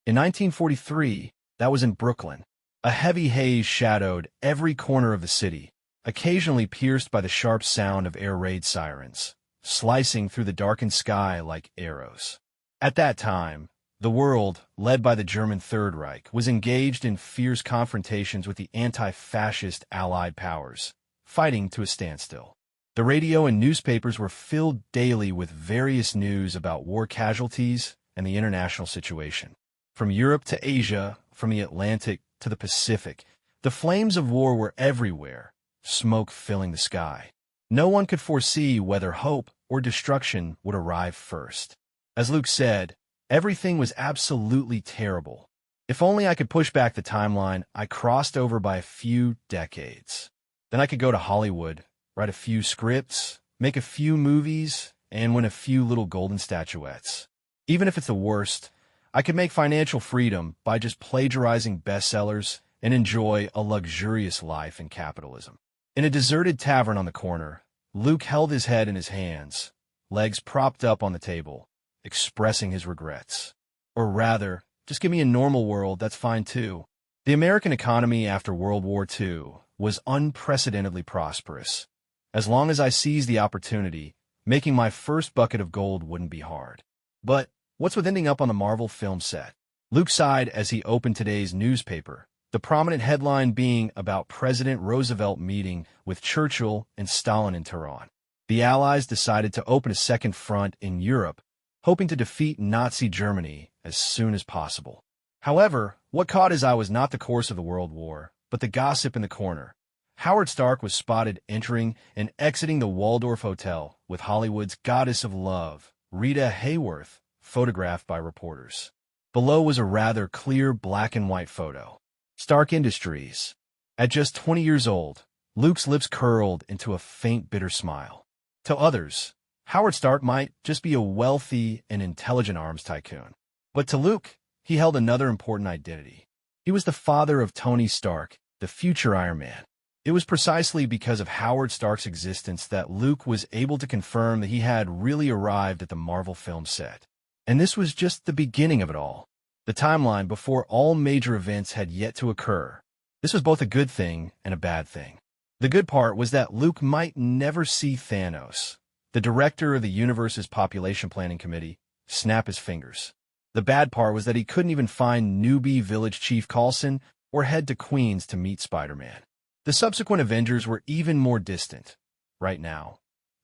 In 1943, that was in Brooklyn. A heavy haze shadowed every corner of the city, occasionally pierced by the sharp sound of air raid sirens, slicing through the darkened sky like arrows. At that time, the world, led by the German Third Reich, was engaged in fierce confrontations with the anti-fascist Allied powers, fighting to a standstill. The radio and newspapers were filled daily with various news about war casualties and the international situation. From Europe to Asia, from the Atlantic to the Pacific, the flames of war were everywhere, smoke filling the sky. No one could foresee whether hope or destruction would arrive first. As Luke said, everything was absolutely terrible. If only I could push back the timeline, I crossed over by a few decades. Then I could go to Hollywood, write a few scripts, make a few movies, and win a few little golden statuettes. Even if it's the worst, I could make financial freedom by just plagiarizing bestsellers and enjoy a luxurious life in capitalism. In a deserted tavern on the corner, Luke held his head in his hands, legs propped up on the table, expressing his regrets. Or rather, just give me a normal world, that's fine too. The American economy after World War II was unprecedentedly prosperous. As long as I seized the opportunity, making my first bucket of gold wouldn't be hard. But what's with ending up on the Marvel film set? Luke sighed as he opened today's newspaper, the prominent headline being about President Roosevelt meeting with Churchill and Stalin in Tehran. The Allies decided to open a second front in Europe, hoping to defeat Nazi Germany as soon as possible. However, what caught his eye was not the course of the World War, but the gossip in the corner. Howard Stark was spotted entering and exiting the Waldorf Hotel with Hollywood's goddess of love, Rita Hayworth, photographed by reporters. Below was a rather clear black and white photo. Stark Industries. At just 20 years old, Luke's lips curled into a faint bitter smile. To others, Howard Stark might just be a wealthy and intelligent arms tycoon. But to Luke, he held another important identity. He was the father of Tony Stark, the future Iron Man. It was precisely because of Howard Stark's existence that Luke was able to confirm that he had really arrived at the Marvel film set. And this was just the beginning of it all. The timeline before all major events had yet to occur. This was both a good thing and a bad thing. The good part was that Luke might never see Thanos, the director of the universe's population planning committee, snap his fingers. The bad part was that he couldn't even find newbie village chief Coulson or head to Queens to meet Spider-Man. The subsequent Avengers were even more distant. Right now,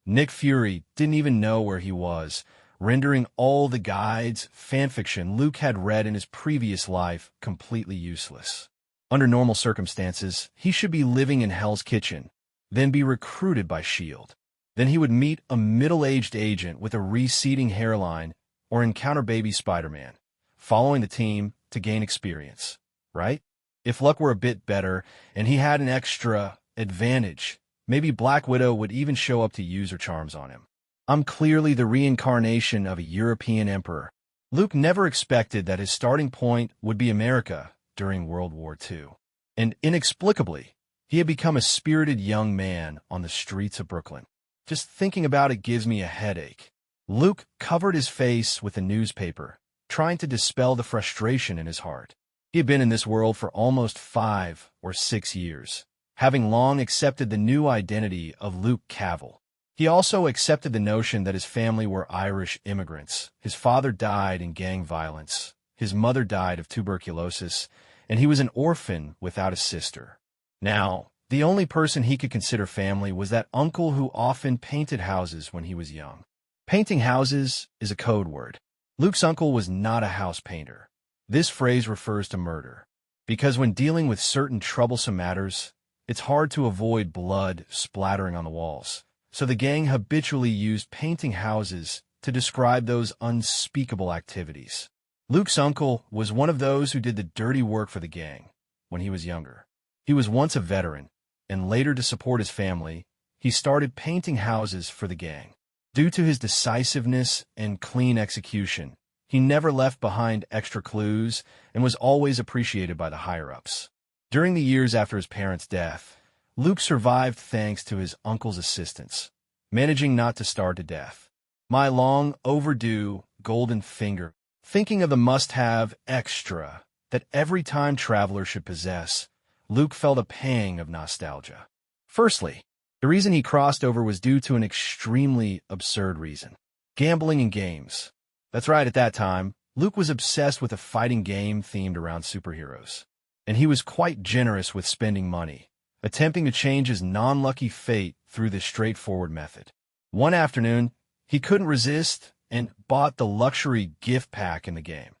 Nick Fury didn't even know where he was, rendering all the guides, fanfiction Luke had read in his previous life completely useless. Under normal circumstances, he should be living in Hell's Kitchen, then be recruited by S.H.I.E.L.D. Then he would meet a middle-aged agent with a receding hairline or encounter baby Spider-Man, following the team to gain experience, right? If luck were a bit better and he had an extra advantage, maybe Black Widow would even show up to use her charms on him. I'm clearly the reincarnation of a European emperor. Luke never expected that his starting point would be America during World War II. And inexplicably, he had become a spirited young man on the streets of Brooklyn. Just thinking about it gives me a headache. Luke covered his face with a newspaper, trying to dispel the frustration in his heart. He had been in this world for almost 5 or 6 years, having long accepted the new identity of Luke Cavill. He also accepted the notion that his family were Irish immigrants. His father died in gang violence, his mother died of tuberculosis, and he was an orphan without a sister. Now, the only person he could consider family was that uncle who often painted houses when he was young. Painting houses is a code word. Luke's uncle was not a house painter. This phrase refers to murder, because when dealing with certain troublesome matters, it's hard to avoid blood splattering on the walls. So the gang habitually used painting houses to describe those unspeakable activities. Luke's uncle was one of those who did the dirty work for the gang when he was younger. He was once a veteran, and later to support his family, he started painting houses for the gang. Due to his decisiveness and clean execution, he never left behind extra clues and was always appreciated by the higher-ups. During the years after his parents' death, Luke survived thanks to his uncle's assistance, managing not to starve to death. My long overdue golden finger Thinking of the must-have extra that every time traveler should possess, Luke felt a pang of nostalgia. Firstly, the reason he crossed over was due to an extremely absurd reason: gambling in games. That's right, at that time, Luke was obsessed with a fighting game themed around superheroes. And he was quite generous with spending money, attempting to change his non-lucky fate through this straightforward method. One afternoon, he couldn't resist and bought the luxury gift pack in the game,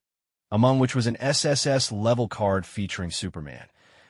among which was an SSS level card featuring Superman,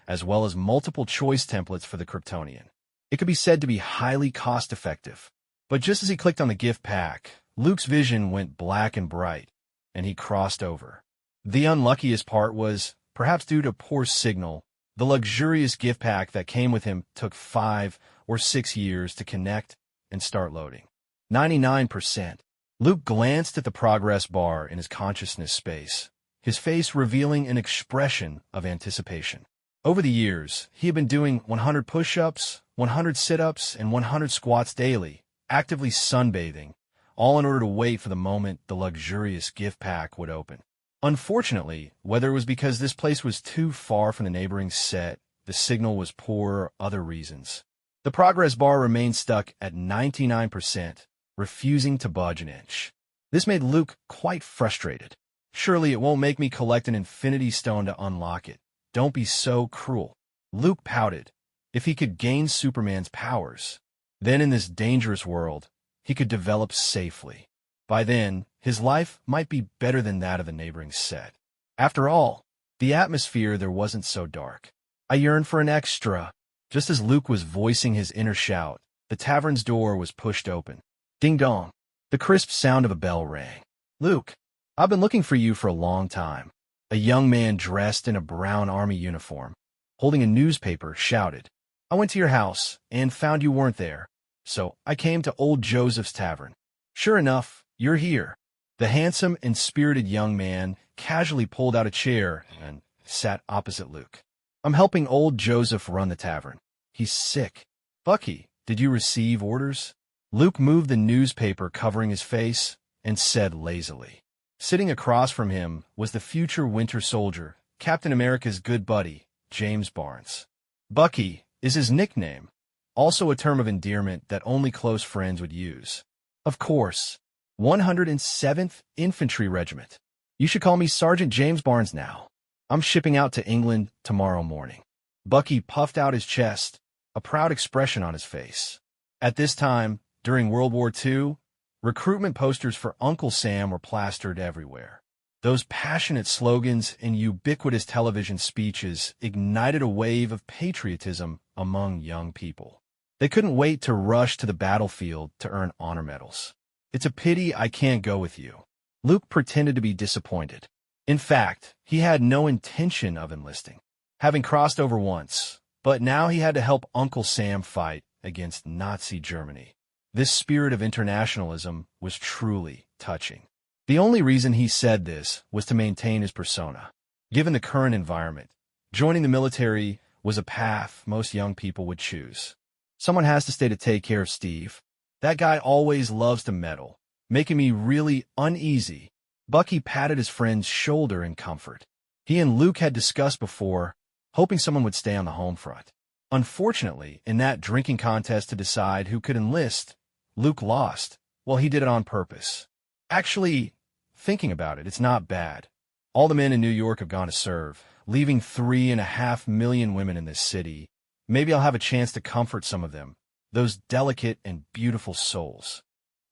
as well as multiple choice templates for the Kryptonian. It could be said to be highly cost-effective. But just as he clicked on the gift pack, Luke's vision went black and bright, and he crossed over. The unluckiest part was, perhaps due to poor signal, the luxurious gift pack that came with him took 5 or 6 years to connect and start loading. 99%. Luke glanced at the progress bar in his consciousness space, his face revealing an expression of anticipation. Over the years, he had been doing 100 push-ups, 100 sit-ups, and 100 squats daily, actively sunbathing, all in order to wait for the moment the luxurious gift pack would open. Unfortunately, whether it was because this place was too far from the neighboring set, the signal was poor, or other reasons, the progress bar remained stuck at 99%, refusing to budge an inch. This made Luke quite frustrated. Surely it won't make me collect an infinity stone to unlock it. Don't be so cruel. Luke pouted. If he could gain Superman's powers, then in this dangerous world, he could develop safely. By then, his life might be better than that of the neighboring set. After all, the atmosphere there wasn't so dark. I yearn for an extra. Just as Luke was voicing his inner shout, the tavern's door was pushed open. Ding dong. The crisp sound of a bell rang. Luke, I've been looking for you for a long time. A young man dressed in a brown army uniform, holding a newspaper, shouted. I went to your house and found you weren't there, so I came to Old Joseph's Tavern. Sure enough, you're here. The handsome and spirited young man casually pulled out a chair and sat opposite Luke. I'm helping Old Joseph run the tavern. He's sick. Bucky, did you receive orders? Luke moved the newspaper covering his face and said lazily. Sitting across from him was the future Winter Soldier, Captain America's good buddy, James Barnes. Bucky is his nickname, also a term of endearment that only close friends would use. Of course, 107th Infantry Regiment. You should call me Sergeant James Barnes now. I'm shipping out to England tomorrow morning. Bucky puffed out his chest, a proud expression on his face. At this time, during World War II, recruitment posters for Uncle Sam were plastered everywhere. Those passionate slogans and ubiquitous television speeches ignited a wave of patriotism among young people. They couldn't wait to rush to the battlefield to earn honor medals. It's a pity I can't go with you. Luke pretended to be disappointed. In fact, he had no intention of enlisting, having crossed over once, but now he had to help Uncle Sam fight against Nazi Germany. This spirit of internationalism was truly touching. The only reason he said this was to maintain his persona. Given the current environment, joining the military was a path most young people would choose. Someone has to stay to take care of Steve. That guy always loves to meddle, making me really uneasy. Bucky patted his friend's shoulder in comfort. He and Luke had discussed before, hoping someone would stay on the home front. Unfortunately, in that drinking contest to decide who could enlist, Luke lost. Well, he did it on purpose. Actually, thinking about it, it's not bad. All the men in New York have gone to serve, leaving 3.5 million women in this city. Maybe I'll have a chance to comfort some of them, those delicate and beautiful souls.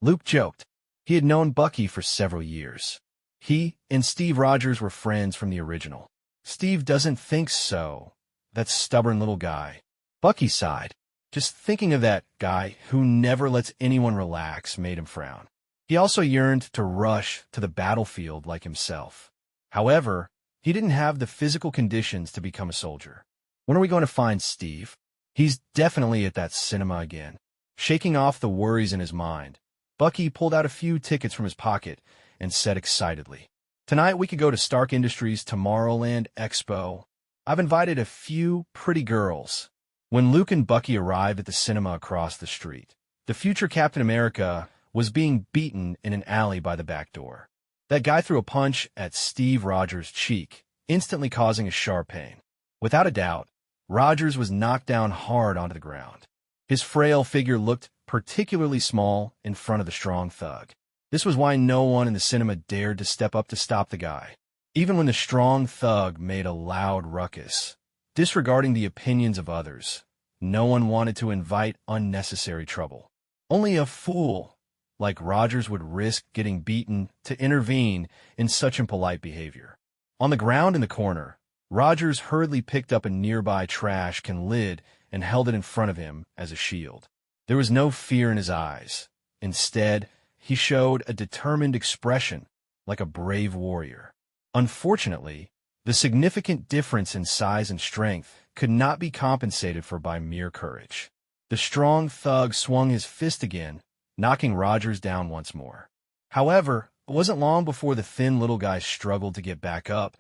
Luke joked. He had known Bucky for several years. He and Steve Rogers were friends from the original. Steve doesn't think so. That stubborn little guy. Bucky sighed. Just thinking of that guy who never lets anyone relax made him frown. He also yearned to rush to the battlefield like himself. However, he didn't have the physical conditions to become a soldier. When are we going to find Steve? He's definitely at that cinema again. Shaking off the worries in his mind, Bucky pulled out a few tickets from his pocket and said excitedly, Tonight we could go to Stark Industries' Tomorrowland Expo. I've invited a few pretty girls. When Luke and Bucky arrived at the cinema across the street, the future Captain America was being beaten in an alley by the back door. That guy threw a punch at Steve Rogers' cheek, instantly causing a sharp pain. Without a doubt, Rogers was knocked down hard onto the ground. His frail figure looked particularly small in front of the strong thug. This was why no one in the cinema dared to step up to stop the guy, even when the strong thug made a loud ruckus. Disregarding the opinions of others, no one wanted to invite unnecessary trouble. Only a fool like Rogers would risk getting beaten to intervene in such impolite behavior. On the ground in the corner, Rogers hurriedly picked up a nearby trash can lid and held it in front of him as a shield. There was no fear in his eyes. Instead, he showed a determined expression, like a brave warrior. Unfortunately, the significant difference in size and strength could not be compensated for by mere courage. The strong thug swung his fist again, knocking Rogers down once more. However, it wasn't long before the thin little guy struggled to get back up,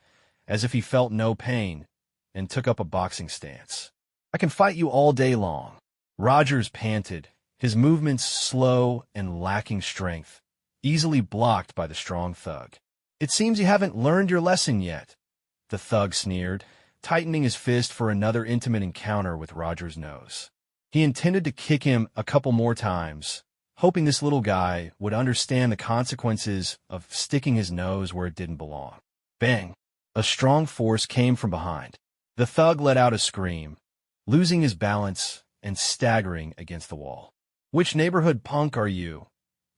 as if he felt no pain, and took up a boxing stance. "I can fight you all day long," Rogers panted, his movements slow and lacking strength, easily blocked by the strong thug. "It seems you haven't learned your lesson yet," the thug sneered, tightening his fist for another intimate encounter with Rogers' nose. He intended to kick him a couple more times, hoping this little guy would understand the consequences of sticking his nose where it didn't belong. Bang! A strong force came from behind. The thug let out a scream, losing his balance and staggering against the wall. "Which neighborhood punk are you,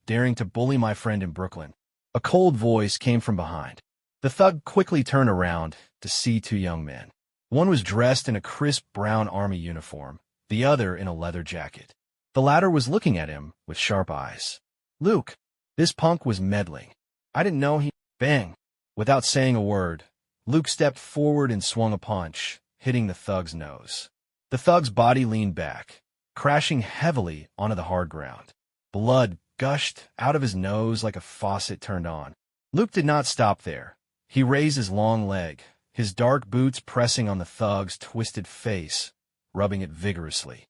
daring to bully my friend in Brooklyn?" A cold voice came from behind. The thug quickly turned around to see two young men. One was dressed in a crisp brown army uniform, the other in a leather jacket. The latter was looking at him with sharp eyes. "Luke, this punk was meddling. I didn't know he—" Bang! Without saying a word, Luke stepped forward and swung a punch, hitting the thug's nose. The thug's body leaned back, crashing heavily onto the hard ground. Blood gushed out of his nose like a faucet turned on. Luke did not stop there. He raised his long leg, his dark boots pressing on the thug's twisted face, rubbing it vigorously.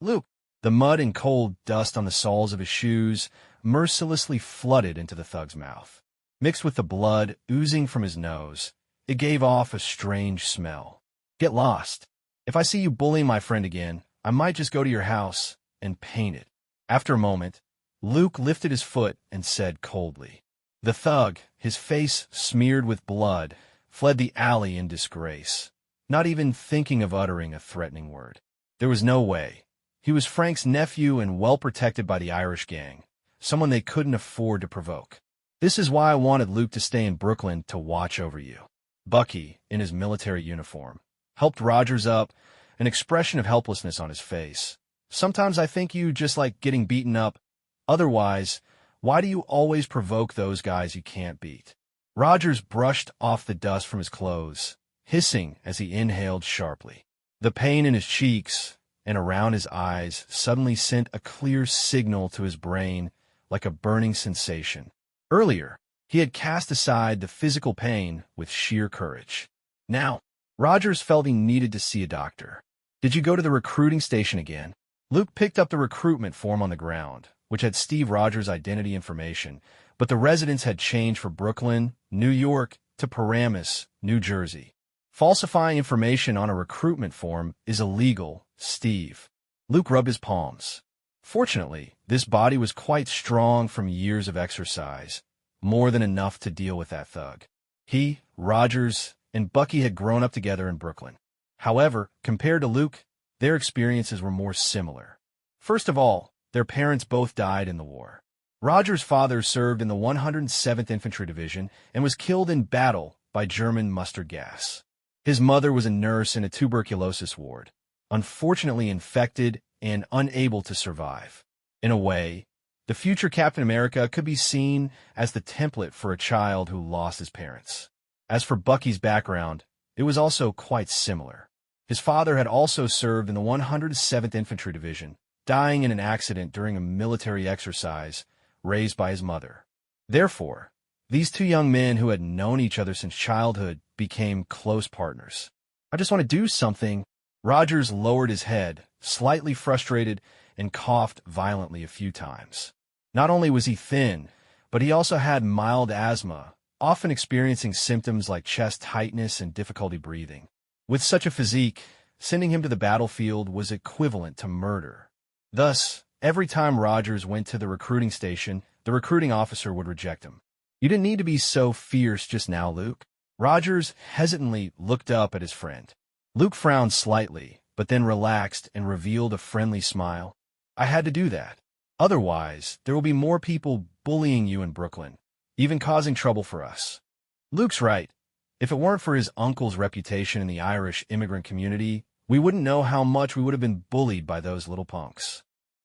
Luke!" The mud and cold dust on the soles of his shoes mercilessly flooded into the thug's mouth. Mixed with the blood oozing from his nose, it gave off a strange smell. "Get lost. If I see you bullying my friend again, I might just go to your house and paint it." After a moment, Luke lifted his foot and said coldly. The thug, his face smeared with blood, fled the alley in disgrace, not even thinking of uttering a threatening word. There was no way. He was Frank's nephew and well protected by the Irish gang, someone they couldn't afford to provoke. "This is why I wanted Luke to stay in Brooklyn to watch over you." Bucky, in his military uniform, helped Rogers up, an expression of helplessness on his face. "Sometimes I think you just like getting beaten up. Otherwise, why do you always provoke those guys you can't beat?" Rogers brushed off the dust from his clothes, hissing as he inhaled sharply. The pain in his cheeks and around his eyes suddenly sent a clear signal to his brain like a burning sensation. Earlier, he had cast aside the physical pain with sheer courage. Now, Rogers felt he needed to see a doctor. "Did you go to the recruiting station again?" Luke picked up the recruitment form on the ground, which had Steve Rogers' identity information, but the residence had changed from Brooklyn, New York, to Paramus, New Jersey. "Falsifying information on a recruitment form is illegal, Steve." Luke rubbed his palms. Fortunately, this body was quite strong from years of exercise, more than enough to deal with that thug. He, Rogers, and Bucky had grown up together in Brooklyn. However, compared to Luke, their experiences were more similar. First of all, their parents both died in the war. Rogers' father served in the 107th Infantry Division and was killed in battle by German mustard gas. His mother was a nurse in a tuberculosis ward, unfortunately infected and unable to survive. In a way, the future Captain America could be seen as the template for a child who lost his parents. As for Bucky's background, it was also quite similar. His father had also served in the 107th Infantry Division, dying in an accident during a military exercise raised by his mother. Therefore, these two young men who had known each other since childhood became close partners. "I just want to do something." Rogers lowered his head, slightly frustrated, and coughed violently a few times. Not only was he thin, but he also had mild asthma, often experiencing symptoms like chest tightness and difficulty breathing. With such a physique, sending him to the battlefield was equivalent to murder. Thus, every time Rogers went to the recruiting station, the recruiting officer would reject him. "You didn't need to be so fierce just now, Luke." Rogers hesitantly looked up at his friend. Luke frowned slightly, but then relaxed and revealed a friendly smile. "I had to do that. Otherwise, there will be more people bullying you in Brooklyn, even causing trouble for us." Luke's right. If it weren't for his uncle's reputation in the Irish immigrant community, we wouldn't know how much we would have been bullied by those little punks.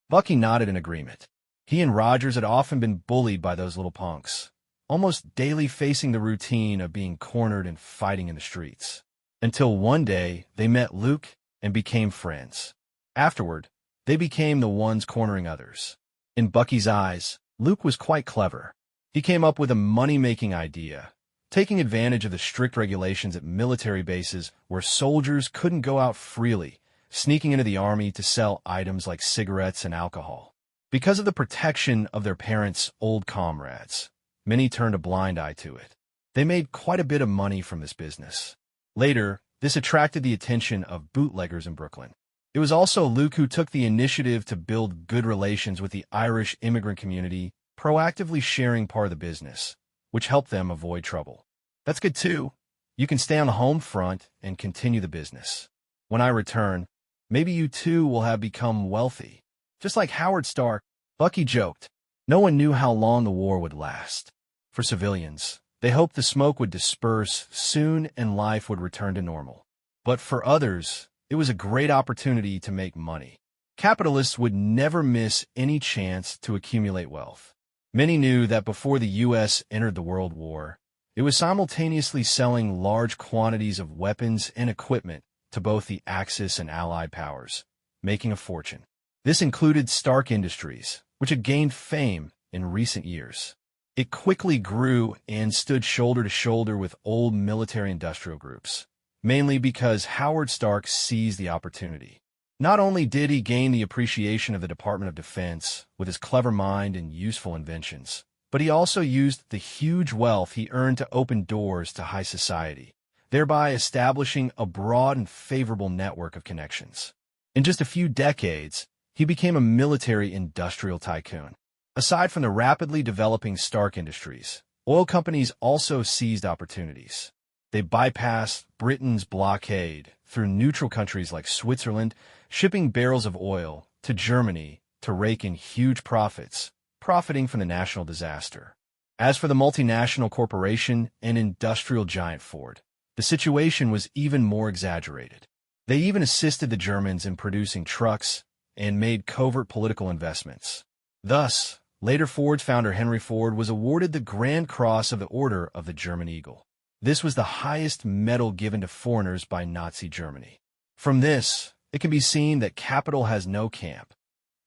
Bucky nodded in agreement. He and Rogers had often been bullied by those little punks, almost daily facing the routine of being cornered and fighting in the streets. Until one day, they met Luke and became friends. Afterward, they became the ones cornering others. In Bucky's eyes, Luke was quite clever. He came up with a money-making idea, taking advantage of the strict regulations at military bases where soldiers couldn't go out freely, sneaking into the army to sell items like cigarettes and alcohol. Because of the protection of their parents' old comrades, many turned a blind eye to it. They made quite a bit of money from this business. Later, this attracted the attention of bootleggers in Brooklyn. It was also Luke who took the initiative to build good relations with the Irish immigrant community, proactively sharing part of the business, which helped them avoid trouble. "That's good too. You can stay on the home front and continue the business. When I return, maybe you too will have become wealthy. Just like Howard Stark," Bucky joked. No one knew how long the war would last. For civilians, they hoped the smoke would disperse soon and life would return to normal. But for others, it was a great opportunity to make money. Capitalists would never miss any chance to accumulate wealth. Many knew that before the U.S. entered the World War, it was simultaneously selling large quantities of weapons and equipment to both the Axis and Allied powers, making a fortune. This included Stark Industries, which had gained fame in recent years. It quickly grew and stood shoulder to shoulder with old military-industrial groups, mainly because Howard Stark seized the opportunity. Not only did he gain the appreciation of the Department of Defense with his clever mind and useful inventions, but he also used the huge wealth he earned to open doors to high society, thereby establishing a broad and favorable network of connections. In just a few decades, he became a military-industrial tycoon. Aside from the rapidly developing Stark Industries, oil companies also seized opportunities. They bypassed Britain's blockade through neutral countries like Switzerland, shipping barrels of oil to Germany to rake in huge profits, profiting from the national disaster. As for the multinational corporation and industrial giant Ford, the situation was even more exaggerated. They even assisted the Germans in producing trucks and made covert political investments. Thus, later Ford's founder Henry Ford was awarded the Grand Cross of the Order of the German Eagle. This was the highest medal given to foreigners by Nazi Germany. From this, it can be seen that capital has no camp.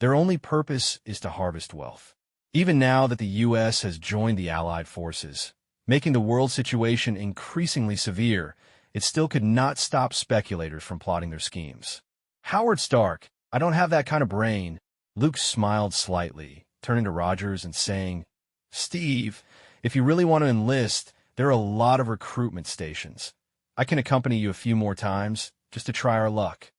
Their only purpose is to harvest wealth. Even now that the U.S. has joined the Allied forces, making the world situation increasingly severe, it still could not stop speculators from plotting their schemes. "Howard Stark, I don't have that kind of brain." Luke smiled slightly, turning to Rogers and saying, "Steve, if you really want to enlist, there are a lot of recruitment stations. I can accompany you a few more times, just to try our luck."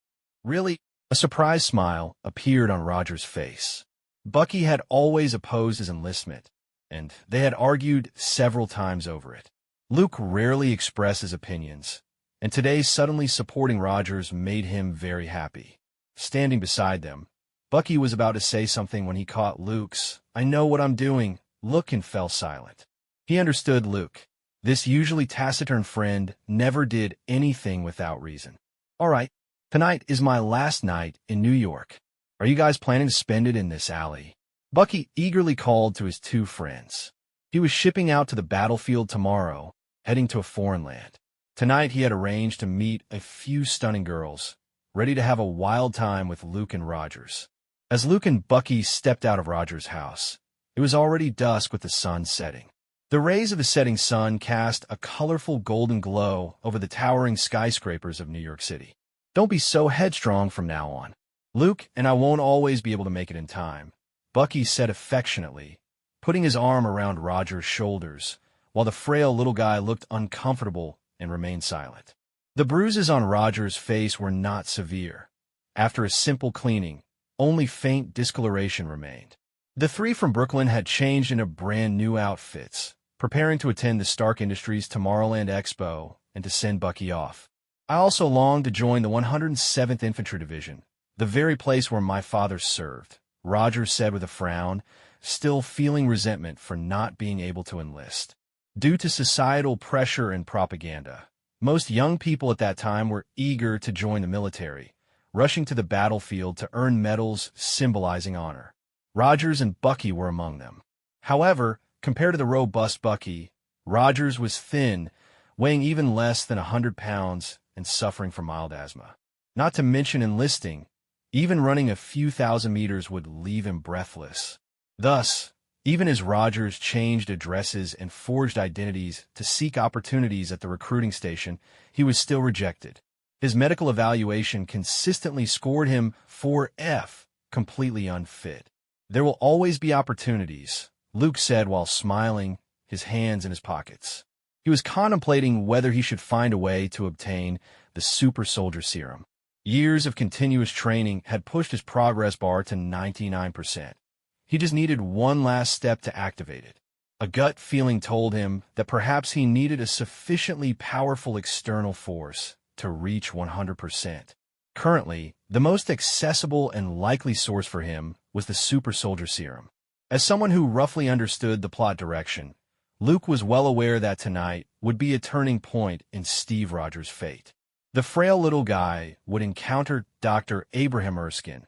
"Really?" A surprised smile appeared on Rogers' face. Bucky had always opposed his enlistment, and they had argued several times over it. Luke rarely expressed his opinions, and today suddenly supporting Rogers made him very happy. Standing beside them, Bucky was about to say something when he caught Luke's "I know what I'm doing" look and fell silent. He understood Luke. This usually taciturn friend never did anything without reason. "All right, tonight is my last night in New York. Are you guys planning to spend it in this alley?" Bucky eagerly called to his two friends. He was shipping out to the battlefield tomorrow, heading to a foreign land. Tonight he had arranged to meet a few stunning girls, ready to have a wild time with Luke and Rogers. As Luke and Bucky stepped out of Rogers' house, it was already dusk with the sun setting. The rays of the setting sun cast a colorful golden glow over the towering skyscrapers of New York City. "Don't be so headstrong from now on. Luke and I won't always be able to make it in time," Bucky said affectionately, putting his arm around Roger's shoulders, while the frail little guy looked uncomfortable and remained silent. The bruises on Roger's face were not severe. After a simple cleaning, only faint discoloration remained. The three from Brooklyn had changed into brand-new outfits, preparing to attend the Stark Industries Tomorrowland Expo and to send Bucky off. I also longed to join the 107th Infantry Division, the very place where my father served, Roger said with a frown, still feeling resentment for not being able to enlist. Due to societal pressure and propaganda, most young people at that time were eager to join the military, rushing to the battlefield to earn medals symbolizing honor. Rogers and Bucky were among them. However, compared to the robust Bucky, Rogers was thin, weighing even less than 100 pounds and suffering from mild asthma. Not to mention enlisting, even running a few thousand meters would leave him breathless. Thus, even as Rogers changed addresses and forged identities to seek opportunities at the recruiting station, he was still rejected. His medical evaluation consistently scored him 4F, completely unfit. There will always be opportunities, Luke said while smiling, his hands in his pockets. He was contemplating whether he should find a way to obtain the super soldier serum. Years of continuous training had pushed his progress bar to 99%. He just needed one last step to activate it. A gut feeling told him that perhaps he needed a sufficiently powerful external force to reach 100%. Currently, the most accessible and likely source for him was the super soldier serum. As someone who roughly understood the plot direction, Luke was well aware that tonight would be a turning point in Steve Rogers' fate. The frail little guy would encounter Dr. Abraham Erskine,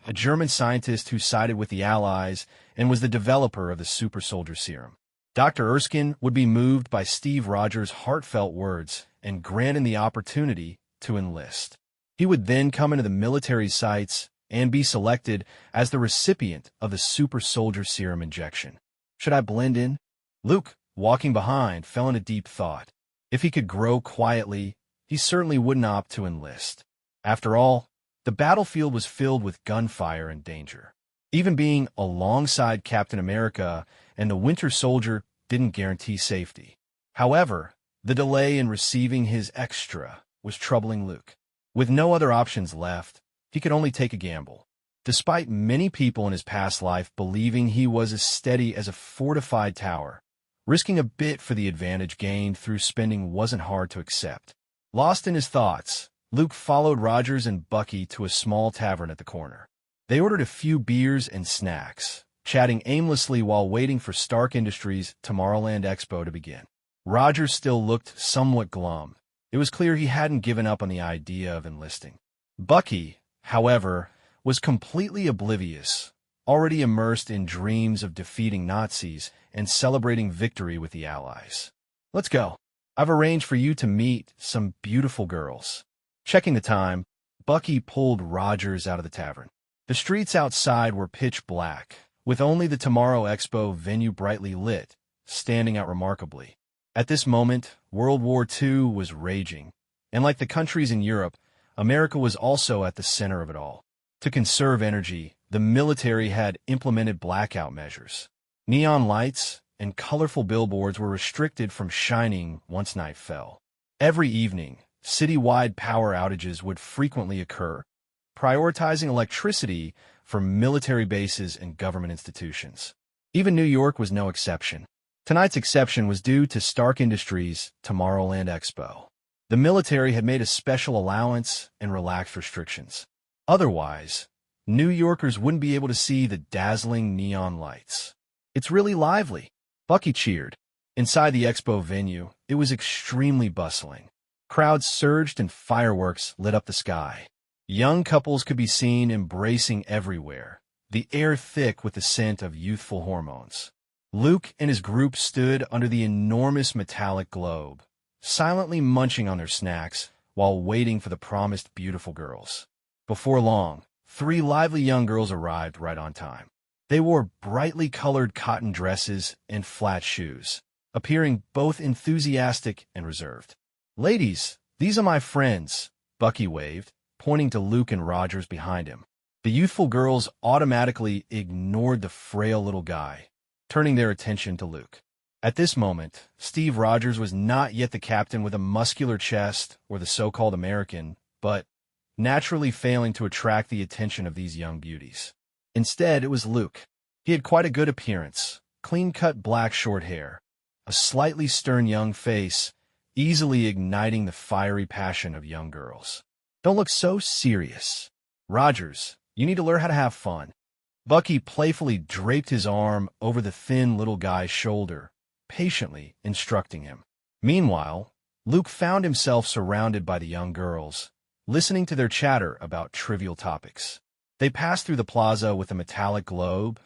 a German scientist who sided with the Allies and was the developer of the super soldier serum. Dr. Erskine would be moved by Steve Rogers' heartfelt words and grant him the opportunity to enlist. He would then come into the military sites and be selected as the recipient of the super soldier serum injection. Should I blend in? Luke, walking behind, fell into deep thought. If he could grow quietly, he certainly wouldn't opt to enlist. After all, the battlefield was filled with gunfire and danger. Even being alongside Captain America and the Winter Soldier didn't guarantee safety. However, the delay in receiving his extra was troubling Luke. With no other options left, he could only take a gamble. Despite many people in his past life believing he was as steady as a fortified tower, risking a bit for the advantage gained through spending wasn't hard to accept. Lost in his thoughts, Luke followed Rogers and Bucky to a small tavern at the corner. They ordered a few beers and snacks, chatting aimlessly while waiting for Stark Industries' Tomorrowland Expo to begin. Rogers still looked somewhat glum. It was clear he hadn't given up on the idea of enlisting. Bucky, however, was completely oblivious, already immersed in dreams of defeating Nazis and celebrating victory with the Allies. Let's go. I've arranged for you to meet some beautiful girls. Checking the time, Bucky pulled Rogers out of the tavern. The streets outside were pitch black, with only the Tomorrow Expo venue brightly lit, standing out remarkably. At this moment, World War II was raging, and like the countries in Europe, America was also at the center of it all. To conserve energy, the military had implemented blackout measures. Neon lights and colorful billboards were restricted from shining once night fell. Every evening, citywide power outages would frequently occur, prioritizing electricity for military bases and government institutions. Even New York was no exception. Tonight's exception was due to Stark Industries' Tomorrowland Expo. The military had made a special allowance and relaxed restrictions. Otherwise, New Yorkers wouldn't be able to see the dazzling neon lights. It's really lively, Bucky cheered. Inside the expo venue, it was extremely bustling. Crowds surged and fireworks lit up the sky. Young couples could be seen embracing everywhere, the air thick with the scent of youthful hormones. Luke and his group stood under the enormous metallic globe, silently munching on their snacks while waiting for the promised beautiful girls. Before long, 3 lively young girls arrived right on time. They wore brightly colored cotton dresses and flat shoes, appearing both enthusiastic and reserved. "Ladies, these are my friends," Bucky waved, pointing to Luke and Rogers behind him. The youthful girls automatically ignored the frail little guy, turning their attention to Luke. At this moment, Steve Rogers was not yet the captain with a muscular chest or the so-called American, but naturally failing to attract the attention of these young beauties. Instead, it was Luke. He had quite a good appearance, clean-cut black short hair, a slightly stern young face, easily igniting the fiery passion of young girls. "Don't look so serious. Rogers, you need to learn how to have fun." Bucky playfully draped his arm over the thin little guy's shoulder, patiently instructing him. Meanwhile, Luke found himself surrounded by the young girls, listening to their chatter about trivial topics. They passed through the plaza with a metallic globe,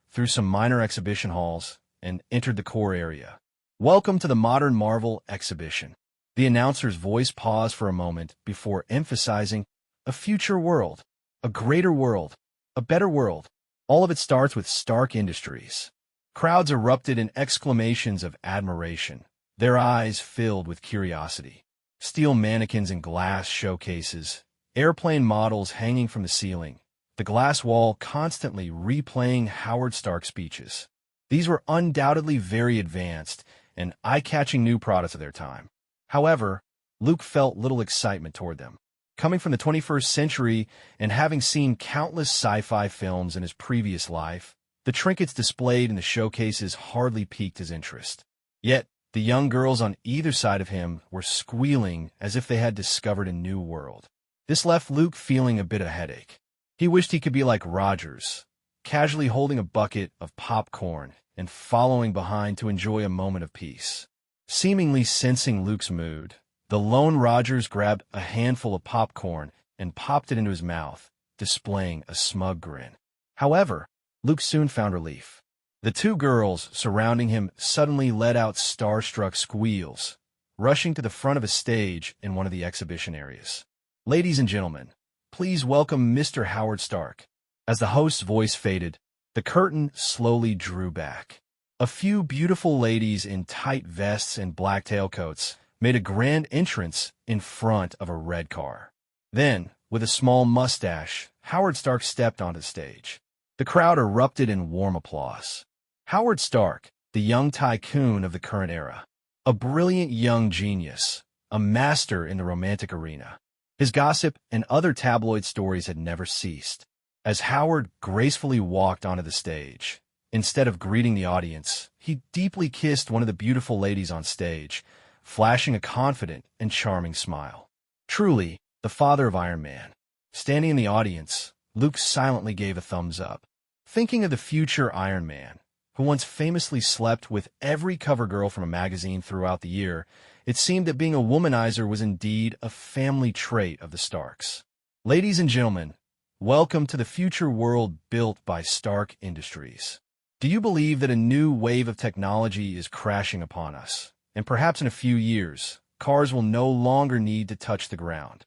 through some minor exhibition halls, and entered the core area. "Welcome to the Modern Marvel exhibition." The announcer's voice paused for a moment before emphasizing, "A future world, a greater world, a better world. All of it starts with Stark Industries." Crowds erupted in exclamations of admiration, their eyes filled with curiosity. Steel mannequins in glass showcases, airplane models hanging from the ceiling, the glass wall constantly replaying Howard Stark speeches. These were undoubtedly very advanced and eye-catching new products of their time. However, Luke felt little excitement toward them. Coming from the 21st century and having seen countless sci-fi films in his previous life, the trinkets displayed in the showcases hardly piqued his interest. Yet, the young girls on either side of him were squealing as if they had discovered a new world. This left Luke feeling a bit of a headache. He wished he could be like Rogers, casually holding a bucket of popcorn and following behind to enjoy a moment of peace. Seemingly sensing Luke's mood, the lone Rogers grabbed a handful of popcorn and popped it into his mouth, displaying a smug grin. However, Luke soon found relief. The two girls surrounding him suddenly let out starstruck squeals, rushing to the front of a stage in one of the exhibition areas. "Ladies and gentlemen, please welcome Mr. Howard Stark." As the host's voice faded, the curtain slowly drew back. A few beautiful ladies in tight vests and black tailcoats made a grand entrance in front of a red car. Then, with a small mustache, Howard Stark stepped onto the stage. The crowd erupted in warm applause. Howard Stark, the young tycoon of the current era, a brilliant young genius, a master in the romantic arena. His gossip and other tabloid stories had never ceased. As Howard gracefully walked onto the stage, instead of greeting the audience, he deeply kissed one of the beautiful ladies on stage, flashing a confident and charming smile. Truly, the father of Iron Man. Standing in the audience, Luke silently gave a thumbs up. Thinking of the future Iron Man, who once famously slept with every cover girl from a magazine throughout the year, it seemed that being a womanizer was indeed a family trait of the Starks. Ladies and gentlemen, welcome to the future world built by Stark Industries. Do you believe that a new wave of technology is crashing upon us, and perhaps in a few years, cars will no longer need to touch the ground?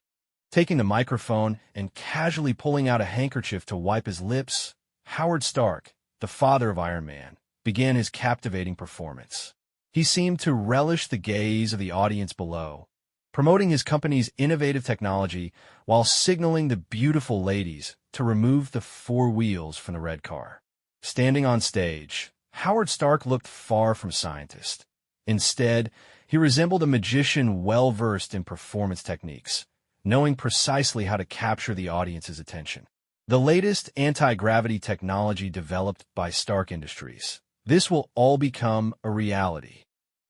Taking the microphone and casually pulling out a handkerchief to wipe his lips, Howard Stark, the father of Iron Man, began his captivating performance. He seemed to relish the gaze of the audience below, promoting his company's innovative technology while signaling the beautiful ladies to remove the four wheels from the red car. Standing on stage, Howard Stark looked far from scientist. Instead, he resembled a magician well-versed in performance techniques, knowing precisely how to capture the audience's attention. The latest anti-gravity technology developed by Stark Industries. This will all become a reality.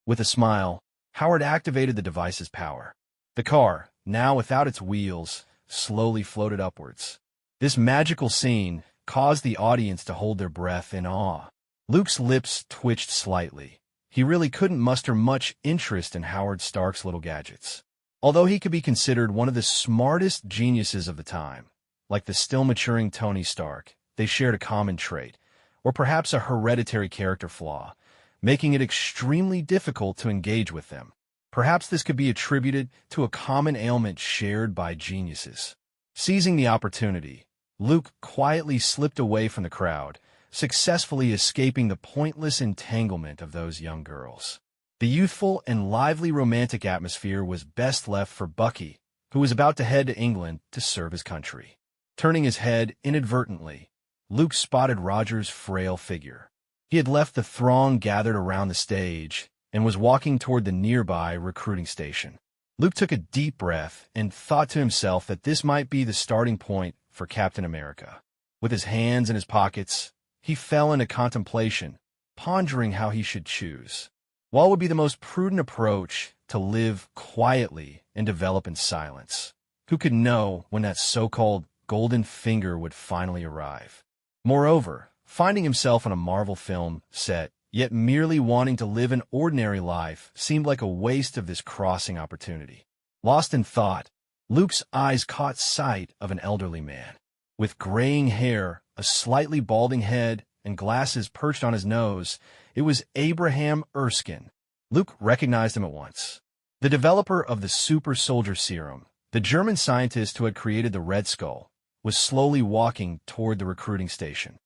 With a smile, Howard activated the device's power. The car, now without its wheels, slowly floated upwards. This magical scene caused the audience to hold their breath in awe. Luke's lips twitched slightly. He really couldn't muster much interest in Howard Stark's little gadgets. Although he could be considered one of the smartest geniuses of the time, like the still-maturing Tony Stark, they shared a common trait, or perhaps a hereditary character flaw, making it extremely difficult to engage with them. Perhaps this could be attributed to a common ailment shared by geniuses. Seizing the opportunity, Luke quietly slipped away from the crowd, successfully escaping the pointless entanglement of those young girls. The youthful and lively romantic atmosphere was best left for Bucky, who was about to head to England to serve his country. Turning his head inadvertently, Luke spotted Roger's frail figure. He had left the throng gathered around the stage and was walking toward the nearby recruiting station. Luke took a deep breath and thought to himself that this might be the starting point for Captain America. With his hands in his pockets, he fell into contemplation, pondering how he should choose. What would be the most prudent approach to live quietly and develop in silence? Who could know when that so-called golden finger would finally arrive? Moreover, finding himself on a Marvel film set, yet merely wanting to live an ordinary life, seemed like a waste of this crossing opportunity. Lost in thought, Luke's eyes caught sight of an elderly man. With graying hair, a slightly balding head, and glasses perched on his nose, it was Abraham Erskine. Luke recognized him at once. The developer of the super soldier serum, the German scientist who had created the Red Skull, was slowly walking toward the recruiting station.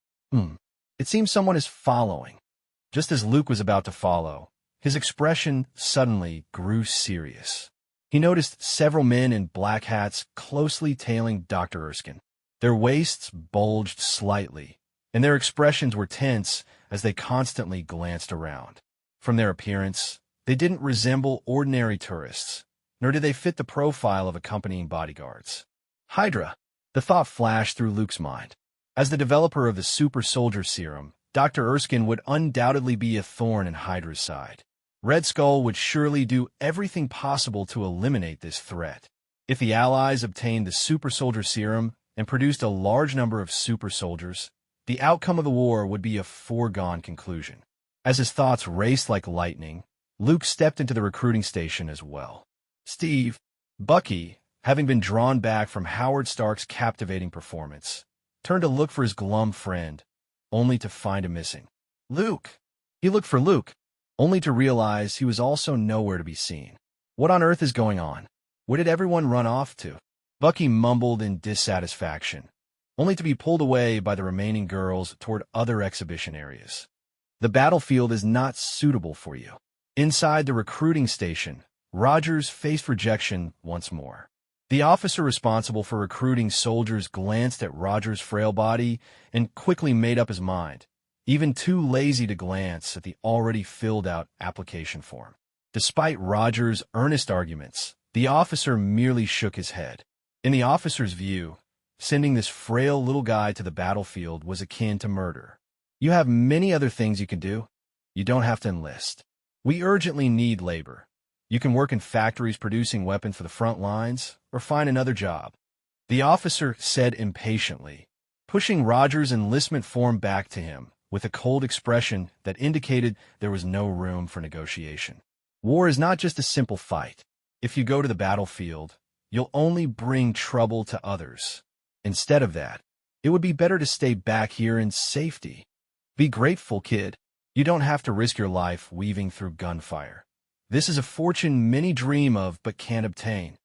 It seems someone is following. Just as Luke was about to follow, his expression suddenly grew serious. He noticed several men in black hats closely tailing Dr. Erskine. Their waists bulged slightly, and their expressions were tense as they constantly glanced around. From their appearance, they didn't resemble ordinary tourists, nor did they fit the profile of accompanying bodyguards. Hydra, the thought flashed through Luke's mind. As the developer of the super soldier serum, Dr. Erskine would undoubtedly be a thorn in Hydra's side. Red Skull would surely do everything possible to eliminate this threat. If the Allies obtained the super soldier serum and produced a large number of super soldiers, the outcome of the war would be a foregone conclusion. As his thoughts raced like lightning, Luke stepped into the recruiting station as well. Steve, Bucky, having been drawn back from Howard Stark's captivating performance, turned to look for his glum friend, only to find him missing. Luke! He looked for Luke, only to realize he was also nowhere to be seen. What on earth is going on? Where did everyone run off to? Bucky mumbled in dissatisfaction, only to be pulled away by the remaining girls toward other exhibition areas. The battlefield is not suitable for you. Inside the recruiting station, Rogers faced rejection once more. The officer responsible for recruiting soldiers glanced at Rogers' frail body and quickly made up his mind, even too lazy to glance at the already filled-out application form. Despite Rogers' earnest arguments, the officer merely shook his head. In the officer's view, sending this frail little guy to the battlefield was akin to murder. You have many other things you can do. You don't have to enlist. We urgently need labor. You can work in factories producing weapons for the front lines, or find another job. The officer said impatiently, pushing Rogers' enlistment form back to him with a cold expression that indicated there was no room for negotiation. War is not just a simple fight. If you go to the battlefield, you'll only bring trouble to others. Instead of that, it would be better to stay back here in safety. Be grateful, kid. You don't have to risk your life weaving through gunfire. This is a fortune many dream of but can't obtain.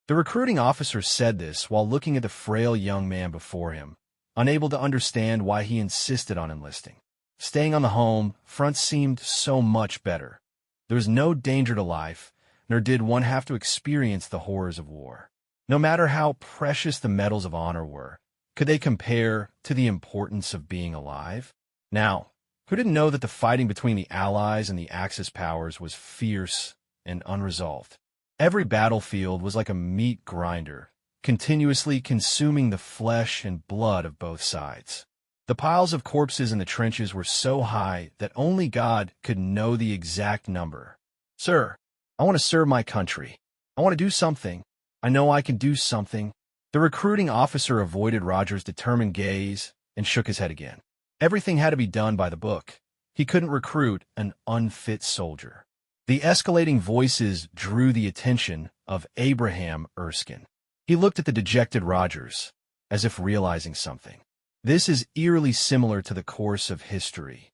The recruiting officer said this while looking at the frail young man before him, unable to understand why he insisted on enlisting. Staying on the home front seemed so much better. There was no danger to life, nor did one have to experience the horrors of war. No matter how precious the medals of honor were, could they compare to the importance of being alive? Now, who didn't know that the fighting between the Allies and the Axis powers was fierce and unresolved? Every battlefield was like a meat grinder, continuously consuming the flesh and blood of both sides. The piles of corpses in the trenches were so high that only God could know the exact number. Sir, I want to serve my country. I want to do something. I know I can do something. The recruiting officer avoided Rogers' determined gaze and shook his head again. Everything had to be done by the book. He couldn't recruit an unfit soldier. The escalating voices drew the attention of Abraham Erskine. He looked at the dejected Rogers, as if realizing something. This is eerily similar to the course of history.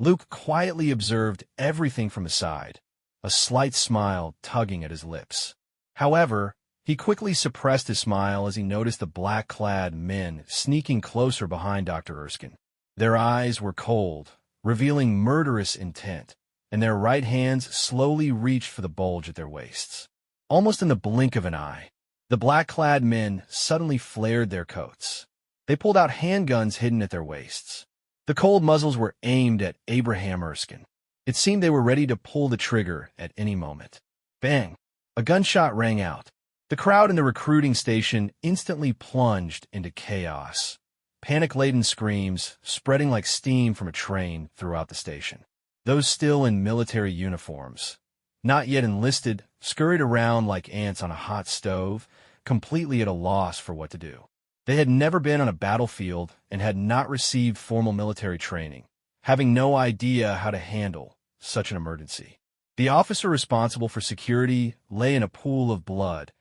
Luke quietly observed everything from the side, a slight smile tugging at his lips. However, he quickly suppressed his smile as he noticed the black-clad men sneaking closer behind Dr. Erskine. Their eyes were cold, revealing murderous intent, and their right hands slowly reached for the bulge at their waists. Almost in the blink of an eye, the black-clad men suddenly flared their coats. They pulled out handguns hidden at their waists. The cold muzzles were aimed at Abraham Erskine. It seemed they were ready to pull the trigger at any moment. Bang! A gunshot rang out. The crowd in the recruiting station instantly plunged into chaos. Panic-laden screams, spreading like steam from a train throughout the station. Those still in military uniforms, not yet enlisted, scurried around like ants on a hot stove, completely at a loss for what to do. They had never been on a battlefield and had not received formal military training, having no idea how to handle such an emergency. The officer responsible for security lay in a pool of blood,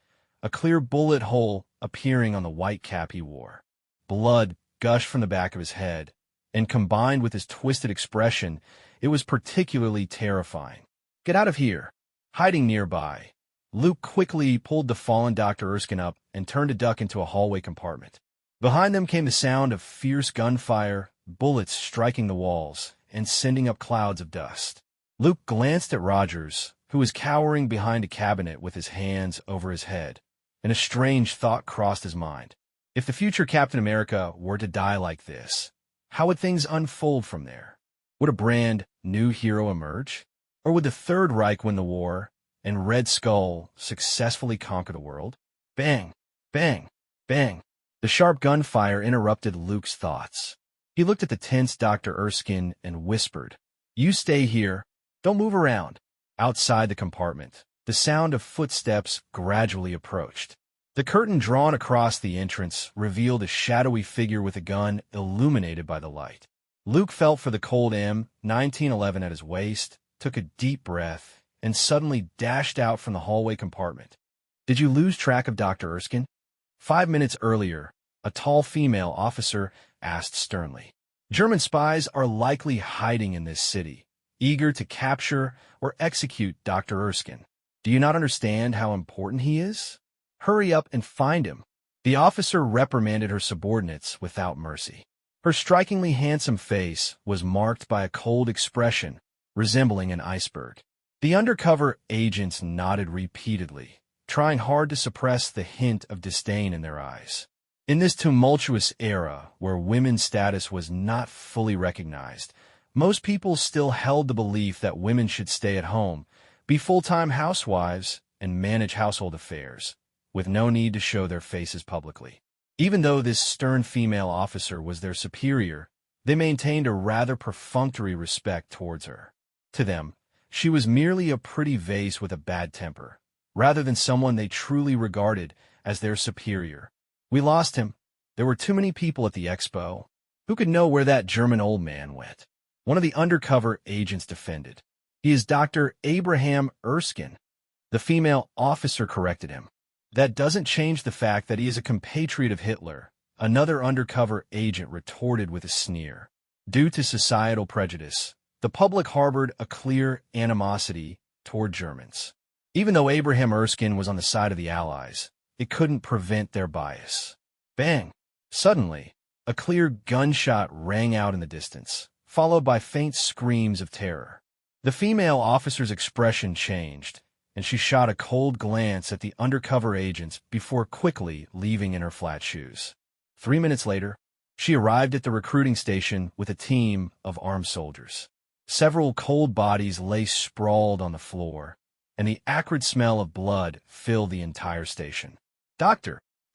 a clear bullet hole appearing on the white cap he wore. Blood gushed from the back of his head, and combined with his twisted expression, it was particularly terrifying. "Get out of here!" Hiding nearby, Luke quickly pulled the fallen Dr. Erskine up and turned to duck into a hallway compartment. Behind them came the sound of fierce gunfire, bullets striking the walls and sending up clouds of dust. Luke glanced at Rogers, who was cowering behind a cabinet with his hands over his head, and a strange thought crossed his mind. If the future Captain America were to die like this, how would things unfold from there? Would a brand new hero emerge? Or would the Third Reich win the war and Red Skull successfully conquer the world? Bang! Bang! Bang! The sharp gunfire interrupted Luke's thoughts. He looked at the tense Dr. Erskine and whispered, "You stay here. Don't move around." Outside the compartment, the sound of footsteps gradually approached. The curtain drawn across the entrance revealed a shadowy figure with a gun illuminated by the light. Luke felt for the cold M1911 at his waist, took a deep breath, and suddenly dashed out from the hallway compartment. "Did you lose track of Dr. Erskine?" 5 minutes earlier, a tall female officer asked sternly. "German spies are likely hiding in this city, eager to capture or execute Dr. Erskine. Do you not understand how important he is? Hurry up and find him." The officer reprimanded her subordinates without mercy. Her strikingly handsome face was marked by a cold expression resembling an iceberg. The undercover agents nodded repeatedly, trying hard to suppress the hint of disdain in their eyes. In this tumultuous era where women's status was not fully recognized, most people still held the belief that women should stay at home, be full-time housewives, and manage household affairs, with no need to show their faces publicly. Even though this stern female officer was their superior, they maintained a rather perfunctory respect towards her. To them, she was merely a pretty vase with a bad temper, rather than someone they truly regarded as their superior. "We lost him. There were too many people at the expo. Who could know where that German old man went?" One of the undercover agents defended. "He is Dr. Abraham Erskine." The female officer corrected him. "That doesn't change the fact that he is a compatriot of Hitler," another undercover agent retorted with a sneer. Due to societal prejudice, the public harbored a clear animosity toward Germans. Even though Abraham Erskine was on the side of the Allies, it couldn't prevent their bias. Bang! Suddenly, a clear gunshot rang out in the distance, followed by faint screams of terror. The female officer's expression changed, and she shot a cold glance at the undercover agents before quickly leaving in her flat shoes. 3 minutes later, she arrived at the recruiting station with a team of armed soldiers. Several cold bodies lay sprawled on the floor, and the acrid smell of blood filled the entire station.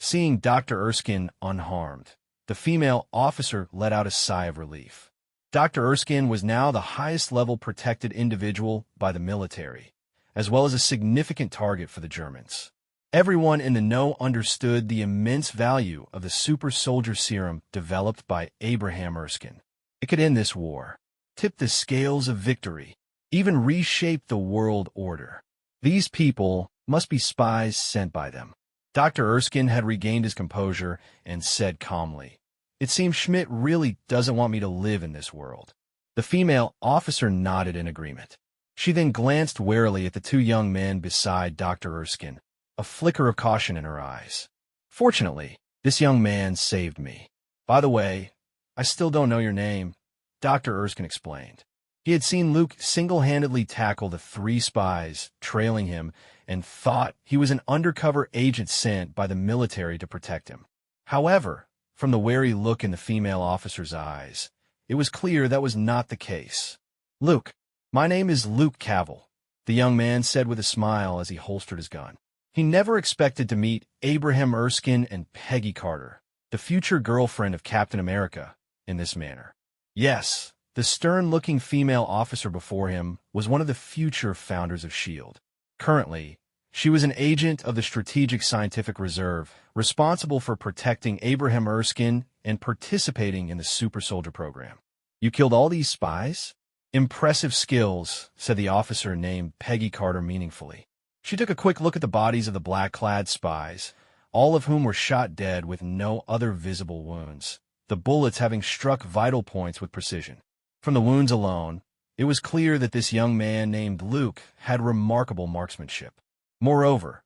Seeing Dr. Erskine unharmed, the female officer let out a sigh of relief. Dr. Erskine was now the highest-level protected individual by the military, as well as a significant target for the Germans. Everyone in the know understood the immense value of the super soldier serum developed by Abraham Erskine. It could end this war, tip the scales of victory, even reshape the world order. These people must be spies sent by them. Dr. Erskine had regained his composure and said calmly, "It seems Schmidt really doesn't want me to live in this world." The female officer nodded in agreement. She then glanced warily at the two young men beside Dr. Erskine, a flicker of caution in her eyes. "Fortunately, this young man saved me. By the way, I still don't know your name," Dr. Erskine explained. He had seen Luke single-handedly tackle the 3 spies trailing him and thought he was an undercover agent sent by the military to protect him. However, from the wary look in the female officer's eyes, it was clear that was not the case. "Luke, my name is Luke Cavill," the young man said with a smile as he holstered his gun. He never expected to meet Abraham Erskine and Peggy Carter, the future girlfriend of Captain America, in this manner. Yes, the stern-looking female officer before him was one of the future founders of S.H.I.E.L.D. Currently, she was an agent of the Strategic Scientific Reserve, responsible for protecting Abraham Erskine and participating in the Super Soldier program. "You killed all these spies?" "Impressive skills," said the officer named Peggy Carter meaningfully. She took a quick look at the bodies of the black-clad spies, all of whom were shot dead with no other visible wounds, the bullets having struck vital points with precision. From the wounds alone, it was clear that this young man named Luke had remarkable marksmanship. Moreover,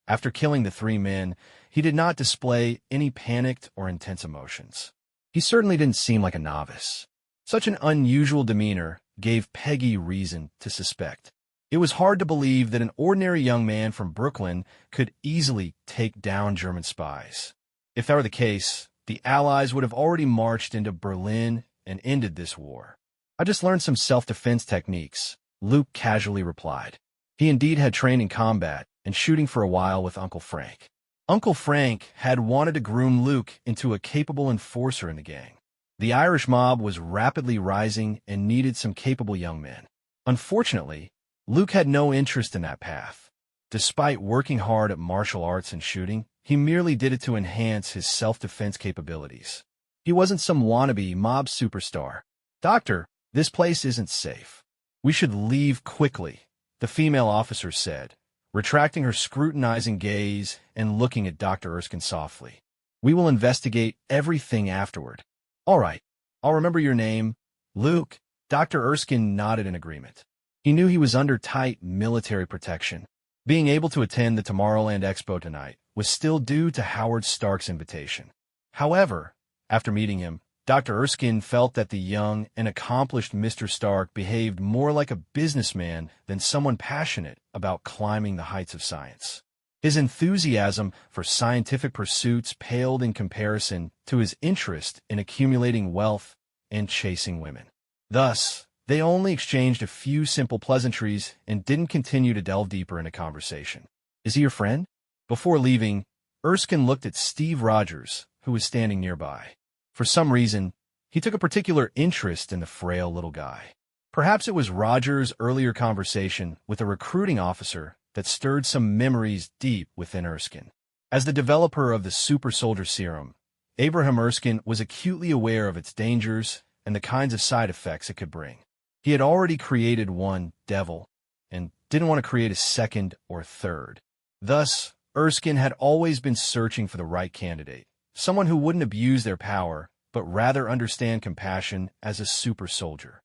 after killing the 3 men, he did not display any panicked or intense emotions. He certainly didn't seem like a novice. Such an unusual demeanor gave Peggy reason to suspect. It was hard to believe that an ordinary young man from Brooklyn could easily take down German spies. If that were the case, the Allies would have already marched into Berlin and ended this war. "I just learned some self-defense techniques," Luke casually replied. He indeed had trained in combat and shooting for a while with Uncle Frank. Uncle Frank had wanted to groom Luke into a capable enforcer in the gang. The Irish mob was rapidly rising and needed some capable young men. Unfortunately, Luke had no interest in that path. Despite working hard at martial arts and shooting, he merely did it to enhance his self-defense capabilities. He wasn't some wannabe mob superstar. "Doctor, this place isn't safe. We should leave quickly," the female officer said, retracting her scrutinizing gaze and looking at Dr. Erskine softly. "We will investigate everything afterward." "All right, I'll remember your name, Luke." Dr. Erskine nodded in agreement. He knew he was under tight military protection. Being able to attend the Tomorrowland Expo tonight was still due to Howard Stark's invitation. However, after meeting him, Dr. Erskine felt that the young and accomplished Mr. Stark behaved more like a businessman than someone passionate about climbing the heights of science. His enthusiasm for scientific pursuits paled in comparison to his interest in accumulating wealth and chasing women. Thus, they only exchanged a few simple pleasantries and didn't continue to delve deeper into conversation. "Is he your friend?" Before leaving, Erskine looked at Steve Rogers, who was standing nearby. For some reason, he took a particular interest in the frail little guy. Perhaps it was Rogers' earlier conversation with a recruiting officer that stirred some memories deep within Erskine. As the developer of the Super Soldier Serum, Abraham Erskine was acutely aware of its dangers and the kinds of side effects it could bring. He had already created one devil and didn't want to create a second or third. Thus, Erskine had always been searching for the right candidate, someone who wouldn't abuse their power, but rather understand compassion as a super soldier.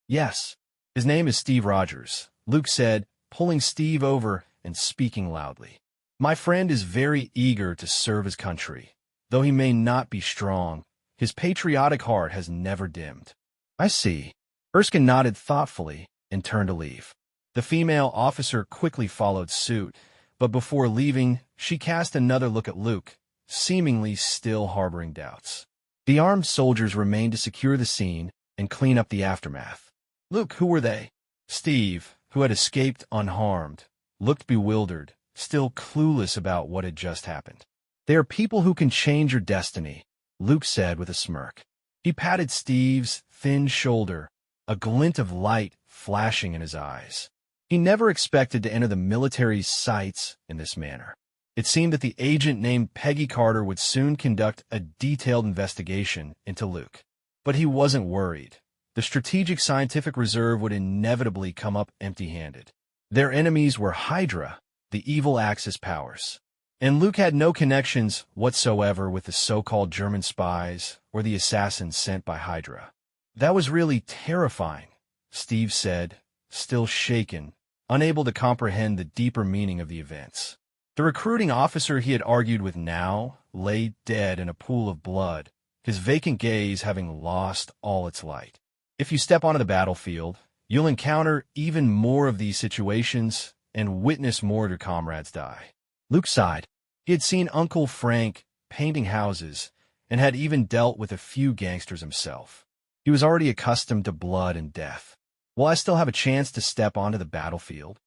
"Yes, his name is Steve Rogers," Luke said, pulling Steve over and speaking loudly. "My friend is very eager to serve his country. Though he may not be strong, his patriotic heart has never dimmed." "I see." Erskine nodded thoughtfully and turned to leave. The female officer quickly followed suit, but before leaving, she cast another look at Luke, seemingly still harboring doubts. The armed soldiers remained to secure the scene and clean up the aftermath. "Luke, who were they?" Steve, who had escaped unharmed, looked bewildered, still clueless about what had just happened. "They are people who can change your destiny," Luke said with a smirk. He patted Steve's thin shoulder, a glint of light flashing in his eyes. He never expected to enter the military's sights in this manner. It seemed that the agent named Peggy Carter would soon conduct a detailed investigation into Luke. But he wasn't worried. The Strategic Scientific Reserve would inevitably come up empty-handed. Their enemies were Hydra, the evil Axis powers. And Luke had no connections whatsoever with the so-called German spies or the assassins sent by Hydra. "That was really terrifying," Steve said, still shaken, unable to comprehend the deeper meaning of the events. The recruiting officer he had argued with now lay dead in a pool of blood, his vacant gaze having lost all its light. If you step onto the battlefield, you'll encounter even more of these situations and witness more of your comrades die. Luke sighed. He had seen Uncle Frank painting houses and had even dealt with a few gangsters himself. He was already accustomed to blood and death. Will I still have a chance to step onto the battlefield?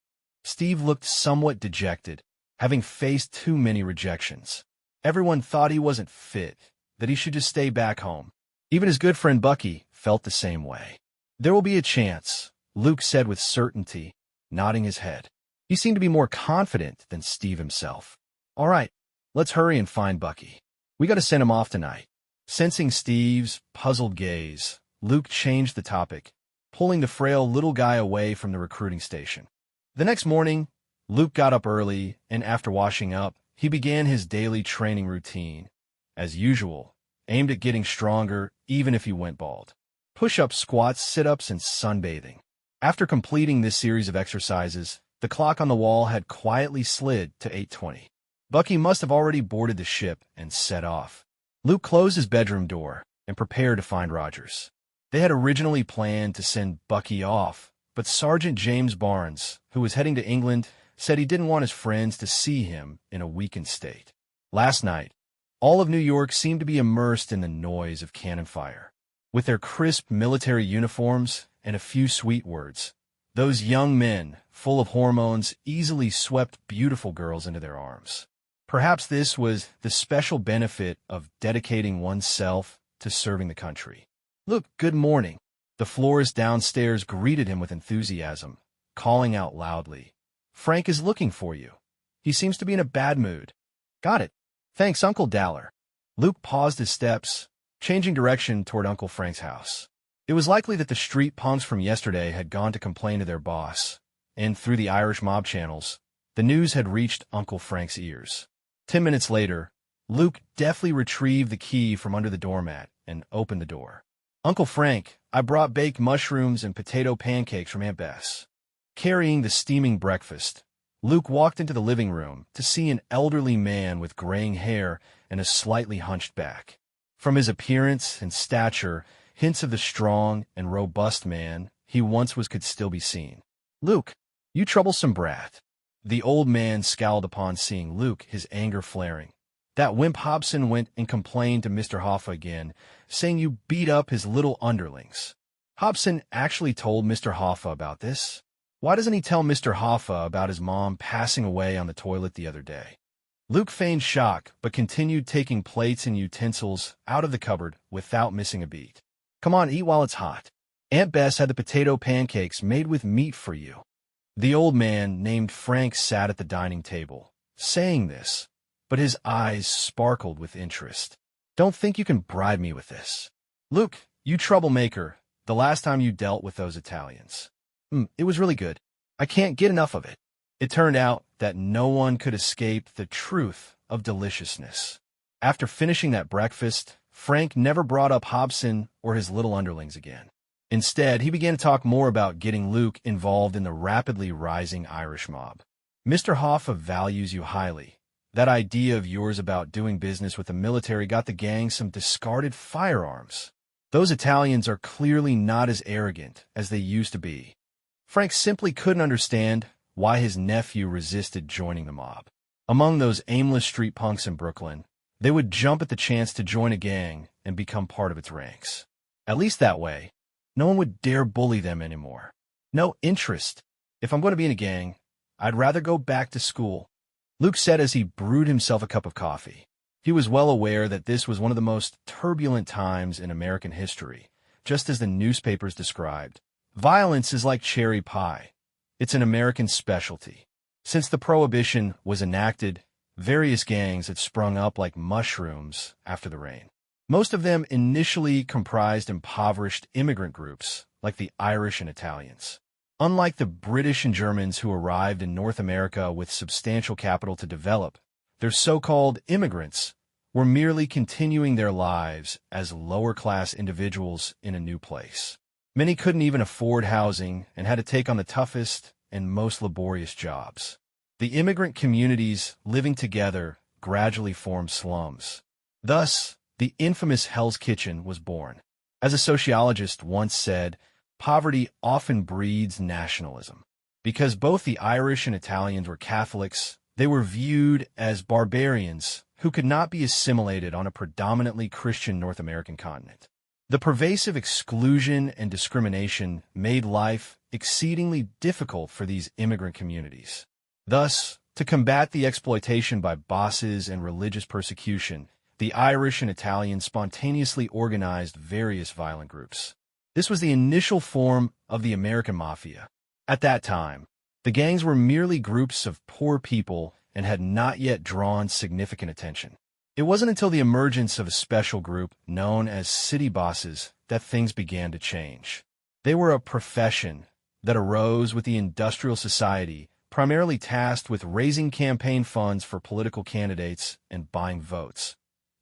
Steve looked somewhat dejected, having faced too many rejections. Everyone thought he wasn't fit, that he should just stay back home. Even his good friend Bucky felt the same way. There will be a chance, Luke said with certainty, nodding his head. He seemed to be more confident than Steve himself. All right, let's hurry and find Bucky. We got to send him off tonight. Sensing Steve's puzzled gaze, Luke changed the topic, pulling the frail little guy away from the recruiting station. The next morning, Luke got up early, and after washing up, he began his daily training routine. As usual, aimed at getting stronger even if he went bald. Push-ups, squats, sit-ups, and sunbathing. After completing this series of exercises, the clock on the wall had quietly slid to 8:20. Bucky must have already boarded the ship and set off. Luke closed his bedroom door and prepared to find Rogers. They had originally planned to send Bucky off, but Sergeant James Barnes, who was heading to England, said he didn't want his friends to see him in a weakened state. Last night, all of New York seemed to be immersed in the noise of cannon fire. With their crisp military uniforms and a few sweet words, those young men, full of hormones, easily swept beautiful girls into their arms. Perhaps this was the special benefit of dedicating oneself to serving the country. "Look, good morning." The florist downstairs greeted him with enthusiasm, calling out loudly, "Frank is looking for you. He seems to be in a bad mood." "Got it. Thanks, Uncle Daller." Luke paused his steps, changing direction toward Uncle Frank's house. It was likely that the street punks from yesterday had gone to complain to their boss, and through the Irish mob channels, the news had reached Uncle Frank's ears. 10 minutes later, Luke deftly retrieved the key from under the doormat and opened the door. "Uncle Frank, I brought baked mushrooms and potato pancakes from Aunt Bess." Carrying the steaming breakfast, Luke walked into the living room to see an elderly man with graying hair and a slightly hunched back. From his appearance and stature, hints of the strong and robust man he once was could still be seen. "Luke, you troublesome brat." The old man scowled upon seeing Luke, his anger flaring. "That wimp Hobson went and complained to Mr. Hoffa again, saying you beat up his little underlings." "Hobson actually told Mr. Hoffa about this? Why doesn't he tell Mr. Hoffa about his mom passing away on the toilet the other day?" Luke feigned shock, but continued taking plates and utensils out of the cupboard without missing a beat. "Come on, eat while it's hot. Aunt Bess had the potato pancakes made with meat for you." The old man named Frank sat at the dining table, saying this, but his eyes sparkled with interest. "Don't think you can bribe me with this. Luke, you troublemaker, the last time you dealt with those Italians. It was really good. I can't get enough of it." It turned out that no one could escape the truth of deliciousness. After finishing that breakfast, Frank never brought up Hobson or his little underlings again. Instead, he began to talk more about getting Luke involved in the rapidly rising Irish mob. "Mr. Hoffa values you highly. That idea of yours about doing business with the military got the gang some discarded firearms. Those Italians are clearly not as arrogant as they used to be." Frank simply couldn't understand why his nephew resisted joining the mob. Among those aimless street punks in Brooklyn, they would jump at the chance to join a gang and become part of its ranks. At least that way, no one would dare bully them anymore. "No interest. If I'm going to be in a gang, I'd rather go back to school," Luke said as he brewed himself a cup of coffee. He was well aware that this was one of the most turbulent times in American history, just as the newspapers described. Violence is like cherry pie. It's an American specialty. Since the Prohibition was enacted, various gangs had sprung up like mushrooms after the rain. Most of them initially comprised impoverished immigrant groups, like the Irish and Italians. Unlike the British and Germans who arrived in North America with substantial capital to develop, their so-called immigrants were merely continuing their lives as lower-class individuals in a new place. Many couldn't even afford housing and had to take on the toughest and most laborious jobs. The immigrant communities living together gradually formed slums. Thus, the infamous Hell's Kitchen was born. As a sociologist once said, poverty often breeds nationalism. Because both the Irish and Italians were Catholics, they were viewed as barbarians who could not be assimilated on a predominantly Christian North American continent. The pervasive exclusion and discrimination made life exceedingly difficult for these immigrant communities. Thus, to combat the exploitation by bosses and religious persecution, the Irish and Italians spontaneously organized various violent groups. This was the initial form of the American Mafia. At that time, the gangs were merely groups of poor people and had not yet drawn significant attention. It wasn't until the emergence of a special group known as city bosses that things began to change. They were a profession that arose with the industrial society, primarily tasked with raising campaign funds for political candidates and buying votes,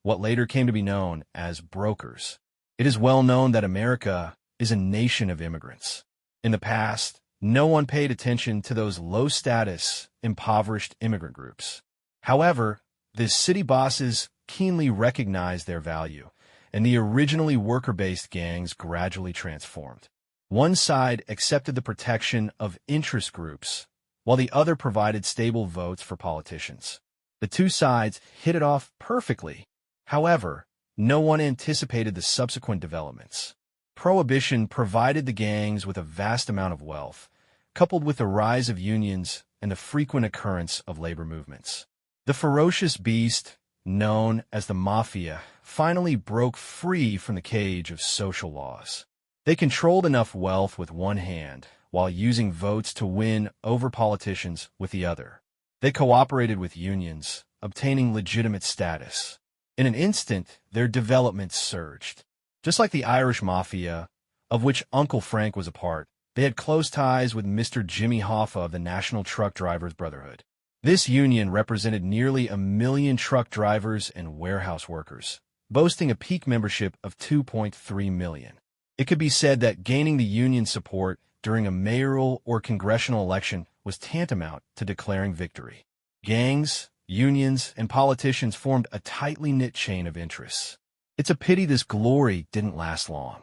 what later came to be known as brokers. It is well known that America is a nation of immigrants. In the past, no one paid attention to those low-status, impoverished immigrant groups. However, the city bosses keenly recognized their value, and the originally worker-based gangs gradually transformed. One side accepted the protection of interest groups, while the other provided stable votes for politicians. The two sides hit it off perfectly. However, no one anticipated the subsequent developments. Prohibition provided the gangs with a vast amount of wealth, coupled with the rise of unions and the frequent occurrence of labor movements. The ferocious beast, known as the Mafia, finally broke free from the cage of social laws. They controlled enough wealth with one hand, while using votes to win over politicians with the other. They cooperated with unions, obtaining legitimate status. In an instant, their development surged. Just like the Irish Mafia, of which Uncle Frank was a part, they had close ties with Mr. Jimmy Hoffa of the National Truck Drivers Brotherhood. This union represented nearly 1 million truck drivers and warehouse workers, boasting a peak membership of 2.3 million. It could be said that gaining the union support during a mayoral or congressional election was tantamount to declaring victory. Gangs, unions, and politicians formed a tightly knit chain of interests. It's a pity this glory didn't last long.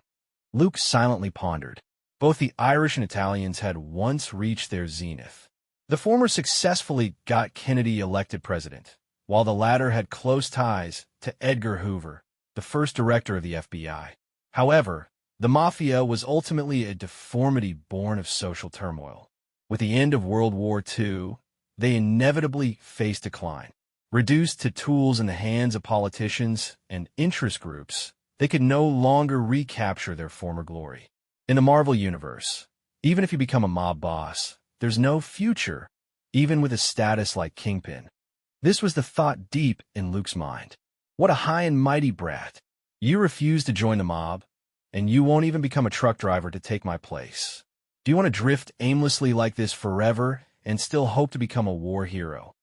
Luke silently pondered. Both the Irish and Italians had once reached their zenith. The former successfully got Kennedy elected president, while the latter had close ties to Edgar Hoover, the first director of the FBI. However, the Mafia was ultimately a deformity born of social turmoil. With the end of World War II, they inevitably faced decline. Reduced to tools in the hands of politicians and interest groups, they could no longer recapture their former glory. In the Marvel Universe, even if you become a mob boss, there's no future, even with a status like Kingpin. This was the thought deep in Luke's mind. What a high and mighty brat. You refuse to join the mob, and you won't even become a truck driver to take my place. Do you want to drift aimlessly like this forever and still hope to become a war hero?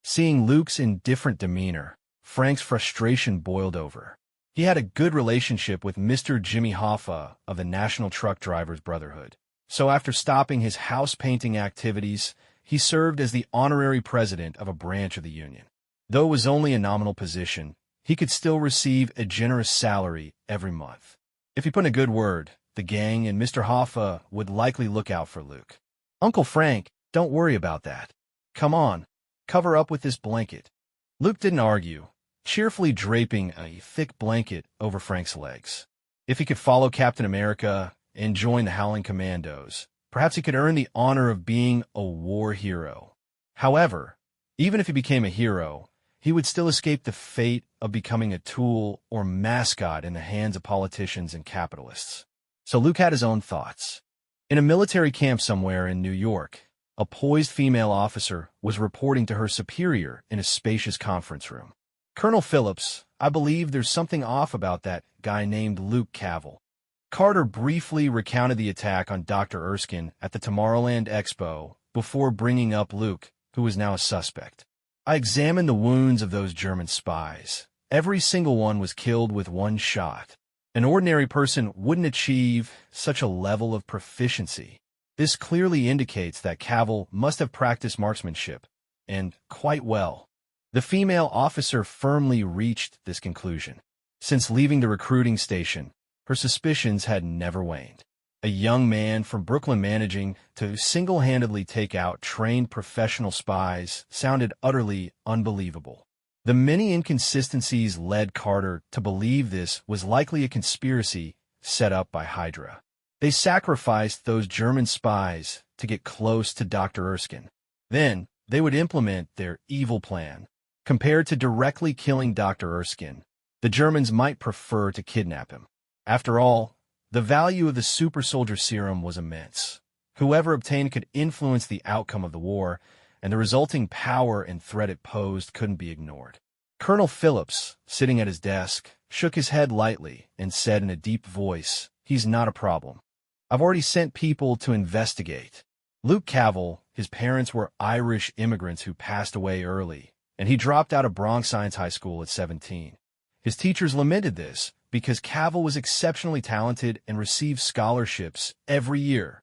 Seeing Luke's indifferent demeanor, Frank's frustration boiled over. He had a good relationship with Mr. Jimmy Hoffa of the National Truck Drivers Brotherhood. So after stopping his house-painting activities, he served as the honorary president of a branch of the union. Though it was only a nominal position, he could still receive a generous salary every month. If he put in a good word, the gang and Mr. Hoffa would likely look out for Luke. Uncle Frank, don't worry about that. Come on, cover up with this blanket. Luke didn't argue, cheerfully draping a thick blanket over Frank's legs. If he could follow Captain America and join the Howling Commandos, perhaps he could earn the honor of being a war hero. However, even if he became a hero, he would still escape the fate of becoming a tool or mascot in the hands of politicians and capitalists. So Luke had his own thoughts. In a military camp somewhere in New York, a poised female officer was reporting to her superior in a spacious conference room. Colonel Phillips, I believe there's something off about that guy named Luke Cavill. Carter briefly recounted the attack on Dr. Erskine at the Tomorrowland Expo before bringing up Luke, who was now a suspect. I examined the wounds of those German spies. Every single one was killed with one shot. An ordinary person wouldn't achieve such a level of proficiency. This clearly indicates that Cavill must have practiced marksmanship, and quite well. The female officer firmly reached this conclusion. Since leaving the recruiting station, her suspicions had never waned. A young man from Brooklyn managing to single-handedly take out trained professional spies sounded utterly unbelievable. The many inconsistencies led Carter to believe this was likely a conspiracy set up by Hydra. They sacrificed those German spies to get close to Dr. Erskine. Then, they would implement their evil plan. Compared to directly killing Dr. Erskine, the Germans might prefer to kidnap him. After all, the value of the super soldier serum was immense. Whoever obtained could influence the outcome of the war, and the resulting power and threat it posed couldn't be ignored. Colonel Phillips, sitting at his desk, shook his head lightly and said in a deep voice, "He's not a problem. I've already sent people to investigate." Luke Cavell, his parents were Irish immigrants who passed away early, and he dropped out of Bronx Science High School at 17. His teachers lamented this because Cavell was exceptionally talented and received scholarships every year.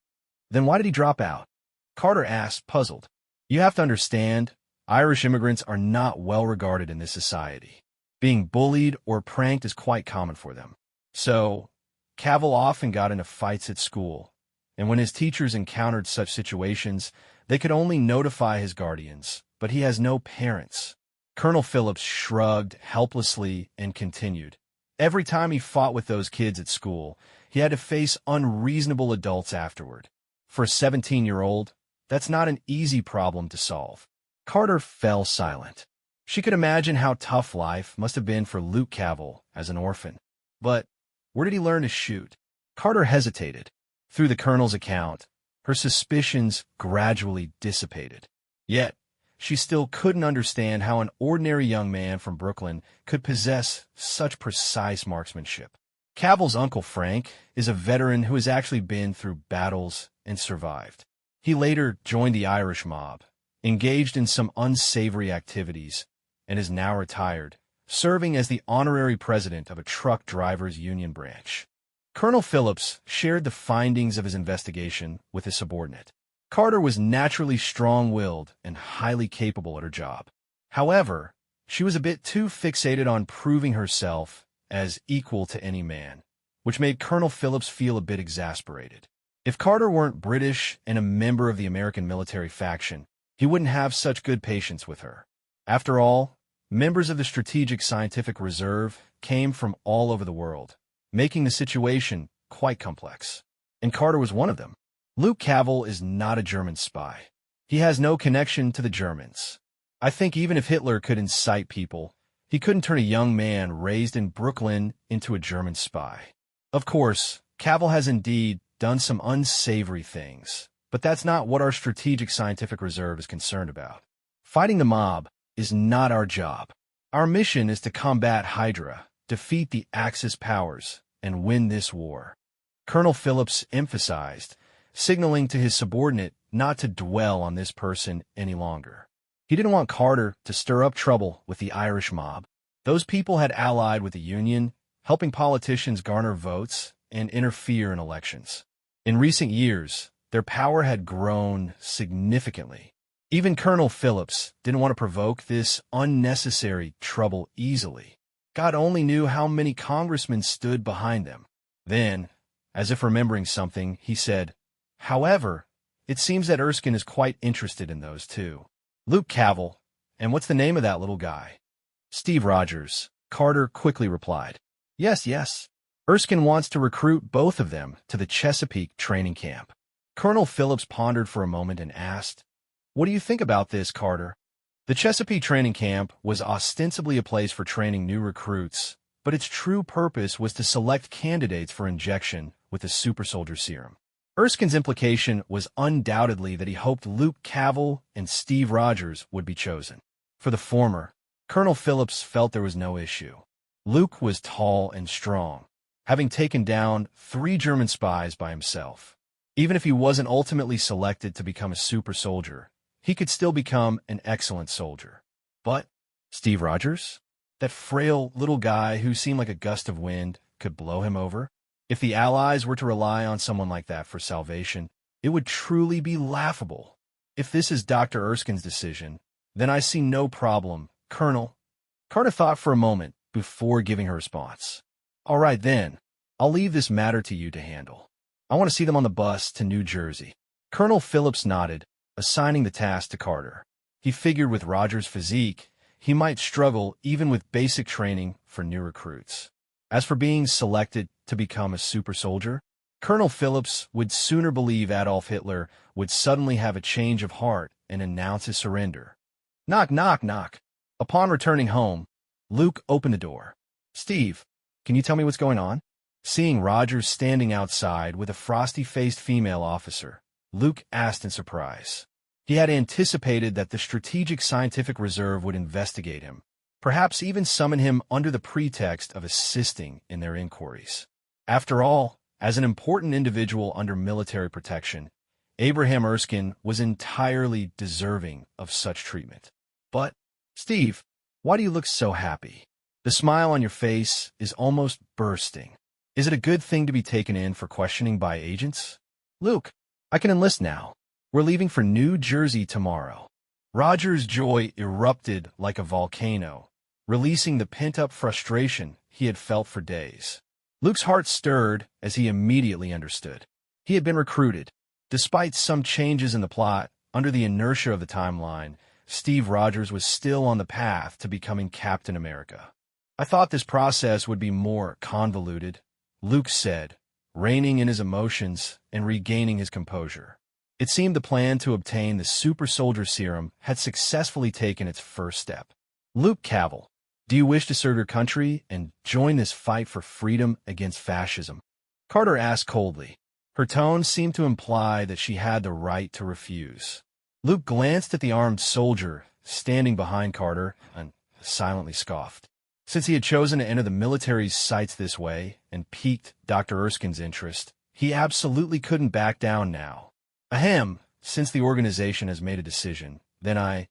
Then why did he drop out? Carter asked, puzzled. You have to understand, Irish immigrants are not well regarded in this society. Being bullied or pranked is quite common for them. So, Cavell often got into fights at school, and when his teachers encountered such situations, they could only notify his guardians, but he has no parents. Colonel Phillips shrugged helplessly and continued. Every time he fought with those kids at school, he had to face unreasonable adults afterward. For a 17-year-old, that's not an easy problem to solve. Carter fell silent. She could imagine how tough life must have been for Luke Cavell as an orphan. But where did he learn to shoot? Carter hesitated. Through the colonel's account, her suspicions gradually dissipated. Yet, she still couldn't understand how an ordinary young man from Brooklyn could possess such precise marksmanship. Cavell's uncle Frank is a veteran who has actually been through battles and survived. He later joined the Irish mob, engaged in some unsavory activities, and is now retired, serving as the honorary president of a truck drivers' union branch. Colonel Phillips shared the findings of his investigation with his subordinate. Carter was naturally strong-willed and highly capable at her job. However, she was a bit too fixated on proving herself as equal to any man, which made Colonel Phillips feel a bit exasperated. If Carter weren't British and a member of the American military faction, he wouldn't have such good patience with her. After all, members of the Strategic Scientific Reserve came from all over the world, making the situation quite complex. And Carter was one of them. Luke Cavell is not a German spy. He has no connection to the Germans. I think even if Hitler could incite people, he couldn't turn a young man raised in Brooklyn into a German spy. Of course, Cavell has indeed done some unsavory things, but that's not what our Strategic Scientific Reserve is concerned about. Fighting the mob is not our job. Our mission is to combat Hydra, defeat the Axis powers, and win this war. Colonel Phillips emphasized, signaling to his subordinate not to dwell on this person any longer. He didn't want Carter to stir up trouble with the Irish mob. Those people had allied with the Union, helping politicians garner votes and interfere in elections. In recent years, their power had grown significantly. Even Colonel Phillips didn't want to provoke this unnecessary trouble easily. God only knew how many congressmen stood behind them. Then, as if remembering something, he said, "However, it seems that Erskine is quite interested in those too." Luke Cavell, and what's the name of that little guy? Steve Rogers, Carter quickly replied. Yes. Erskine wants to recruit both of them to the Chesapeake training camp. Colonel Phillips pondered for a moment and asked, "What do you think about this, Carter?" The Chesapeake training camp was ostensibly a place for training new recruits, but its true purpose was to select candidates for injection with the super soldier serum. Erskine's implication was undoubtedly that he hoped Luke Cavell and Steve Rogers would be chosen. For the former, Colonel Phillips felt there was no issue. Luke was tall and strong, having taken down 3 German spies by himself. Even if he wasn't ultimately selected to become a super soldier, he could still become an excellent soldier. But Steve Rogers? That frail little guy who seemed like a gust of wind could blow him over? If the Allies were to rely on someone like that for salvation, it would truly be laughable. If this is Dr. Erskine's decision, then I see no problem, Colonel. Carter thought for a moment before giving her response. All right then, I'll leave this matter to you to handle. I want to see them on the bus to New Jersey. Colonel Phillips nodded, assigning the task to Carter. He figured with Rogers' physique, he might struggle even with basic training for new recruits. As for being selected to become a super soldier, Colonel Phillips would sooner believe Adolf Hitler would suddenly have a change of heart and announce his surrender. Knock, knock, knock. Upon returning home, Luke opened the door. "Steve, can you tell me what's going on?" Seeing Rogers standing outside with a frosty-faced female officer, Luke asked in surprise. He had anticipated that the Strategic Scientific Reserve would investigate him, perhaps even summon him under the pretext of assisting in their inquiries. After all, as an important individual under military protection, Abraham Erskine was entirely deserving of such treatment. But, Steve, why do you look so happy? The smile on your face is almost bursting. Is it a good thing to be taken in for questioning by agents? Luke, I can enlist now. We're leaving for New Jersey tomorrow. Roger's joy erupted like a volcano, releasing the pent-up frustration he had felt for days. Luke's heart stirred as he immediately understood. He had been recruited. Despite some changes in the plot, under the inertia of the timeline, Steve Rogers was still on the path to becoming Captain America. "I thought this process would be more convoluted," Luke said, reining in his emotions and regaining his composure. It seemed the plan to obtain the super soldier serum had successfully taken its first step. "Luke Cavell, do you wish to serve your country and join this fight for freedom against fascism?" Carter asked coldly. Her tone seemed to imply that she had the right to refuse. Luke glanced at the armed soldier standing behind Carter and silently scoffed. Since he had chosen to enter the military's sights this way and piqued Dr. Erskine's interest, he absolutely couldn't back down now. "Ahem, since the organization has made a decision, then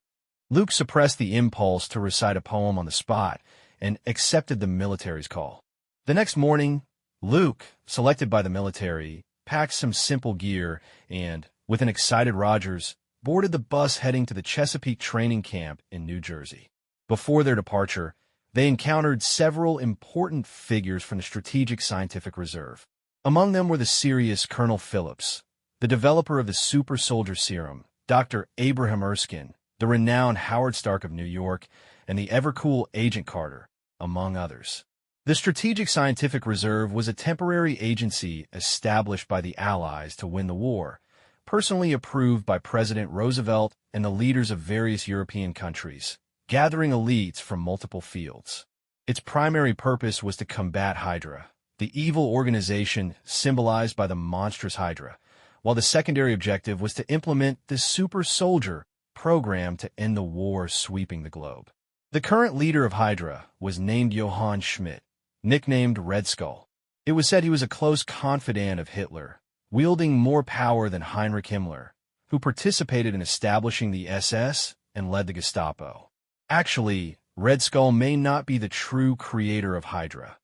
Luke suppressed the impulse to recite a poem on the spot and accepted the military's call. The next morning, Luke, selected by the military, packed some simple gear and, with an excited Rogers, boarded the bus heading to the Chesapeake training camp in New Jersey. Before their departure, they encountered several important figures from the Strategic Scientific Reserve. Among them were the serious Colonel Phillips, the developer of the super soldier serum, Dr. Abraham Erskine, the renowned Howard Stark of New York, and the ever-cool Agent Carter, among others. The Strategic Scientific Reserve was a temporary agency established by the Allies to win the war, personally approved by President Roosevelt and the leaders of various European countries, gathering elites from multiple fields. Its primary purpose was to combat Hydra, the evil organization symbolized by the monstrous Hydra, while the secondary objective was to implement the super soldier program to end the war sweeping the globe. The current leader of Hydra was named Johann Schmidt, nicknamed Red Skull. It was said he was a close confidant of Hitler, wielding more power than Heinrich Himmler, who participated in establishing the SS and led the Gestapo. Actually, Red Skull may not be the true creator of Hydra.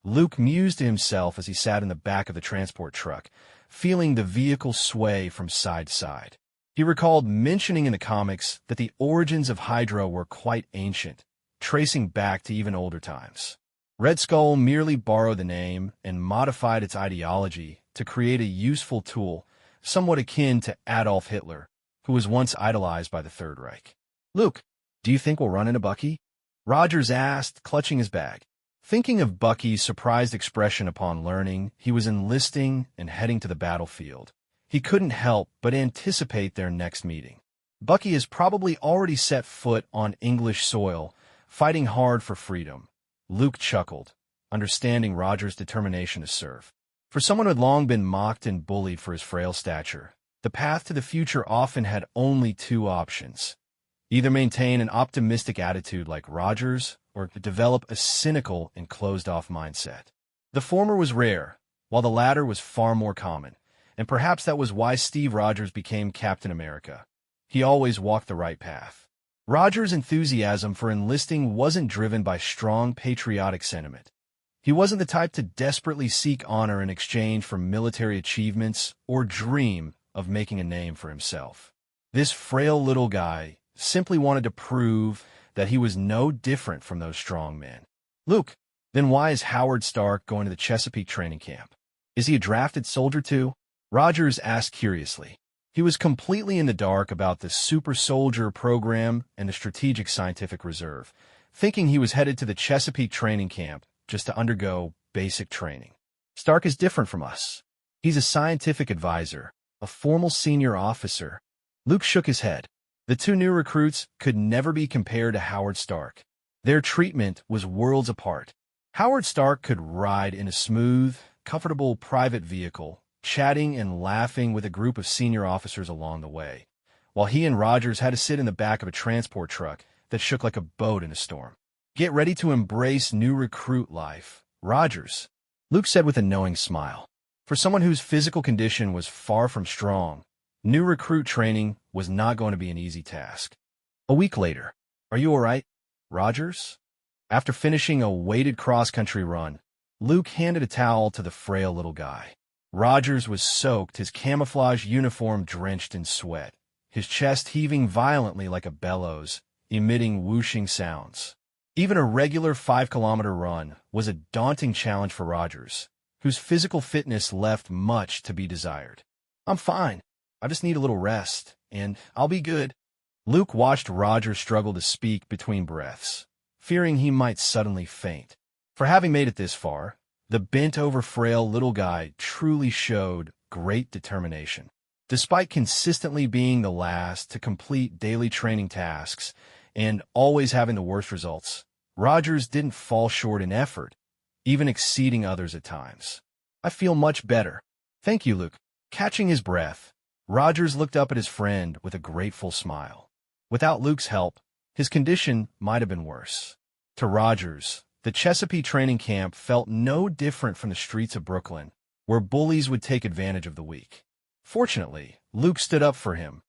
Luke mused to himself as he sat in the back of the transport truck, feeling the vehicle sway from side to side. He recalled mentioning in the comics that the origins of Hydra were quite ancient, tracing back to even older times. Red Skull merely borrowed the name and modified its ideology to create a useful tool somewhat akin to Adolf Hitler, who was once idolized by the Third Reich. "Luke, do you think we'll run into Bucky?" Rogers asked, clutching his bag. Thinking of Bucky's surprised expression upon learning he was enlisting and heading to the battlefield, he couldn't help but anticipate their next meeting. Bucky has probably already set foot on English soil, fighting hard for freedom. Luke chuckled, understanding Rogers' determination to serve. For someone who had long been mocked and bullied for his frail stature, the path to the future often had only two options: either maintain an optimistic attitude like Rogers, or develop a cynical and closed-off mindset. The former was rare, while the latter was far more common, and perhaps that was why Steve Rogers became Captain America. He always walked the right path. Rogers' enthusiasm for enlisting wasn't driven by strong patriotic sentiment. He wasn't the type to desperately seek honor in exchange for military achievements or dream of making a name for himself. This frail little guy simply wanted to prove that he was no different from those strong men. "Luke, then why is Howard Stark going to the Chesapeake training camp? Is he a drafted soldier too?" Rogers asked curiously. He was completely in the dark about the super soldier program and the Strategic Scientific Reserve, thinking he was headed to the Chesapeake training camp just to undergo basic training. Stark is different from us. He's a scientific advisor, a formal senior officer. Luke shook his head. The two new recruits could never be compared to Howard Stark. Their treatment was worlds apart. Howard Stark could ride in a smooth, comfortable private vehicle, chatting and laughing with a group of senior officers along the way, while he and Rogers had to sit in the back of a transport truck that shook like a boat in a storm. Get ready to embrace new recruit life, Rogers, Luke said with a knowing smile. For someone whose physical condition was far from strong, new recruit training was not going to be an easy task. A week later, are you all right, Rogers? After finishing a weighted cross-country run, Luke handed a towel to the frail little guy. Rogers was soaked, his camouflage uniform drenched in sweat, his chest heaving violently like a bellows, emitting whooshing sounds. Even a regular 5-kilometer run was a daunting challenge for Rogers, whose physical fitness left much to be desired. I'm fine. I just need a little rest, and I'll be good. Luke watched Rogers struggle to speak between breaths, fearing he might suddenly faint. For having made it this far, the bent-over frail little guy truly showed great determination. Despite consistently being the last to complete daily training tasks and always having the worst results, Rogers didn't fall short in effort, even exceeding others at times. I feel much better. Thank you, Luke. Catching his breath, Rogers looked up at his friend with a grateful smile. Without Luke's help, his condition might have been worse. To Rogers, the Chesapeake training camp felt no different from the streets of Brooklyn, where bullies would take advantage of the weak. Fortunately, Luke stood up for him.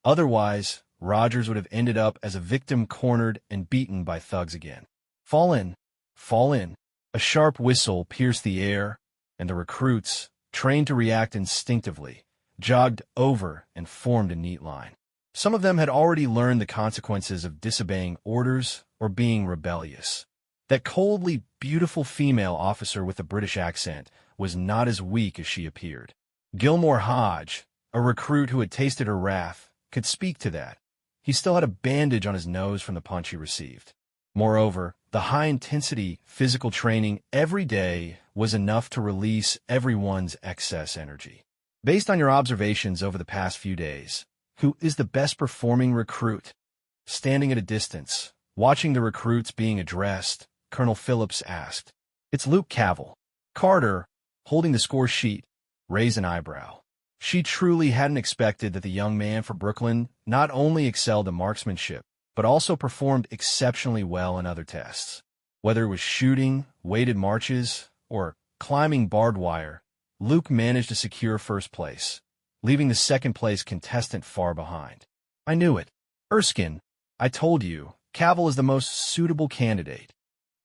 Otherwise, Rogers would have ended up as a victim cornered and beaten by thugs again. Fall in. Fall in. A sharp whistle pierced the air, and the recruits, trained to react instinctively, jogged over and formed a neat line. Some of them had already learned the consequences of disobeying orders or being rebellious. That coldly beautiful female officer with a British accent was not as weak as she appeared. Gilmore Hodge, a recruit who had tasted her wrath, could speak to that. He still had a bandage on his nose from the punch he received. Moreover, the high-intensity physical training every day was enough to release everyone's excess energy. Based on your observations over the past few days, who is the best-performing recruit? Standing at a distance, watching the recruits being addressed, Colonel Phillips asked. It's Luke Cavell. Carter, holding the score sheet, raised an eyebrow. She truly hadn't expected that the young man for Brooklyn not only excelled in marksmanship, but also performed exceptionally well in other tests. Whether it was shooting, weighted marches, or climbing barbed wire, Luke managed to secure first place, leaving the second-place contestant far behind. I knew it. Erskine, I told you, Cavell is the most suitable candidate.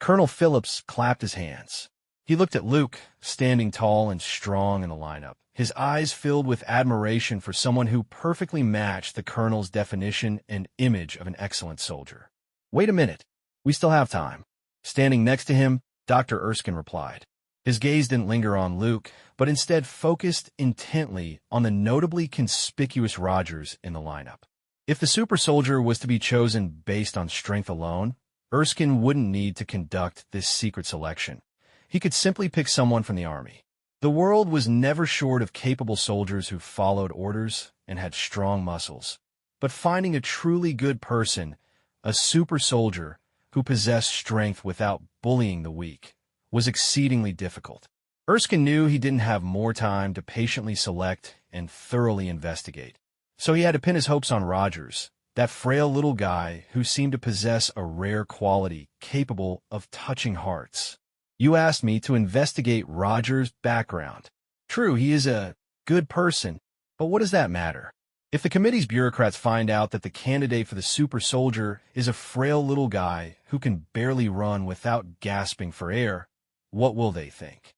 Colonel Phillips clapped his hands. He looked at Luke, standing tall and strong in the lineup, his eyes filled with admiration for someone who perfectly matched the colonel's definition and image of an excellent soldier. Wait a minute. We still have time. Standing next to him, Dr. Erskine replied. His gaze didn't linger on Luke, but instead focused intently on the notably conspicuous Rogers in the lineup. If the super soldier was to be chosen based on strength alone, Erskine wouldn't need to conduct this secret selection. He could simply pick someone from the army. The world was never short of capable soldiers who followed orders and had strong muscles. But finding a truly good person, a super soldier who possessed strength without bullying the weak, was exceedingly difficult. Erskine knew he didn't have more time to patiently select and thoroughly investigate. So he had to pin his hopes on Rogers, that frail little guy who seemed to possess a rare quality capable of touching hearts. You asked me to investigate Rogers' background. True, he is a good person, but what does that matter? If the committee's bureaucrats find out that the candidate for the super soldier is a frail little guy who can barely run without gasping for air, what will they think?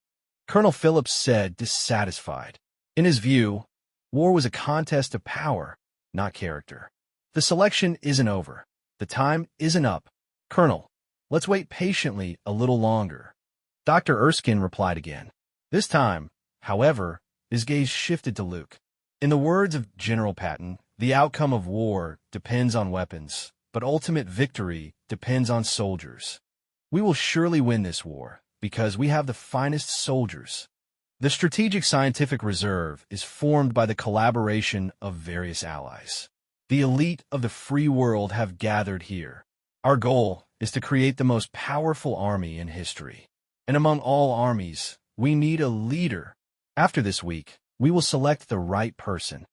Colonel Phillips said, dissatisfied. In his view, war was a contest of power, not character. The selection isn't over. The time isn't up. Colonel, let's wait patiently a little longer. Dr. Erskine replied again. This time, however, his gaze shifted to Luke. In the words of General Patton, the outcome of war depends on weapons, but ultimate victory depends on soldiers. We will surely win this war, because we have the finest soldiers. The Strategic Scientific Reserve is formed by the collaboration of various allies. The elite of the free world have gathered here. Our goal is to create the most powerful army in history. And among all armies, we need a leader. After this week, we will select the right person.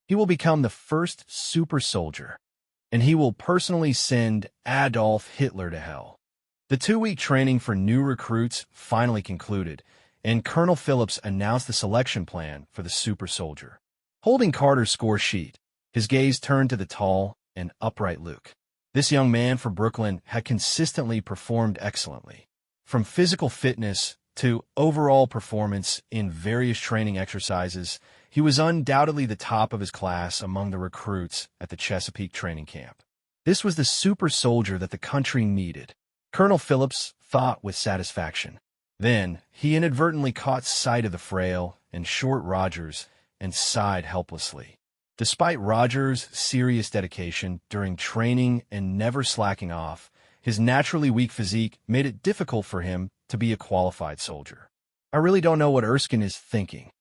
He will become the first super soldier, and he will personally send Adolf Hitler to hell. The 2-week training for new recruits finally concluded, and Colonel Phillips announced the selection plan for the super soldier. Holding Carter's score sheet, his gaze turned to the tall and upright Luke. This young man from Brooklyn had consistently performed excellently. From physical fitness to overall performance in various training exercises, he was undoubtedly the top of his class among the recruits at the Chesapeake training camp. This was the super soldier that the country needed, Colonel Phillips thought with satisfaction. Then, he inadvertently caught sight of the frail and short Rogers and sighed helplessly. Despite Rogers' serious dedication during training and never slacking off, his naturally weak physique made it difficult for him to be a qualified soldier. I really don't know what Erskine is thinking.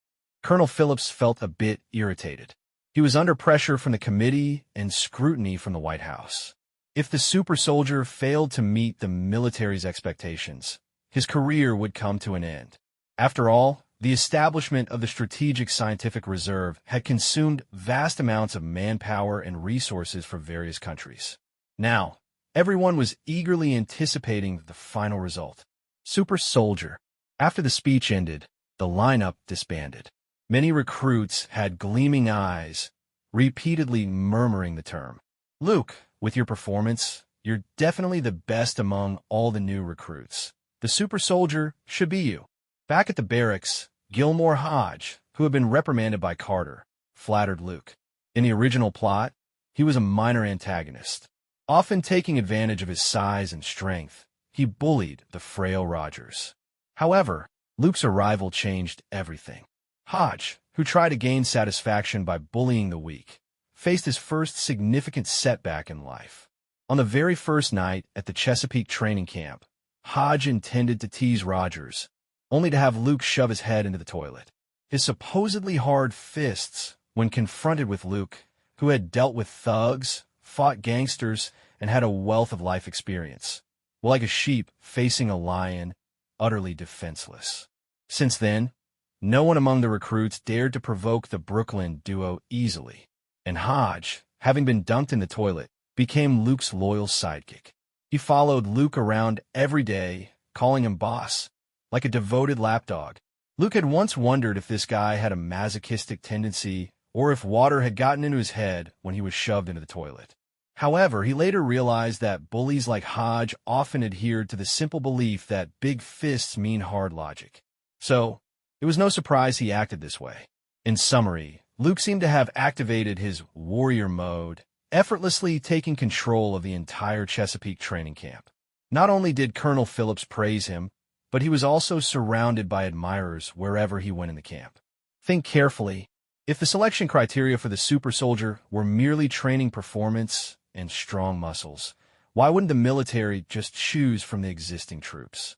Colonel Phillips felt a bit irritated. He was under pressure from the committee and scrutiny from the White House. If the super soldier failed to meet the military's expectations, his career would come to an end. After all, the establishment of the Strategic Scientific Reserve had consumed vast amounts of manpower and resources for various countries. Now, everyone was eagerly anticipating the final result. Super soldier. After the speech ended, the lineup disbanded. Many recruits had gleaming eyes, repeatedly murmuring the term. Luke, with your performance, you're definitely the best among all the new recruits. The super soldier should be you. Back at the barracks, Gilmore Hodge, who had been reprimanded by Carter, flattered Luke. In the original plot, he was a minor antagonist. Often taking advantage of his size and strength, he bullied the frail Rogers. However, Luke's arrival changed everything. Hodge, who tried to gain satisfaction by bullying the weak, faced his first significant setback in life. On the very first night at the Chesapeake training camp, Hodge intended to tease Rogers, only to have Luke shove his head into the toilet. His supposedly hard fists, when confronted with Luke, who had dealt with thugs, fought gangsters, and had a wealth of life experience, were like a sheep facing a lion, utterly defenseless. Since then, no one among the recruits dared to provoke the Brooklyn duo easily, and Hodge, having been dunked in the toilet, became Luke's loyal sidekick. He followed Luke around every day, calling him boss, like a devoted lapdog. Luke had once wondered if this guy had a masochistic tendency or if water had gotten into his head when he was shoved into the toilet. However, he later realized that bullies like Hodge often adhered to the simple belief that big fists mean hard logic. So, it was no surprise he acted this way. In summary, Luke seemed to have activated his warrior mode, effortlessly taking control of the entire Chesapeake training camp. Not only did Colonel Phillips praise him, but he was also surrounded by admirers wherever he went in the camp. Think carefully. If the selection criteria for the super soldier were merely training performance and strong muscles, why wouldn't the military just choose from the existing troops?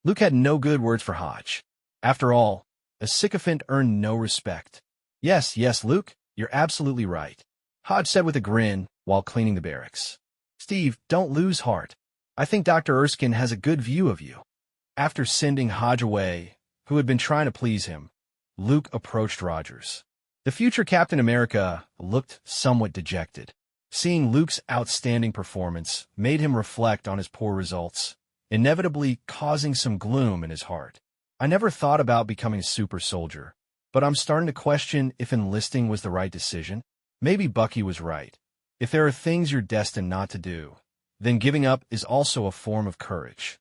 Luke had no good words for Hodge. After all, a sycophant earned no respect. Yes, Luke, you're absolutely right, Hodge said with a grin while cleaning the barracks. Steve, don't lose heart. I think Dr. Erskine has a good view of you. After sending Hodge away, who had been trying to please him, Luke approached Rogers. The future Captain America looked somewhat dejected. Seeing Luke's outstanding performance made him reflect on his poor results, inevitably causing some gloom in his heart. I never thought about becoming a super soldier, but I'm starting to question if enlisting was the right decision. Maybe Bucky was right. If there are things you're destined not to do, then giving up is also a form of courage.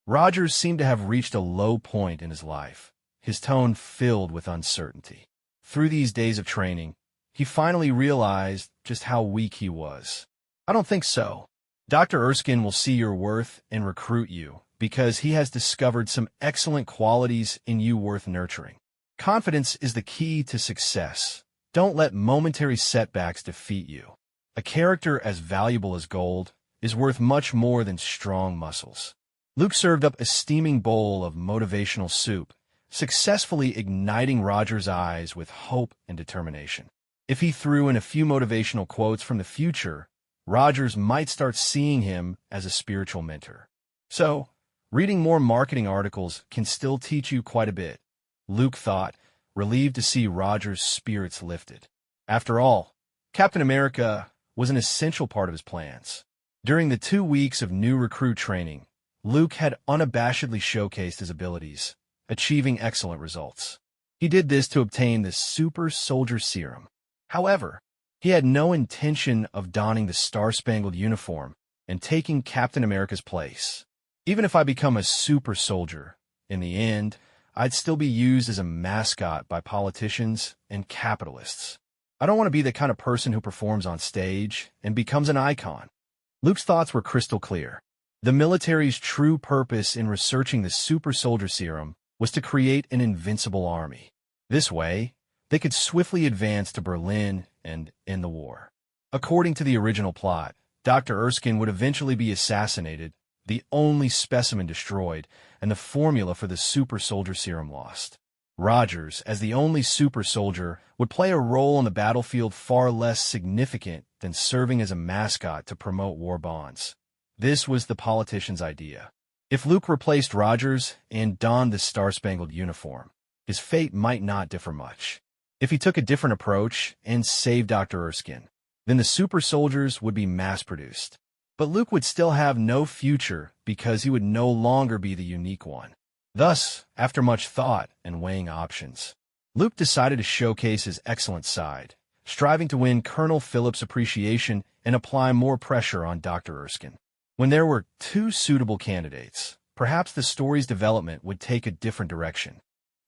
Rogers seemed to have reached a low point in his life, his tone filled with uncertainty. Through these days of training, he finally realized just how weak he was. I don't think so. Dr. Erskine will see your worth and recruit you because he has discovered some excellent qualities in you worth nurturing. Confidence is the key to success. Don't let momentary setbacks defeat you. A character as valuable as gold is worth much more than strong muscles. Luke served up a steaming bowl of motivational soup, successfully igniting Roger's eyes with hope and determination. If he threw in a few motivational quotes from the future, Rogers might start seeing him as a spiritual mentor. So, reading more marketing articles can still teach you quite a bit, Luke thought, relieved to see Rogers' spirits lifted. After all, Captain America was an essential part of his plans. During the 2 weeks of new recruit training, Luke had unabashedly showcased his abilities, achieving excellent results. He did this to obtain the Super Soldier Serum. However, he had no intention of donning the Star-Spangled Uniform and taking Captain America's place. Even if I become a super soldier, in the end, I'd still be used as a mascot by politicians and capitalists. I don't want to be the kind of person who performs on stage and becomes an icon. Luke's thoughts were crystal clear. The military's true purpose in researching the Super Soldier Serum was to create an invincible army. This way, they could swiftly advance to Berlin and end the war. According to the original plot, Dr. Erskine would eventually be assassinated, the only specimen destroyed, and the formula for the Super Soldier Serum lost. Rogers, as the only super soldier, would play a role on the battlefield far less significant than serving as a mascot to promote war bonds. This was the politician's idea. If Luke replaced Rogers and donned the Star-Spangled Uniform, his fate might not differ much. If he took a different approach and saved Dr. Erskine, then the super soldiers would be mass-produced. But Luke would still have no future because he would no longer be the unique one. Thus, after much thought and weighing options, Luke decided to showcase his excellent side, striving to win Colonel Phillips' appreciation and apply more pressure on Dr. Erskine. When there were 2 suitable candidates, perhaps the story's development would take a different direction.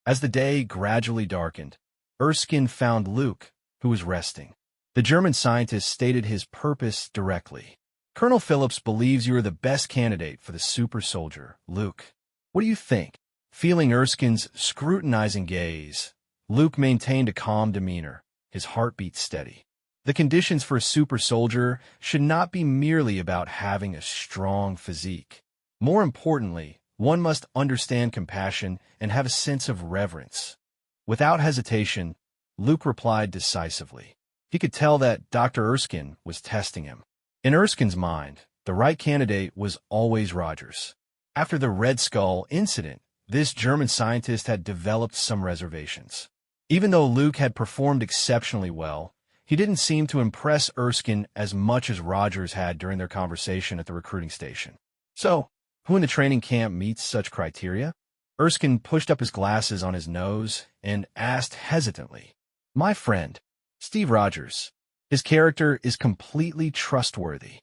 As the day gradually darkened, Erskine found Luke, who was resting. The German scientist stated his purpose directly. Colonel Phillips believes you are the best candidate for the super soldier, Luke. What do you think? Feeling Erskine's scrutinizing gaze, Luke maintained a calm demeanor, his heartbeat steady. The conditions for a super soldier should not be merely about having a strong physique. More importantly, one must understand compassion and have a sense of reverence. Without hesitation, Luke replied decisively. He could tell that Dr. Erskine was testing him. In Erskine's mind, the right candidate was always Rogers. After the Red Skull incident, this German scientist had developed some reservations. Even though Luke had performed exceptionally well, he didn't seem to impress Erskine as much as Rogers had during their conversation at the recruiting station. So, who in the training camp meets such criteria? Erskine pushed up his glasses on his nose and asked hesitantly, "My friend, Steve Rogers. His character is completely trustworthy."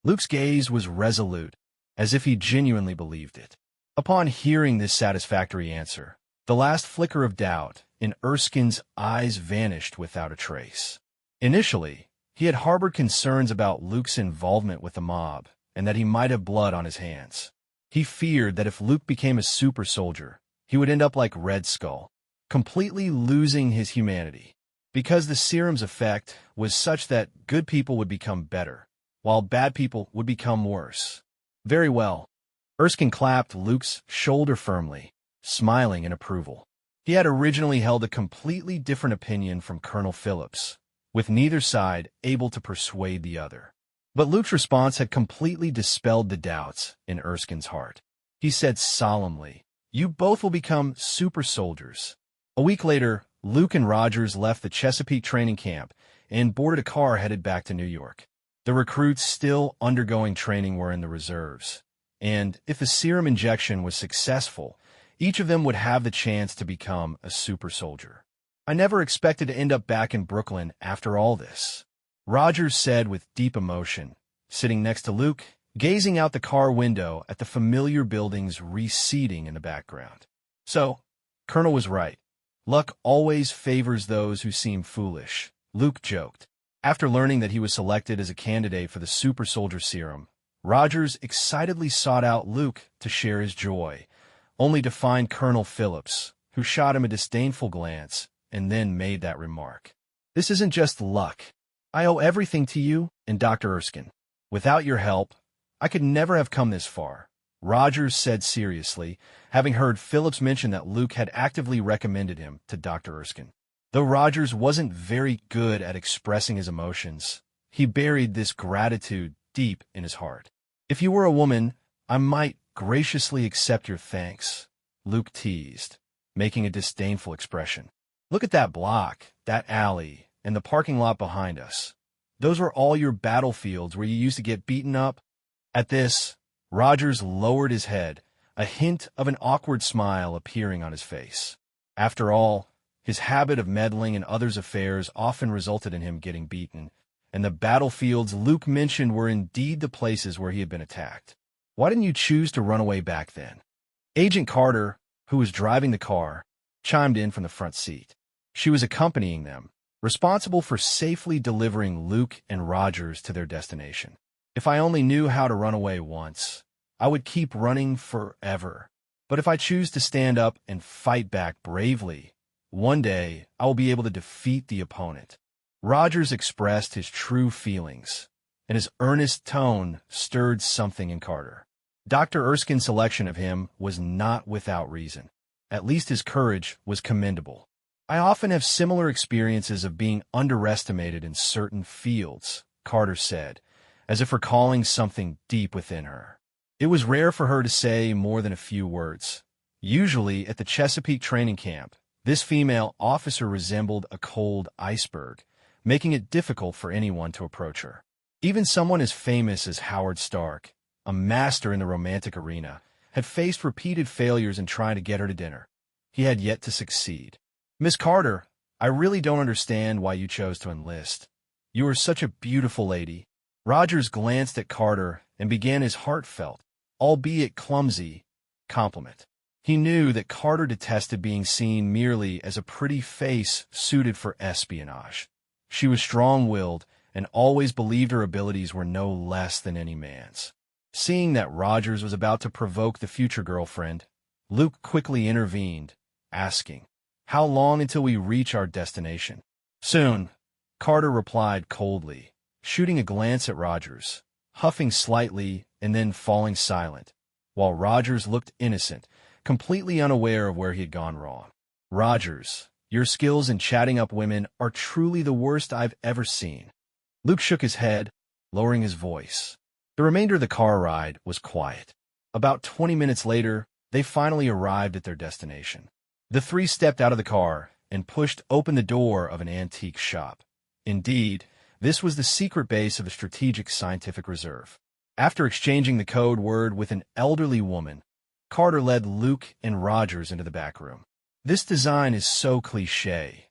Luke's gaze was resolute, as if he genuinely believed it. Upon hearing this satisfactory answer, the last flicker of doubt in Erskine's eyes vanished without a trace. Initially, he had harbored concerns about Luke's involvement with the mob and that he might have blood on his hands. He feared that if Luke became a super soldier, he would end up like Red Skull, completely losing his humanity. Because the serum's effect was such that good people would become better, while bad people would become worse. Very well. Erskine clapped Luke's shoulder firmly, smiling in approval. He had originally held a completely different opinion from Colonel Phillips, with neither side able to persuade the other. But Luke's response had completely dispelled the doubts in Erskine's heart. He said solemnly, "You both will become super soldiers." A week later, Luke and Rogers left the Chesapeake training camp and boarded a car headed back to New York. The recruits still undergoing training were in the reserves, and if the serum injection was successful, each of them would have the chance to become a super soldier. "I never expected to end up back in Brooklyn after all this," Rogers said with deep emotion, sitting next to Luke, gazing out the car window at the familiar buildings receding in the background. So, Colonel was right. Luck always favors those who seem foolish, Luke joked. After learning that he was selected as a candidate for the super soldier serum, Rogers excitedly sought out Luke to share his joy, only to find Colonel Phillips, who shot him a disdainful glance and then made that remark. "This isn't just luck. I owe everything to you and Dr. Erskine. Without your help, I could never have come this far," Rogers said seriously, having heard Phillips mention that Luke had actively recommended him to Dr. Erskine. Though Rogers wasn't very good at expressing his emotions, he buried this gratitude deep in his heart. "If you were a woman, I might graciously accept your thanks," Luke teased, making a disdainful expression. "Look at that block, that alley, and the parking lot behind us. Those were all your battlefields where you used to get beaten up." At this, Rogers lowered his head, a hint of an awkward smile appearing on his face. After all, his habit of meddling in others' affairs often resulted in him getting beaten, and the battlefields Luke mentioned were indeed the places where he had been attacked. "Why didn't you choose to run away back then?" Agent Carter, who was driving the car, chimed in from the front seat. She was accompanying them, responsible for safely delivering Luke and Rogers to their destination. "If I only knew how to run away once, I would keep running forever. But if I choose to stand up and fight back bravely, one day I will be able to defeat the opponent." Rogers expressed his true feelings, and his earnest tone stirred something in Carter. Dr. Erskine's selection of him was not without reason. At least his courage was commendable. "I often have similar experiences of being underestimated in certain fields," Carter said, as if recalling something deep within her. It was rare for her to say more than a few words. Usually, at the Chesapeake training camp, this female officer resembled a cold iceberg, making it difficult for anyone to approach her. Even someone as famous as Howard Stark, a master in the romantic arena, had faced repeated failures in trying to get her to dinner. He had yet to succeed. "Miss Carter, I really don't understand why you chose to enlist. You are such a beautiful lady." Rogers glanced at Carter and began his heartfelt, albeit clumsy, compliment. He knew that Carter detested being seen merely as a pretty face suited for espionage. She was strong-willed and always believed her abilities were no less than any man's. Seeing that Rogers was about to provoke the future girlfriend, Luke quickly intervened, asking, "How long until we reach our destination?" "Soon," Carter replied coldly, shooting a glance at Rogers, huffing slightly and then falling silent, while Rogers looked innocent, completely unaware of where he had gone wrong. "Rogers, your skills in chatting up women are truly the worst I've ever seen." Luke shook his head, lowering his voice. The remainder of the car ride was quiet. About 20 minutes later, they finally arrived at their destination. The three stepped out of the car and pushed open the door of an antique shop. Indeed, this was the secret base of a strategic scientific reserve. After exchanging the code word with an elderly woman, Carter led Luke and Rogers into the back room. "This design is so cliché,"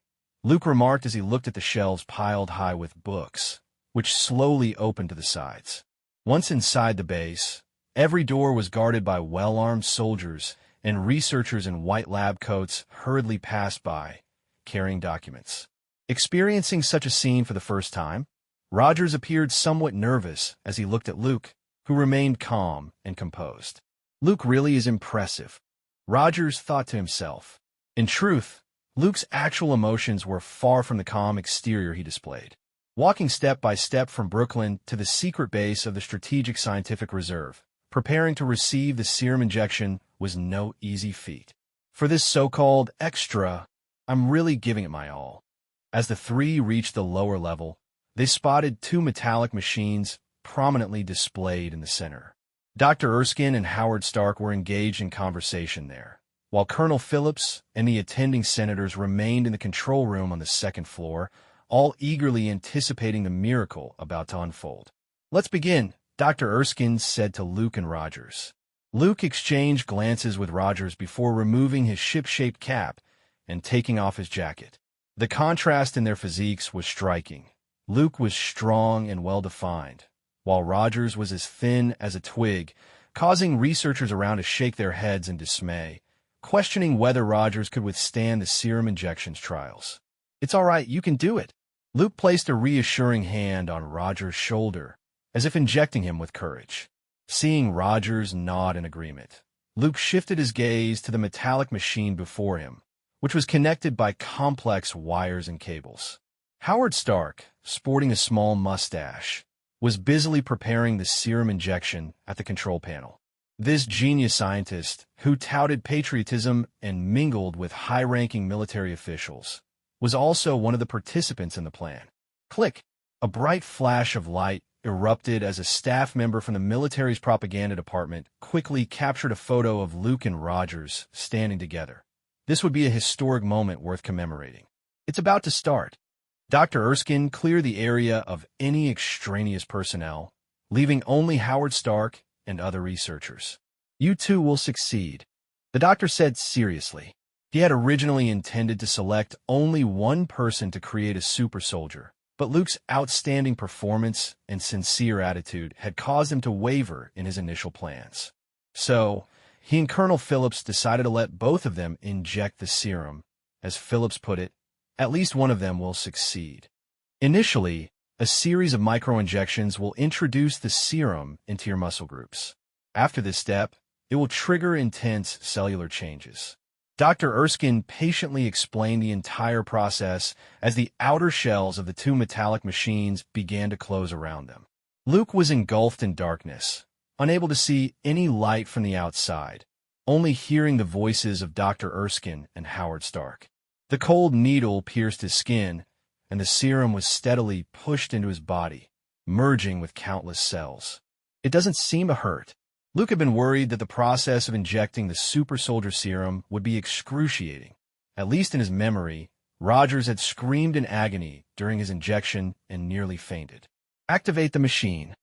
Luke remarked as he looked at the shelves piled high with books, which slowly opened to the sides. Once inside the base, every door was guarded by well-armed soldiers, and researchers in white lab coats hurriedly passed by, carrying documents. Experiencing such a scene for the first time, Rogers appeared somewhat nervous as he looked at Luke, who remained calm and composed. "Luke really is impressive," Rogers thought to himself. In truth, Luke's actual emotions were far from the calm exterior he displayed. Walking step by step from Brooklyn to the secret base of the Strategic Scientific Reserve, preparing to receive the serum injection was no easy feat. "For this so-called extra, I'm really giving it my all." As the three reached the lower level, they spotted two metallic machines prominently displayed in the center. Dr. Erskine and Howard Stark were engaged in conversation there, while Colonel Phillips and the attending senators remained in the control room on the second floor, all eagerly anticipating the miracle about to unfold. "Let's begin," Dr. Erskine said to Luke and Rogers. Luke exchanged glances with Rogers before removing his ship-shaped cap and taking off his jacket. The contrast in their physiques was striking. Luke was strong and well-defined, while Rogers was as thin as a twig, causing researchers around to shake their heads in dismay, questioning whether Rogers could withstand the serum injections trials. "It's all right, you can do it." Luke placed a reassuring hand on Rogers' shoulder, as if injecting him with courage. Seeing Rogers nod in agreement, Luke shifted his gaze to the metallic machine before him, which was connected by complex wires and cables. Howard Stark, sporting a small mustache, was busily preparing the serum injection at the control panel. This genius scientist, who touted patriotism and mingled with high-ranking military officials, was also one of the participants in the plan. Click! A bright flash of light erupted as a staff member from the military's propaganda department quickly captured a photo of Luke and Rogers standing together. This would be a historic moment worth commemorating. It's about to start. Dr. Erskine cleared the area of any extraneous personnel, leaving only Howard Stark and other researchers. You two will succeed, the doctor said seriously. He had originally intended to select only one person to create a super soldier, but Luke's outstanding performance and sincere attitude had caused him to waver in his initial plans. So, he and Colonel Phillips decided to let both of them inject the serum. As Phillips put it, at least one of them will succeed. Initially, a series of microinjections will introduce the serum into your muscle groups. After this step, it will trigger intense cellular changes. Dr. Erskine patiently explained the entire process as the outer shells of the two metallic machines began to close around them. Luke was engulfed in darkness, unable to see any light from the outside, only hearing the voices of Dr. Erskine and Howard Stark. The cold needle pierced his skin, and the serum was steadily pushed into his body, merging with countless cells. It doesn't seem to hurt. Luke had been worried that the process of injecting the super soldier serum would be excruciating. At least in his memory, Rogers had screamed in agony during his injection and nearly fainted. Activate the machine.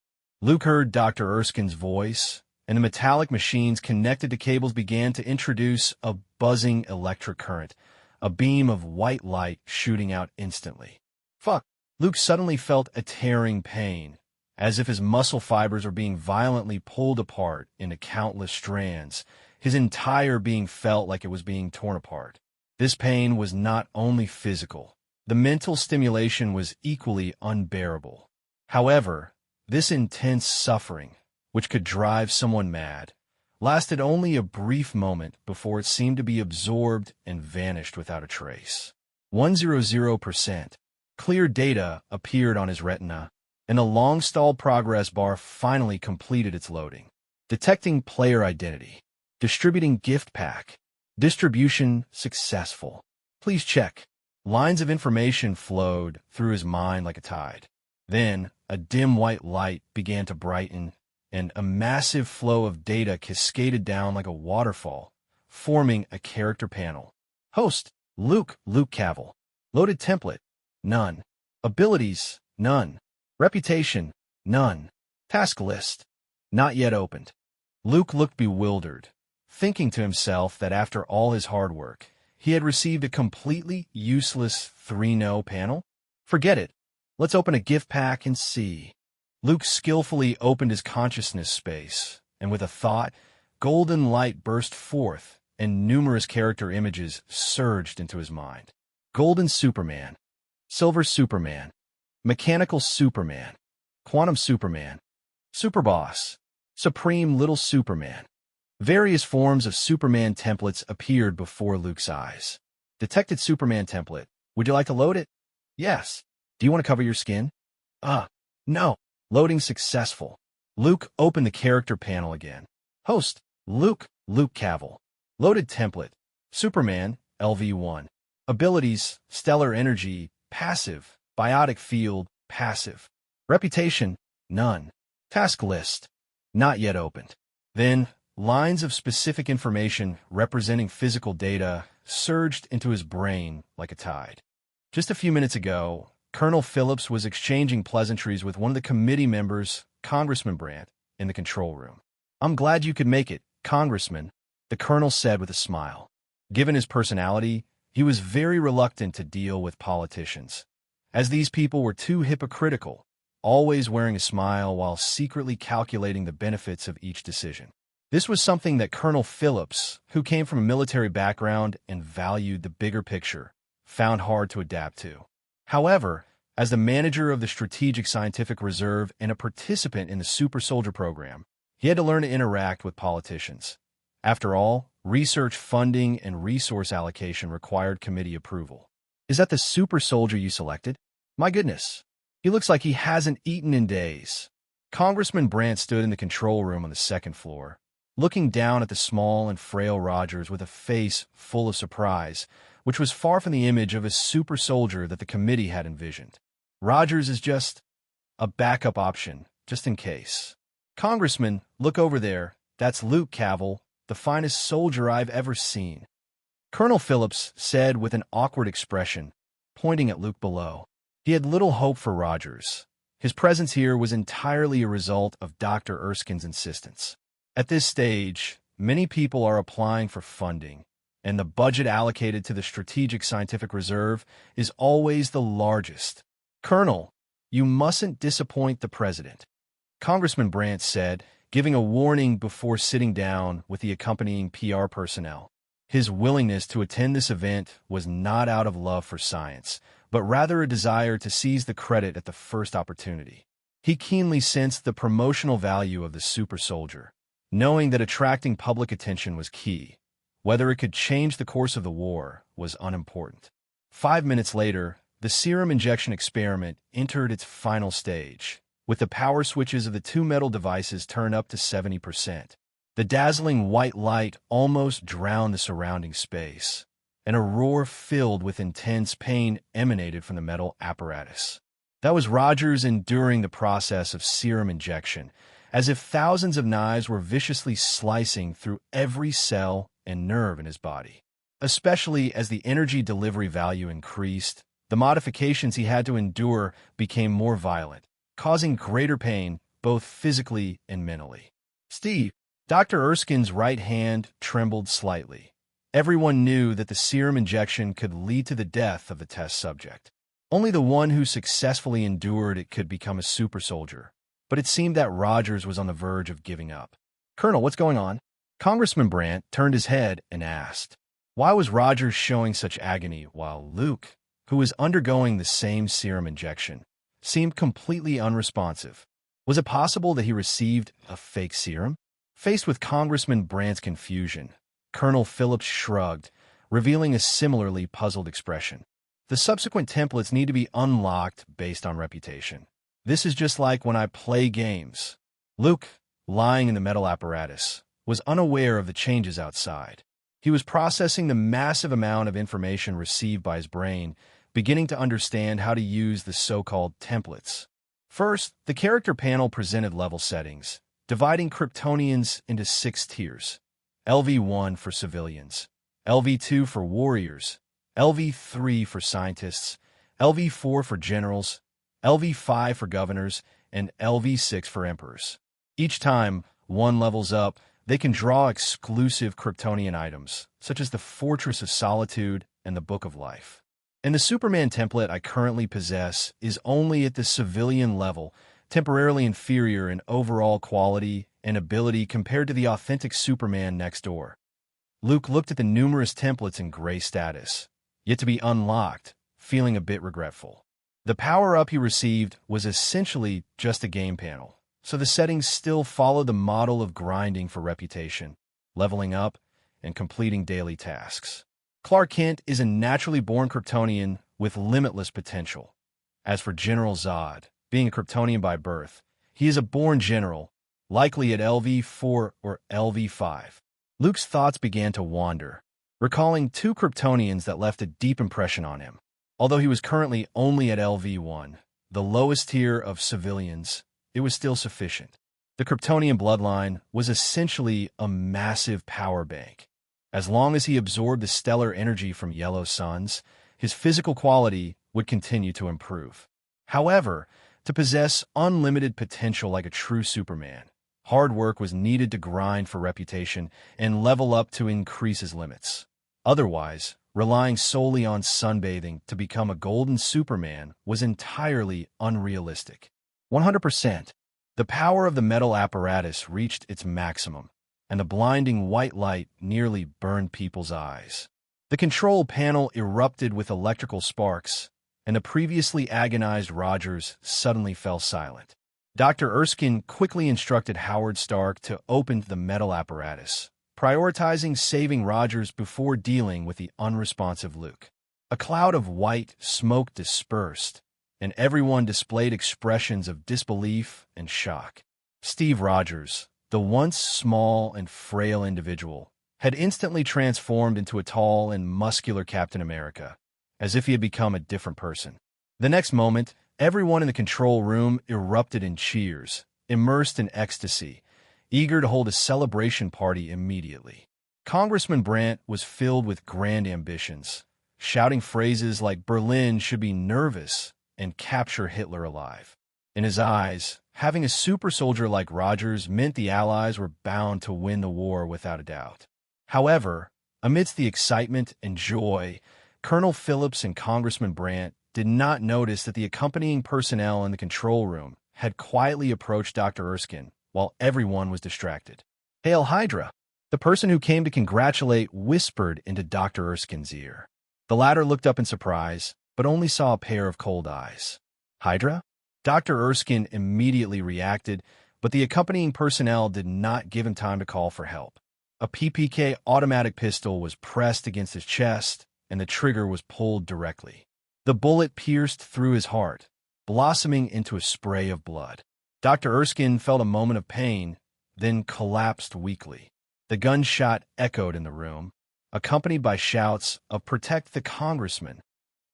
Luke heard Dr. Erskine's voice, and the metallic machines connected to cables began to introduce a buzzing electric current, a beam of white light shooting out instantly. Fuck! Luke suddenly felt a tearing pain, as if his muscle fibers were being violently pulled apart into countless strands. His entire being felt like it was being torn apart. This pain was not only physical. The mental stimulation was equally unbearable. However, this intense suffering, which could drive someone mad, lasted only a brief moment before it seemed to be absorbed and vanished without a trace. 100%. Clear data appeared on his retina, and a long-stalled progress bar finally completed its loading. Detecting player identity. Distributing gift pack. Distribution successful. Please check. Lines of information flowed through his mind like a tide. Then, a dim white light began to brighten, and a massive flow of data cascaded down like a waterfall, forming a character panel. Host, Luke Cavill. Loaded template, none. Abilities, none. Reputation, none. Task list, not yet opened. Luke looked bewildered, thinking to himself that after all his hard work, he had received a completely useless 3-no panel? Forget it. Let's open a gift pack and see. Luke skillfully opened his consciousness space, and with a thought, golden light burst forth, and numerous character images surged into his mind. Golden Superman, Silver Superman, Mechanical Superman, Quantum Superman, Superboss, Supreme Little Superman. Various forms of Superman templates appeared before Luke's eyes. Detected Superman template. Would you like to load it? Yes. Do you want to cover your skin? No. Loading successful. Luke opened the character panel again. Host, Luke Cavill. Loaded template. Superman, LV1. Abilities, Stellar Energy, passive. Biotic Field, passive. Reputation, none. Task list, not yet opened. Then, lines of specific information representing physical data surged into his brain like a tide. Just a few minutes ago, Colonel Phillips was exchanging pleasantries with one of the committee members, Congressman Brandt, in the control room. I'm glad you could make it, Congressman, the colonel said with a smile. Given his personality, he was very reluctant to deal with politicians, as these people were too hypocritical, always wearing a smile while secretly calculating the benefits of each decision. This was something that Colonel Phillips, who came from a military background and valued the bigger picture, found hard to adapt to. However, as the manager of the Strategic Scientific Reserve and a participant in the Super Soldier program, he had to learn to interact with politicians. After all, research funding and resource allocation required committee approval. Is that the Super Soldier you selected? My goodness, he looks like he hasn't eaten in days. Congressman Brandt stood in the control room on the second floor, looking down at the small and frail Rogers with a face full of surprise, which was far from the image of a super soldier that the committee had envisioned. Rogers is just a backup option, just in case. Congressman, look over there. That's Luke Cavill, the finest soldier I've ever seen. Colonel Phillips said with an awkward expression, pointing at Luke below. He had little hope for Rogers. His presence here was entirely a result of Dr. Erskine's insistence. At this stage, many people are applying for funding, and the budget allocated to the Strategic Scientific Reserve is always the largest. Colonel, you mustn't disappoint the president, Congressman Brandt said, giving a warning before sitting down with the accompanying PR personnel. His willingness to attend this event was not out of love for science, but rather a desire to seize the credit at the first opportunity. He keenly sensed the promotional value of the super soldier, knowing that attracting public attention was key. Whether it could change the course of the war was unimportant. 5 minutes later, the serum injection experiment entered its final stage, with the power switches of the two metal devices turned up to 70%. The dazzling white light almost drowned the surrounding space, and a roar filled with intense pain emanated from the metal apparatus. That was Rogers enduring the process of serum injection, as if thousands of knives were viciously slicing through every cell and nerve in his body. Especially as the energy delivery value increased, the modifications he had to endure became more violent, causing greater pain both physically and mentally. Steve, Dr. Erskine's right hand trembled slightly. Everyone knew that the serum injection could lead to the death of the test subject. Only the one who successfully endured it could become a super soldier. But it seemed that Rogers was on the verge of giving up. Colonel, what's going on? Congressman Brandt turned his head and asked. Why was Rogers showing such agony while Luke, who was undergoing the same serum injection, seemed completely unresponsive? Was it possible that he received a fake serum? Faced with Congressman Brandt's confusion, Colonel Phillips shrugged, revealing a similarly puzzled expression. The subsequent templates need to be unlocked based on reputation. This is just like when I play games. Luke, lying in the metal apparatus, was unaware of the changes outside. He was processing the massive amount of information received by his brain, beginning to understand how to use the so-called templates. First, the character panel presented level settings, dividing Kryptonians into 6 tiers. LV1 for civilians, LV2 for warriors, LV3 for scientists, LV4 for generals, LV5 for governors, and LV6 for emperors. Each time one levels up, they can draw exclusive Kryptonian items, such as the Fortress of Solitude and the Book of Life. And the Superman template I currently possess is only at the civilian level, temporarily inferior in overall quality and ability compared to the authentic Superman next door. Luke looked at the numerous templates in gray status, yet to be unlocked, feeling a bit regretful. The power-up he received was essentially just a game panel, so the settings still follow the model of grinding for reputation, leveling up, and completing daily tasks. Clark Kent is a naturally born Kryptonian with limitless potential. As for General Zod, being a Kryptonian by birth, he is a born general, likely at LV4 or LV5. Luke's thoughts began to wander, recalling 2 Kryptonians that left a deep impression on him. Although he was currently only at LV1, the lowest tier of civilians, it was still sufficient. The Kryptonian bloodline was essentially a massive power bank. As long as he absorbed the stellar energy from yellow suns, his physical quality would continue to improve. However, to possess unlimited potential like a true Superman, hard work was needed to grind for reputation and level up to increase his limits. Otherwise, relying solely on sunbathing to become a golden Superman was entirely unrealistic. 100%. The power of the metal apparatus reached its maximum, and the blinding white light nearly burned people's eyes. The control panel erupted with electrical sparks, and the previously agonized Rogers suddenly fell silent. Dr. Erskine quickly instructed Howard Stark to open the metal apparatus, prioritizing saving Rogers before dealing with the unresponsive Luke. A cloud of white smoke dispersed, and everyone displayed expressions of disbelief and shock. Steve Rogers, the once small and frail individual, had instantly transformed into a tall and muscular Captain America, as if he had become a different person. The next moment, everyone in the control room erupted in cheers, immersed in ecstasy, eager to hold a celebration party immediately. Congressman Brandt was filled with grand ambitions, shouting phrases like "Berlin should be nervous" and "capture Hitler alive." In his eyes, having a super soldier like Rogers meant the Allies were bound to win the war without a doubt. However, amidst the excitement and joy, Colonel Phillips and Congressman Brandt did not notice that the accompanying personnel in the control room had quietly approached Dr. Erskine while everyone was distracted. "Hail Hydra!" The person who came to congratulate whispered into Dr. Erskine's ear. The latter looked up in surprise, but only saw a pair of cold eyes. "Hydra?" Dr. Erskine immediately reacted, but the accompanying personnel did not give him time to call for help. A PPK automatic pistol was pressed against his chest, and the trigger was pulled directly. The bullet pierced through his heart, blossoming into a spray of blood. Dr. Erskine felt a moment of pain, then collapsed weakly. The gunshot echoed in the room, accompanied by shouts of "Protect the Congressman,"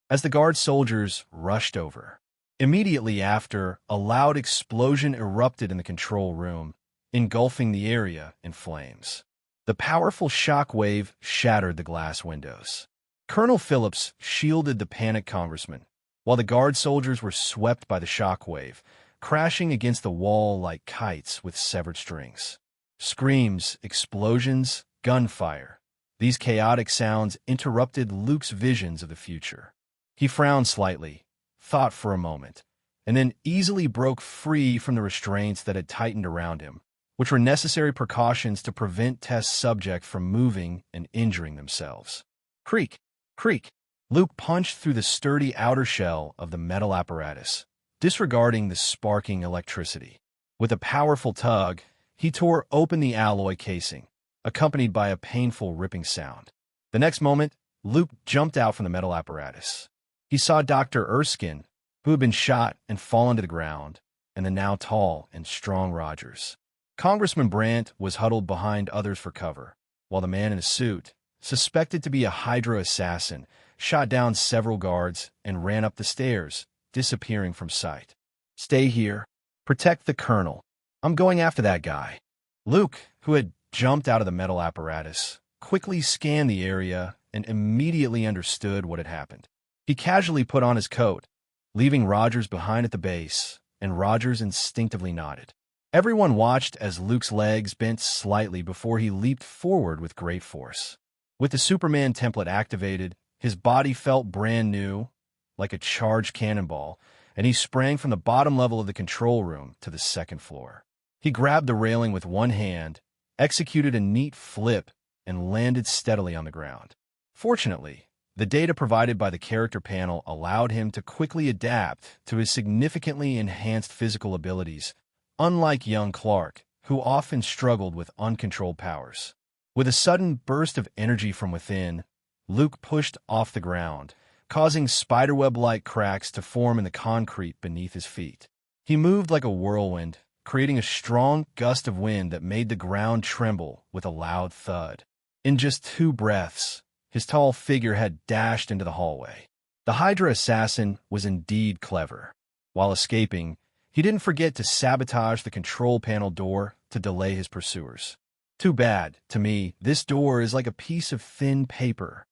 as the guard soldiers rushed over. Immediately after, a loud explosion erupted in the control room, engulfing the area in flames. The powerful shock wave shattered the glass windows. Colonel Phillips shielded the panicked congressman, while the guard soldiers were swept by the shock wave, crashing against the wall like kites with severed strings. Screams, explosions, gunfire. These chaotic sounds interrupted Luke's visions of the future. He frowned slightly, thought for a moment, and then easily broke free from the restraints that had tightened around him, which were necessary precautions to prevent test subject from moving and injuring themselves. Creak, creak. Luke punched through the sturdy outer shell of the metal apparatus, disregarding the sparking electricity. With a powerful tug, he tore open the alloy casing, accompanied by a painful ripping sound. The next moment, Luke jumped out from the metal apparatus. He saw Dr. Erskine, who had been shot and fallen to the ground, and the now tall and strong Rogers. Congressman Brandt was huddled behind others for cover, while the man in a suit, suspected to be a Hydra assassin, shot down several guards and ran up the stairs, disappearing from sight. "Stay here. Protect the colonel. I'm going after that guy." Luke, who had jumped out of the metal apparatus, quickly scanned the area and immediately understood what had happened. He casually put on his coat, leaving Rogers behind at the base, and Rogers instinctively nodded. Everyone watched as Luke's legs bent slightly before he leaped forward with great force. With the Superman template activated, his body felt brand new, like a charged cannonball, and he sprang from the bottom level of the control room to the second floor. He grabbed the railing with one hand, executed a neat flip, and landed steadily on the ground. Fortunately, the data provided by the character panel allowed him to quickly adapt to his significantly enhanced physical abilities, unlike young Clark, who often struggled with uncontrolled powers. With a sudden burst of energy from within, Luke pushed off the ground, causing spiderweb-like cracks to form in the concrete beneath his feet. He moved like a whirlwind, creating a strong gust of wind that made the ground tremble with a loud thud. In just 2 breaths, his tall figure had dashed into the hallway. The Hydra assassin was indeed clever. While escaping, he didn't forget to sabotage the control panel door to delay his pursuers. Too bad, to me, this door is like a piece of thin paper.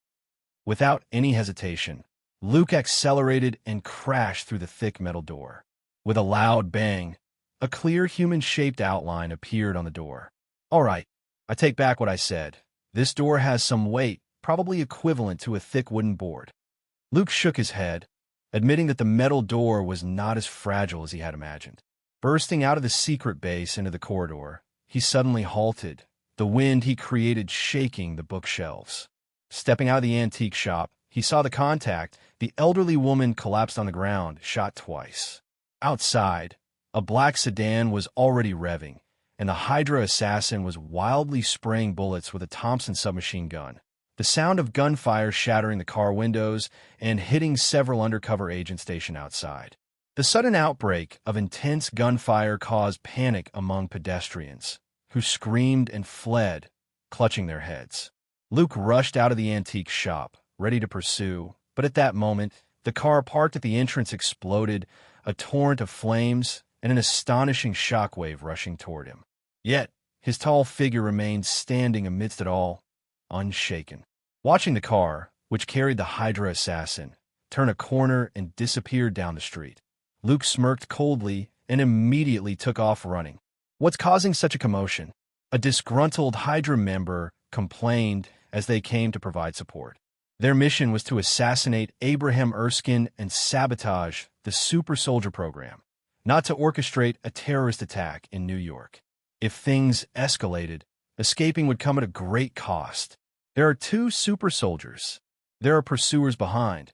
Without any hesitation, Luke accelerated and crashed through the thick metal door. With a loud bang, a clear human-shaped outline appeared on the door. "All right, I take back what I said. This door has some weight, probably equivalent to a thick wooden board." Luke shook his head, admitting that the metal door was not as fragile as he had imagined. Bursting out of the secret base into the corridor, he suddenly halted, the wind he created shaking the bookshelves. Stepping out of the antique shop, he saw the contact, the elderly woman collapsed on the ground, shot twice. Outside, a black sedan was already revving, and the Hydra assassin was wildly spraying bullets with a Thompson submachine gun, the sound of gunfire shattering the car windows and hitting several undercover agents stationed outside. The sudden outbreak of intense gunfire caused panic among pedestrians, who screamed and fled, clutching their heads. Luke rushed out of the antique shop, ready to pursue, but at that moment, the car parked at the entrance exploded, a torrent of flames and an astonishing shockwave rushing toward him. Yet, his tall figure remained standing amidst it all, unshaken. Watching the car, which carried the Hydra assassin, turn a corner and disappear down the street, Luke smirked coldly and immediately took off running. What's causing such a commotion? A disgruntled Hydra member complained as they came to provide support. Their mission was to assassinate Abraham Erskine and sabotage the super soldier program, not to orchestrate a terrorist attack in New York. If things escalated, escaping would come at a great cost. There are 2 super soldiers. There are pursuers behind.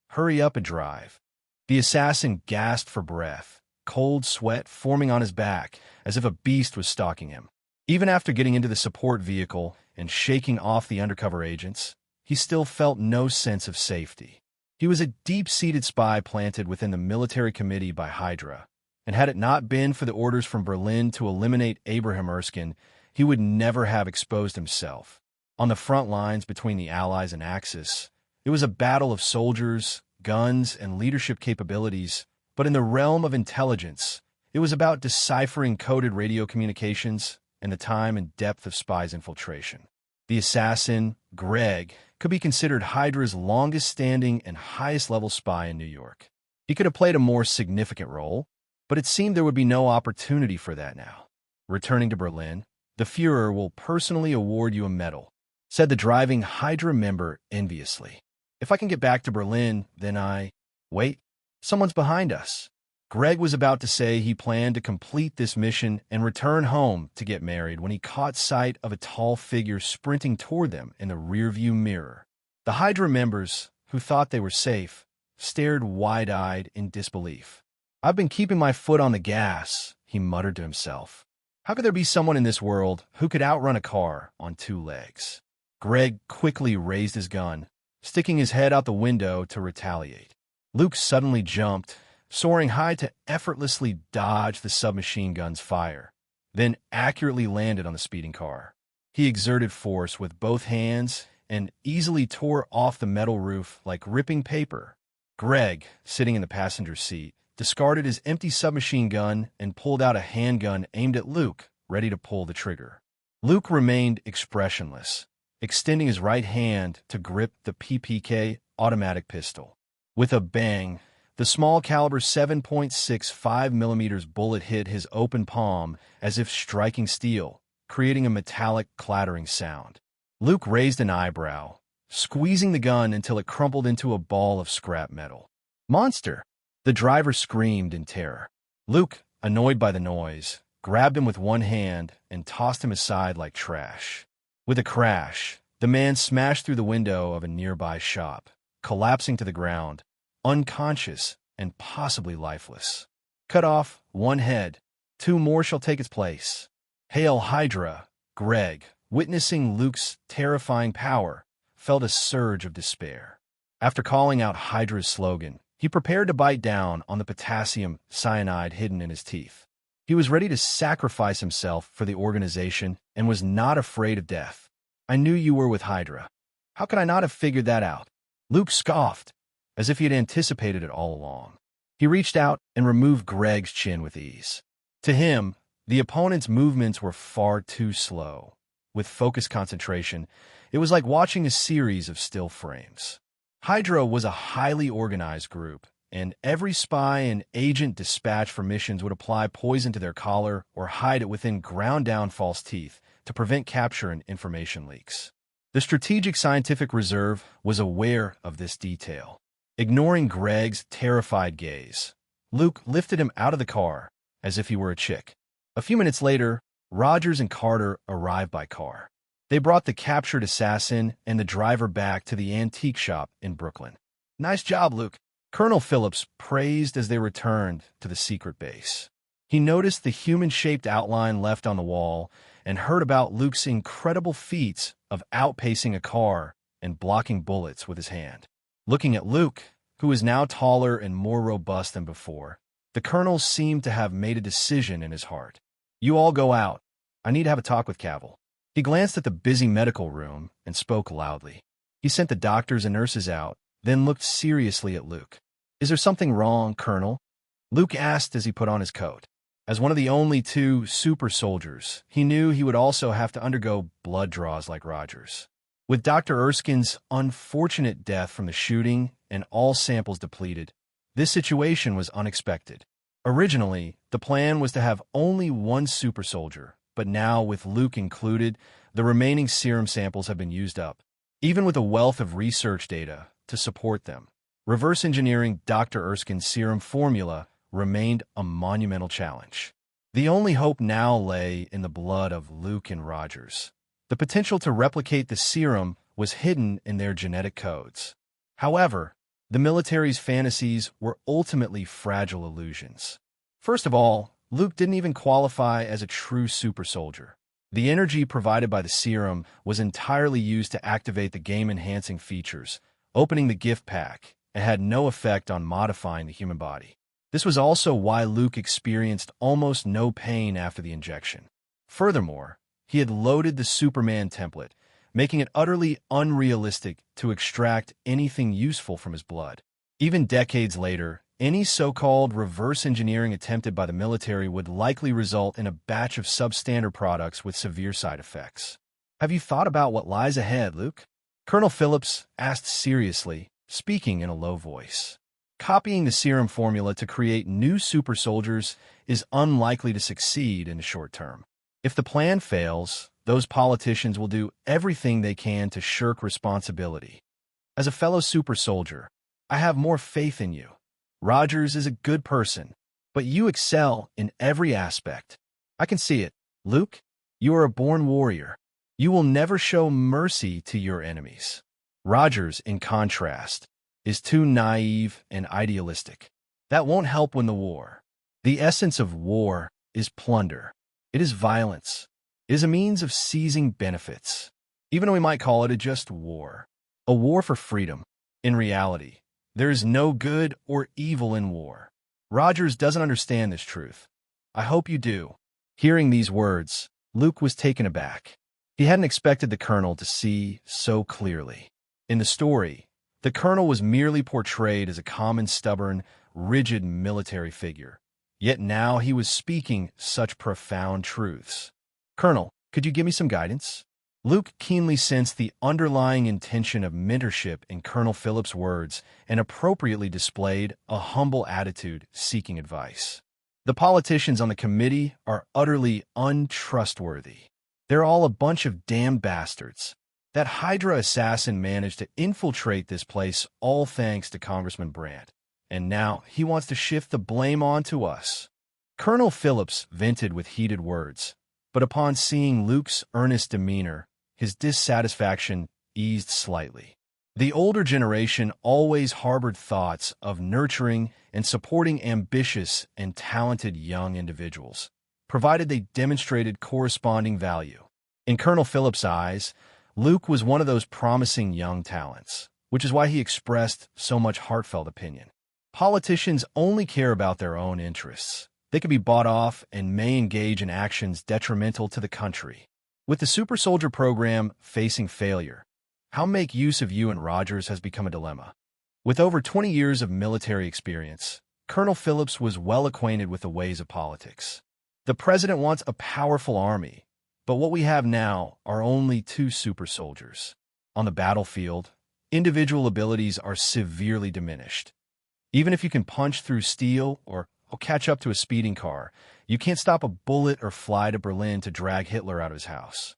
Hurry up and drive. The assassin gasped for breath, cold sweat forming on his back as if a beast was stalking him. Even after getting into the support vehicle and shaking off the undercover agents, he still felt no sense of safety. He was a deep-seated spy planted within the military committee by Hydra, and had it not been for the orders from Berlin to eliminate Abraham Erskine, he would never have exposed himself. On the front lines between the Allies and Axis, it was a battle of soldiers, guns, and leadership capabilities, but in the realm of intelligence, it was about deciphering coded radio communications and the time and depth of spies' infiltration. The assassin, Greg, could be considered Hydra's longest-standing and highest-level spy in New York. He could have played a more significant role, but it seemed there would be no opportunity for that now. Returning to Berlin, the Führer will personally award you a medal, said the driving Hydra member enviously. If I can get back to Berlin, then Wait, someone's behind us. Greg was about to say he planned to complete this mission and return home to get married when he caught sight of a tall figure sprinting toward them in the rearview mirror. The Hydra members, who thought they were safe, stared wide-eyed in disbelief. I've been keeping my foot on the gas, he muttered to himself. How could there be someone in this world who could outrun a car on 2 legs? Greg quickly raised his gun, sticking his head out the window to retaliate. Luke suddenly jumped, soaring high to effortlessly dodge the submachine gun's fire, then accurately landed on the speeding car. He exerted force with both hands and easily tore off the metal roof like ripping paper. Greg, sitting in the passenger seat, discarded his empty submachine gun and pulled out a handgun aimed at Luke, ready to pull the trigger. Luke remained expressionless, extending his right hand to grip the PPK automatic pistol. With a bang, the small-caliber 7.65mm bullet hit his open palm as if striking steel, creating a metallic clattering sound. Luke raised an eyebrow, squeezing the gun until it crumpled into a ball of scrap metal. "Monster!" The driver screamed in terror. Luke, annoyed by the noise, grabbed him with one hand and tossed him aside like trash. With a crash, the man smashed through the window of a nearby shop, collapsing to the ground, unconscious and possibly lifeless. Cut off 1 head, 2 more shall take its place. Hail Hydra! Greg, witnessing Luke's terrifying power, felt a surge of despair. After calling out Hydra's slogan, he prepared to bite down on the potassium cyanide hidden in his teeth. He was ready to sacrifice himself for the organization and was not afraid of death. "I knew you were with Hydra. How could I not have figured that out?" Luke scoffed, as if he had anticipated it all along. He reached out and removed Greg's chin with ease. To him, the opponent's movements were far too slow. With focused concentration, it was like watching a series of still frames. Hydra was a highly organized group, and every spy and agent dispatched for missions would apply poison to their collar or hide it within ground-down false teeth to prevent capture and information leaks. The Strategic Scientific Reserve was aware of this detail. Ignoring Greg's terrified gaze, Luke lifted him out of the car as if he were a chick. A few minutes later, Rogers and Carter arrived by car. They brought the captured assassin and the driver back to the antique shop in Brooklyn. "Nice job, Luke," Colonel Phillips praised as they returned to the secret base. He noticed the human-shaped outline left on the wall and heard about Luke's incredible feats of outpacing a car and blocking bullets with his hand. Looking at Luke, who was now taller and more robust than before, the colonel seemed to have made a decision in his heart. "You all go out. I need to have a talk with Cavill. He glanced at the busy medical room and spoke loudly. He sent the doctors and nurses out, then looked seriously at Luke. Is there something wrong, Colonel? Luke asked as he put on his coat. As one of the only two super soldiers, he knew he would also have to undergo blood draws like Rogers. With Dr. Erskine's unfortunate death from the shooting and all samples depleted, this situation was unexpected. Originally, the plan was to have only one super soldier, but now, with Luke included, the remaining serum samples have been used up. Even with a wealth of research data to support them, reverse engineering Dr. Erskine's serum formula remained a monumental challenge. The only hope now lay in the blood of Luke and Rogers. The potential to replicate the serum was hidden in their genetic codes. However, the military's fantasies were ultimately fragile illusions. First of all, Luke didn't even qualify as a true super soldier. The energy provided by the serum was entirely used to activate the game-enhancing features, opening the gift pack, and had no effect on modifying the human body. This was also why Luke experienced almost no pain after the injection. Furthermore, he had loaded the Superman template, making it utterly unrealistic to extract anything useful from his blood. Even decades later, any so-called reverse engineering attempted by the military would likely result in a batch of substandard products with severe side effects. Have you thought about what lies ahead, Luke? Colonel Phillips asked seriously, speaking in a low voice. Copying the serum formula to create new super soldiers is unlikely to succeed in the short term. If the plan fails, those politicians will do everything they can to shirk responsibility. As a fellow super soldier, I have more faith in you. Rogers is a good person, but you excel in every aspect. I can see it. Luke, you are a born warrior. You will never show mercy to your enemies. Rogers, in contrast, is too naive and idealistic. That won't help win the war. The essence of war is plunder. It is violence. It is a means of seizing benefits. Even though we might call it a just war. A war for freedom. In reality, there is no good or evil in war. Rogers doesn't understand this truth. I hope you do. Hearing these words, Luke was taken aback. He hadn't expected the colonel to see so clearly. In the story, the colonel was merely portrayed as a common, stubborn, rigid military figure. Yet now he was speaking such profound truths. Colonel, could you give me some guidance? Luke keenly sensed the underlying intention of mentorship in Colonel Phillips' words and appropriately displayed a humble attitude seeking advice. The politicians on the committee are utterly untrustworthy. They're all a bunch of damn bastards. That Hydra assassin managed to infiltrate this place all thanks to Congressman Brandt, and now he wants to shift the blame onto us. Colonel Phillips vented with heated words, but upon seeing Luke's earnest demeanor, his dissatisfaction eased slightly. The older generation always harbored thoughts of nurturing and supporting ambitious and talented young individuals, provided they demonstrated corresponding value. In Colonel Phillips' eyes, Luke was one of those promising young talents, which is why he expressed so much heartfelt opinion. Politicians only care about their own interests. They can be bought off and may engage in actions detrimental to the country. With the Super Soldier program facing failure, how make use of you and Rogers has become a dilemma. With over 20 years of military experience, Colonel Phillips was well acquainted with the ways of politics. The president wants a powerful army, but what we have now are only two super soldiers. On the battlefield, individual abilities are severely diminished. Even if you can punch through steel or catch up to a speeding car, you can't stop a bullet or fly to Berlin to drag Hitler out of his house.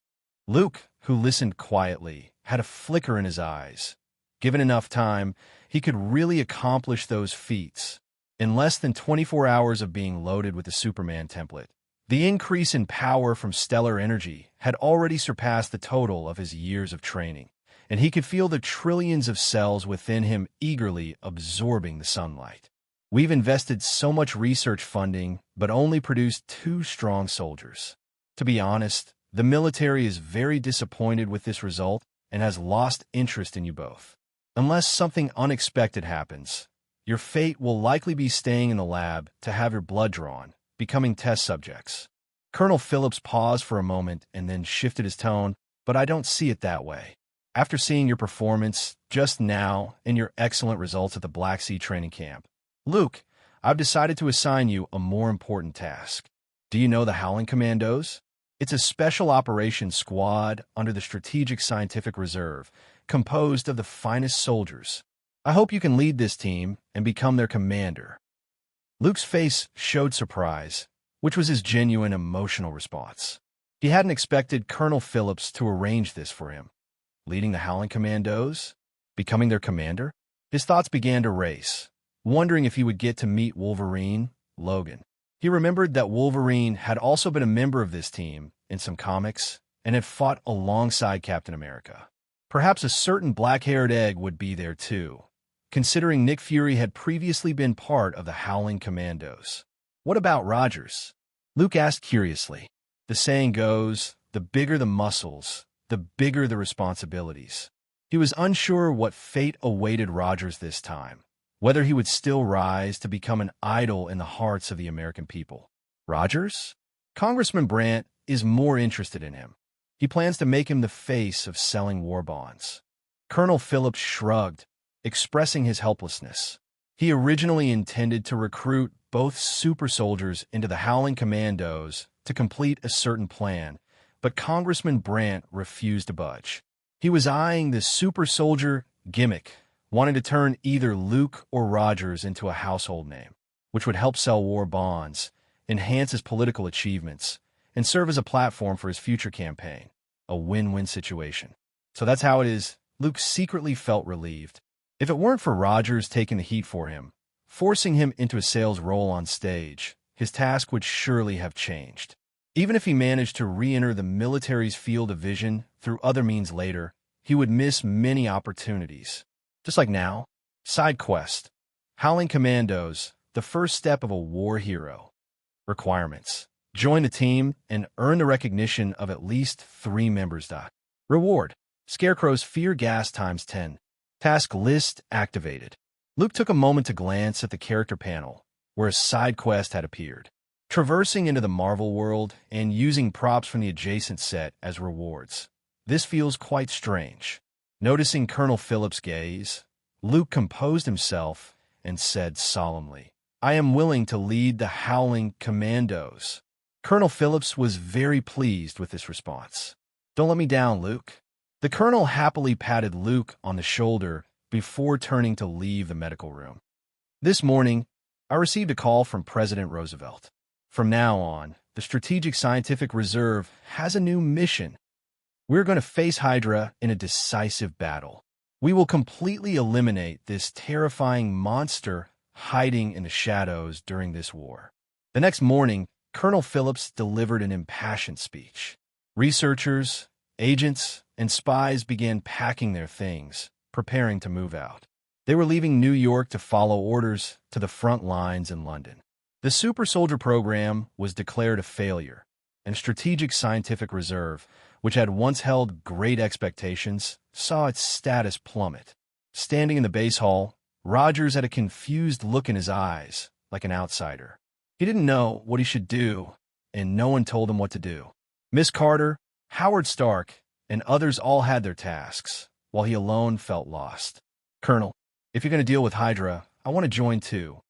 Luke, who listened quietly, had a flicker in his eyes. Given enough time, he could really accomplish those feats. In less than 24 hours of being loaded with the Superman template, the increase in power from stellar energy had already surpassed the total of his years of training, and he could feel the trillions of cells within him eagerly absorbing the sunlight. We've invested so much research funding, but only produced two strong soldiers. To be honest, the military is very disappointed with this result and has lost interest in you both. Unless something unexpected happens, your fate will likely be staying in the lab to have your blood drawn, becoming test subjects. Colonel Phillips paused for a moment and then shifted his tone, but I don't see it that way. After seeing your performance just now and your excellent results at the Black Sea training camp, Luke, I've decided to assign you a more important task. Do you know the Howling Commandos? It's a special operations squad under the Strategic Scientific Reserve, composed of the finest soldiers. I hope you can lead this team and become their commander. Luke's face showed surprise, which was his genuine emotional response. He hadn't expected Colonel Phillips to arrange this for him. Leading the Howling Commandos? Becoming their commander? His thoughts began to race, wondering if he would get to meet Wolverine, Logan. He remembered that Wolverine had also been a member of this team in some comics and had fought alongside Captain America. Perhaps a certain black-haired egg would be there too, considering Nick Fury had previously been part of the Howling Commandos. What about Rogers? Luke asked curiously. The saying goes, the bigger the muscles, the bigger the responsibilities. He was unsure what fate awaited Rogers this time, whether he would still rise to become an idol in the hearts of the American people. Rogers? Congressman Brandt is more interested in him. He plans to make him the face of selling war bonds. Colonel Phillips shrugged, expressing his helplessness. He originally intended to recruit both super soldiers into the Howling Commandos to complete a certain plan, but Congressman Brandt refused to budge. He was eyeing the super soldier gimmick, wanting to turn either Luke or Rogers into a household name, which would help sell war bonds, enhance his political achievements, and serve as a platform for his future campaign. A win-win situation. So that's how it is. Luke secretly felt relieved. If it weren't for Rogers taking the heat for him, forcing him into a sales role on stage, his task would surely have changed. Even if he managed to re-enter the military's field of vision through other means later, he would miss many opportunities. Just like now, side quest, Howling Commandos, the first step of a war hero. Requirements: join the team and earn the recognition of at least 3 members. Reward: Scarecrow's fear gas times 10. Task list activated. Luke took a moment to glance at the character panel, where a side quest had appeared. Traversing into the Marvel world and using props from the adjacent set as rewards. This feels quite strange. Noticing Colonel Phillips' gaze, Luke composed himself and said solemnly, I am willing to lead the Howling Commandos. Colonel Phillips was very pleased with this response. Don't let me down, Luke. The colonel happily patted Luke on the shoulder before turning to leave the medical room. This morning, I received a call from President Roosevelt. From now on, the Strategic Scientific Reserve has a new mission. We're going to face Hydra in a decisive battle. We will completely eliminate this terrifying monster hiding in the shadows during this war. The next morning, Colonel Phillips delivered an impassioned speech. Researchers, agents, and spies began packing their things, preparing to move out. They were leaving New York to follow orders to the front lines in London. The Super Soldier program was declared a failure, and Strategic Scientific Reserve, which had once held great expectations, saw its status plummet. Standing in the base hall, Rogers had a confused look in his eyes, like an outsider. He didn't know what he should do, and no one told him what to do. Miss Carter, Howard Stark, and others all had their tasks, while he alone felt lost. Colonel, if you're going to deal with Hydra, I want to join too.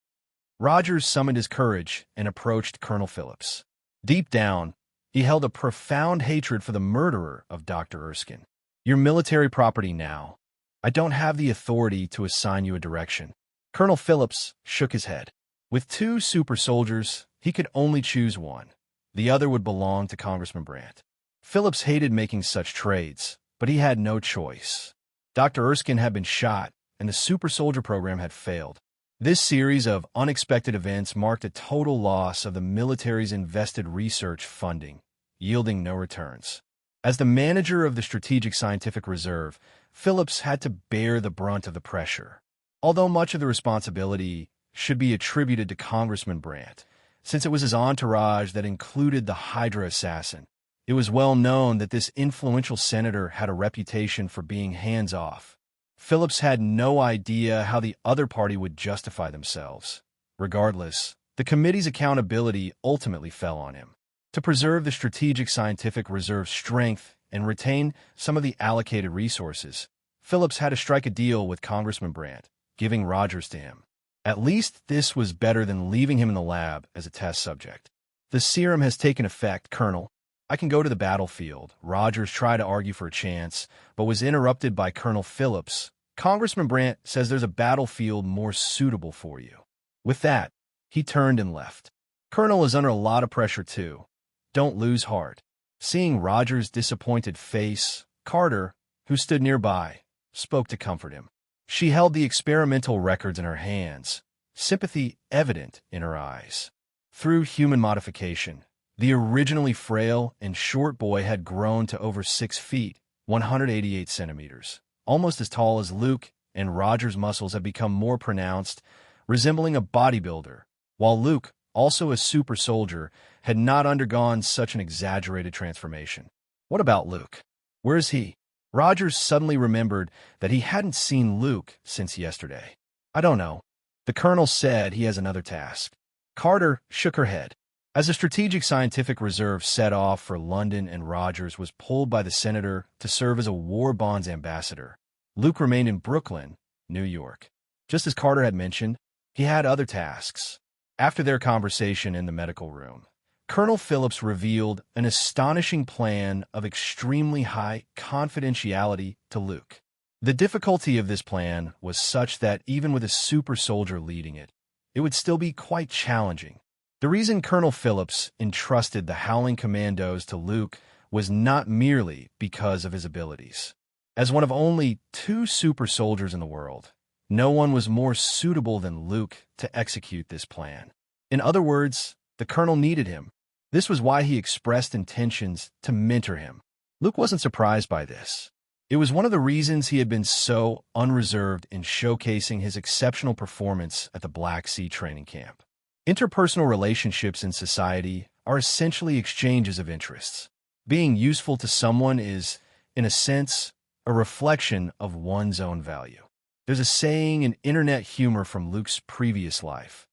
Rogers summoned his courage and approached Colonel Phillips. Deep down, he held a profound hatred for the murderer of Dr. Erskine. You're military property now. I don't have the authority to assign you a direction. Colonel Phillips shook his head. With 2 super soldiers, he could only choose one. The other would belong to Congressman Brandt. Phillips hated making such trades, but he had no choice. Dr. Erskine had been shot, and the super soldier program had failed. This series of unexpected events marked a total loss of the military's invested research funding, yielding no returns. As the manager of the Strategic Scientific Reserve, Phillips had to bear the brunt of the pressure. Although much of the responsibility should be attributed to Congressman Brandt, since it was his entourage that included the Hydra assassin, it was well known that this influential senator had a reputation for being hands-off. Phillips had no idea how the other party would justify themselves. Regardless, the committee's accountability ultimately fell on him. To preserve the strategic scientific reserve's strength and retain some of the allocated resources, Phillips had to strike a deal with Congressman Brandt, giving Rogers to him. At least this was better than leaving him in the lab as a test subject. The serum has taken effect, Colonel. I can go to the battlefield. Rogers tried to argue for a chance, but was interrupted by Colonel Phillips. Congressman Brandt says there's a battlefield more suitable for you. With that, he turned and left. Colonel is under a lot of pressure, too. Don't lose heart. Seeing Rogers' disappointed face, Carter, who stood nearby, spoke to comfort him. She held the experimental records in her hands, sympathy evident in her eyes. Through human modification, the originally frail and short boy had grown to over 6 feet, 188 centimeters, almost as tall as Luke, and Roger's muscles have become more pronounced, resembling a bodybuilder, while Luke, also a super soldier, had not undergone such an exaggerated transformation. What about Luke? Where is he? Rogers suddenly remembered that he hadn't seen Luke since yesterday. I don't know. The colonel said he has another task. Carter shook her head. As the Strategic Scientific Reserve set off for London and Rogers was pulled by the senator to serve as a war bonds ambassador, Luke remained in Brooklyn, New York. Just as Carter had mentioned, he had other tasks. After their conversation in the medical room, Colonel Phillips revealed an astonishing plan of extremely high confidentiality to Luke. The difficulty of this plan was such that even with a super soldier leading it, it would still be quite challenging. The reason Colonel Phillips entrusted the Howling Commandos to Luke was not merely because of his abilities. As one of only 2 super soldiers in the world, no one was more suitable than Luke to execute this plan. In other words, the colonel needed him. This was why he expressed intentions to mentor him. Luke wasn't surprised by this. It was one of the reasons he had been so unreserved in showcasing his exceptional performance at the Black Sea training camp. Interpersonal relationships in society are essentially exchanges of interests. Being useful to someone is, in a sense, a reflection of one's own value. There's a saying in internet humor from Luke's previous life.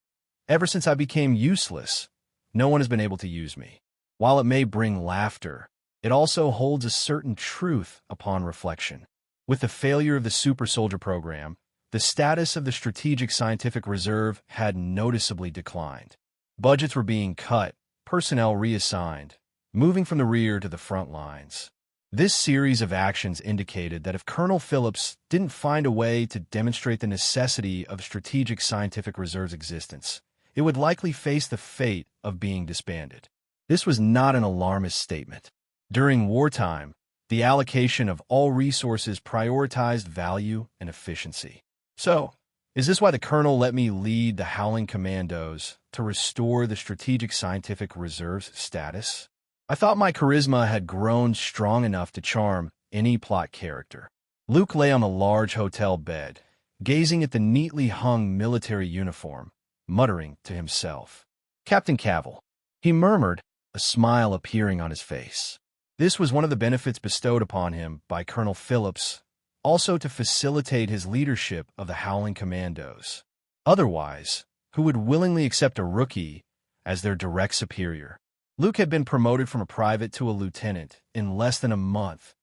Ever since I became useless, no one has been able to use me. While it may bring laughter, it also holds a certain truth upon reflection. With the failure of the Super Soldier program, the status of the Strategic Scientific Reserve had noticeably declined. Budgets were being cut, personnel reassigned, moving from the rear to the front lines. This series of actions indicated that if Colonel Phillips didn't find a way to demonstrate the necessity of Strategic Scientific Reserve's existence, it would likely face the fate of being disbanded. This was not an alarmist statement. During wartime, the allocation of all resources prioritized value and efficiency. So, is this why the colonel let me lead the Howling Commandos to restore the Strategic Scientific Reserve's status? I thought my charisma had grown strong enough to charm any plot character. Luke lay on a large hotel bed, gazing at the neatly hung military uniform, muttering to himself. Captain Cavil, he murmured, a smile appearing on his face. This was one of the benefits bestowed upon him by Colonel Phillips, also to facilitate his leadership of the Howling Commandos. Otherwise, who would willingly accept a rookie as their direct superior? Luke had been promoted from a private to a lieutenant in less than a month,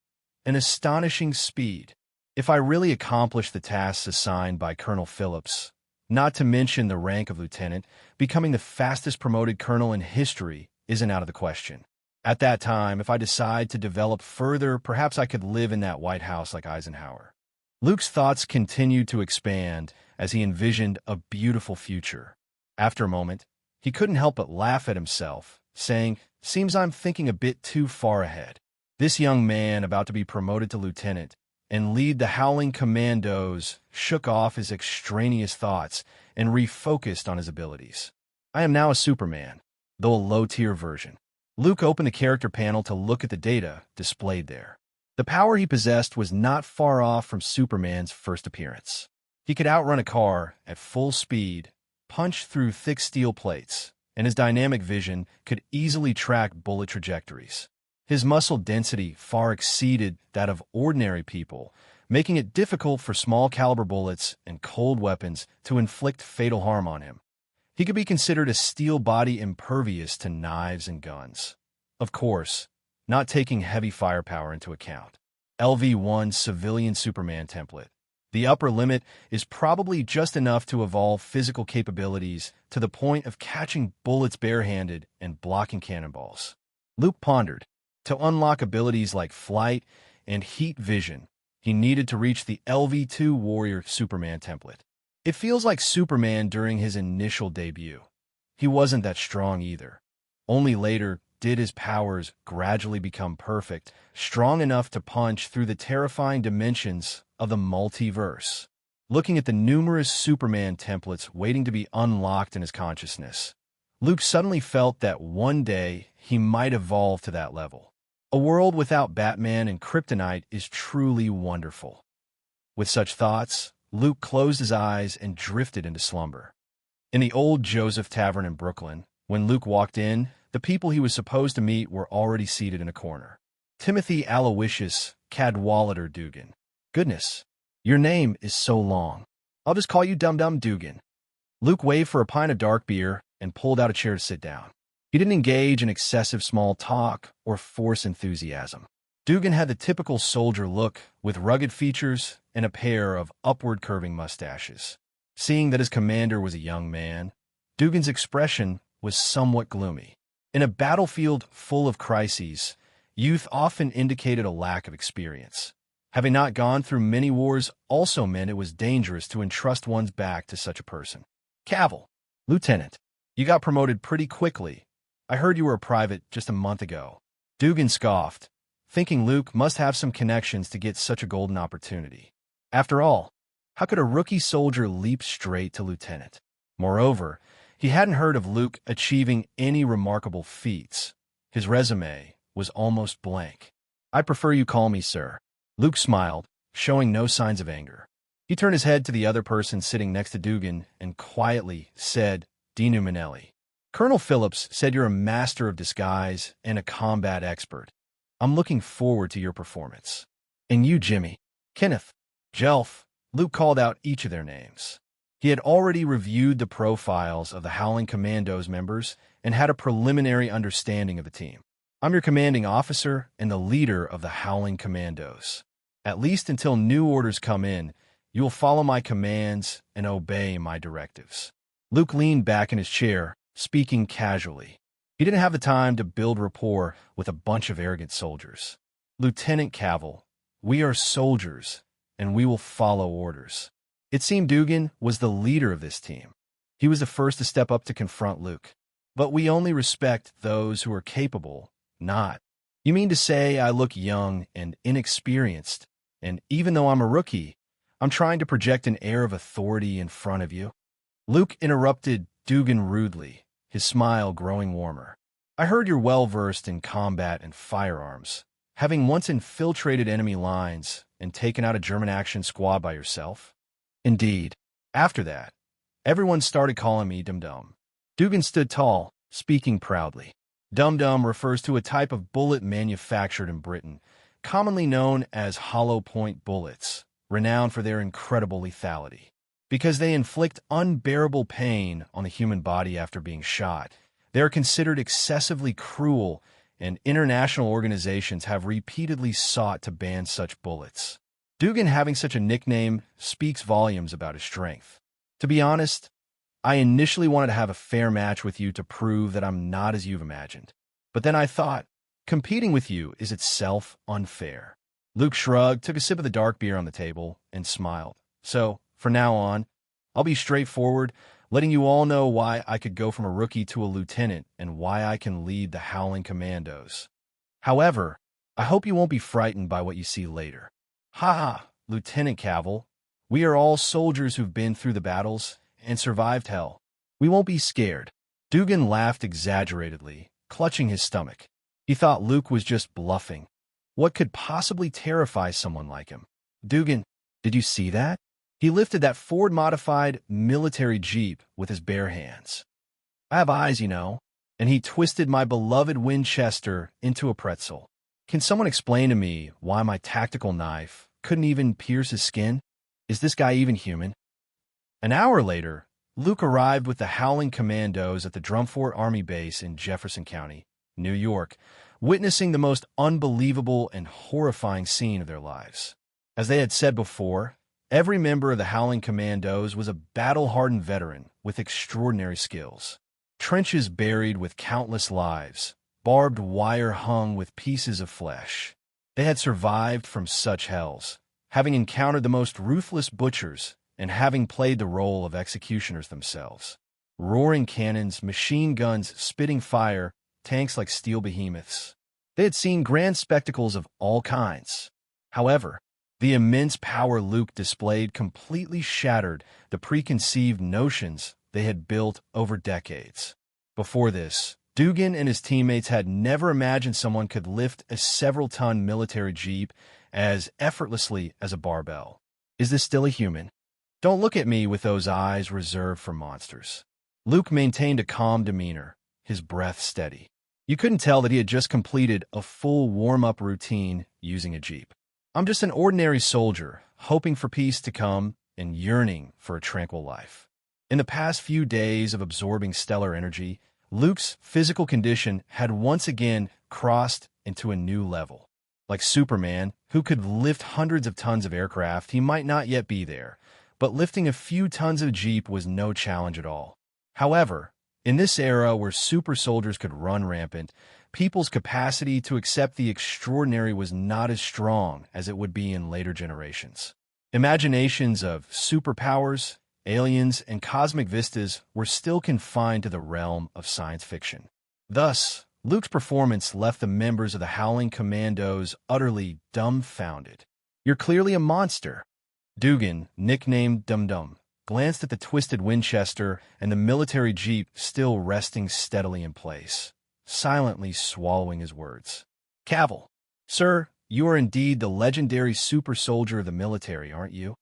an astonishing speed. If I really accomplished the tasks assigned by Colonel Phillips, not to mention the rank of lieutenant, becoming the fastest promoted colonel in history isn't out of the question. At that time, if I decide to develop further, perhaps I could live in that White House like Eisenhower. Luke's thoughts continued to expand as he envisioned a beautiful future. After a moment, he couldn't help but laugh at himself, saying, "Seems I'm thinking a bit too far ahead." This young man, about to be promoted to lieutenant and lead the Howling Commandos, shook off his extraneous thoughts and refocused on his abilities. I am now a Superman, though a low-tier version. Luke opened the character panel to look at the data displayed there. The power he possessed was not far off from Superman's first appearance. He could outrun a car at full speed, punch through thick steel plates, and his dynamic vision could easily track bullet trajectories. His muscle density far exceeded that of ordinary people, making it difficult for small-caliber bullets and cold weapons to inflict fatal harm on him. He could be considered a steel body impervious to knives and guns. Of course, not taking heavy firepower into account. LV1 Civilian Superman template. The upper limit is probably just enough to evolve physical capabilities to the point of catching bullets barehanded and blocking cannonballs. Luke pondered. To unlock abilities like flight and heat vision, he needed to reach the LV2 Warrior Superman template. It feels like Superman during his initial debut. He wasn't that strong either. Only later did his powers gradually become perfect, strong enough to punch through the terrifying dimensions of the multiverse. Looking at the numerous Superman templates waiting to be unlocked in his consciousness, Luke suddenly felt that one day he might evolve to that level. A world without Batman and Kryptonite is truly wonderful. With such thoughts, Luke closed his eyes and drifted into slumber. In the old Joseph Tavern in Brooklyn, when Luke walked in, the people he was supposed to meet were already seated in a corner. Timothy Aloysius Cadwallader Dugan. Goodness, your name is so long. I'll just call you Dum-Dum Dugan. Luke waved for a pint of dark beer and pulled out a chair to sit down. He didn't engage in excessive small talk or force enthusiasm. Dugan had the typical soldier look, with rugged features and a pair of upward-curving mustaches. Seeing that his commander was a young man, Dugan's expression was somewhat gloomy. In a battlefield full of crises, youth often indicated a lack of experience. Having not gone through many wars also meant it was dangerous to entrust one's back to such a person. Cavill, Lieutenant, you got promoted pretty quickly. I heard you were a private just a month ago. Dugan scoffed, thinking Luke must have some connections to get such a golden opportunity. After all, how could a rookie soldier leap straight to lieutenant? Moreover, he hadn't heard of Luke achieving any remarkable feats. His resume was almost blank. I prefer you call me sir. Luke smiled, showing no signs of anger. He turned his head to the other person sitting next to Dugan and quietly said, Dinu Manelli. Colonel Phillips said you're a master of disguise and a combat expert. I'm looking forward to your performance. And you, Jimmy, Kenneth, Jelf, Luke called out each of their names. He had already reviewed the profiles of the Howling Commandos members and had a preliminary understanding of the team. I'm your commanding officer and the leader of the Howling Commandos. At least until new orders come in, you will follow my commands and obey my directives. Luke leaned back in his chair, speaking casually. He didn't have the time to build rapport with a bunch of arrogant soldiers. Lieutenant Cavill, we are soldiers, and we will follow orders. It seemed Dugan was the leader of this team. He was the first to step up to confront Luke. But we only respect those who are capable, not. You mean to say I look young and inexperienced, and even though I'm a rookie, I'm trying to project an air of authority in front of you? Luke interrupted Dugan rudely, his smile growing warmer. I heard you're well-versed in combat and firearms, having once infiltrated enemy lines and taken out a German action squad by yourself. Indeed. After that, everyone started calling me Dum-Dum. Dugan stood tall, speaking proudly. Dum-Dum refers to a type of bullet manufactured in Britain, commonly known as hollow point bullets, renowned for their incredible lethality. Because they inflict unbearable pain on the human body after being shot, they are considered excessively cruel, and international organizations have repeatedly sought to ban such bullets. Dugan having such a nickname speaks volumes about his strength. To be honest, I initially wanted to have a fair match with you to prove that I'm not as you've imagined. But then I thought, competing with you is itself unfair. Luke shrugged, took a sip of the dark beer on the table, and smiled. So, from now on, I'll be straightforward, letting you all know why I could go from a rookie to a lieutenant and why I can lead the Howling Commandos. However, I hope you won't be frightened by what you see later. Ha ha, Lieutenant Cavill. We are all soldiers who've been through the battles and survived hell. We won't be scared. Dugan laughed exaggeratedly, clutching his stomach. He thought Luke was just bluffing. What could possibly terrify someone like him? Dugan, did you see that? He lifted that Ford-modified military jeep with his bare hands. I have eyes, you know, and he twisted my beloved Winchester into a pretzel. Can someone explain to me why my tactical knife couldn't even pierce his skin? Is this guy even human? An hour later, Luke arrived with the Howling Commandos at the Drumfort Army Base in Jefferson County, New York, witnessing the most unbelievable and horrifying scene of their lives. As they had said before, every member of the Howling Commandos was a battle-hardened veteran with extraordinary skills. Trenches buried with countless lives, barbed wire hung with pieces of flesh. They had survived from such hells, having encountered the most ruthless butchers and having played the role of executioners themselves. Roaring cannons, machine guns spitting fire, tanks like steel behemoths. They had seen grand spectacles of all kinds. However, the immense power Luke displayed completely shattered the preconceived notions they had built over decades. Before this, Dugan and his teammates had never imagined someone could lift a several-ton military jeep as effortlessly as a barbell. Is this still a human? Don't look at me with those eyes reserved for monsters. Luke maintained a calm demeanor, his breath steady. You couldn't tell that he had just completed a full warm-up routine using a jeep. I'm just an ordinary soldier, hoping for peace to come and yearning for a tranquil life. In the past few days of absorbing stellar energy, Luke's physical condition had once again crossed into a new level. Like Superman, who could lift hundreds of tons of aircraft, he might not yet be there, but lifting a few tons of Jeep was no challenge at all. However, in this era where super soldiers could run rampant, people's capacity to accept the extraordinary was not as strong as it would be in later generations. Imaginations of superpowers, aliens, and cosmic vistas were still confined to the realm of science fiction. Thus, Luke's performance left the members of the Howling Commandos utterly dumbfounded. You're clearly a monster. Dugan, nicknamed Dum Dum, glanced at the twisted Winchester and the military jeep still resting steadily in place, silently swallowing his words. Cavil, sir, you are indeed the legendary super soldier of the military, aren't you?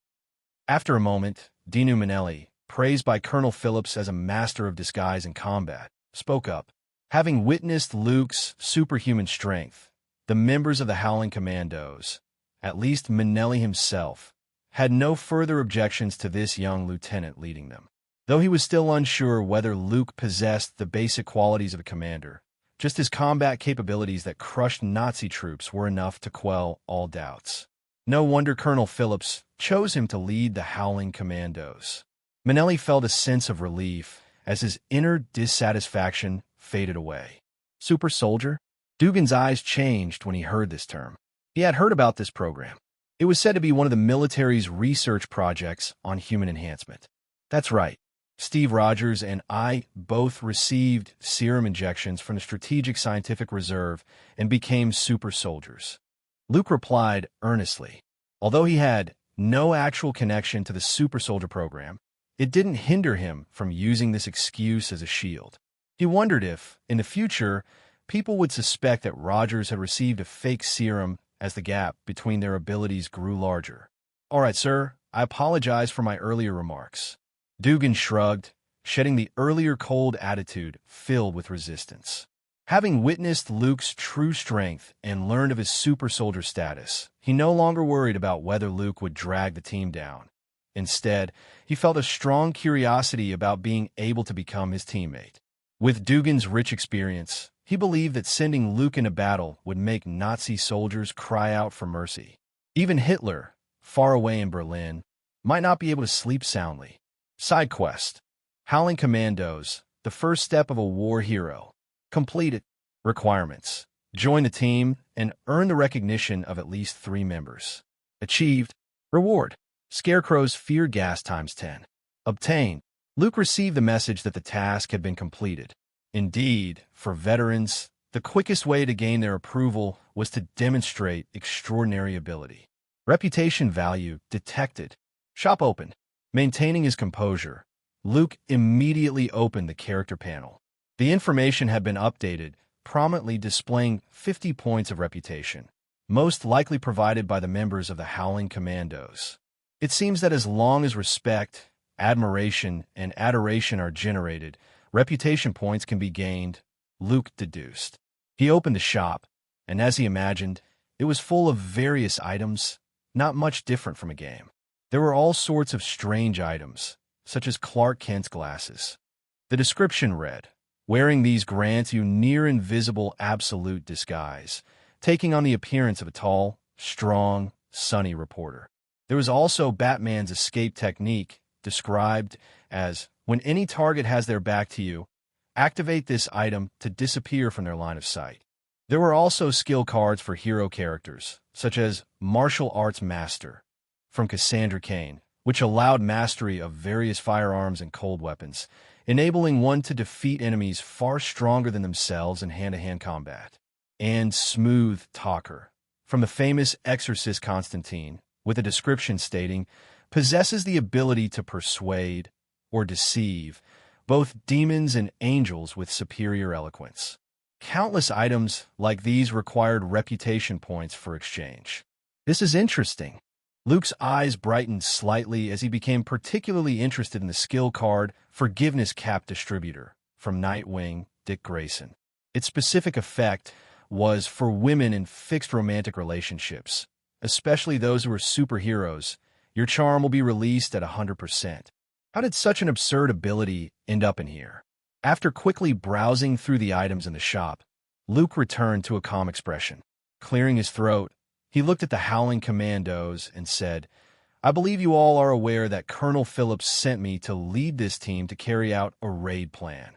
After a moment, Dinu Manelli, praised by Colonel Phillips as a master of disguise in combat, spoke up. Having witnessed Luke's superhuman strength, the members of the Howling Commandos, at least Manelli himself, had no further objections to this young lieutenant leading them. Though he was still unsure whether Luke possessed the basic qualities of a commander, just his combat capabilities that crushed Nazi troops were enough to quell all doubts. No wonder Colonel Phillips chose him to lead the Howling Commandos. Manelli felt a sense of relief as his inner dissatisfaction faded away. Super soldier? Dugan's eyes changed when he heard this term. He had heard about this program. It was said to be one of the military's research projects on human enhancement. That's right. Steve Rogers and I both received serum injections from the Strategic Scientific Reserve and became super soldiers. Luke replied earnestly. Although he had no actual connection to the super soldier program, it didn't hinder him from using this excuse as a shield. He wondered if, in the future, people would suspect that Rogers had received a fake serum as the gap between their abilities grew larger. All right, sir, I apologize for my earlier remarks. Dugan shrugged, shedding the earlier cold attitude filled with resistance. Having witnessed Luke's true strength and learned of his super soldier status, he no longer worried about whether Luke would drag the team down. Instead, he felt a strong curiosity about being able to become his teammate. With Dugan's rich experience, he believed that sending Luke into battle would make Nazi soldiers cry out for mercy. Even Hitler, far away in Berlin, might not be able to sleep soundly. Side quest: Howling Commandos, the first step of a war hero. Completed. Requirements: join the team and earn the recognition of at least 3 members. Achieved. Reward: Scarecrow's fear gas times 10. Obtained. Luke received the message that the task had been completed. Indeed, for veterans, the quickest way to gain their approval was to demonstrate extraordinary ability. Reputation value detected. Shop opened. Maintaining his composure, Luke immediately opened the character panel. The information had been updated, prominently displaying 50 points of reputation, most likely provided by the members of the Howling Commandos. It seems that as long as respect, admiration, and adoration are generated, reputation points can be gained, Luke deduced. He opened the shop, and as he imagined, it was full of various items, not much different from a game. There were all sorts of strange items, such as Clark Kent's glasses. The description read, Wearing these grants you near-invisible absolute disguise, taking on the appearance of a tall, strong, sunny reporter. There was also Batman's escape technique, described as, when any target has their back to you, activate this item to disappear from their line of sight. There were also skill cards for hero characters, such as Martial Arts Master, from Cassandra Cain, which allowed mastery of various firearms and cold weapons, enabling one to defeat enemies far stronger than themselves in hand-to-hand combat. And Smooth Talker, from the famous Exorcist Constantine, with a description stating, possesses the ability to persuade or deceive both demons and angels with superior eloquence. Countless items like these required reputation points for exchange. This is interesting. Luke's eyes brightened slightly as he became particularly interested in the skill card Forgiveness Cap Distributor from Nightwing, Dick Grayson. Its specific effect was for women in fixed romantic relationships, especially those who are superheroes. Your charm will be released at 100%. How did such an absurd ability end up in here? After quickly browsing through the items in the shop, Luke returned to a calm expression. Clearing his throat, he looked at the Howling Commandos and said, I believe you all are aware that Colonel Phillips sent me to lead this team to carry out a raid plan.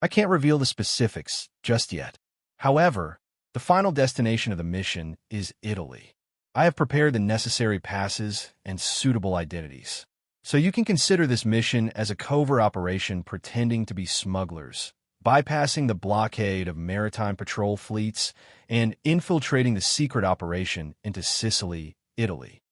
I can't reveal the specifics just yet. However, the final destination of the mission is Italy. I have prepared the necessary passes and suitable identities. So you can consider this mission as a covert operation pretending to be smugglers, bypassing the blockade of maritime patrol fleets and infiltrating the secret operation into Sicily, Italy.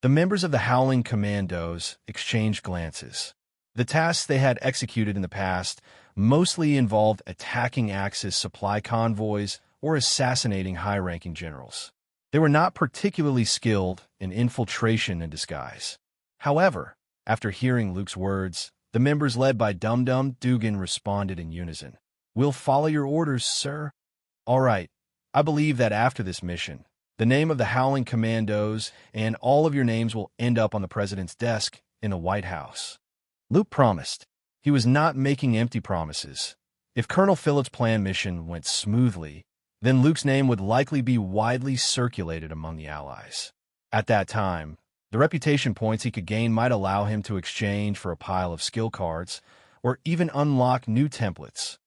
The members of the Howling Commandos exchanged glances. The tasks they had executed in the past mostly involved attacking Axis supply convoys or assassinating high-ranking generals. They were not particularly skilled in infiltration and disguise. However, after hearing Luke's words, the members led by Dum Dum Dugan responded in unison. We'll follow your orders, sir. All right. I believe that after this mission, the name of the Howling Commandos and all of your names will end up on the president's desk in the White House. Luke promised. He was not making empty promises. If Colonel Phillips' planned mission went smoothly, then Luke's name would likely be widely circulated among the Allies. At that time, the reputation points he could gain might allow him to exchange for a pile of skill cards, or even unlock new templates.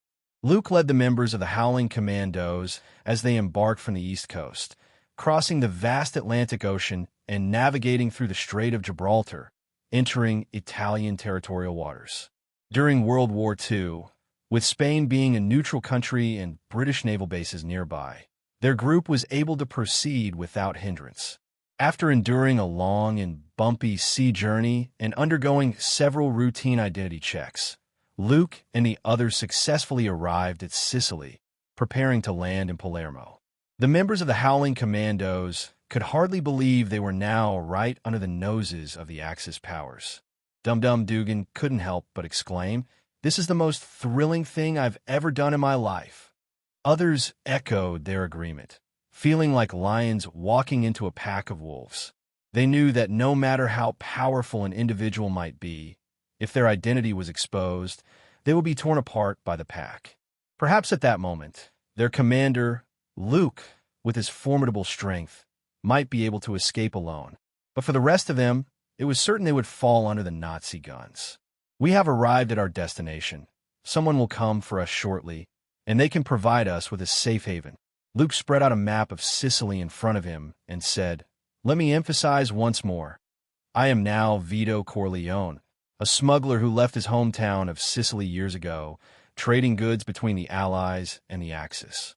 Luke led the members of the Howling Commandos as they embarked from the East Coast, crossing the vast Atlantic Ocean and navigating through the Strait of Gibraltar, entering Italian territorial waters. During World War II, with Spain being a neutral country and British naval bases nearby, their group was able to proceed without hindrance. After enduring a long and bumpy sea journey and undergoing several routine identity checks, Luke and the others successfully arrived at Sicily, preparing to land in Palermo. The members of the Howling Commandos could hardly believe they were now right under the noses of the Axis powers. Dum Dum Dugan couldn't help but exclaim, "This is the most thrilling thing I've ever done in my life." Others echoed their agreement, feeling like lions walking into a pack of wolves. They knew that no matter how powerful an individual might be, if their identity was exposed, they would be torn apart by the pack. Perhaps at that moment, their commander, Luke, with his formidable strength, might be able to escape alone. But for the rest of them, it was certain they would fall under the Nazi guns. We have arrived at our destination. Someone will come for us shortly, and they can provide us with a safe haven. Luke spread out a map of Sicily in front of him and said, "Let me emphasize once more. I am now Vito Corleone, a smuggler who left his hometown of Sicily years ago, trading goods between the Allies and the Axis.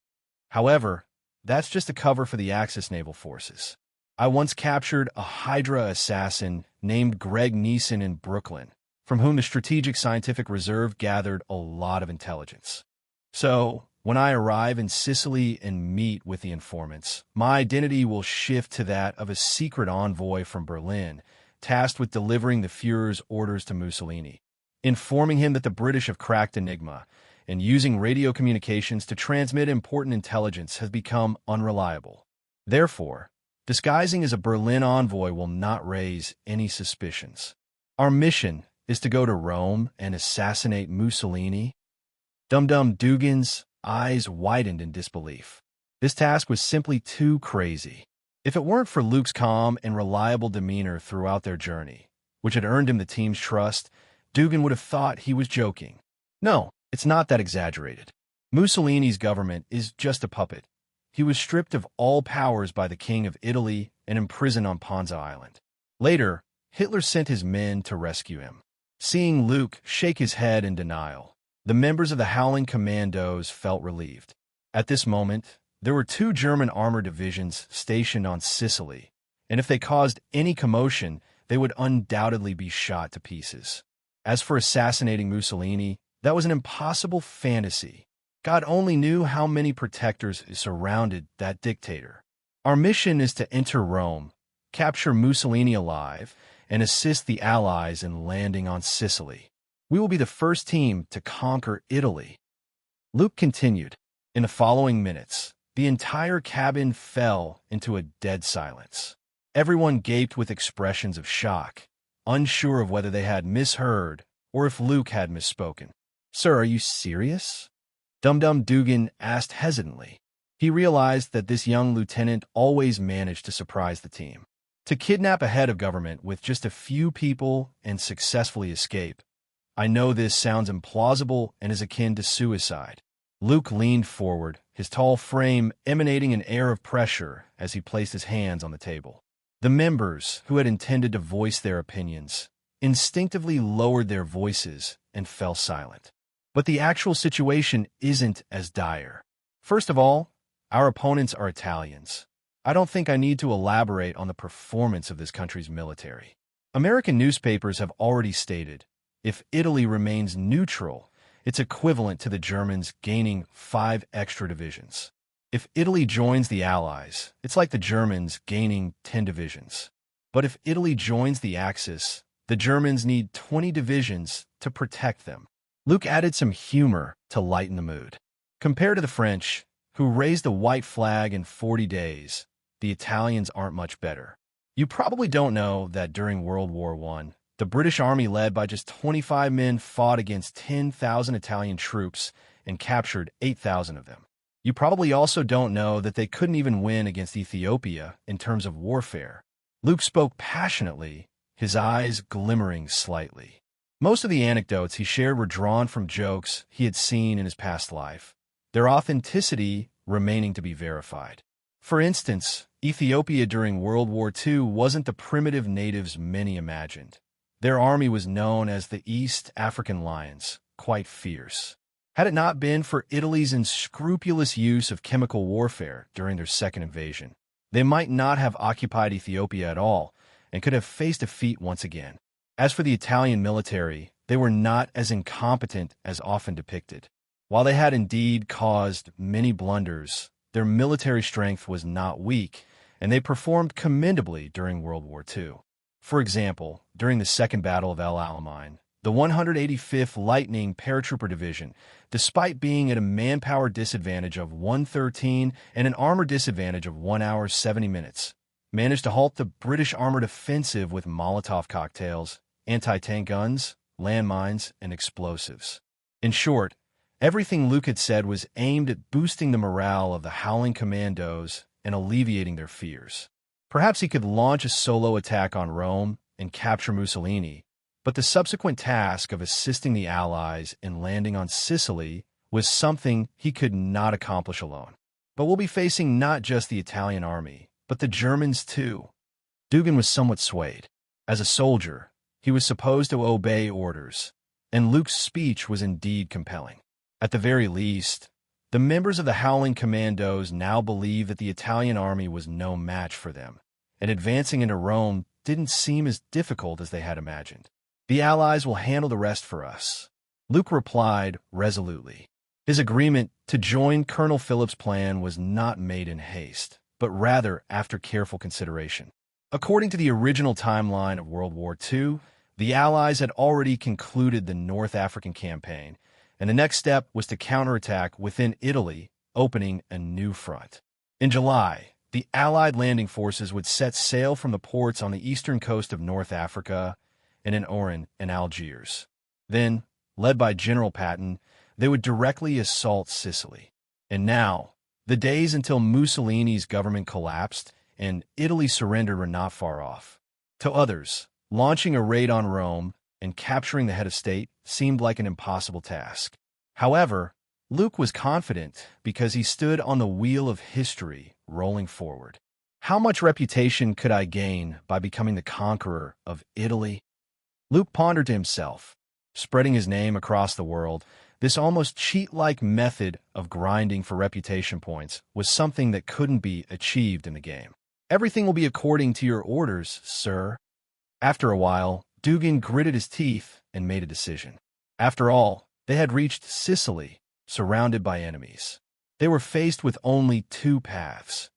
However, that's just a cover for the Axis naval forces. I once captured a Hydra assassin named Greg Neeson in Brooklyn, from whom the Strategic Scientific Reserve gathered a lot of intelligence. So, when I arrive in Sicily and meet with the informants, my identity will shift to that of a secret envoy from Berlin, tasked with delivering the Führer's orders to Mussolini, informing him that the British have cracked Enigma, and using radio communications to transmit important intelligence has become unreliable. Therefore, disguising as a Berlin envoy will not raise any suspicions. Our mission is to go to Rome and assassinate Mussolini." Dum-Dum Dugan's eyes widened in disbelief. This task was simply too crazy. If it weren't for Luke's calm and reliable demeanor throughout their journey, which had earned him the team's trust, Dugan would have thought he was joking. No, it's not that exaggerated. Mussolini's government is just a puppet. He was stripped of all powers by the King of Italy and imprisoned on Ponza Island. Later, Hitler sent his men to rescue him. Seeing Luke shake his head in denial, the members of the Howling Commandos felt relieved. At this moment, there were 2 German armored divisions stationed on Sicily, and if they caused any commotion, they would undoubtedly be shot to pieces. As for assassinating Mussolini, that was an impossible fantasy. God only knew how many protectors surrounded that dictator. Our mission is to enter Rome, capture Mussolini alive, and assist the Allies in landing on Sicily. We will be the first team to conquer Italy. Luke continued. In the following minutes, the entire cabin fell into a dead silence. Everyone gaped with expressions of shock, unsure of whether they had misheard or if Luke had misspoken. "Sir, are you serious?" Dum-Dum Dugan asked hesitantly. He realized that this young lieutenant always managed to surprise the team. To kidnap a head of government with just a few people and successfully escape. I know this sounds implausible and is akin to suicide. Luke leaned forward, his tall frame emanating an air of pressure as he placed his hands on the table. The members, who had intended to voice their opinions, instinctively lowered their voices and fell silent. But the actual situation isn't as dire. First of all, our opponents are Italians. I don't think I need to elaborate on the performance of this country's military. American newspapers have already stated, if Italy remains neutral, it's equivalent to the Germans gaining 5 extra divisions. If Italy joins the Allies, it's like the Germans gaining 10 divisions. But if Italy joins the Axis, the Germans need 20 divisions to protect them. Luke added some humor to lighten the mood. Compared to the French, who raised the white flag in 40 days, the Italians aren't much better. You probably don't know that during World War I, the British Army led by just 25 men fought against 10,000 Italian troops and captured 8,000 of them. You probably also don't know that they couldn't even win against Ethiopia in terms of warfare. Luke spoke passionately, his eyes glimmering slightly. Most of the anecdotes he shared were drawn from jokes he had seen in his past life, their authenticity remaining to be verified. For instance, Ethiopia during World War II wasn't the primitive natives many imagined. Their army was known as the East African Lions, quite fierce. Had it not been for Italy's unscrupulous use of chemical warfare during their second invasion, they might not have occupied Ethiopia at all and could have faced defeat once again. As for the Italian military, they were not as incompetent as often depicted. While they had indeed caused many blunders, their military strength was not weak, and they performed commendably during World War II. For example, during the Second Battle of El Alamein, the 185th Lightning Paratrooper Division, despite being at a manpower disadvantage of 113 and an armor disadvantage of 1 hour 70 minutes, managed to halt the British armored offensive with Molotov cocktails, anti-tank guns, landmines, and explosives. In short, everything Luke had said was aimed at boosting the morale of the Howling Commandos and alleviating their fears. Perhaps he could launch a solo attack on Rome and capture Mussolini, but the subsequent task of assisting the Allies in landing on Sicily was something he could not accomplish alone. But we'll be facing not just the Italian army, but the Germans too. Dugan was somewhat swayed. As a soldier, he was supposed to obey orders, and Luke's speech was indeed compelling. At the very least, the members of the Howling Commandos now believed that the Italian army was no match for them, and advancing into Rome didn't seem as difficult as they had imagined. The Allies will handle the rest for us, Luke replied resolutely. His agreement to join Colonel Philip's plan was not made in haste, but rather after careful consideration. According to the original timeline of World War II, the Allies had already concluded the North African campaign, and the next step was to counterattack within Italy, opening a new front. In July, the Allied landing forces would set sail from the ports on the eastern coast of North Africa and in Oran and Algiers. Then, led by General Patton, they would directly assault Sicily. And now, the days until Mussolini's government collapsed and Italy surrendered were not far off. To others, launching a raid on Rome and capturing the head of state seemed like an impossible task. However, Luke was confident because he stood on the wheel of history rolling forward. How much reputation could I gain by becoming the conqueror of Italy? Luke pondered to himself. Spreading his name across the world, this almost cheat-like method of grinding for reputation points was something that couldn't be achieved in the game. Everything will be according to your orders, sir. After a while, Dugan gritted his teeth and made a decision. After all, they had reached Sicily, surrounded by enemies. They were faced with only two paths: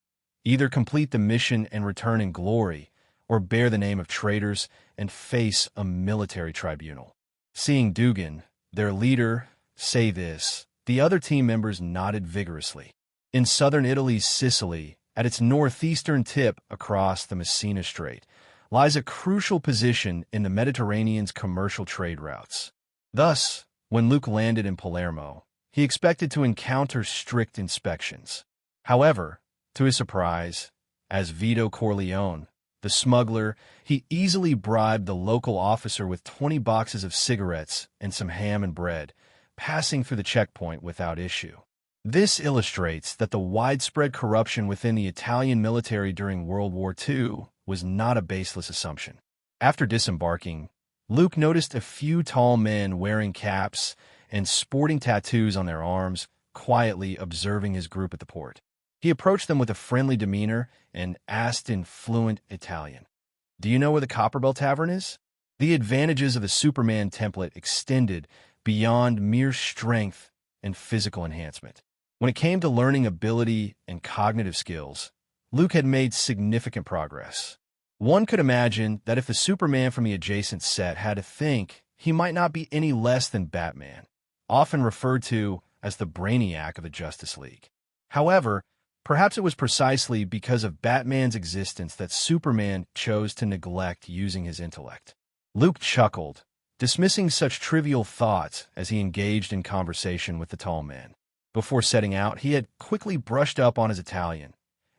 either complete the mission and return in glory, or bear the name of traitors and face a military tribunal. Seeing Dugan, their leader, say this, the other team members nodded vigorously. In southern Italy's Sicily, at its northeastern tip across the Messina Strait, lies a crucial position in the Mediterranean's commercial trade routes. Thus, when Luke landed in Palermo, he expected to encounter strict inspections. However, to his surprise, as Vito Corleone, the smuggler, he easily bribed the local officer with 20 boxes of cigarettes and some ham and bread, passing through the checkpoint without issue. This illustrates that the widespread corruption within the Italian military during World War II was not a baseless assumption. After disembarking, Luke noticed a few tall men wearing caps and sporting tattoos on their arms, quietly observing his group at the port. He approached them with a friendly demeanor and asked in fluent Italian, "Do you know where the Copperbell Tavern is?" The advantages of the Superman template extended beyond mere strength and physical enhancement. When it came to learning ability and cognitive skills, Luke had made significant progress. One could imagine that if the Superman from the adjacent set had to think, he might not be any less than Batman, often referred to as the Brainiac of the Justice League. However, perhaps it was precisely because of Batman's existence that Superman chose to neglect using his intellect. Luke chuckled, dismissing such trivial thoughts as he engaged in conversation with the tall man. Before setting out, he had quickly brushed up on his Italian,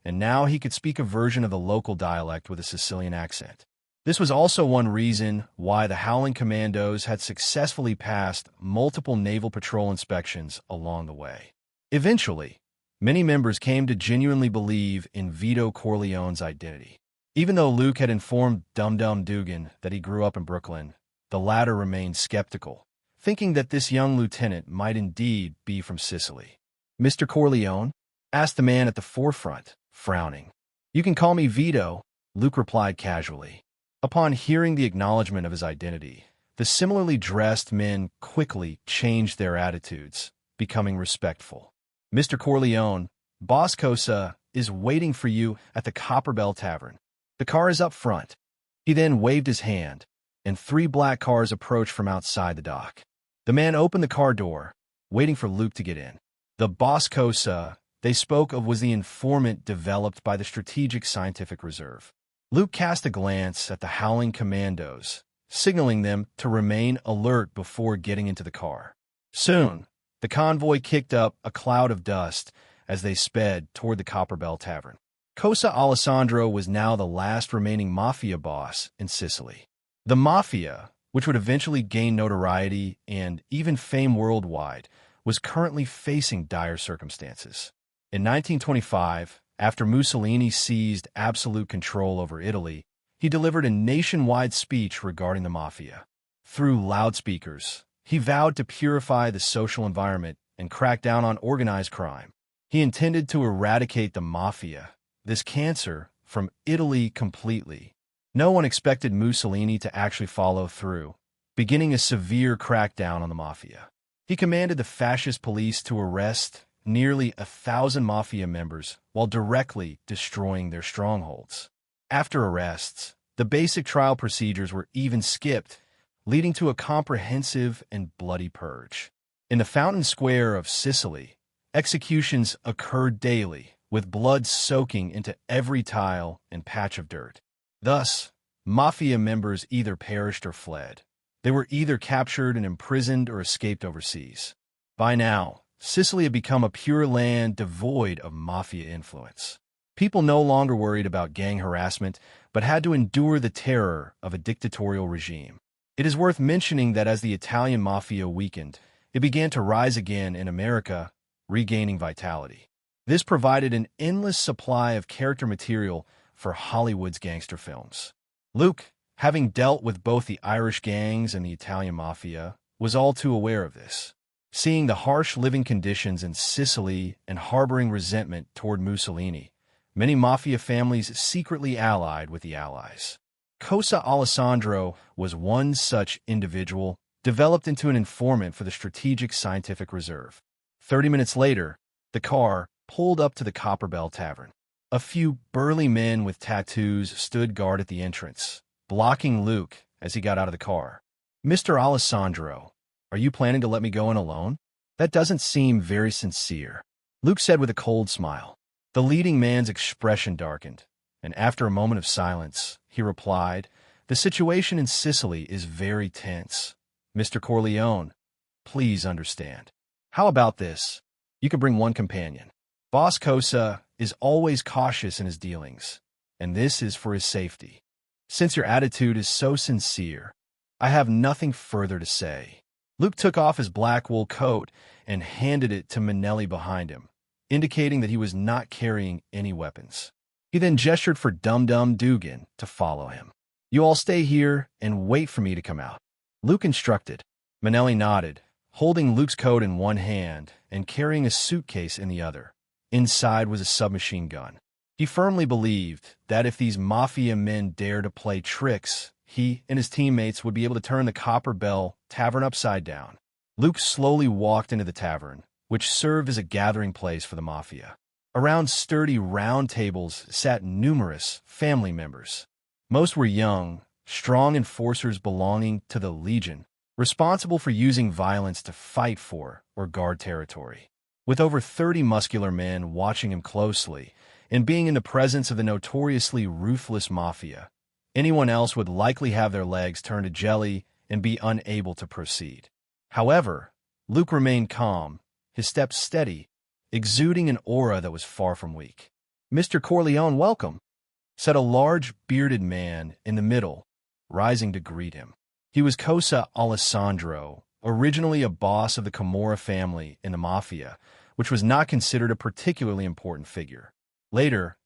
and now he could speak a version of the local dialect with a Sicilian accent. This was also one reason why the Howling Commandos had successfully passed multiple naval patrol inspections along the way. Eventually, many members came to genuinely believe in Vito Corleone's identity. Even though Luke had informed Dum Dum Dugan that he grew up in Brooklyn, the latter remained skeptical, thinking that this young lieutenant might indeed be from Sicily. "Mr. Corleone?" asked the man at the forefront, frowning. "You can call me Vito," Luke replied casually. Upon hearing the acknowledgement of his identity, the similarly dressed men quickly changed their attitudes, becoming respectful. "Mr. Corleone, Boss Cosa is waiting for you at the Copperbell Tavern. The car is up front." He then waved his hand, and 3 black cars approached from outside the dock. The man opened the car door, waiting for Luke to get in. The Boss Cosa they spoke of was the informant developed by the Strategic Scientific Reserve. Luke cast a glance at the Howling Commandos, signaling them to remain alert before getting into the car. Soon, the convoy kicked up a cloud of dust as they sped toward the Copperbell Tavern. Cosa Alessandro was now the last remaining mafia boss in Sicily. The mafia, which would eventually gain notoriety and even fame worldwide, was currently facing dire circumstances. In 1925, after Mussolini seized absolute control over Italy, he delivered a nationwide speech regarding the mafia. Through loudspeakers, he vowed to purify the social environment and crack down on organized crime. He intended to eradicate the mafia, this cancer, from Italy completely. No one expected Mussolini to actually follow through, beginning a severe crackdown on the mafia. He commanded the fascist police to arrest nearly 1,000 mafia members while directly destroying their strongholds. After arrests, the basic trial procedures were even skipped, leading to a comprehensive and bloody purge. In the Fountain Square of Sicily, executions occurred daily, with blood soaking into every tile and patch of dirt. Thus, mafia members either perished or fled. They were either captured and imprisoned or escaped overseas. By now, Sicily had become a pure land devoid of mafia influence. People no longer worried about gang harassment, but had to endure the terror of a dictatorial regime. It is worth mentioning that as the Italian mafia weakened, it began to rise again in America, regaining vitality. This provided an endless supply of character material for Hollywood's gangster films. Luke, having dealt with both the Irish gangs and the Italian mafia, was all too aware of this. Seeing the harsh living conditions in Sicily and harboring resentment toward Mussolini, many mafia families secretly allied with the Allies. Cosa Alessandro was one such individual, developed into an informant for the Strategic Scientific Reserve. 30 minutes later, the car pulled up to the Copperbell Tavern. A few burly men with tattoos stood guard at the entrance, blocking Luke as he got out of the car. "Mr. Alessandro, are you planning to let me go in alone? That doesn't seem very sincere," Luke said with a cold smile. The leading man's expression darkened, and after a moment of silence, he replied, "The situation in Sicily is very tense. Mr. Corleone, please understand. How about this? You could bring one companion. Boss Cosa is always cautious in his dealings, and this is for his safety. Since your attitude is so sincere, I have nothing further to say." Luke took off his black wool coat and handed it to Manelli behind him, indicating that he was not carrying any weapons. He then gestured for Dum-Dum Dugan to follow him. "You all stay here and wait for me to come out," Luke instructed. Manelli nodded, holding Luke's coat in one hand and carrying a suitcase in the other. Inside was a submachine gun. He firmly believed that if these mafia men dared to play tricks, he and his teammates would be able to turn the Copper Bell Tavern upside down. Luke slowly walked into the tavern, which served as a gathering place for the mafia. Around sturdy round tables sat numerous family members. Most were young, strong enforcers belonging to the Legion, responsible for using violence to fight for or guard territory. With over 30 muscular men watching him closely, and being in the presence of the notoriously ruthless mafia, anyone else would likely have their legs turned to jelly and be unable to proceed. However, Luke remained calm, his steps steady, exuding an aura that was far from weak. "Mr. Corleone, welcome," said a large, bearded man in the middle, rising to greet him. He was Cosa Alessandro, originally a boss of the Camorra family in the mafia, which was not considered a particularly important figure. Later,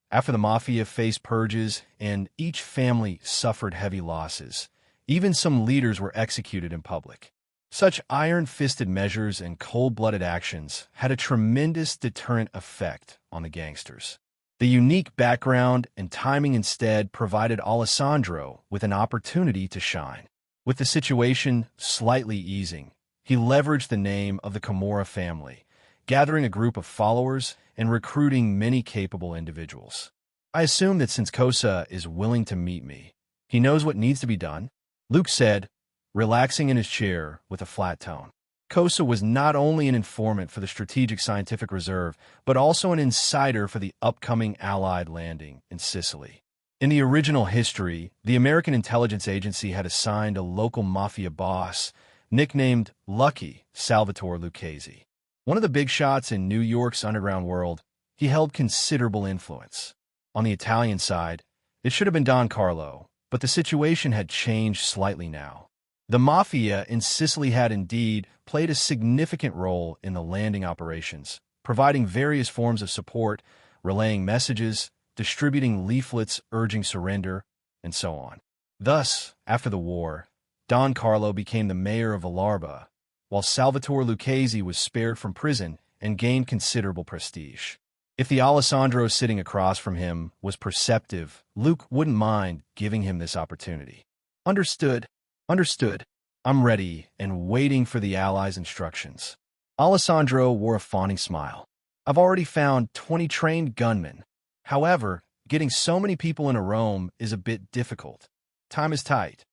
after the mafia faced purges and each family suffered heavy losses, even some leaders were executed in public. Such iron-fisted measures and cold-blooded actions had a tremendous deterrent effect on the gangsters. The unique background and timing instead provided Alessandro with an opportunity to shine. With the situation slightly easing, he leveraged the name of the Camorra family, gathering a group of followers and recruiting many capable individuals. "I assume that since Cosa is willing to meet me, he knows what needs to be done," Luke said, relaxing in his chair with a flat tone. Cosa was not only an informant for the Strategic Scientific Reserve, but also an insider for the upcoming Allied landing in Sicily. In the original history, the American intelligence agency had assigned a local mafia boss, nicknamed Lucky Salvatore Lucchese. One of the big shots in New York's underground world, he held considerable influence. On the Italian side, it should have been Don Carlo, but the situation had changed slightly now. The mafia in Sicily had indeed played a significant role in the landing operations, providing various forms of support, relaying messages, distributing leaflets urging surrender, and so on. Thus, after the war, Don Carlo became the mayor of Villarba, while Salvatore Lucchese was spared from prison and gained considerable prestige. If the Alessandro sitting across from him was perceptive, Luke wouldn't mind giving him this opportunity. "Understood. Understood. I'm ready and waiting for the Allies' instructions." Alessandro wore a fawning smile. "I've already found 20 trained gunmen. However, getting so many people into Rome is a bit difficult. Time is tight."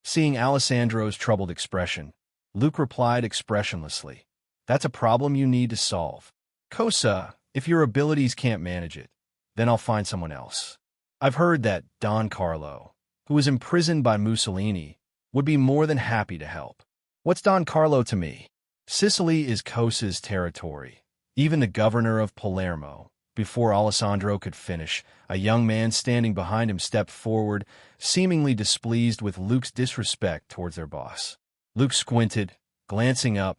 Seeing Alessandro's troubled expression, Luke replied expressionlessly, "That's a problem you need to solve. Cosa, if your abilities can't manage it, then I'll find someone else. I've heard that Don Carlo, who was imprisoned by Mussolini, would be more than happy to help." "What's Don Carlo to me?" Sicily is Cosa's territory. Even the governor of Palermo. Before Alessandro could finish, a young man standing behind him stepped forward, seemingly displeased with Luke's disrespect towards their boss. Luke squinted, glancing up,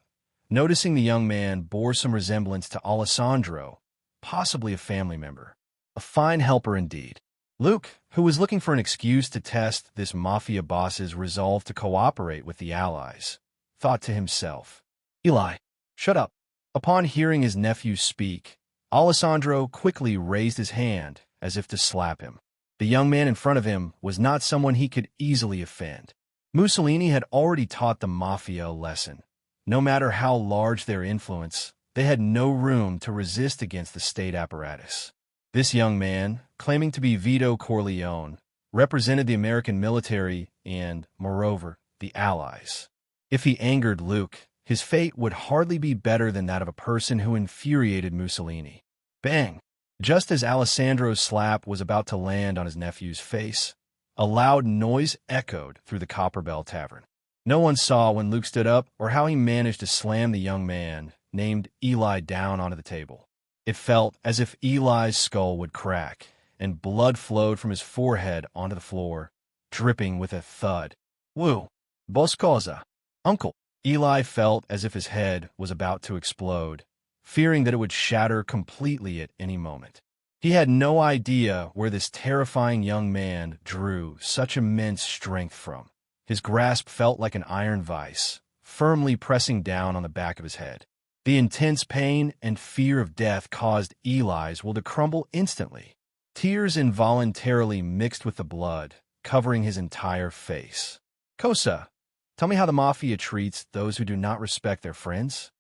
noticing the young man bore some resemblance to Alessandro, possibly a family member. A fine helper indeed. Luke, who was looking for an excuse to test this mafia boss's resolve to cooperate with the allies, thought to himself, "Eli, shut up." Upon hearing his nephew speak, Alessandro quickly raised his hand as if to slap him. The young man in front of him was not someone he could easily offend. Mussolini had already taught the mafia a lesson. No matter how large their influence, they had no room to resist against the state apparatus. This young man, claiming to be Vito Corleone, represented the American military and, moreover, the Allies. If he angered Luke, his fate would hardly be better than that of a person who infuriated Mussolini. Bang! Just as Alessandro's slap was about to land on his nephew's face, a loud noise echoed through the Copper Bell Tavern. No one saw when Luke stood up or how he managed to slam the young man, named Eli, down onto the table. It felt as if Eli's skull would crack, and blood flowed from his forehead onto the floor, dripping with a thud. "Woo! Boscosa! Uncle!" Eli felt as if his head was about to explode, fearing that it would shatter completely at any moment. He had no idea where this terrifying young man drew such immense strength from. His grasp felt like an iron vise, firmly pressing down on the back of his head. The intense pain and fear of death caused Eli's will to crumble instantly. Tears involuntarily mixed with the blood, covering his entire face. "Cosa, tell me how the mafia treats those who do not respect their friends?"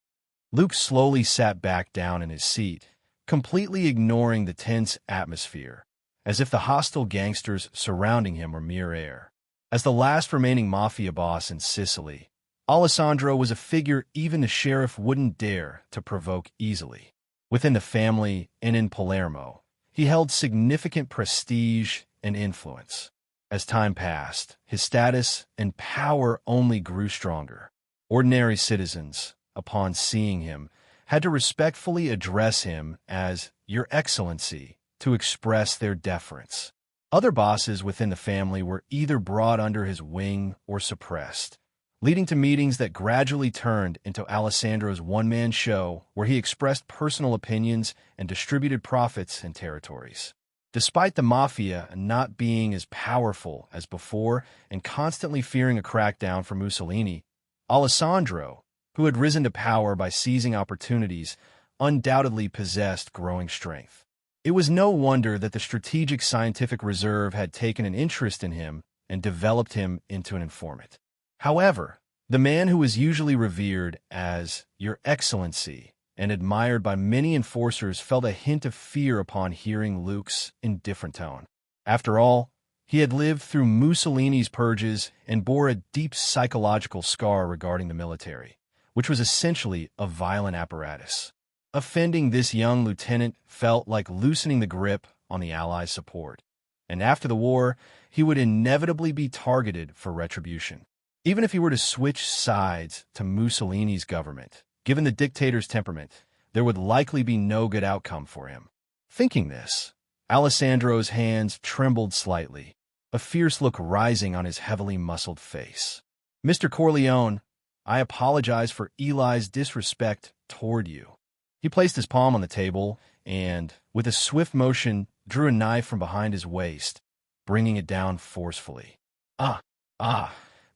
Luke slowly sat back down in his seat, completely ignoring the tense atmosphere, as if the hostile gangsters surrounding him were mere air. As the last remaining mafia boss in Sicily, Alessandro was a figure even the sheriff wouldn't dare to provoke easily. Within the family and in Palermo, he held significant prestige and influence. As time passed, his status and power only grew stronger. Ordinary citizens, upon seeing him, had to respectfully address him as Your Excellency to express their deference. Other bosses within the family were either brought under his wing or suppressed, leading to meetings that gradually turned into Alessandro's one-man show where he expressed personal opinions and distributed profits and territories. Despite the mafia not being as powerful as before and constantly fearing a crackdown from Mussolini, Alessandro, who had risen to power by seizing opportunities, undoubtedly possessed growing strength. It was no wonder that the Strategic Scientific Reserve had taken an interest in him and developed him into an informant. However, the man who was usually revered as Your Excellency and admired by many enforcers felt a hint of fear upon hearing Luke's indifferent tone. After all, he had lived through Mussolini's purges and bore a deep psychological scar regarding the military, which was essentially a violent apparatus. Offending this young lieutenant felt like loosening the grip on the Allies' support, and after the war, he would inevitably be targeted for retribution. Even if he were to switch sides to Mussolini's government, given the dictator's temperament, there would likely be no good outcome for him. Thinking this, Alessandro's hands trembled slightly, a fierce look rising on his heavily muscled face. "Mr. Corleone, I apologize for Eli's disrespect toward you." He placed his palm on the table and, with a swift motion, drew a knife from behind his waist, bringing it down forcefully. Ah!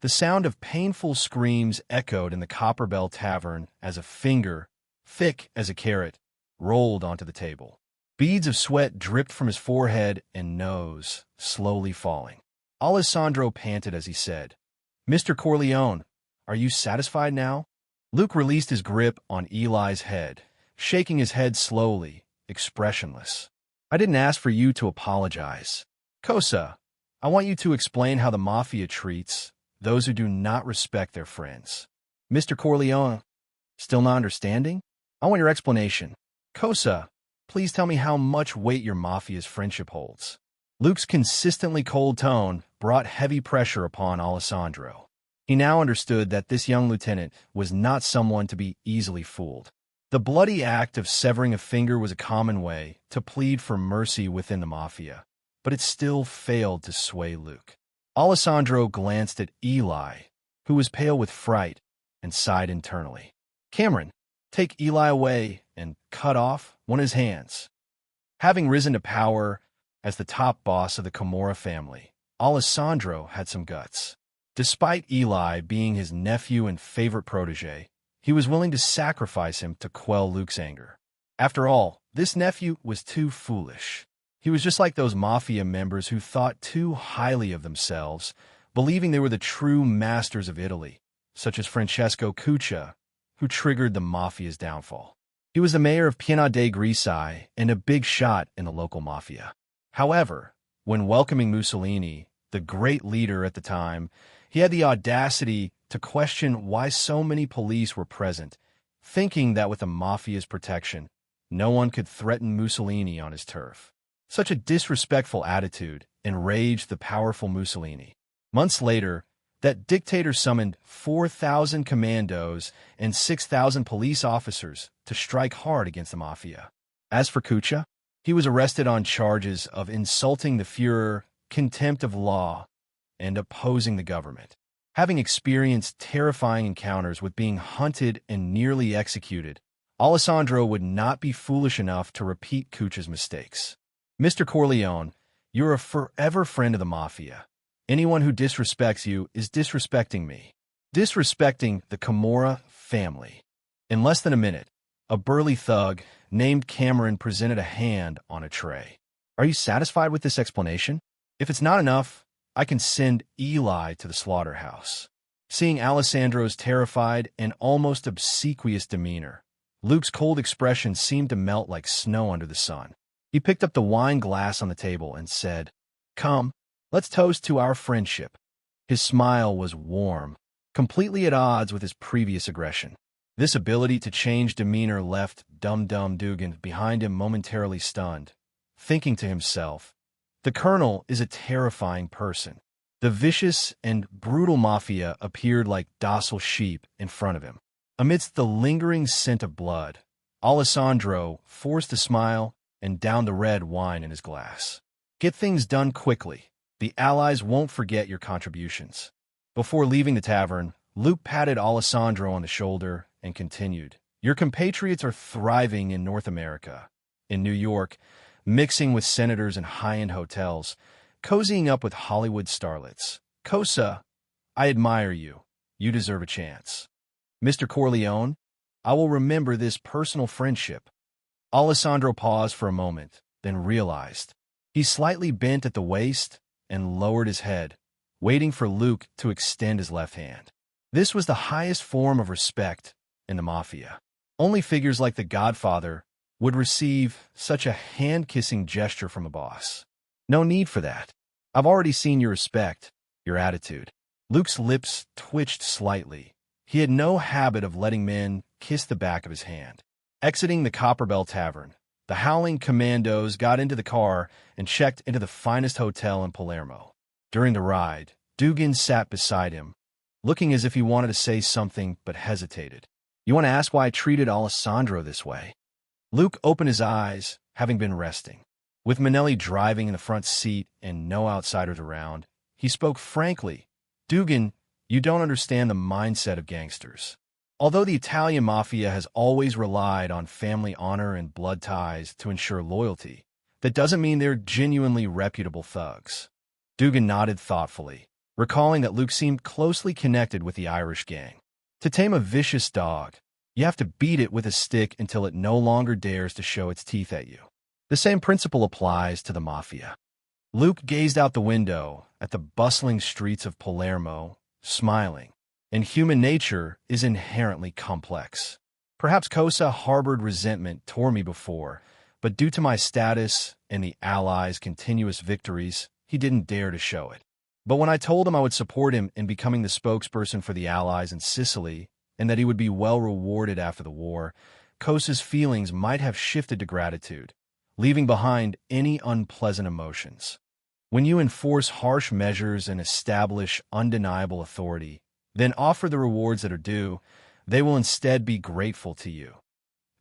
The sound of painful screams echoed in the Copper Bell Tavern as a finger, thick as a carrot, rolled onto the table. Beads of sweat dripped from his forehead and nose, slowly falling. Alessandro panted as he said, "Mr. Corleone, are you satisfied now?" Luke released his grip on Eli's head, shaking his head slowly, expressionless. "I didn't ask for you to apologize. Cosa, I want you to explain how the mafia treats those who do not respect their friends." "Mr. Corleone, still not understanding? I want your explanation." "Cosa, please tell me how much weight your mafia's friendship holds." Luke's consistently cold tone brought heavy pressure upon Alessandro. He now understood that this young lieutenant was not someone to be easily fooled. The bloody act of severing a finger was a common way to plead for mercy within the mafia, but it still failed to sway Luke. Alessandro glanced at Eli, who was pale with fright, and sighed internally. Cameron, take Eli away and cut off one of his hands. Having risen to power as the top boss of the Kimura family, Alessandro had some guts. Despite Eli being his nephew and favorite protege, he was willing to sacrifice him to quell Luke's anger. After all, this nephew was too foolish. He was just like those mafia members who thought too highly of themselves, believing they were the true masters of Italy, such as Francesco Cuccia, who triggered the mafia's downfall. He was the mayor of Piana dei Grisi and a big shot in the local mafia. However, when welcoming Mussolini, the great leader at the time, he had the audacity to question why so many police were present, thinking that with the mafia's protection, no one could threaten Mussolini on his turf. Such a disrespectful attitude enraged the powerful Mussolini. Months later, that dictator summoned 4,000 commandos and 6,000 police officers to strike hard against the mafia. As for Cuccia, he was arrested on charges of insulting the Führer, contempt of law, and opposing the government. Having experienced terrifying encounters with being hunted and nearly executed, Alessandro would not be foolish enough to repeat Cuccia's mistakes. Mr. Corleone, you're a forever friend of the mafia. Anyone who disrespects you is disrespecting me. Disrespecting the Kimura family. In less than a minute, a burly thug named Cameron presented a hand on a tray. Are you satisfied with this explanation? If it's not enough, I can send Eli to the slaughterhouse. Seeing Alessandro's terrified and almost obsequious demeanor, Luke's cold expression seemed to melt like snow under the sun. He picked up the wine glass on the table and said, "Come, let's toast to our friendship." His smile was warm, completely at odds with his previous aggression. This ability to change demeanor left Dum-Dum Dugan behind him momentarily stunned, thinking to himself, the Colonel is a terrifying person. The vicious and brutal mafia appeared like docile sheep in front of him. Amidst the lingering scent of blood, Alessandro forced a smile and downed the red wine in his glass. Get things done quickly. The Allies won't forget your contributions. Before leaving the tavern, Luke patted Alessandro on the shoulder and continued, your compatriots are thriving in North America. In New York, mixing with senators and high-end hotels, cozying up with Hollywood starlets. Cosa, I admire you. You deserve a chance. Mr. Corleone, I will remember this personal friendship. Alessandro paused for a moment, then realized. He slightly bent at the waist and lowered his head, waiting for Luke to extend his left hand. This was the highest form of respect in the mafia. Only figures like the Godfather would receive such a hand-kissing gesture from a boss. No need for that. I've already seen your respect, your attitude. Luke's lips twitched slightly. He had no habit of letting men kiss the back of his hand. Exiting the Copper Bell Tavern, the howling commandos got into the car and checked into the finest hotel in Palermo. During the ride, Dugan sat beside him, looking as if he wanted to say something but hesitated. You want to ask why I treated Alessandro this way? Luke opened his eyes, having been resting. With Manelli driving in the front seat and no outsiders around, he spoke frankly. Dugan, you don't understand the mindset of gangsters. Although the Italian mafia has always relied on family honor and blood ties to ensure loyalty, that doesn't mean they're genuinely reputable thugs. Dugan nodded thoughtfully, recalling that Luke seemed closely connected with the Irish gang. To tame a vicious dog, you have to beat it with a stick until it no longer dares to show its teeth at you. The same principle applies to the mafia. Luke gazed out the window at the bustling streets of Palermo, smiling. And human nature is inherently complex. Perhaps Cosa harbored resentment toward me before, but due to my status and the Allies' continuous victories, he didn't dare to show it. But when I told him I would support him in becoming the spokesperson for the Allies in Sicily, and that he would be well rewarded after the war, Cosa's feelings might have shifted to gratitude, leaving behind any unpleasant emotions. When you enforce harsh measures and establish undeniable authority, then offer the rewards that are due, they will instead be grateful to you.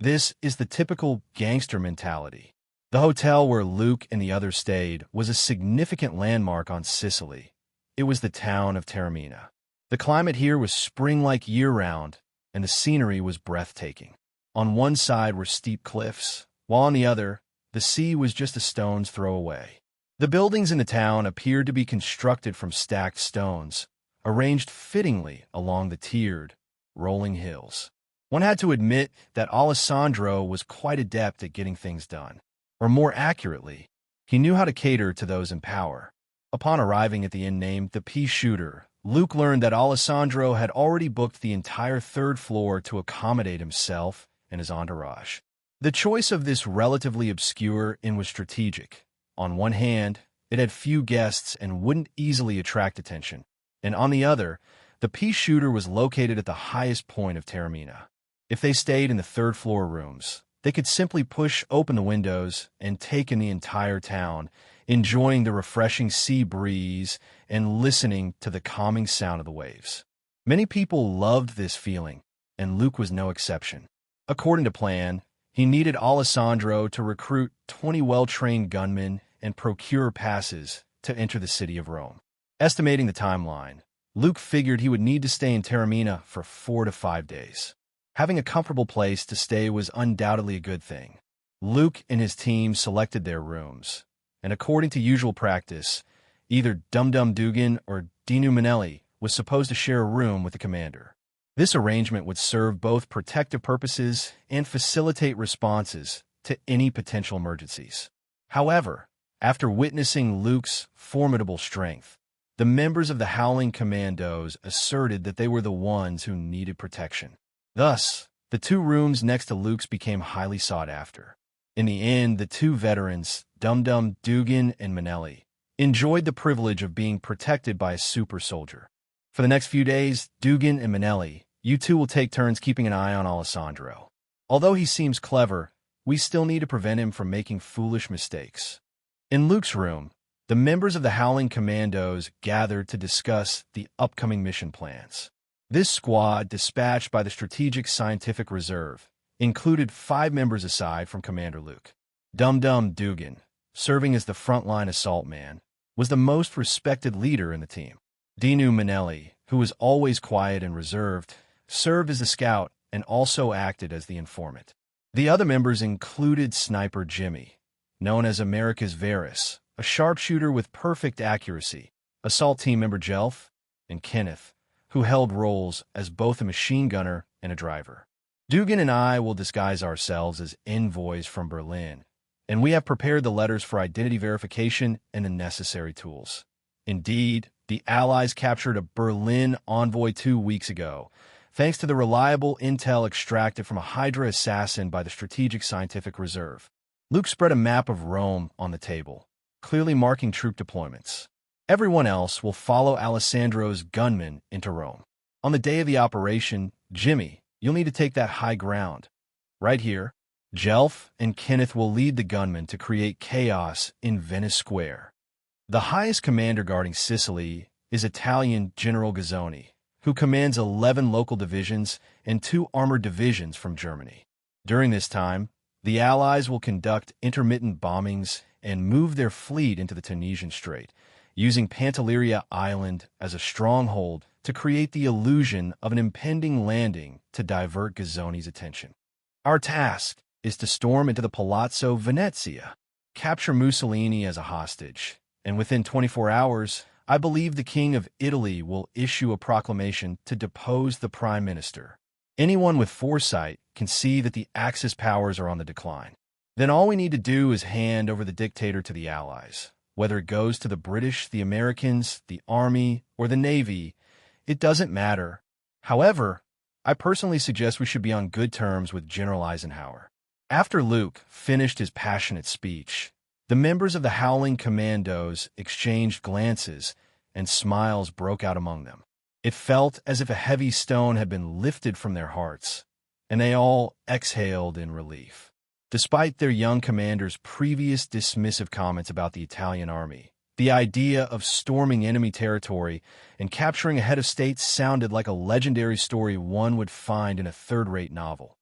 This is the typical gangster mentality. The hotel where Luke and the others stayed was a significant landmark on Sicily. It was the town of Taormina. The climate here was spring-like year-round, and the scenery was breathtaking. On one side were steep cliffs, while on the other, the sea was just a stone's throw away. The buildings in the town appeared to be constructed from stacked stones, arranged fittingly along the tiered, rolling hills. One had to admit that Alessandro was quite adept at getting things done. Or more accurately, he knew how to cater to those in power. Upon arriving at the inn named the Pea Shooter, Luke learned that Alessandro had already booked the entire third floor to accommodate himself and his entourage. The choice of this relatively obscure inn was strategic. On one hand, it had few guests and wouldn't easily attract attention. And on the other, the Pea Shooter was located at the highest point of Taormina. If they stayed in the third-floor rooms, they could simply push open the windows and take in the entire town, enjoying the refreshing sea breeze and listening to the calming sound of the waves. Many people loved this feeling, and Luke was no exception. According to plan, he needed Alessandro to recruit 20 well-trained gunmen and procure passes to enter the city of Rome. Estimating the timeline, Luke figured he would need to stay in Taormina for 4 to 5 days. Having a comfortable place to stay was undoubtedly a good thing. Luke and his team selected their rooms, and according to usual practice, either Dum-Dum Dugan or Dinu Manelli was supposed to share a room with the commander. This arrangement would serve both protective purposes and facilitate responses to any potential emergencies. However, after witnessing Luke's formidable strength, the members of the Howling Commandos asserted that they were the ones who needed protection. Thus, the 2 rooms next to Luke's became highly sought after. In the end, the 2 veterans, Dum-Dum Dugan and Manelli, enjoyed the privilege of being protected by a super soldier. For the next few days, Dugan and Manelli, you two will take turns keeping an eye on Alessandro. Although he seems clever, we still need to prevent him from making foolish mistakes. In Luke's room, the members of the Howling Commandos gathered to discuss the upcoming mission plans. This squad, dispatched by the Strategic Scientific Reserve, included 5 members aside from Commander Luke. Dum-Dum Dugan, serving as the frontline assault man, was the most respected leader in the team. Dinu Manelli, who was always quiet and reserved, served as the scout and also acted as the informant. The other members included Sniper Jimmy, known as America's Varus, a sharpshooter with perfect accuracy, assault team member Jelf, and Kenneth, who held roles as both a machine gunner and a driver. Dugan and I will disguise ourselves as envoys from Berlin, and we have prepared the letters for identity verification and the necessary tools. Indeed, the Allies captured a Berlin envoy 2 weeks ago, thanks to the reliable intel extracted from a Hydra assassin by the Strategic Scientific Reserve. Luke spread a map of Rome on the table, clearly marking troop deployments. Everyone else will follow Alessandro's gunmen into Rome. On the day of the operation, Jimmy, you'll need to take that high ground. Right here, Jelf and Kenneth will lead the gunmen to create chaos in Venice Square. The highest commander guarding Sicily is Italian General Gazzoni, who commands 11 local divisions and 2 armored divisions from Germany. During this time, the Allies will conduct intermittent bombings and move their fleet into the Tunisian Strait, using Pantelleria Island as a stronghold to create the illusion of an impending landing to divert Gazzoni's attention. Our task is to storm into the Palazzo Venezia, capture Mussolini as a hostage, and within 24 hours, I believe the King of Italy will issue a proclamation to depose the Prime Minister. Anyone with foresight can see that the Axis powers are on the decline. Then all we need to do is hand over the dictator to the Allies. Whether it goes to the British, the Americans, the Army, or the Navy, it doesn't matter. However, I personally suggest we should be on good terms with General Eisenhower. After Luke finished his passionate speech, the members of the Howling Commandos exchanged glances, and smiles broke out among them. It felt as if a heavy stone had been lifted from their hearts, and they all exhaled in relief. Despite their young commander's previous dismissive comments about the Italian army, The idea of storming enemy territory and capturing a head of state sounded like a legendary story one would find in a third-rate novel.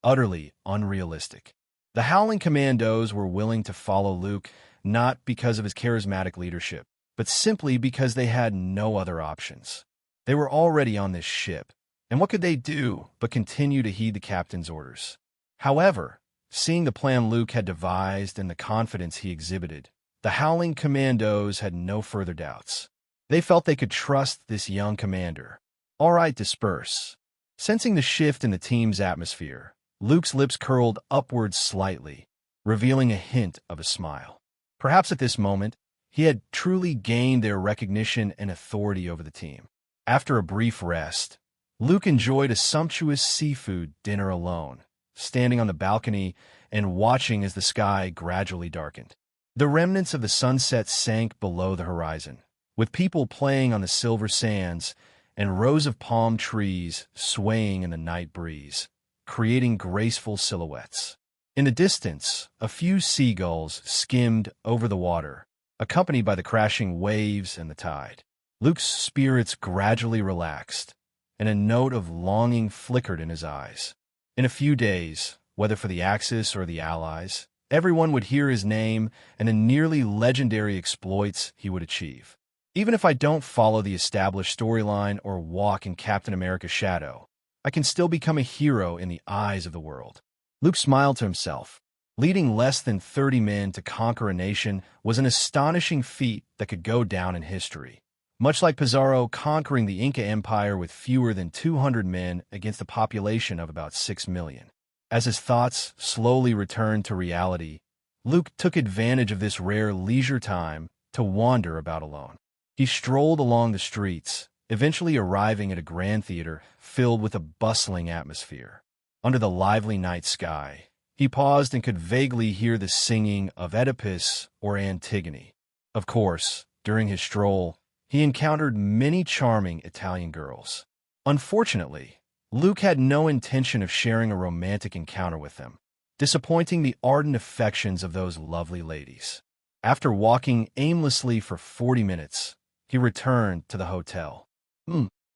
Utterly unrealistic. The Howling Commandos were willing to follow Luke not because of his charismatic leadership, but simply because they had no other options. They were already on this ship, and what could they do but continue to heed the captain's orders? However, seeing the plan Luke had devised and the confidence he exhibited, the Howling Commandos had no further doubts. They felt they could trust this young commander. All right, disperse. Sensing the shift in the team's atmosphere, Luke's lips curled upwards slightly, revealing a hint of a smile. Perhaps at this moment, he had truly gained their recognition and authority over the team. After a brief rest, Luke enjoyed a sumptuous seafood dinner alone, standing on the balcony and watching as the sky gradually darkened. The remnants of the sunset sank below the horizon, with people playing on the silver sands and rows of palm trees swaying in the night breeze, creating graceful silhouettes. In the distance, a few seagulls skimmed over the water, accompanied by the crashing waves and the tide. Luke's spirits gradually relaxed, and a note of longing flickered in his eyes. In a few days, whether for the Axis or the Allies, everyone would hear his name and the nearly legendary exploits he would achieve. Even if I don't follow the established storyline or walk in Captain America's shadow, I can still become a hero in the eyes of the world. Luke smiled to himself. Leading less than 30 men to conquer a nation was an astonishing feat that could go down in history. Much like Pizarro conquering the Inca Empire with fewer than 200 men against a population of about 6 million. As his thoughts slowly returned to reality, Luke took advantage of this rare leisure time to wander about alone. He strolled along the streets, eventually arriving at a grand theater filled with a bustling atmosphere. Under the lively night sky, he paused and could vaguely hear the singing of Oedipus or Antigone. Of course, during his stroll, he encountered many charming Italian girls. Unfortunately, Luke had no intention of sharing a romantic encounter with them, disappointing the ardent affections of those lovely ladies. After walking aimlessly for 40 minutes, he returned to the hotel.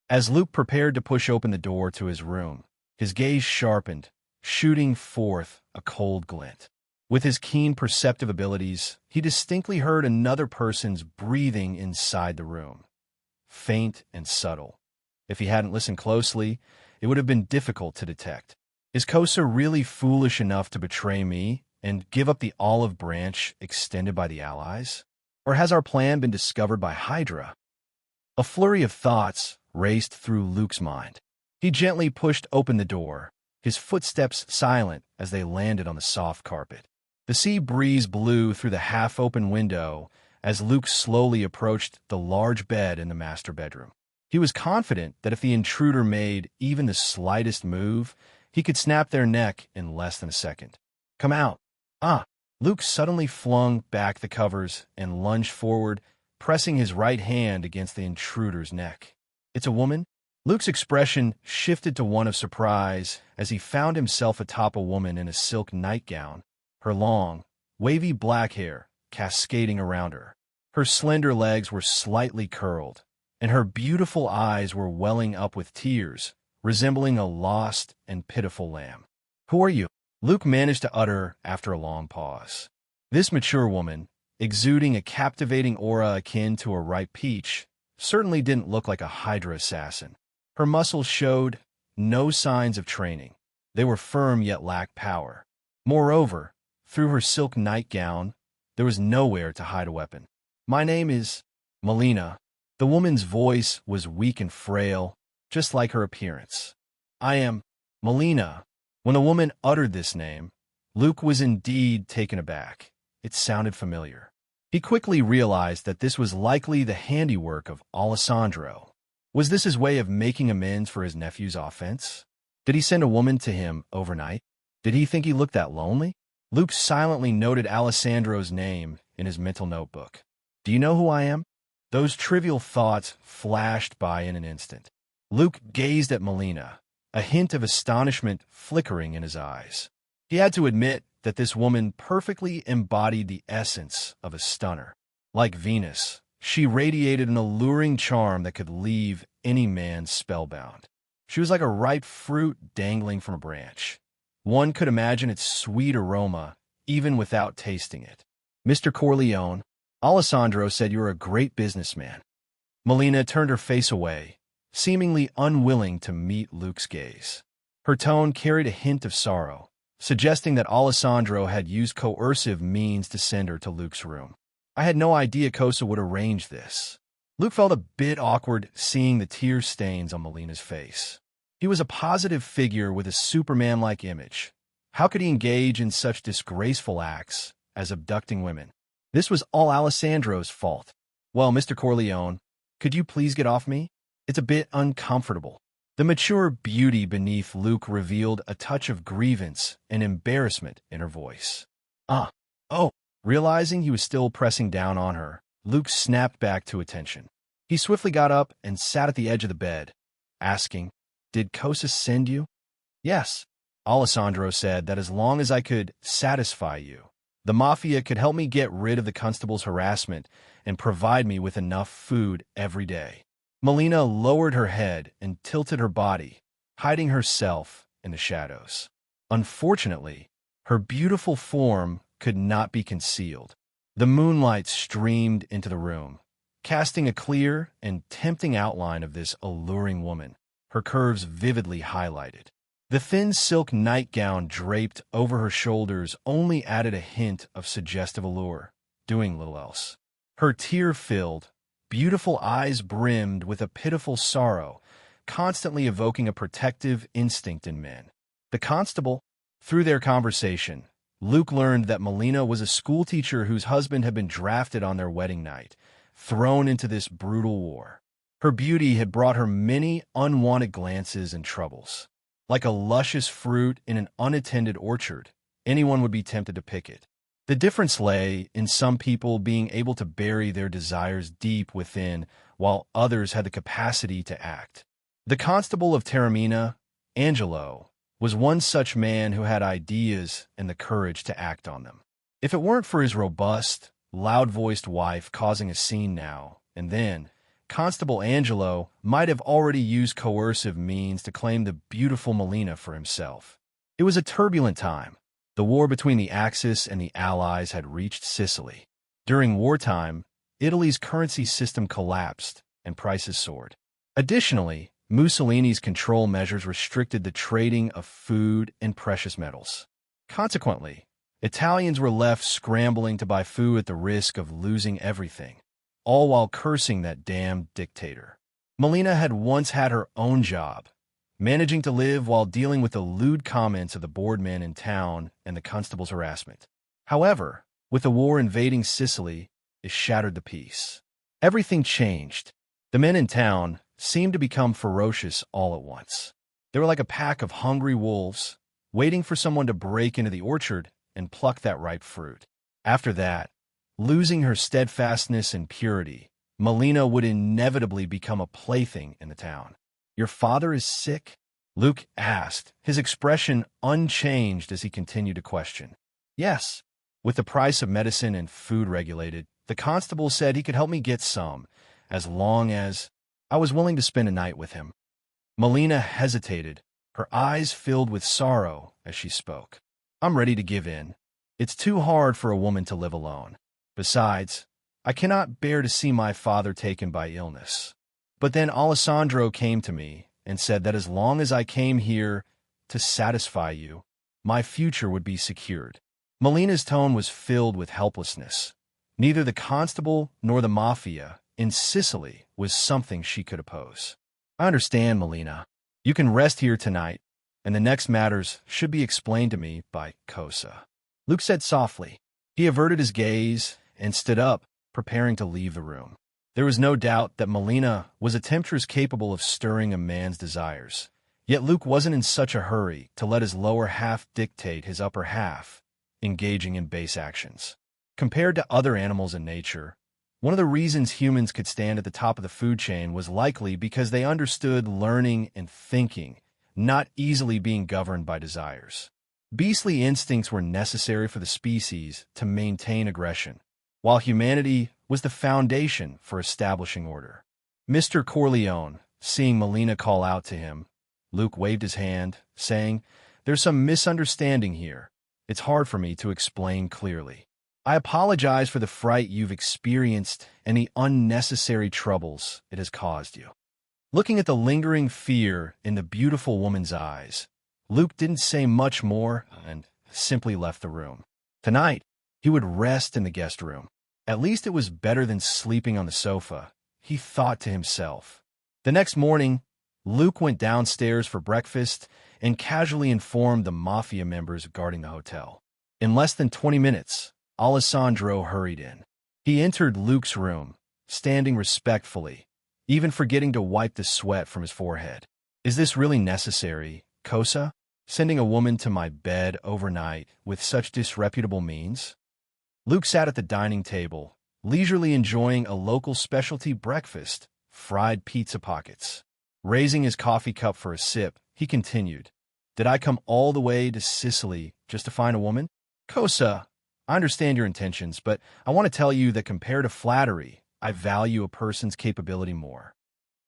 As Luke prepared to push open the door to his room, his gaze sharpened, shooting forth a cold glint. With his keen perceptive abilities, he distinctly heard another person's breathing inside the room. Faint and subtle. If he hadn't listened closely, it would have been difficult to detect. Is Kosa really foolish enough to betray me and give up the olive branch extended by the Allies? Or has our plan been discovered by Hydra? A flurry of thoughts raced through Luke's mind. He gently pushed open the door, his footsteps silent as they landed on the soft carpet. The sea breeze blew through the half-open window as Luke slowly approached the large bed in the master bedroom. He was confident that if the intruder made even the slightest move, he could snap their neck in less than a second. "Come out." Luke suddenly flung back the covers and lunged forward, pressing his right hand against the intruder's neck. "It's a woman?" Luke's expression shifted to one of surprise as he found himself atop a woman in a silk nightgown, her long, wavy black hair cascading around her. Her slender legs were slightly curled, and her beautiful eyes were welling up with tears, resembling a lost and pitiful lamb. "Who are you?" Luke managed to utter after a long pause. This mature woman, exuding a captivating aura akin to a ripe peach, certainly didn't look like a Hydra assassin. Her muscles showed no signs of training. They were firm yet lacked power. Moreover, through her silk nightgown, there was nowhere to hide a weapon. "My name is Melina." The woman's voice was weak and frail, just like her appearance. "I am Melina." When the woman uttered this name, Luke was indeed taken aback. It sounded familiar. He quickly realized that this was likely the handiwork of Alessandro. Was this his way of making amends for his nephew's offense? Did he send a woman to him overnight? Did he think he looked that lonely? Luke silently noted Alessandro's name in his mental notebook. "Do you know who I am?" Those trivial thoughts flashed by in an instant. Luke gazed at Melina, a hint of astonishment flickering in his eyes. He had to admit that this woman perfectly embodied the essence of a stunner. Like Venus, she radiated an alluring charm that could leave any man spellbound. She was like a ripe fruit dangling from a branch. One could imagine its sweet aroma even without tasting it. Mr. Corleone, Alessandro said you were a great businessman. Melina turned her face away, seemingly unwilling to meet Luke's gaze. Her tone carried a hint of sorrow, suggesting that Alessandro had used coercive means to send her to Luke's room. I had no idea Kosa would arrange this. Luke felt a bit awkward seeing the tear stains on Melina's face. He was a positive figure with a Superman-like image. How could he engage in such disgraceful acts as abducting women? This was all Alessandro's fault. Well, Mr. Corleone, could you please get off me? It's a bit uncomfortable. The mature beauty beneath Luke revealed a touch of grievance and embarrassment in her voice. Oh. Realizing he was still pressing down on her, Luke snapped back to attention. He swiftly got up and sat at the edge of the bed, asking, "Did Kosa send you?" "Yes." Alessandro said that as long as I could satisfy you, the Mafia could help me get rid of the constable's harassment and provide me with enough food every day. Melina lowered her head and tilted her body, hiding herself in the shadows. Unfortunately, her beautiful form could not be concealed. The moonlight streamed into the room, casting a clear and tempting outline of this alluring woman, her curves vividly highlighted. The thin silk nightgown draped over her shoulders only added a hint of suggestive allure, doing little else. Her tear-filled, beautiful eyes brimmed with a pitiful sorrow, constantly evoking a protective instinct in men. The constable, through their conversation, Luke learned that Melina was a schoolteacher whose husband had been drafted on their wedding night, thrown into this brutal war. Her beauty had brought her many unwanted glances and troubles. Like a luscious fruit in an unattended orchard, anyone would be tempted to pick it. The difference lay in some people being able to bury their desires deep within, while others had the capacity to act. The constable of Taormina, Angelo, was one such man who had ideas and the courage to act on them. If it weren't for his robust, loud-voiced wife causing a scene now and then, Constable Angelo might have already used coercive means to claim the beautiful Melina for himself. It was a turbulent time. The war between the Axis and the Allies had reached Sicily. During wartime, Italy's currency system collapsed and prices soared. Additionally, Mussolini's control measures restricted the trading of food and precious metals. Consequently, Italians were left scrambling to buy food at the risk of losing everything, all while cursing that damned dictator. Melina had once had her own job, managing to live while dealing with the lewd comments of the boardmen in town and the constable's harassment. However, with the war invading Sicily, it shattered the peace. Everything changed. The men in town seemed to become ferocious all at once. They were like a pack of hungry wolves, waiting for someone to break into the orchard and pluck that ripe fruit. After that, losing her steadfastness and purity, Melina would inevitably become a plaything in the town. "Your father is sick?" Luke asked, his expression unchanged as he continued to question. "Yes." With the price of medicine and food regulated, the constable said he could help me get some, as long as I was willing to spend a night with him. Melina hesitated, her eyes filled with sorrow as she spoke. "I'm ready to give in. It's too hard for a woman to live alone. Besides, I cannot bear to see my father taken by illness." But then Alessandro came to me and said that as long as I came here to satisfy you, my future would be secured. Melina's tone was filled with helplessness. Neither the constable nor the mafia in Sicily was something she could oppose. "I understand, Melina. You can rest here tonight, and the next matters should be explained to me by Kosa," Luke said softly. He averted his gaze and stood up, preparing to leave the room. There was no doubt that Melina was a temptress capable of stirring a man's desires. Yet Luke wasn't in such a hurry to let his lower half dictate his upper half, engaging in base actions. Compared to other animals in nature, one of the reasons humans could stand at the top of the food chain was likely because they understood learning and thinking, not easily being governed by desires. Beastly instincts were necessary for the species to maintain aggression, while humanity was the foundation for establishing order. Mr. Corleone, seeing Melina call out to him, Luke waved his hand, saying, "There's some misunderstanding here. It's hard for me to explain clearly. I apologize for the fright you've experienced and the unnecessary troubles it has caused you." Looking at the lingering fear in the beautiful woman's eyes, Luke didn't say much more and simply left the room. Tonight, he would rest in the guest room. At least it was better than sleeping on the sofa, he thought to himself. The next morning, Luke went downstairs for breakfast and casually informed the mafia members guarding the hotel. In less than 20 minutes, Alessandro hurried in. He entered Luke's room, standing respectfully, even forgetting to wipe the sweat from his forehead. "Is this really necessary, Cosa? Sending a woman to my bed overnight with such disreputable means?" Luke sat at the dining table, leisurely enjoying a local specialty breakfast, fried pizza pockets. Raising his coffee cup for a sip, he continued, "Did I come all the way to Sicily just to find a woman? Cosa, I understand your intentions, but I want to tell you that compared to flattery, I value a person's capability more."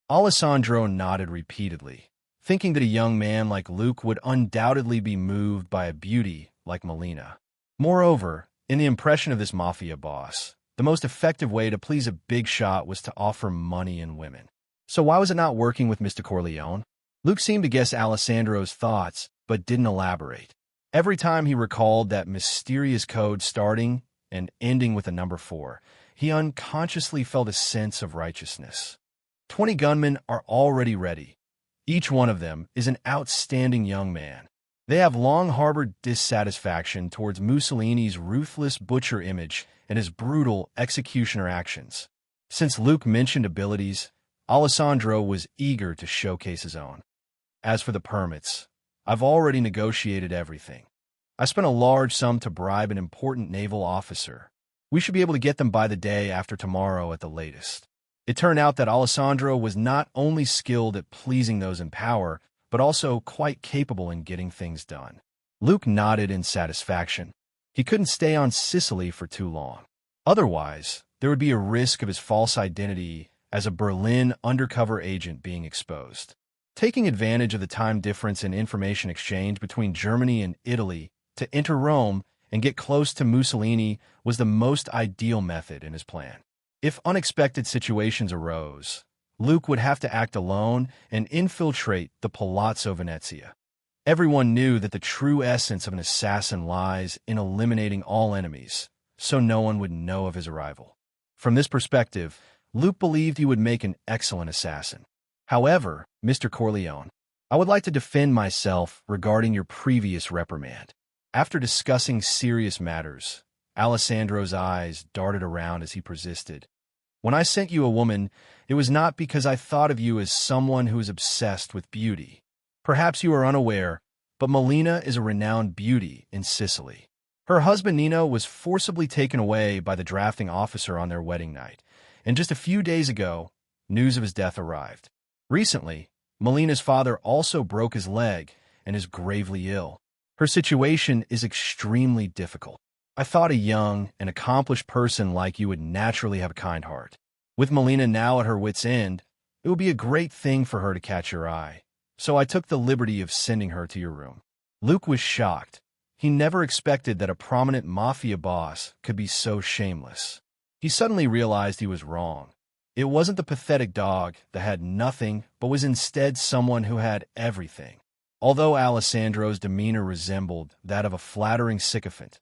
Alessandro nodded repeatedly, thinking that a young man like Luke would undoubtedly be moved by a beauty like Melina. Moreover, in the impression of this mafia boss, the most effective way to please a big shot was to offer money and women. So why was it not working with Mr. Corleone? Luke seemed to guess Alessandro's thoughts, but didn't elaborate. Every time he recalled that mysterious code starting and ending with a number 4, he unconsciously felt a sense of righteousness. 20 gunmen are already ready. Each one of them is an outstanding young man. They have long harbored dissatisfaction towards Mussolini's ruthless butcher image and his brutal executioner actions. Since Luke mentioned abilities, Alessandro was eager to showcase his own. "As for the permits, I've already negotiated everything. I spent a large sum to bribe an important naval officer. We should be able to get them by the day after tomorrow at the latest." It turned out that Alessandro was not only skilled at pleasing those in power, but also quite capable in getting things done. Luke nodded in satisfaction. He couldn't stay on Sicily for too long. Otherwise, there would be a risk of his false identity as a Berlin undercover agent being exposed. Taking advantage of the time difference in information exchange between Germany and Italy to enter Rome and get close to Mussolini was the most ideal method in his plan. If unexpected situations arose, Luke would have to act alone and infiltrate the Palazzo Venezia. Everyone knew that the true essence of an assassin lies in eliminating all enemies, so no one would know of his arrival. From this perspective, Luke believed he would make an excellent assassin. "However, Mr. Corleone, I would like to defend myself regarding your previous reprimand." After discussing serious matters, Alessandro's eyes darted around as he persisted. "When I sent you a woman, it was not because I thought of you as someone who is obsessed with beauty. Perhaps you are unaware, but Melina is a renowned beauty in Sicily. Her husband Nino was forcibly taken away by the drafting officer on their wedding night, and just a few days ago, news of his death arrived. Recently, Melina's father also broke his leg and is gravely ill. Her situation is extremely difficult. I thought a young and accomplished person like you would naturally have a kind heart. With Melina now at her wit's end, it would be a great thing for her to catch your eye, so I took the liberty of sending her to your room." Luke was shocked. He never expected that a prominent mafia boss could be so shameless. He suddenly realized he was wrong. It wasn't the pathetic dog that had nothing, but was instead someone who had everything. Although Alessandro's demeanor resembled that of a flattering sycophant,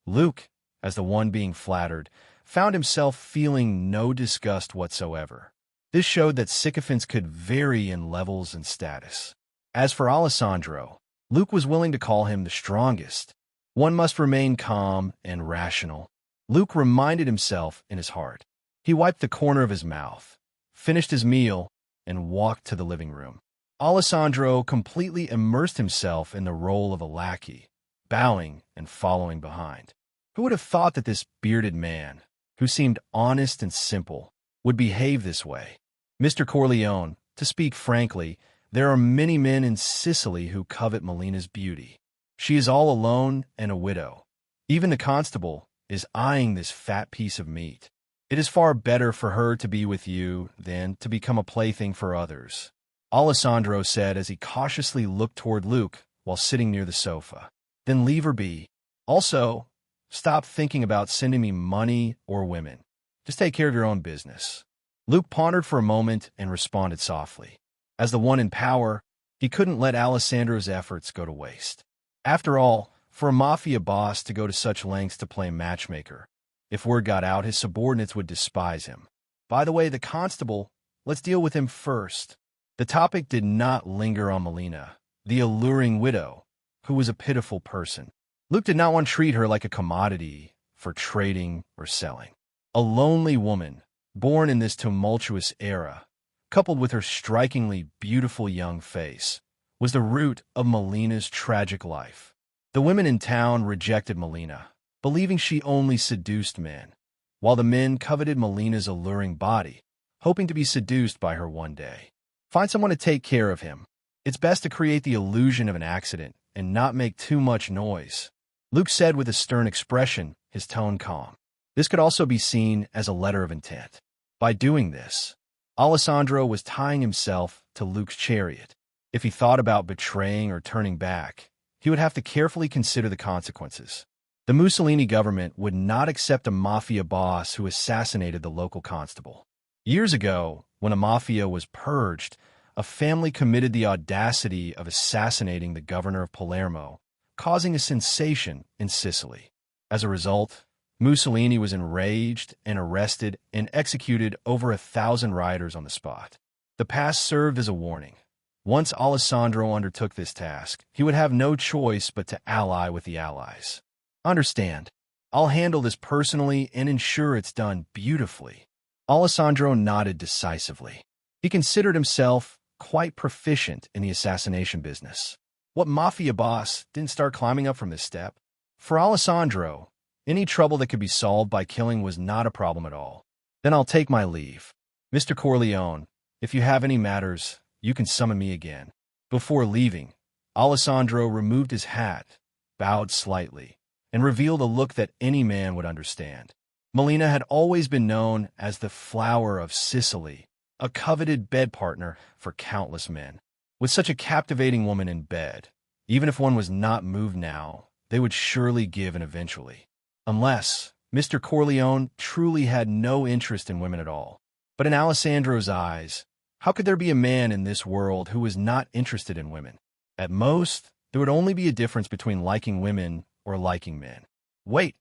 Luke, as the one being flattered, found himself feeling no disgust whatsoever. This showed that sycophants could vary in levels and status. As for Alessandro, Luke was willing to call him the strongest. One must remain calm and rational, Luke reminded himself in his heart. He wiped the corner of his mouth, finished his meal, and walked to the living room. Alessandro completely immersed himself in the role of a lackey, bowing and following behind. Who would have thought that this bearded man, who seemed honest and simple, would behave this way? Mr. Corleone, to speak frankly, there are many men in Sicily who covet Melina's beauty. She is all alone and a widow. Even the constable is eyeing this fat piece of meat. It is far better for her to be with you than to become a plaything for others, Alessandro said as he cautiously looked toward Luke while sitting near the sofa. Then leave her be. Also, stop thinking about sending me money or women. Just take care of your own business. Luke pondered for a moment and responded softly. As the one in power, he couldn't let Alessandro's efforts go to waste. After all, for a mafia boss to go to such lengths to play matchmaker, if word got out, his subordinates would despise him. By the way, the constable, let's deal with him first. The topic did not linger on Melina, the alluring widow, who was a pitiful person. Luke did not want to treat her like a commodity for trading or selling. A lonely woman, born in this tumultuous era, coupled with her strikingly beautiful young face, was the root of Melina's tragic life. The women in town rejected Melina, believing she only seduced men, while the men coveted Melina's alluring body, hoping to be seduced by her one day. Find someone to take care of him. It's best to create the illusion of an accident and not make too much noise, Luke said with a stern expression, his tone calm. This could also be seen as a letter of intent. By doing this, Alessandro was tying himself to Luke's chariot. If he thought about betraying or turning back, he would have to carefully consider the consequences. The Mussolini government would not accept a mafia boss who assassinated the local constable. Years ago, when a mafia was purged, a family committed the audacity of assassinating the governor of Palermo, causing a sensation in Sicily. As a result, Mussolini was enraged and arrested and executed over 1,000 rioters on the spot. The past served as a warning. Once Alessandro undertook this task, he would have no choice but to ally with the Allies. Understand, I'll handle this personally and ensure it's done beautifully. Alessandro nodded decisively. He considered himself quite proficient in the assassination business. What mafia boss didn't start climbing up from this step? For Alessandro, any trouble that could be solved by killing was not a problem at all. Then I'll take my leave. Mr. Corleone, if you have any matters, you can summon me again. Before leaving, Alessandro removed his hat, bowed slightly, and revealed a look that any man would understand. Melina had always been known as the flower of Sicily, a coveted bed partner for countless men. With such a captivating woman in bed, even if one was not moved now, they would surely give in eventually. Unless Mr. Corleone truly had no interest in women at all. But in Alessandro's eyes, how could there be a man in this world who was not interested in women? At most, there would only be a difference between liking women or liking men. Wait,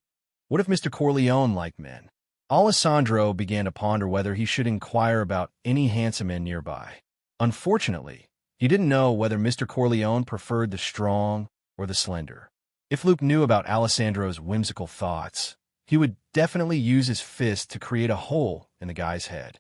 what if Mr. Corleone liked men? Alessandro began to ponder whether he should inquire about any handsome men nearby. Unfortunately, he didn't know whether Mr. Corleone preferred the strong or the slender. If Luke knew about Alessandro's whimsical thoughts, he would definitely use his fist to create a hole in the guy's head.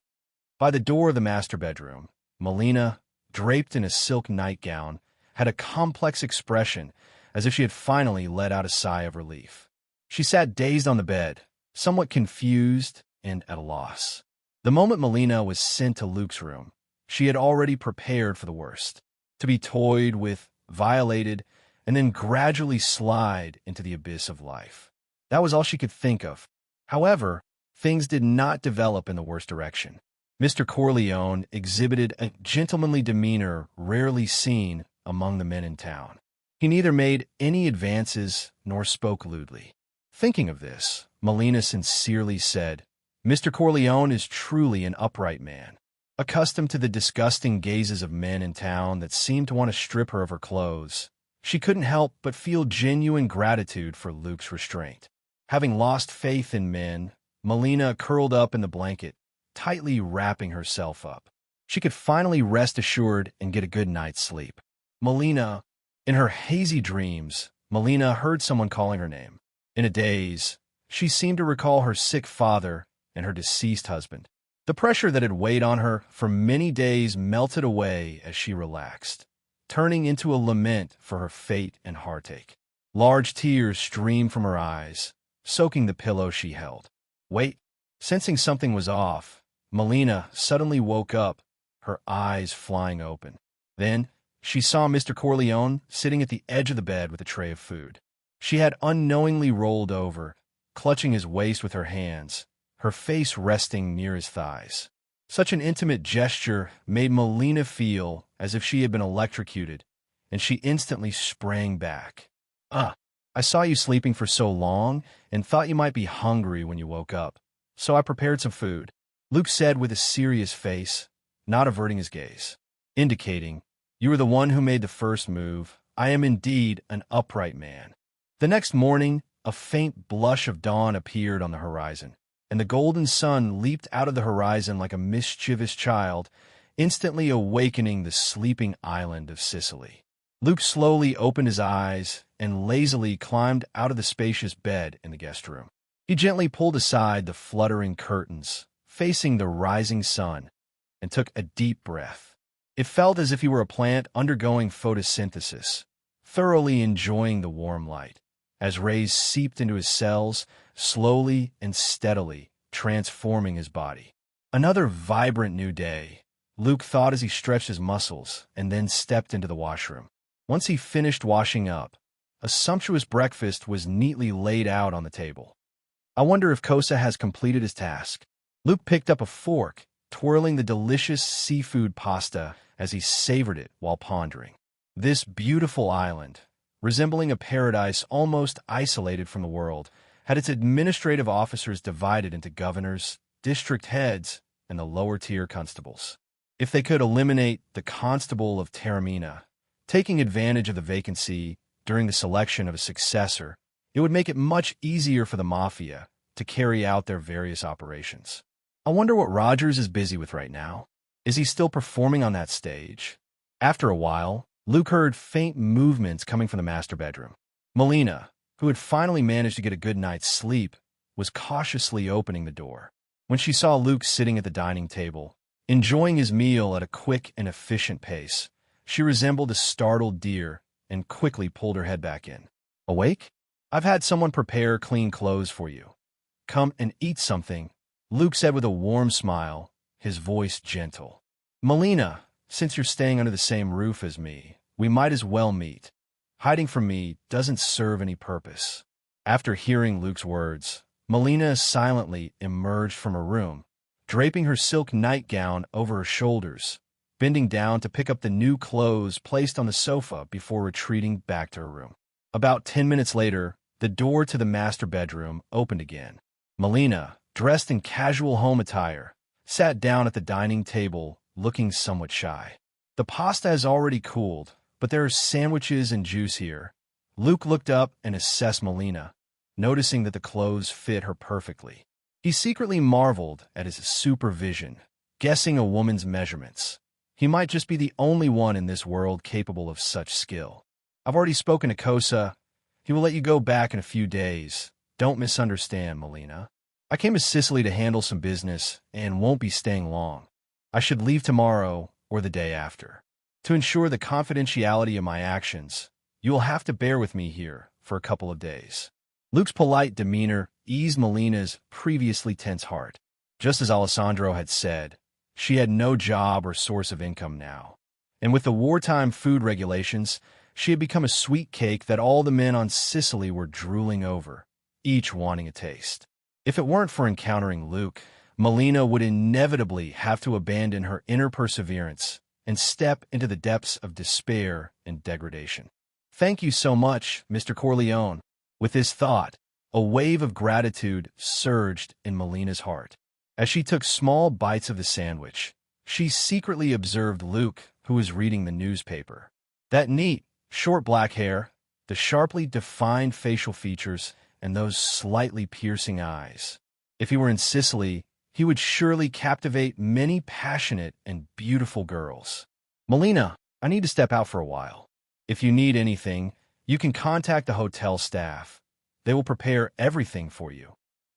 By the door of the master bedroom, Melina, draped in a silk nightgown, had a complex expression as if she had finally let out a sigh of relief. She sat dazed on the bed, somewhat confused and at a loss. The moment Melina was sent to Luke's room, she had already prepared for the worst, to be toyed with, violated, and then gradually slide into the abyss of life. That was all she could think of. However, things did not develop in the worst direction. Mr. Corleone exhibited a gentlemanly demeanor rarely seen among the men in town. He neither made any advances nor spoke lewdly. Thinking of this, Melina sincerely said, "Mr. Corleone is truly an upright man." Accustomed to the disgusting gazes of men in town that seemed to want to strip her of her clothes, she couldn't help but feel genuine gratitude for Luke's restraint. Having lost faith in men, Melina curled up in the blanket, tightly wrapping herself up. She could finally rest assured and get a good night's sleep. In her hazy dreams, Melina heard someone calling her name. In a daze, she seemed to recall her sick father and her deceased husband. The pressure that had weighed on her for many days melted away as she relaxed, turning into a lament for her fate and heartache. Large tears streamed from her eyes, soaking the pillow she held. Wait, sensing something was off, Melina suddenly woke up, her eyes flying open. Then, she saw Mr. Corleone sitting at the edge of the bed with a tray of food. She had unknowingly rolled over, clutching his waist with her hands, her face resting near his thighs. Such an intimate gesture made Melina feel as if she had been electrocuted, and she instantly sprang back. I saw you sleeping for so long and thought you might be hungry when you woke up, so I prepared some food," Luke said with a serious face, not averting his gaze, indicating, "You were the one who made the first move. I am indeed an upright man." The next morning, a faint blush of dawn appeared on the horizon, and the golden sun leaped out of the horizon like a mischievous child, instantly awakening the sleeping island of Sicily. Luke slowly opened his eyes and lazily climbed out of the spacious bed in the guest room. He gently pulled aside the fluttering curtains, facing the rising sun, and took a deep breath. It felt as if he were a plant undergoing photosynthesis, thoroughly enjoying the warm light, as rays seeped into his cells, slowly and steadily transforming his body. Another vibrant new day, Luke thought as he stretched his muscles and then stepped into the washroom. Once he finished washing up, a sumptuous breakfast was neatly laid out on the table. I wonder if Kosa has completed his task. Luke picked up a fork, twirling the delicious seafood pasta as he savored it while pondering. This beautiful island, resembling a paradise almost isolated from the world, had its administrative officers divided into governors, district heads, and the lower-tier constables. If they could eliminate the constable of Taormina, taking advantage of the vacancy during the selection of a successor, it would make it much easier for the mafia to carry out their various operations. I wonder what Rogers is busy with right now. Is he still performing on that stage? After a while, Luke heard faint movements coming from the master bedroom. Melina, who had finally managed to get a good night's sleep, was cautiously opening the door. When she saw Luke sitting at the dining table, enjoying his meal at a quick and efficient pace, she resembled a startled deer and quickly pulled her head back in. "Awake? I've had someone prepare clean clothes for you. Come and eat something," Luke said with a warm smile, his voice gentle. "Melina, since you're staying under the same roof as me, we might as well meet. Hiding from me doesn't serve any purpose." After hearing Luke's words, Melina silently emerged from her room, draping her silk nightgown over her shoulders, bending down to pick up the new clothes placed on the sofa before retreating back to her room. About 10 minutes later, the door to the master bedroom opened again. Melina, dressed in casual home attire, sat down at the dining table, looking somewhat shy. "The pasta has already cooled, but there are sandwiches and juice here." Luke looked up and assessed Melina, noticing that the clothes fit her perfectly. He secretly marveled at his supervision, guessing a woman's measurements. He might just be the only one in this world capable of such skill. "I've already spoken to Kosa. He will let you go back in a few days. Don't misunderstand, Melina. I came to Sicily to handle some business and won't be staying long. I should leave tomorrow or the day after. To ensure the confidentiality of my actions, you will have to bear with me here for a couple of days." Luke's polite demeanor eased Melina's previously tense heart. Just as Alessandro had said, she had no job or source of income now. And with the wartime food regulations, she had become a sweet cake that all the men on Sicily were drooling over, each wanting a taste. If it weren't for encountering Luke, Melina would inevitably have to abandon her inner perseverance and step into the depths of despair and degradation. "Thank you so much, Mr. Corleone." With this thought, a wave of gratitude surged in Melina's heart. As she took small bites of the sandwich, she secretly observed Luke, who was reading the newspaper. That neat, short black hair, the sharply defined facial features, and those slightly piercing eyes. If he were in Sicily, he would surely captivate many passionate and beautiful girls. "Melina, I need to step out for a while. If you need anything, you can contact the hotel staff. They will prepare everything for you."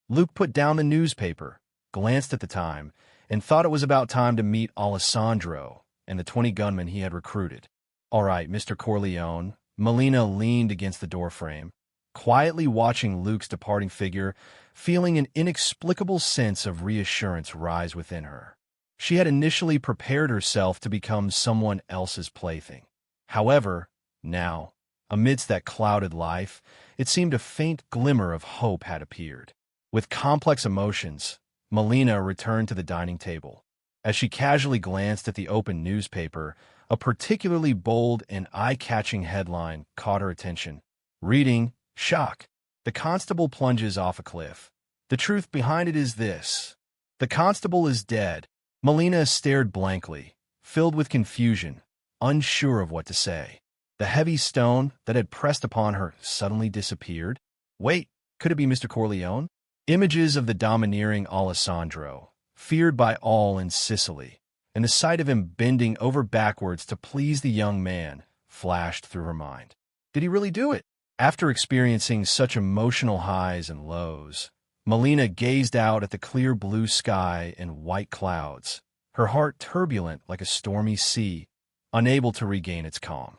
Luke put down the newspaper, glanced at the time, and thought it was about time to meet Alessandro and the 20 gunmen he had recruited. "All right, Mr. Corleone." Melina leaned against the doorframe, quietly watching Luke's departing figure, feeling an inexplicable sense of reassurance rise within her. She had initially prepared herself to become someone else's plaything. However, now, amidst that clouded life, it seemed a faint glimmer of hope had appeared. With complex emotions, Melina returned to the dining table. As she casually glanced at the open newspaper, a particularly bold and eye-catching headline caught her attention. Reading, shock. The constable plunges off a cliff. The truth behind it is this. The constable is dead. Melina stared blankly, filled with confusion, unsure of what to say. The heavy stone that had pressed upon her suddenly disappeared. Wait, could it be Mr. Corleone? Images of the domineering Alessandro, feared by all in Sicily, and the sight of him bending over backwards to please the young man flashed through her mind. Did he really do it? After experiencing such emotional highs and lows, Melina gazed out at the clear blue sky and white clouds, her heart turbulent like a stormy sea, unable to regain its calm.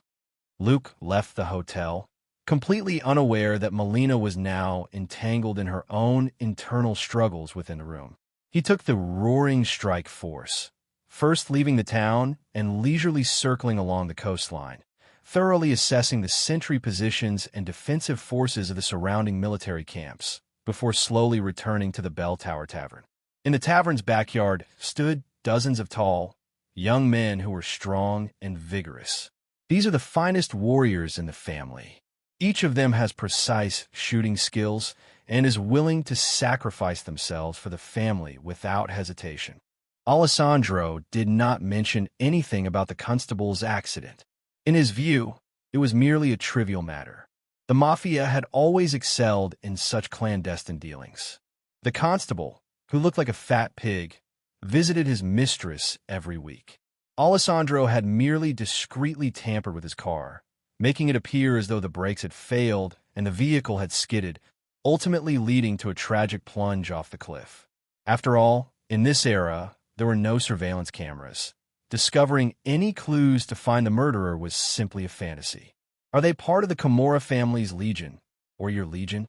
Luke left the hotel, completely unaware that Melina was now entangled in her own internal struggles within the room. He took the roaring strike force, first leaving the town and leisurely circling along the coastline, thoroughly assessing the sentry positions and defensive forces of the surrounding military camps, before slowly returning to the Bell Tower Tavern. In the tavern's backyard stood dozens of tall, young men who were strong and vigorous. These are the finest warriors in the family. Each of them has precise shooting skills and is willing to sacrifice themselves for the family without hesitation. Alessandro did not mention anything about the constable's accident. In his view, it was merely a trivial matter. The mafia had always excelled in such clandestine dealings. The constable, who looked like a fat pig, visited his mistress every week. Alessandro had merely discreetly tampered with his car, making it appear as though the brakes had failed and the vehicle had skidded, ultimately leading to a tragic plunge off the cliff. After all, in this era, there were no surveillance cameras. Discovering any clues to find the murderer was simply a fantasy. Are they part of the Camorra family's legion, or your legion?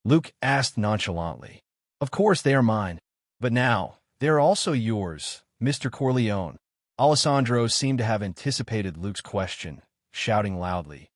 Luke asked nonchalantly. Of course they are mine, but now, they are also yours, Mr. Corleone. Alessandro seemed to have anticipated Luke's question, shouting loudly.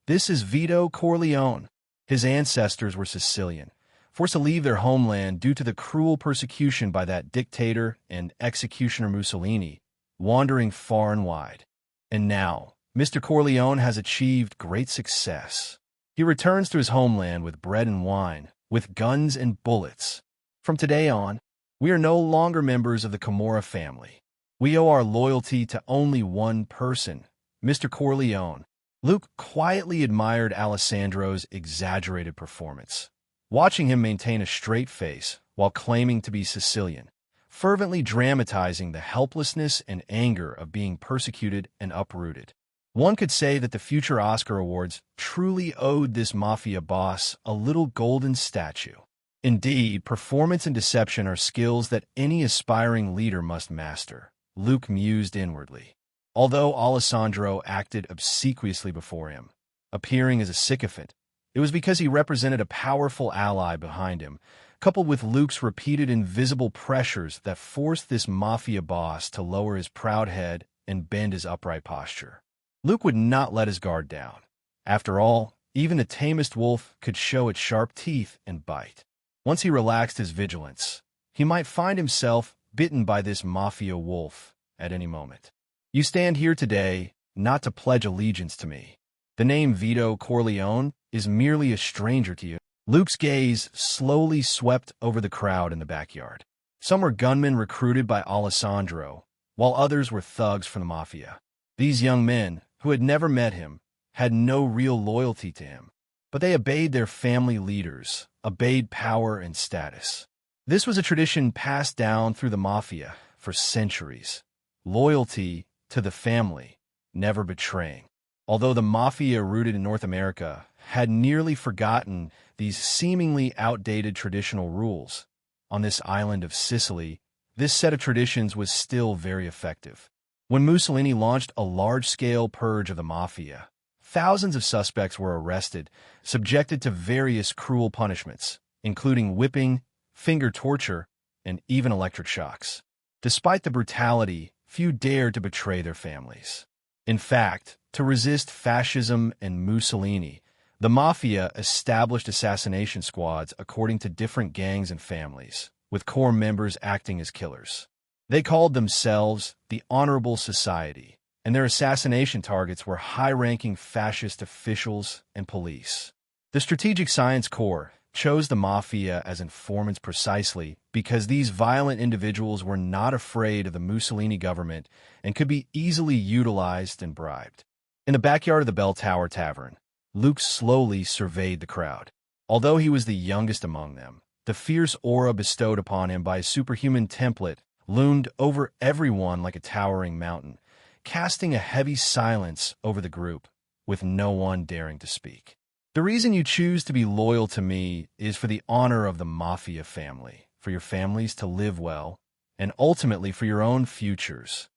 This is Vito Corleone. His ancestors were Sicilian, forced to leave their homeland due to the cruel persecution by that dictator and executioner Mussolini, wandering far and wide. And now, Mr. Corleone has achieved great success. He returns to his homeland with bread and wine, with guns and bullets. From today on, we are no longer members of the Camorra family. We owe our loyalty to only one person, Mr. Corleone. Luke quietly admired Alessandro's exaggerated performance, watching him maintain a straight face while claiming to be Sicilian, fervently dramatizing the helplessness and anger of being persecuted and uprooted. One could say that the future Oscar Awards truly owed this mafia boss a little golden statue. Indeed, performance and deception are skills that any aspiring leader must master, Luke mused inwardly. Although Alessandro acted obsequiously before him, appearing as a sycophant, it was because he represented a powerful ally behind him, coupled with Luke's repeated invisible pressures that forced this mafia boss to lower his proud head and bend his upright posture. Luke would not let his guard down. After all, even the tamest wolf could show its sharp teeth and bite. Once he relaxed his vigilance, he might find himself bitten by this mafia wolf at any moment. You stand here today not to pledge allegiance to me. The name Vito Corleone is merely a stranger to you. Luke's gaze slowly swept over the crowd in the backyard. Some were gunmen recruited by Alessandro, while others were thugs from the mafia. These young men, who had never met him, had no real loyalty to him, but they obeyed their family leaders, obeyed power and status. This was a tradition passed down through the mafia for centuries. Loyalty to the family, never betraying. Although the mafia rooted in North America had nearly forgotten these seemingly outdated traditional rules, on this island of Sicily, this set of traditions was still very effective. When Mussolini launched a large-scale purge of the mafia, thousands of suspects were arrested, subjected to various cruel punishments, including whipping, finger torture, and even electric shocks. Despite the brutality, few dared to betray their families. In fact, to resist fascism and Mussolini, the mafia established assassination squads according to different gangs and families, with core members acting as killers. They called themselves the Honorable Society, and their assassination targets were high-ranking fascist officials and police. The Strategic Science Corps chose the Mafia as informants precisely because these violent individuals were not afraid of the Mussolini government and could be easily utilized and bribed. In the backyard of the Bell Tower Tavern, Luke slowly surveyed the crowd. Although he was the youngest among them, the fierce aura bestowed upon him by a superhuman template loomed over everyone like a towering mountain, casting a heavy silence over the group, with no one daring to speak. The reason you choose to be loyal to me is for the honor of the Mafia family, for your families to live well, and ultimately for your own futures.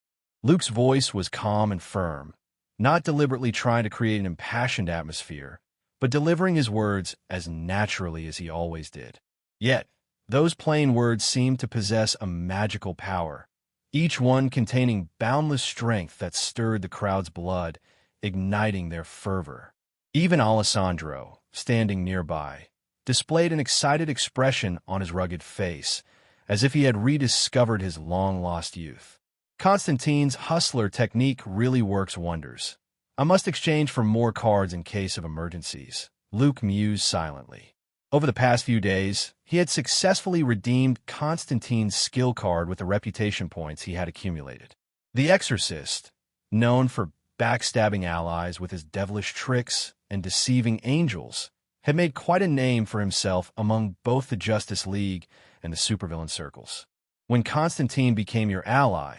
Luke's voice was calm and firm, not deliberately trying to create an impassioned atmosphere, but delivering his words as naturally as he always did. Yet, those plain words seemed to possess a magical power, each one containing boundless strength that stirred the crowd's blood, igniting their fervor. Even Alessandro, standing nearby, displayed an excited expression on his rugged face, as if he had rediscovered his long-lost youth. Constantine's hustler technique really works wonders. I must exchange for more cards in case of emergencies, Luke mused silently. Over the past few days, he had successfully redeemed Constantine's skill card with the reputation points he had accumulated. The Exorcist, known for backstabbing allies with his devilish tricks and deceiving angels, had made quite a name for himself among both the Justice League and the supervillain circles. When Constantine became your ally,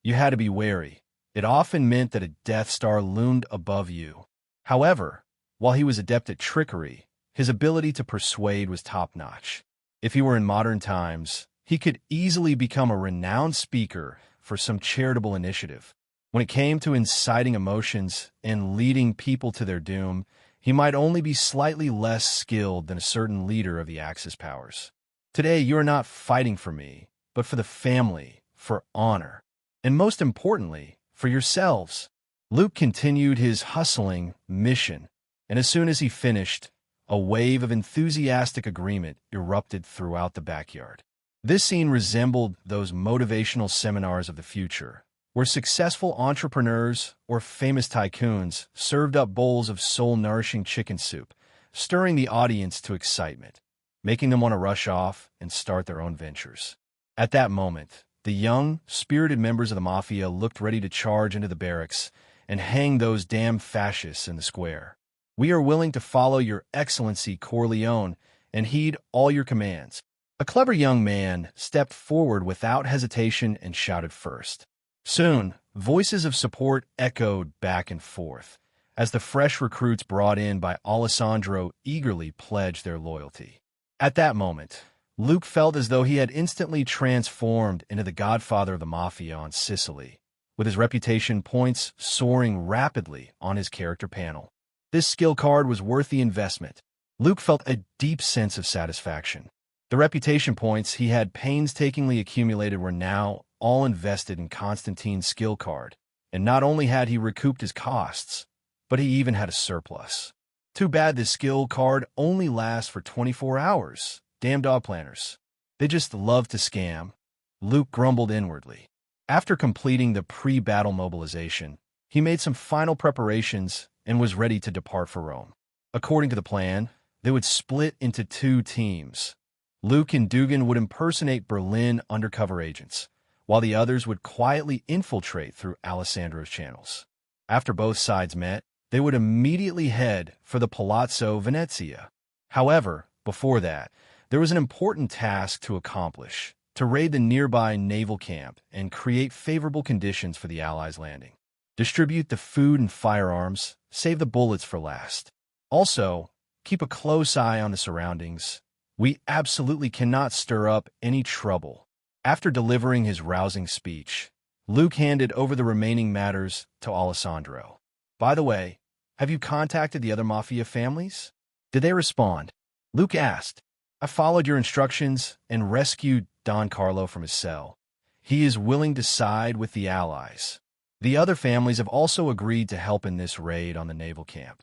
you had to be wary. It often meant that a Death Star loomed above you. However, while he was adept at trickery, his ability to persuade was top-notch. If he were in modern times, he could easily become a renowned speaker for some charitable initiative. When it came to inciting emotions and leading people to their doom, he might only be slightly less skilled than a certain leader of the Axis powers. Today, you are not fighting for me, but for the family, for honor, and most importantly, for yourselves. Luke continued his hustling mission, and as soon as he finished, a wave of enthusiastic agreement erupted throughout the backyard. This scene resembled those motivational seminars of the future, where successful entrepreneurs or famous tycoons served up bowls of soul-nourishing chicken soup, stirring the audience to excitement, making them want to rush off and start their own ventures. At that moment, the young, spirited members of the Mafia looked ready to charge into the barracks and hang those damn fascists in the square. We are willing to follow your Excellency Corleone and heed all your commands. A clever young man stepped forward without hesitation and shouted first. Soon, voices of support echoed back and forth, as the fresh recruits brought in by Alessandro eagerly pledged their loyalty. At that moment, Luke felt as though he had instantly transformed into the godfather of the Mafia on Sicily, with his reputation points soaring rapidly on his character panel. This skill card was worth the investment. Luke felt a deep sense of satisfaction. The reputation points he had painstakingly accumulated were now all invested in Constantine's skill card, and not only had he recouped his costs, but he even had a surplus. Too bad this skill card only lasts for 24 hours. Damn dog planners. They just love to scam, Luke grumbled inwardly. After completing the pre-battle mobilization, he made some final preparations and was ready to depart for Rome. According to the plan, they would split into two teams. Luke and Dugan would impersonate Berlin undercover agents, while the others would quietly infiltrate through Alessandro's channels. After both sides met, they would immediately head for the Palazzo Venezia. However, before that, there was an important task to accomplish: to raid the nearby naval camp and create favorable conditions for the Allies' landing. Distribute the food and firearms, save the bullets for last. Also, keep a close eye on the surroundings. We absolutely cannot stir up any trouble. After delivering his rousing speech, Luke handed over the remaining matters to Alessandro. By the way, have you contacted the other Mafia families? Did they respond? Luke asked. I followed your instructions and rescued Don Carlo from his cell. He is willing to side with the Allies. The other families have also agreed to help in this raid on the naval camp.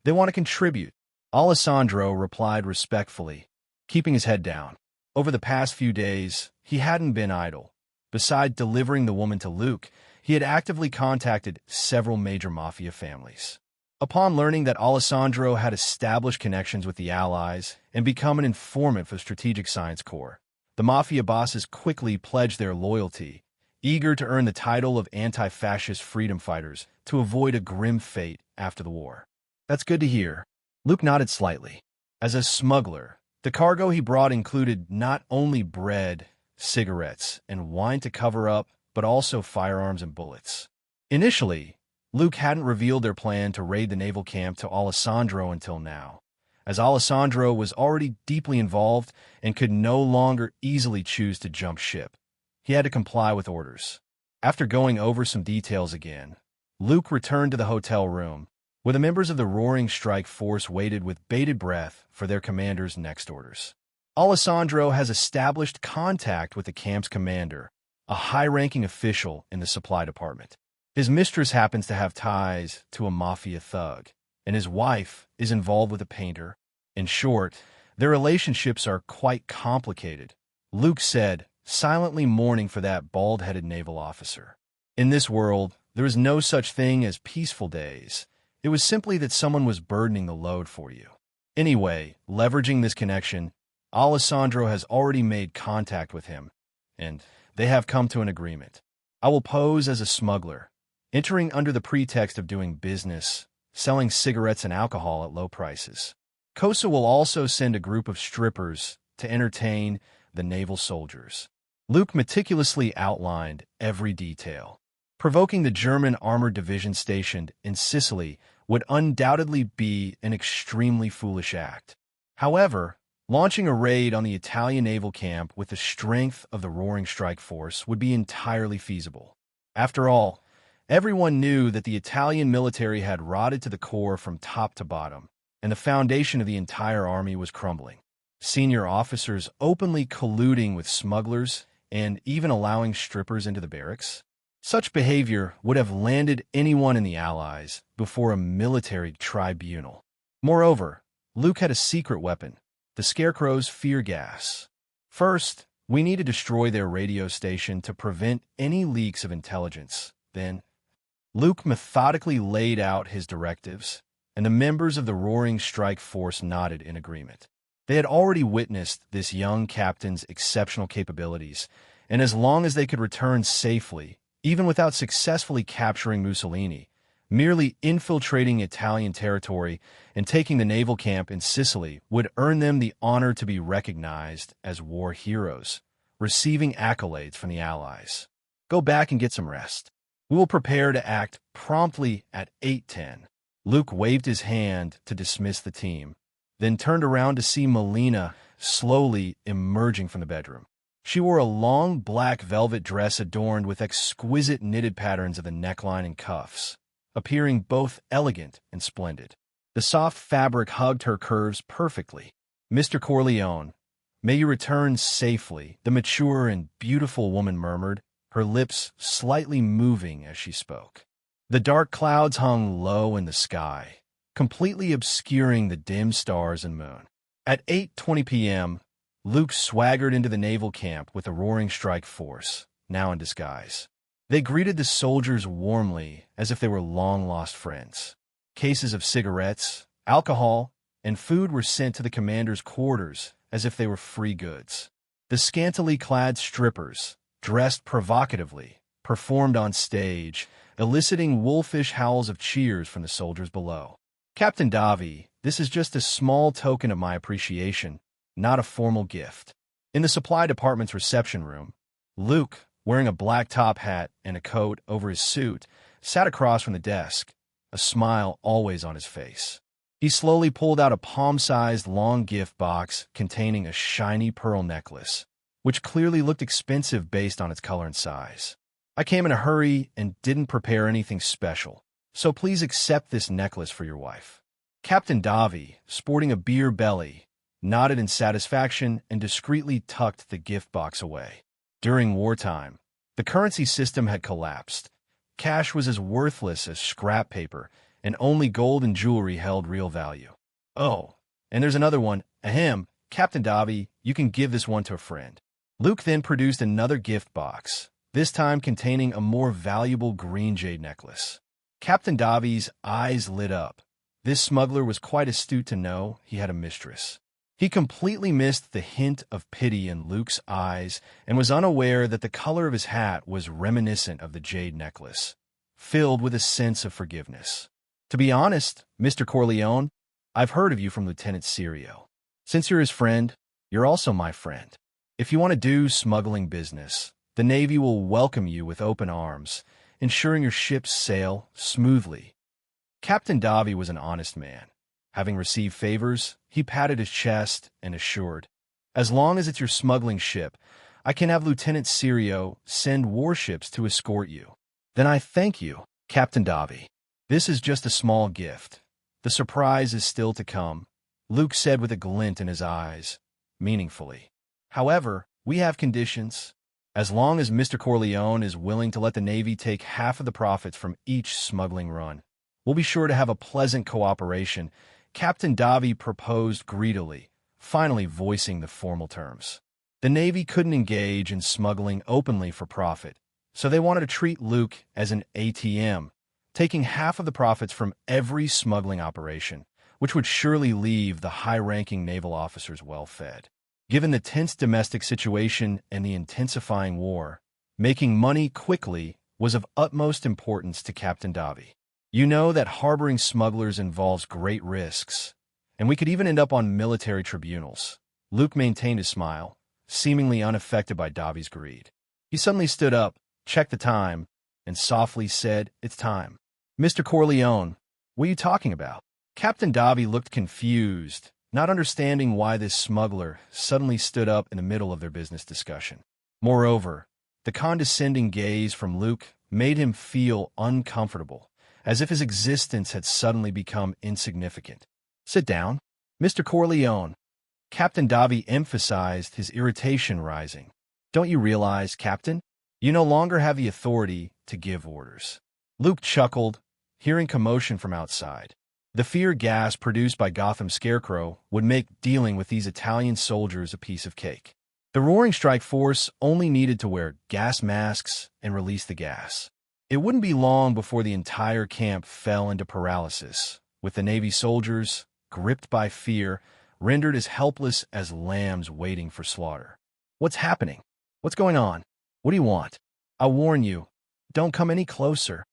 They want to contribute. Alessandro replied respectfully, keeping his head down. Over the past few days, he hadn't been idle. Besides delivering the woman to Luke, he had actively contacted several major mafia families. Upon learning that Alessandro had established connections with the Allies and become an informant for Strategic Science Corps, the mafia bosses quickly pledged their loyalty, eager to earn the title of anti-fascist freedom fighters to avoid a grim fate after the war. That's good to hear. Luke nodded slightly. As a smuggler, the cargo he brought included not only bread, cigarettes, and wine to cover up, but also firearms and bullets. Initially, Luke hadn't revealed their plan to raid the naval camp to Alessandro until now, as Alessandro was already deeply involved and could no longer easily choose to jump ship. He had to comply with orders. After going over some details again, Luke returned to the hotel room, where the members of the Roaring Strike Force waited with bated breath for their commander's next orders. Alessandro has established contact with the camp's commander, a high-ranking official in the supply department. His mistress happens to have ties to a mafia thug, and his wife is involved with a painter. In short, their relationships are quite complicated, Luke said, silently mourning for that bald-headed naval officer. In this world, there is no such thing as peaceful days. It was simply that someone was burdening the load for you. Anyway, leveraging this connection, Alessandro has already made contact with him, and they have come to an agreement. I will pose as a smuggler, entering under the pretext of doing business, selling cigarettes and alcohol at low prices. Kosa will also send a group of strippers to entertain the naval soldiers. Luke meticulously outlined every detail. Provoking the German armored division stationed in Sicily would undoubtedly be an extremely foolish act. However, launching a raid on the Italian naval camp with the strength of the Roaring Strike Force would be entirely feasible. After all, everyone knew that the Italian military had rotted to the core from top to bottom, and the foundation of the entire army was crumbling. Senior officers openly colluding with smugglers and even allowing strippers into the barracks. Such behavior would have landed anyone in the Allies before a military tribunal. Moreover, Luke had a secret weapon, the Scarecrow's fear gas. First, we need to destroy their radio station to prevent any leaks of intelligence. Then, Luke methodically laid out his directives, and the members of the Roaring Strike Force nodded in agreement. They had already witnessed this young captain's exceptional capabilities, and as long as they could return safely, even without successfully capturing Mussolini, merely infiltrating Italian territory and taking the naval camp in Sicily would earn them the honor to be recognized as war heroes, receiving accolades from the Allies. Go back and get some rest. We will prepare to act promptly at 8:10. Luke waved his hand to dismiss the team, then turned around to see Melina slowly emerging from the bedroom. She wore a long black velvet dress adorned with exquisite knitted patterns of the neckline and cuffs, appearing both elegant and splendid. The soft fabric hugged her curves perfectly. "Mr. Corleone, may you return safely," the mature and beautiful woman murmured, her lips slightly moving as she spoke. The dark clouds hung low in the sky, completely obscuring the dim stars and moon. At 8:20 p.m., Luke swaggered into the naval camp with the Roaring Strike Force, now in disguise. They greeted the soldiers warmly, as if they were long-lost friends. Cases of cigarettes, alcohol, and food were sent to the commander's quarters as if they were free goods. The scantily clad strippers, dressed provocatively, performed on stage, eliciting wolfish howls of cheers from the soldiers below. "Captain Davi, this is just a small token of my appreciation, not a formal gift." In the supply department's reception room, Luke, wearing a black top hat and a coat over his suit, sat across from the desk, a smile always on his face. He slowly pulled out a palm-sized long gift box containing a shiny pearl necklace, which clearly looked expensive based on its color and size. "I came in a hurry and didn't prepare anything special, so please accept this necklace for your wife." Captain Davi, sporting a beer belly, nodded in satisfaction and discreetly tucked the gift box away. During wartime, the currency system had collapsed. Cash was as worthless as scrap paper, and only gold and jewelry held real value. "Oh, and there's another one. Ahem, Captain Davi, You can give this one to a friend." Luke then produced another gift box, this time containing a more valuable green jade necklace. Captain Davi's eyes lit up. This smuggler was quite astute to know he had a mistress. He completely missed the hint of pity in Luke's eyes and was unaware that the color of his hat was reminiscent of the jade necklace, filled with a sense of forgiveness. "To be honest, Mr. Corleone, I've heard of you from Lieutenant Serio. Since you're his friend, you're also my friend. If you want to do smuggling business, the Navy will welcome you with open arms, ensuring your ships sail smoothly." Captain Davi was an honest man. Having received favors, he patted his chest and assured, "As long as it's your smuggling ship, I can have Lieutenant Serio send warships to escort you." "Then I thank you, Captain Davi. This is just a small gift. The surprise is still to come," Luke said with a glint in his eyes, meaningfully. "However, we have conditions. As long as Mr. Corleone is willing to let the Navy take half of the profits from each smuggling run, we'll be sure to have a pleasant cooperation," Captain Davi proposed greedily, finally voicing the formal terms. The Navy couldn't engage in smuggling openly for profit, so they wanted to treat Luke as an ATM, taking half of the profits from every smuggling operation, which would surely leave the high-ranking naval officers well-fed. Given the tense domestic situation and the intensifying war, making money quickly was of utmost importance to Captain Davi. "You know that harboring smugglers involves great risks, and we could even end up on military tribunals." Luke maintained his smile, seemingly unaffected by Davi's greed. He suddenly stood up, checked the time, and softly said, "It's time." "Mr. Corleone, what are you talking about?" Captain Davi looked confused, not understanding why this smuggler suddenly stood up in the middle of their business discussion. Moreover, the condescending gaze from Luke made him feel uncomfortable, as if his existence had suddenly become insignificant. "Sit down, Mr. Corleone." Captain Davi emphasized, his irritation rising. "Don't you realize, Captain? You no longer have the authority to give orders." Luke chuckled, hearing commotion from outside. The fear gas produced by Gotham's Scarecrow would make dealing with these Italian soldiers a piece of cake. The Roaring Strike Force only needed to wear gas masks and release the gas. It wouldn't be long before the entire camp fell into paralysis, with the Navy soldiers, gripped by fear, rendered as helpless as lambs waiting for slaughter. "What's happening? What's going on? What do you want? I warn you, don't come any closer."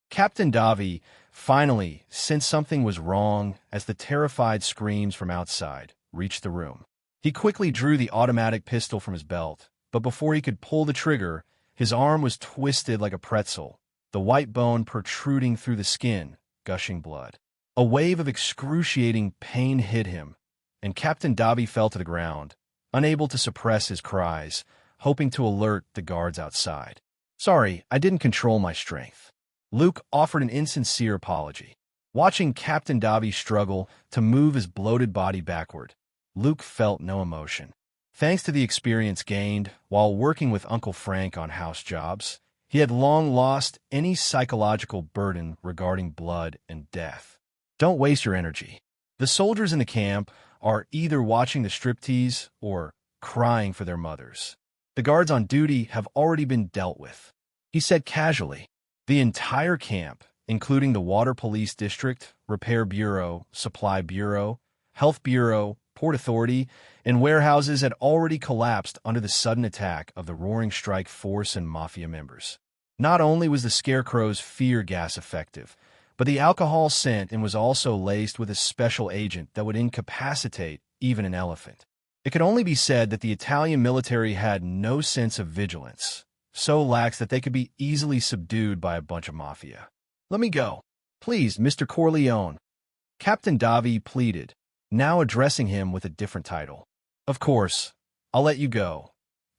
Captain Davi finally sensed something was wrong as the terrified screams from outside reached the room. He quickly drew the automatic pistol from his belt, but before he could pull the trigger, his arm was twisted like a pretzel, the white bone protruding through the skin, gushing blood. A wave of excruciating pain hit him, and Captain Davi fell to the ground, unable to suppress his cries, hoping to alert the guards outside. "Sorry, I didn't control my strength." Luke offered an insincere apology. Watching Captain Davi struggle to move his bloated body backward, Luke felt no emotion. Thanks to the experience gained while working with Uncle Frank on house jobs, he had long lost any psychological burden regarding blood and death. "Don't waste your energy. The soldiers in the camp are either watching the striptease or crying for their mothers. The guards on duty have already been dealt with," he said casually. The entire camp, including the Water Police District, Repair Bureau, Supply Bureau, Health Bureau, Port Authority, and warehouses had already collapsed under the sudden attack of the Roaring Strike Force and Mafia members. Not only was the Scarecrow's fear gas effective, but the alcohol scent and was also laced with a special agent that would incapacitate even an elephant. It could only be said that the Italian military had no sense of vigilance, so lax that they could be easily subdued by a bunch of mafia. "Let me go, please, Mr. Corleone," Captain Davi pleaded, now addressing him with a different title. "Of course, I'll let you go.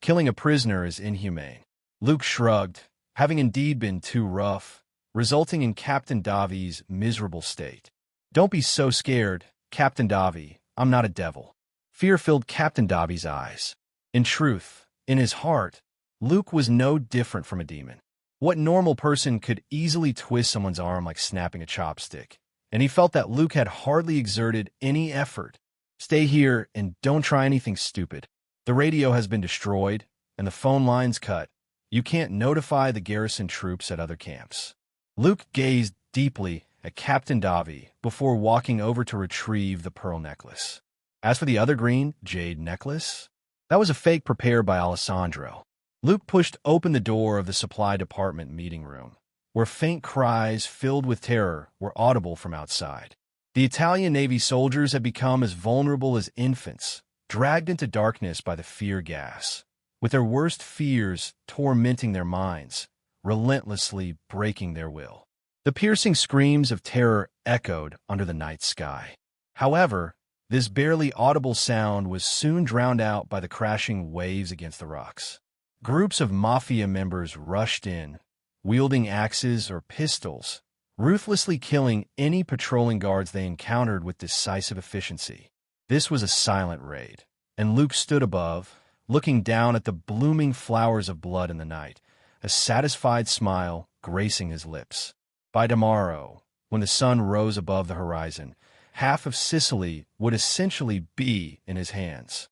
Killing a prisoner is inhumane." Luke shrugged, having indeed been too rough, resulting in Captain Davi's miserable state. "Don't be so scared, Captain Davi. I'm not a devil." Fear filled Captain Davi's eyes. In truth, in his heart, Luke was no different from a demon. What normal person could easily twist someone's arm like snapping a chopstick? And he felt that Luke had hardly exerted any effort. "Stay here and don't try anything stupid." The radio has been destroyed, and the phone lines cut. You can't notify the garrison troops at other camps. Luke gazed deeply at Captain Davi before walking over to retrieve the pearl necklace. As for the other green jade necklace, that was a fake prepared by Alessandro. Luke pushed open the door of the supply department meeting room, where faint cries filled with terror were audible from outside. The Italian Navy soldiers had become as vulnerable as infants, dragged into darkness by the fear gas, with their worst fears tormenting their minds, relentlessly breaking their will. The piercing screams of terror echoed under the night sky. However, this barely audible sound was soon drowned out by the crashing waves against the rocks. Groups of mafia members rushed in, wielding axes or pistols, ruthlessly killing any patrolling guards they encountered with decisive efficiency. This was a silent raid, and Luke stood above, looking down at the blooming flowers of blood in the night, a satisfied smile gracing his lips. By tomorrow, when the sun rose above the horizon, half of Sicily would essentially be in his hands.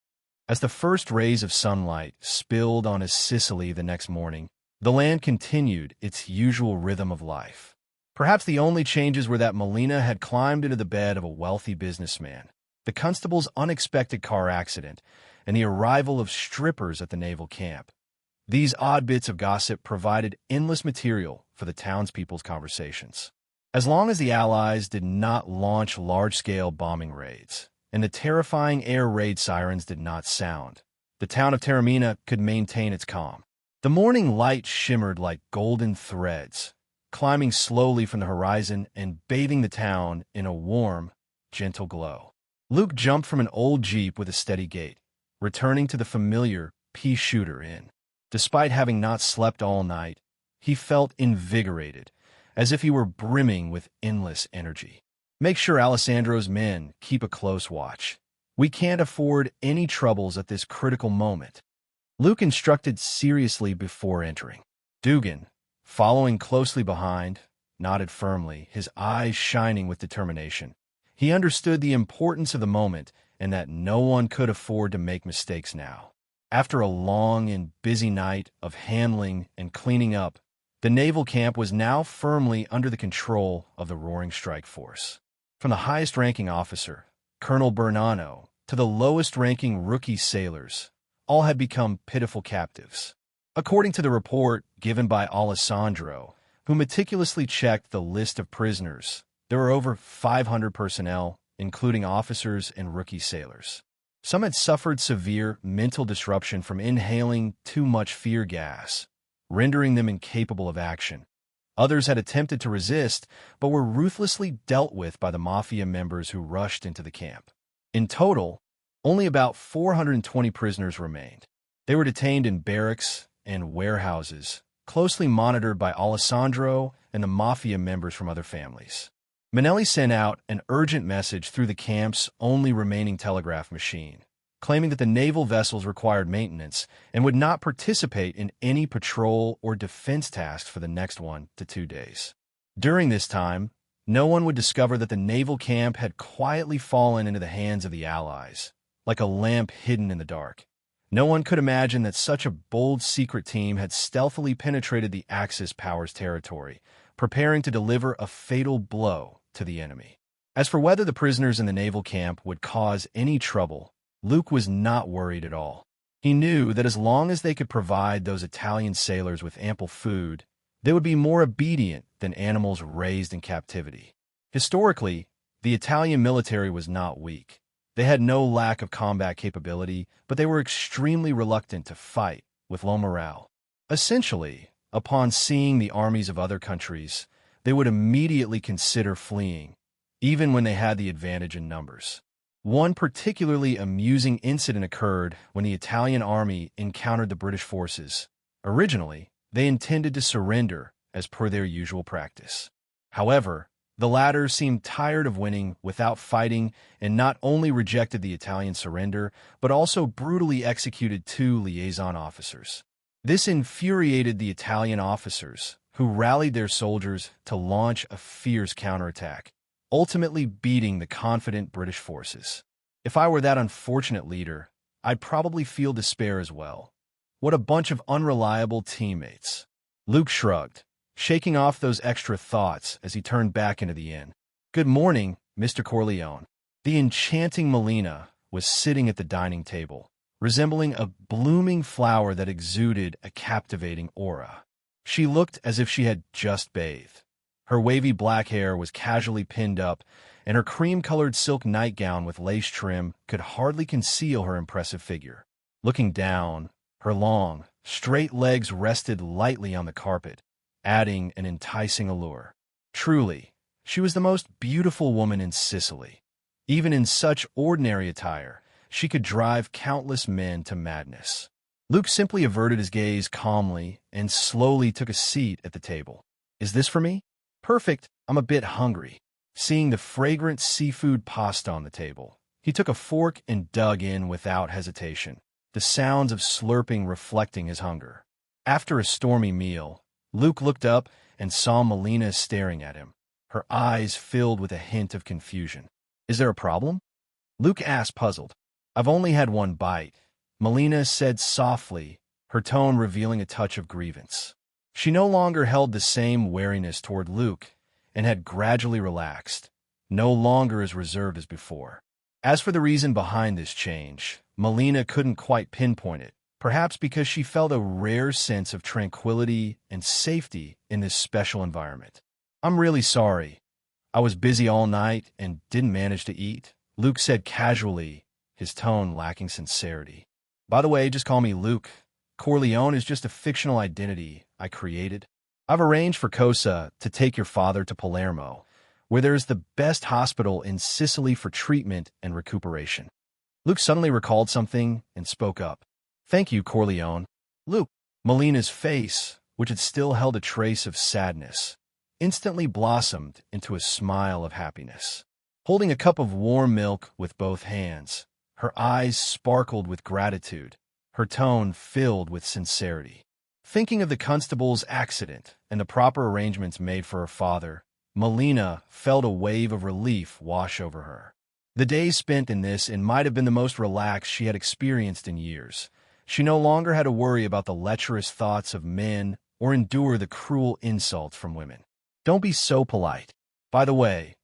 As the first rays of sunlight spilled on his Sicily the next morning, the land continued its usual rhythm of life. Perhaps the only changes were that Melina had climbed into the bed of a wealthy businessman, the constable's unexpected car accident, and the arrival of strippers at the naval camp. These odd bits of gossip provided endless material for the townspeople's conversations. As long as the Allies did not launch large-scale bombing raids, and the terrifying air raid sirens did not sound, the town of Taormina could maintain its calm. The morning light shimmered like golden threads, climbing slowly from the horizon and bathing the town in a warm, gentle glow. Luke jumped from an old Jeep with a steady gait, returning to the familiar pea-shooter inn. Despite having not slept all night, he felt invigorated, as if he were brimming with endless energy. Make sure Alessandro's men keep a close watch. We can't afford any troubles at this critical moment. Luke instructed seriously before entering. Dugan, following closely behind, nodded firmly, his eyes shining with determination. He understood the importance of the moment and that no one could afford to make mistakes now. After a long and busy night of handling and cleaning up, the naval camp was now firmly under the control of the Roaring Strike Force. From the highest-ranking officer, Colonel Bernano, to the lowest-ranking rookie sailors, all had become pitiful captives. According to the report given by Alessandro, who meticulously checked the list of prisoners, there were over 500 personnel, including officers and rookie sailors. Some had suffered severe mental disruption from inhaling too much fear gas, rendering them incapable of action. Others had attempted to resist, but were ruthlessly dealt with by the mafia members who rushed into the camp. In total, only about 420 prisoners remained. They were detained in barracks and warehouses, closely monitored by Alessandro and the mafia members from other families. Manelli sent out an urgent message through the camp's only remaining telegraph machine, claiming that the naval vessels required maintenance and would not participate in any patrol or defense tasks for the next 1 to 2 days. During this time, no one would discover that the naval camp had quietly fallen into the hands of the Allies, like a lamp hidden in the dark. No one could imagine that such a bold secret team had stealthily penetrated the Axis powers' territory, preparing to deliver a fatal blow to the enemy. As for whether the prisoners in the naval camp would cause any trouble, Luke was not worried at all. He knew that as long as they could provide those Italian sailors with ample food, they would be more obedient than animals raised in captivity. Historically, the Italian military was not weak. They had no lack of combat capability, but they were extremely reluctant to fight with low morale. Essentially, upon seeing the armies of other countries, they would immediately consider fleeing, even when they had the advantage in numbers. One particularly amusing incident occurred when the Italian army encountered the British forces. Originally, they intended to surrender as per their usual practice. However, the latter seemed tired of winning without fighting and not only rejected the Italian surrender, but also brutally executed 2 liaison officers. This infuriated the Italian officers, who rallied their soldiers to launch a fierce counterattack, ultimately beating the confident British forces. If I were that unfortunate leader, I'd probably feel despair as well. What a bunch of unreliable teammates. Luke shrugged, shaking off those extra thoughts as he turned back into the inn. Good morning, Mr. Corleone. The enchanting Melina was sitting at the dining table, resembling a blooming flower that exuded a captivating aura. She looked as if she had just bathed. Her wavy black hair was casually pinned up, and her cream-colored silk nightgown with lace trim could hardly conceal her impressive figure. Looking down, her long, straight legs rested lightly on the carpet, adding an enticing allure. Truly, she was the most beautiful woman in Sicily. Even in such ordinary attire, she could drive countless men to madness. Luke simply averted his gaze calmly and slowly took a seat at the table. Is this for me? Perfect. I'm a bit hungry. Seeing the fragrant seafood pasta on the table, he took a fork and dug in without hesitation, the sounds of slurping reflecting his hunger. After a stormy meal, Luke looked up and saw Melina staring at him, her eyes filled with a hint of confusion. Is there a problem? Luke asked, puzzled. I've only had one bite, Melina said softly, her tone revealing a touch of grievance. She no longer held the same wariness toward Luke and had gradually relaxed, no longer as reserved as before. As for the reason behind this change, Melina couldn't quite pinpoint it, perhaps because she felt a rare sense of tranquility and safety in this special environment. I'm really sorry. I was busy all night and didn't manage to eat, Luke said casually, his tone lacking sincerity. By the way, just call me Luke. Corleone is just a fictional identity I created. I've arranged for Cosa to take your father to Palermo, where there is the best hospital in Sicily for treatment and recuperation. Luke suddenly recalled something and spoke up. Thank you, Corleone. Luke. Melina's face, which had still held a trace of sadness, instantly blossomed into a smile of happiness. Holding a cup of warm milk with both hands, her eyes sparkled with gratitude, her tone filled with sincerity. Thinking of the constable's accident and the proper arrangements made for her father, Melina felt a wave of relief wash over her. The days spent in this inn might have been the most relaxed she had experienced in years. She no longer had to worry about the lecherous thoughts of men or endure the cruel insults from women. Don't be so polite. By the way,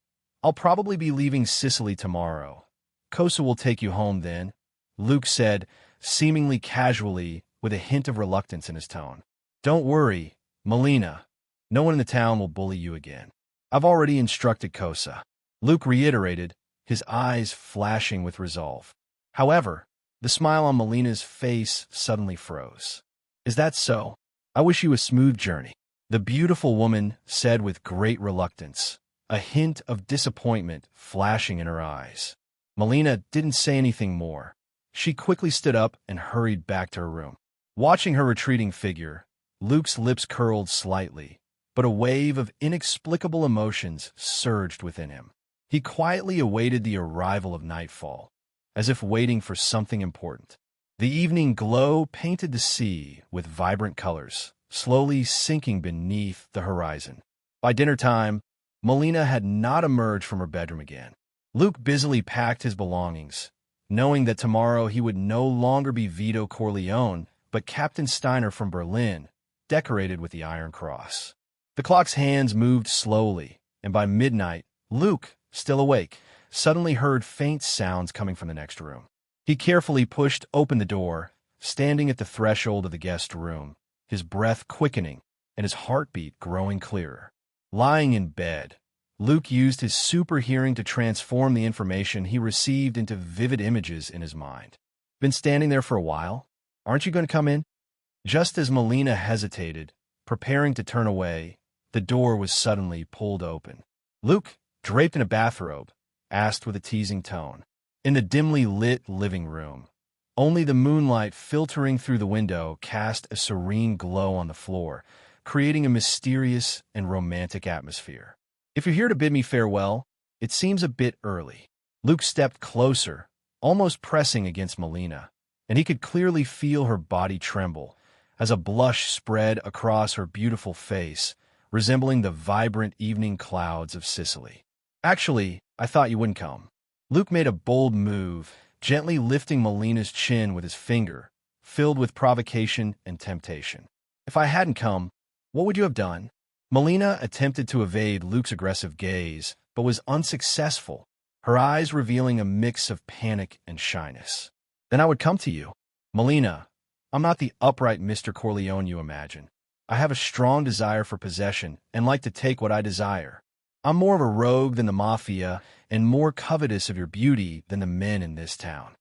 I'll probably be leaving Sicily tomorrow. Cosa will take you home then, Luke said, seemingly casually, with a hint of reluctance in his tone. Don't worry, Melina. No one in the town will bully you again. I've already instructed Cosa, Luke reiterated, his eyes flashing with resolve. However, the smile on Melina's face suddenly froze. Is that so? I wish you a smooth journey, the beautiful woman said with great reluctance, a hint of disappointment flashing in her eyes. Melina didn't say anything more. She quickly stood up and hurried back to her room. Watching her retreating figure, Luke's lips curled slightly, but a wave of inexplicable emotions surged within him. He quietly awaited the arrival of nightfall, as if waiting for something important. The evening glow painted the sea with vibrant colors, slowly sinking beneath the horizon. By dinner time, Melina had not emerged from her bedroom again. Luke busily packed his belongings, knowing that tomorrow he would no longer be Vito Corleone, but Captain Steiner from Berlin, decorated with the Iron Cross. The clock's hands moved slowly, and by midnight, Luke, still awake, suddenly heard faint sounds coming from the next room. He carefully pushed open the door, standing at the threshold of the guest room, his breath quickening and his heartbeat growing clearer. Lying in bed, Luke used his super hearing to transform the information he received into vivid images in his mind. Been standing there for a while? Aren't you going to come in? Just as Melina hesitated, preparing to turn away, the door was suddenly pulled open. Luke, draped in a bathrobe, asked with a teasing tone. In the dimly lit living room, only the moonlight filtering through the window cast a serene glow on the floor, creating a mysterious and romantic atmosphere. If you're here to bid me farewell, it seems a bit early. Luke stepped closer, almost pressing against Melina, and he could clearly feel her body tremble as a blush spread across her beautiful face, resembling the vibrant evening clouds of Sicily. Actually, I thought you wouldn't come. Luke made a bold move, gently lifting Melina's chin with his finger, filled with provocation and temptation. "If I hadn't come, what would you have done?" Melina attempted to evade Luke's aggressive gaze, but was unsuccessful, her eyes revealing a mix of panic and shyness. "Then I would come to you." "Melina, I'm not the upright Mr. Corleone you imagine. I have a strong desire for possession and like to take what I desire. I'm more of a rogue than the mafia and more covetous of your beauty than the men in this town."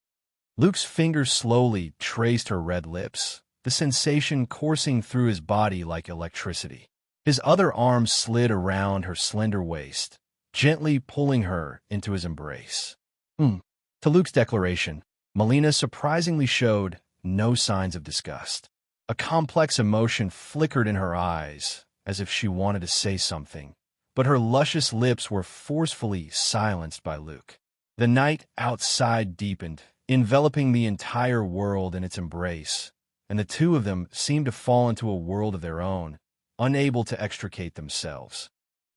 Luke's fingers slowly traced her red lips, the sensation coursing through his body like electricity. His other arm slid around her slender waist, gently pulling her into his embrace. To Luke's declaration, Melina surprisingly showed no signs of disgust. A complex emotion flickered in her eyes, as if she wanted to say something, but her luscious lips were forcefully silenced by Luke. The night outside deepened, enveloping the entire world in its embrace, and the two of them seemed to fall into a world of their own, unable to extricate themselves.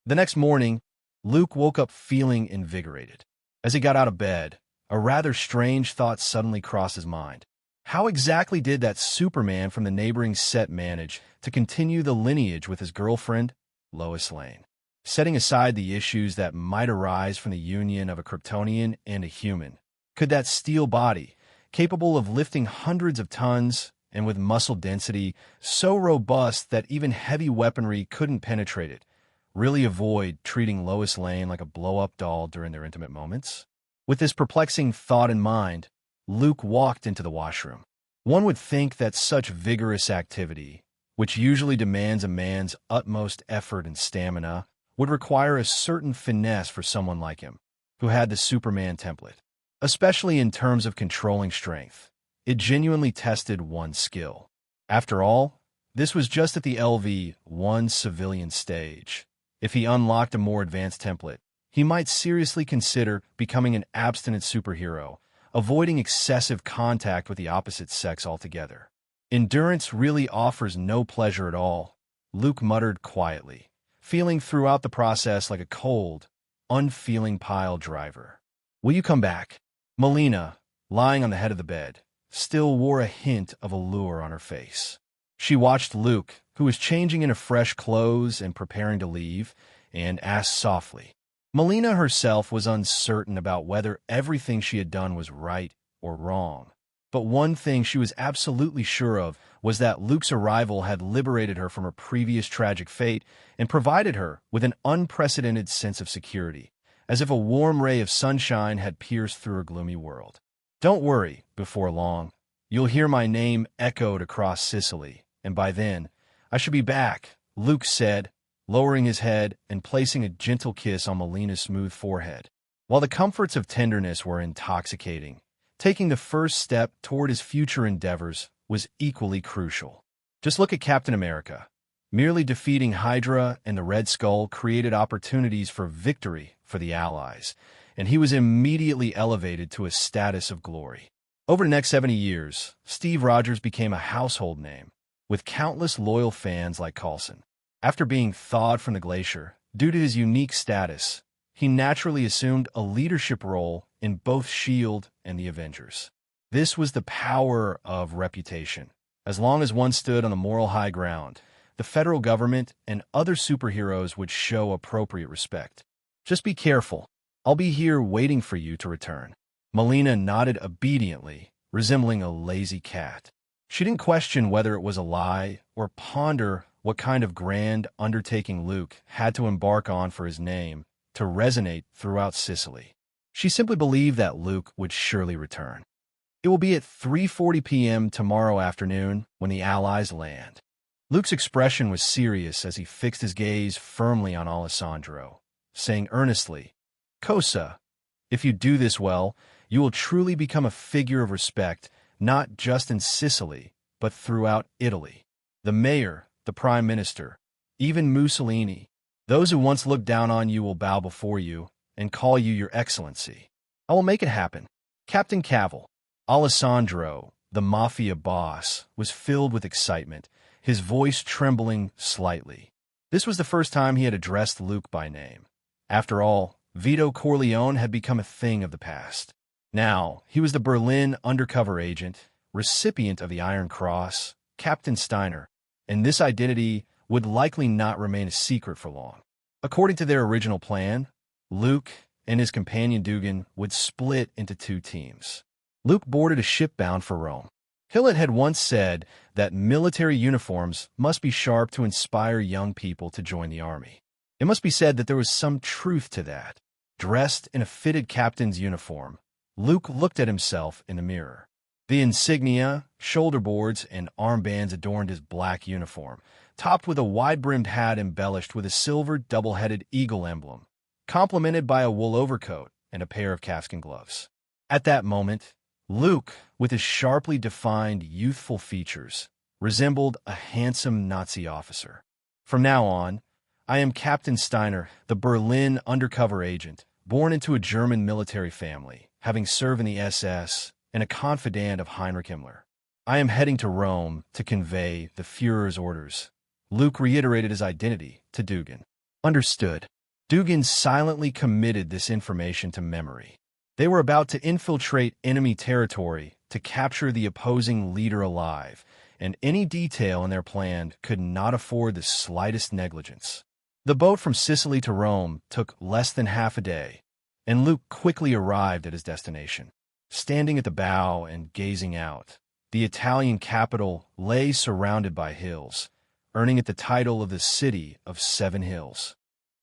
The next morning, Luke woke up feeling invigorated. As he got out of bed, a rather strange thought suddenly crossed his mind. How exactly did that Superman from the neighboring set manage to continue the lineage with his girlfriend, Lois Lane? Setting aside the issues that might arise from the union of a Kryptonian and a human, could that steel body, capable of lifting hundreds of tons and with muscle density so robust that even heavy weaponry couldn't penetrate it, really avoid treating Lois Lane like a blow-up doll during their intimate moments? With this perplexing thought in mind, Luke walked into the washroom. One would think that such vigorous activity, which usually demands a man's utmost effort and stamina, would require a certain finesse for someone like him, who had the Superman template. Especially in terms of controlling strength, it genuinely tested one's skill. After all, this was just at the LV-1 civilian stage. If he unlocked a more advanced template, he might seriously consider becoming an abstinent superhero, avoiding excessive contact with the opposite sex altogether. "Endurance really offers no pleasure at all," Luke muttered quietly, feeling throughout the process like a cold, unfeeling pile driver. "Will you come back?" Melina, lying on the head of the bed, still wore a hint of allure on her face. She watched Luke, who was changing into fresh clothes and preparing to leave, and asked softly. Melina herself was uncertain about whether everything she had done was right or wrong. But one thing she was absolutely sure of was that Luke's arrival had liberated her from her previous tragic fate and provided her with an unprecedented sense of security, as if a warm ray of sunshine had pierced through her gloomy world. "Don't worry, before long, you'll hear my name echoed across Sicily, and by then, I should be back," Luke said, lowering his head and placing a gentle kiss on Melina's smooth forehead. While the comforts of tenderness were intoxicating, taking the first step toward his future endeavors was equally crucial. Just look at Captain America. Merely defeating Hydra and the Red Skull created opportunities for victory for the Allies, and he was immediately elevated to a status of glory. Over the next 70 years, Steve Rogers became a household name, with countless loyal fans like Coulson. After being thawed from the glacier, due to his unique status, he naturally assumed a leadership role in both S.H.I.E.L.D. and the Avengers. This was the power of reputation. As long as one stood on the moral high ground, the federal government and other superheroes would show appropriate respect. "Just be careful. I'll be here waiting for you to return." Melina nodded obediently, resembling a lazy cat. She didn't question whether it was a lie or ponder what kind of grand undertaking Luke had to embark on for his name to resonate throughout Sicily. She simply believed that Luke would surely return. "It will be at 3:40 p.m. tomorrow afternoon when the Allies land." Luke's expression was serious as he fixed his gaze firmly on Alessandro, saying earnestly, "Cosa, if you do this well, you will truly become a figure of respect, not just in Sicily, but throughout Italy. The mayor, the prime minister, even Mussolini, those who once looked down on you will bow before you and call you your excellency. I will make it happen." Captain Cavill, Alessandro, the mafia boss, was filled with excitement, his voice trembling slightly. This was the first time he had addressed Luke by name. After all, Vito Corleone had become a thing of the past. Now, he was the Berlin undercover agent, recipient of the Iron Cross, Captain Steiner, and this identity would likely not remain a secret for long. According to their original plan, Luke and his companion Dugan would split into two teams. Luke boarded a ship bound for Rome. Hillett had once said that military uniforms must be sharp to inspire young people to join the army. It must be said that there was some truth to that. Dressed in a fitted captain's uniform, Luke looked at himself in the mirror. The insignia, shoulder boards, and armbands adorned his black uniform, topped with a wide-brimmed hat embellished with a silver double-headed eagle emblem, complemented by a wool overcoat and a pair of calfskin gloves. At that moment, Luke, with his sharply defined, youthful features, resembled a handsome Nazi officer. From now on, I am Captain Steiner, the Berlin undercover agent, born into a German military family, having served in the SS, and a confidant of Heinrich Himmler. I am heading to Rome to convey the Führer's orders. Luke reiterated his identity to Dugan. Understood. Dugan silently committed this information to memory. They were about to infiltrate enemy territory to capture the opposing leader alive, and any detail in their plan could not afford the slightest negligence. The boat from Sicily to Rome took less than half a day, and Luke quickly arrived at his destination. Standing at the bow and gazing out, the Italian capital lay surrounded by hills, earning it the title of the City of Seven Hills.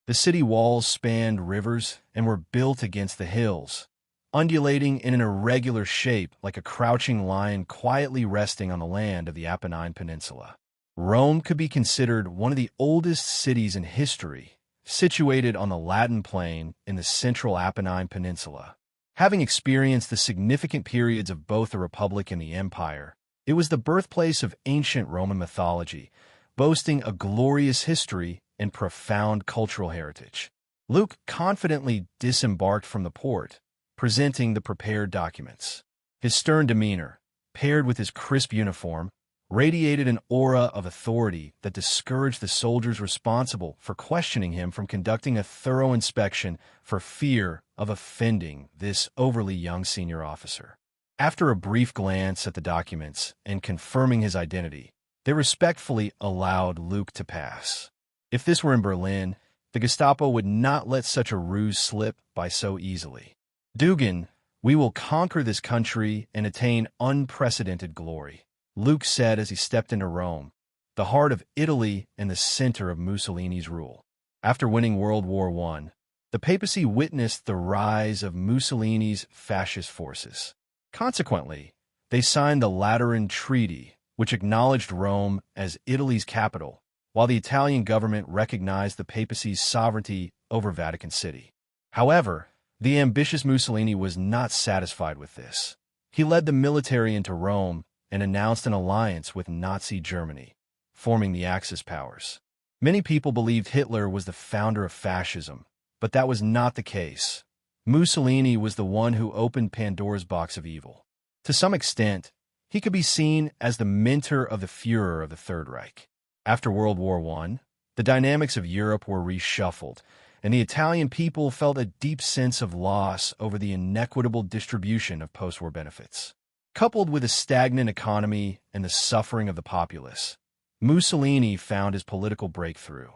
The city walls spanned rivers and were built against the hills, undulating in an irregular shape like a crouching lion quietly resting on the land of the Apennine Peninsula. Rome could be considered one of the oldest cities in history, situated on the Latin Plain in the central Apennine Peninsula. Having experienced the significant periods of both the Republic and the Empire, it was the birthplace of ancient Roman mythology, boasting a glorious history and profound cultural heritage. Luke confidently disembarked from the port, presenting the prepared documents. His stern demeanor, paired with his crisp uniform, radiated an aura of authority that discouraged the soldiers responsible for questioning him from conducting a thorough inspection for fear of offending this overly young senior officer. After a brief glance at the documents and confirming his identity, they respectfully allowed Luke to pass. If this were in Berlin, the Gestapo would not let such a ruse slip by so easily. Dugan, we will conquer this country and attain unprecedented glory, Luke said as he stepped into Rome, the heart of Italy and the center of Mussolini's rule. After winning World War I, the papacy witnessed the rise of Mussolini's fascist forces. Consequently, they signed the Lateran Treaty, which acknowledged Rome as Italy's capital, while the Italian government recognized the papacy's sovereignty over Vatican City. However, the ambitious Mussolini was not satisfied with this. He led the military into Rome and announced an alliance with Nazi Germany, forming the Axis powers. Many people believed Hitler was the founder of fascism, but that was not the case. Mussolini was the one who opened Pandora's box of evil. To some extent, he could be seen as the mentor of the Führer of the Third Reich. After World War I, the dynamics of Europe were reshuffled, and the Italian people felt a deep sense of loss over the inequitable distribution of post-war benefits. Coupled with a stagnant economy and the suffering of the populace, Mussolini found his political breakthrough.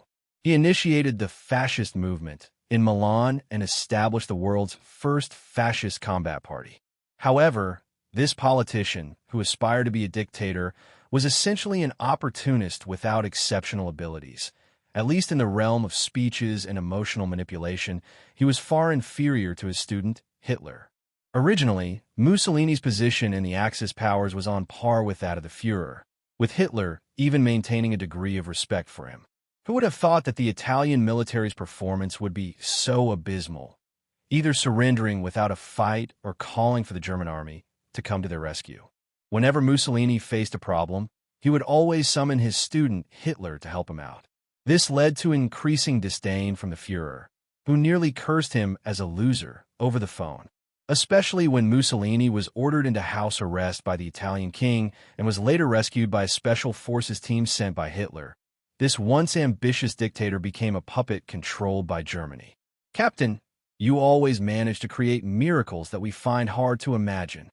He initiated the fascist movement in Milan and established the world's first fascist combat party. However, this politician, who aspired to be a dictator, was essentially an opportunist without exceptional abilities. At least in the realm of speeches and emotional manipulation, he was far inferior to his student, Hitler. Originally, Mussolini's position in the Axis powers was on par with that of the Führer, with Hitler even maintaining a degree of respect for him. Who would have thought that the Italian military's performance would be so abysmal, either surrendering without a fight or calling for the German army to come to their rescue? Whenever Mussolini faced a problem, he would always summon his student, Hitler, to help him out. This led to increasing disdain from the Führer, who nearly cursed him as a loser over the phone, especially when Mussolini was ordered into house arrest by the Italian king and was later rescued by a special forces team sent by Hitler. This once ambitious dictator became a puppet controlled by Germany. Captain, You always manage to create miracles that we find hard to imagine."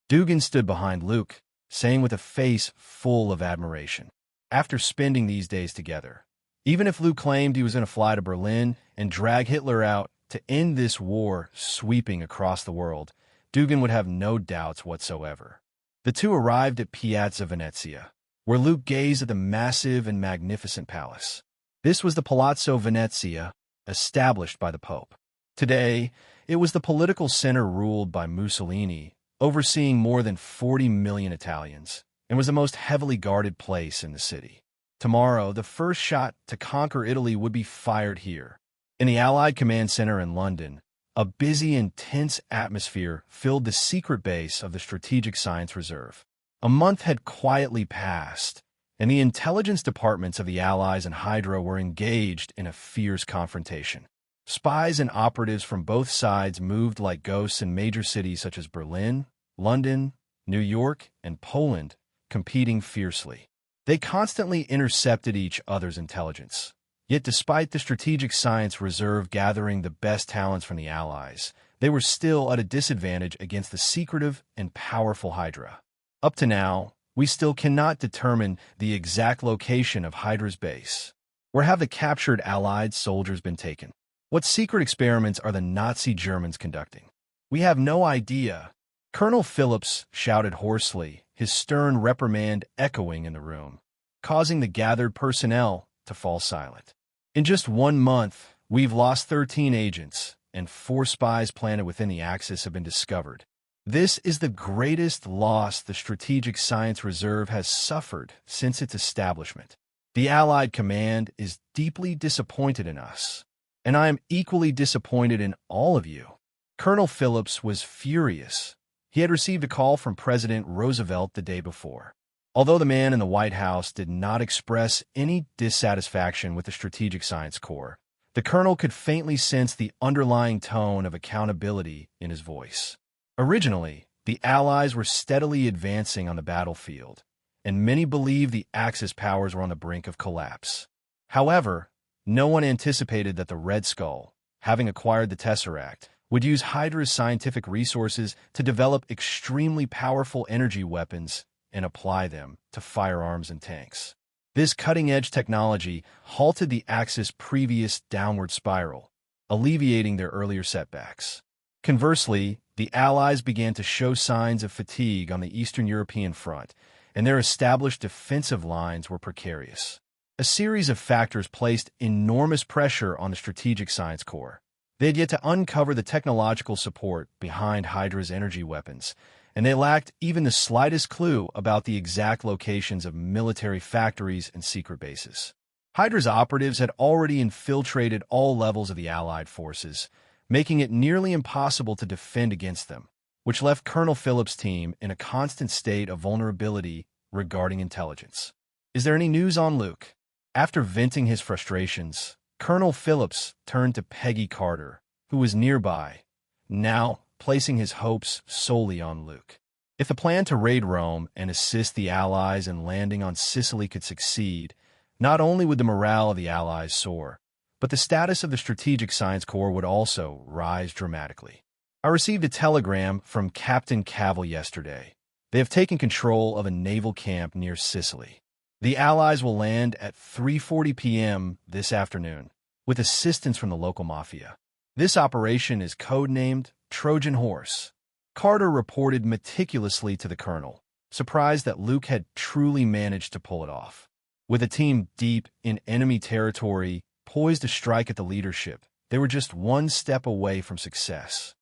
Dugan stood behind Luke, saying with a face full of admiration. After spending these days together, even if Luke claimed he was going to fly to Berlin and drag Hitler out to end this war sweeping across the world, Dugan would have no doubts whatsoever. The two arrived at Piazza Venezia, where Luke gazed at the massive and magnificent palace. This was the Palazzo Venezia, established by the Pope. Today, it was the political center ruled by Mussolini, overseeing more than 40 million Italians, and was the most heavily guarded place in the city. Tomorrow, the first shot to conquer Italy would be fired here. In the Allied Command Center in London, a busy and tense atmosphere filled the secret base of the Strategic Science Reserve. A month had quietly passed, and the intelligence departments of the Allies and Hydra were engaged in a fierce confrontation. Spies and operatives from both sides moved like ghosts in major cities such as Berlin, London, New York, and Poland, competing fiercely. They constantly intercepted each other's intelligence. Yet despite the Strategic Science Reserve gathering the best talents from the Allies, they were still at a disadvantage against the secretive and powerful Hydra. Up to now, we still cannot determine the exact location of Hydra's base. Where have the captured Allied soldiers been taken? What secret experiments are the Nazi Germans conducting? We have no idea. Colonel Phillips shouted hoarsely, his stern reprimand echoing in the room, causing the gathered personnel to fall silent. In just 1 month, we've lost 13 agents, and 4 spies planted within the Axis have been discovered. This is the greatest loss the Strategic Science Reserve has suffered since its establishment. The Allied command is deeply disappointed in us, and I am equally disappointed in all of you. Colonel Phillips was furious. He had received a call from President Roosevelt the day before. Although the man in the White House did not express any dissatisfaction with the Strategic Science Corps, the colonel could faintly sense the underlying tone of accountability in his voice. Originally, the Allies were steadily advancing on the battlefield, and many believed the Axis powers were on the brink of collapse. However, no one anticipated that the Red Skull, having acquired the Tesseract, would use Hydra's scientific resources to develop extremely powerful energy weapons and apply them to firearms and tanks. This cutting-edge technology halted the Axis' previous downward spiral, alleviating their earlier setbacks. Conversely, the Allies began to show signs of fatigue on the Eastern European front, and their established defensive lines were precarious. A series of factors placed enormous pressure on the Strategic Science Corps. They had yet to uncover the technological support behind Hydra's energy weapons, and they lacked even the slightest clue about the exact locations of military factories and secret bases. Hydra's operatives had already infiltrated all levels of the Allied forces, making it nearly impossible to defend against them, which left Colonel Phillips' team in a constant state of vulnerability regarding intelligence. Is there any news on Luke? After venting his frustrations, Colonel Phillips turned to Peggy Carter, who was nearby, now placing his hopes solely on Luke. If the plan to raid Rome and assist the Allies in landing on Sicily could succeed, not only would the morale of the Allies soar, but the status of the Strategic Science Corps would also rise dramatically. I received a telegram from Captain Cavell yesterday. They have taken control of a naval camp near Sicily. The Allies will land at 3:40 p.m. this afternoon, with assistance from the local mafia. This operation is codenamed Trojan Horse. Carter reported meticulously to the colonel, surprised that Luke had truly managed to pull it off. With a team deep in enemy territory, poised to strike at the leadership, they were just 1 step away from success.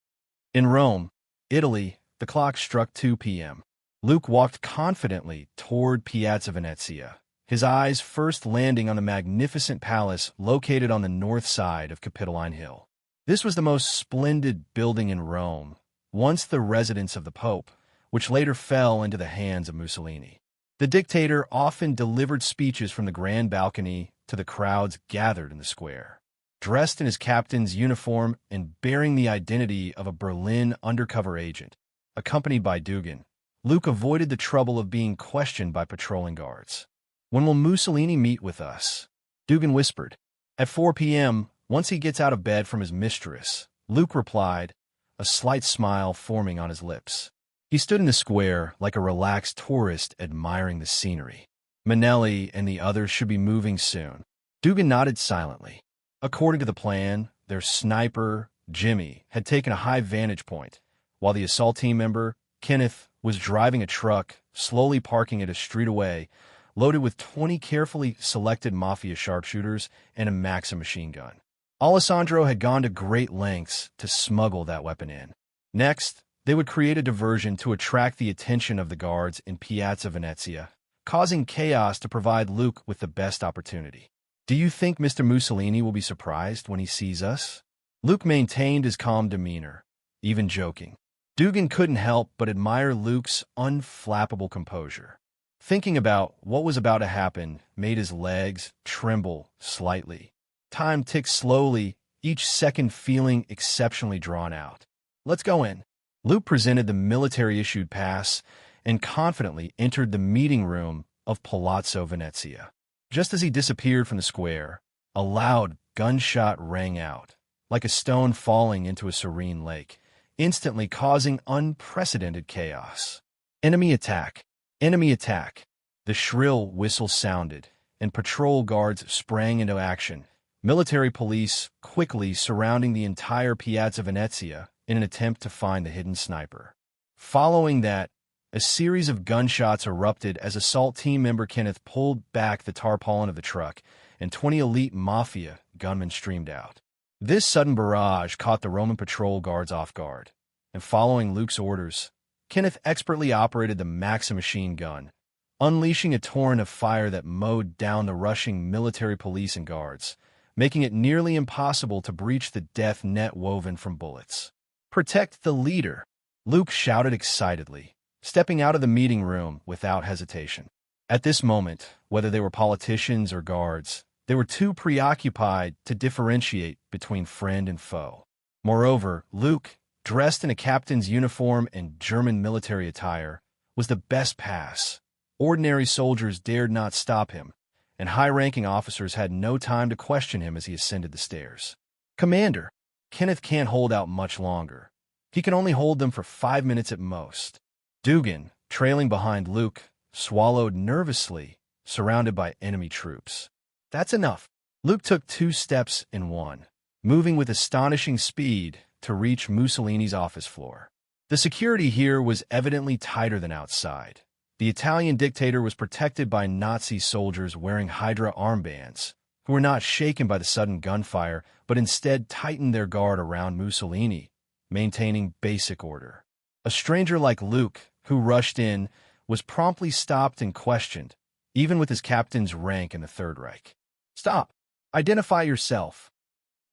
In Rome, Italy, the clock struck 2 p.m. Luke walked confidently toward Piazza Venezia, his eyes first landing on the magnificent palace located on the north side of Capitoline Hill. This was the most splendid building in Rome, once the residence of the Pope, which later fell into the hands of Mussolini. The dictator often delivered speeches from the grand balcony to the crowds gathered in the square. Dressed in his captain's uniform and bearing the identity of a Berlin undercover agent, accompanied by Dugan, Luke avoided the trouble of being questioned by patrolling guards. "When will Mussolini meet with us?" Dugan whispered. "At 4 p.m., once he gets out of bed from his mistress," Luke replied, a slight smile forming on his lips. He stood in the square like a relaxed tourist admiring the scenery. Manelli and the others should be moving soon. Dugan nodded silently. According to the plan, their sniper, Jimmy, had taken a high vantage point, while the assault team member, Kenneth, was driving a truck, slowly parking it a street away, loaded with 20 carefully selected mafia sharpshooters and a Maxim machine gun. Alessandro had gone to great lengths to smuggle that weapon in. Next, they would create a diversion to attract the attention of the guards in Piazza Venezia, causing chaos to provide Luke with the best opportunity. Do you think Mr. Mussolini will be surprised when he sees us? Luke maintained his calm demeanor, even joking. Dugan couldn't help but admire Luke's unflappable composure. Thinking about what was about to happen made his legs tremble slightly. Time ticked slowly, each second feeling exceptionally drawn out. Let's go in. Luke presented the military-issued pass and confidently entered the meeting room of Palazzo Venezia. Just as he disappeared from the square, a loud gunshot rang out, like a stone falling into a serene lake, instantly causing unprecedented chaos. Enemy attack! Enemy attack! The shrill whistle sounded, and patrol guards sprang into action, military police quickly surrounding the entire Piazza Venezia in an attempt to find the hidden sniper. Following that, a series of gunshots erupted as assault team member Kenneth pulled back the tarpaulin of the truck, and 20 elite mafia gunmen streamed out. This sudden barrage caught the Roman patrol guards off guard, and following Luke's orders, Kenneth expertly operated the Maxim machine gun, unleashing a torrent of fire that mowed down the rushing military police and guards, making it nearly impossible to breach the death net woven from bullets. "Protect the leader!" Luke shouted excitedly, stepping out of the meeting room without hesitation. At this moment, whether they were politicians or guards, they were too preoccupied to differentiate between friend and foe. Moreover, Luke, dressed in a captain's uniform and German military attire, was the best pass. Ordinary soldiers dared not stop him, and high-ranking officers had no time to question him as he ascended the stairs. "Commander, Kenneth can't hold out much longer. He can only hold them for 5 minutes at most." Dugan, trailing behind Luke, swallowed nervously, surrounded by enemy troops. "That's enough." Luke took 2 steps in one, moving with astonishing speed to reach Mussolini's office floor. The security here was evidently tighter than outside. The Italian dictator was protected by Nazi soldiers wearing Hydra armbands, who were not shaken by the sudden gunfire, but instead tightened their guard around Mussolini, maintaining basic order. A stranger like Luke, who rushed in, was promptly stopped and questioned, even with his captain's rank in the Third Reich. "Stop! Identify yourself!"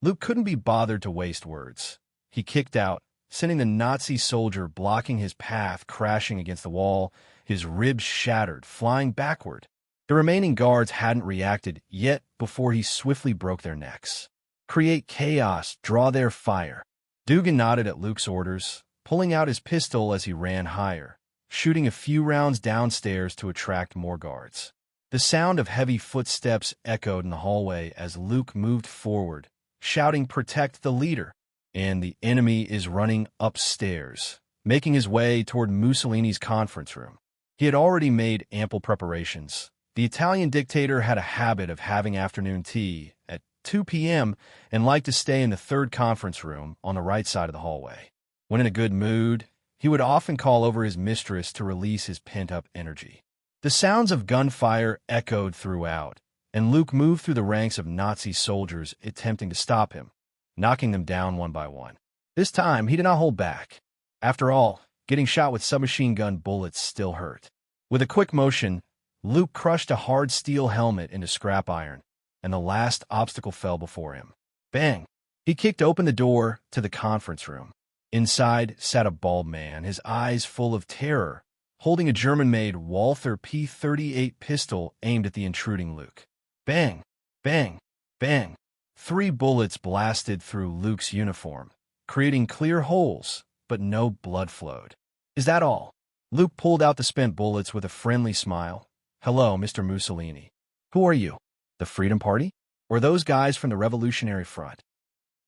Luke couldn't be bothered to waste words. He kicked out, sending the Nazi soldier blocking his path crashing against the wall, his ribs shattered, flying backward. The remaining guards hadn't reacted yet before he swiftly broke their necks. "Create chaos, draw their fire." Dugan nodded at Luke's orders, pulling out his pistol as he ran higher, shooting a few rounds downstairs to attract more guards. The sound of heavy footsteps echoed in the hallway as Luke moved forward, shouting, "Protect the leader!" And the enemy is running upstairs, making his way toward Mussolini's conference room. He had already made ample preparations. The Italian dictator had a habit of having afternoon tea at 2 p.m. and liked to stay in the third conference room on the right side of the hallway. When in a good mood, he would often call over his mistress to release his pent-up energy. The sounds of gunfire echoed throughout, and Luke moved through the ranks of Nazi soldiers attempting to stop him, knocking them down one by one. This time, he did not hold back. After all, getting shot with submachine gun bullets still hurt. With a quick motion, Luke crushed a hard steel helmet into scrap iron, and the last obstacle fell before him. Bang! He kicked open the door to the conference room. Inside sat a bald man, his eyes full of terror, holding a German-made Walther P-38 pistol aimed at the intruding Luke. Bang! Bang! Bang! 3 bullets blasted through Luke's uniform, creating clear holes, but no blood flowed. "Is that all?" Luke pulled out the spent bullets with a friendly smile. "Hello, Mr. Mussolini. Who are you? The Freedom Party? Or those guys from the Revolutionary Front?"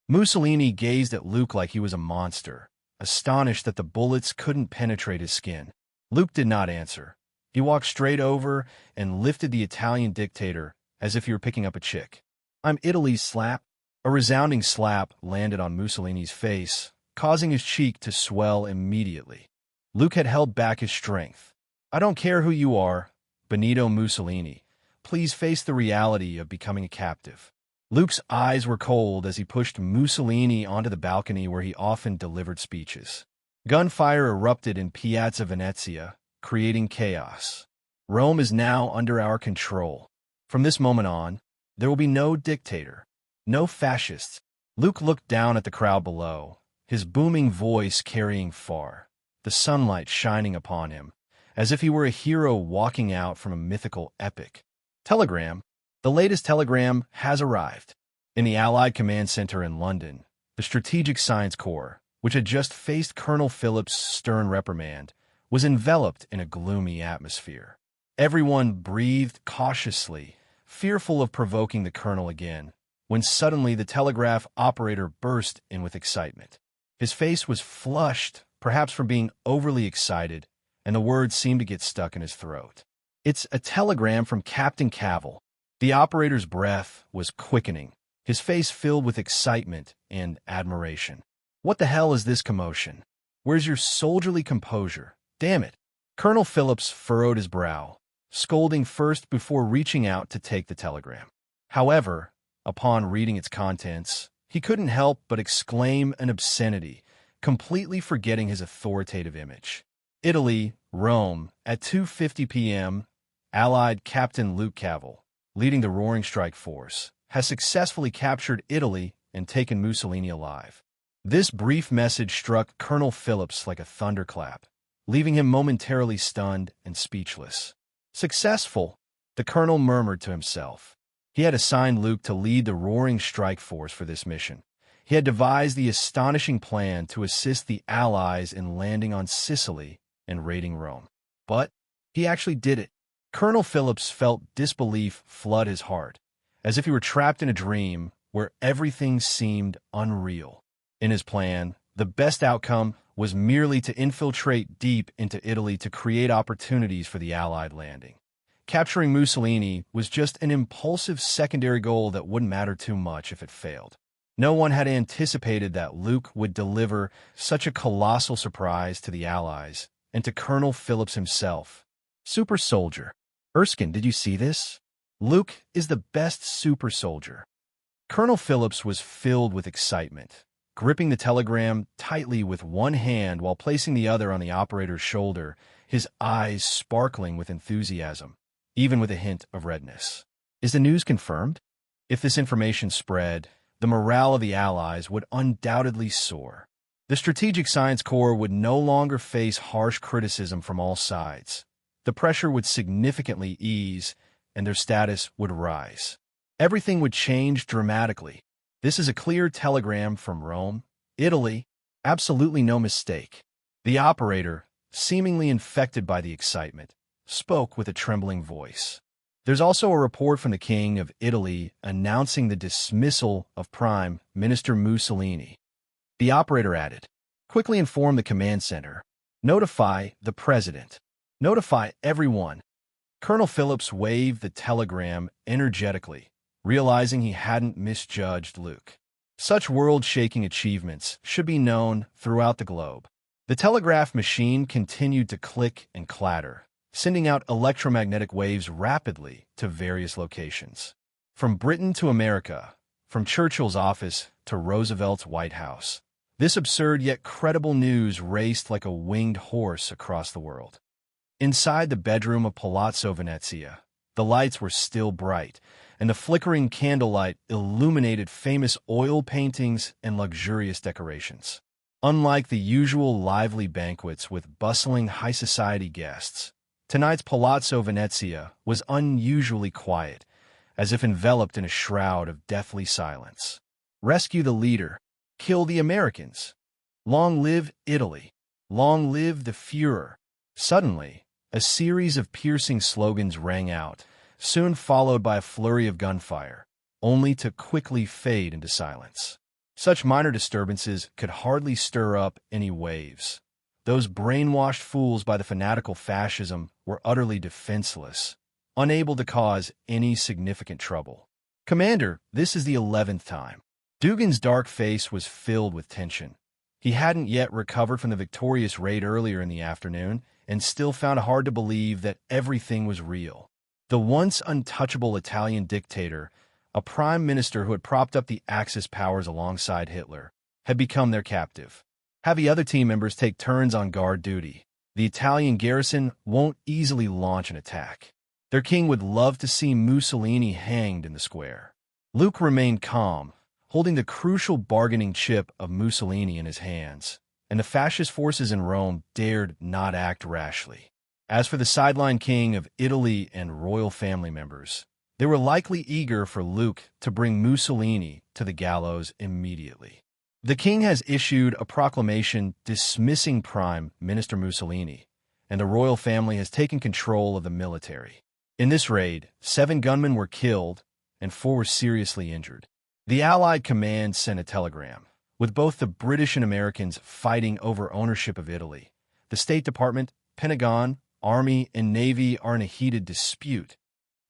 Mussolini gazed at Luke like he was a monster, astonished that the bullets couldn't penetrate his skin. Luke did not answer. He walked straight over and lifted the Italian dictator as if he were picking up a chick. "I'm Italy's slap." A resounding slap landed on Mussolini's face, causing his cheek to swell immediately. Luke had held back his strength. "I don't care who you are, Benito Mussolini. Please face the reality of becoming a captive." Luke's eyes were cold as he pushed Mussolini onto the balcony where he often delivered speeches. Gunfire erupted in Piazza Venezia, creating chaos. "Rome is now under our control. From this moment on, there will be no dictator, no fascists." Luke looked down at the crowd below, his booming voice carrying far, the sunlight shining upon him, as if he were a hero walking out from a mythical epic. Telegram. The latest telegram has arrived. In the Allied Command Center in London, the Strategic Science Corps, which had just faced Colonel Phillips' stern reprimand, was enveloped in a gloomy atmosphere. Everyone breathed cautiously, fearful of provoking the colonel again, when suddenly the telegraph operator burst in with excitement. His face was flushed, perhaps from being overly excited, and the words seemed to get stuck in his throat. "It's a telegram from Captain Cavell." The operator's breath was quickening, his face filled with excitement and admiration. "What the hell is this commotion? Where's your soldierly composure? Damn it!" Colonel Phillips furrowed his brow, scolding first before reaching out to take the telegram. However, upon reading its contents, he couldn't help but exclaim an obscenity, completely forgetting his authoritative image. "Italy, Rome, at 2:50 p.m., Allied Captain Luke Cavell, leading the Roaring Strike Force, has successfully captured Italy and taken Mussolini alive." This brief message struck Colonel Phillips like a thunderclap, leaving him momentarily stunned and speechless. "Successful," the colonel murmured to himself. He had assigned Luke to lead the Roaring Strike Force for this mission. He had devised the astonishing plan to assist the Allies in landing on Sicily and raiding Rome. But he actually did it. Colonel Phillips felt disbelief flood his heart, as if he were trapped in a dream where everything seemed unreal. In his plan, the best outcome was merely to infiltrate deep into Italy to create opportunities for the Allied landing. Capturing Mussolini was just an impulsive secondary goal that wouldn't matter too much if it failed. No one had anticipated that Luke would deliver such a colossal surprise to the Allies and to Colonel Phillips himself. Super soldier. "Erskine, did you see this? Luke is the best super soldier." Colonel Phillips was filled with excitement, gripping the telegram tightly with one hand while placing the other on the operator's shoulder, his eyes sparkling with enthusiasm, even with a hint of redness. "Is the news confirmed?" If this information spread, the morale of the Allies would undoubtedly soar. The Strategic Science Corps would no longer face harsh criticism from all sides. The pressure would significantly ease, and their status would rise. Everything would change dramatically. "This is a clear telegram from Rome, Italy. Absolutely no mistake." The operator, seemingly infected by the excitement, spoke with a trembling voice. "There's also a report from the King of Italy announcing the dismissal of Prime Minister Mussolini." The operator added, "Quickly inform the command center. Notify the president. Notify everyone." Colonel Phillips waved the telegram energetically, realizing he hadn't misjudged Luke. Such world-shaking achievements should be known throughout the globe. The telegraph machine continued to click and clatter, sending out electromagnetic waves rapidly to various locations. From Britain to America, from Churchill's office to Roosevelt's White House, this absurd yet credible news raced like a winged horse across the world. Inside the bedroom of Palazzo Venezia, the lights were still bright, and the flickering candlelight illuminated famous oil paintings and luxurious decorations. Unlike the usual lively banquets with bustling high society guests, tonight's Palazzo Venezia was unusually quiet, as if enveloped in a shroud of deathly silence. "Rescue the leader. Kill the Americans. Long live Italy. Long live the Führer." Suddenly, a series of piercing slogans rang out, soon followed by a flurry of gunfire, only to quickly fade into silence. Such minor disturbances could hardly stir up any waves. Those brainwashed fools by the fanatical fascism were utterly defenseless, unable to cause any significant trouble. "Commander, this is the 11th time." Dugan's dark face was filled with tension. He hadn't yet recovered from the victorious raid earlier in the afternoon and still found it hard to believe that everything was real. The once untouchable Italian dictator, a prime minister who had propped up the Axis powers alongside Hitler, had become their captive. Have the other team members take turns on guard duty. The Italian garrison won't easily launch an attack. Their king would love to see Mussolini hanged in the square. Luke remained calm, holding the crucial bargaining chip of Mussolini in his hands, and the fascist forces in Rome dared not act rashly. As for the sideline king of Italy and royal family members, they were likely eager for Luke to bring Mussolini to the gallows immediately. The king has issued a proclamation dismissing Prime Minister Mussolini, and the royal family has taken control of the military. In this raid, 7 gunmen were killed and 4 were seriously injured. The Allied command sent a telegram. With both the British and Americans fighting over ownership of Italy, the State Department, Pentagon, Army, and Navy are in a heated dispute.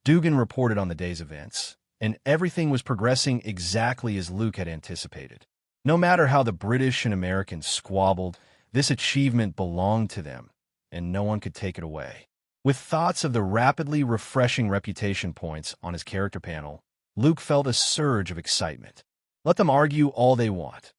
Dugan reported on the day's events, and everything was progressing exactly as Luke had anticipated. No matter how the British and Americans squabbled, this achievement belonged to them, and no one could take it away. With thoughts of the rapidly refreshing reputation points on his character panel, Luke felt a surge of excitement. Let them argue all they want.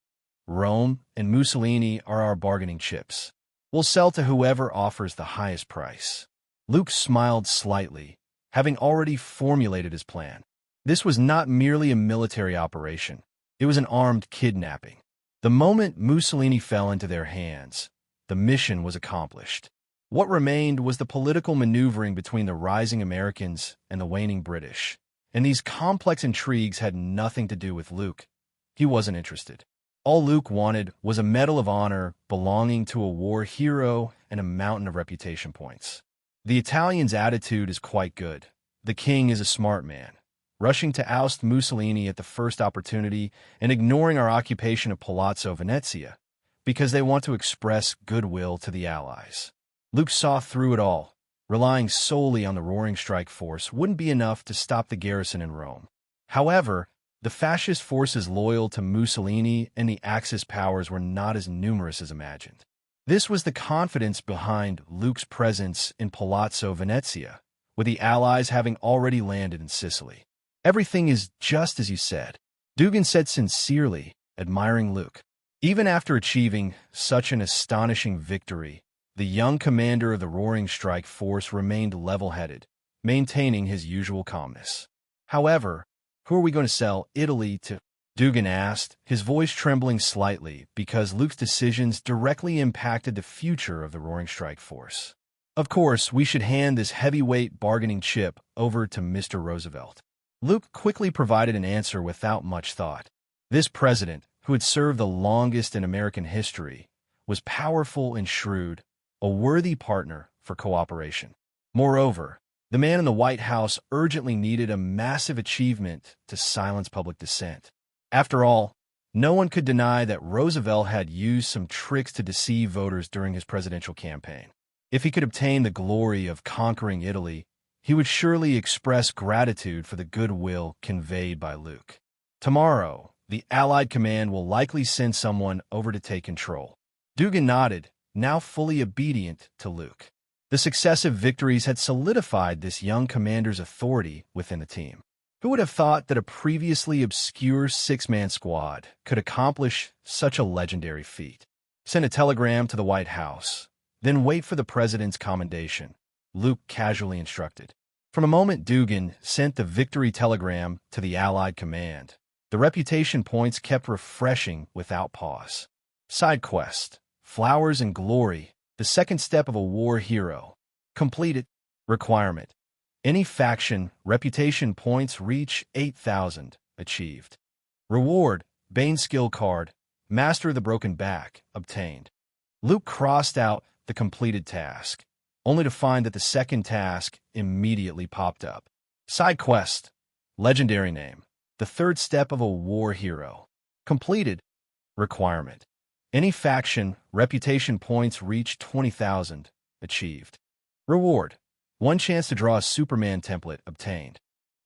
Rome and Mussolini are our bargaining chips. We'll sell to whoever offers the highest price. Luke smiled slightly, having already formulated his plan. This was not merely a military operation. It was an armed kidnapping. The moment Mussolini fell into their hands, the mission was accomplished. What remained was the political maneuvering between the rising Americans and the waning British. And these complex intrigues had nothing to do with Luke. He wasn't interested. All Luke wanted was a Medal of Honor belonging to a war hero and a mountain of reputation points. The Italian's attitude is quite good. The king is a smart man, rushing to oust Mussolini at the first opportunity and ignoring our occupation of Palazzo Venezia because they want to express goodwill to the Allies. Luke saw through it all. Relying solely on the Roaring Strike Force wouldn't be enough to stop the garrison in Rome. However, the fascist forces loyal to Mussolini and the Axis powers were not as numerous as imagined. This was the confidence behind Luke's presence in Palazzo Venezia, with the Allies having already landed in Sicily. "Everything is just as you said," Dugan said sincerely, admiring Luke. Even after achieving such an astonishing victory, the young commander of the Roaring Strike Force remained level-headed, maintaining his usual calmness. "However, who are we going to sell Italy to?" Dugan asked, his voice trembling slightly because Luke's decisions directly impacted the future of the Roaring Strike Force. "Of course, we should hand this heavyweight bargaining chip over to Mr. Roosevelt." Luke quickly provided an answer without much thought. This president, who had served the longest in American history, was powerful and shrewd, a worthy partner for cooperation. Moreover, the man in the White House urgently needed a massive achievement to silence public dissent. After all, no one could deny that Roosevelt had used some tricks to deceive voters during his presidential campaign. If he could obtain the glory of conquering Italy, he would surely express gratitude for the goodwill conveyed by Luke. Tomorrow, the Allied command will likely send someone over to take control. Dugan nodded, now fully obedient to Luke. The successive victories had solidified this young commander's authority within the team. Who would have thought that a previously obscure 6-man squad could accomplish such a legendary feat? Send a telegram to the White House, then wait for the president's commendation, Luke casually instructed. From the moment Dugan sent the victory telegram to the Allied command, the reputation points kept refreshing without pause. Side quest, Flowers and Glory, the second step of a war hero. Completed. Requirement. Any faction, reputation points reach 8,000. Achieved. Reward, Bane skill card, Master of the Broken Back, obtained. Luke crossed out the completed task, only to find that the second task immediately popped up. Side quest, Legendary name, the third step of a war hero. Completed. Requirement. Any faction, reputation points reach 20,000. Achieved. Reward. One chance to draw a Superman template obtained.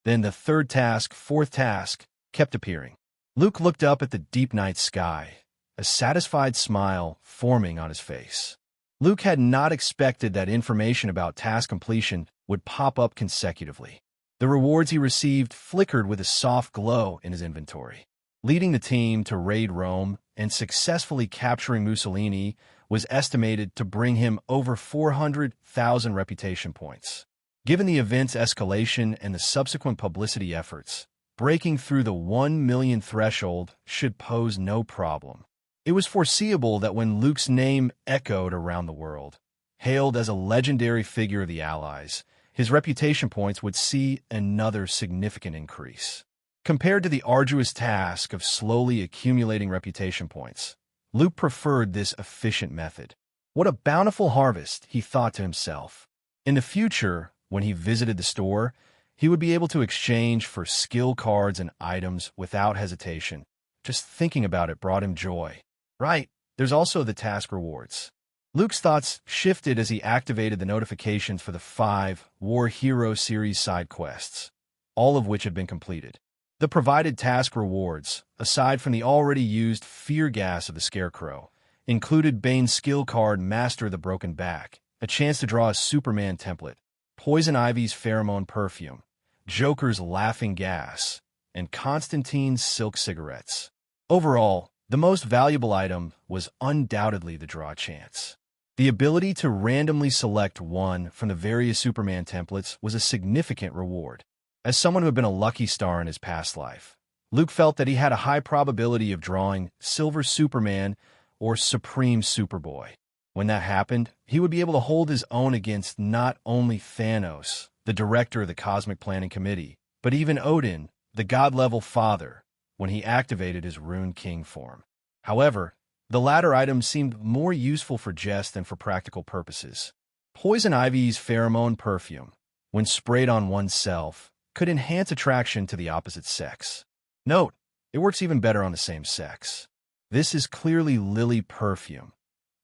Then the third task, fourth task, kept appearing. Luke looked up at the deep night sky, a satisfied smile forming on his face. Luke had not expected that information about task completion would pop up consecutively. The rewards he received flickered with a soft glow in his inventory. Leading the team to raid Rome and successfully capturing Mussolini was estimated to bring him over 400,000 reputation points. Given the event's escalation and the subsequent publicity efforts, breaking through the 1 million threshold should pose no problem. It was foreseeable that when Luke's name echoed around the world, hailed as a legendary figure of the Allies, his reputation points would see another significant increase. Compared to the arduous task of slowly accumulating reputation points, Luke preferred this efficient method. What a bountiful harvest, he thought to himself. In the future, when he visited the store, he would be able to exchange for skill cards and items without hesitation. Just thinking about it brought him joy. Right, there's also the task rewards. Luke's thoughts shifted as he activated the notifications for the 5 War Hero series side quests, all of which had been completed. The provided task rewards, aside from the already used fear gas of the Scarecrow, included Bane's skill card Master the Broken Back, a chance to draw a Superman template, Poison Ivy's pheromone perfume, Joker's laughing gas, and Constantine's silk cigarettes. Overall, the most valuable item was undoubtedly the draw chance. The ability to randomly select one from the various Superman templates was a significant reward. As someone who had been a lucky star in his past life, Luke felt that he had a high probability of drawing Silver Superman or Supreme Superboy. When that happened, he would be able to hold his own against not only Thanos, the director of the Cosmic Planning Committee, but even Odin, the god-level father, when he activated his Rune King form. However, the latter item seemed more useful for jest than for practical purposes. Poison Ivy's pheromone perfume, when sprayed on oneself, could enhance attraction to the opposite sex. Note, it works even better on the same sex. This is clearly Lily perfume.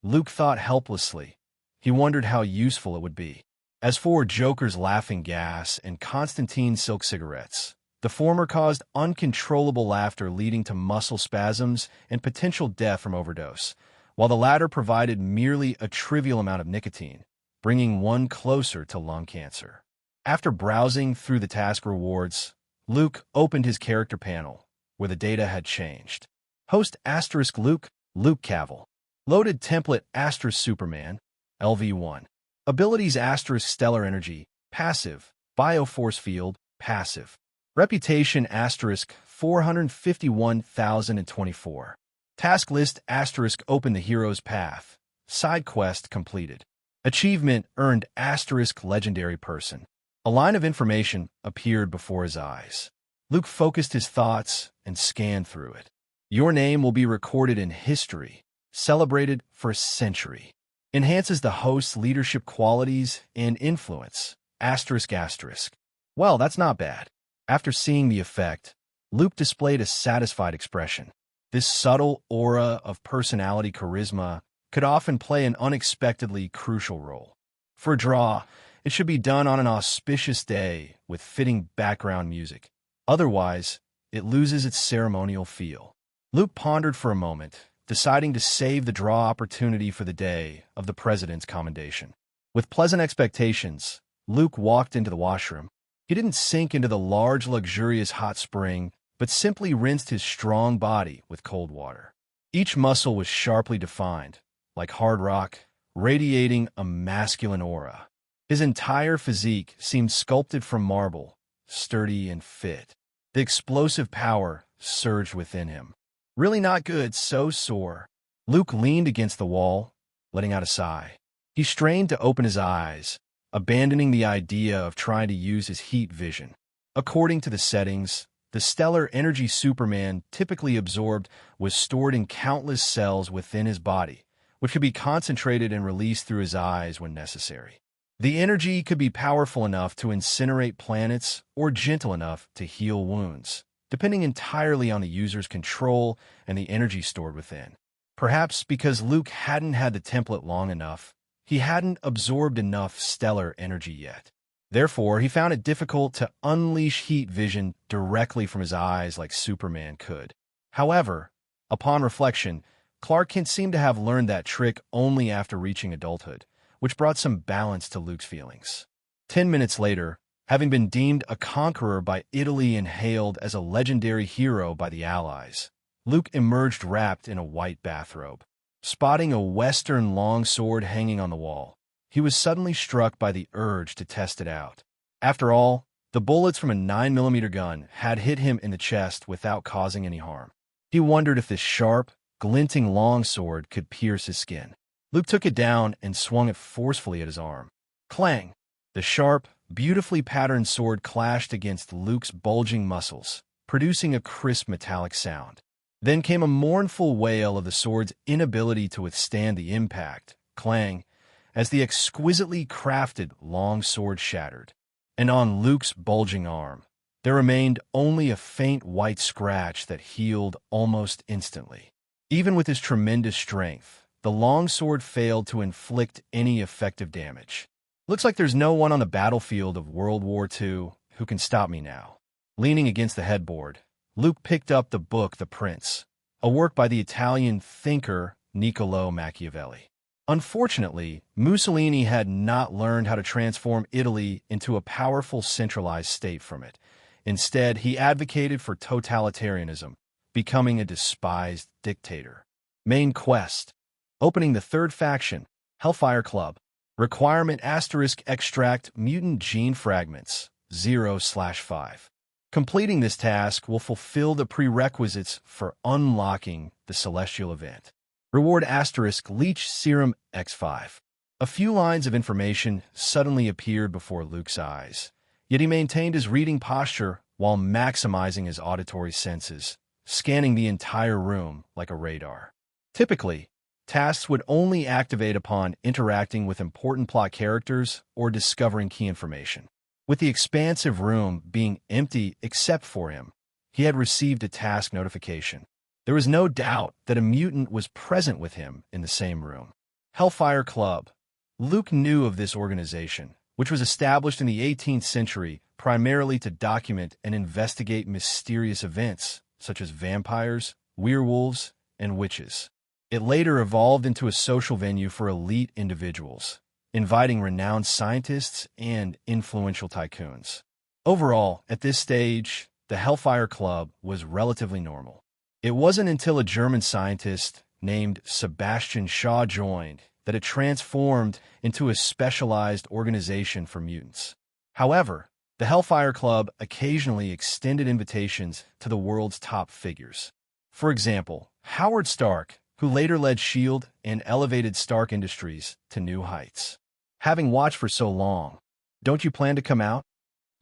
Luke thought helplessly. He wondered how useful it would be. As for Joker's laughing gas and Constantine's silk cigarettes, the former caused uncontrollable laughter leading to muscle spasms and potential death from overdose, while the latter provided merely a trivial amount of nicotine, bringing one closer to lung cancer. After browsing through the task rewards, Luke opened his character panel, where the data had changed. Host * Luke, Luke Cavill. Loaded template * Superman, LV1. Abilities * Stellar Energy, passive. Bioforce Field, passive. Reputation * 451,024. Task list * Open the Hero's Path. Side quest completed. Achievement earned * Legendary Person. A line of information appeared before his eyes. Luke focused his thoughts and scanned through it. Your name will be recorded in history, celebrated for a century. Enhances the host's leadership qualities and influence. **. Well, that's not bad. After seeing the effect, Luke displayed a satisfied expression. This subtle aura of personality charisma could often play an unexpectedly crucial role. For a draw, it should be done on an auspicious day with fitting background music. Otherwise, it loses its ceremonial feel. Luke pondered for a moment, deciding to save the draw opportunity for the day of the President's commendation. With pleasant expectations, Luke walked into the washroom. He didn't sink into the large, luxurious hot spring, but simply rinsed his strong body with cold water. Each muscle was sharply defined, like hard rock, radiating a masculine aura. His entire physique seemed sculpted from marble, sturdy and fit. The explosive power surged within him. Really not good, so sore. Luke leaned against the wall, letting out a sigh. He strained to open his eyes, abandoning the idea of trying to use his heat vision. According to the settings, the stellar energy Superman typically absorbed was stored in countless cells within his body, which could be concentrated and released through his eyes when necessary. The energy could be powerful enough to incinerate planets or gentle enough to heal wounds, depending entirely on the user's control and the energy stored within. Perhaps because Luke hadn't had the template long enough, he hadn't absorbed enough stellar energy yet. Therefore, he found it difficult to unleash heat vision directly from his eyes like Superman could. However, upon reflection, Clark Kent seemed to have learned that trick only after reaching adulthood, which brought some balance to Luke's feelings. 10 minutes later, having been deemed a conqueror by Italy and hailed as a legendary hero by the Allies, Luke emerged wrapped in a white bathrobe. Spotting a Western longsword hanging on the wall, he was suddenly struck by the urge to test it out. After all, the bullets from a 9mm gun had hit him in the chest without causing any harm. He wondered if this sharp, glinting longsword could pierce his skin. Luke took it down and swung it forcefully at his arm. Clang! The sharp, beautifully patterned sword clashed against Luke's bulging muscles, producing a crisp metallic sound. Then came a mournful wail of the sword's inability to withstand the impact, clang, as the exquisitely crafted long sword shattered. And on Luke's bulging arm, there remained only a faint white scratch that healed almost instantly. Even with his tremendous strength, the long sword failed to inflict any effective damage. Looks like there's no one on the battlefield of World War II who can stop me now. Leaning against the headboard, Luke picked up the book The Prince, a work by the Italian thinker Niccolò Machiavelli. Unfortunately, Mussolini had not learned how to transform Italy into a powerful centralized state from it. Instead, he advocated for totalitarianism, becoming a despised dictator. Main quest. Opening the third faction, Hellfire Club. Requirement * extract mutant gene fragments, 0/5. Completing this task will fulfill the prerequisites for unlocking the celestial event. Reward * leech serum X5. A few lines of information suddenly appeared before Luke's eyes, yet he maintained his reading posture while maximizing his auditory senses, scanning the entire room like a radar. Typically, tasks would only activate upon interacting with important plot characters or discovering key information. With the expansive room being empty except for him, he had received a task notification. There was no doubt that a mutant was present with him in the same room. Hellfire Club. Luke knew of this organization, which was established in the 18th century primarily to document and investigate mysterious events such as vampires, werewolves, and witches. It later evolved into a social venue for elite individuals, inviting renowned scientists and influential tycoons. Overall, at this stage, the Hellfire Club was relatively normal. It wasn't until a German scientist named Sebastian Shaw joined that it transformed into a specialized organization for mutants. However, the Hellfire Club occasionally extended invitations to the world's top figures. For example, Howard Stark, who later led S.H.I.E.L.D. and elevated Stark Industries to new heights. Having watched for so long, don't you plan to come out?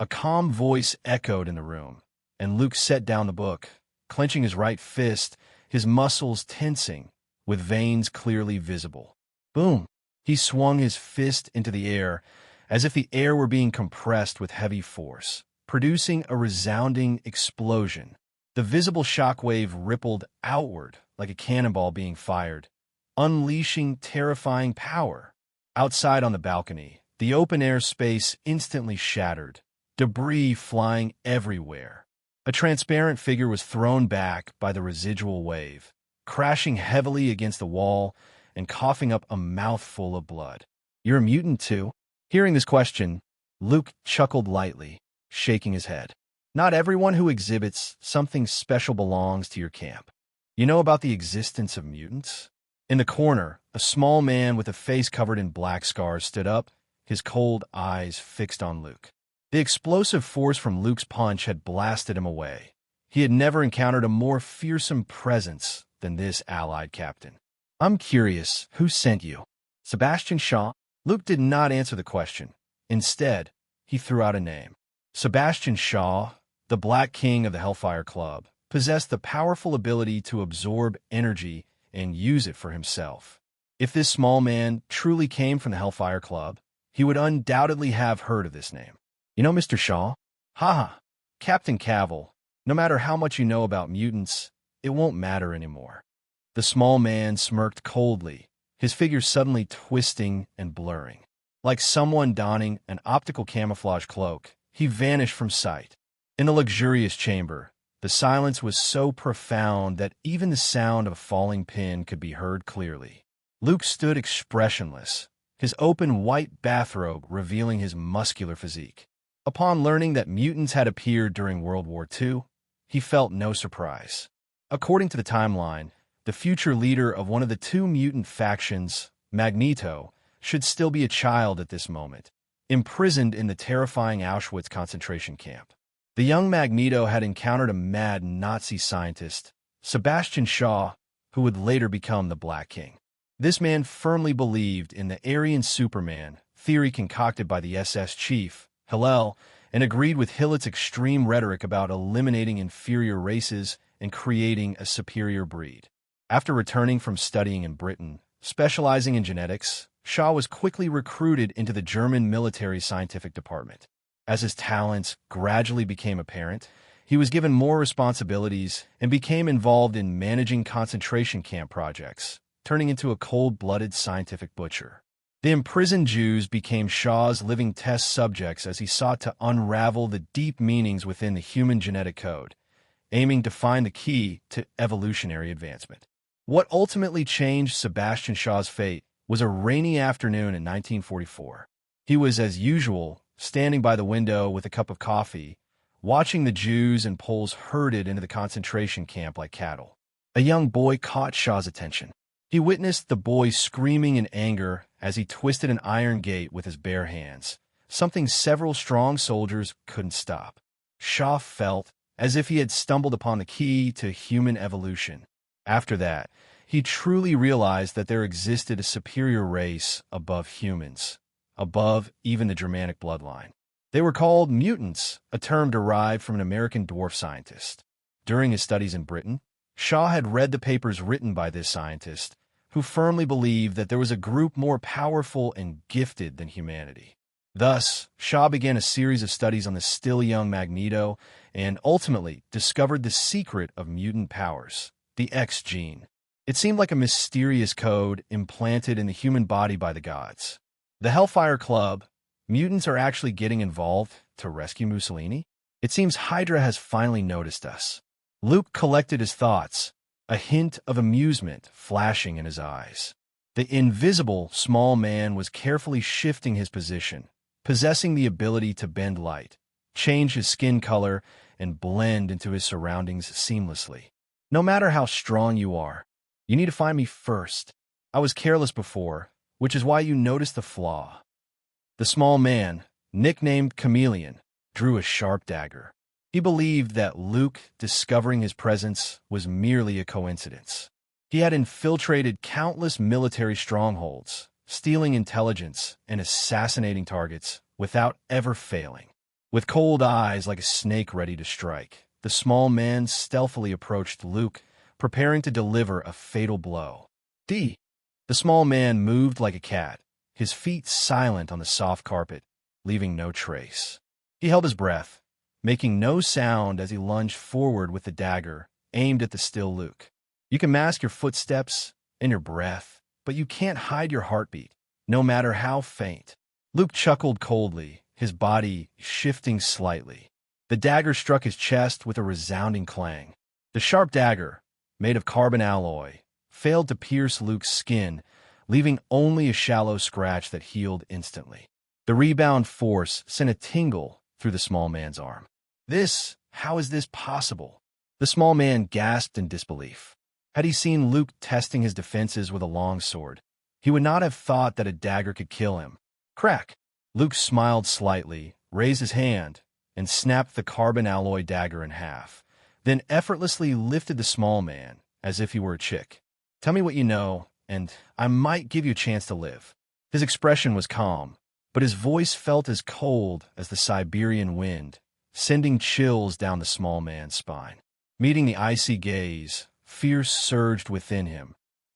A calm voice echoed in the room, and Luke set down the book, clenching his right fist, his muscles tensing, with veins clearly visible. Boom! He swung his fist into the air, as if the air were being compressed with heavy force, producing a resounding explosion. The visible shockwave rippled outward like a cannonball being fired, unleashing terrifying power. Outside on the balcony, the open-air space instantly shattered, debris flying everywhere. A transparent figure was thrown back by the residual wave, crashing heavily against the wall and coughing up a mouthful of blood. "You're a mutant too?" Hearing this question, Luke chuckled lightly, shaking his head. "Not everyone who exhibits something special belongs to your camp. You know about the existence of mutants?" In the corner, a small man with a face covered in black scars stood up, his cold eyes fixed on Luke. The explosive force from Luke's punch had blasted him away. He had never encountered a more fearsome presence than this allied captain. "I'm curious, who sent you?" "Sebastian Shaw?" Luke did not answer the question. Instead, he threw out a name. Sebastian Shaw, the Black King of the Hellfire Club, possessed the powerful ability to absorb energy and use it for himself. If this small man truly came from the Hellfire Club, he would undoubtedly have heard of this name. "You know Mr. Shaw?" "Haha, Captain Cavill, No matter how much you know about mutants, it won't matter anymore. The small man smirked coldly, his figure suddenly twisting and blurring. Like someone donning an optical camouflage cloak, he vanished from sight. In a luxurious chamber, the silence was so profound that even the sound of a falling pin could be heard clearly. Luke stood expressionless, his open white bathrobe revealing his muscular physique. Upon learning that mutants had appeared during World War II, he felt no surprise. According to the timeline, the future leader of one of the two mutant factions, Magneto, should still be a child at this moment, imprisoned in the terrifying Auschwitz concentration camp. The young Magneto had encountered a mad Nazi scientist, Sebastian Shaw, who would later become the Black King. This man firmly believed in the Aryan Superman theory concocted by the SS chief, Hillel, and agreed with Hillett's extreme rhetoric about eliminating inferior races and creating a superior breed. After returning from studying in Britain, specializing in genetics, Shaw was quickly recruited into the German military scientific department. As his talents gradually became apparent, he was given more responsibilities and became involved in managing concentration camp projects, turning into a cold-blooded scientific butcher. The imprisoned Jews became Shaw's living test subjects as he sought to unravel the deep meanings within the human genetic code, aiming to find the key to evolutionary advancement. What ultimately changed Sebastian Shaw's fate was a rainy afternoon in 1944. He was, as usual, standing by the window with a cup of coffee, watching the Jews and Poles herded into the concentration camp like cattle. A young boy caught Shaw's attention. He witnessed the boy screaming in anger as he twisted an iron gate with his bare hands, something several strong soldiers couldn't stop. Shaw felt as if he had stumbled upon the key to human evolution. After that, he truly realized that there existed a superior race above humans, above even the Germanic bloodline. They were called mutants, a term derived from an American dwarf scientist. During his studies in Britain, Shaw had read the papers written by this scientist, who firmly believed that there was a group more powerful and gifted than humanity. Thus, Shaw began a series of studies on the still young Magneto and ultimately discovered the secret of mutant powers, the X gene. It seemed like a mysterious code implanted in the human body by the gods. The Hellfire Club, mutants are actually getting involved to rescue Mussolini? It seems Hydra has finally noticed us. Luke collected his thoughts, a hint of amusement flashing in his eyes. The invisible small man was carefully shifting his position, possessing the ability to bend light, change his skin color, and blend into his surroundings seamlessly. No matter how strong you are, you need to find me first. I was careless before, which is why you noticed the flaw. The small man, nicknamed Chameleon, drew a sharp dagger. He believed that Luke discovering his presence was merely a coincidence. He had infiltrated countless military strongholds, stealing intelligence and assassinating targets without ever failing. With cold eyes like a snake ready to strike, the small man stealthily approached Luke, preparing to deliver a fatal blow. The small man moved like a cat, his feet silent on the soft carpet, leaving no trace. He held his breath, making no sound as he lunged forward with the dagger, aimed at the still Luke. You can mask your footsteps and your breath, but you can't hide your heartbeat, no matter how faint. Luke chuckled coldly, his body shifting slightly. The dagger struck his chest with a resounding clang. The sharp dagger, made of carbon alloy, failed to pierce Luke's skin, leaving only a shallow scratch that healed instantly. The rebound force sent a tingle through the small man's arm. How is this possible? The small man gasped in disbelief. Had he seen Luke testing his defenses with a long sword, he would not have thought that a dagger could kill him. Crack! Luke smiled slightly, raised his hand, and snapped the carbon alloy dagger in half, then effortlessly lifted the small man as if he were a chick. Tell me what you know, and I might give you a chance to live. His expression was calm, but his voice felt as cold as the Siberian wind, sending chills down the small man's spine. Meeting the icy gaze, fear surged within him,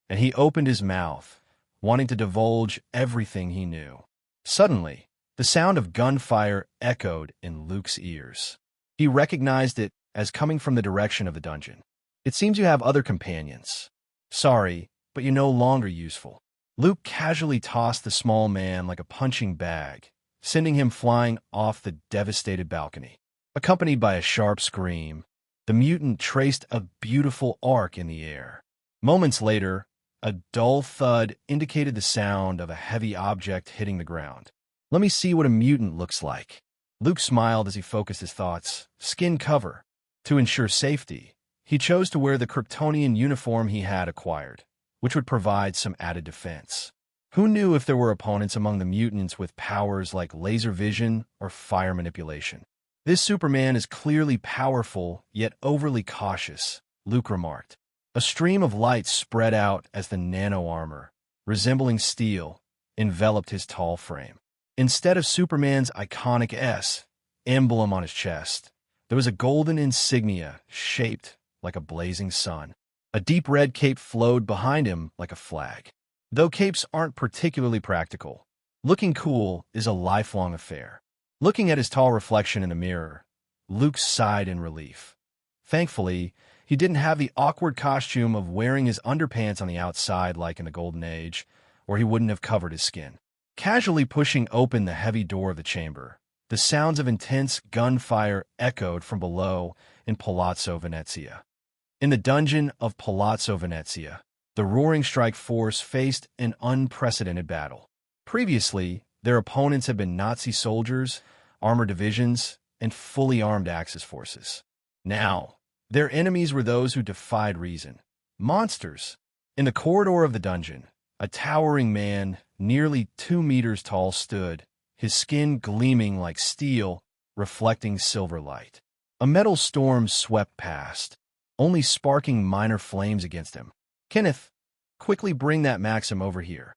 and he opened his mouth, wanting to divulge everything he knew. Suddenly, the sound of gunfire echoed in Luke's ears. He recognized it as coming from the direction of the dungeon. It seems you have other companions. Sorry, but you're no longer useful. Luke casually tossed the small man like a punching bag, sending him flying off the devastated balcony. Accompanied by a sharp scream, the mutant traced a beautiful arc in the air. Moments later, a dull thud indicated the sound of a heavy object hitting the ground. Let me see what a mutant looks like. Luke smiled as he focused his thoughts. Skin cover. To ensure safety, he chose to wear the Kryptonian uniform he had acquired, which would provide some added defense. Who knew if there were opponents among the mutants with powers like laser vision or fire manipulation? This Superman is clearly powerful, yet overly cautious, Luke remarked. A stream of light spread out as the nano-armor, resembling steel, enveloped his tall frame. Instead of Superman's iconic S emblem on his chest, there was a golden insignia shaped like a blazing sun. A deep red cape flowed behind him like a flag. Though capes aren't particularly practical, looking cool is a lifelong affair. Looking at his tall reflection in the mirror, Luke sighed in relief. Thankfully, he didn't have the awkward costume of wearing his underpants on the outside like in the Golden Age, or he wouldn't have covered his skin. Casually pushing open the heavy door of the chamber, the sounds of intense gunfire echoed from below in Palazzo Venezia. In the dungeon of Palazzo Venezia, the Roaring Strike Force faced an unprecedented battle. Previously, their opponents had been Nazi soldiers, armored divisions, and fully armed Axis forces. Now, their enemies were those who defied reason. Monsters. In the corridor of the dungeon, a towering man, nearly 2 meters tall, stood, his skin gleaming like steel, reflecting silver light. A metal storm swept past, only sparking minor flames against him. Kenneth, quickly bring that Maxim over here.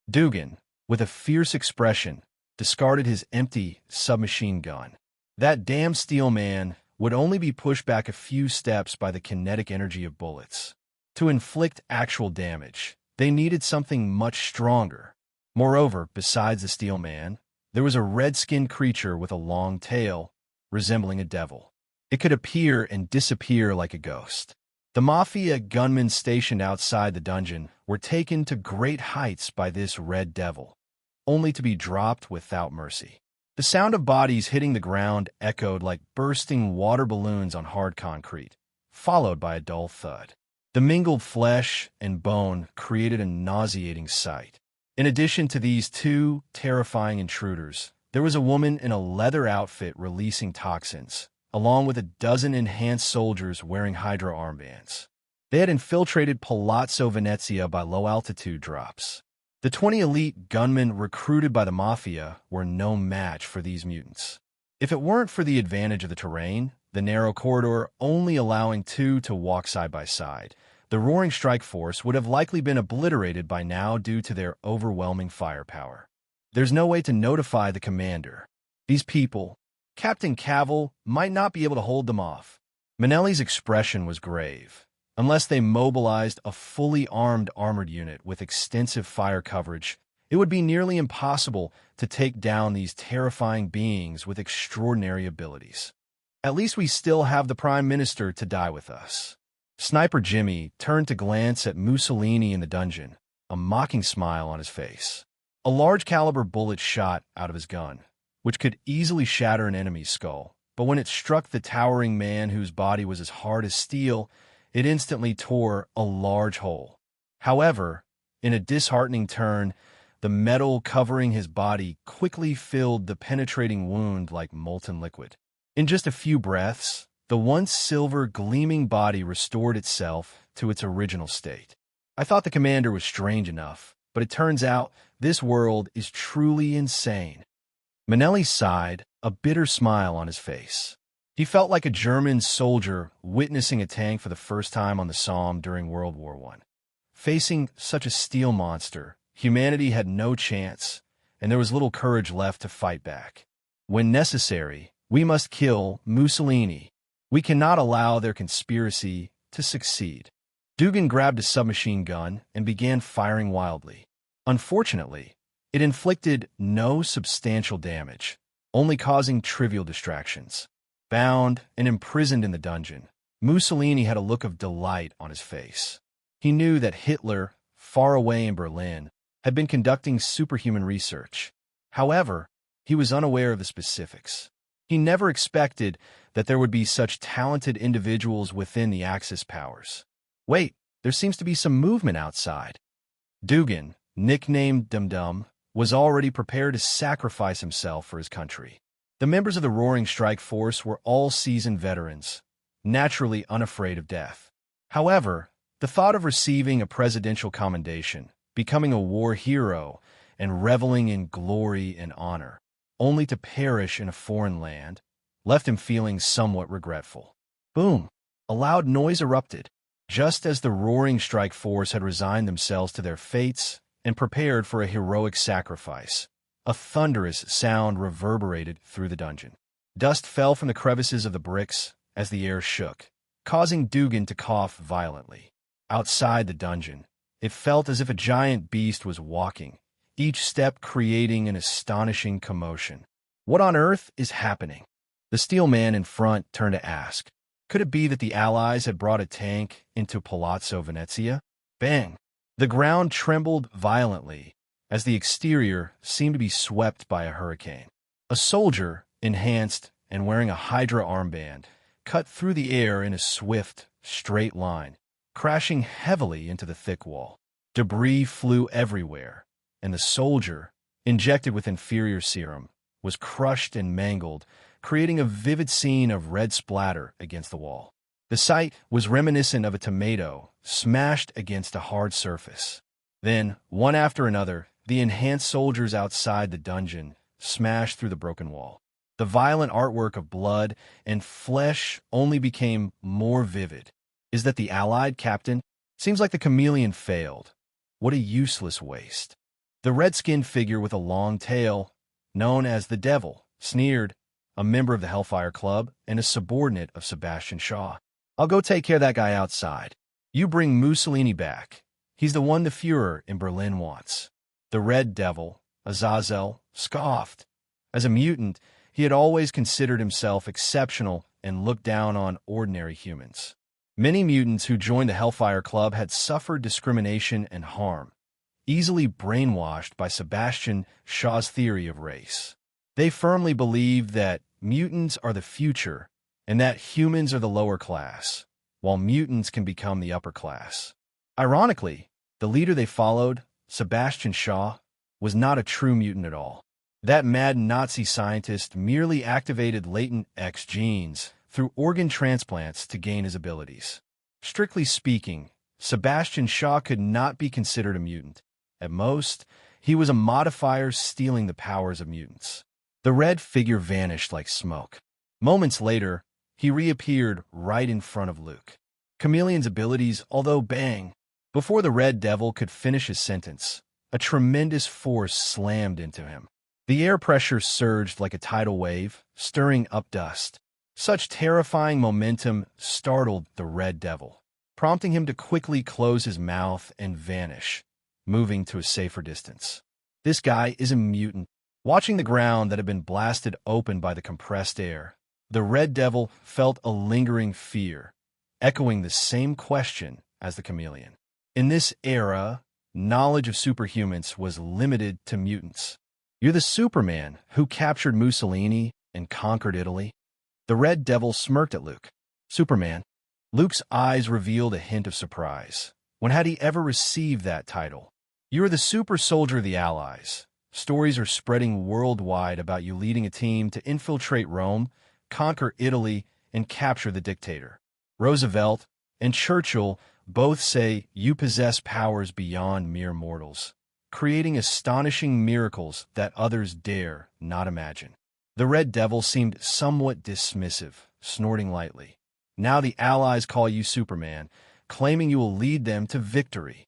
Dugan, with a fierce expression, discarded his empty submachine gun. That damn steel man would only be pushed back a few steps by the kinetic energy of bullets. To inflict actual damage, they needed something much stronger. Moreover, besides the steel man, there was a red-skinned creature with a long tail, resembling a devil. It could appear and disappear like a ghost. The Mafia gunmen stationed outside the dungeon were taken to great heights by this red devil, only to be dropped without mercy. The sound of bodies hitting the ground echoed like bursting water balloons on hard concrete, followed by a dull thud. The mingled flesh and bone created a nauseating sight. In addition to these two terrifying intruders, there was a woman in a leather outfit releasing toxins, along with a dozen enhanced soldiers wearing Hydra armbands. They had infiltrated Palazzo Venezia by low-altitude drops. The 20 elite gunmen recruited by the Mafia were no match for these mutants. If it weren't for the advantage of the terrain, the narrow corridor only allowing two to walk side by side, the Roaring Strike Force would have likely been obliterated by now due to their overwhelming firepower. There's no way to notify the commander. These people, Captain Cavill, might not be able to hold them off. Manelli's expression was grave. Unless they mobilized a fully armed armored unit with extensive fire coverage, it would be nearly impossible to take down these terrifying beings with extraordinary abilities. At least we still have the Prime Minister to die with us. Sniper Jimmy turned to glance at Mussolini in the dungeon, a mocking smile on his face. A large-caliber bullet shot out of his gun, which could easily shatter an enemy's skull, but when it struck the towering man whose body was as hard as steel, it instantly tore a large hole. However, in a disheartening turn, the metal covering his body quickly filled the penetrating wound like molten liquid. In just a few breaths, the once silver gleaming body restored itself to its original state. I thought the commander was strange enough, but it turns out this world is truly insane. Manelli sighed, a bitter smile on his face. He felt like a German soldier witnessing a tank for the first time on the Somme during World War I. Facing such a steel monster, humanity had no chance, and there was little courage left to fight back. When necessary, we must kill Mussolini. We cannot allow their conspiracy to succeed. Dugan grabbed a submachine gun and began firing wildly. Unfortunately, it inflicted no substantial damage, only causing trivial distractions. Bound and imprisoned in the dungeon, Mussolini had a look of delight on his face. He knew that Hitler, far away in Berlin, had been conducting superhuman research. However, he was unaware of the specifics. He never expected that there would be such talented individuals within the Axis powers. Wait, there seems to be some movement outside. Dugan, nicknamed Dum Dum, was already prepared to sacrifice himself for his country. The members of the Roaring Strike Force were all seasoned veterans, naturally unafraid of death. However, the thought of receiving a presidential commendation, becoming a war hero, and reveling in glory and honor, only to perish in a foreign land, left him feeling somewhat regretful. Boom! A loud noise erupted, just as the Roaring Strike Force had resigned themselves to their fates and prepared for a heroic sacrifice. A thunderous sound reverberated through the dungeon. Dust fell from the crevices of the bricks as the air shook, causing Dugan to cough violently. Outside the dungeon, it felt as if a giant beast was walking, each step creating an astonishing commotion. What on earth is happening? The steel man in front turned to ask. Could it be that the Allies had brought a tank into Palazzo Venezia? Bang! The ground trembled violently as the exterior seemed to be swept by a hurricane. A soldier, enhanced and wearing a Hydra armband, cut through the air in a swift, straight line, crashing heavily into the thick wall. Debris flew everywhere, and the soldier, injected with inferior serum, was crushed and mangled, creating a vivid scene of red splatter against the wall. The sight was reminiscent of a tomato smashed against a hard surface. Then, one after another, the enhanced soldiers outside the dungeon smashed through the broken wall. The violent artwork of blood and flesh only became more vivid. Is that the Allied captain? Seems like the chameleon failed. What a useless waste. The red-skinned figure with a long tail, known as the Devil, sneered, a member of the Hellfire Club and a subordinate of Sebastian Shaw. I'll go take care of that guy outside. You bring Mussolini back. He's the one the Fuhrer in Berlin wants. The Red Devil, Azazel, scoffed. As a mutant, he had always considered himself exceptional and looked down on ordinary humans. Many mutants who joined the Hellfire Club had suffered discrimination and harm, easily brainwashed by Sebastian Shaw's theory of race. They firmly believed that mutants are the future and that humans are the lower class, while mutants can become the upper class. Ironically, the leader they followed, Sebastian Shaw, was not a true mutant at all. That mad Nazi scientist merely activated latent X genes through organ transplants to gain his abilities. Strictly speaking, Sebastian Shaw could not be considered a mutant. At most, he was a modifier stealing the powers of mutants. The red figure vanished like smoke. Moments later, he reappeared right in front of Luke. Chameleon's abilities, although bang. Before the Red Devil could finish his sentence, a tremendous force slammed into him. The air pressure surged like a tidal wave, stirring up dust. Such terrifying momentum startled the Red Devil, prompting him to quickly close his mouth and vanish, moving to a safer distance. This guy is a mutant. Watching the ground that had been blasted open by the compressed air, the Red Devil felt a lingering fear, echoing the same question as the chameleon. In this era, knowledge of superhumans was limited to mutants. You're the Superman who captured Mussolini and conquered Italy? The Red Devil smirked at Luke. Superman. Luke's eyes revealed a hint of surprise. When had he ever received that title? You're the super soldier of the Allies. Stories are spreading worldwide about you leading a team to infiltrate Rome, conquer Italy, and capture the dictator. Roosevelt and Churchill both say you possess powers beyond mere mortals, creating astonishing miracles that others dare not imagine. The Red Devil seemed somewhat dismissive, snorting lightly. Now the Allies call you Superman, claiming you will lead them to victory.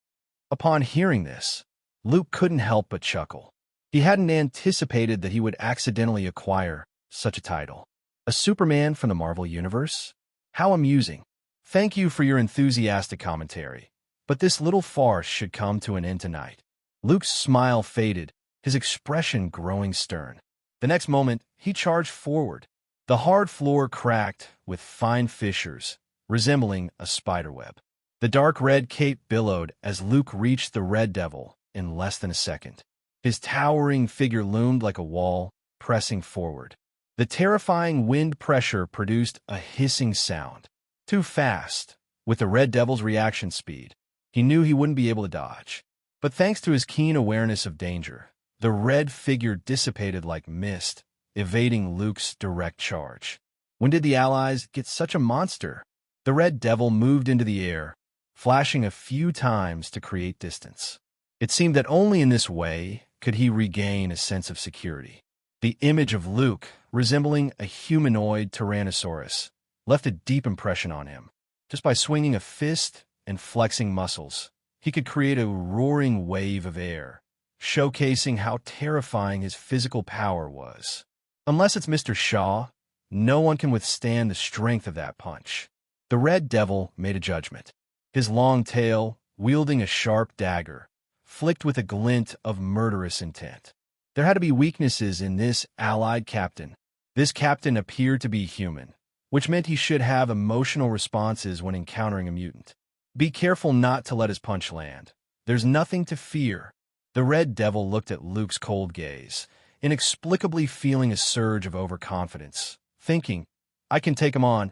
Upon hearing this, Luke couldn't help but chuckle. He hadn't anticipated that he would accidentally acquire such a title. A Superman from the Marvel Universe? How amusing. Thank you for your enthusiastic commentary, but this little farce should come to an end tonight. Luke's smile faded, his expression growing stern. The next moment, he charged forward. The hard floor cracked with fine fissures, resembling a spiderweb. The dark red cape billowed as Luke reached the Red Devil in less than a second. His towering figure loomed like a wall, pressing forward. The terrifying wind pressure produced a hissing sound. Too fast. With the Red Devil's reaction speed, he knew he wouldn't be able to dodge. But thanks to his keen awareness of danger, the red figure dissipated like mist, evading Luke's direct charge. When did the allies get such a monster? The Red Devil moved into the air, flashing a few times to create distance. It seemed that only in this way could he regain a sense of security. The image of Luke, resembling a humanoid Tyrannosaurus, left a deep impression on him. Just by swinging a fist and flexing muscles, he could create a roaring wave of air, showcasing how terrifying his physical power was. Unless it's Mr. Shaw, no one can withstand the strength of that punch. The Red Devil made a judgment. His long tail, wielding a sharp dagger, flicked with a glint of murderous intent. There had to be weaknesses in this allied captain. This captain appeared to be human, which meant he should have emotional responses when encountering a mutant. Be careful not to let his punch land. There's nothing to fear. The Red Devil looked at Luke's cold gaze, inexplicably feeling a surge of overconfidence, thinking, I can take him on.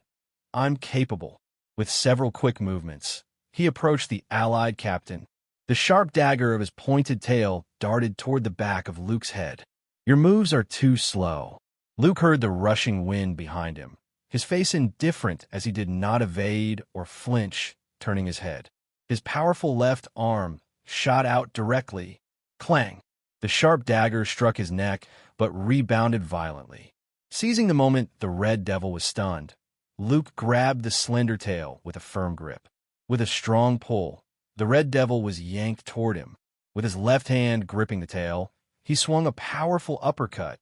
I'm capable. With several quick movements, he approached the allied captain. The sharp dagger of his pointed tail darted toward the back of Luke's head. Your moves are too slow. Luke heard the rushing wind behind him, his face indifferent as he did not evade or flinch, turning his head. His powerful left arm shot out directly. Clang! The sharp dagger struck his neck, but rebounded violently. Seizing the moment the Red Devil was stunned, Luke grabbed the slender tail with a firm grip. With a strong pull, the Red Devil was yanked toward him. With his left hand gripping the tail, he swung a powerful uppercut.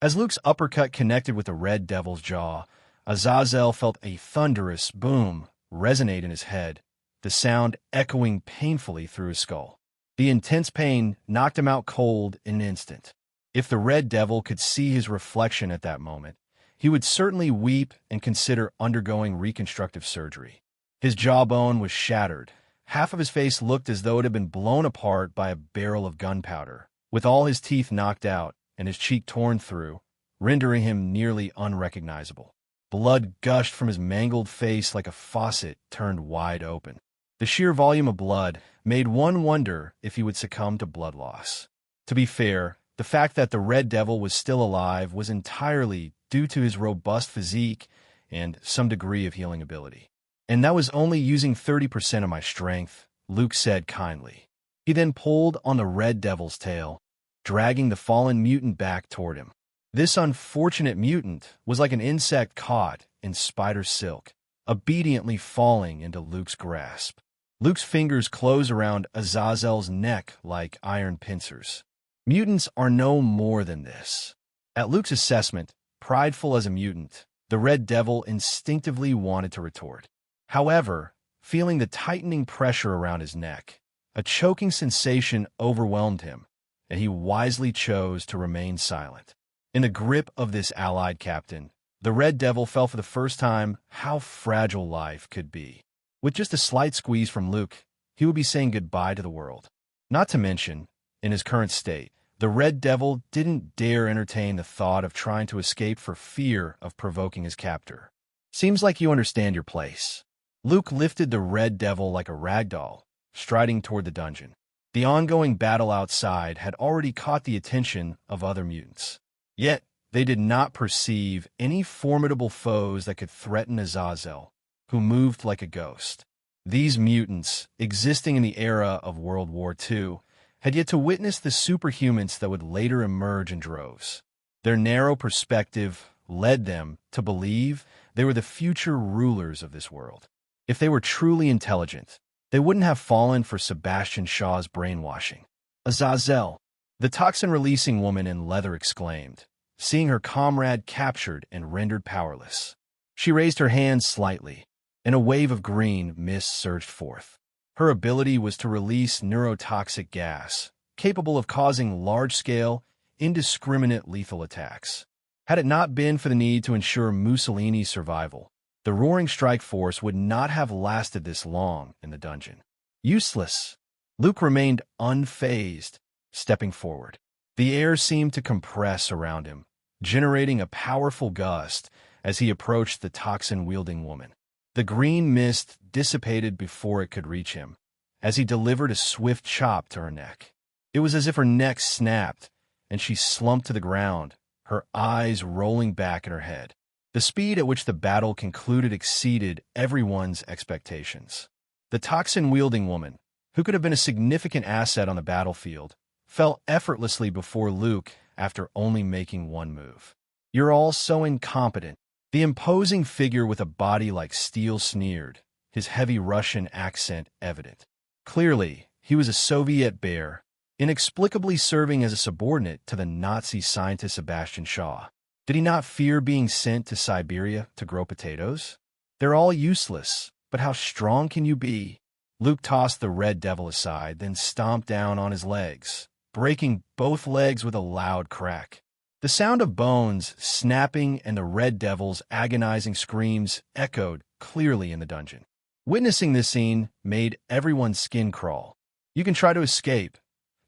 As Luke's uppercut connected with the Red Devil's jaw, Azazel felt a thunderous boom resonate in his head, the sound echoing painfully through his skull. The intense pain knocked him out cold in an instant. If the Red Devil could see his reflection at that moment, he would certainly weep and consider undergoing reconstructive surgery. His jawbone was shattered. Half of his face looked as though it had been blown apart by a barrel of gunpowder, with all his teeth knocked out and his cheek torn through, rendering him nearly unrecognizable. Blood gushed from his mangled face like a faucet turned wide open. The sheer volume of blood made one wonder if he would succumb to blood loss. To be fair, the fact that the Red Devil was still alive was entirely due to his robust physique and some degree of healing ability. And that was only using 30% of my strength, Luke said kindly. He then pulled on the Red Devil's tail, dragging the fallen mutant back toward him. This unfortunate mutant was like an insect caught in spider silk, obediently falling into Luke's grasp. Luke's fingers closed around Azazel's neck like iron pincers. Mutants are no more than this. At Luke's assessment, prideful as a mutant, the Red Devil instinctively wanted to retort. However, feeling the tightening pressure around his neck, a choking sensation overwhelmed him, and he wisely chose to remain silent. In the grip of this allied captain, the Red Devil felt for the first time how fragile life could be. With just a slight squeeze from Luke, he would be saying goodbye to the world. Not to mention, in his current state, the Red Devil didn't dare entertain the thought of trying to escape for fear of provoking his captor. Seems like you understand your place. Luke lifted the Red Devil like a rag doll, striding toward the dungeon. The ongoing battle outside had already caught the attention of other mutants. Yet, they did not perceive any formidable foes that could threaten Azazel, who moved like a ghost. These mutants, existing in the era of World War II, had yet to witness the superhumans that would later emerge in droves. Their narrow perspective led them to believe they were the future rulers of this world. If they were truly intelligent, they wouldn't have fallen for Sebastian Shaw's brainwashing. Azazel, the toxin-releasing woman in leather exclaimed, seeing her comrade captured and rendered powerless. She raised her hands slightly, and a wave of green mist surged forth. Her ability was to release neurotoxic gas, capable of causing large-scale, indiscriminate lethal attacks. Had it not been for the need to ensure Mussolini's survival, the Roaring Strike Force would not have lasted this long in the dungeon. Useless. Luke remained unfazed, stepping forward. The air seemed to compress around him, generating a powerful gust as he approached the toxin-wielding woman. The green mist dissipated before it could reach him, as he delivered a swift chop to her neck. It was as if her neck snapped, and she slumped to the ground, her eyes rolling back in her head. The speed at which the battle concluded exceeded everyone's expectations. The toxin-wielding woman, who could have been a significant asset on the battlefield, fell effortlessly before Luke after only making one move. "You're all so incompetent." The imposing figure with a body like steel sneered, his heavy Russian accent evident. Clearly, he was a Soviet bear, inexplicably serving as a subordinate to the Nazi scientist Sebastian Shaw. Did he not fear being sent to Siberia to grow potatoes? "They're all useless, but how strong can you be?" Luke tossed the red devil aside, then stomped down on his legs, breaking both legs with a loud crack. The sound of bones snapping and the red devil's agonizing screams echoed clearly in the dungeon. Witnessing this scene made everyone's skin crawl. "You can try to escape.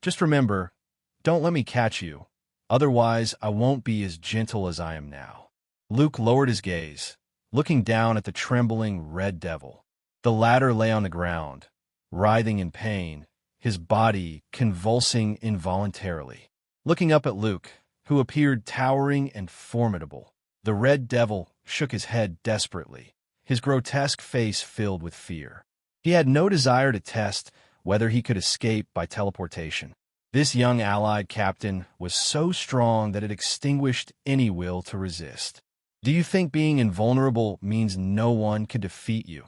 Just remember, don't let me catch you. Otherwise, I won't be as gentle as I am now." Luke lowered his gaze, looking down at the trembling red devil. The latter lay on the ground, writhing in pain, his body convulsing involuntarily. Looking up at Luke, who appeared towering and formidable, the red devil shook his head desperately, his grotesque face filled with fear. He had no desire to test whether he could escape by teleportation. This young allied captain was so strong that it extinguished any will to resist. "Do you think being invulnerable means no one could defeat you?"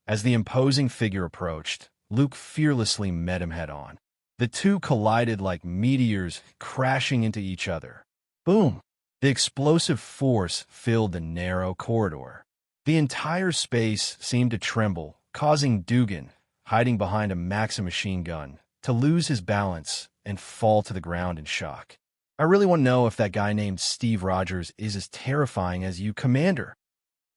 As the imposing figure approached, Luke fearlessly met him head-on. The two collided like meteors crashing into each other. Boom! The explosive force filled the narrow corridor. The entire space seemed to tremble, causing Dugan, hiding behind a Maxim machine gun, to lose his balance and fall to the ground in shock. "I really want to know if that guy named Steve Rogers is as terrifying as you, Commander."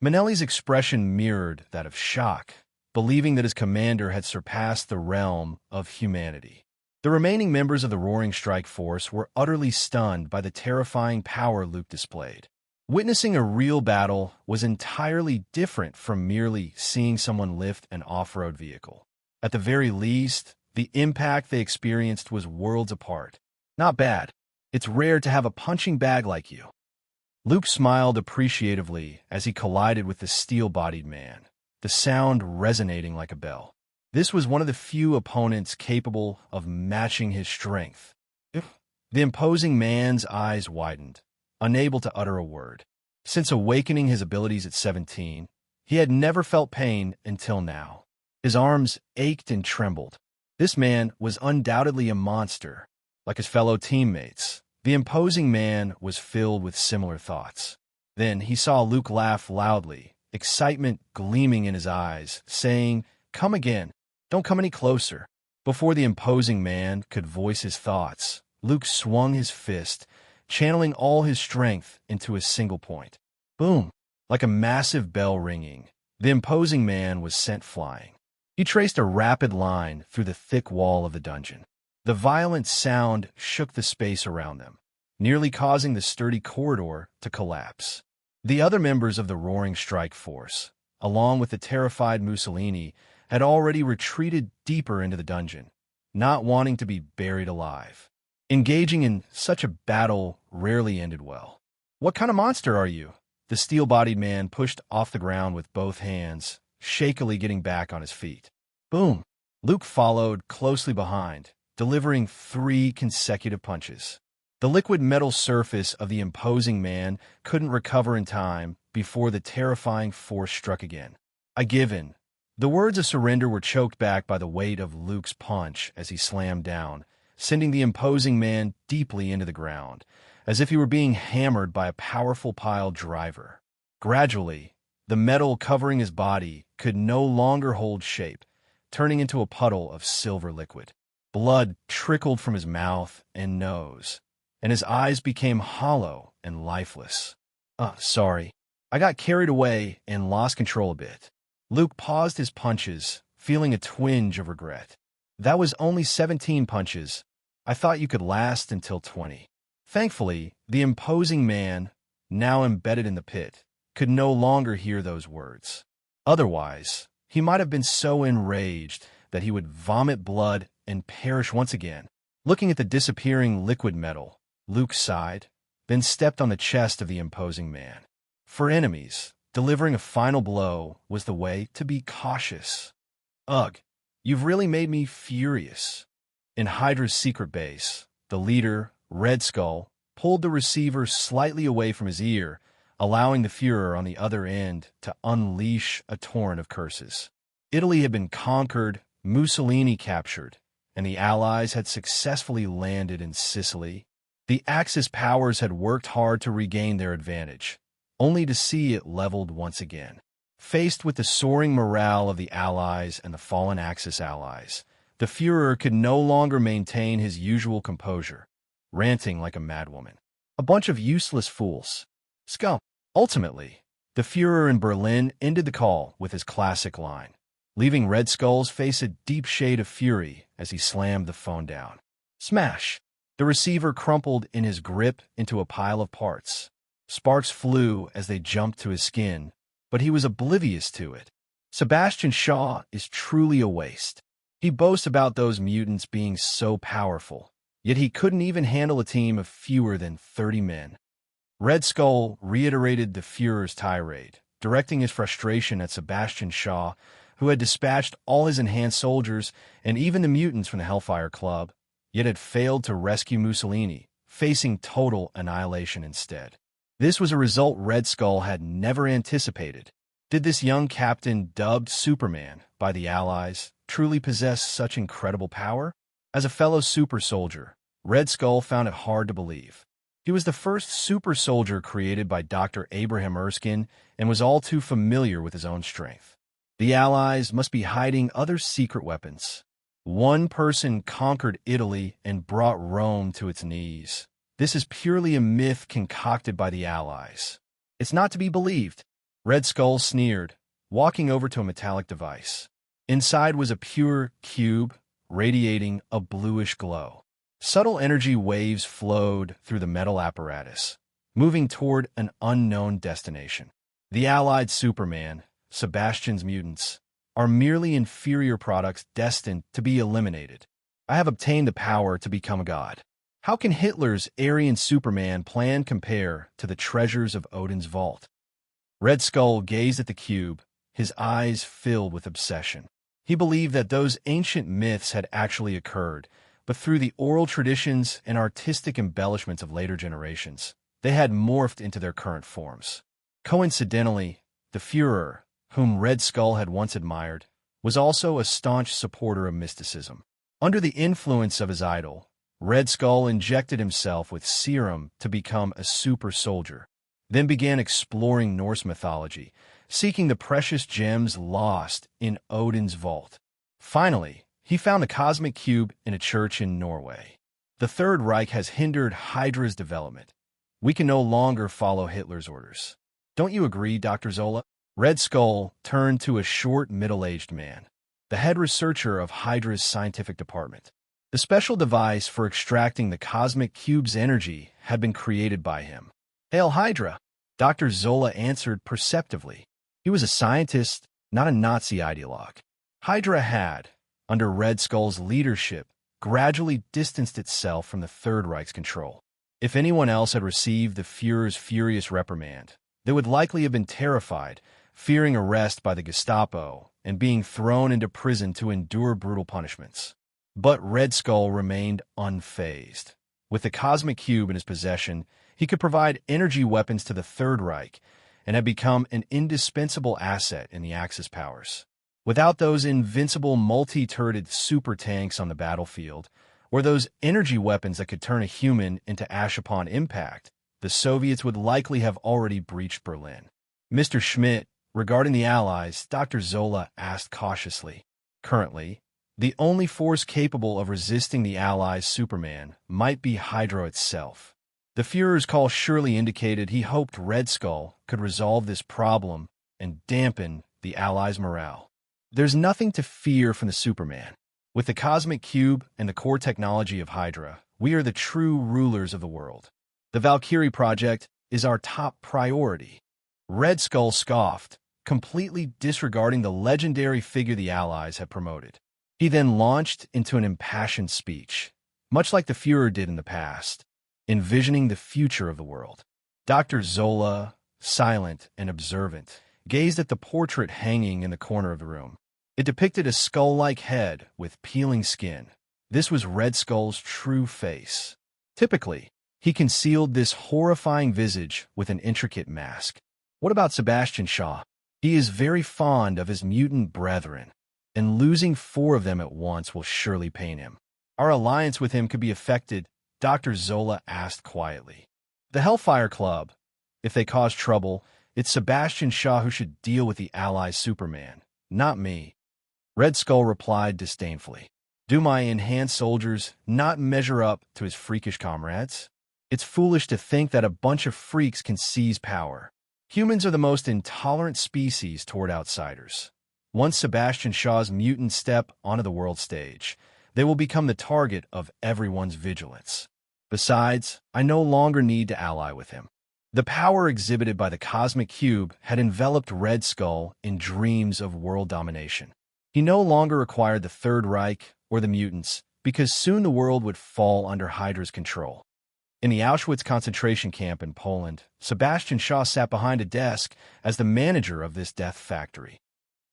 Manelli's expression mirrored that of shock, believing that his commander had surpassed the realm of humanity. The remaining members of the Roaring Strike Force were utterly stunned by the terrifying power Luke displayed. Witnessing a real battle was entirely different from merely seeing someone lift an off-road vehicle. At the very least, the impact they experienced was worlds apart. "Not bad. It's rare to have a punching bag like you." Luke smiled appreciatively as he collided with the steel-bodied man, the sound resonating like a bell. This was one of the few opponents capable of matching his strength. The imposing man's eyes widened, unable to utter a word. Since awakening his abilities at 17, he had never felt pain until now. His arms ached and trembled. This man was undoubtedly a monster, like his fellow teammates. The imposing man was filled with similar thoughts. Then he saw Luke laugh loudly, excitement gleaming in his eyes, saying, "Come again. Don't come any closer." Before the imposing man could voice his thoughts, Luke swung his fist, channeling all his strength into a single point. Boom! Like a massive bell ringing, the imposing man was sent flying. He traced a rapid line through the thick wall of the dungeon. The violent sound shook the space around them, nearly causing the sturdy corridor to collapse. The other members of the Roaring Strike Force, along with the terrified Mussolini, had already retreated deeper into the dungeon, not wanting to be buried alive. Engaging in such a battle rarely ended well. "What kind of monster are you?" The steel-bodied man pushed off the ground with both hands, shakily getting back on his feet. Boom! Luke followed closely behind, delivering 3 consecutive punches. The liquid metal surface of the imposing man couldn't recover in time before the terrifying force struck again. "I give in." The words of surrender were choked back by the weight of Luke's punch as he slammed down, sending the imposing man deeply into the ground, as if he were being hammered by a powerful pile driver. Gradually, the metal covering his body could no longer hold shape, turning into a puddle of silver liquid. Blood trickled from his mouth and nose, and his eyes became hollow and lifeless. Sorry. I got carried away and lost control a bit. Luke paused his punches, feeling a twinge of regret. That was only 17 punches. I thought you could last until 20. Thankfully, the imposing man, now embedded in the pit, could no longer hear those words. Otherwise, he might have been so enraged that he would vomit blood and perish once again. Looking at the disappearing liquid metal, Luke sighed, then stepped on the chest of the imposing man. For enemies, delivering a final blow was the way to be cautious. Ugh, you've really made me furious. In Hydra's secret base, the leader, Red Skull, pulled the receiver slightly away from his ear, allowing the Führer on the other end to unleash a torrent of curses. Italy had been conquered, Mussolini captured, and the Allies had successfully landed in Sicily. The Axis powers had worked hard to regain their advantage, only to see it leveled once again. Faced with the soaring morale of the Allies and the fallen Axis allies, the Führer could no longer maintain his usual composure, ranting like a madwoman. A bunch of useless fools. Scum. Ultimately, the Führer in Berlin ended the call with his classic line, leaving Red Skull's face a deep shade of fury as he slammed the phone down. Smash! The receiver crumpled in his grip into a pile of parts. Sparks flew as they jumped to his skin, but he was oblivious to it. Sebastian Shaw is truly a waste. He boasts about those mutants being so powerful, yet he couldn't even handle a team of fewer than 30 men. Red Skull reiterated the Führer's tirade, directing his frustration at Sebastian Shaw, who had dispatched all his enhanced soldiers and even the mutants from the Hellfire Club, yet had failed to rescue Mussolini, facing total annihilation instead. This was a result Red Skull had never anticipated. Did this young captain, dubbed Superman by the Allies, truly possess such incredible power? As a fellow super soldier, Red Skull found it hard to believe. He was the first super soldier created by Dr. Abraham Erskine and was all too familiar with his own strength. The Allies must be hiding other secret weapons. One person conquered Italy and brought Rome to its knees. This is purely a myth concocted by the Allies. It's not to be believed. Red Skull sneered, walking over to a metallic device. Inside was a pure cube, radiating a bluish glow. Subtle energy waves flowed through the metal apparatus, moving toward an unknown destination. The Allied Superman, Sebastian's mutants, are merely inferior products destined to be eliminated. I have obtained the power to become a god. How can Hitler's Aryan Superman plan compare to the treasures of Odin's vault? Red Skull gazed at the cube, his eyes filled with obsession. He believed that those ancient myths had actually occurred, but through the oral traditions and artistic embellishments of later generations, they had morphed into their current forms. Coincidentally, the Führer, whom Red Skull had once admired, was also a staunch supporter of mysticism. Under the influence of his idol, Red Skull injected himself with serum to become a super soldier, then began exploring Norse mythology, seeking the precious gems lost in Odin's vault. Finally, he found a cosmic cube in a church in Norway. The Third Reich has hindered Hydra's development. We can no longer follow Hitler's orders. Don't you agree, Dr. Zola? Red Skull turned to a short, middle-aged man, the head researcher of Hydra's scientific department. The special device for extracting the cosmic cube's energy had been created by him. Hail Hydra! Dr. Zola answered perceptively. He was a scientist, not a Nazi ideologue. Hydra had, under Red Skull's leadership, gradually distanced itself from the Third Reich's control. If anyone else had received the Führer's furious reprimand, they would likely have been terrified, fearing arrest by the Gestapo and being thrown into prison to endure brutal punishments. But Red Skull remained unfazed. With the cosmic cube in his possession, he could provide energy weapons to the Third Reich and had become an indispensable asset in the Axis powers. Without those invincible multi-turreted super tanks on the battlefield, or those energy weapons that could turn a human into ash upon impact, the Soviets would likely have already breached Berlin. Mr. Schmidt, regarding the Allies, Dr. Zola asked cautiously. Currently, the only force capable of resisting the Allies' Superman might be Hydra itself. The Führer's call surely indicated he hoped Red Skull could resolve this problem and dampen the Allies' morale. There's nothing to fear from the Superman. With the cosmic cube and the core technology of Hydra, we are the true rulers of the world. The Valkyrie project is our top priority. Red Skull scoffed, completely disregarding the legendary figure the Allies had promoted. He then launched into an impassioned speech, much like the Führer did in the past, envisioning the future of the world. Dr. Zola, silent and observant, gazed at the portrait hanging in the corner of the room. It depicted a skull-like head with peeling skin. This was Red Skull's true face. Typically, he concealed this horrifying visage with an intricate mask. What about Sebastian Shaw? He is very fond of his mutant brethren, and losing 4 of them at once will surely pain him. Our alliance with him could be affected, Dr. Zola asked quietly. The Hellfire Club. If they cause trouble, it's Sebastian Shaw who should deal with the Allies' Superman, not me. Red Skull replied disdainfully. Do my enhanced soldiers not measure up to his freakish comrades? It's foolish to think that a bunch of freaks can seize power. Humans are the most intolerant species toward outsiders. Once Sebastian Shaw's mutants step onto the world stage, they will become the target of everyone's vigilance. Besides, I no longer need to ally with him. The power exhibited by the Cosmic Cube had enveloped Red Skull in dreams of world domination. He no longer required the Third Reich or the mutants, because soon the world would fall under Hydra's control. In the Auschwitz concentration camp in Poland, Sebastian Shaw sat behind a desk as the manager of this death factory.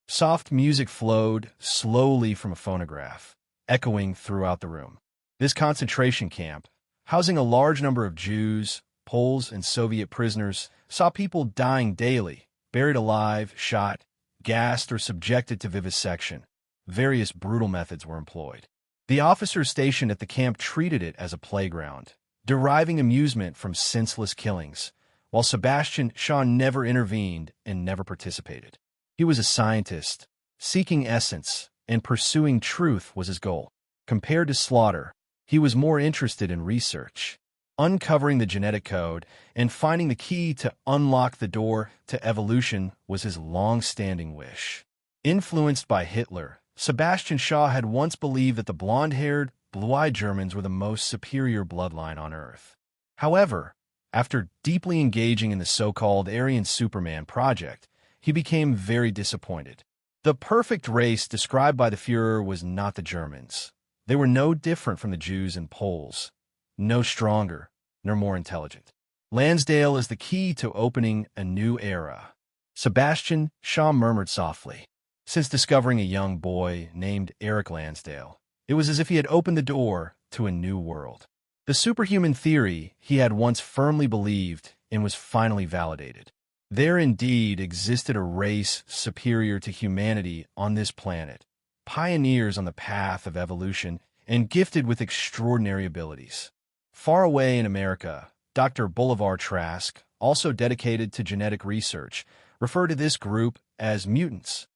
Soft music flowed slowly from a phonograph, echoing throughout the room. This concentration camp, housing a large number of Jews, Poles, and Soviet prisoners, saw people dying daily, buried alive, shot, gassed, or subjected to vivisection. Various brutal methods were employed. The officers stationed at the camp treated it as a playground, deriving amusement from senseless killings, while Sebastian Shaw never intervened and never participated. He was a scientist, seeking essence, and pursuing truth was his goal. Compared to slaughter, he was more interested in research, uncovering the genetic code and finding the key to unlock the door to evolution was his long-standing wish. Influenced by Hitler, Sebastian Shaw had once believed that the blonde-haired, blue-eyed Germans were the most superior bloodline on Earth. However, after deeply engaging in the so-called Aryan Superman project, he became very disappointed. The perfect race described by the Führer was not the Germans. They were no different from the Jews and Poles, no stronger, nor more intelligent. Lansdale is the key to opening a new era. Sebastian Shaw murmured softly. Since discovering a young boy named Eric Lansdale, it was as if he had opened the door to a new world. The superhuman theory he had once firmly believed in was finally validated. There indeed existed a race superior to humanity on this planet, pioneers on the path of evolution and gifted with extraordinary abilities. Far away in America, Dr. Bolivar Trask, also dedicated to genetic research, referred to this group as mutants.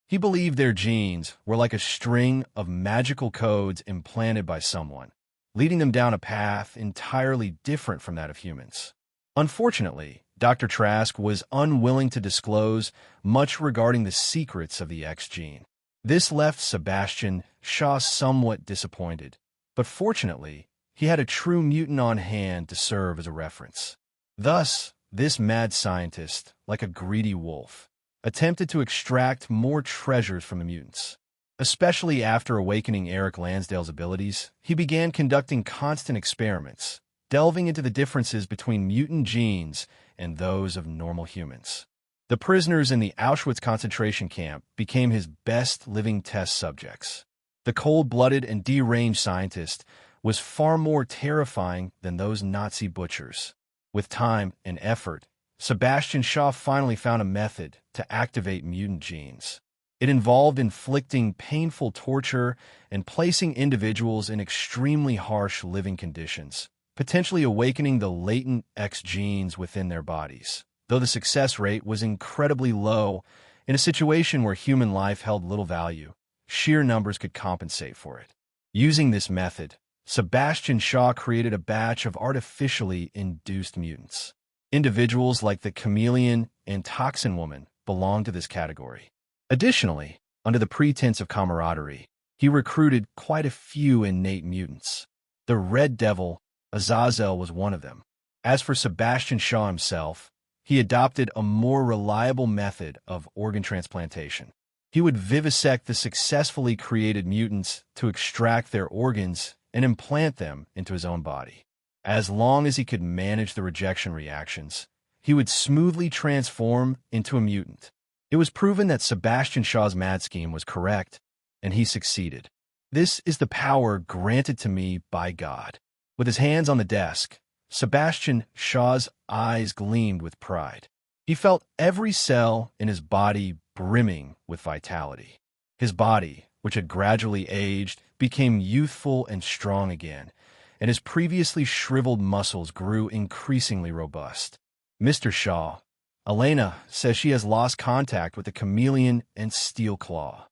He believed their genes were like a string of magical codes implanted by someone, leading them down a path entirely different from that of humans. Unfortunately, Dr. Trask was unwilling to disclose much regarding the secrets of the X gene. This left Sebastian Shaw somewhat disappointed, but fortunately, he had a true mutant on hand to serve as a reference. Thus, this mad scientist, like a greedy wolf, attempted to extract more treasures from the mutants. Especially after awakening Eric Lansdale's abilities, he began conducting constant experiments, delving into the differences between mutant genes and those of normal humans. The prisoners in the Auschwitz concentration camp became his best living test subjects. The cold-blooded and deranged scientist was far more terrifying than those Nazi butchers. With time and effort, Sebastian Shaw finally found a method to activate mutant genes. It involved inflicting painful torture and placing individuals in extremely harsh living conditions, potentially awakening the latent X genes within their bodies. Though the success rate was incredibly low, in a situation where human life held little value, sheer numbers could compensate for it. Using this method, Sebastian Shaw created a batch of artificially induced mutants. Individuals like the chameleon and toxin woman belong to this category. Additionally, under the pretense of camaraderie, he recruited quite a few innate mutants. The Red Devil, Azazel, was one of them. As for Sebastian Shaw himself, he adopted a more reliable method of organ transplantation. He would vivisect the successfully created mutants to extract their organs and implant them into his own body. As long as he could manage the rejection reactions, he would smoothly transform into a mutant. It was proven that Sebastian Shaw's mad scheme was correct, and he succeeded. This is the power granted to me by God. With his hands on the desk, Sebastian Shaw's eyes gleamed with pride. He felt every cell in his body brimming with vitality. His body, which had gradually aged, became youthful and strong again, and his previously shriveled muscles grew increasingly robust. Mr. Shaw, Elena says she has lost contact with the chameleon and steel claw.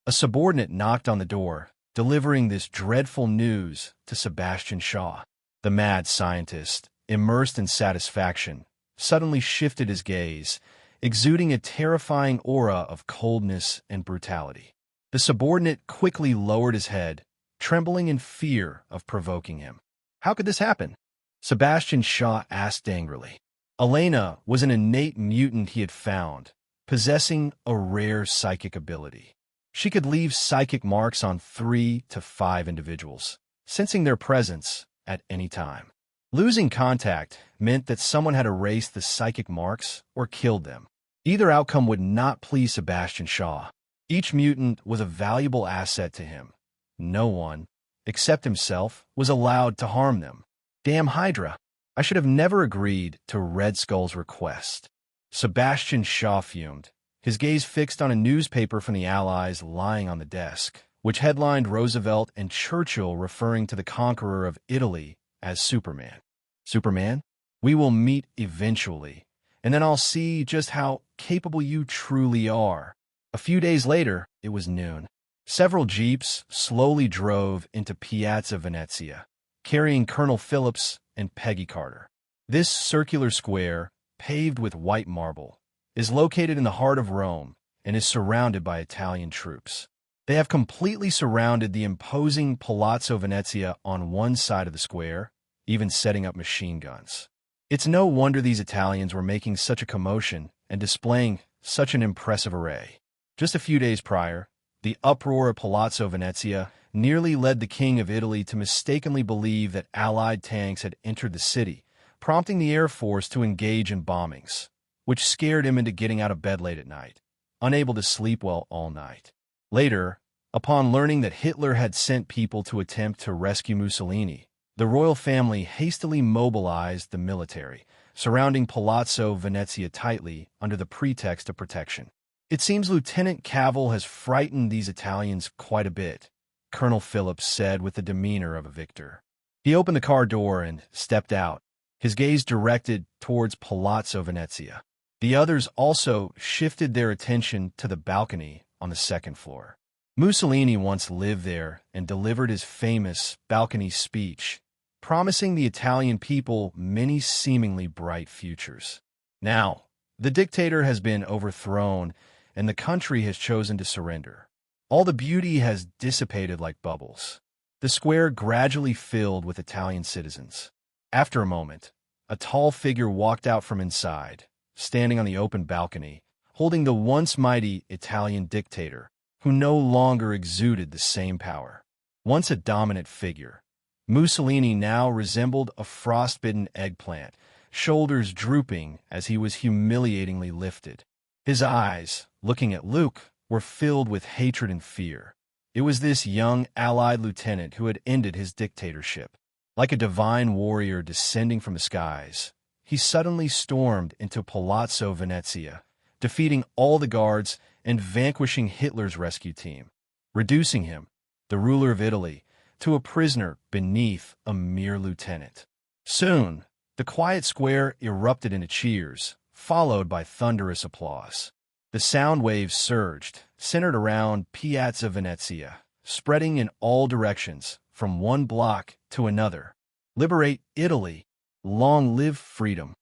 A subordinate knocked on the door, delivering this dreadful news to Sebastian Shaw. The mad scientist, immersed in satisfaction, suddenly shifted his gaze, exuding a terrifying aura of coldness and brutality. The subordinate quickly lowered his head, trembling in fear of provoking him. How could this happen? Sebastian Shaw asked angrily. Elena was an innate mutant he had found, possessing a rare psychic ability. She could leave psychic marks on 3 to 5 individuals, sensing their presence at any time. Losing contact meant that someone had erased the psychic marks or killed them. Either outcome would not please Sebastian Shaw. Each mutant was a valuable asset to him. No one, except himself, was allowed to harm them. Damn Hydra! I should have never agreed to Red Skull's request. Sebastian Shaw fumed, his gaze fixed on a newspaper from the Allies lying on the desk, which headlined Roosevelt and Churchill referring to the conqueror of Italy as Superman. Superman? We will meet eventually, and then I'll see just how capable you truly are. A few days later, it was noon. Several jeeps slowly drove into Piazza Venezia, carrying Colonel Phillips and Peggy Carter. This circular square, paved with white marble, is located in the heart of Rome and is surrounded by Italian troops. They have completely surrounded the imposing Palazzo Venezia on one side of the square, even setting up machine guns. It's no wonder these Italians were making such a commotion and displaying such an impressive array. Just a few days prior, the uproar of Palazzo Venezia nearly led the King of Italy to mistakenly believe that Allied tanks had entered the city, prompting the Air Force to engage in bombings, which scared him into getting out of bed late at night, unable to sleep well all night. Later, upon learning that Hitler had sent people to attempt to rescue Mussolini, the royal family hastily mobilized the military, surrounding Palazzo Venezia tightly under the pretext of protection. It seems Lieutenant Cavill has frightened these Italians quite a bit, Colonel Phillips said with the demeanor of a victor. He opened the car door and stepped out, his gaze directed towards Palazzo Venezia. The others also shifted their attention to the balcony on the second floor. Mussolini once lived there and delivered his famous balcony speech, promising the Italian people many seemingly bright futures. Now, the dictator has been overthrown and the country has chosen to surrender. All the beauty has dissipated like bubbles. The square gradually filled with Italian citizens. After a moment, a tall figure walked out from inside, standing on the open balcony, holding the once mighty Italian dictator, who no longer exuded the same power. Once a dominant figure, Mussolini now resembled a frostbitten eggplant, shoulders drooping as he was humiliatingly lifted. His eyes, looking at Luke, were filled with hatred and fear. It was this young Allied lieutenant who had ended his dictatorship. Like a divine warrior descending from the skies, he suddenly stormed into Palazzo Venezia, defeating all the guards and vanquishing Hitler's rescue team, reducing him, the ruler of Italy, to a prisoner beneath a mere lieutenant. Soon, the quiet square erupted into cheers, followed by thunderous applause. The sound waves surged, centered around Piazza Venezia, spreading in all directions, from one block to another. Liberate Italy. Long live freedom.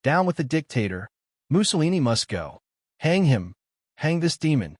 Down with the dictator. Mussolini must go. Hang him. Hang this demon.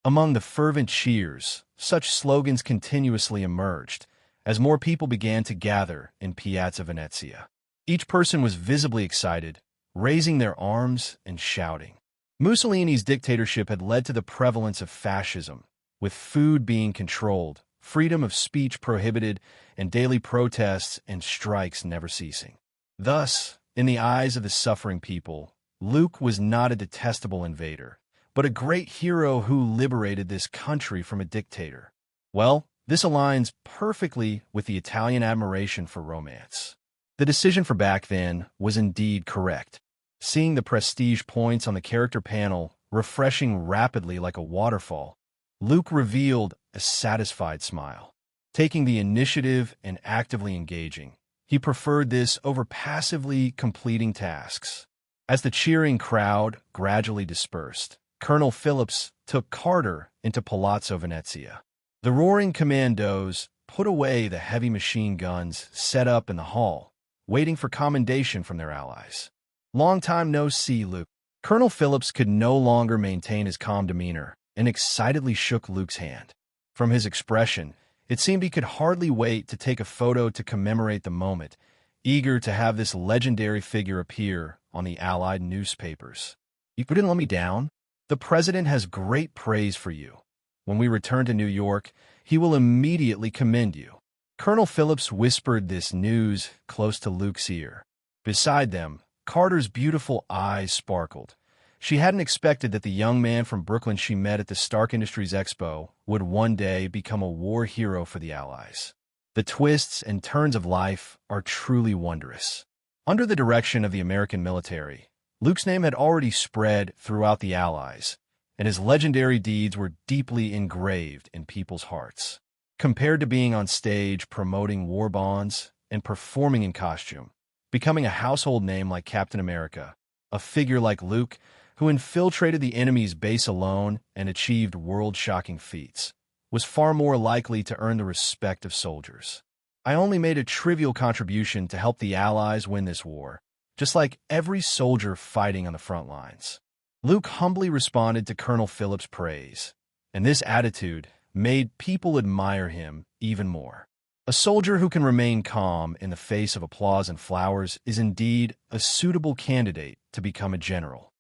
Among the fervent cheers, such slogans continuously emerged as more people began to gather in Piazza Venezia. Each person was visibly excited, raising their arms and shouting. Mussolini's dictatorship had led to the prevalence of fascism, with food being controlled, freedom of speech prohibited, and daily protests and strikes never ceasing. Thus, in the eyes of the suffering people, Luke was not a detestable invader, but a great hero who liberated this country from a dictator. Well, this aligns perfectly with the Italian admiration for romance. The decision for back then was indeed correct. Seeing the prestige points on the character panel refreshing rapidly like a waterfall, Luke revealed a satisfied smile. Taking the initiative and actively engaging, he preferred this over passively completing tasks. As the cheering crowd gradually dispersed, Colonel Phillips took Carter into Palazzo Venezia. The roaring commandos put away the heavy machine guns set up in the hall, waiting for commendation from their allies. Long time no see, Luke. Colonel Phillips could no longer maintain his calm demeanor and excitedly shook Luke's hand. From his expression, it seemed he could hardly wait to take a photo to commemorate the moment, eager to have this legendary figure appear on the Allied newspapers. You didn't let me down? The President has great praise for you. When we return to New York, he will immediately commend you. Colonel Phillips whispered this news close to Luke's ear. Beside them, Carter's beautiful eyes sparkled. She hadn't expected that the young man from Brooklyn she met at the Stark Industries Expo would one day become a war hero for the Allies. The twists and turns of life are truly wondrous. Under the direction of the American military, Luke's name had already spread throughout the Allies, and his legendary deeds were deeply engraved in people's hearts. Compared to being on stage promoting war bonds and performing in costume, becoming a household name like Captain America, a figure like Luke, who infiltrated the enemy's base alone and achieved world-shocking feats, was far more likely to earn the respect of soldiers. I only made a trivial contribution to help the Allies win this war, just like every soldier fighting on the front lines. Luke humbly responded to Colonel Phillips' praise, and this attitude made people admire him even more. A soldier who can remain calm in the face of applause and flowers is indeed a suitable candidate to become a general.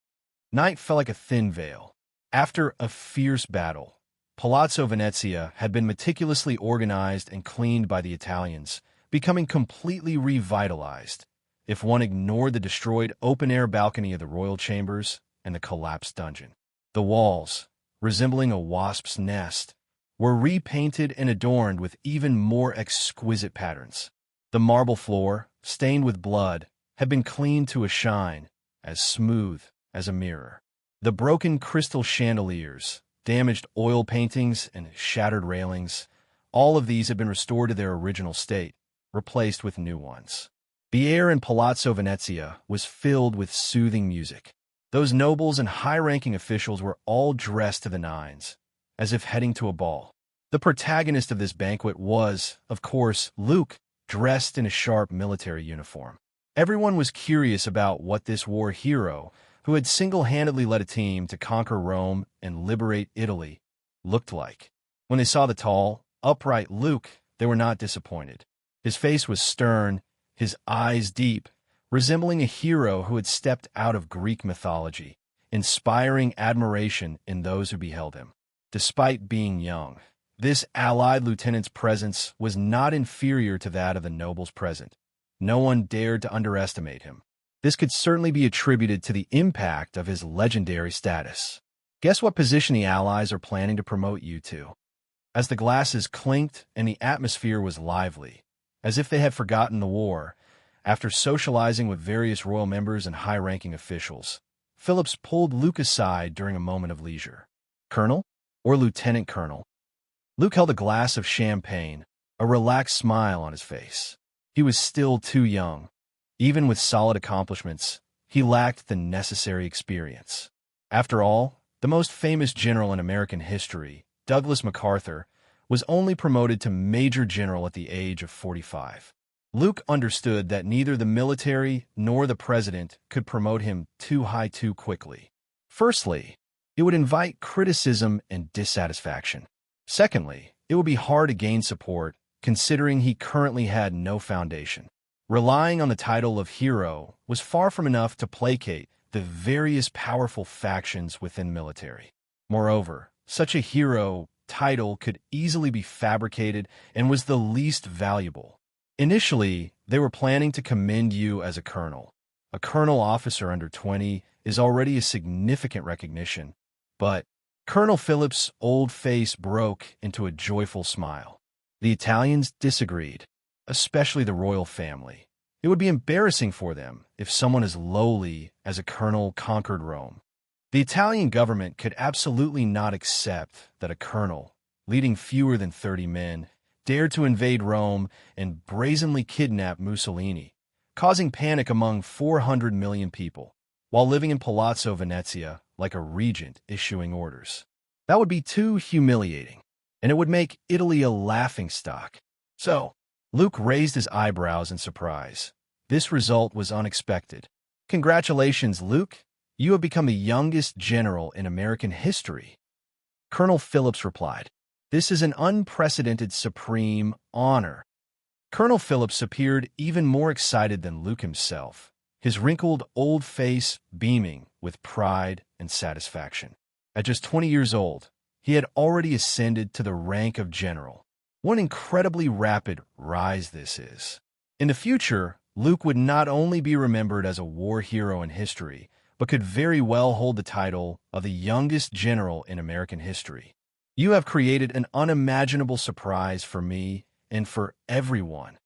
Night fell like a thin veil. After a fierce battle, Palazzo Venezia had been meticulously organized and cleaned by the Italians, becoming completely revitalized, if one ignored the destroyed open-air balcony of the royal chambers and the collapsed dungeon. The walls, resembling a wasp's nest, were repainted and adorned with even more exquisite patterns. The marble floor, stained with blood, had been cleaned to a shine, as smooth as a mirror. The broken crystal chandeliers, damaged oil paintings, and shattered railings, all of these had been restored to their original state, replaced with new ones. The air in Palazzo Venezia was filled with soothing music. Those nobles and high-ranking officials were all dressed to the nines, as if heading to a ball. The protagonist of this banquet was, of course, Luke, dressed in a sharp military uniform. Everyone was curious about what this war hero, who had single-handedly led a team to conquer Rome and liberate Italy, looked like. When they saw the tall, upright Luke, they were not disappointed. His face was stern, his eyes deep, resembling a hero who had stepped out of Greek mythology, inspiring admiration in those who beheld him. Despite being young, this allied lieutenant's presence was not inferior to that of the nobles present. No one dared to underestimate him. This could certainly be attributed to the impact of his legendary status. Guess what position the Allies are planning to promote you to? As the glasses clinked and the atmosphere was lively, as if they had forgotten the war, after socializing with various royal members and high-ranking officials, Phillips pulled Luke aside during a moment of leisure. Colonel? Or Lieutenant Colonel? Luke held a glass of champagne, a relaxed smile on his face. He was still too young. Even with solid accomplishments, he lacked the necessary experience. After all, the most famous general in American history, Douglas MacArthur, was only promoted to Major General at the age of 45. Luke understood that neither the military nor the president could promote him too high too quickly. Firstly, it would invite criticism and dissatisfaction. Secondly, it would be hard to gain support, considering he currently had no foundation. Relying on the title of hero was far from enough to placate the various powerful factions within military. Moreover, such a hero title could easily be fabricated and was the least valuable. Initially, they were planning to commend you as a colonel. A colonel officer under 20 is already a significant recognition, but Colonel Philip's old face broke into a joyful smile. The Italians disagreed, especially the royal family. It would be embarrassing for them if someone as lowly as a colonel conquered Rome. The Italian government could absolutely not accept that a colonel, leading fewer than 30 men, dared to invade Rome and brazenly kidnap Mussolini, causing panic among 400 million people, while living in Palazzo Venezia like a regent issuing orders. That would be too humiliating, and it would make Italy a laughingstock. So, Luke raised his eyebrows in surprise. This result was unexpected. Congratulations, Luke. You have become the youngest general in American history. Colonel Phillips replied, "This is an unprecedented supreme honor." Colonel Phillips appeared even more excited than Luke himself, his wrinkled old face beaming with pride and satisfaction. At just 20 years old, he had already ascended to the rank of general. What an incredibly rapid rise this is. In the future, Luke would not only be remembered as a war hero in history, but could very well hold the title of the youngest general in American history. You have created an unimaginable surprise for me and for everyone,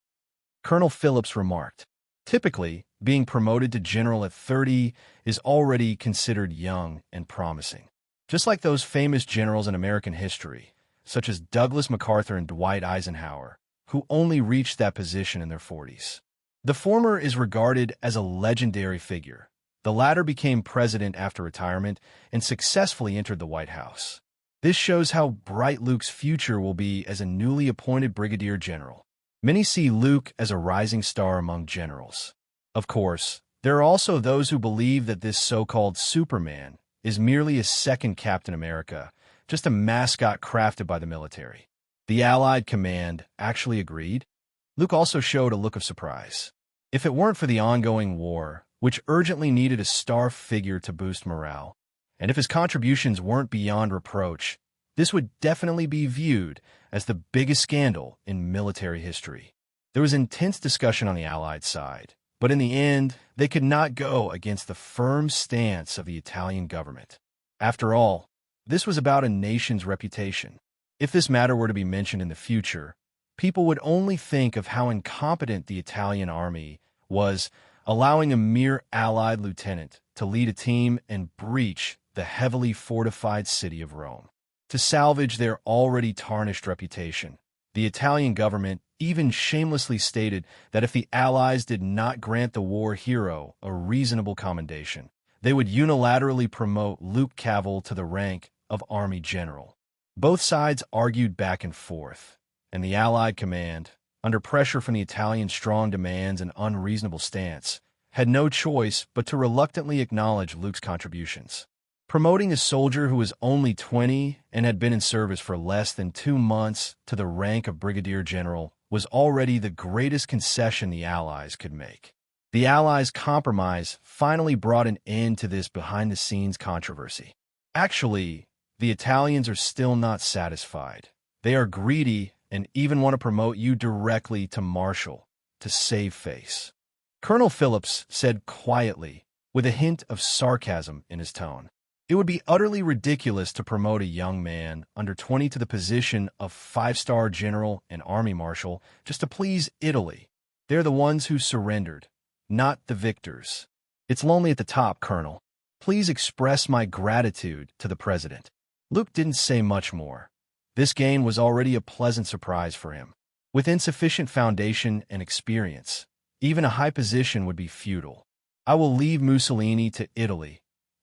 Colonel Phillips remarked. Typically, being promoted to general at 30 is already considered young and promising. Just like those famous generals in American history, such as Douglas MacArthur and Dwight Eisenhower, who only reached that position in their 40s. The former is regarded as a legendary figure. The latter became president after retirement and successfully entered the White House. This shows how bright Luke's future will be as a newly appointed brigadier general. Many see Luke as a rising star among generals. Of course, there are also those who believe that this so-called Superman is merely a second Captain America, just a mascot crafted by the military. The Allied command actually agreed. Luke also showed a look of surprise. If it weren't for the ongoing war, which urgently needed a star figure to boost morale, and if his contributions weren't beyond reproach, this would definitely be viewed as the biggest scandal in military history. There was intense discussion on the Allied side, but in the end, they could not go against the firm stance of the Italian government. After all, this was about a nation's reputation. If this matter were to be mentioned in the future, people would only think of how incompetent the Italian army was, allowing a mere Allied lieutenant to lead a team and breach the heavily fortified city of Rome. To salvage their already tarnished reputation, the Italian government even shamelessly stated that if the Allies did not grant the war hero a reasonable commendation, they would unilaterally promote Luke Cavell to the rank of Army General. Both sides argued back and forth, and the Allied command, under pressure from the Italians' strong demands and unreasonable stance, had no choice but to reluctantly acknowledge Luke's contributions. Promoting a soldier who was only 20 and had been in service for less than 2 months to the rank of brigadier general was already the greatest concession the Allies could make. The Allies' compromise finally brought an end to this behind-the-scenes controversy. Actually, the Italians are still not satisfied. They are greedy and even want to promote you directly to Marshal to save face. Colonel Phillips said quietly, with a hint of sarcasm in his tone. It would be utterly ridiculous to promote a young man under 20 to the position of 5-star general and army marshal just to please Italy. They're the ones who surrendered, not the victors. It's lonely at the top, Colonel. Please express my gratitude to the president. Luke didn't say much more. This gain was already a pleasant surprise for him. With insufficient foundation and experience, even a high position would be futile. I will leave Mussolini to Italy.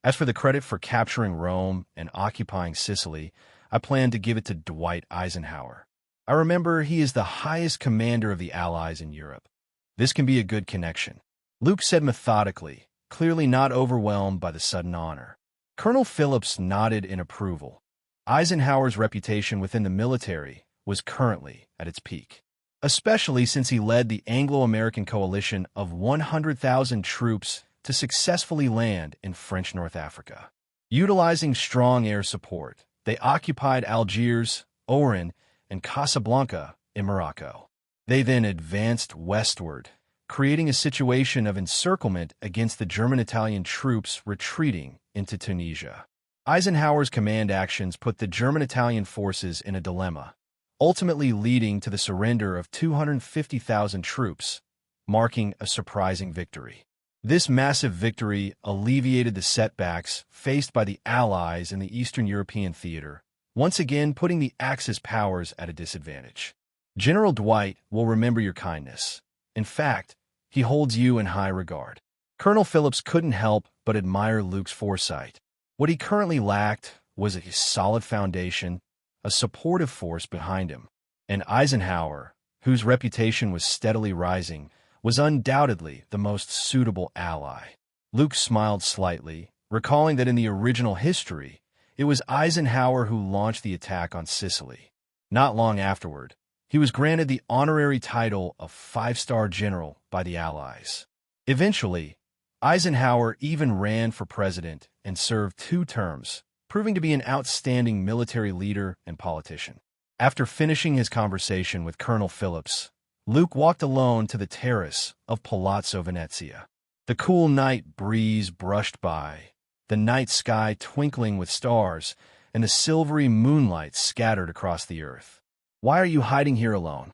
As for the credit for capturing Rome and occupying Sicily, I plan to give it to Dwight Eisenhower. I remember he is the highest commander of the Allies in Europe. This can be a good connection. Luke said methodically, clearly not overwhelmed by the sudden honor. Colonel Phillips nodded in approval. Eisenhower's reputation within the military was currently at its peak, especially since he led the Anglo-American coalition of 100,000 troops to successfully land in French North Africa. Utilizing strong air support, they occupied Algiers, Oran, and Casablanca in Morocco. They then advanced westward, creating a situation of encirclement against the German-Italian troops retreating into Tunisia. Eisenhower's command actions put the German-Italian forces in a dilemma, ultimately leading to the surrender of 250,000 troops, marking a surprising victory. This massive victory alleviated the setbacks faced by the Allies in the Eastern European theater, once again putting the Axis powers at a disadvantage. General Dwight will remember your kindness. In fact, he holds you in high regard. Colonel Phillips couldn't help but admire Luke's foresight. What he currently lacked was a solid foundation, a supportive force behind him. And Eisenhower, whose reputation was steadily rising, was undoubtedly the most suitable ally. Luke smiled slightly, recalling that in the original history, it was Eisenhower who launched the attack on Sicily. Not long afterward, he was granted the honorary title of five-star general by the Allies. Eventually, Eisenhower even ran for president and served 2 terms, proving to be an outstanding military leader and politician. After finishing his conversation with Colonel Phillips, Luke walked alone to the terrace of Palazzo Venezia. The cool night breeze brushed by, the night sky twinkling with stars, and the silvery moonlight scattered across the earth. "Why are you hiding here alone?"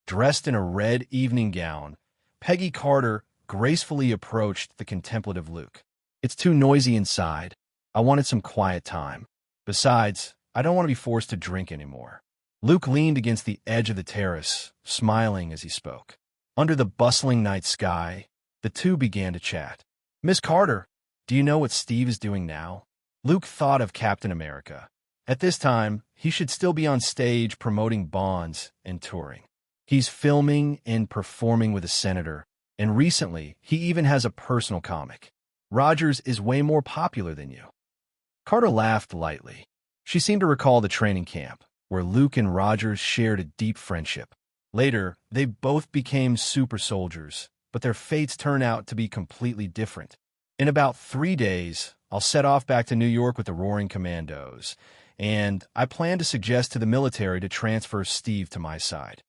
Dressed in a red evening gown, Peggy Carter gracefully approached the contemplative Luke. "It's too noisy inside. I wanted some quiet time. Besides, I don't want to be forced to drink anymore." Luke leaned against the edge of the terrace, smiling as he spoke. Under the bustling night sky, the two began to chat. "Miss Carter, do you know what Steve is doing now?" Luke thought of Captain America. At this time, he should still be on stage promoting bonds and touring. He's filming and performing with a senator, and recently, he even has a personal comic. "Rogers is way more popular than you." Carter laughed lightly. She seemed to recall the training camp, where Luke and Rogers shared a deep friendship. Later, they both became super soldiers, but their fates turned out to be completely different. "In about 3 days, I'll set off back to New York with the Roaring Commandos, and I plan to suggest to the military to transfer Steve to my side."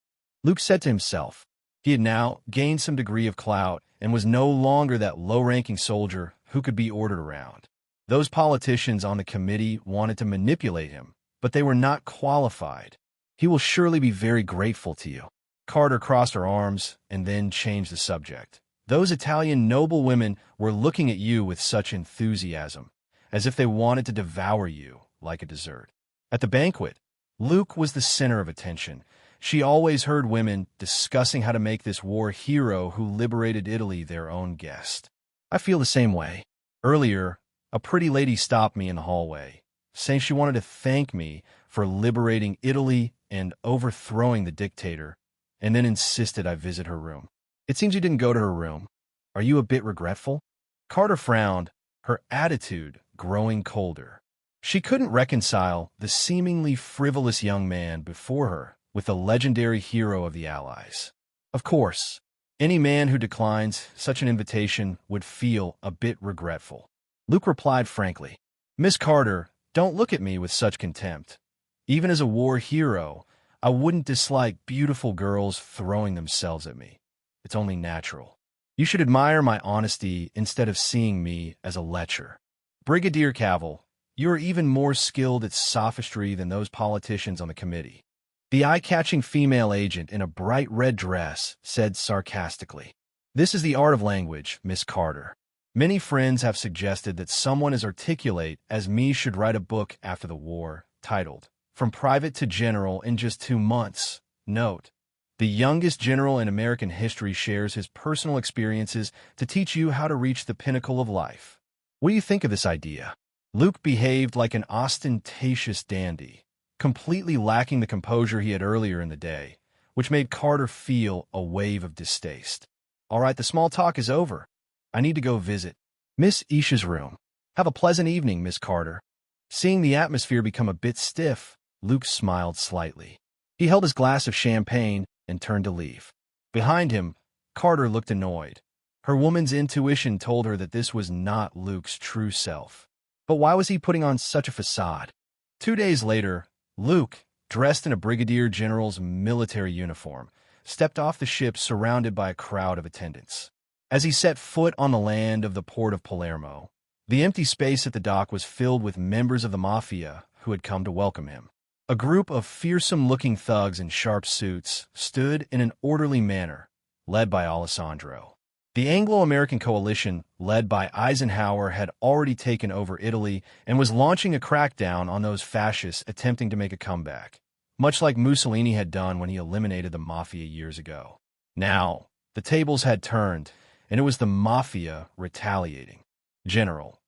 Luke said to himself. He had now gained some degree of clout and was no longer that low-ranking soldier who could be ordered around. Those politicians on the committee wanted to manipulate him, but they were not qualified. "He will surely be very grateful to you." Carter crossed her arms and then changed the subject. "Those Italian noblewomen were looking at you with such enthusiasm, as if they wanted to devour you like a dessert." At the banquet, Luke was the center of attention. She always heard women discussing how to make this war hero who liberated Italy their own guest. "I feel the same way. Earlier, a pretty lady stopped me in the hallway, saying she wanted to thank me for liberating Italy and overthrowing the dictator, and then insisted I visit her room." "It seems you didn't go to her room. Are you a bit regretful?" Carter frowned, her attitude growing colder. She couldn't reconcile the seemingly frivolous young man before her with the legendary hero of the Allies. Of course, any man who declines such an invitation would feel a bit regretful. Luke replied frankly, "Miss Carter, don't look at me with such contempt. Even as a war hero, I wouldn't dislike beautiful girls throwing themselves at me. It's only natural. You should admire my honesty instead of seeing me as a lecher. Brigadier Cavill, you are even more skilled at sophistry than those politicians on the committee." The eye-catching female agent in a bright red dress said sarcastically, "This is the art of language, Miss Carter. Many friends have suggested that someone as articulate as me should write a book after the war, titled, 'From Private to General in Just 2 Months.' Note, the youngest general in American history shares his personal experiences to teach you how to reach the pinnacle of life. What do you think of this idea?" Luke behaved like an ostentatious dandy, completely lacking the composure he had earlier in the day, which made Carter feel a wave of distaste. "All right, the small talk is over. I need to go visit Miss Isha's room. Have a pleasant evening, Miss Carter." Seeing the atmosphere become a bit stiff, Luke smiled slightly. He held his glass of champagne and turned to leave. Behind him, Carter looked annoyed. Her woman's intuition told her that this was not Luke's true self. But why was he putting on such a facade? 2 days later, Luke, dressed in a brigadier general's military uniform, stepped off the ship surrounded by a crowd of attendants. As he set foot on the land of the port of Palermo, the empty space at the dock was filled with members of the mafia who had come to welcome him. A group of fearsome-looking thugs in sharp suits stood in an orderly manner, led by Alessandro. The Anglo-American coalition, led by Eisenhower, had already taken over Italy and was launching a crackdown on those fascists attempting to make a comeback, much like Mussolini had done when he eliminated the mafia years ago. Now, the tables had turned, and it was the mafia retaliating. "General."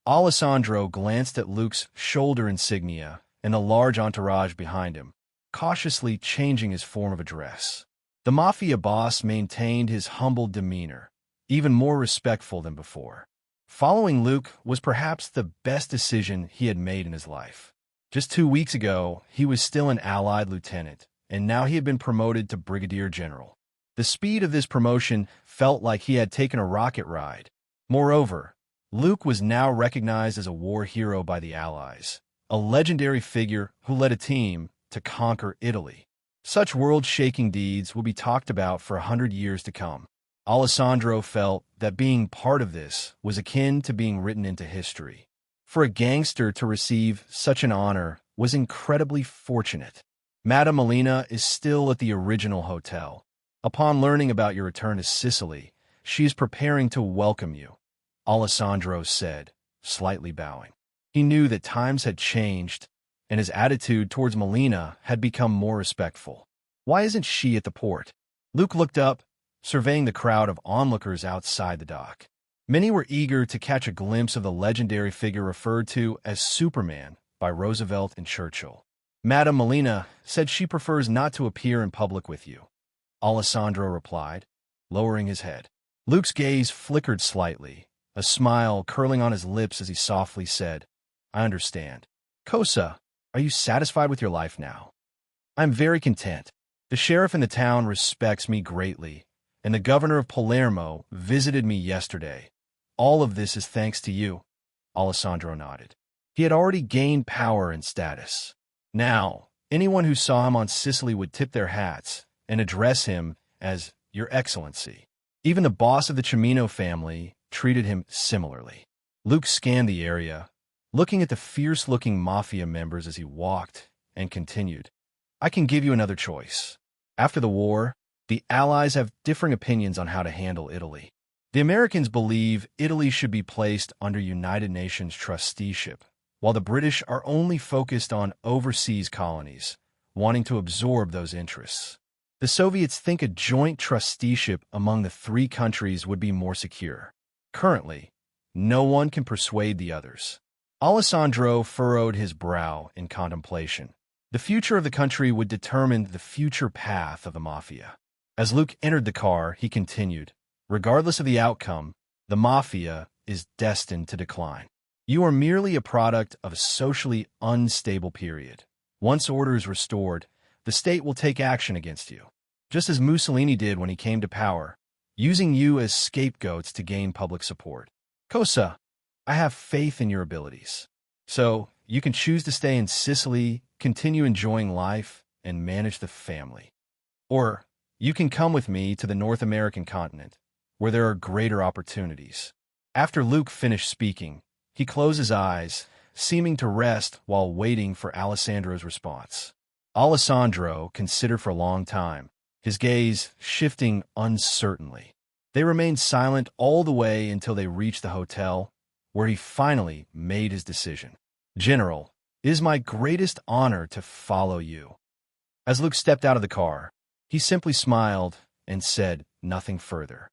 Alessandro glanced at Luke's shoulder insignia and the large entourage behind him, cautiously changing his form of address. The mafia boss maintained his humble demeanor, even more respectful than before. Following Luke was perhaps the best decision he had made in his life. Just 2 weeks ago, he was still an Allied lieutenant, and now he had been promoted to brigadier general. The speed of this promotion felt like he had taken a rocket ride. Moreover, Luke was now recognized as a war hero by the Allies, a legendary figure who led a team to conquer Italy. Such world-shaking deeds will be talked about for 100 years to come. Alessandro felt that being part of this was akin to being written into history. For a gangster to receive such an honor was incredibly fortunate. Madame Melina is still at the original hotel. Upon learning about your return to Sicily, she is preparing to welcome you, Alessandro said, slightly bowing. He knew that times had changed, and his attitude towards Melina had become more respectful. Why isn't she at the port? Luke looked up, surveying the crowd of onlookers outside the dock. Many were eager to catch a glimpse of the legendary figure referred to as Superman by Roosevelt and Churchill. Madame Melina said she prefers not to appear in public with you, Alessandro replied, lowering his head. Luke's gaze flickered slightly, a smile curling on his lips as he softly said, "I understand. Cosa, are you satisfied with your life now?" "I'm very content. The sheriff in the town respects me greatly, and the governor of Palermo visited me yesterday. All of this is thanks to you," Alessandro nodded. He had already gained power and status. Now, anyone who saw him on Sicily would tip their hats and address him as Your Excellency. Even the boss of the Cimino family treated him similarly. Luke scanned the area, looking at the fierce-looking mafia members as he walked, and continued, "I can give you another choice. After the war, the Allies have differing opinions on how to handle Italy. The Americans believe Italy should be placed under United Nations trusteeship, while the British are only focused on overseas colonies, wanting to absorb those interests. The Soviets think a joint trusteeship among the three countries would be more secure. Currently, no one can persuade the others." Alessandro furrowed his brow in contemplation. The future of the country would determine the future path of the mafia. As Luke entered the car, he continued, "Regardless of the outcome, the mafia is destined to decline. You are merely a product of a socially unstable period. Once order is restored, the state will take action against you, just as Mussolini did when he came to power, using you as scapegoats to gain public support. Cosa, I have faith in your abilities. So, you can choose to stay in Sicily, continue enjoying life, and manage the family. Or, you can come with me to the North American continent, where there are greater opportunities." After Luke finished speaking, he closed his eyes, seeming to rest while waiting for Alessandro's response. Alessandro considered for a long time, his gaze shifting uncertainly. They remained silent all the way until they reached the hotel, where he finally made his decision. "General, it is my greatest honor to follow you." As Luke stepped out of the car, he simply smiled and said nothing further.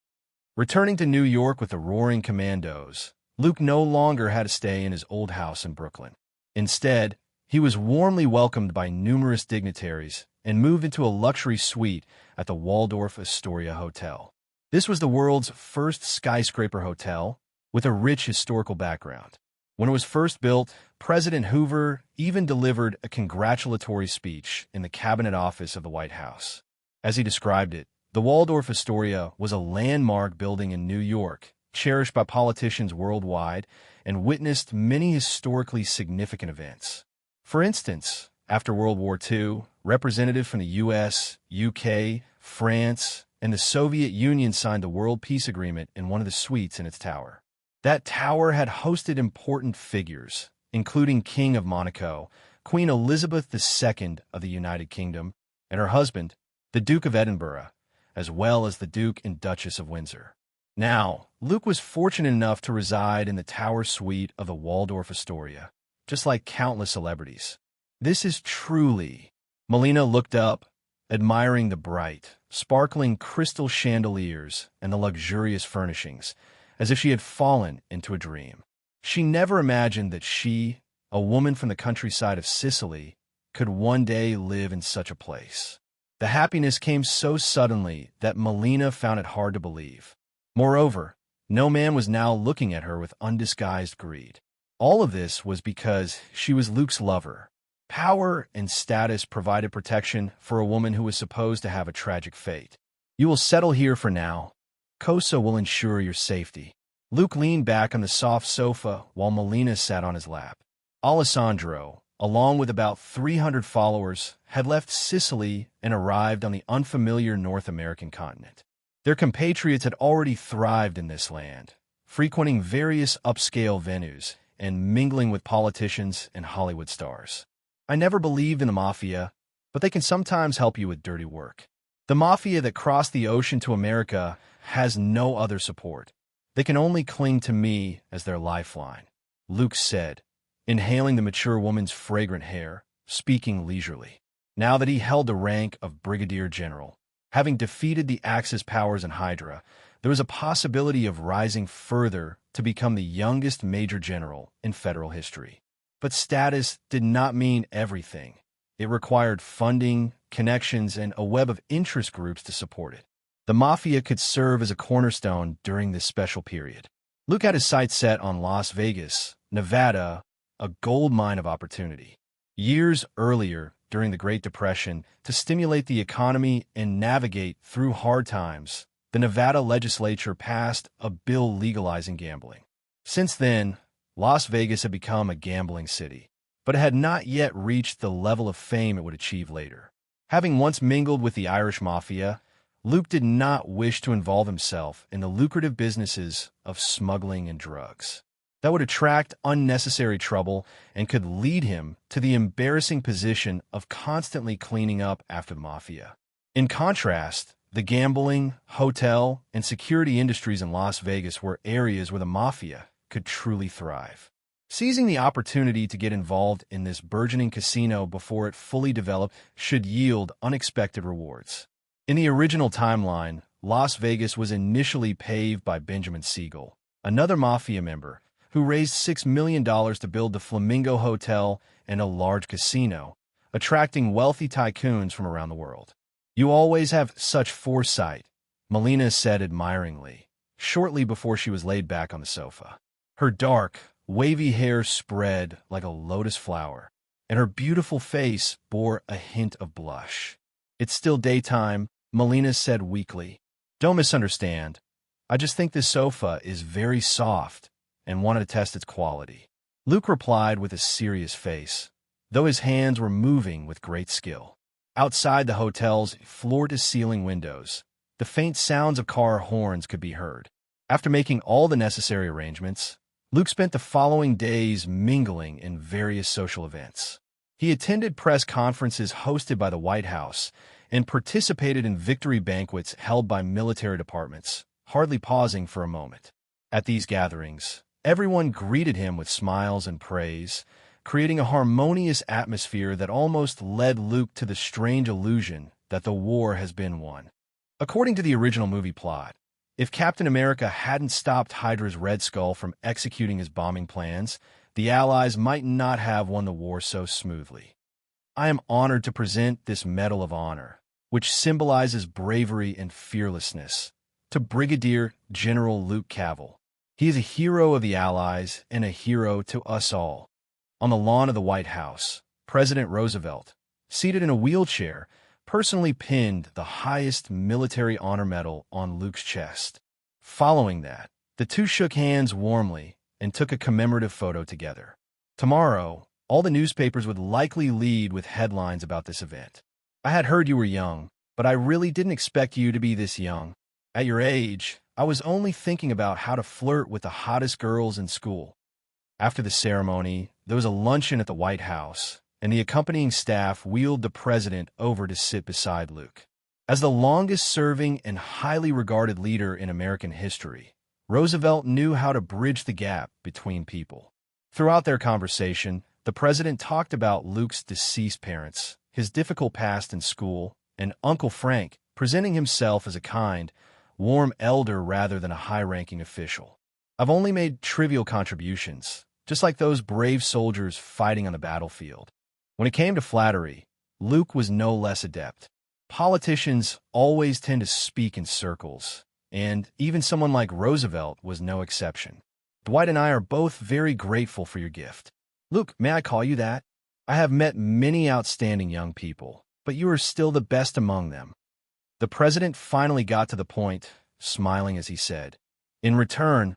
Returning to New York with the Roaring Commandos, Luke no longer had to stay in his old house in Brooklyn. Instead, He was warmly welcomed by numerous dignitaries and moved into a luxury suite at the Waldorf Astoria Hotel. This was the world's first skyscraper hotel with a rich historical background. When it was first built, President Hoover even delivered a congratulatory speech in the Cabinet Office of the White House. As he described it, the Waldorf Astoria was a landmark building in New York, cherished by politicians worldwide, and witnessed many historically significant events. For instance, after World War II, representatives from the U.S., UK, France, and the Soviet Union signed the World Peace Agreement in one of the suites in its tower. That tower had hosted important figures, including King of Monaco, Queen Elizabeth II of the United Kingdom, and her husband, the Duke of Edinburgh, as well as the Duke and Duchess of Windsor. Now, Luke was fortunate enough to reside in the tower suite of the Waldorf Astoria, just like countless celebrities. This is truly... Melina looked up, admiring the bright, sparkling crystal chandeliers and the luxurious furnishings, as if she had fallen into a dream. She never imagined that she, a woman from the countryside of Sicily, could one day live in such a place. The happiness came so suddenly that Melina found it hard to believe. Moreover, no man was now looking at her with undisguised greed. All of this was because she was Luke's lover. Power and status provided protection for a woman who was supposed to have a tragic fate. "You will settle here for now. Kosa will ensure your safety." Luke leaned back on the soft sofa while Melina sat on his lap. Alessandro, along with about 300 followers, had left Sicily and arrived on the unfamiliar North American continent. Their compatriots had already thrived in this land, frequenting various upscale venues and mingling with politicians and Hollywood stars. "I never believed in the mafia, but they can sometimes help you with dirty work. The mafia that crossed the ocean to America has no other support. They can only cling to me as their lifeline," Luke said, inhaling the mature woman's fragrant hair, speaking leisurely. Now that he held the rank of brigadier general, having defeated the Axis powers in Hydra, there was a possibility of rising further to become the youngest major general in federal history. But status did not mean everything. It required funding, connections, and a web of interest groups to support it. The mafia could serve as a cornerstone during this special period. Luke had his sights set on Las Vegas, Nevada, a gold mine of opportunity. Years earlier, during the Great Depression, to stimulate the economy and navigate through hard times, the Nevada legislature passed a bill legalizing gambling. Since then, Las Vegas had become a gambling city, but it had not yet reached the level of fame it would achieve later. Having once mingled with the Irish mafia, Luke did not wish to involve himself in the lucrative businesses of smuggling and drugs. That would attract unnecessary trouble and could lead him to the embarrassing position of constantly cleaning up after the mafia. In contrast, the gambling, hotel, and security industries in Las Vegas were areas where the mafia could truly thrive. Seizing the opportunity to get involved in this burgeoning casino before it fully developed should yield unexpected rewards. In the original timeline, Las Vegas was initially paved by Benjamin Siegel, another mafia member, who raised $6 million to build the Flamingo Hotel and a large casino, attracting wealthy tycoons from around the world. "You always have such foresight," Melina said admiringly, shortly before she was laid back on the sofa. Her dark, wavy hair spread like a lotus flower, and her beautiful face bore a hint of blush. "It's still daytime," Melina said weakly. "Don't misunderstand. I just think this sofa is very soft and wanted to test its quality." Luke replied with a serious face, though his hands were moving with great skill. Outside the hotel's floor-to-ceiling windows, the faint sounds of car horns could be heard. After making all the necessary arrangements, Luke spent the following days mingling in various social events. He attended press conferences hosted by the White House and participated in victory banquets held by military departments, hardly pausing for a moment. At these gatherings, everyone greeted him with smiles and praise, creating a harmonious atmosphere that almost led Luke to the strange illusion that the war has been won. According to the original movie plot, if Captain America hadn't stopped Hydra's Red Skull from executing his bombing plans, the Allies might not have won the war so smoothly. I am honored to present this Medal of Honor, which symbolizes bravery and fearlessness, to Brigadier General Luke Cavell. He is a hero of the Allies and a hero to us all. On the lawn of the White House, President Roosevelt, seated in a wheelchair, personally pinned the highest military honor medal on Luke's chest. Following that, the two shook hands warmly and took a commemorative photo together. Tomorrow, all the newspapers would likely lead with headlines about this event. I had heard you were young, but I really didn't expect you to be this young. At your age, I was only thinking about how to flirt with the hottest girls in school. After the ceremony, there was a luncheon at the White House, and the accompanying staff wheeled the president over to sit beside Luke. As the longest-serving and highly regarded leader in American history, Roosevelt knew how to bridge the gap between people. Throughout their conversation, the president talked about Luke's deceased parents, his difficult past in school, and Uncle Frank, presenting himself as a kind, warm elder rather than a high-ranking official. I've only made trivial contributions, just like those brave soldiers fighting on the battlefield. When it came to flattery, Luke was no less adept. Politicians always tend to speak in circles, and even someone like Roosevelt was no exception. Dwight and I are both very grateful for your gift. Luke, may I call you that? I have met many outstanding young people, but you are still the best among them. The president finally got to the point, smiling as he said, "In return,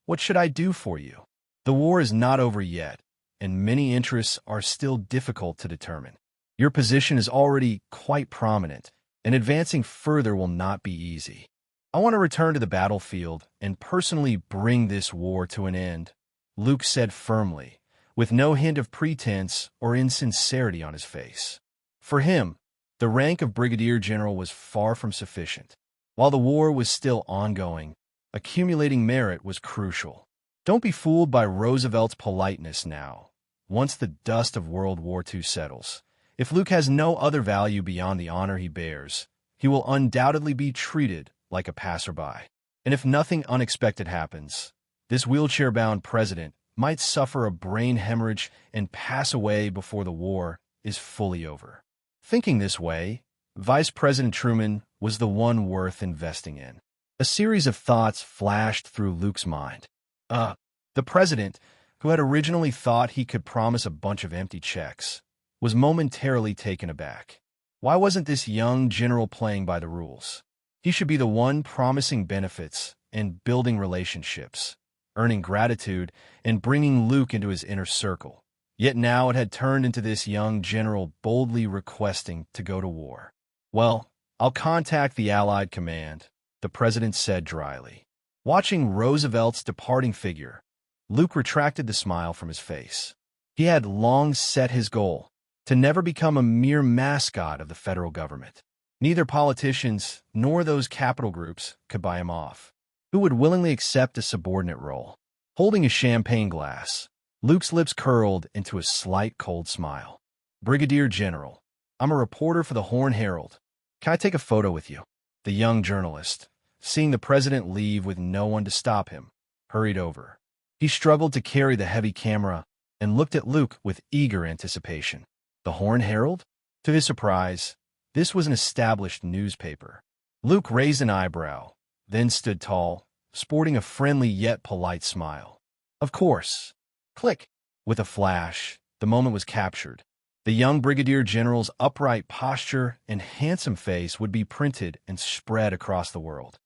what should I do for you? The war is not over yet, and many interests are still difficult to determine. Your position is already quite prominent, and advancing further will not be easy. I want to return to the battlefield and personally bring this war to an end," Luke said firmly, with no hint of pretense or insincerity on his face. For him, the rank of brigadier general was far from sufficient. While the war was still ongoing, accumulating merit was crucial. Don't be fooled by Roosevelt's politeness now. Once the dust of World War II settles, if Luke has no other value beyond the honor he bears, he will undoubtedly be treated like a passerby. And if nothing unexpected happens, this wheelchair-bound president might suffer a brain hemorrhage and pass away before the war is fully over. Thinking this way, Vice President Truman was the one worth investing in. A series of thoughts flashed through Luke's mind. The president, who had originally thought he could promise a bunch of empty checks, was momentarily taken aback. Why wasn't this young general playing by the rules? He should be the one promising benefits and building relationships, earning gratitude and bringing Luke into his inner circle. Yet now it had turned into this young general boldly requesting to go to war. "Well, I'll contact the Allied command," the president said dryly. Watching Roosevelt's departing figure, Luke retracted the smile from his face. He had long set his goal, to never become a mere mascot of the federal government. Neither politicians nor those capital groups could buy him off. Who would willingly accept a subordinate role? Holding a champagne glass, Luke's lips curled into a slight cold smile. "Brigadier General, I'm a reporter for the Horn Herald. Can I take a photo with you?" The young journalist, seeing the president leave with no one to stop him, hurried over. He struggled to carry the heavy camera and looked at Luke with eager anticipation. The Horn Herald? To his surprise, this was an established newspaper. Luke raised an eyebrow, then stood tall, sporting a friendly yet polite smile. "Of course." Click. With a flash, the moment was captured. The young brigadier general's upright posture and handsome face would be printed and spread across the world.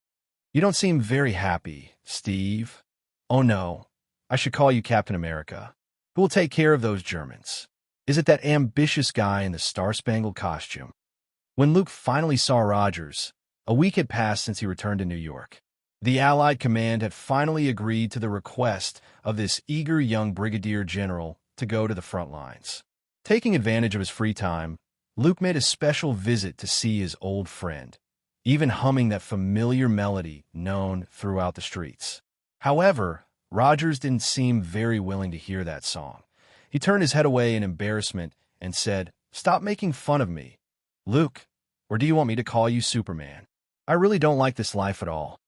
"You don't seem very happy, Steve." "Oh no, I should call you Captain America. Who will take care of those Germans? Is it that ambitious guy in the star-spangled costume?" When Luke finally saw Rogers, a week had passed since he returned to New York. The Allied command had finally agreed to the request of this eager young brigadier general to go to the front lines. Taking advantage of his free time, Luke made a special visit to see his old friend, even humming that familiar melody known throughout the streets. However, Rogers didn't seem very willing to hear that song. He turned his head away in embarrassment and said, "Stop making fun of me. Luke, or do you want me to call you Superman? I really don't like this life at all."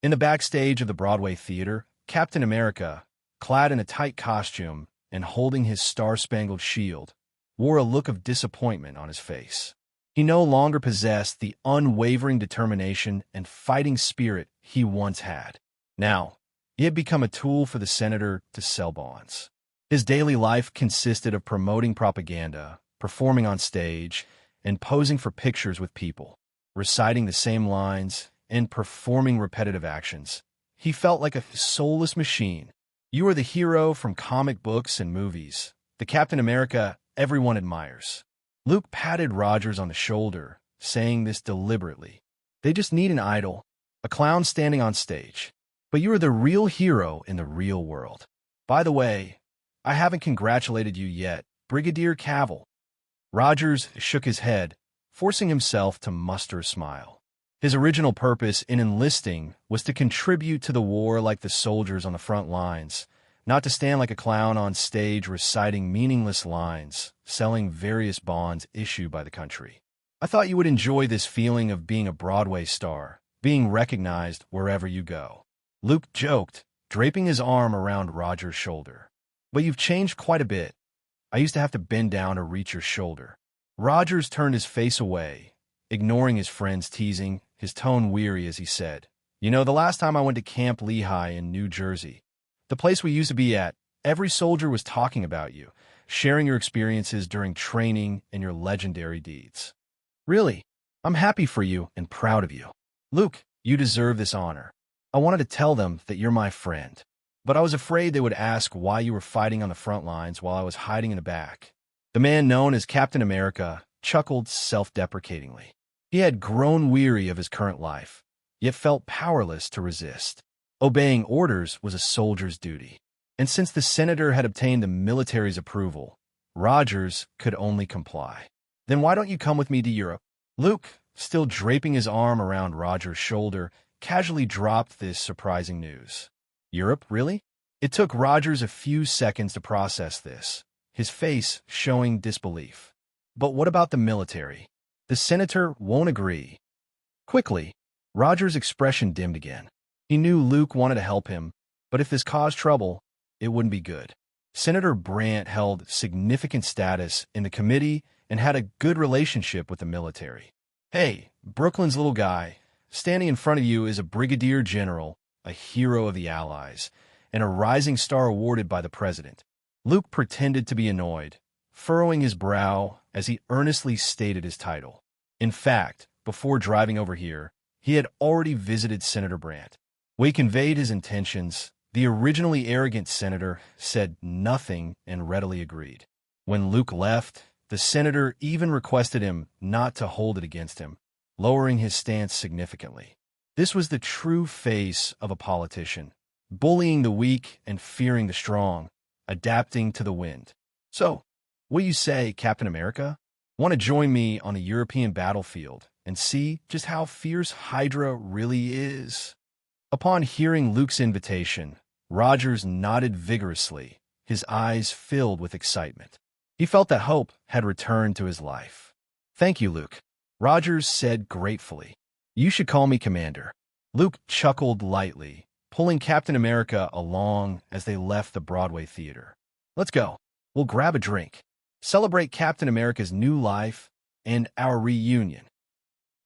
In the backstage of the Broadway theater, Captain America, clad in a tight costume, and holding his star-spangled shield, wore a look of disappointment on his face. He no longer possessed the unwavering determination and fighting spirit he once had. Now, he had become a tool for the senator to sell bonds. His daily life consisted of promoting propaganda, performing on stage, and posing for pictures with people, reciting the same lines, and performing repetitive actions. He felt like a soulless machine. You are the hero from comic books and movies, the Captain America everyone admires. Luke patted Rogers on the shoulder, saying this deliberately. They just need an idol, a clown standing on stage. But you are the real hero in the real world. By the way, I haven't congratulated you yet, Brigadier Cavill. Rogers shook his head, forcing himself to muster a smile. His original purpose in enlisting was to contribute to the war like the soldiers on the front lines, not to stand like a clown on stage reciting meaningless lines, selling various bonds issued by the country. I thought you would enjoy this feeling of being a Broadway star, being recognized wherever you go. Luke joked, draping his arm around Roger's shoulder. But you've changed quite a bit. I used to have to bend down to reach your shoulder. Rogers turned his face away, ignoring his friend's teasing, his tone weary as he said, You know, the last time I went to Camp Lehigh in New Jersey, the place we used to be at, every soldier was talking about you, sharing your experiences during training and your legendary deeds. Really, I'm happy for you and proud of you. Luke, you deserve this honor. I wanted to tell them that you're my friend, but I was afraid they would ask why you were fighting on the front lines while I was hiding in the back. The man known as Captain America chuckled self-deprecatingly. He had grown weary of his current life, yet felt powerless to resist. Obeying orders was a soldier's duty, and since the senator had obtained the military's approval, Rogers could only comply. Then why don't you come with me to Europe? Luke, still draping his arm around Rogers' shoulder, casually dropped this surprising news. Europe, really? It took Rogers a few seconds to process this, his face showing disbelief. But what about the military? The senator won't agree. Quickly, Rogers' expression dimmed again. He knew Luke wanted to help him, but if this caused trouble, it wouldn't be good. Senator Brandt held significant status in the committee and had a good relationship with the military. Hey, Brooklyn's little guy, standing in front of you is a brigadier general, a hero of the Allies, and a rising star awarded by the president. Luke pretended to be annoyed, furrowing his brow as he earnestly stated his title. In fact, before driving over here, he had already visited Senator Brandt. When he conveyed his intentions, the originally arrogant senator said nothing and readily agreed. When Luke left, the senator even requested him not to hold it against him, lowering his stance significantly. This was the true face of a politician, bullying the weak and fearing the strong, adapting to the wind. So, what do you say, Captain America? Want to join me on a European battlefield and see just how fierce Hydra really is? Upon hearing Luke's invitation, Rogers nodded vigorously, his eyes filled with excitement. He felt that hope had returned to his life. Thank you, Luke, Rogers said gratefully. You should call me Commander. Luke chuckled lightly, pulling Captain America along as they left the Broadway theater. Let's go. We'll grab a drink. Celebrate Captain America's new life and our reunion.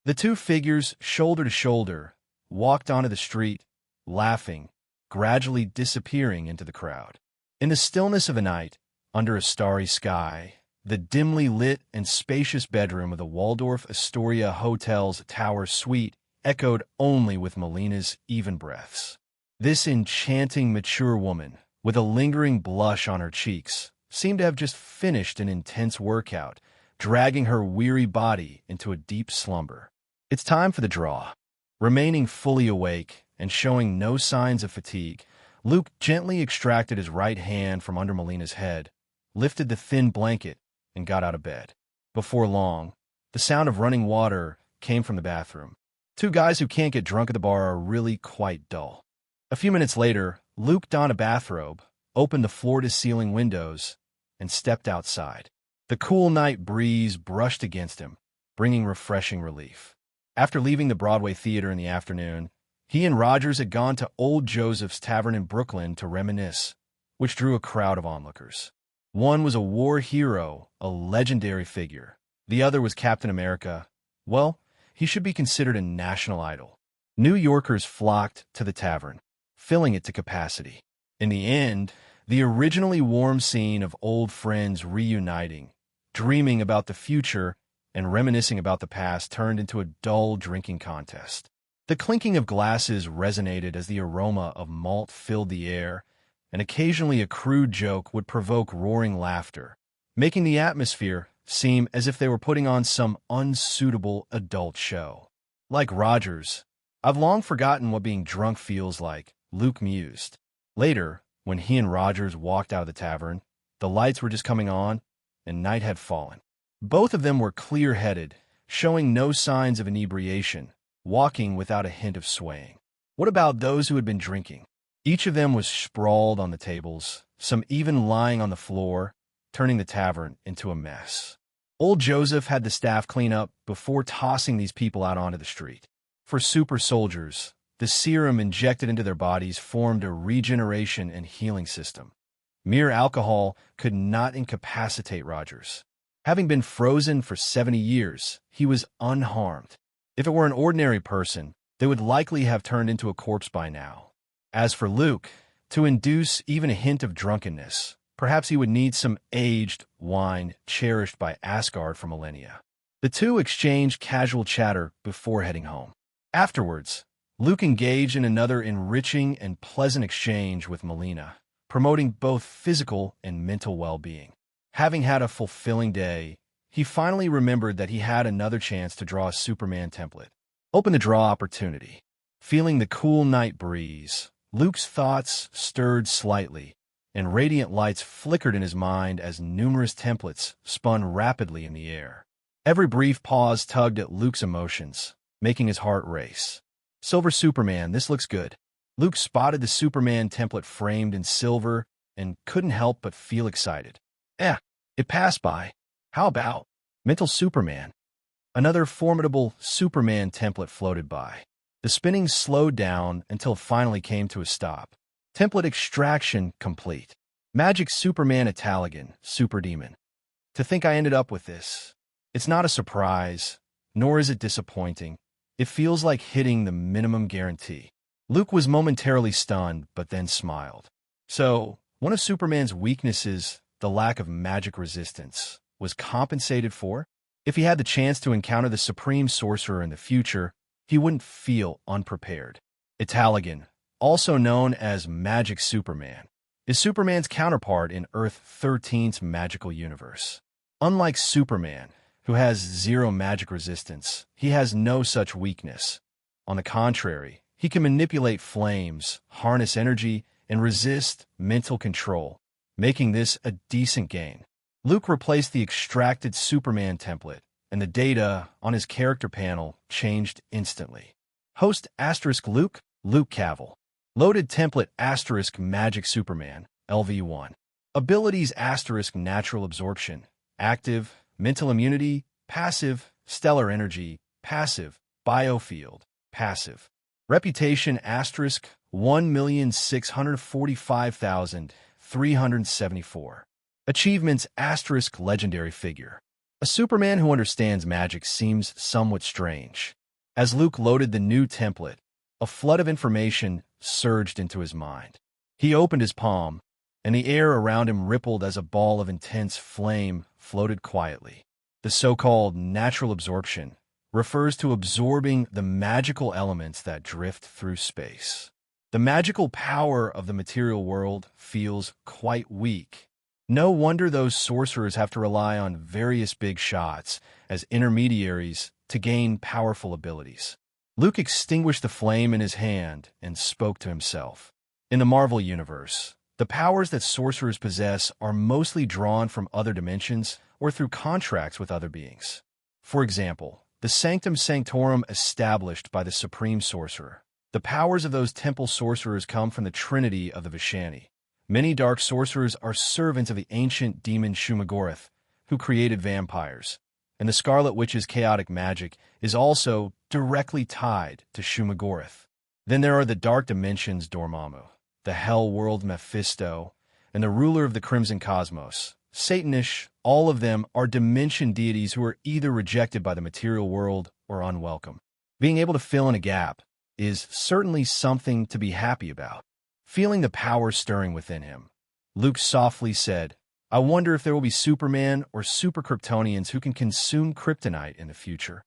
The two figures, shoulder to shoulder, walked onto the street, laughing, gradually disappearing into the crowd. In the stillness of the night, under a starry sky, the dimly lit and spacious bedroom of the Waldorf Astoria Hotel's tower suite echoed only with Melina's even breaths. This enchanting, mature woman, with a lingering blush on her cheeks, seemed to have just finished an intense workout, dragging her weary body into a deep slumber. It's time for the draw. Remaining fully awake and showing no signs of fatigue, Luke gently extracted his right hand from under Melina's head, lifted the thin blanket, and got out of bed. Before long, the sound of running water came from the bathroom. Two guys who can't get drunk at the bar are really quite dull. A few minutes later, Luke donned a bathrobe, opened the floor-to-ceiling windows, and stepped outside. The cool night breeze brushed against him, bringing refreshing relief. After leaving the Broadway theater in the afternoon, he and Rogers had gone to Old Joseph's Tavern in Brooklyn to reminisce, which drew a crowd of onlookers. One was a war hero, a legendary figure. The other was Captain America. Well, he should be considered a national idol. New Yorkers flocked to the tavern, filling it to capacity. In the end, the originally warm scene of old friends reuniting, dreaming about the future, and reminiscing about the past turned into a dull drinking contest. The clinking of glasses resonated as the aroma of malt filled the air, and occasionally a crude joke would provoke roaring laughter, making the atmosphere seem as if they were putting on some unsuitable adult show. Like Rogers, I've long forgotten what being drunk feels like, Luke mused. Later, when he and Rogers walked out of the tavern, the lights were just coming on, and night had fallen. Both of them were clear-headed, showing no signs of inebriation, walking without a hint of swaying. What about those who had been drinking? Each of them was sprawled on the tables, some even lying on the floor, turning the tavern into a mess. Old Joseph had the staff clean up before tossing these people out onto the street. For super soldiers, the serum injected into their bodies formed a regeneration and healing system. Mere alcohol could not incapacitate Rogers. Having been frozen for 70 years, he was unharmed. If it were an ordinary person, they would likely have turned into a corpse by now. As for Luke, to induce even a hint of drunkenness, perhaps he would need some aged wine cherished by Asgard for millennia. The two exchanged casual chatter before heading home. Afterwards, Luke engaged in another enriching and pleasant exchange with Melina, promoting both physical and mental well-being. Having had a fulfilling day, he finally remembered that he had another chance to draw a Superman template. Open the draw opportunity. Feeling the cool night breeze, Luke's thoughts stirred slightly, and radiant lights flickered in his mind as numerous templates spun rapidly in the air. Every brief pause tugged at Luke's emotions, making his heart race. Silver Superman, this looks good. Luke spotted the Superman template framed in silver and couldn't help but feel excited. It passed by. How about Mental Superman? Another formidable Superman template floated by. The spinning slowed down until it finally came to a stop. Template extraction complete. Magic Superman Italian, Super Demon. To think I ended up with this. It's not a surprise, nor is it disappointing. It feels like hitting the minimum guarantee. Luke was momentarily stunned, but then smiled. So, one of Superman's weaknesses, the lack of magic resistance, was compensated for? If he had the chance to encounter the Supreme Sorcerer in the future, he wouldn't feel unprepared. Italian, also known as Magic Superman, is Superman's counterpart in Earth 13's magical universe. Unlike Superman, who has zero magic resistance, he has no such weakness. On the contrary, he can manipulate flames, harness energy, and resist mental control, making this a decent gain. Luke replaced the extracted Superman template, and the data on his character panel changed instantly. Host *Luke, Luke Cavill. Loaded template *Magic Superman, LV1. Abilities * Natural Absorption, Active, Mental Immunity, Passive, Stellar Energy, Passive, Biofield, Passive. Reputation * 1,645,374. Achievements * Legendary Figure. A Superman who understands magic seems somewhat strange. As Luke loaded the new template, a flood of information surged into his mind. He opened his palm, and the air around him rippled as a ball of intense flame floated quietly. The so-called natural absorption refers to absorbing the magical elements that drift through space. The magical power of the material world feels quite weak. No wonder those sorcerers have to rely on various big shots as intermediaries to gain powerful abilities. Luke extinguished the flame in his hand and spoke to himself. In the Marvel Universe, the powers that sorcerers possess are mostly drawn from other dimensions or through contracts with other beings. For example, the Sanctum Sanctorum established by the Supreme Sorcerer. The powers of those temple sorcerers come from the Trinity of the Vishani. Many dark sorcerers are servants of the ancient demon Shumagorath, who created vampires, and the Scarlet Witch's chaotic magic is also directly tied to Shumagorath. Then there are the dark dimensions Dormammu, the hell world Mephisto, and the ruler of the Crimson Cosmos. Satanish, all of them are dimension deities who are either rejected by the material world or unwelcome. Being able to fill in a gap is certainly something to be happy about. Feeling the power stirring within him, Luke softly said, I wonder if there will be Superman or Super Kryptonians who can consume kryptonite in the future.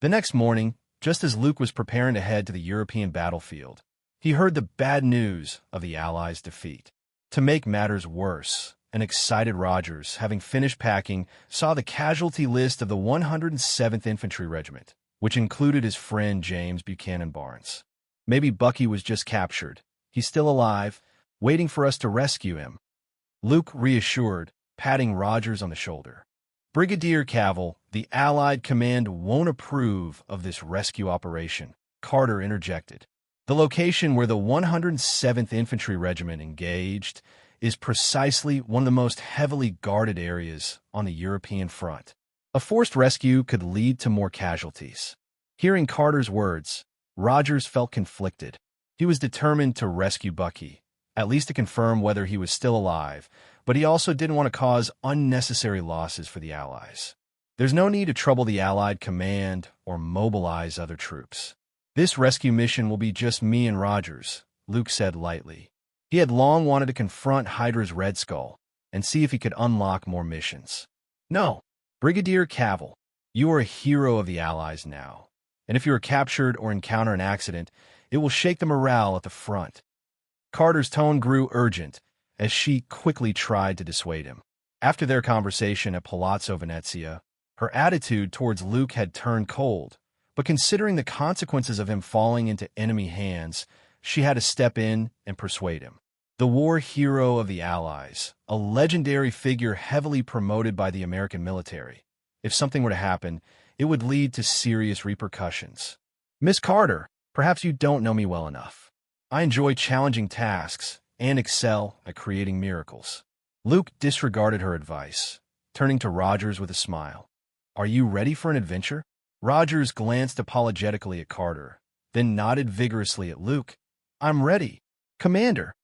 The next morning, just as Luke was preparing to head to the European battlefield, he heard the bad news of the Allies' defeat. To make matters worse, an excited Rogers, having finished packing, saw the casualty list of the 107th Infantry Regiment, which included his friend James Buchanan Barnes. Maybe Bucky was just captured. He's still alive, waiting for us to rescue him. Luke reassured, patting Rogers on the shoulder. Brigadier Cavill, the Allied command won't approve of this rescue operation, Carter interjected. The location where the 107th Infantry Regiment engaged is precisely one of the most heavily guarded areas on the European front. A forced rescue could lead to more casualties. Hearing Carter's words, Rogers felt conflicted. He was determined to rescue Bucky, at least to confirm whether he was still alive, but he also didn't want to cause unnecessary losses for the Allies. There's no need to trouble the Allied command or mobilize other troops. This rescue mission will be just me and Rogers, Luke said lightly. He had long wanted to confront Hydra's Red Skull and see if he could unlock more missions. No, Brigadier Cavill, you are a hero of the Allies now, and if you are captured or encounter an accident, it will shake the morale at the front. Carter's tone grew urgent as she quickly tried to dissuade him. After their conversation at Palazzo Venezia, her attitude towards Luke had turned cold, but considering the consequences of him falling into enemy hands, she had to step in and persuade him. The war hero of the Allies, a legendary figure heavily promoted by the American military. If something were to happen, it would lead to serious repercussions. Miss Carter, perhaps you don't know me well enough. I enjoy challenging tasks and excel at creating miracles. Luke disregarded her advice, turning to Rogers with a smile. Are you ready for an adventure? Rogers glanced apologetically at Carter, then nodded vigorously at Luke. I'm ready, Commander.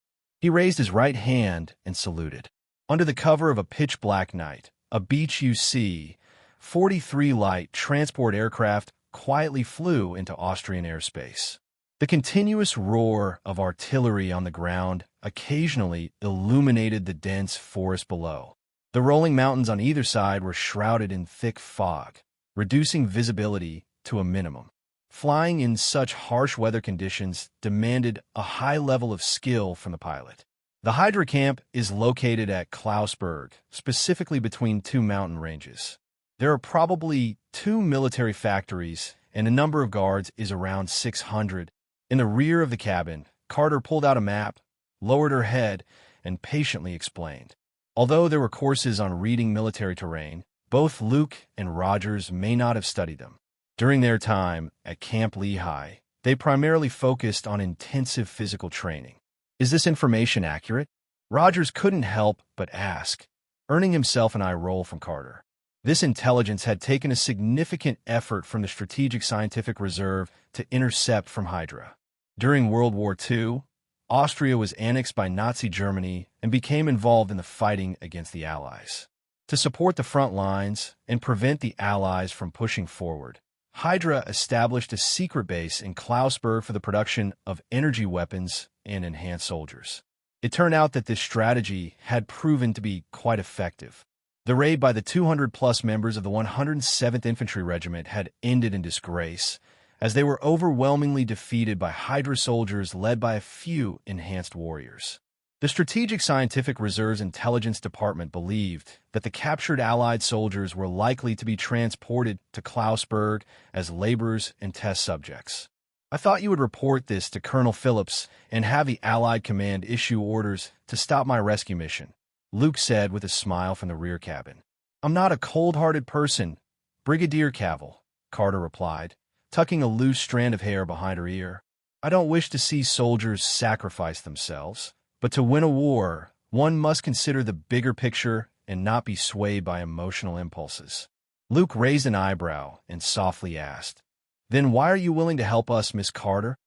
He raised his right hand and saluted. Under the cover of a pitch-black night, a Beech UC-43 light transport aircraft quietly flew into Austrian airspace. The continuous roar of artillery on the ground occasionally illuminated the dense forest below. The rolling mountains on either side were shrouded in thick fog, reducing visibility to a minimum. Flying in such harsh weather conditions demanded a high level of skill from the pilot. The Hydra camp is located at Klausberg, specifically between two mountain ranges. There are probably 2 military factories, and the number of guards is around 600. In the rear of the cabin, Carter pulled out a map, lowered her head, and patiently explained. Although there were courses on reading military terrain, both Luke and Rogers may not have studied them. During their time at Camp Lehigh, they primarily focused on intensive physical training. Is this information accurate? Rogers couldn't help but ask, earning himself an eye roll from Carter. This intelligence had taken a significant effort from the Strategic Scientific Reserve to intercept from Hydra. During World War II, Austria was annexed by Nazi Germany and became involved in the fighting against the Allies. To support the front lines and prevent the Allies from pushing forward, Hydra established a secret base in Klausberg for the production of energy weapons and enhanced soldiers. It turned out that this strategy had proven to be quite effective. The raid by the 200-plus members of the 107th Infantry Regiment had ended in disgrace, as they were overwhelmingly defeated by Hydra soldiers led by a few enhanced warriors. The Strategic Scientific Reserve's intelligence department believed that the captured Allied soldiers were likely to be transported to Klausberg as laborers and test subjects. I thought you would report this to Colonel Phillips and have the Allied command issue orders to stop my rescue mission, Luke said with a smile from the rear cabin. I'm not a cold-hearted person, Brigadier Cavill, Carter replied, tucking a loose strand of hair behind her ear. I don't wish to see soldiers sacrifice themselves, but to win a war, one must consider the bigger picture and not be swayed by emotional impulses. Luke raised an eyebrow and softly asked, Then why are you willing to help us, Miss Carter?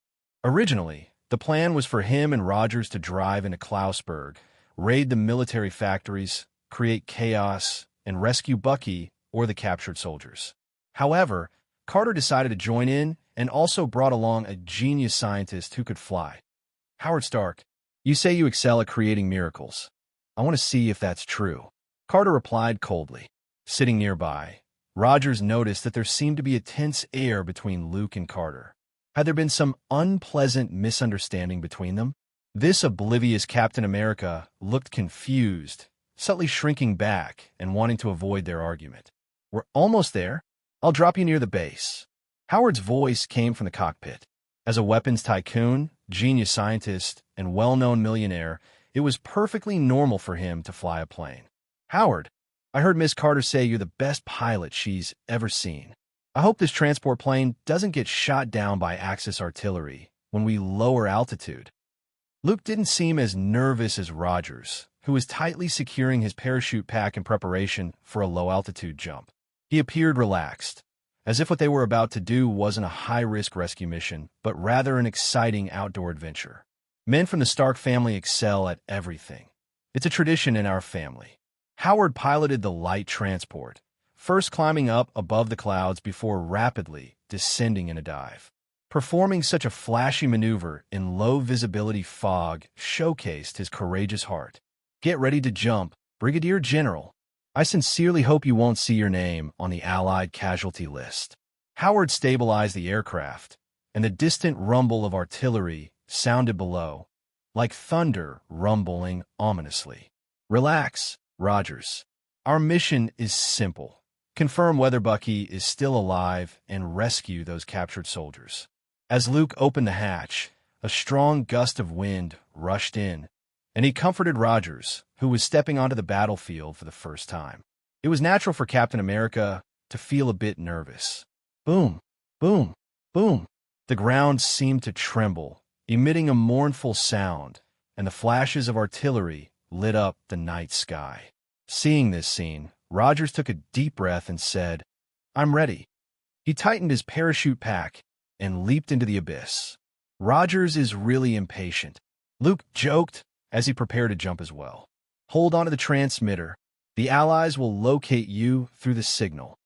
Originally, the plan was for him and Rogers to drive into Klausberg, raid the military factories, create chaos, and rescue Bucky or the captured soldiers. However, Carter decided to join in and also brought along a genius scientist who could fly. Howard Stark, you say you excel at creating miracles. I want to see if that's true. Carter replied coldly. Sitting nearby, Rogers noticed that there seemed to be a tense air between Luke and Carter. Had there been some unpleasant misunderstanding between them? This oblivious Captain America looked confused, subtly shrinking back and wanting to avoid their argument. We're almost there. I'll drop you near the base. Howard's voice came from the cockpit. As a weapons tycoon, genius scientist, and well-known millionaire, it was perfectly normal for him to fly a plane. Howard, I heard Miss Carter say you're the best pilot she's ever seen. I hope this transport plane doesn't get shot down by Axis artillery when we lower altitude. Luke didn't seem as nervous as Rogers, who was tightly securing his parachute pack in preparation for a low-altitude jump. He appeared relaxed, as if what they were about to do wasn't a high-risk rescue mission, but rather an exciting outdoor adventure. Men from the Stark family excel at everything. It's a tradition in our family. Howard piloted the light transport, first climbing up above the clouds before rapidly descending in a dive. Performing such a flashy maneuver in low-visibility fog showcased his courageous heart. Get ready to jump, Brigadier General. I sincerely hope you won't see your name on the Allied casualty list. Howard stabilized the aircraft, and the distant rumble of artillery sounded below, like thunder rumbling ominously. Relax, Rogers. Our mission is simple. Confirm whether Bucky is still alive and rescue those captured soldiers. As Luke opened the hatch, a strong gust of wind rushed in, and he comforted Rogers, who was stepping onto the battlefield for the first time. It was natural for Captain America to feel a bit nervous. Boom, boom, boom. The ground seemed to tremble, emitting a mournful sound, and the flashes of artillery lit up the night sky. Seeing this scene, Rogers took a deep breath and said, I'm ready. He tightened his parachute pack and leaped into the abyss. Rogers is really impatient, Luke joked as he prepared to jump as well. Hold on to the transmitter. The Allies will locate you through the signal.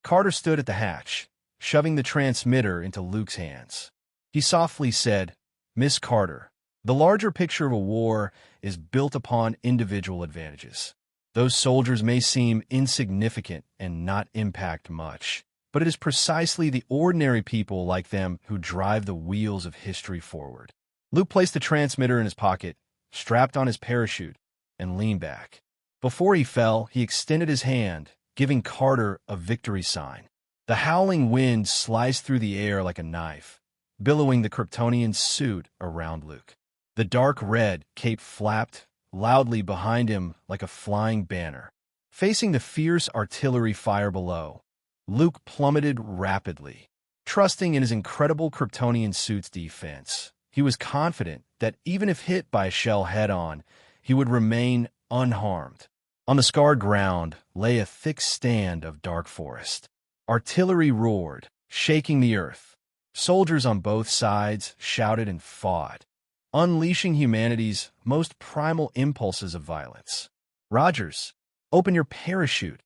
Carter stood at the hatch, shoving the transmitter into Luke's hands. He softly said, Miss Carter, the larger picture of a war is built upon individual advantages. Those soldiers may seem insignificant and not impact much, but it is precisely the ordinary people like them who drive the wheels of history forward. Luke placed the transmitter in his pocket, strapped on his parachute, and leaned back. Before he fell, he extended his hand, giving Carter a victory sign. The howling wind sliced through the air like a knife, billowing the Kryptonian suit around Luke. The dark red cape flapped loudly behind him like a flying banner. Facing the fierce artillery fire below, Luke plummeted rapidly. Trusting in his incredible Kryptonian suit's defense, he was confident that even if hit by a shell head-on, he would remain unharmed. On the scarred ground lay a thick stand of dark forest. Artillery roared, shaking the earth. Soldiers on both sides shouted and fought, unleashing humanity's most primal impulses of violence. Rogers, open your parachute.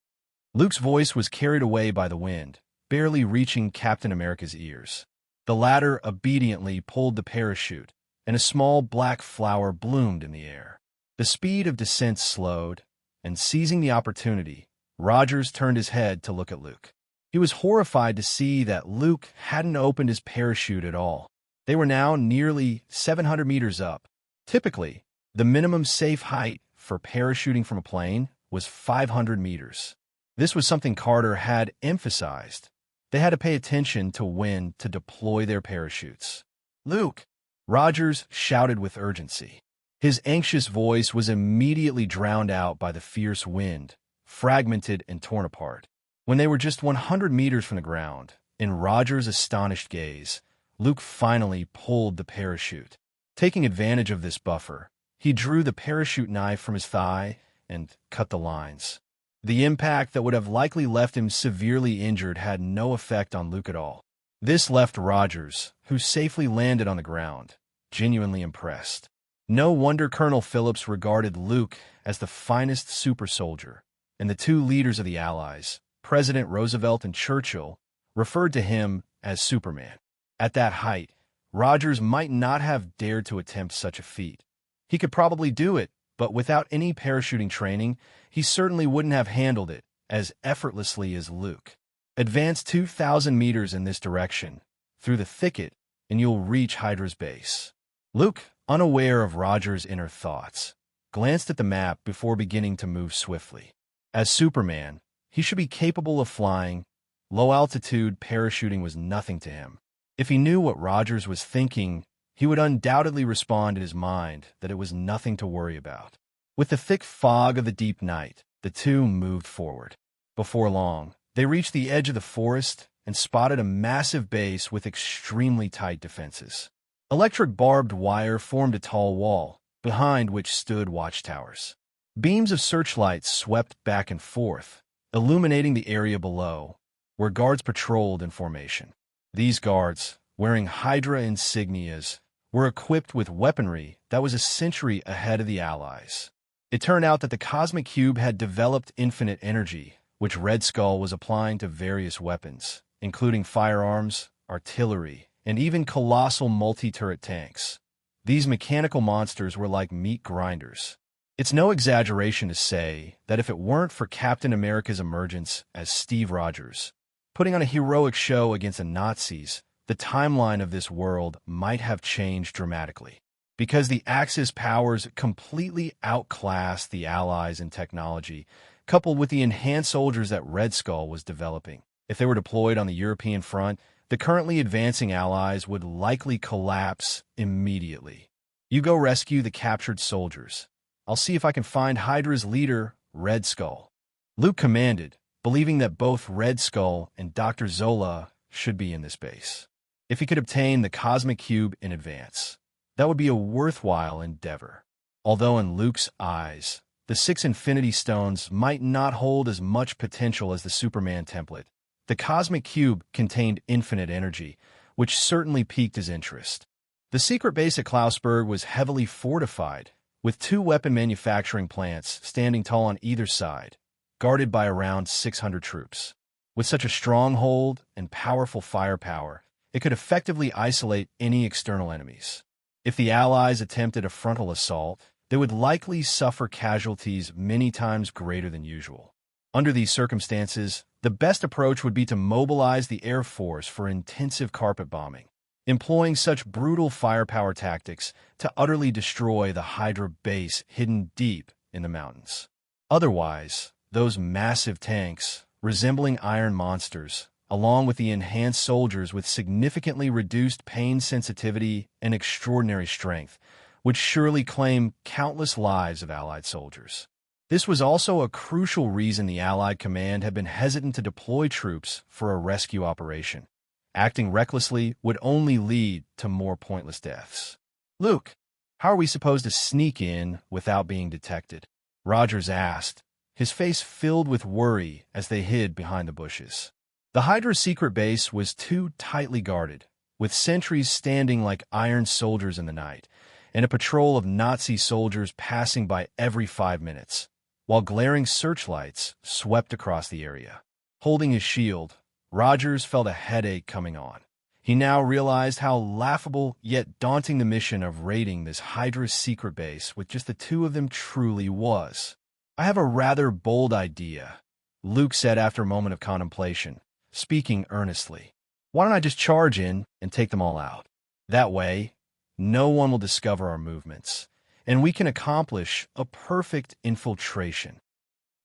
Luke's voice was carried away by the wind, barely reaching Captain America's ears. The latter obediently pulled the parachute, and a small black flower bloomed in the air. The speed of descent slowed, and seizing the opportunity, Rogers turned his head to look at Luke. He was horrified to see that Luke hadn't opened his parachute at all. They were now nearly 700 meters up. Typically, the minimum safe height for parachuting from a plane was 500 meters. This was something Carter had emphasized. They had to pay attention to when to deploy their parachutes. Luke! Rogers shouted with urgency. His anxious voice was immediately drowned out by the fierce wind, fragmented and torn apart. When they were just 100 meters from the ground, in Rogers' astonished gaze, Luke finally pulled the parachute. Taking advantage of this buffer, he drew the parachute knife from his thigh and cut the lines. The impact that would have likely left him severely injured had no effect on Luke at all. This left Rogers, who safely landed on the ground, genuinely impressed. No wonder Colonel Phillips regarded Luke as the finest super soldier, and the two leaders of the Allies, President Roosevelt and Churchill, referred to him as Superman. At that height, Rogers might not have dared to attempt such a feat. He could probably do it, but without any parachuting training, he certainly wouldn't have handled it as effortlessly as Luke. Advance 2,000 meters in this direction, through the thicket, and you'll reach Hydra's base. Luke, unaware of Rogers' inner thoughts, glanced at the map before beginning to move swiftly. As Superman, he should be capable of flying. Low-altitude parachuting was nothing to him. If he knew what Rogers was thinking, he would undoubtedly respond in his mind that it was nothing to worry about. With the thick fog of the deep night, the two moved forward. Before long, they reached the edge of the forest and spotted a massive base with extremely tight defenses. Electric barbed wire formed a tall wall, behind which stood watchtowers. Beams of searchlights swept back and forth, illuminating the area below, where guards patrolled in formation. These guards, wearing Hydra insignias, were equipped with weaponry that was a century ahead of the Allies. It turned out that the Cosmic Cube had developed infinite energy, which Red Skull was applying to various weapons, including firearms, artillery, and even colossal multi-turret tanks. These mechanical monsters were like meat grinders. It's no exaggeration to say that if it weren't for Captain America's emergence as Steve Rogers, putting on a heroic show against the Nazis, the timeline of this world might have changed dramatically. Because the Axis powers completely outclassed the Allies in technology, coupled with the enhanced soldiers that Red Skull was developing. If they were deployed on the European front, the currently advancing Allies would likely collapse immediately. You go rescue the captured soldiers. I'll see if I can find Hydra's leader, Red Skull. Luke commanded, believing that both Red Skull and Dr. Zola should be in this base. If he could obtain the Cosmic Cube in advance, that would be a worthwhile endeavor. Although in Luke's eyes, the 6 Infinity Stones might not hold as much potential as the Superman template, the Cosmic Cube contained infinite energy, which certainly piqued his interest. The secret base at Klausberg was heavily fortified, with 2 weapon manufacturing plants standing tall on either side, guarded by around 600 troops. With such a stronghold and powerful firepower, it could effectively isolate any external enemies. If the Allies attempted a frontal assault, they would likely suffer casualties many times greater than usual. Under these circumstances, the best approach would be to mobilize the Air Force for intensive carpet bombing, employing such brutal firepower tactics to utterly destroy the Hydra base hidden deep in the mountains. Otherwise, those massive tanks, resembling iron monsters, along with the enhanced soldiers with significantly reduced pain sensitivity and extraordinary strength, would surely claim countless lives of Allied soldiers. This was also a crucial reason the Allied command had been hesitant to deploy troops for a rescue operation. Acting recklessly would only lead to more pointless deaths. "Luke, how are we supposed to sneak in without being detected?" Rogers asked, his face filled with worry as they hid behind the bushes. The Hydra's secret base was too tightly guarded, with sentries standing like iron soldiers in the night, and a patrol of Nazi soldiers passing by every 5 minutes, while glaring searchlights swept across the area. Holding his shield, Rogers felt a headache coming on. He now realized how laughable yet daunting the mission of raiding this Hydra's secret base with just the 2 of them truly was. "I have a rather bold idea," Luke said after a moment of contemplation, speaking earnestly. "Why don't I just charge in and take them all out? That way, no one will discover our movements, and we can accomplish a perfect infiltration."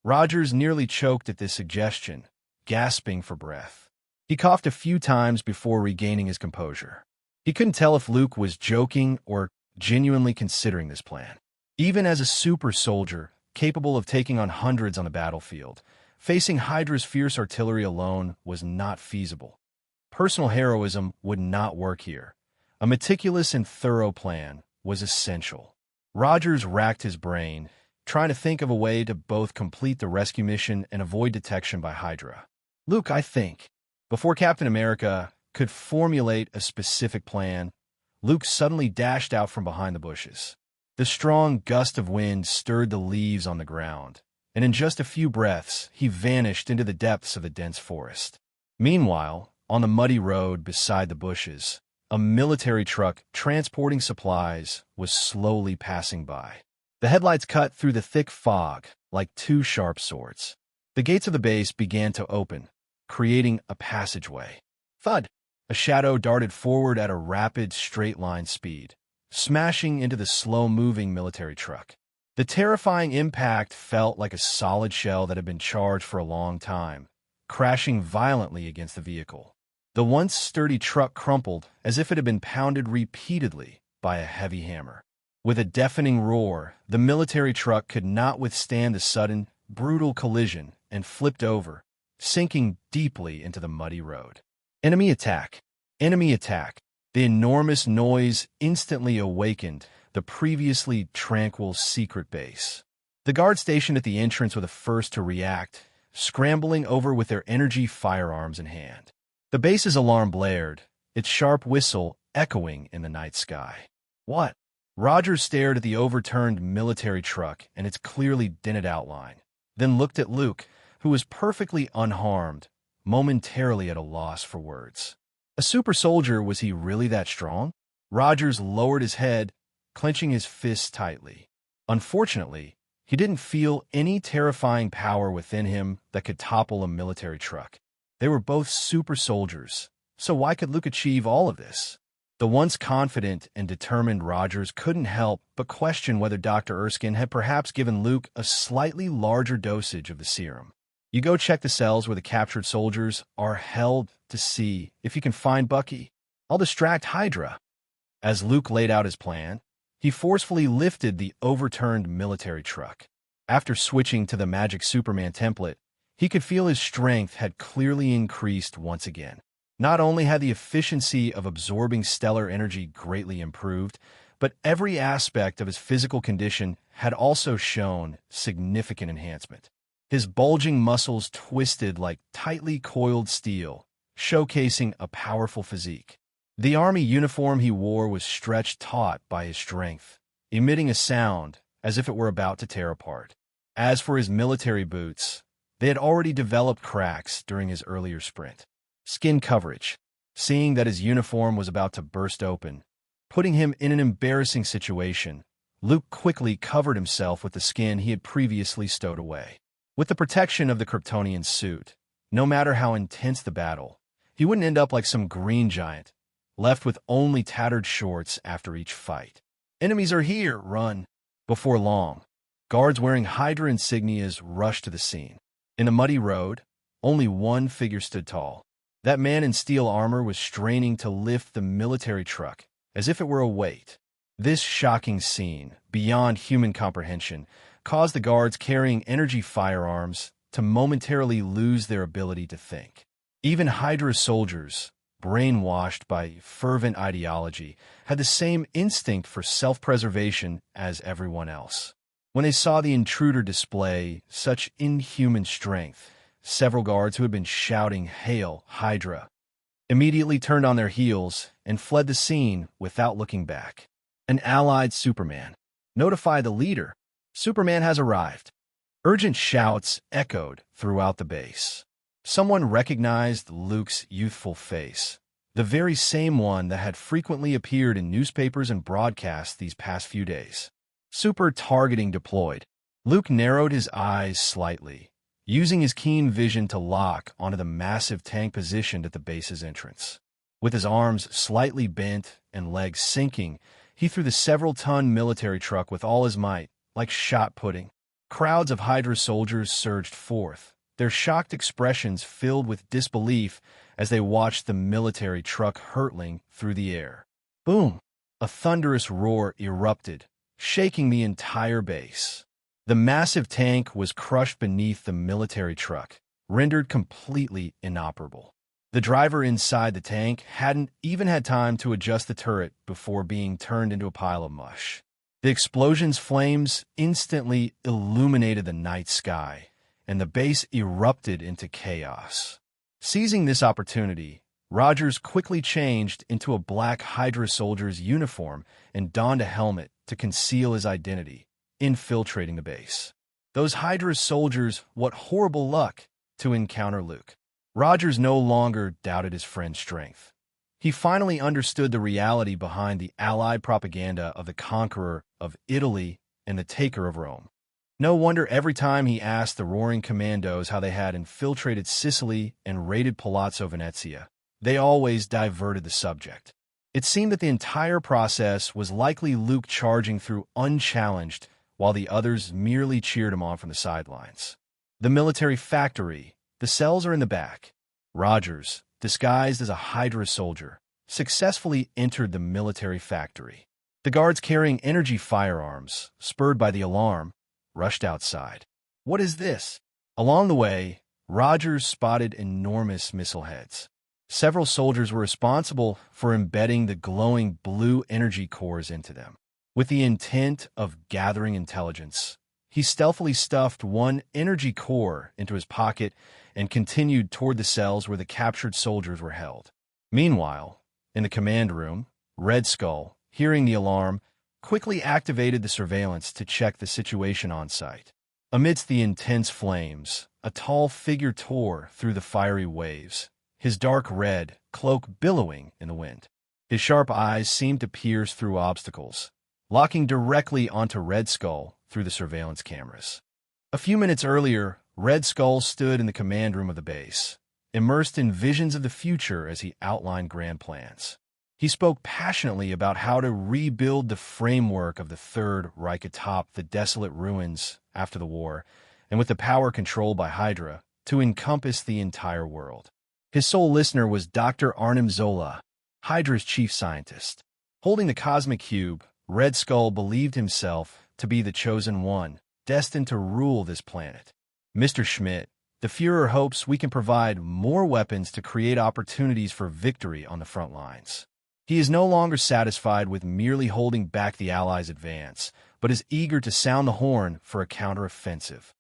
Rogers nearly choked at this suggestion, gasping for breath. He coughed a few times before regaining his composure. He couldn't tell if Luke was joking or genuinely considering this plan. Even as a super soldier, capable of taking on hundreds on the battlefield, facing Hydra's fierce artillery alone was not feasible. Personal heroism would not work here. A meticulous and thorough plan was essential. Rogers racked his brain, trying to think of a way to both complete the rescue mission and avoid detection by Hydra. "Luke, I think." Before Captain America could formulate a specific plan, Luke suddenly dashed out from behind the bushes. The strong gust of wind stirred the leaves on the ground, and in just a few breaths, he vanished into the depths of the dense forest. Meanwhile, on the muddy road beside the bushes, a military truck transporting supplies was slowly passing by. The headlights cut through the thick fog like two sharp swords. The gates of the base began to open, creating a passageway. Thud! A shadow darted forward at a rapid, straight-line speed, smashing into the slow-moving military truck. The terrifying impact felt like a solid shell that had been charged for a long time, crashing violently against the vehicle. The once sturdy truck crumpled as if it had been pounded repeatedly by a heavy hammer. With a deafening roar, the military truck could not withstand the sudden, brutal collision and flipped over, sinking deeply into the muddy road. Enemy attack! Enemy attack! The enormous noise instantly awakened the previously tranquil secret base. The guards stationed at the entrance were the first to react, scrambling over with their energy firearms in hand. The base's alarm blared, its sharp whistle echoing in the night sky. What? Rogers stared at the overturned military truck and its clearly dented outline, then looked at Luke, who was perfectly unharmed, momentarily at a loss for words. A super soldier, was he really that strong? Rogers lowered his head, clenching his fists tightly. Unfortunately, he didn't feel any terrifying power within him that could topple a military truck. They were both super soldiers, so why could Luke achieve all of this? The once confident and determined Rogers couldn't help but question whether Dr. Erskine had perhaps given Luke a slightly larger dosage of the serum. You go check the cells where the captured soldiers are held to see if you can find Bucky. I'll distract Hydra. As Luke laid out his plan, he forcefully lifted the overturned military truck. After switching to the magic Superman template, he could feel his strength had clearly increased once again. Not only had the efficiency of absorbing stellar energy greatly improved, but every aspect of his physical condition had also shown significant enhancement. His bulging muscles twisted like tightly coiled steel, showcasing a powerful physique. The army uniform he wore was stretched taut by his strength, emitting a sound as if it were about to tear apart. As for his military boots, they had already developed cracks during his earlier sprint. Skin coverage, seeing that his uniform was about to burst open, putting him in an embarrassing situation, Luke quickly covered himself with the skin he had previously stowed away. With the protection of the Kryptonian suit, no matter how intense the battle, he wouldn't end up like some green giant, left with only tattered shorts after each fight. Enemies are here, run! Before long, guards wearing Hydra insignias rushed to the scene. In the muddy road, only one figure stood tall. That man in steel armor was straining to lift the military truck, as if it were a weight. This shocking scene, beyond human comprehension, caused the guards carrying energy firearms to momentarily lose their ability to think. Even Hydra soldiers, brainwashed by fervent ideology, had the same instinct for self-preservation as everyone else. When they saw the intruder display such inhuman strength, several guards who had been shouting, "Hail, Hydra!" immediately turned on their heels and fled the scene without looking back. An allied Superman. Notify the leader. Superman has arrived. Urgent shouts echoed throughout the base. Someone recognized Luke's youthful face, the very same one that had frequently appeared in newspapers and broadcasts these past few days. Super targeting deployed. Luke narrowed his eyes slightly, using his keen vision to lock onto the massive tank positioned at the base's entrance. With his arms slightly bent and legs sinking, he threw the several-ton military truck with all his might, like shot putting. Crowds of Hydra soldiers surged forth, their shocked expressions filled with disbelief as they watched the military truck hurtling through the air. Boom! A thunderous roar erupted, shaking the entire base. The massive tank was crushed beneath the military truck, rendered completely inoperable. The driver inside the tank hadn't even had time to adjust the turret before being turned into a pile of mush. The explosion's flames instantly illuminated the night sky, and the base erupted into chaos. Seizing this opportunity, Rogers quickly changed into a black Hydra soldier's uniform and donned a helmet to conceal his identity, infiltrating the base. Those Hydra soldiers, what horrible luck to encounter Luke. Rogers no longer doubted his friend's strength. He finally understood the reality behind the Allied propaganda of the conqueror of Italy and the taker of Rome. No wonder every time he asked the Roaring Commandos how they had infiltrated Sicily and raided Palazzo Venezia, they always diverted the subject. It seemed that the entire process was likely Luke charging through unchallenged, while the others merely cheered him on from the sidelines. The military factory. The cells are in the back. Rogers, disguised as a Hydra soldier, successfully entered the military factory. The guards carrying energy firearms, spurred by the alarm, rushed outside. What is this? Along the way, Rogers spotted enormous missile heads. Several soldiers were responsible for embedding the glowing blue energy cores into them. With the intent of gathering intelligence, he stealthily stuffed one energy core into his pocket and continued toward the cells where the captured soldiers were held. Meanwhile, in the command room, Red Skull, hearing the alarm, quickly activated the surveillance to check the situation on site. Amidst the intense flames, a tall figure tore through the fiery waves, his dark red cloak billowing in the wind. His sharp eyes seemed to pierce through obstacles, locking directly onto Red Skull through the surveillance cameras. A few minutes earlier, Red Skull stood in the command room of the base, immersed in visions of the future as he outlined grand plans. He spoke passionately about how to rebuild the framework of the Third Reich atop the desolate ruins after the war, and with the power controlled by Hydra, to encompass the entire world. His sole listener was Dr. Arnim Zola, Hydra's chief scientist. Holding the cosmic cube, Red Skull believed himself to be the chosen one, destined to rule this planet. Mr. Schmidt, the Führer hopes we can provide more weapons to create opportunities for victory on the front lines. He is no longer satisfied with merely holding back the Allies' advance, but is eager to sound the horn for a counteroffensive.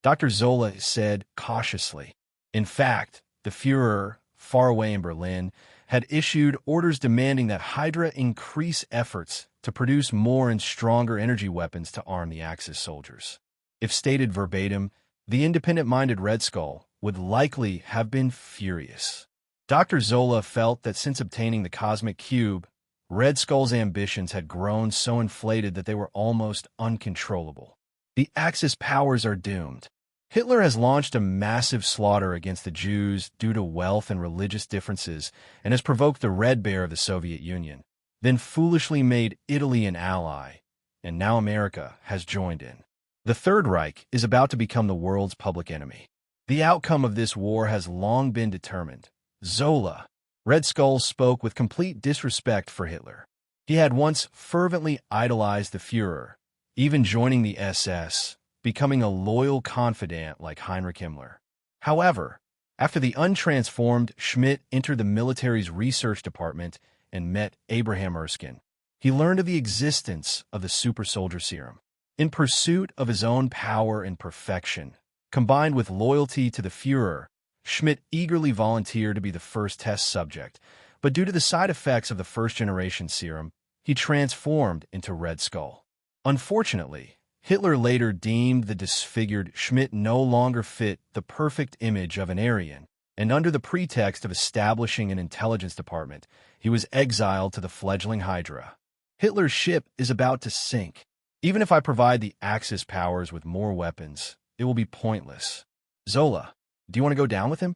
Dr. Zola said cautiously. In fact, the Führer, far away in Berlin, had issued orders demanding that Hydra increase efforts to produce more and stronger energy weapons to arm the Axis soldiers. If stated verbatim, the independent-minded Red Skull would likely have been furious. Dr. Zola felt that since obtaining the Cosmic Cube, Red Skull's ambitions had grown so inflated that they were almost uncontrollable. The Axis powers are doomed. Hitler has launched a massive slaughter against the Jews due to wealth and religious differences and has provoked the Red Bear of the Soviet Union, then foolishly made Italy an ally, and now America has joined in. The Third Reich is about to become the world's public enemy. The outcome of this war has long been determined. Zola. Red Skull spoke with complete disrespect for Hitler. He had once fervently idolized the Führer, even joining the SS, becoming a loyal confidant like Heinrich Himmler. However, after the untransformed Schmidt entered the military's research department and met Abraham Erskine, he learned of the existence of the super soldier serum. In pursuit of his own power and perfection, combined with loyalty to the Führer, Schmidt eagerly volunteered to be the first test subject, but due to the side effects of the first-generation serum, he transformed into Red Skull. Unfortunately, Hitler later deemed the disfigured Schmidt no longer fit the perfect image of an Aryan, and under the pretext of establishing an intelligence department, he was exiled to the fledgling Hydra. Hitler's ship is about to sink. Even if I provide the Axis powers with more weapons, it will be pointless. Zola, do you want to go down with him?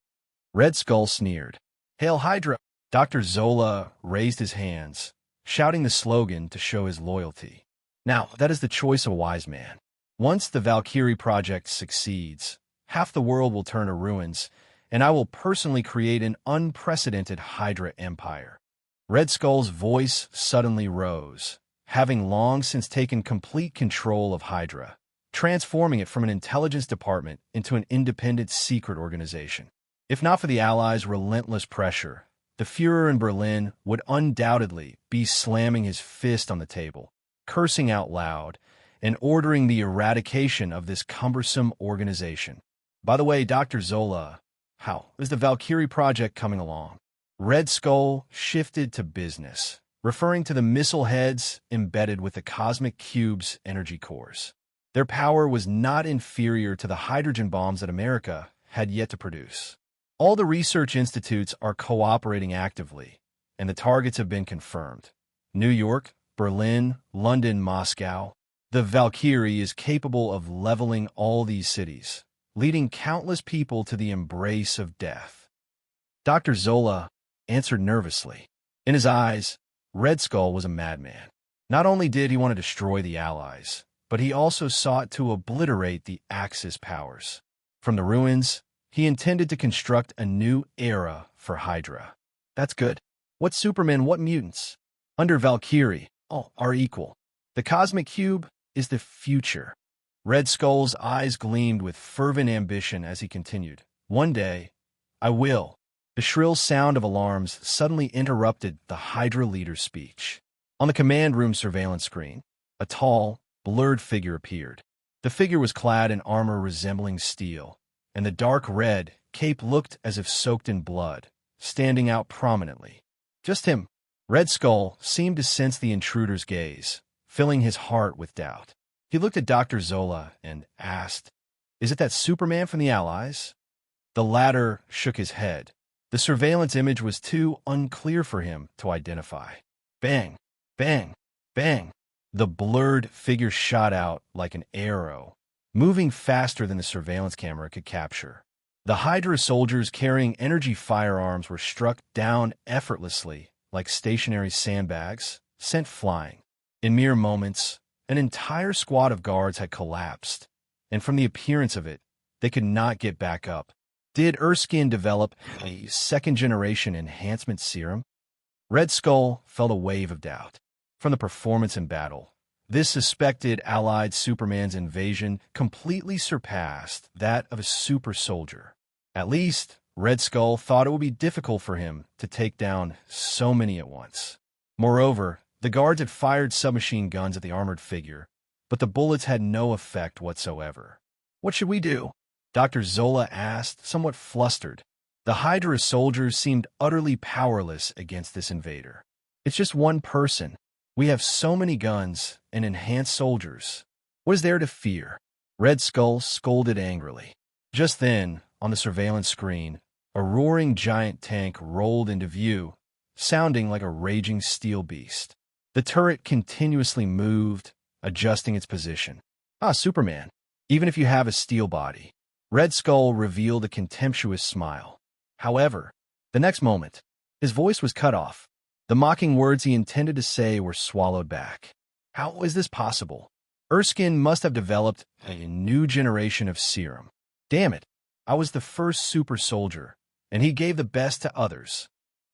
Red Skull sneered. Hail Hydra! Dr. Zola raised his hands, shouting the slogan to show his loyalty. Now, that is the choice of a wise man. Once the Valkyrie project succeeds, half the world will turn to ruins, and I will personally create an unprecedented Hydra empire. Red Skull's voice suddenly rose, having long since taken complete control of Hydra, transforming it from an intelligence department into an independent secret organization. If not for the Allies' relentless pressure, the Führer in Berlin would undoubtedly be slamming his fist on the table, cursing out loud, and ordering the eradication of this cumbersome organization. By the way, Dr. Zola, how is the Valkyrie project coming along? Red Skull shifted to business, referring to the missile heads embedded with the cosmic cube's energy cores. Their power was not inferior to the hydrogen bombs that America had yet to produce. All the research institutes are cooperating actively, and the targets have been confirmed. New York, Berlin, London, Moscow. The Valkyrie is capable of leveling all these cities, leading countless people to the embrace of death. Dr. Zola answered nervously. In his eyes, Red Skull was a madman. Not only did he want to destroy the Allies, but he also sought to obliterate the Axis powers. From the ruins, he intended to construct a new era for Hydra. That's good. What Superman, what mutants? Under Valkyrie, all are equal. The cosmic cube is the future. Red Skull's eyes gleamed with fervent ambition as he continued. One day, I will. The shrill sound of alarms suddenly interrupted the Hydra leader's speech. On the command room surveillance screen, a tall, blurred figure appeared. The figure was clad in armor resembling steel, and the dark red cape looked as if soaked in blood, standing out prominently. Just him. Red Skull seemed to sense the intruder's gaze, filling his heart with doubt. He looked at Dr. Zola and asked, "Is it that Superman from the Allies?" The latter shook his head. The surveillance image was too unclear for him to identify. Bang, bang, bang. The blurred figure shot out like an arrow, moving faster than the surveillance camera could capture. The Hydra soldiers carrying energy firearms were struck down effortlessly, like stationary sandbags, sent flying. In mere moments, an entire squad of guards had collapsed, and from the appearance of it, they could not get back up. Did Erskine develop a second-generation enhancement serum? Red Skull felt a wave of doubt. From the performance in battle, this suspected Allied Superman's invasion completely surpassed that of a super soldier. At least, Red Skull thought it would be difficult for him to take down so many at once. Moreover, the guards had fired submachine guns at the armored figure, but the bullets had no effect whatsoever. "What should we do?" Dr. Zola asked, somewhat flustered. The Hydra soldiers seemed utterly powerless against this invader. "It's just one person. We have so many guns and enhanced soldiers. What is there to fear?" Red Skull scolded angrily. Just then, on the surveillance screen, a roaring giant tank rolled into view, sounding like a raging steel beast. The turret continuously moved, adjusting its position. "Ah, Superman, even if you have a steel body." Red Skull revealed a contemptuous smile. However, the next moment, his voice was cut off. The mocking words he intended to say were swallowed back. How is this possible? Erskine must have developed a new generation of serum. Damn it, I was the first super soldier, and he gave the best to others.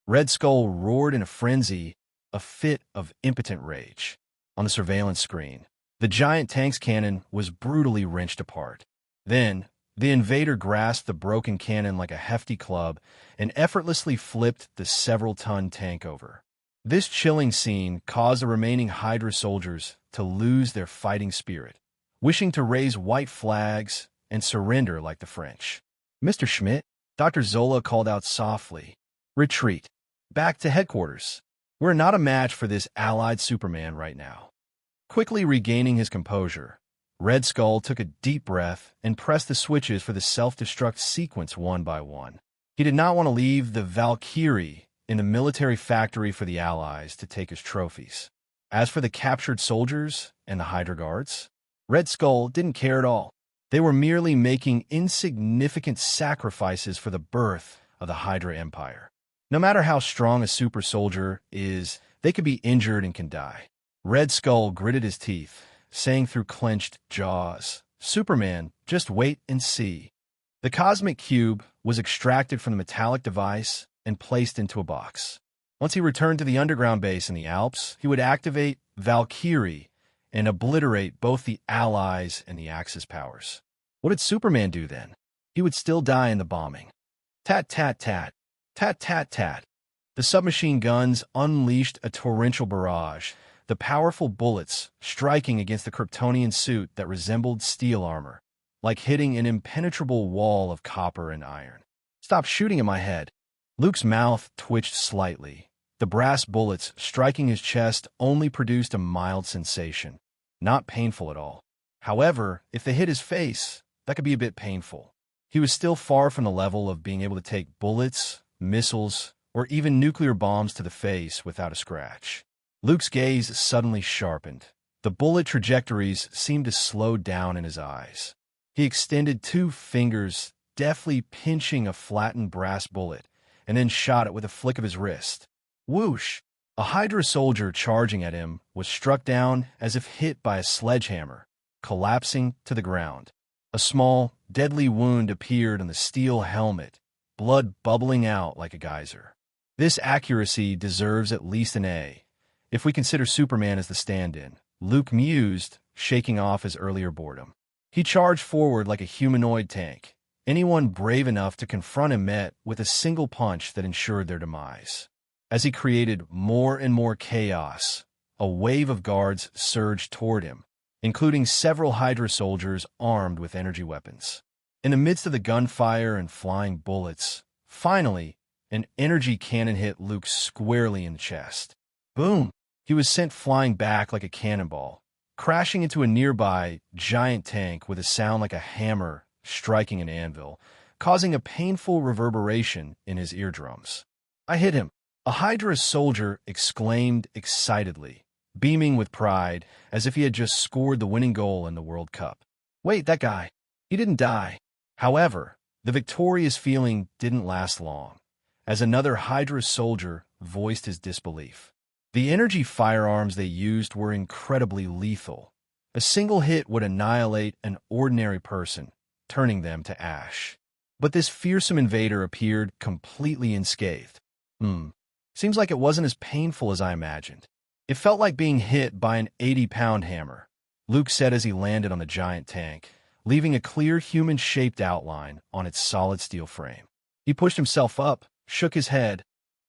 Red Skull roared in a frenzy, a fit of impotent rage. On the surveillance screen, the giant tank's cannon was brutally wrenched apart. Then, the invader grasped the broken cannon like a hefty club and effortlessly flipped the several-ton tank over. This chilling scene caused the remaining Hydra soldiers to lose their fighting spirit, wishing to raise white flags and surrender like the French. "Mr. Schmidt," Dr. Zola called out softly, "retreat. Back to headquarters. We're not a match for this Allied Superman right now." Quickly regaining his composure, Red Skull took a deep breath and pressed the switches for the self-destruct sequence one by one. He did not want to leave the Valkyrie in the military factory for the Allies to take his trophies. As for the captured soldiers and the Hydra guards, Red Skull didn't care at all. They were merely making insignificant sacrifices for the birth of the Hydra Empire. No matter how strong a super soldier is, they could be injured and can die. Red Skull gritted his teeth, saying through clenched jaws, "Superman, just wait and see." The cosmic cube was extracted from the metallic device and placed into a box. Once he returned to the underground base in the Alps, he would activate Valkyrie and obliterate both the Allies and the Axis powers. What did Superman do then? He would still die in the bombing. Tat-tat-tat, tat-tat-tat. The submachine guns unleashed a torrential barrage, the powerful bullets striking against the Kryptonian suit that resembled steel armor, like hitting an impenetrable wall of copper and iron. "Stop shooting at my head." Luke's mouth twitched slightly. The brass bullets striking his chest only produced a mild sensation, not painful at all. However, if they hit his face, that could be a bit painful. He was still far from the level of being able to take bullets, missiles, or even nuclear bombs to the face without a scratch. Luke's gaze suddenly sharpened. The bullet trajectories seemed to slow down in his eyes. He extended 2 fingers, deftly pinching a flattened brass bullet, and then shot it with a flick of his wrist. Whoosh! A Hydra soldier charging at him was struck down as if hit by a sledgehammer, collapsing to the ground. A small, deadly wound appeared on the steel helmet, blood bubbling out like a geyser. This accuracy deserves at least an A, if we consider Superman as the stand-in, Luke mused, shaking off his earlier boredom. He charged forward like a humanoid tank. Anyone brave enough to confront him met with a single punch that ensured their demise. As he created more and more chaos, a wave of guards surged toward him, including several Hydra soldiers armed with energy weapons. In the midst of the gunfire and flying bullets, finally, an energy cannon hit Luke squarely in the chest. Boom! He was sent flying back like a cannonball, crashing into a nearby giant tank with a sound like a hammer striking an anvil, causing a painful reverberation in his eardrums. "I hit him!" A Hydra soldier exclaimed excitedly, beaming with pride as if he had just scored the winning goal in the World Cup. "Wait, that guy, he didn't die." However, the victorious feeling didn't last long, as another Hydra soldier voiced his disbelief. The energy firearms they used were incredibly lethal. A single hit would annihilate an ordinary person, turning them to ash. But this fearsome invader appeared completely unscathed. Seems like it wasn't as painful as I imagined. It felt like being hit by an 80-pound hammer, Luke said as he landed on the giant tank, leaving a clear human-shaped outline on its solid steel frame. He pushed himself up, shook his head,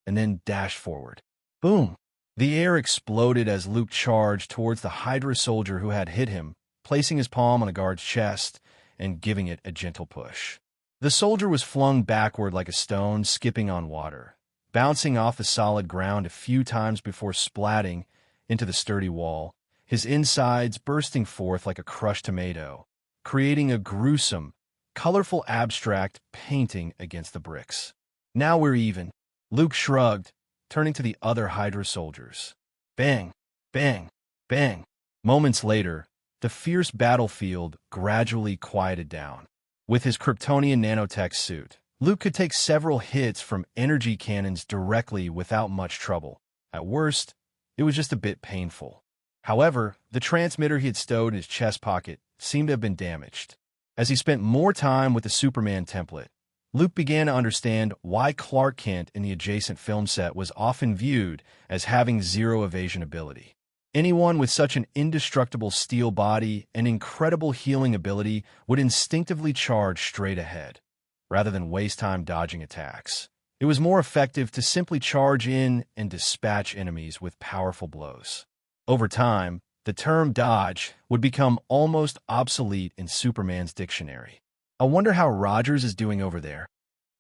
and then dashed forward. Boom! The air exploded as Luke charged towards the Hydra soldier who had hit him, placing his palm on the guard's chest and giving it a gentle push. The soldier was flung backward like a stone skipping on water, bouncing off the solid ground a few times before splatting into the sturdy wall, his insides bursting forth like a crushed tomato, creating a gruesome, colorful abstract painting against the bricks. "Now we're even," Luke shrugged, turning to the other Hydra soldiers. Bang, bang, bang. Moments later, the fierce battlefield gradually quieted down. With his Kryptonian nanotech suit, Luke could take several hits from energy cannons directly without much trouble. At worst, it was just a bit painful. However, the transmitter he had stowed in his chest pocket seemed to have been damaged. As he spent more time with the Superman template, Luke began to understand why Clark Kent in the adjacent film set was often viewed as having zero evasion ability. Anyone with such an indestructible steel body and incredible healing ability would instinctively charge straight ahead, rather than waste time dodging attacks. It was more effective to simply charge in and dispatch enemies with powerful blows. Over time, the term dodge would become almost obsolete in Superman's dictionary. I wonder how Rogers is doing over there.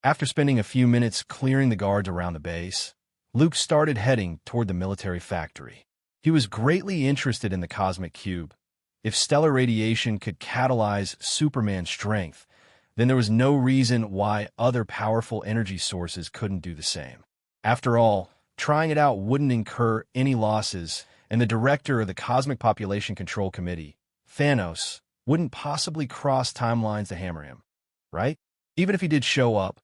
After spending a few minutes clearing the guards around the base, Luke started heading toward the military factory. He was greatly interested in the cosmic cube. If stellar radiation could catalyze Superman's strength, then there was no reason why other powerful energy sources couldn't do the same. After all, trying it out wouldn't incur any losses, and the director of the Cosmic Population Control Committee, Thanos, wouldn't possibly cross timelines to hammer him, right? Even if he did show up,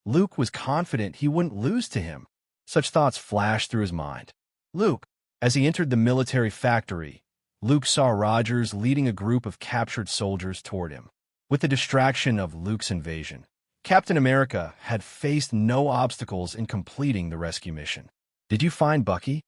Luke was confident he wouldn't lose to him. Such thoughts flashed through his mind. Luke, as he entered the military factory, Luke saw Rogers leading a group of captured soldiers toward him. With the distraction of Luke's invasion, Captain America had faced no obstacles in completing the rescue mission. "Did you find Bucky?"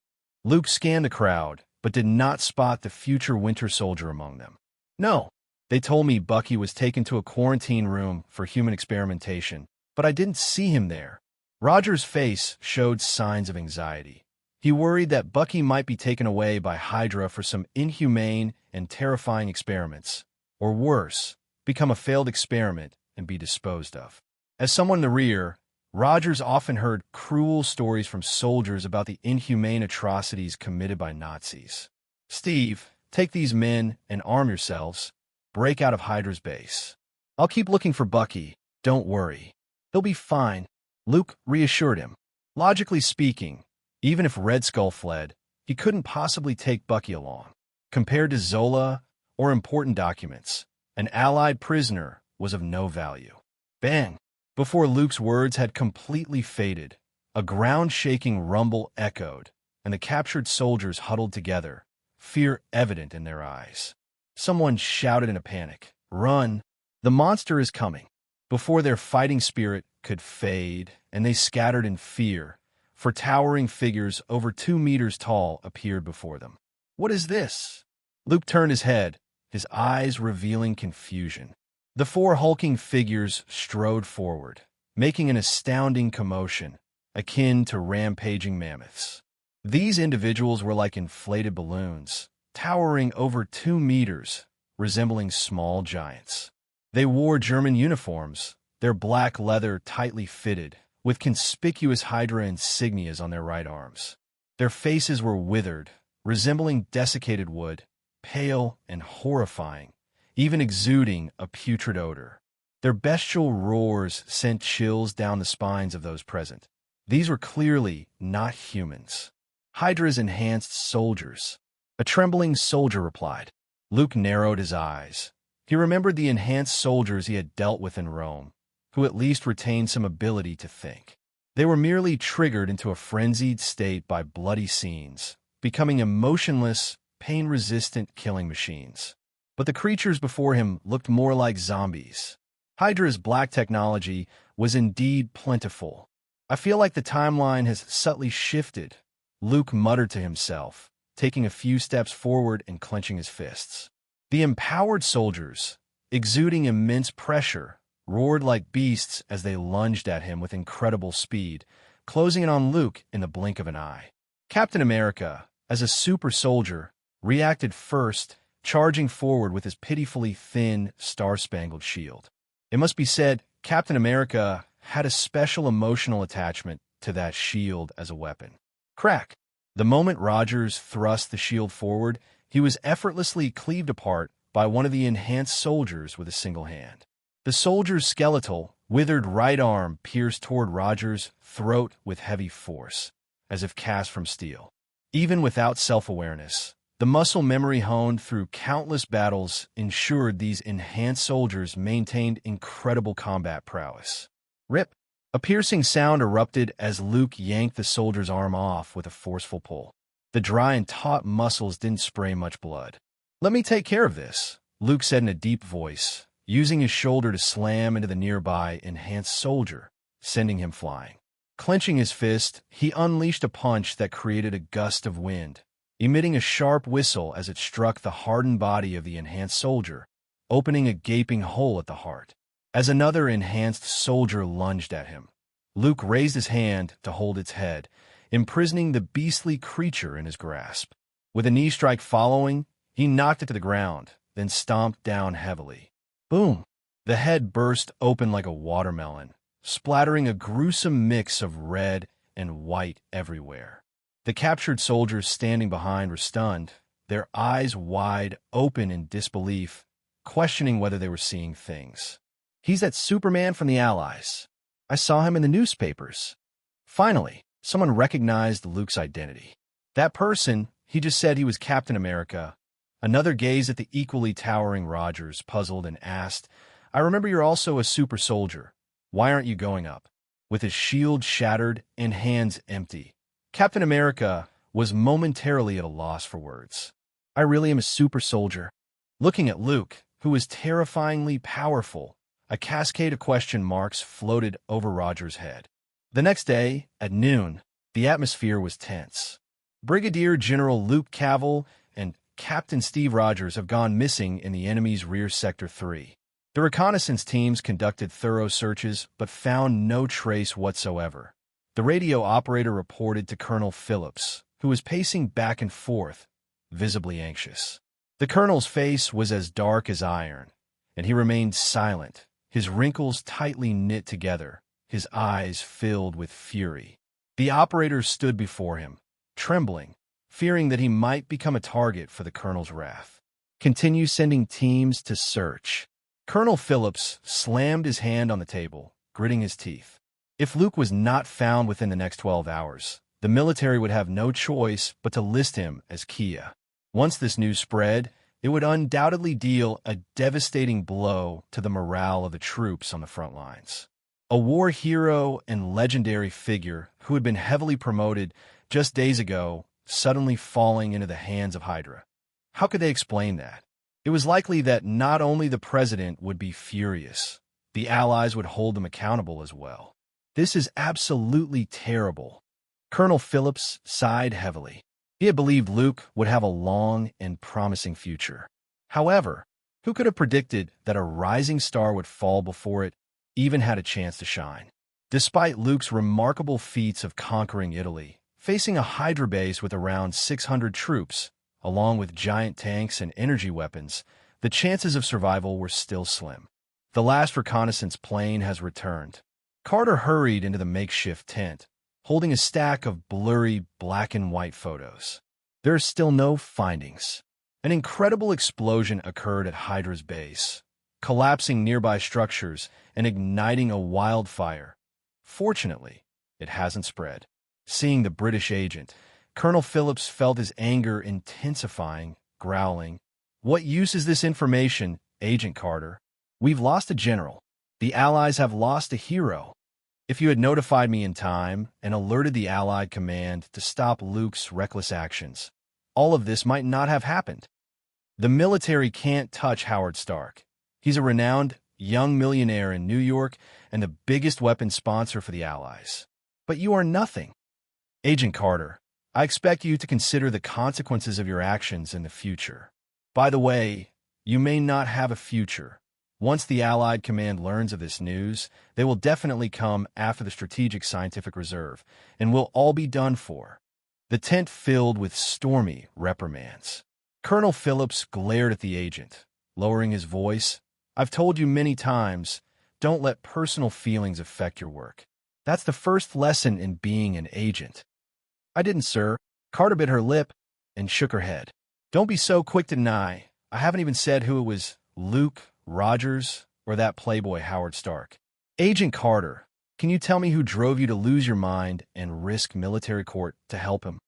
Luke scanned the crowd, but did not spot the future Winter Soldier among them. "No. They told me Bucky was taken to a quarantine room for human experimentation, but I didn't see him there." Rogers' face showed signs of anxiety. He worried that Bucky might be taken away by Hydra for some inhumane and terrifying experiments, or worse, become a failed experiment and be disposed of. As someone in the rear, Rogers often heard cruel stories from soldiers about the inhumane atrocities committed by Nazis. "Steve, take these men and arm yourselves. Break out of Hydra's base. I'll keep looking for Bucky. Don't worry. He'll be fine," Luke reassured him. Logically speaking, even if Red Skull fled, he couldn't possibly take Bucky along. Compared to Zola or important documents, an Allied prisoner was of no value. Bang! Before Luke's words had completely faded, a ground-shaking rumble echoed, and the captured soldiers huddled together, fear evident in their eyes. Someone shouted in a panic, "Run! The monster is coming!" Before their fighting spirit could fade, and they scattered in fear, for towering figures over 2 meters tall appeared before them. "What is this?" Luke turned his head, his eyes revealing confusion. The 4 hulking figures strode forward, making an astounding commotion, akin to rampaging mammoths. These individuals were like inflated balloons, towering over 2 meters, resembling small giants. They wore German uniforms, their black leather tightly fitted, with conspicuous Hydra insignias on their right arms. Their faces were withered, resembling desiccated wood, pale and horrifying, even exuding a putrid odor. Their bestial roars sent chills down the spines of those present. These were clearly not humans. "Hydra's enhanced soldiers," a trembling soldier replied. Luke narrowed his eyes. He remembered the enhanced soldiers he had dealt with in Rome, who at least retained some ability to think. They were merely triggered into a frenzied state by bloody scenes, becoming emotionless, pain-resistant killing machines. But the creatures before him looked more like zombies. Hydra's black technology was indeed plentiful. "I feel like the timeline has subtly shifted," Luke muttered to himself, taking a few steps forward and clenching his fists. The empowered soldiers, exuding immense pressure, roared like beasts as they lunged at him with incredible speed, closing in on Luke in the blink of an eye. Captain America, as a super soldier, reacted first, charging forward with his pitifully thin, star-spangled shield. It must be said, Captain America had a special emotional attachment to that shield as a weapon. Crack! The moment Rogers thrust the shield forward, he was effortlessly cleaved apart by one of the enhanced soldiers with a single hand. The soldier's skeletal, withered right arm pierced toward Rogers' throat with heavy force, as if cast from steel. Even without self-awareness, the muscle memory honed through countless battles ensured these enhanced soldiers maintained incredible combat prowess. Rip! A piercing sound erupted as Luke yanked the soldier's arm off with a forceful pull. The dry and taut muscles didn't spray much blood. "Let me take care of this," Luke said in a deep voice, using his shoulder to slam into the nearby enhanced soldier, sending him flying. Clenching his fist, he unleashed a punch that created a gust of wind, emitting a sharp whistle as it struck the hardened body of the enhanced soldier, opening a gaping hole at the heart. As another enhanced soldier lunged at him, Luke raised his hand to hold its head, imprisoning the beastly creature in his grasp. With a knee strike following, he knocked it to the ground, then stomped down heavily. Boom! The head burst open like a watermelon, splattering a gruesome mix of red and white everywhere. The captured soldiers standing behind were stunned, their eyes wide open in disbelief, questioning whether they were seeing things. "He's that Superman from the Allies. I saw him in the newspapers." Finally, someone recognized Luke's identity. That person, he just said he was Captain America. Another gazed at the equally towering Rogers, puzzled, and asked, "I remember you're also a super soldier. Why aren't you going up?" With his shield shattered and hands empty, Captain America was momentarily at a loss for words. "I really am a super soldier." Looking at Luke, who was terrifyingly powerful, a cascade of question marks floated over Rogers' head. The next day, at noon, the atmosphere was tense. Brigadier General Luke Cavill and Captain Steve Rogers have gone missing in the enemy's rear Sector 3. The reconnaissance teams conducted thorough searches but found no trace whatsoever. The radio operator reported to Colonel Phillips, who was pacing back and forth, visibly anxious. The colonel's face was as dark as iron, and he remained silent, his wrinkles tightly knit together, his eyes filled with fury. The operator stood before him, trembling, fearing that he might become a target for the colonel's wrath. Continue sending teams to search. Colonel Phillips slammed his hand on the table, gritting his teeth. If Luke was not found within the next 12 hours, the military would have no choice but to list him as Kia. Once this news spread, it would undoubtedly deal a devastating blow to the morale of the troops on the front lines. A war hero and legendary figure who had been heavily promoted just days ago suddenly falling into the hands of Hydra. How could they explain that? It was likely that not only the president would be furious, the allies would hold them accountable as well. This is absolutely terrible. Colonel Phillips sighed heavily. He had believed Luke would have a long and promising future. However, who could have predicted that a rising star would fall before it even had a chance to shine? Despite Luke's remarkable feats of conquering Italy, facing a Hydra base with around 600 troops, along with giant tanks and energy weapons, the chances of survival were still slim. The last reconnaissance plane has returned. Carter hurried into the makeshift tent, holding a stack of blurry black and white photos. There are still no findings. An incredible explosion occurred at Hydra's base, collapsing nearby structures and igniting a wildfire. Fortunately, it hasn't spread. Seeing the British agent, Colonel Phillips felt his anger intensifying, growling, "What use is this information, Agent Carter? We've lost a general. The Allies have lost a hero. If you had notified me in time and alerted the Allied command to stop Luke's reckless actions, all of this might not have happened. The military can't touch Howard Stark. He's a renowned young millionaire in New York and the biggest weapons sponsor for the Allies. But you are nothing. Agent Carter, I expect you to consider the consequences of your actions in the future. By the way, you may not have a future. Once the Allied command learns of this news, they will definitely come after the Strategic Scientific Reserve, and we'll all be done for." The tent filled with stormy reprimands. Colonel Phillips glared at the agent, lowering his voice. "I've told you many times, don't let personal feelings affect your work. That's the first lesson in being an agent." "I didn't, sir." Carter bit her lip and shook her head. "Don't be so quick to deny. I haven't even said who it was, Luke, Rogers, or that playboy Howard Stark. Agent Carter, can you tell me who drove you to lose your mind and risk military court to help him?"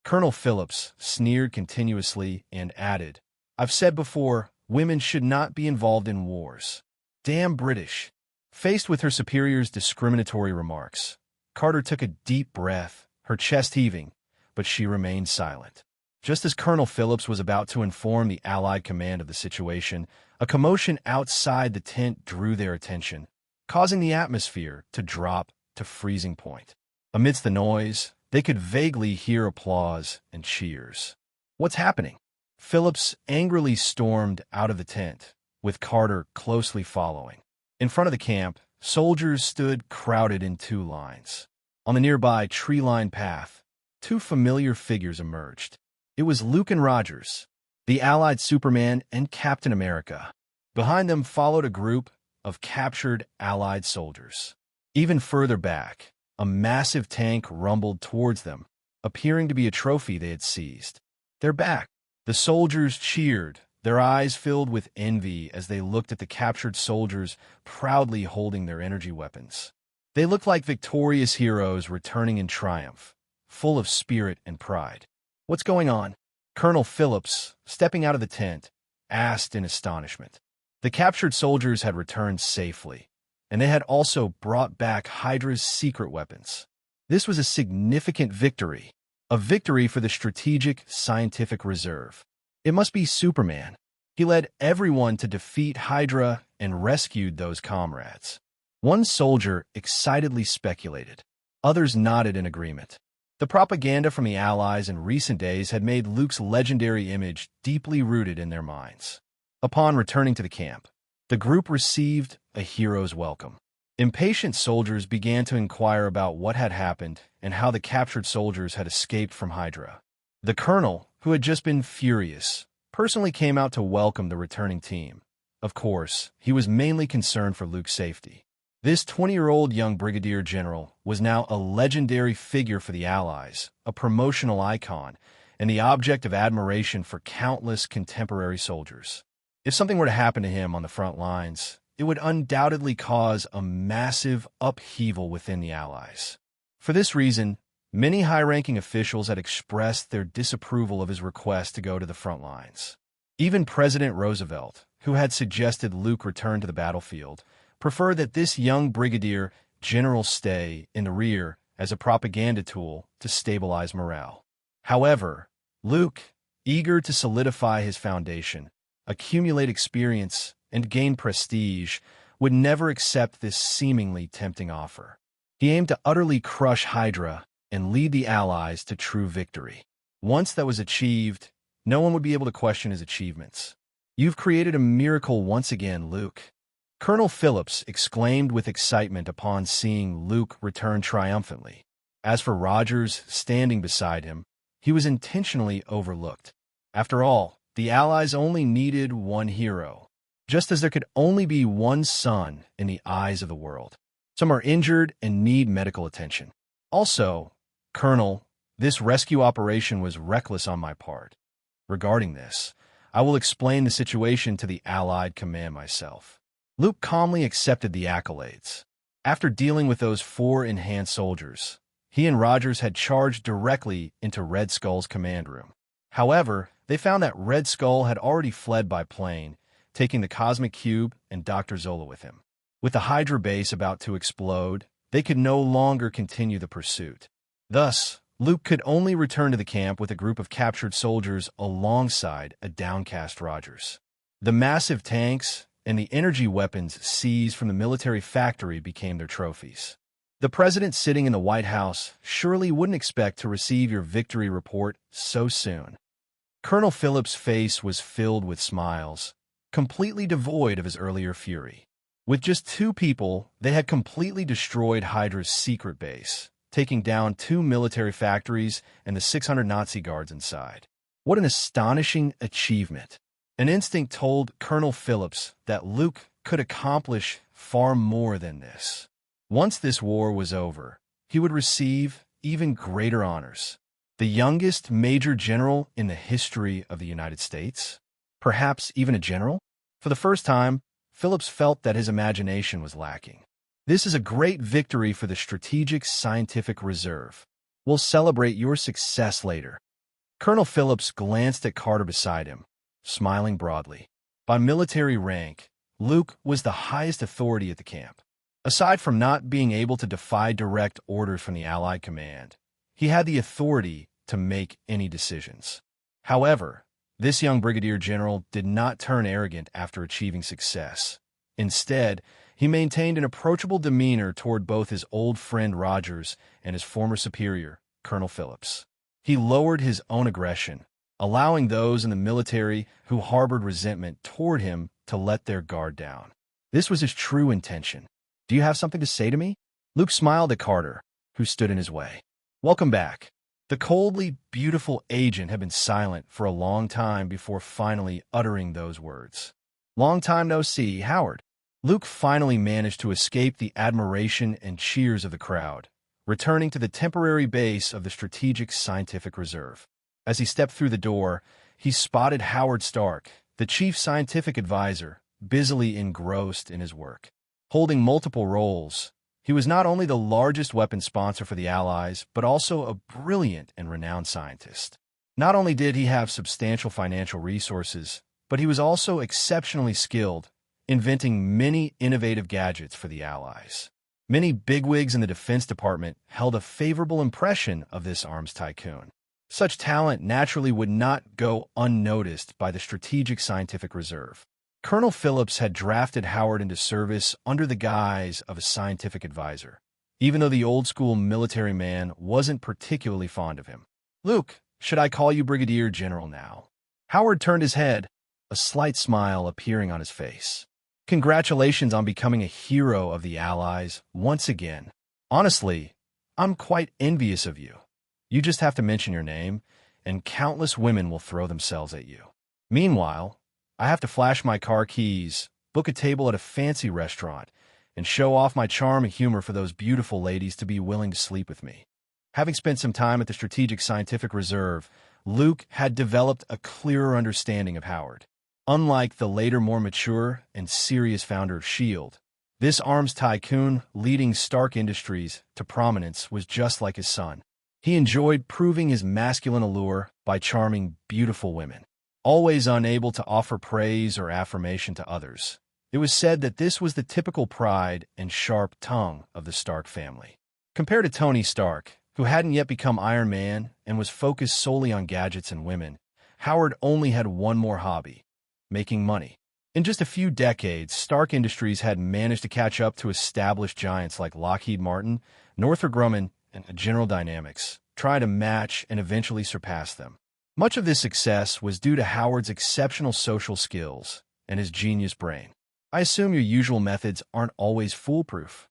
Colonel Phillips sneered continuously and added, "I've said before, women should not be involved in wars. Damn British." Faced with her superior's discriminatory remarks, Carter took a deep breath, her chest heaving, but she remained silent. Just as Colonel Phillips was about to inform the Allied command of the situation, a commotion outside the tent drew their attention, causing the atmosphere to drop to freezing point. Amidst the noise, they could vaguely hear applause and cheers. "What's happening?" Phillips angrily stormed out of the tent, with Carter closely following. In front of the camp, soldiers stood crowded in two lines. On the nearby tree-lined path, two familiar figures emerged. It was Luke and Rogers, the Allied Superman and Captain America. Behind them followed a group of captured Allied soldiers. Even further back, a massive tank rumbled towards them, appearing to be a trophy they had seized. "They're back." The soldiers cheered, their eyes filled with envy as they looked at the captured soldiers proudly holding their energy weapons. They looked like victorious heroes returning in triumph, full of spirit and pride. "What's going on?" Colonel Phillips, stepping out of the tent, asked in astonishment. The captured soldiers had returned safely, and they had also brought back Hydra's secret weapons. This was a significant victory, a victory for the Strategic Scientific Reserve. It must be Superman. He led everyone to defeat Hydra and rescued those comrades. One soldier excitedly speculated. Others nodded in agreement. The propaganda from the Allies in recent days had made Luke's legendary image deeply rooted in their minds. Upon returning to the camp, the group received a hero's welcome. Impatient soldiers began to inquire about what had happened and how the captured soldiers had escaped from Hydra. The colonel, who had just been furious, personally came out to welcome the returning team. Of course, he was mainly concerned for Luke's safety. This 20-year-old young brigadier general was now a legendary figure for the Allies, a promotional icon, and the object of admiration for countless contemporary soldiers. If something were to happen to him on the front lines, it would undoubtedly cause a massive upheaval within the Allies. For this reason, many high-ranking officials had expressed their disapproval of his request to go to the front lines. Even President Roosevelt, who had suggested Luke return to the battlefield, preferred that this young brigadier general stay in the rear as a propaganda tool to stabilize morale. However, Luke, eager to solidify his foundation, accumulate experience, and gain prestige, would never accept this seemingly tempting offer. He aimed to utterly crush Hydra and lead the Allies to true victory. Once that was achieved, no one would be able to question his achievements. "You've created a miracle once again, Luke," Colonel Phillips exclaimed with excitement upon seeing Luke return triumphantly. As for Rogers standing beside him, he was intentionally overlooked. After all, the Allies only needed one hero, just as there could only be one sun in the eyes of the world. Some are injured and need medical attention. Also, Colonel, this rescue operation was reckless on my part. Regarding this, I will explain the situation to the Allied command myself. Luke calmly accepted the accolades. After dealing with those 4 enhanced soldiers, he and Rogers had charged directly into Red Skull's command room. However, they found that Red Skull had already fled by plane, taking the Cosmic Cube and Dr. Zola with him. With the Hydra base about to explode, they could no longer continue the pursuit. Thus, Luke could only return to the camp with a group of captured soldiers alongside a downcast Rogers. The massive tanks and the energy weapons seized from the military factory became their trophies. The president sitting in the White House surely wouldn't expect to receive your victory report so soon. Colonel Phillips' face was filled with smiles, completely devoid of his earlier fury. With just 2 people, they had completely destroyed Hydra's secret base, taking down 2 military factories and the 600 Nazi guards inside. What an astonishing achievement! An instinct told Colonel Phillips that Luke could accomplish far more than this. Once this war was over, he would receive even greater honors. The youngest major general in the history of the United States? Perhaps even a general? For the first time, Phillips felt that his imagination was lacking. This is a great victory for the Strategic Scientific Reserve. We'll celebrate your success later. Colonel Phillips glanced at Carter beside him, smiling broadly. By military rank, Luke was the highest authority at the camp. Aside from not being able to defy direct orders from the Allied command, he had the authority to make any decisions. However, this young brigadier general did not turn arrogant after achieving success. Instead, he maintained an approachable demeanor toward both his old friend Rogers and his former superior, Colonel Phillips. He lowered his own aggression, allowing those in the military who harbored resentment toward him to let their guard down. This was his true intention. "Do you have something to say to me?" Luke smiled at Carter, who stood in his way. "Welcome back." The coldly beautiful agent had been silent for a long time before finally uttering those words. "Long time no see, Howard." Luke finally managed to escape the admiration and cheers of the crowd, returning to the temporary base of the Strategic Scientific Reserve. As he stepped through the door, he spotted Howard Stark, the chief scientific advisor, busily engrossed in his work. Holding multiple roles, he was not only the largest weapons sponsor for the Allies, but also a brilliant and renowned scientist. Not only did he have substantial financial resources, but he was also exceptionally skilled, inventing many innovative gadgets for the Allies. Many bigwigs in the Defense Department held a favorable impression of this arms tycoon. Such talent naturally would not go unnoticed by the Strategic Scientific Reserve. Colonel Phillips had drafted Howard into service under the guise of a scientific advisor, even though the old-school military man wasn't particularly fond of him. "Luke, should I call you Brigadier General now?" Howard turned his head, a slight smile appearing on his face. "Congratulations on becoming a hero of the Allies once again. Honestly, I'm quite envious of you. You just have to mention your name, and countless women will throw themselves at you. Meanwhile, I have to flash my car keys, book a table at a fancy restaurant, and show off my charm and humor for those beautiful ladies to be willing to sleep with me. Having spent some time at the Strategic Scientific Reserve, Luke had developed a clearer understanding of Howard. Unlike the later more mature and serious founder of S.H.I.E.L.D., this arms tycoon leading Stark Industries to prominence was just like his son. He enjoyed proving his masculine allure by charming beautiful women, always unable to offer praise or affirmation to others. It was said that this was the typical pride and sharp tongue of the Stark family. Compared to Tony Stark, who hadn't yet become Iron Man and was focused solely on gadgets and women, Howard only had one more hobby: making money. In just a few decades, Stark Industries had managed to catch up to established giants like Lockheed Martin, Northrop Grumman, and General Dynamics, trying to match and eventually surpass them. Much of this success was due to Howard's exceptional social skills and his genius brain. "I assume your usual methods aren't always foolproof,"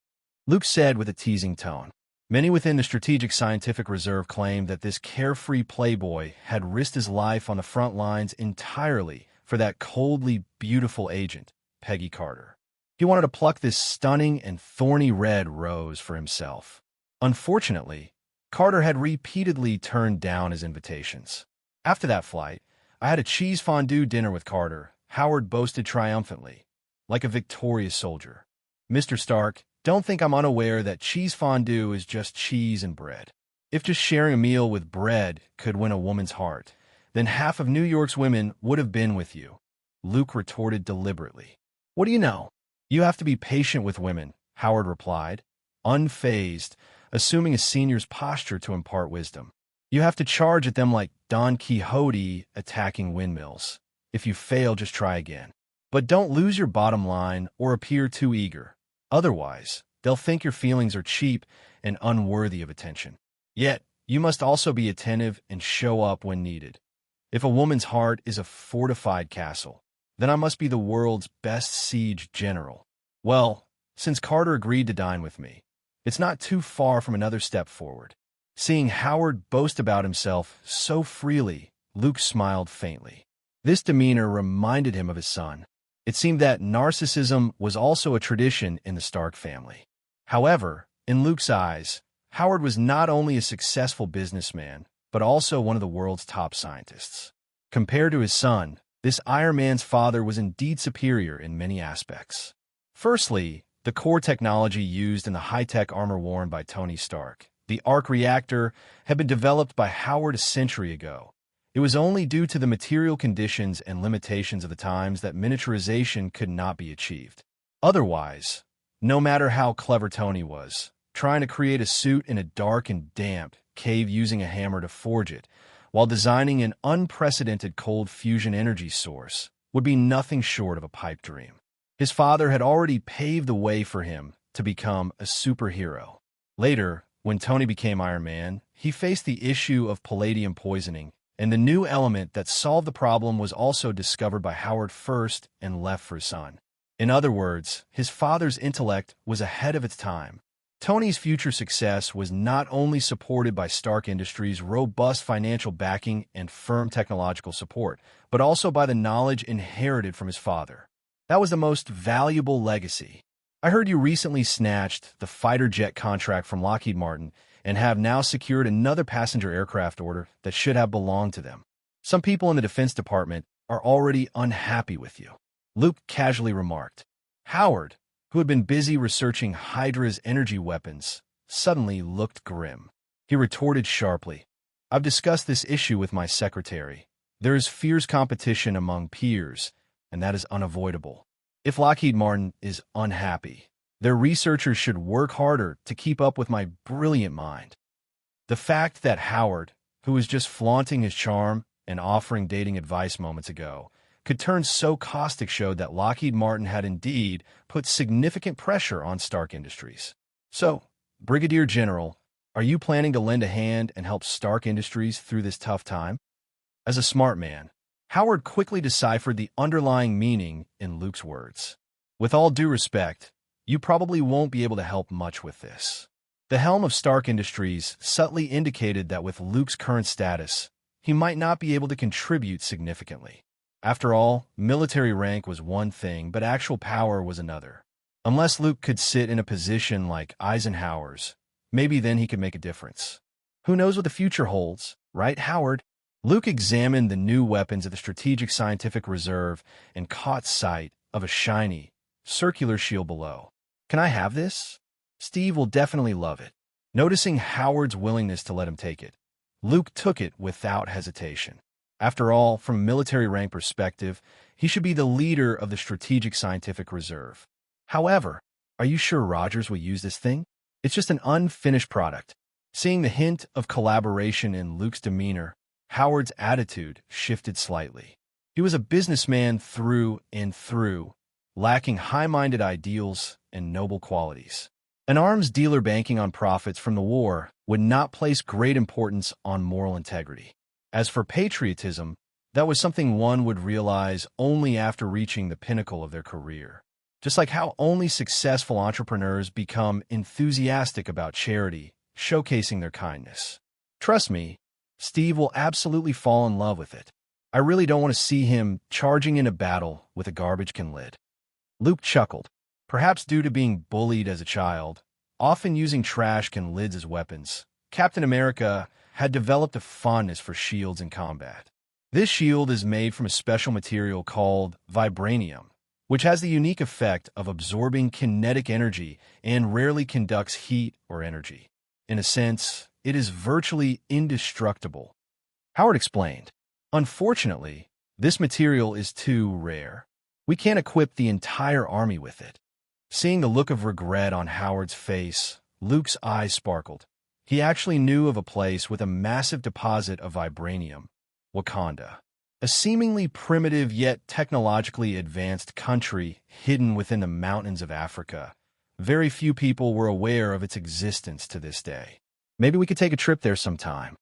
Luke said with a teasing tone. Many within the Strategic Scientific Reserve claimed that this carefree playboy had risked his life on the front lines entirely for that coldly beautiful agent, Peggy Carter. He wanted to pluck this stunning and thorny red rose for himself. Unfortunately, Carter had repeatedly turned down his invitations. "After that flight, I had a cheese fondue dinner with Carter," Howard boasted triumphantly, like a victorious soldier. "Mr. Stark, don't think I'm unaware that cheese fondue is just cheese and bread. If just sharing a meal with bread could win a woman's heart, then half of New York's women would have been with you," Luke retorted deliberately. "What do you know? You have to be patient with women," Howard replied, unfazed, assuming a senior's posture to impart wisdom. "You have to charge at them like Don Quixote attacking windmills. If you fail, just try again. But don't lose your bottom line or appear too eager. Otherwise, they'll think your feelings are cheap and unworthy of attention. Yet, you must also be attentive and show up when needed. If a woman's heart is a fortified castle, then I must be the world's best siege general." Well, since Carter agreed to dine with me, it's not too far from another step forward. Seeing Howard boast about himself so freely, Luke smiled faintly. This demeanor reminded him of his son. It seemed that narcissism was also a tradition in the Stark family. However, in Luke's eyes, Howard was not only a successful businessman, but also one of the world's top scientists. Compared to his son, this Iron Man's father was indeed superior in many aspects. Firstly, the core technology used in the high-tech armor worn by Tony Stark, the arc reactor, had been developed by Howard a century ago. It was only due to the material conditions and limitations of the times that miniaturization could not be achieved. Otherwise, no matter how clever Tony was, trying to create a suit in a dark and damp cave using a hammer to forge it, while designing an unprecedented cold fusion energy source, would be nothing short of a pipe dream. His father had already paved the way for him to become a superhero. Later, when Tony became Iron Man, he faced the issue of palladium poisoning, and the new element that solved the problem was also discovered by Howard first and left for his son. In other words, his father's intellect was ahead of its time. Tony's future success was not only supported by Stark Industries' robust financial backing and firm technological support, but also by the knowledge inherited from his father. That was the most valuable legacy. "I heard you recently snatched the fighter jet contract from Lockheed Martin and have now secured another passenger aircraft order that should have belonged to them. Some people in the Defense Department are already unhappy with you," Luke casually remarked. Howard, who had been busy researching Hydra's energy weapons, suddenly looked grim. He retorted sharply, "I've discussed this issue with my secretary. There is fierce competition among peers, and that is unavoidable. If Lockheed Martin is unhappy, their researchers should work harder to keep up with my brilliant mind." The fact that Howard, who was just flaunting his charm and offering dating advice moments ago, could turn so caustic showed that Lockheed Martin had indeed put significant pressure on Stark Industries. "So, Brigadier General, are you planning to lend a hand and help Stark Industries through this tough time?" As a smart man, Howard quickly deciphered the underlying meaning in Luke's words. "With all due respect, you probably won't be able to help much with this." The helm of Stark Industries subtly indicated that with Luke's current status, he might not be able to contribute significantly. After all, military rank was one thing, but actual power was another. Unless Luke could sit in a position like Eisenhower's, maybe then he could make a difference. Who knows what the future holds, right, Howard? Luke examined the new weapons at the Strategic Scientific Reserve and caught sight of a shiny, circular shield below. Can I have this? Steve will definitely love it. Noticing Howard's willingness to let him take it, Luke took it without hesitation. After all, from a military rank perspective, he should be the leader of the Strategic Scientific Reserve. However, are you sure Rogers will use this thing? It's just an unfinished product. Seeing the hint of collaboration in Luke's demeanor, Howard's attitude shifted slightly. He was a businessman through and through, lacking high-minded ideals and noble qualities. An arms dealer banking on profits from the war would not place great importance on moral integrity. As for patriotism, that was something one would realize only after reaching the pinnacle of their career. Just like how only successful entrepreneurs become enthusiastic about charity, showcasing their kindness. Trust me, Steve will absolutely fall in love with it. I really don't want to see him charging in a battle with a garbage can lid. Luke chuckled, perhaps due to being bullied as a child, often using trash can lids as weapons. Captain America had developed a fondness for shields in combat. This shield is made from a special material called vibranium, which has the unique effect of absorbing kinetic energy and rarely conducts heat or energy. In a sense, it is virtually indestructible. Howard explained, unfortunately, this material is too rare. We can't equip the entire army with it. Seeing the look of regret on Howard's face, Luke's eyes sparkled. He actually knew of a place with a massive deposit of vibranium, Wakanda. A seemingly primitive yet technologically advanced country hidden within the mountains of Africa. Very few people were aware of its existence to this day. Maybe we could take a trip there sometime.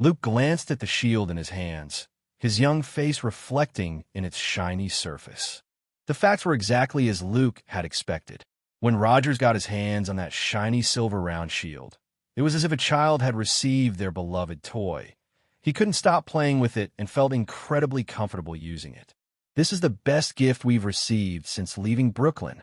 Luke glanced at the shield in his hands, his young face reflecting in its shiny surface. The facts were exactly as Luke had expected. When Rogers got his hands on that shiny silver round shield, it was as if a child had received their beloved toy. He couldn't stop playing with it and felt incredibly comfortable using it. This is the best gift we've received since leaving Brooklyn.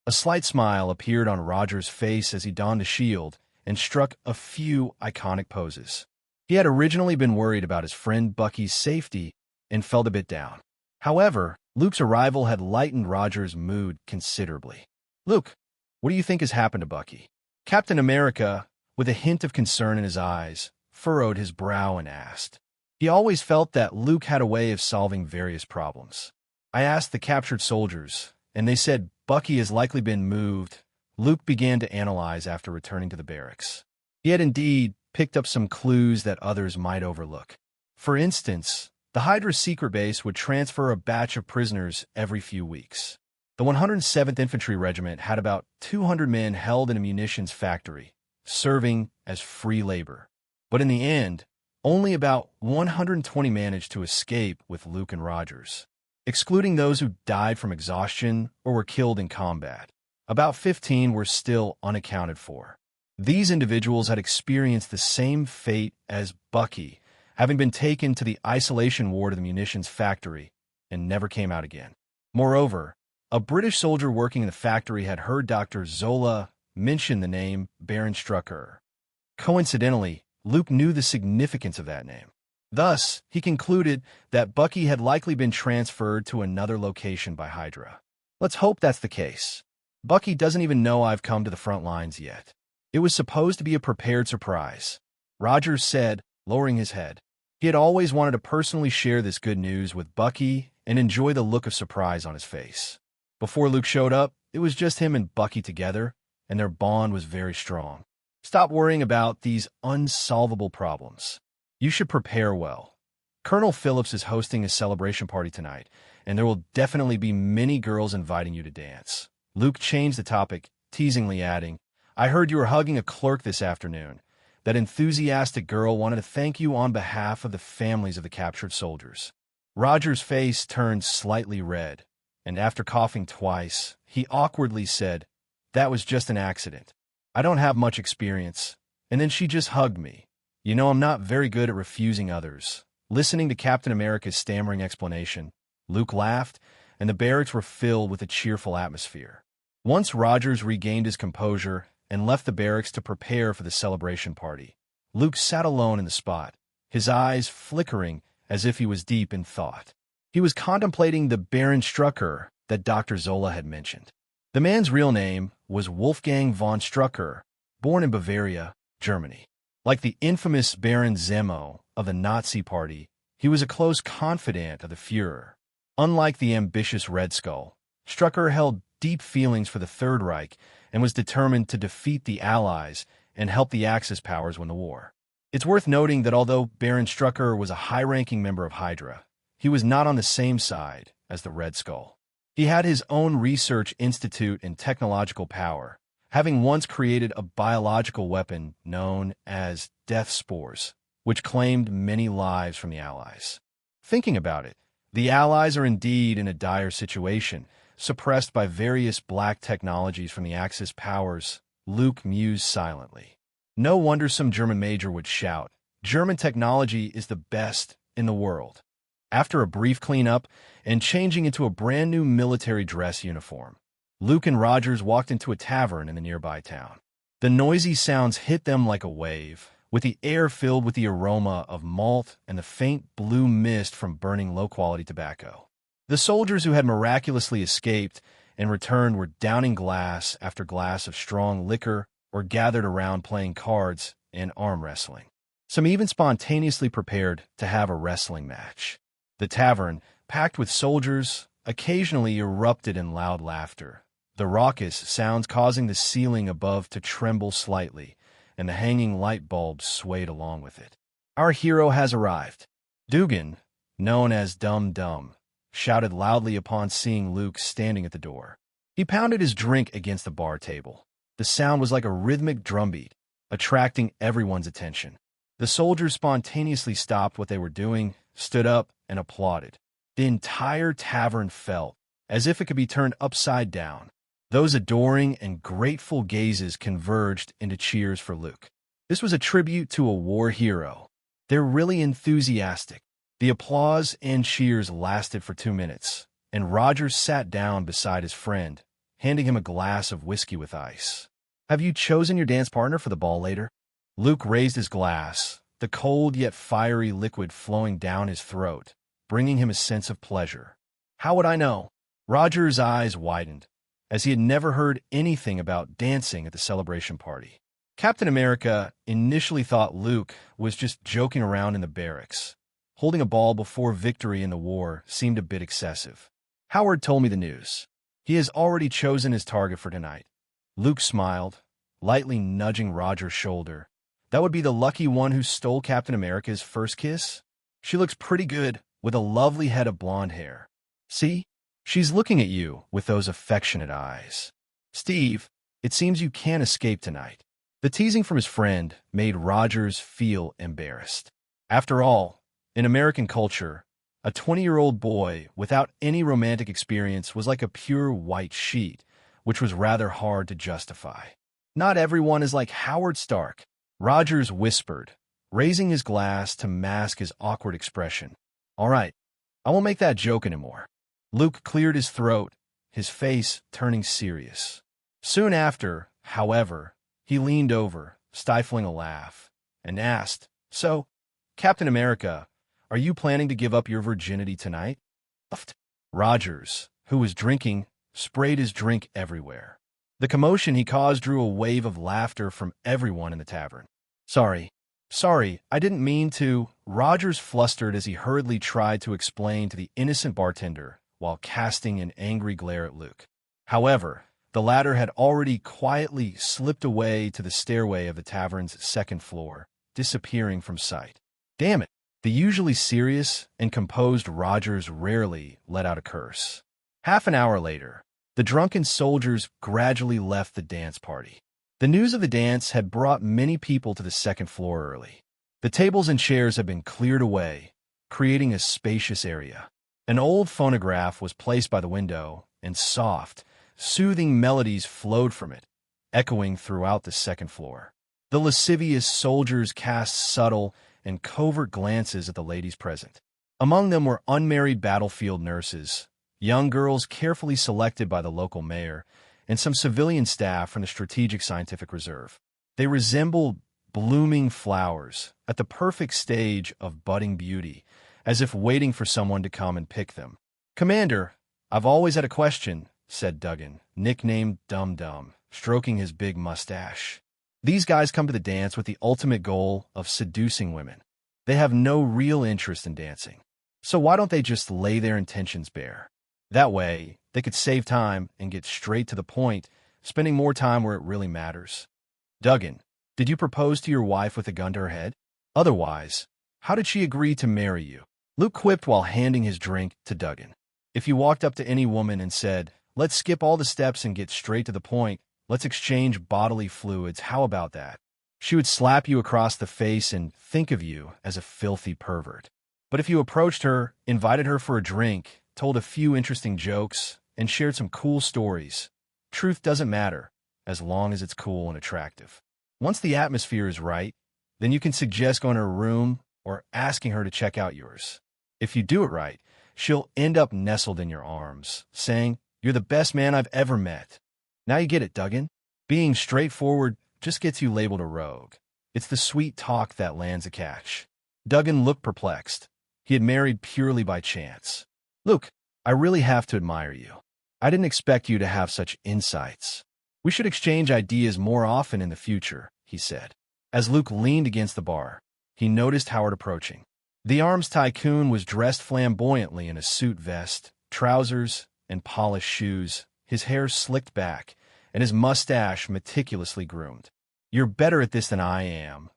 A slight smile appeared on Roger's face as he donned the shield and struck a few iconic poses. He had originally been worried about his friend Bucky's safety and felt a bit down. However, Luke's arrival had lightened Roger's mood considerably. Luke, what do you think has happened to Bucky? Captain America, with a hint of concern in his eyes, furrowed his brow and asked. He always felt that Luke had a way of solving various problems. I asked the captured soldiers, and they said Bucky has likely been moved. Luke began to analyze after returning to the barracks. He had indeed picked up some clues that others might overlook. For instance, the Hydra's secret base would transfer a batch of prisoners every few weeks. The 107th Infantry Regiment had about 200 men held in a munitions factory, serving as free labor. But in the end, only about 120 managed to escape with Luke and Rogers. Excluding those who died from exhaustion or were killed in combat, about 15 were still unaccounted for. These individuals had experienced the same fate as Bucky, having been taken to the isolation ward of the munitions factory and never came out again. Moreover, a British soldier working in the factory had heard Dr. Zola mention the name Baron Strucker. Coincidentally, Luke knew the significance of that name. Thus, he concluded that Bucky had likely been transferred to another location by Hydra. Let's hope that's the case. Bucky doesn't even know I've come to the front lines yet. It was supposed to be a prepared surprise, Rogers said, lowering his head. He had always wanted to personally share this good news with Bucky and enjoy the look of surprise on his face. Before Luke showed up, it was just him and Bucky together, and their bond was very strong. Stop worrying about these unsolvable problems. You should prepare well. Colonel Phillips is hosting a celebration party tonight, and there will definitely be many girls inviting you to dance. Luke changed the topic, teasingly adding, I heard you were hugging a clerk this afternoon. That enthusiastic girl wanted to thank you on behalf of the families of the captured soldiers. Roger's face turned slightly red, and after coughing twice, he awkwardly said, That was just an accident. I don't have much experience. And then she just hugged me. You know, I'm not very good at refusing others. Listening to Captain America's stammering explanation, Luke laughed, and the barracks were filled with a cheerful atmosphere. Once Rogers regained his composure and left the barracks to prepare for the celebration party, Luke sat alone in the spot, his eyes flickering as if he was deep in thought. He was contemplating the Baron Strucker that Dr. Zola had mentioned. The man's real name was Wolfgang von Strucker, born in Bavaria, Germany. Like the infamous Baron Zemo of the Nazi Party, he was a close confidant of the Führer. Unlike the ambitious Red Skull, Strucker held deep feelings for the Third Reich and was determined to defeat the Allies and help the Axis powers win the war. It's worth noting that although Baron Strucker was a high-ranking member of Hydra, he was not on the same side as the Red Skull. He had his own research institute in technological power, having once created a biological weapon known as death spores, which claimed many lives from the Allies. Thinking about it, the Allies are indeed in a dire situation, suppressed by various black technologies from the Axis powers. Luke mused silently. No wonder some German major would shout, "German technology is the best in the world." After a brief cleanup and changing into a brand new military dress uniform, Luke and Rogers walked into a tavern in the nearby town. The noisy sounds hit them like a wave, with the air filled with the aroma of malt and the faint blue mist from burning low-quality tobacco. The soldiers who had miraculously escaped and returned were downing glass after glass of strong liquor or gathered around playing cards and arm wrestling. Some even spontaneously prepared to have a wrestling match. The tavern, packed with soldiers, occasionally erupted in loud laughter, the raucous sounds causing the ceiling above to tremble slightly, and the hanging light bulbs swayed along with it. "Our hero has arrived." Dugan, known as Dum Dum, shouted loudly upon seeing Luke standing at the door. He pounded his drink against the bar table. The sound was like a rhythmic drumbeat, attracting everyone's attention. The soldiers spontaneously stopped what they were doing, stood up, and applauded. The entire tavern felt as if it could be turned upside down. Those adoring and grateful gazes converged into cheers for Luke. This was a tribute to a war hero. They're really enthusiastic. The applause and cheers lasted for 2 minutes, and Rogers sat down beside his friend, handing him a glass of whiskey with ice. "Have you chosen your dance partner for the ball later?" Luke raised his glass, the cold yet fiery liquid flowing down his throat, bringing him a sense of pleasure. "How would I know?" Roger's eyes widened, as he had never heard anything about dancing at the celebration party. Captain America initially thought Luke was just joking around in the barracks. Holding a ball before victory in the war seemed a bit excessive. "Howard told me the news. He has already chosen his target for tonight." Luke smiled, lightly nudging Roger's shoulder. "That would be the lucky one who stole Captain America's first kiss? She looks pretty good, with a lovely head of blonde hair. See? She's looking at you with those affectionate eyes. Steve, it seems you can't escape tonight." The teasing from his friend made Rogers feel embarrassed. After all, in American culture, a 20-year-old boy without any romantic experience was like a pure white sheet, which was rather hard to justify. "Not everyone is like Howard Stark," Rogers whispered, raising his glass to mask his awkward expression. "All right, I won't make that joke anymore." Luke cleared his throat, his face turning serious. Soon after, however, he leaned over, stifling a laugh, and asked, "So, Captain America, are you planning to give up your virginity tonight?" Rogers, who was drinking, sprayed his drink everywhere. The commotion he caused drew a wave of laughter from everyone in the tavern. Sorry, I didn't mean to." Rogers flustered as he hurriedly tried to explain to the innocent bartender while casting an angry glare at Luke. However, the latter had already quietly slipped away to the stairway of the tavern's second floor, disappearing from sight. Damn it! The usually serious and composed Rogers rarely let out a curse. Half an hour later, the drunken soldiers gradually left the dance party. The news of the dance had brought many people to the second floor early. The tables and chairs had been cleared away, creating a spacious area. An old phonograph was placed by the window, and soft, soothing melodies flowed from it, echoing throughout the second floor. The lascivious soldiers cast subtle and covert glances at the ladies present. Among them were unmarried battlefield nurses, young girls carefully selected by the local mayor, and some civilian staff from the Strategic Scientific Reserve. They resembled blooming flowers at the perfect stage of budding beauty, as if waiting for someone to come and pick them. "Commander, I've always had a question," said Duggan, nicknamed Dum Dum, stroking his big mustache. "These guys come to the dance with the ultimate goal of seducing women. They have no real interest in dancing. So why don't they just lay their intentions bare? That way, they could save time and get straight to the point, spending more time where it really matters." "Duggan, did you propose to your wife with a gun to her head? Otherwise, how did she agree to marry you?" Luke quipped while handing his drink to Duggan. "If you walked up to any woman and said, 'Let's skip all the steps and get straight to the point, let's exchange bodily fluids, how about that?' She would slap you across the face and think of you as a filthy pervert. But if you approached her, invited her for a drink, told a few interesting jokes, and shared some cool stories, truth doesn't matter, as long as it's cool and attractive. Once the atmosphere is right, then you can suggest going to her room or asking her to check out yours. If you do it right, she'll end up nestled in your arms, saying, 'You're the best man I've ever met.' Now you get it, Duggan? Being straightforward just gets you labeled a rogue. It's the sweet talk that lands a catch." Duggan looked perplexed. He had married purely by chance. "Luke, I really have to admire you. I didn't expect you to have such insights. We should exchange ideas more often in the future," he said. As Luke leaned against the bar, he noticed Howard approaching. The arms tycoon was dressed flamboyantly in a suit vest, trousers, and polished shoes, his hair slicked back, and his mustache meticulously groomed. "You're better at this than I am.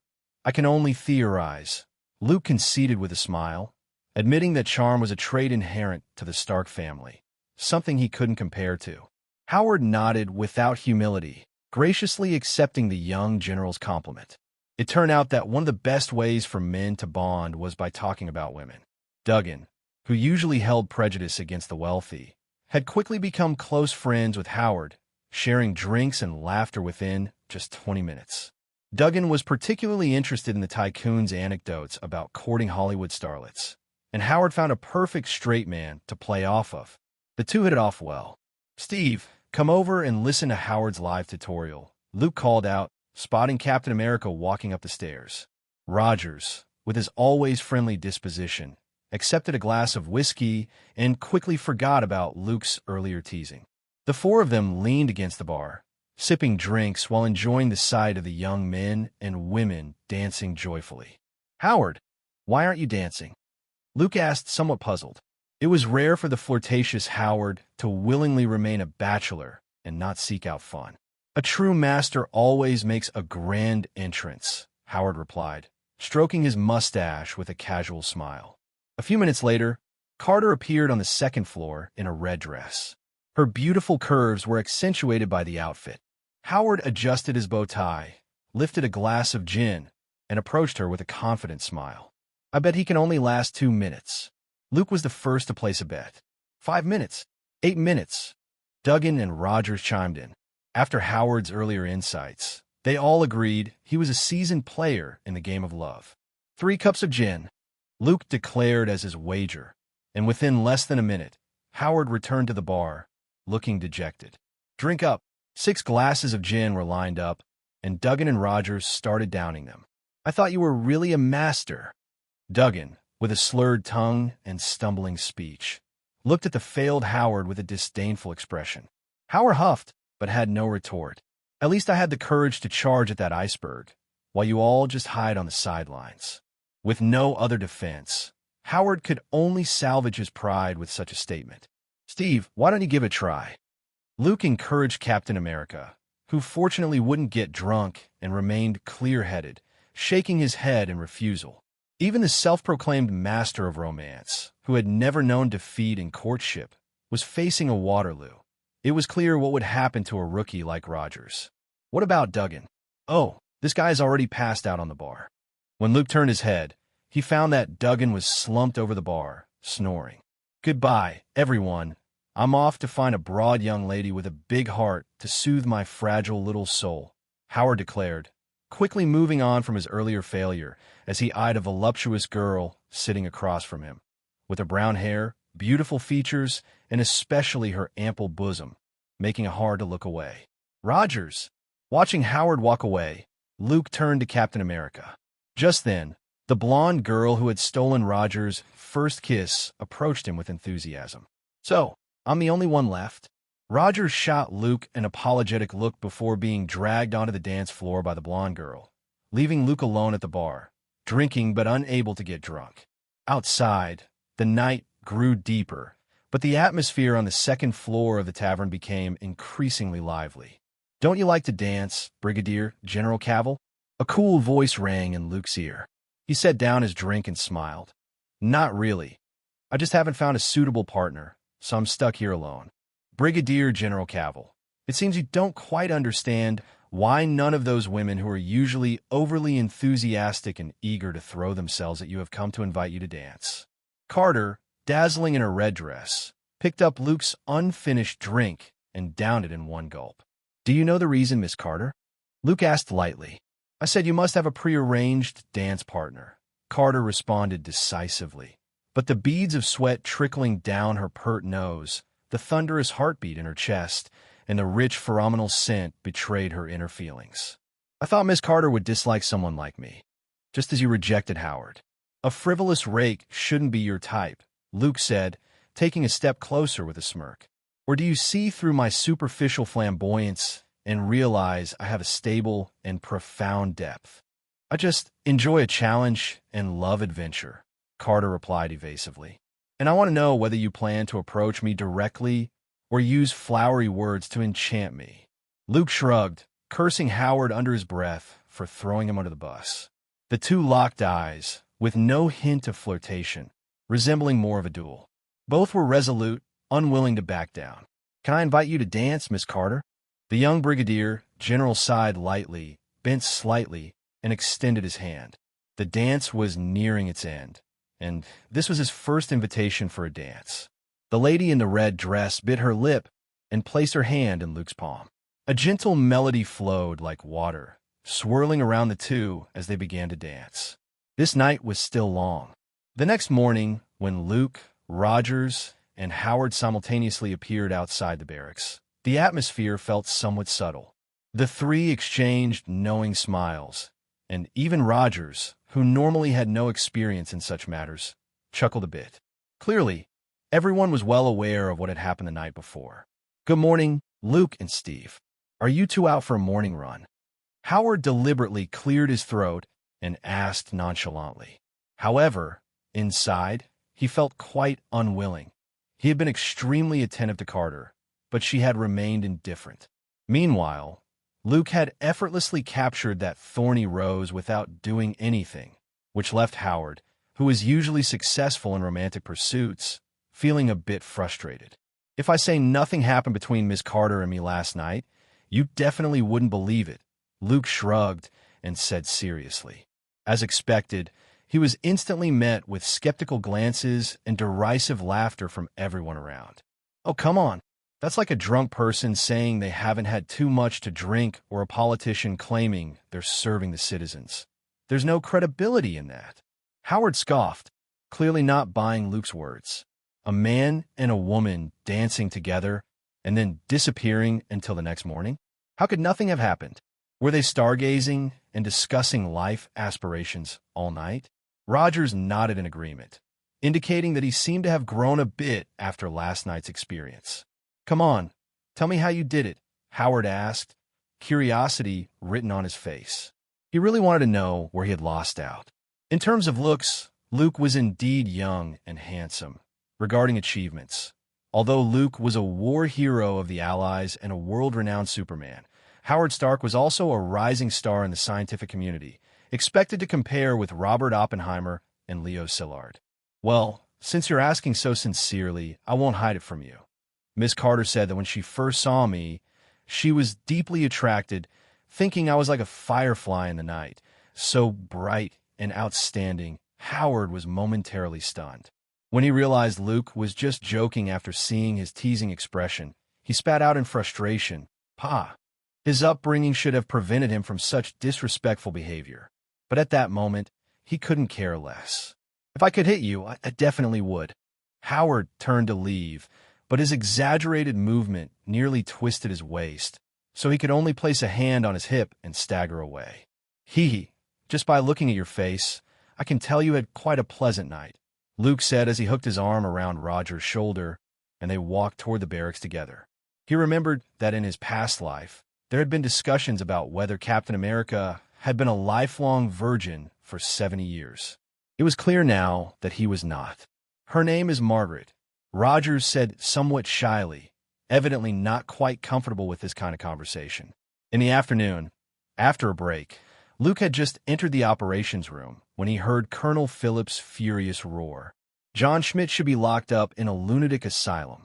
I can only theorize," Luke conceded with a smile, admitting that charm was a trait inherent to the Stark family, something he couldn't compare to. Howard nodded without humility, graciously accepting the young general's compliment. It turned out that one of the best ways for men to bond was by talking about women. Duggan, who usually held prejudice against the wealthy, had quickly become close friends with Howard, sharing drinks and laughter within just 20 minutes. Duggan was particularly interested in the tycoon's anecdotes about courting Hollywood starlets, and Howard found a perfect straight man to play off of. The two hit it off well. "Steve, come over and listen to Howard's live tutorial," Luke called out, spotting Captain America walking up the stairs. Rogers, with his always friendly disposition, accepted a glass of whiskey and quickly forgot about Luke's earlier teasing. The four of them leaned against the bar, sipping drinks while enjoying the sight of the young men and women dancing joyfully. "Howard, why aren't you dancing?" Luke asked, somewhat puzzled. It was rare for the flirtatious Howard to willingly remain a bachelor and not seek out fun. "A true master always makes a grand entrance," Howard replied, stroking his mustache with a casual smile. A few minutes later, Carter appeared on the second floor in a red dress. Her beautiful curves were accentuated by the outfit. Howard adjusted his bow tie, lifted a glass of gin, and approached her with a confident smile. "I bet he can only last 2 minutes." Luke was the first to place a bet. 5 minutes. 8 minutes. Duggan and Rogers chimed in. After Howard's earlier insights, they all agreed he was a seasoned player in the game of love. 3 cups of gin, Luke declared as his wager, and within less than a minute, Howard returned to the bar, looking dejected. "Drink up." 6 glasses of gin were lined up, and Duggan and Rogers started downing them. "I thought you were really a master." Duggan, with a slurred tongue and stumbling speech, looked at the failed Howard with a disdainful expression. Howard huffed, but had no retort. "At least I had the courage to charge at that iceberg, while you all just hide on the sidelines." With no other defense, Howard could only salvage his pride with such a statement. "Steve, why don't you give it a try?" Luke encouraged Captain America, who fortunately wouldn't get drunk and remained clear-headed, shaking his head in refusal. Even the self-proclaimed master of romance, who had never known defeat in courtship, was facing a Waterloo. It was clear what would happen to a rookie like Rogers. What about Duggan? "Oh, this guy's already passed out on the bar." When Luke turned his head, he found that Duggan was slumped over the bar, snoring. "Goodbye, everyone. I'm off to find a broad young lady with a big heart to soothe my fragile little soul," Howard declared, quickly moving on from his earlier failure as he eyed a voluptuous girl sitting across from him. With her brown hair, beautiful features, and especially her ample bosom, making it hard to look away. Rogers. Watching Howard walk away, Luke turned to Captain America. Just then, the blonde girl who had stolen Rogers' first kiss approached him with enthusiasm. "So, I'm the only one left?" Rogers shot Luke an apologetic look before being dragged onto the dance floor by the blonde girl, leaving Luke alone at the bar, drinking but unable to get drunk. Outside, the night grew deeper, but the atmosphere on the second floor of the tavern became increasingly lively. "Don't you like to dance, Brigadier General Cavill?" A cool voice rang in Luke's ear. He set down his drink and smiled. "Not really. I just haven't found a suitable partner, so I'm stuck here alone." "Brigadier General Cavill, it seems you don't quite understand why none of those women who are usually overly enthusiastic and eager to throw themselves at you have come to invite you to dance." Carter, dazzling in her red dress, picked up Luke's unfinished drink and downed it in one gulp. "Do you know the reason, Miss Carter?" Luke asked lightly. "I said you must have a prearranged dance partner," Carter responded decisively. But the beads of sweat trickling down her pert nose, the thunderous heartbeat in her chest, and the rich pheromonal scent betrayed her inner feelings. "I thought Miss Carter would dislike someone like me, just as you rejected Howard." "A frivolous rake shouldn't be your type," Luke said, taking a step closer with a smirk. "Or do you see through my superficial flamboyance and realize I have a stable and profound depth?" "I just enjoy a challenge and love adventure," Carter replied evasively. "And I want to know whether you plan to approach me directly or use flowery words to enchant me." Luke shrugged, cursing Howard under his breath for throwing him under the bus. The two locked eyes, with no hint of flirtation, resembling more of a duel. Both were resolute, unwilling to back down. "Can I invite you to dance, Miss Carter?" The young Brigadier General sighed lightly, bent slightly, and extended his hand. The dance was nearing its end, and this was his first invitation for a dance. The lady in the red dress bit her lip and placed her hand in Luke's palm. A gentle melody flowed like water, swirling around the two as they began to dance. This night was still long. The next morning, when Luke, Rogers, and Howard simultaneously appeared outside the barracks, the atmosphere felt somewhat subtle. The three exchanged knowing smiles, and even Rogers, who normally had no experience in such matters, chuckled a bit. Clearly, everyone was well aware of what had happened the night before. "Good morning, Luke and Steve. Are you two out for a morning run?" Howard deliberately cleared his throat and asked nonchalantly. However, inside, he felt quite unwilling. He had been extremely attentive to Carter, but she had remained indifferent. Meanwhile, Luke had effortlessly captured that thorny rose without doing anything, which left Howard, who was usually successful in romantic pursuits, feeling a bit frustrated. "If I say nothing happened between Miss Carter and me last night, you definitely wouldn't believe it," Luke shrugged and said seriously. As expected, he was instantly met with skeptical glances and derisive laughter from everyone around. "Oh, come on. That's like a drunk person saying they haven't had too much to drink or a politician claiming they're serving the citizens. There's no credibility in that." Howard scoffed, clearly not buying Luke's words. A man and a woman dancing together and then disappearing until the next morning? How could nothing have happened? Were they stargazing and discussing life aspirations all night? Rogers nodded in agreement, indicating that he seemed to have grown a bit after last night's experience. "Come on, tell me how you did it," Howard asked, curiosity written on his face. He really wanted to know where he had lost out. In terms of looks, Luke was indeed young and handsome. Regarding achievements, although Luke was a war hero of the Allies and a world-renowned Superman, Howard Stark was also a rising star in the scientific community, expected to compare with Robert Oppenheimer and Leo Szilard. "Well, since you're asking so sincerely, I won't hide it from you." Miss Carter said that when she first saw me, she was deeply attracted, thinking I was like a firefly in the night. So bright and outstanding, Howard was momentarily stunned. When he realized Luke was just joking after seeing his teasing expression, he spat out in frustration, "Pa." His upbringing should have prevented him from such disrespectful behavior. But at that moment, he couldn't care less. "If I could hit you, I definitely would." Howard turned to leave, but his exaggerated movement nearly twisted his waist, so he could only place a hand on his hip and stagger away. "Hee, just by looking at your face, I can tell you had quite a pleasant night," Luke said as he hooked his arm around Roger's shoulder, and they walked toward the barracks together. He remembered that in his past life, there had been discussions about whether Captain America had been a lifelong virgin for 70 years. It was clear now that he was not. "Her name is Margaret," Rogers said somewhat shyly, evidently not quite comfortable with this kind of conversation. In the afternoon, after a break, Luke had just entered the operations room when he heard Colonel Phillips' furious roar. John Schmidt should be locked up in a lunatic asylum.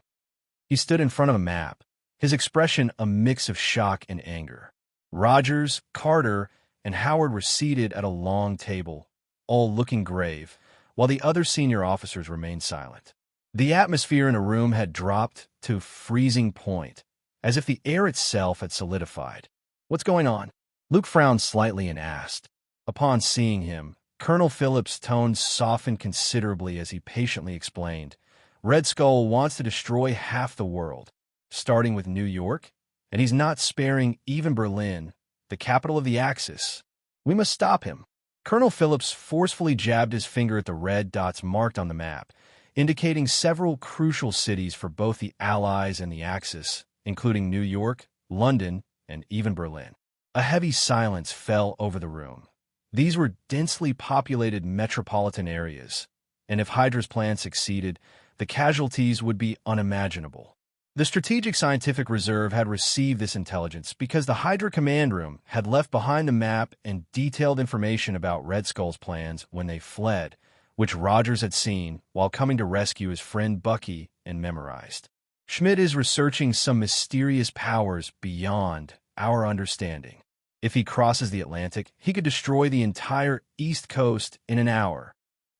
He stood in front of a map, his expression a mix of shock and anger. Rogers, Carter, and Howard were seated at a long table, all looking grave, while the other senior officers remained silent. The atmosphere in the room had dropped to freezing point, as if the air itself had solidified. "What's going on?" Luke frowned slightly and asked. Upon seeing him, Colonel Phillips' tone softened considerably as he patiently explained. "Red Skull wants to destroy half the world, starting with New York, and he's not sparing even Berlin, the capital of the Axis. We must stop him." Colonel Phillips forcefully jabbed his finger at the red dots marked on the map, indicating several crucial cities for both the Allies and the Axis, including New York, London, and even Berlin. A heavy silence fell over the room. These were densely populated metropolitan areas, and if Hydra's plan succeeded, the casualties would be unimaginable. The Strategic Scientific Reserve had received this intelligence because the Hydra command room had left behind the map and detailed information about Red Skull's plans when they fled, which Rogers had seen while coming to rescue his friend Bucky and memorized. "Schmidt is researching some mysterious powers beyond our understanding. If he crosses the Atlantic, he could destroy the entire East Coast in an hour,"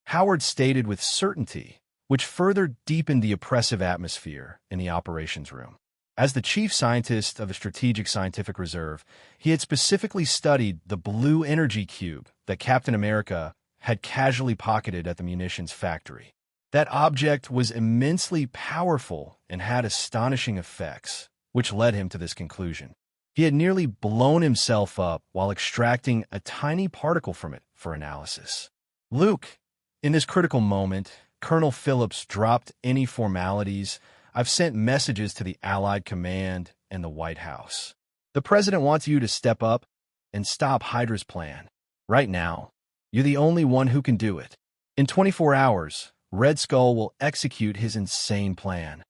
Howard stated with certainty, which further deepened the oppressive atmosphere in the operations room. As the chief scientist of the Strategic Scientific Reserve, he had specifically studied the blue energy cube that Captain America had casually pocketed at the munitions factory. That object was immensely powerful and had astonishing effects, which led him to this conclusion. He had nearly blown himself up while extracting a tiny particle from it for analysis. "Luke," in this critical moment, Colonel Phillips dropped any formalities. "I've sent messages to the Allied Command and the White House. The President wants you to step up and stop Hydra's plan. Right now, you're the only one who can do it. In 24 hours, Red Skull will execute his insane plan."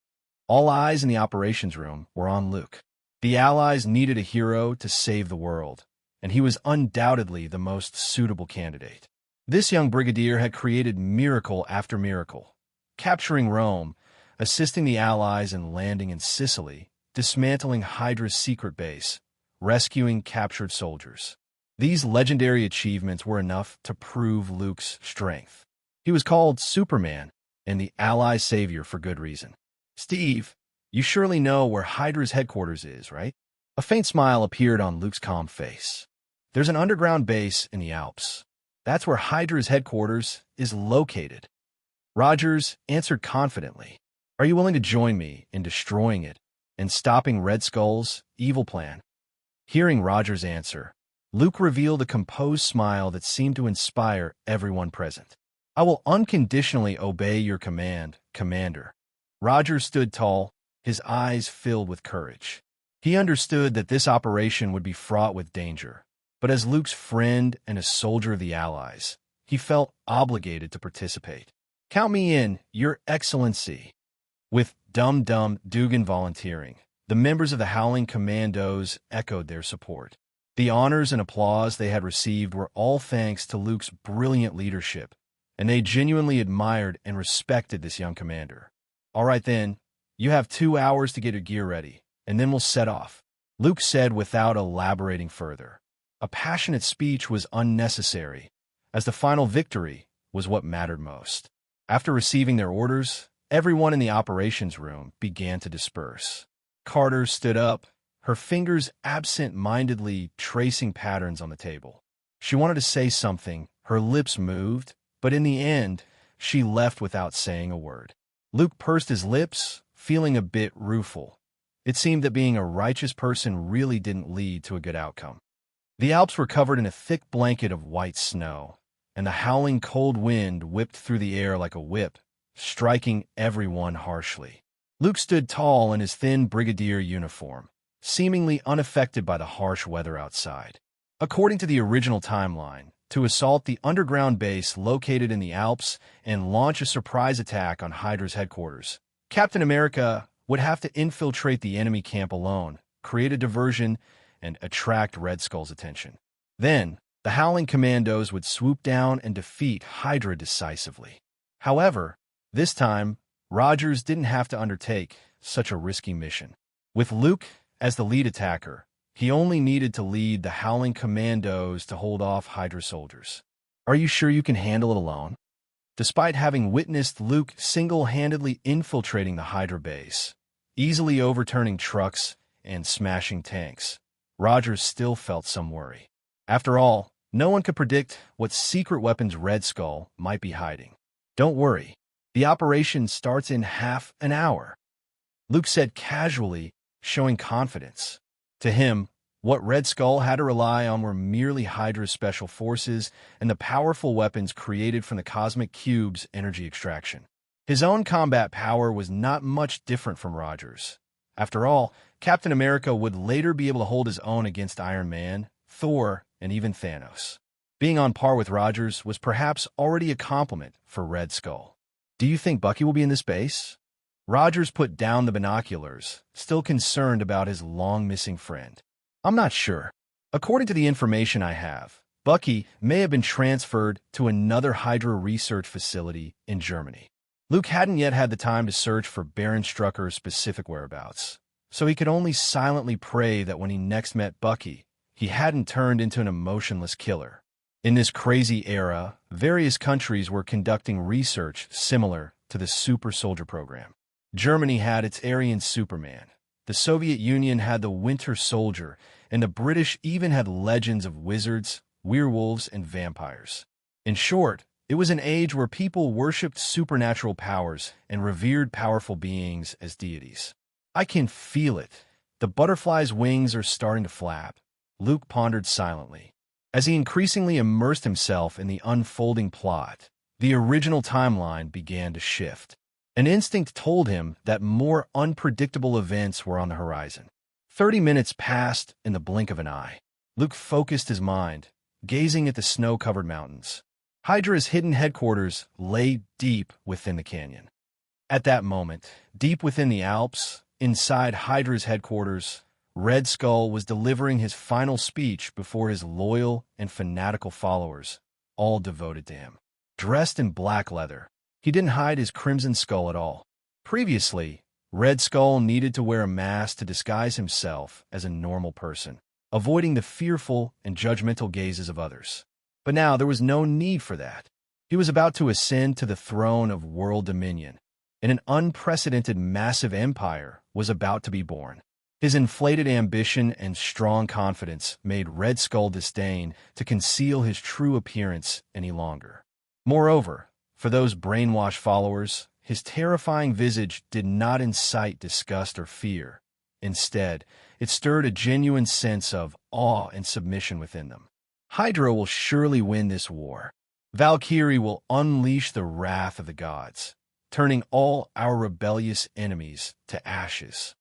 All eyes in the operations room were on Luke. The Allies needed a hero to save the world, and he was undoubtedly the most suitable candidate. This young brigadier had created miracle after miracle, capturing Rome, assisting the Allies in landing in Sicily, dismantling Hydra's secret base, rescuing captured soldiers. These legendary achievements were enough to prove Luke's strength. He was called Superman and the Allies' savior for good reason. "Steve, you surely know where Hydra's headquarters is, right?" A faint smile appeared on Luke's calm face. "There's an underground base in the Alps. That's where Hydra's headquarters is located." Rogers answered confidently. "Are you willing to join me in destroying it and stopping Red Skull's evil plan?" Hearing Rogers' answer, Luke revealed a composed smile that seemed to inspire everyone present. "I will unconditionally obey your command, Commander." Rogers stood tall, his eyes filled with courage. He understood that this operation would be fraught with danger, but as Luke's friend and a soldier of the Allies, he felt obligated to participate. "Count me in, Your Excellency." With Dum-Dum Dugan volunteering, the members of the Howling Commandos echoed their support. The honors and applause they had received were all thanks to Luke's brilliant leadership, and they genuinely admired and respected this young commander. "All right then, you have 2 hours to get your gear ready, and then we'll set off," Luke said without elaborating further. A passionate speech was unnecessary, as the final victory was what mattered most. After receiving their orders, everyone in the operations room began to disperse. Carter stood up, her fingers absent-mindedly tracing patterns on the table. She wanted to say something, her lips moved, but in the end, she left without saying a word. Luke pursed his lips, feeling a bit rueful. It seemed that being a righteous person really didn't lead to a good outcome. The Alps were covered in a thick blanket of white snow, and the howling cold wind whipped through the air like a whip, striking everyone harshly. Luke stood tall in his thin brigadier uniform, seemingly unaffected by the harsh weather outside. According to the original timeline, to assault the underground base located in the Alps and launch a surprise attack on Hydra's headquarters, Captain America would have to infiltrate the enemy camp alone, create a diversion, and attract Red Skull's attention. Then, the Howling Commandos would swoop down and defeat Hydra decisively. However, this time, Rogers didn't have to undertake such a risky mission. With Luke as the lead attacker, he only needed to lead the Howling Commandos to hold off Hydra soldiers. Are you sure you can handle it alone? Despite having witnessed Luke single-handedly infiltrating the Hydra base, easily overturning trucks and smashing tanks, Rogers still felt some worry. After all, no one could predict what secret weapons Red Skull might be hiding. Don't worry, the operation starts in half an hour, Luke said casually, showing confidence. To him, what Red Skull had to rely on were merely Hydra's special forces and the powerful weapons created from the Cosmic Cube's energy extraction. His own combat power was not much different from Rogers. After all, Captain America would later be able to hold his own against Iron Man, Thor, and even Thanos. Being on par with Rogers was perhaps already a compliment for Red Skull. Do you think Bucky will be in this base? Rogers put down the binoculars, still concerned about his long-missing friend. I'm not sure. According to the information I have, Bucky may have been transferred to another Hydra research facility in Germany. Luke hadn't yet had the time to search for Baron Strucker's specific whereabouts, so he could only silently pray that when he next met Bucky, he hadn't turned into an emotionless killer. In this crazy era, various countries were conducting research similar to the Super Soldier program. Germany had its Aryan Superman, the Soviet Union had the Winter Soldier, and the British even had legends of wizards, werewolves, and vampires. In short, it was an age where people worshipped supernatural powers and revered powerful beings as deities. I can feel it. The butterfly's wings are starting to flap, Luke pondered silently. As he increasingly immersed himself in the unfolding plot, the original timeline began to shift. An instinct told him that more unpredictable events were on the horizon. 30 minutes passed in the blink of an eye. Luke focused his mind, gazing at the snow-covered mountains. Hydra's hidden headquarters lay deep within the canyon. At that moment, deep within the Alps, inside Hydra's headquarters, Red Skull was delivering his final speech before his loyal and fanatical followers, all devoted to him. Dressed in black leather, he didn't hide his crimson skull at all. Previously, Red Skull needed to wear a mask to disguise himself as a normal person, avoiding the fearful and judgmental gazes of others. But now there was no need for that. He was about to ascend to the throne of world dominion, and an unprecedented massive empire was about to be born. His inflated ambition and strong confidence made Red Skull disdain to conceal his true appearance any longer. Moreover, for those brainwashed followers, his terrifying visage did not incite disgust or fear. Instead, it stirred a genuine sense of awe and submission within them. Hydra will surely win this war. Valkyrie will unleash the wrath of the gods, turning all our rebellious enemies to ashes.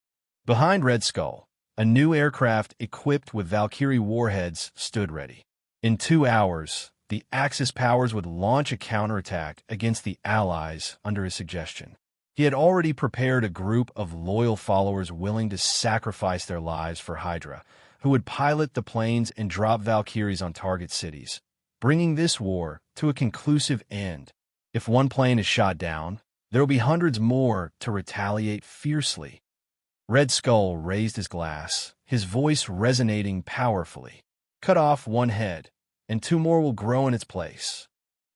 Behind Red Skull, a new aircraft equipped with Valkyrie warheads stood ready. In 2 hours, the Axis powers would launch a counterattack against the Allies under his suggestion. He had already prepared a group of loyal followers willing to sacrifice their lives for Hydra, who would pilot the planes and drop Valkyries on target cities, bringing this war to a conclusive end. If one plane is shot down, there will be hundreds more to retaliate fiercely. Red Skull raised his glass, his voice resonating powerfully. Cut off one head, and 2 more will grow in its place.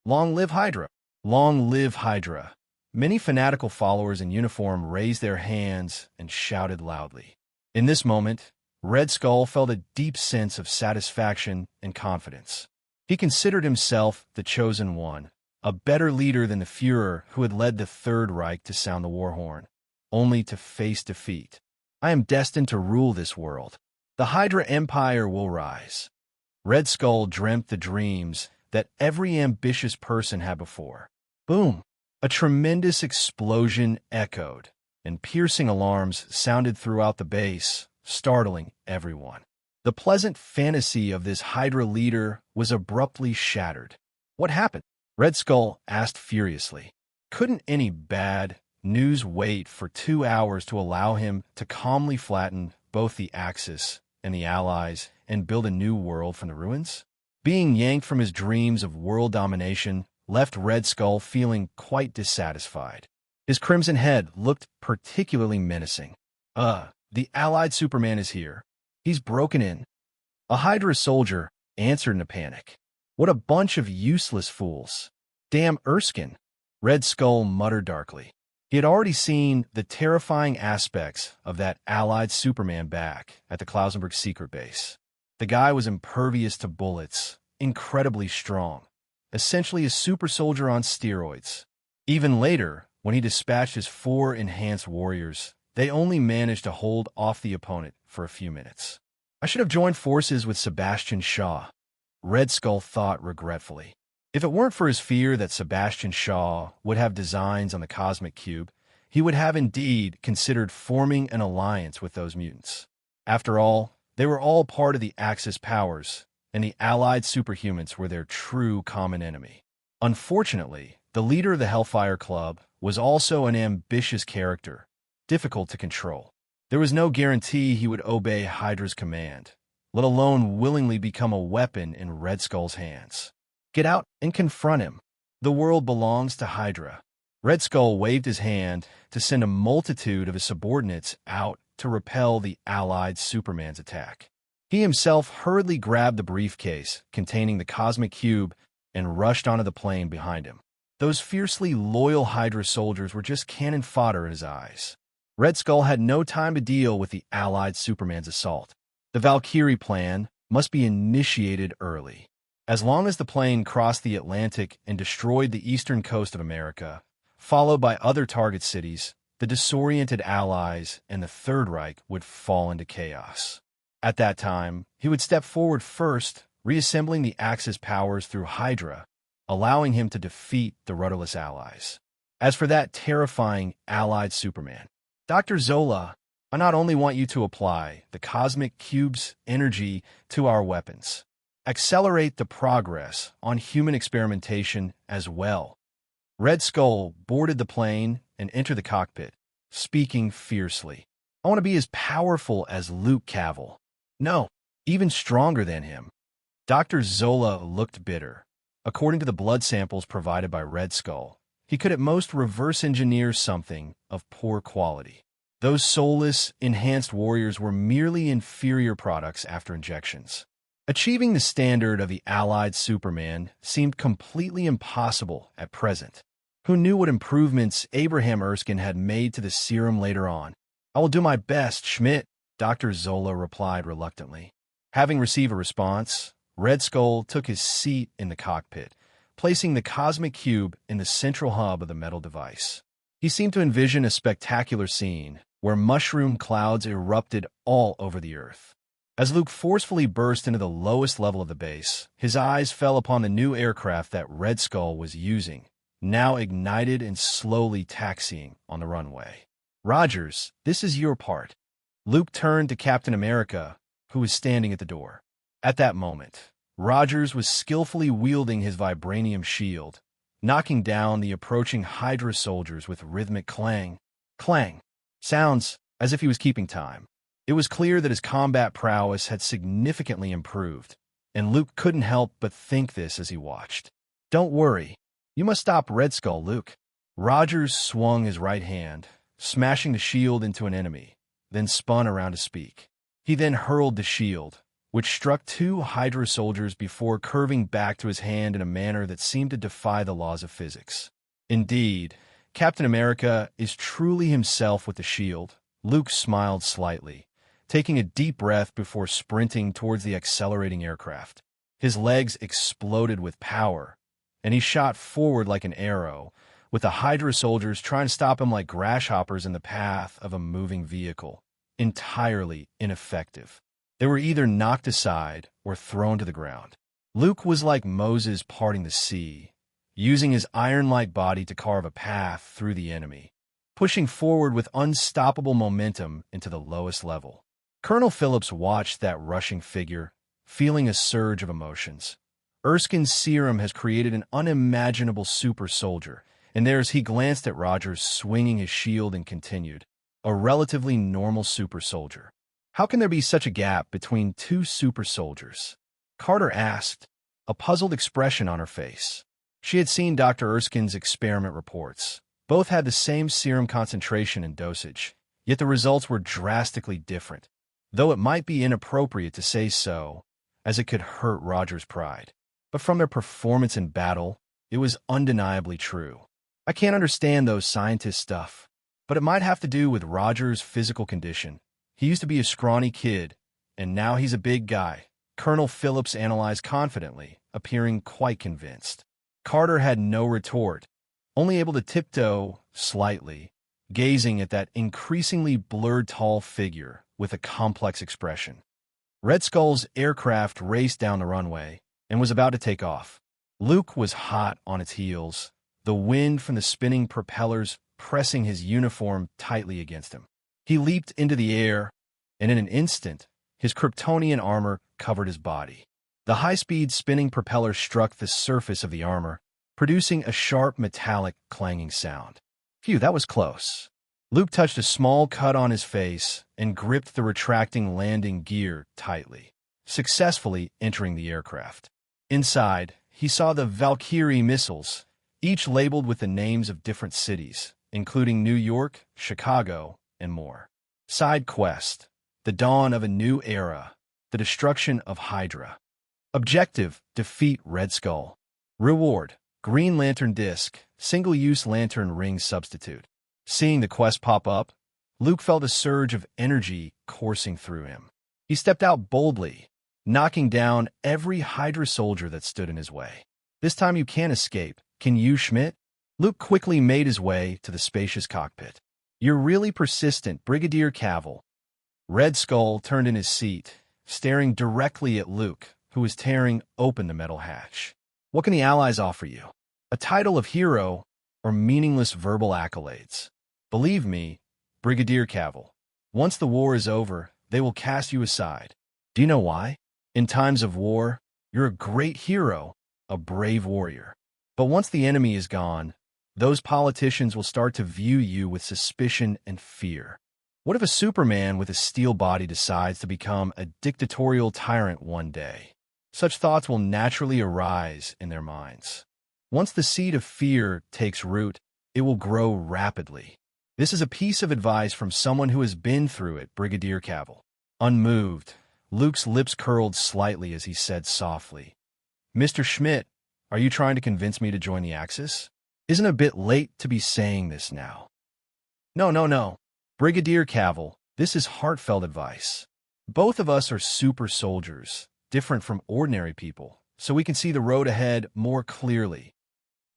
Long live Hydra! Long live Hydra! Many fanatical followers in uniform raised their hands and shouted loudly. In this moment, Red Skull felt a deep sense of satisfaction and confidence. He considered himself the chosen one, a better leader than the Führer who had led the Third Reich to sound the war horn. only to face defeat. I am destined to rule this world. The Hydra Empire will rise. Red Skull dreamt the dreams that every ambitious person had before. Boom! A tremendous explosion echoed, and piercing alarms sounded throughout the base, startling everyone. The pleasant fantasy of this Hydra leader was abruptly shattered. What happened? Red Skull asked furiously. Couldn't any bad news wait for 2 hours to allow him to calmly flatten both the Axis and the Allies and build a new world from the ruins? Being yanked from his dreams of world domination left Red Skull feeling quite dissatisfied. His crimson head looked particularly menacing. The Allied Superman is here. He's broken in. A Hydra soldier answered in a panic. What a bunch of useless fools. Damn Erskine, Red Skull muttered darkly. He had already seen the terrifying aspects of that Allied Superman back at the Klausenberg secret base. The guy was impervious to bullets, incredibly strong, essentially a super soldier on steroids. Even later, when he dispatched his 4 enhanced warriors, they only managed to hold off the opponent for a few minutes. I should have joined forces with Sebastian Shaw, Red Skull thought regretfully. If it weren't for his fear that Sebastian Shaw would have designs on the Cosmic Cube, he would have indeed considered forming an alliance with those mutants. After all, they were all part of the Axis powers, and the Allied superhumans were their true common enemy. Unfortunately, the leader of the Hellfire Club was also an ambitious character, difficult to control. There was no guarantee he would obey Hydra's command, let alone willingly become a weapon in Red Skull's hands. Get out and confront him. The world belongs to Hydra. Red Skull waved his hand to send a multitude of his subordinates out to repel the Allied Superman's attack. He himself hurriedly grabbed the briefcase containing the Cosmic Cube and rushed onto the plane behind him. Those fiercely loyal Hydra soldiers were just cannon fodder in his eyes. Red Skull had no time to deal with the Allied Superman's assault. The Valkyrie plan must be initiated early. As long as the plane crossed the Atlantic and destroyed the eastern coast of America, followed by other target cities, the disoriented Allies and the Third Reich would fall into chaos. At that time, he would step forward first, reassembling the Axis powers through Hydra, allowing him to defeat the rudderless Allies. As for that terrifying Allied Superman, Dr. Zola, I not only want you to apply the Cosmic Cube's energy to our weapons, accelerate the progress on human experimentation as well. Red Skull boarded the plane and entered the cockpit, speaking fiercely. I want to be as powerful as Luke Cavill. No, even stronger than him. Dr. Zola looked bitter. According to the blood samples provided by Red Skull, he could at most reverse engineer something of poor quality. Those soulless, enhanced warriors were merely inferior products after injections. Achieving the standard of the Allied Superman seemed completely impossible at present. Who knew what improvements Abraham Erskine had made to the serum later on? I will do my best, Schmidt, Dr. Zola replied reluctantly. Having received a response, Red Skull took his seat in the cockpit, placing the Cosmic Cube in the central hub of the metal device. He seemed to envision a spectacular scene where mushroom clouds erupted all over the Earth. As Luke forcefully burst into the lowest level of the base, his eyes fell upon the new aircraft that Red Skull was using, now ignited and slowly taxiing on the runway. Rogers, this is your part. Luke turned to Captain America, who was standing at the door. At that moment, Rogers was skillfully wielding his vibranium shield, knocking down the approaching Hydra soldiers with rhythmic clang. Clang. Sounds as if he was keeping time. It was clear that his combat prowess had significantly improved, and Luke couldn't help but think this as he watched. Don't worry. You must stop Red Skull, Luke. Rogers swung his right hand, smashing the shield into an enemy, then spun around to speak. He then hurled the shield, which struck 2 Hydra soldiers before curving back to his hand in a manner that seemed to defy the laws of physics. Indeed, Captain America is truly himself with the shield. Luke smiled slightly, taking a deep breath before sprinting towards the accelerating aircraft. His legs exploded with power, and he shot forward like an arrow, with the Hydra soldiers trying to stop him like grasshoppers in the path of a moving vehicle. Entirely ineffective. They were either knocked aside or thrown to the ground. Luke was like Moses parting the sea, using his iron-like body to carve a path through the enemy, pushing forward with unstoppable momentum into the lowest level. Colonel Phillips watched that rushing figure, feeling a surge of emotions. Erskine's serum has created an unimaginable super soldier, and there as he glanced at Rogers swinging his shield and continued, a relatively normal super soldier. How can there be such a gap between two super soldiers? Carter asked, a puzzled expression on her face. She had seen Dr. Erskine's experiment reports. Both had the same serum concentration and dosage, yet the results were drastically different, though it might be inappropriate to say so, as it could hurt Rogers' pride. But from their performance in battle, it was undeniably true. I can't understand those scientist stuff, but it might have to do with Rogers' physical condition. He used to be a scrawny kid, and now he's a big guy. Colonel Phillips analyzed confidently, appearing quite convinced. Carter had no retort, only able to tiptoe slightly, gazing at that increasingly blurred tall figure with a complex expression. Red Skull's aircraft raced down the runway and was about to take off. Luke was hot on its heels, the wind from the spinning propellers pressing his uniform tightly against him. He leaped into the air, and in an instant, his Kryptonian armor covered his body. The high-speed spinning propeller struck the surface of the armor, producing a sharp metallic clanging sound. Phew, that was close. Luke touched a small cut on his face and gripped the retracting landing gear tightly, successfully entering the aircraft. Inside, he saw the Valkyrie missiles, each labeled with the names of different cities, including New York, Chicago, and more. Side quest: the dawn of a new era, the destruction of Hydra. Objective: defeat Red Skull. Reward: Green Lantern Disc, single-use lantern ring substitute. Seeing the quest pop up, Luke felt a surge of energy coursing through him. He stepped out boldly, knocking down every Hydra soldier that stood in his way. This time you can't escape, can you, Schmidt? Luke quickly made his way to the spacious cockpit. You're really persistent, Brigadier Cavill. Red Skull turned in his seat, staring directly at Luke, who was tearing open the metal hatch. What can the Allies offer you? A title of hero or meaningless verbal accolades? Believe me, Brigadier Cavill, once the war is over, they will cast you aside. Do you know why? In times of war, you're a great hero, a brave warrior. But once the enemy is gone, those politicians will start to view you with suspicion and fear. What if a Superman with a steel body decides to become a dictatorial tyrant one day? Such thoughts will naturally arise in their minds. Once the seed of fear takes root, it will grow rapidly. This is a piece of advice from someone who has been through it, Brigadier Cavill. Unmoved, Luke's lips curled slightly as he said softly, Mr. Schmidt, are you trying to convince me to join the Axis? Isn't it a bit late to be saying this now? No. Brigadier Cavill, this is heartfelt advice. Both of us are super soldiers, different from ordinary people, so we can see the road ahead more clearly.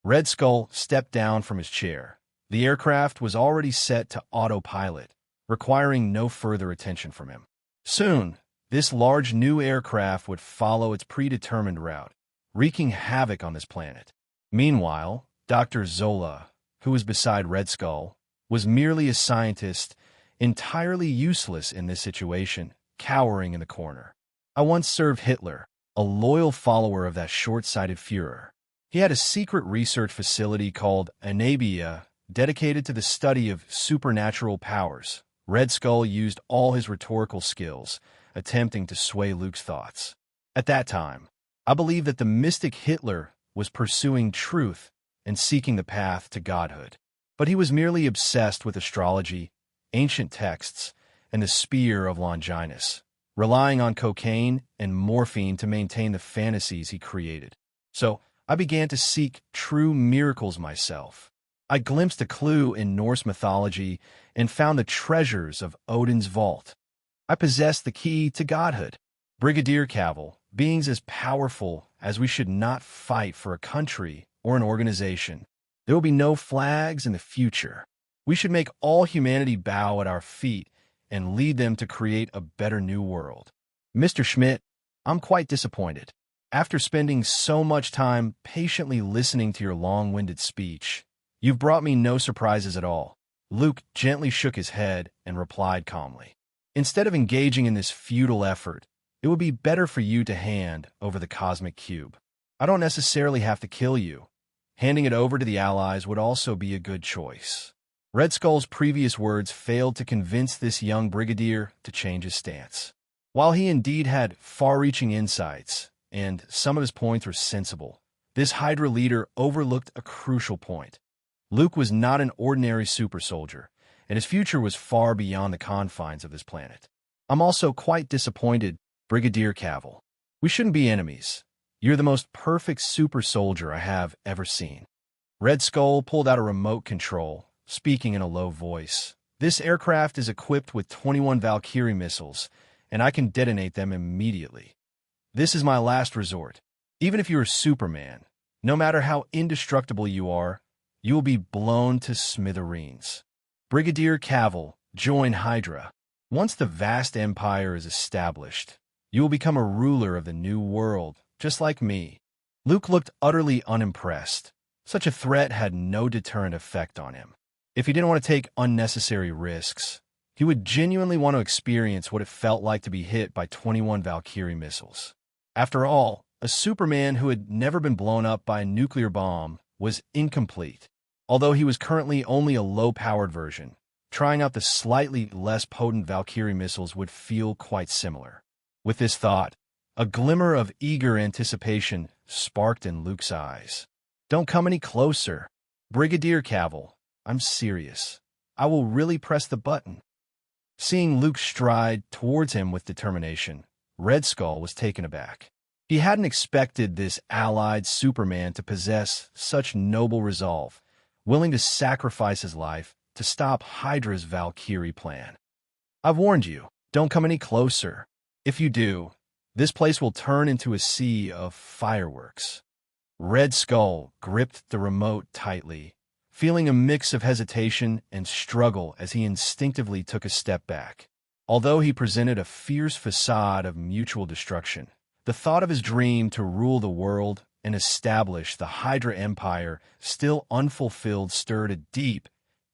Red Skull stepped down from his chair. The aircraft was already set to autopilot, requiring no further attention from him. Soon, this large new aircraft would follow its predetermined route, wreaking havoc on this planet. Meanwhile, Dr. Zola, who was beside Red Skull, was merely a scientist, entirely useless in this situation, cowering in the corner. I once served Hitler, a loyal follower of that short-sighted Führer. He had a secret research facility called Anabia, dedicated to the study of supernatural powers. Red Skull used all his rhetorical skills, attempting to sway Luke's thoughts. At that time, I believed that the mystic Hitler was pursuing truth and seeking the path to godhood. But he was merely obsessed with astrology, ancient texts, and the spear of Longinus, relying on cocaine and morphine to maintain the fantasies he created. So, I began to seek true miracles myself. I glimpsed a clue in Norse mythology and found the treasures of Odin's vault. I possessed the key to godhood. Brigadier Cavill, beings as powerful as we should not fight for a country or an organization. There will be no flags in the future. We should make all humanity bow at our feet and lead them to create a better new world. Mr. Schmidt, I'm quite disappointed. After spending so much time patiently listening to your long-winded speech, you've brought me no surprises at all. Luke gently shook his head and replied calmly. Instead of engaging in this futile effort, it would be better for you to hand over the cosmic cube. I don't necessarily have to kill you. Handing it over to the Allies would also be a good choice. Red Skull's previous words failed to convince this young brigadier to change his stance. While he indeed had far-reaching insights, and some of his points were sensible, this Hydra leader overlooked a crucial point. Luke was not an ordinary super soldier, and his future was far beyond the confines of this planet. I'm also quite disappointed, Brigadier Cavill. We shouldn't be enemies. You're the most perfect super soldier I have ever seen. Red Skull pulled out a remote control, speaking in a low voice. This aircraft is equipped with 21 Valkyrie missiles, and I can detonate them immediately. This is my last resort. Even if you are Superman, no matter how indestructible you are, you will be blown to smithereens. Brigadier Cavill, join Hydra. Once the vast empire is established, you will become a ruler of the new world, just like me. Luke looked utterly unimpressed. Such a threat had no deterrent effect on him. If he didn't want to take unnecessary risks, he would genuinely want to experience what it felt like to be hit by 21 Valkyrie missiles. After all, a Superman who had never been blown up by a nuclear bomb was incomplete. Although he was currently only a low-powered version, trying out the slightly less potent Valkyrie missiles would feel quite similar. With this thought, a glimmer of eager anticipation sparked in Luke's eyes. Don't come any closer. Brigadier Cavill, I'm serious. I will really press the button. Seeing Luke stride towards him with determination, Red Skull was taken aback. He hadn't expected this allied Superman to possess such noble resolve, willing to sacrifice his life to stop Hydra's Valkyrie plan. I've warned you, don't come any closer. If you do, this place will turn into a sea of fireworks. Red Skull gripped the remote tightly, feeling a mix of hesitation and struggle as he instinctively took a step back. Although he presented a fierce facade of mutual destruction, the thought of his dream to rule the world and establish the Hydra Empire still unfulfilled stirred a deep,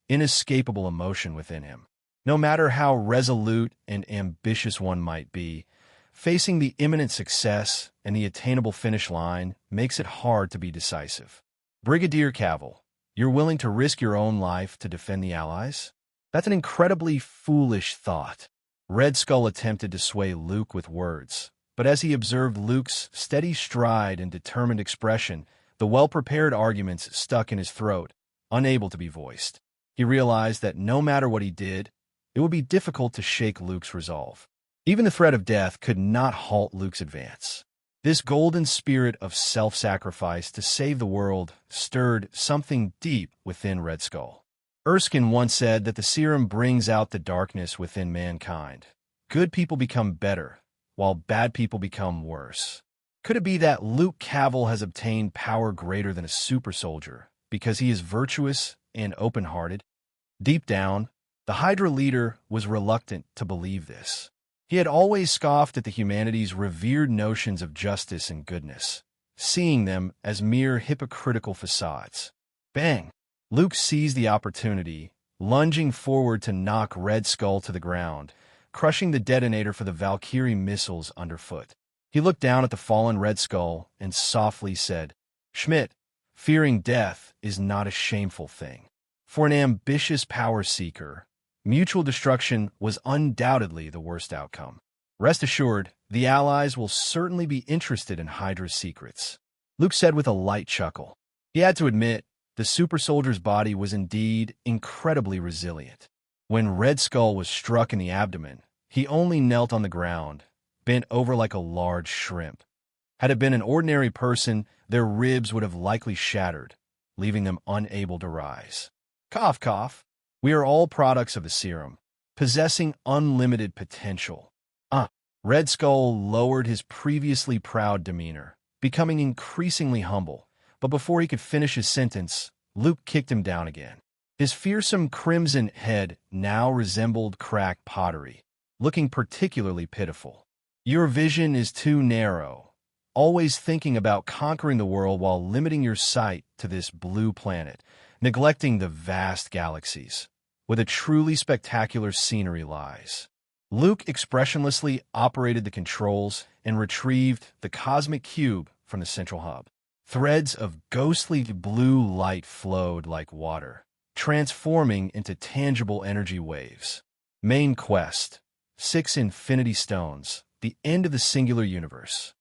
inescapable emotion within him. No matter how resolute and ambitious one might be, facing the imminent success and the attainable finish line makes it hard to be decisive. Brigadier Cavill, you're willing to risk your own life to defend the Allies? That's an incredibly foolish thought. Red Skull attempted to sway Luke with words, but as he observed Luke's steady stride and determined expression, the well-prepared arguments stuck in his throat, unable to be voiced. He realized that no matter what he did, it would be difficult to shake Luke's resolve. Even the threat of death could not halt Luke's advance. This golden spirit of self-sacrifice to save the world stirred something deep within Red Skull. Erskine once said that the serum brings out the darkness within mankind. Good people become better, while bad people become worse. Could it be that Luke Cavill has obtained power greater than a super soldier because he is virtuous and open-hearted? Deep down, the Hydra leader was reluctant to believe this. He had always scoffed at the humanity's revered notions of justice and goodness, seeing them as mere hypocritical facades. Bang! Luke seized the opportunity, lunging forward to knock Red Skull to the ground, crushing the detonator for the Valkyrie missiles underfoot. He looked down at the fallen Red Skull and softly said, Schmidt, fearing death is not a shameful thing. For an ambitious power seeker, mutual destruction was undoubtedly the worst outcome. Rest assured, the Allies will certainly be interested in Hydra's secrets. Luke said with a light chuckle. He had to admit, the super soldier's body was indeed incredibly resilient. When Red Skull was struck in the abdomen, he only knelt on the ground, bent over like a large shrimp. Had it been an ordinary person, their ribs would have likely shattered, leaving them unable to rise. Cough, cough. We are all products of the serum, possessing unlimited potential. Red Skull lowered his previously proud demeanor, becoming increasingly humble, but before he could finish his sentence, Luke kicked him down again. His fearsome crimson head now resembled cracked pottery, looking particularly pitiful. Your vision is too narrow, always thinking about conquering the world while limiting your sight to this blue planet, neglecting the vast galaxies, where the truly spectacular scenery lies. Luke expressionlessly operated the controls and retrieved the cosmic cube from the central hub. Threads of ghostly blue light flowed like water, transforming into tangible energy waves. Main quest: 6 Infinity Stones, the end of the singular universe.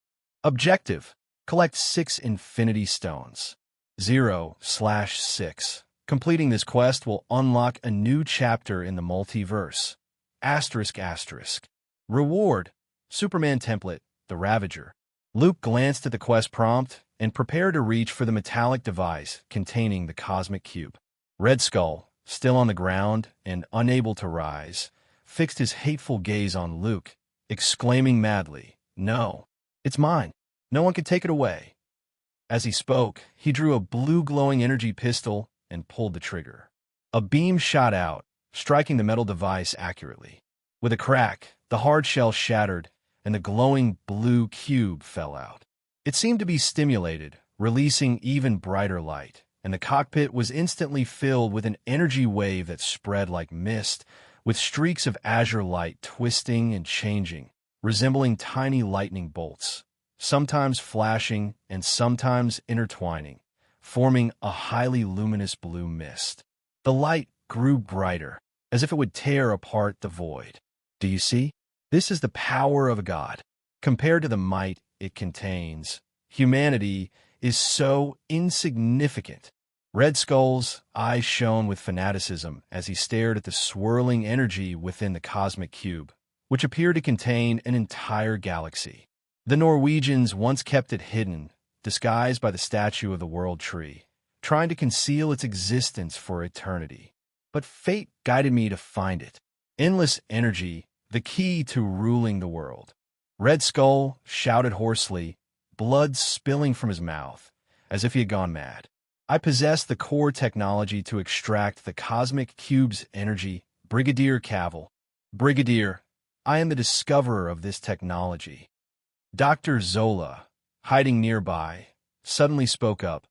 Objective: collect 6 Infinity Stones. 0/6. Completing this quest will unlock a new chapter in the multiverse. ***. Reward: Superman template, the Ravager. Luke glanced at the quest prompt and prepared to reach for the metallic device containing the cosmic cube. Red Skull, still on the ground and unable to rise, fixed his hateful gaze on Luke, exclaiming madly, "No, it's mine. No one can take it away." As he spoke, he drew a blue glowing energy pistol and pulled the trigger. A beam shot out, striking the metal device accurately. With a crack, the hard shell shattered, and the glowing blue cube fell out. It seemed to be stimulated, releasing even brighter light, and the cockpit was instantly filled with an energy wave that spread like mist, with streaks of azure light twisting and changing, resembling tiny lightning bolts, sometimes flashing and sometimes intertwining, forming a highly luminous blue mist. The light grew brighter, as if it would tear apart the void. Do you see? This is the power of a god. Compared to the might it contains, humanity is so insignificant. Red Skull's eyes shone with fanaticism as he stared at the swirling energy within the cosmic cube, which appeared to contain an entire galaxy. The Norwegians once kept it hidden, disguised by the statue of the World Tree, trying to conceal its existence for eternity. But fate guided me to find it. Endless energy, the key to ruling the world. Red Skull shouted hoarsely, blood spilling from his mouth, as if he had gone mad. I possess the core technology to extract the cosmic cube's energy, Brigadier Cavil. Brigadier, I am the discoverer of this technology. Dr. Zola, hiding nearby, suddenly spoke up,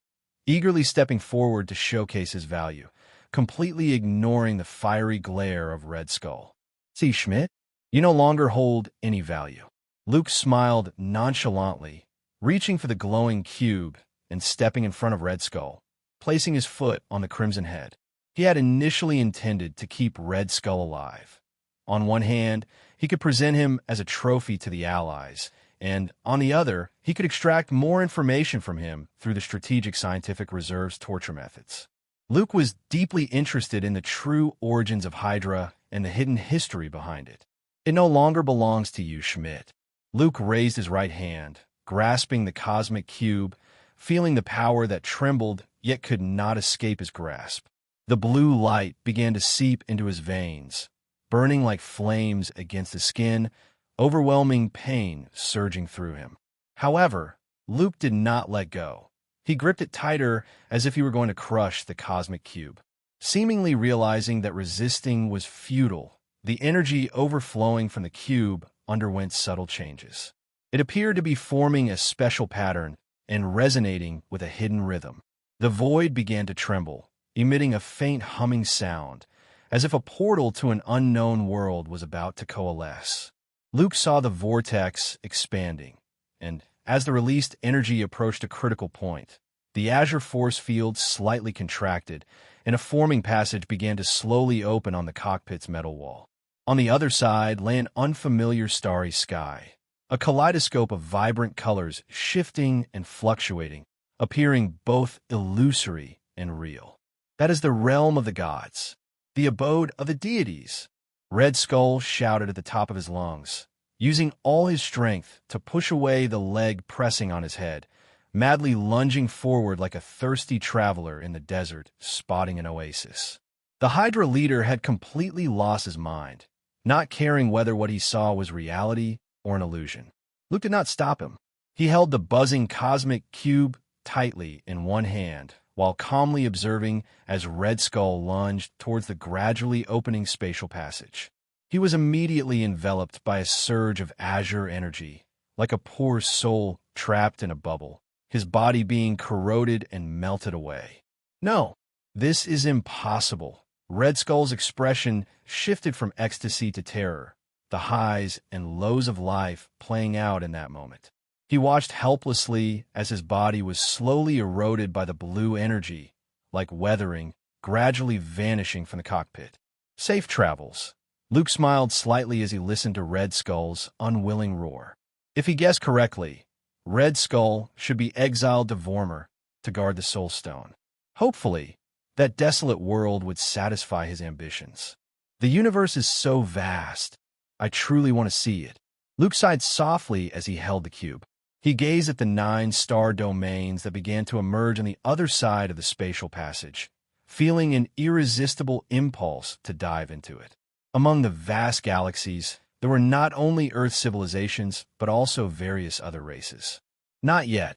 eagerly stepping forward to showcase his value, completely ignoring the fiery glare of Red Skull. "See, Schmidt, you no longer hold any value." Luke smiled nonchalantly, reaching for the glowing cube and stepping in front of Red Skull, placing his foot on the crimson head. He had initially intended to keep Red Skull alive. On one hand, he could present him as a trophy to the Allies, and on the other, he could extract more information from him through the Strategic Scientific Reserve's torture methods. Luke was deeply interested in the true origins of Hydra and the hidden history behind it. "It no longer belongs to you, Schmidt." Luke raised his right hand, grasping the cosmic cube, feeling the power that trembled yet could not escape his grasp. The blue light began to seep into his veins, burning like flames against the skin, overwhelming pain surging through him. However, Luke did not let go. He gripped it tighter as if he were going to crush the cosmic cube. Seemingly realizing that resisting was futile, the energy overflowing from the cube underwent subtle changes. It appeared to be forming a special pattern and resonating with a hidden rhythm. The void began to tremble, emitting a faint humming sound, as if a portal to an unknown world was about to coalesce. Luke saw the vortex expanding, and as the released energy approached a critical point, the azure force field slightly contracted, and a forming passage began to slowly open on the cockpit's metal wall. On the other side lay an unfamiliar starry sky, a kaleidoscope of vibrant colors shifting and fluctuating, appearing both illusory and real. "That is the realm of the gods, the abode of the deities," Red Skull shouted at the top of his lungs, using all his strength to push away the leg pressing on his head, madly lunging forward like a thirsty traveler in the desert spotting an oasis. The Hydra leader had completely lost his mind, not caring whether what he saw was reality or an illusion. Luke did not stop him. He held the buzzing cosmic cube tightly in one hand, while calmly observing as Red Skull lunged towards the gradually opening spatial passage. He was immediately enveloped by a surge of azure energy, like a poor soul trapped in a bubble, his body being corroded and melted away. No, this is impossible. Red Skull's expression shifted from ecstasy to terror, the highs and lows of life playing out in that moment. He watched helplessly as his body was slowly eroded by the blue energy, like weathering, gradually vanishing from the cockpit. Safe travels. Luke smiled slightly as he listened to Red Skull's unwilling roar. If he guessed correctly, Red Skull should be exiled to Vormer to guard the Soul Stone. Hopefully, that desolate world would satisfy his ambitions. The universe is so vast. I truly want to see it. Luke sighed softly as he held the cube. He gazed at the 9 star domains that began to emerge on the other side of the spatial passage, feeling an irresistible impulse to dive into it. Among the vast galaxies, there were not only Earth civilizations, but also various other races. Not yet.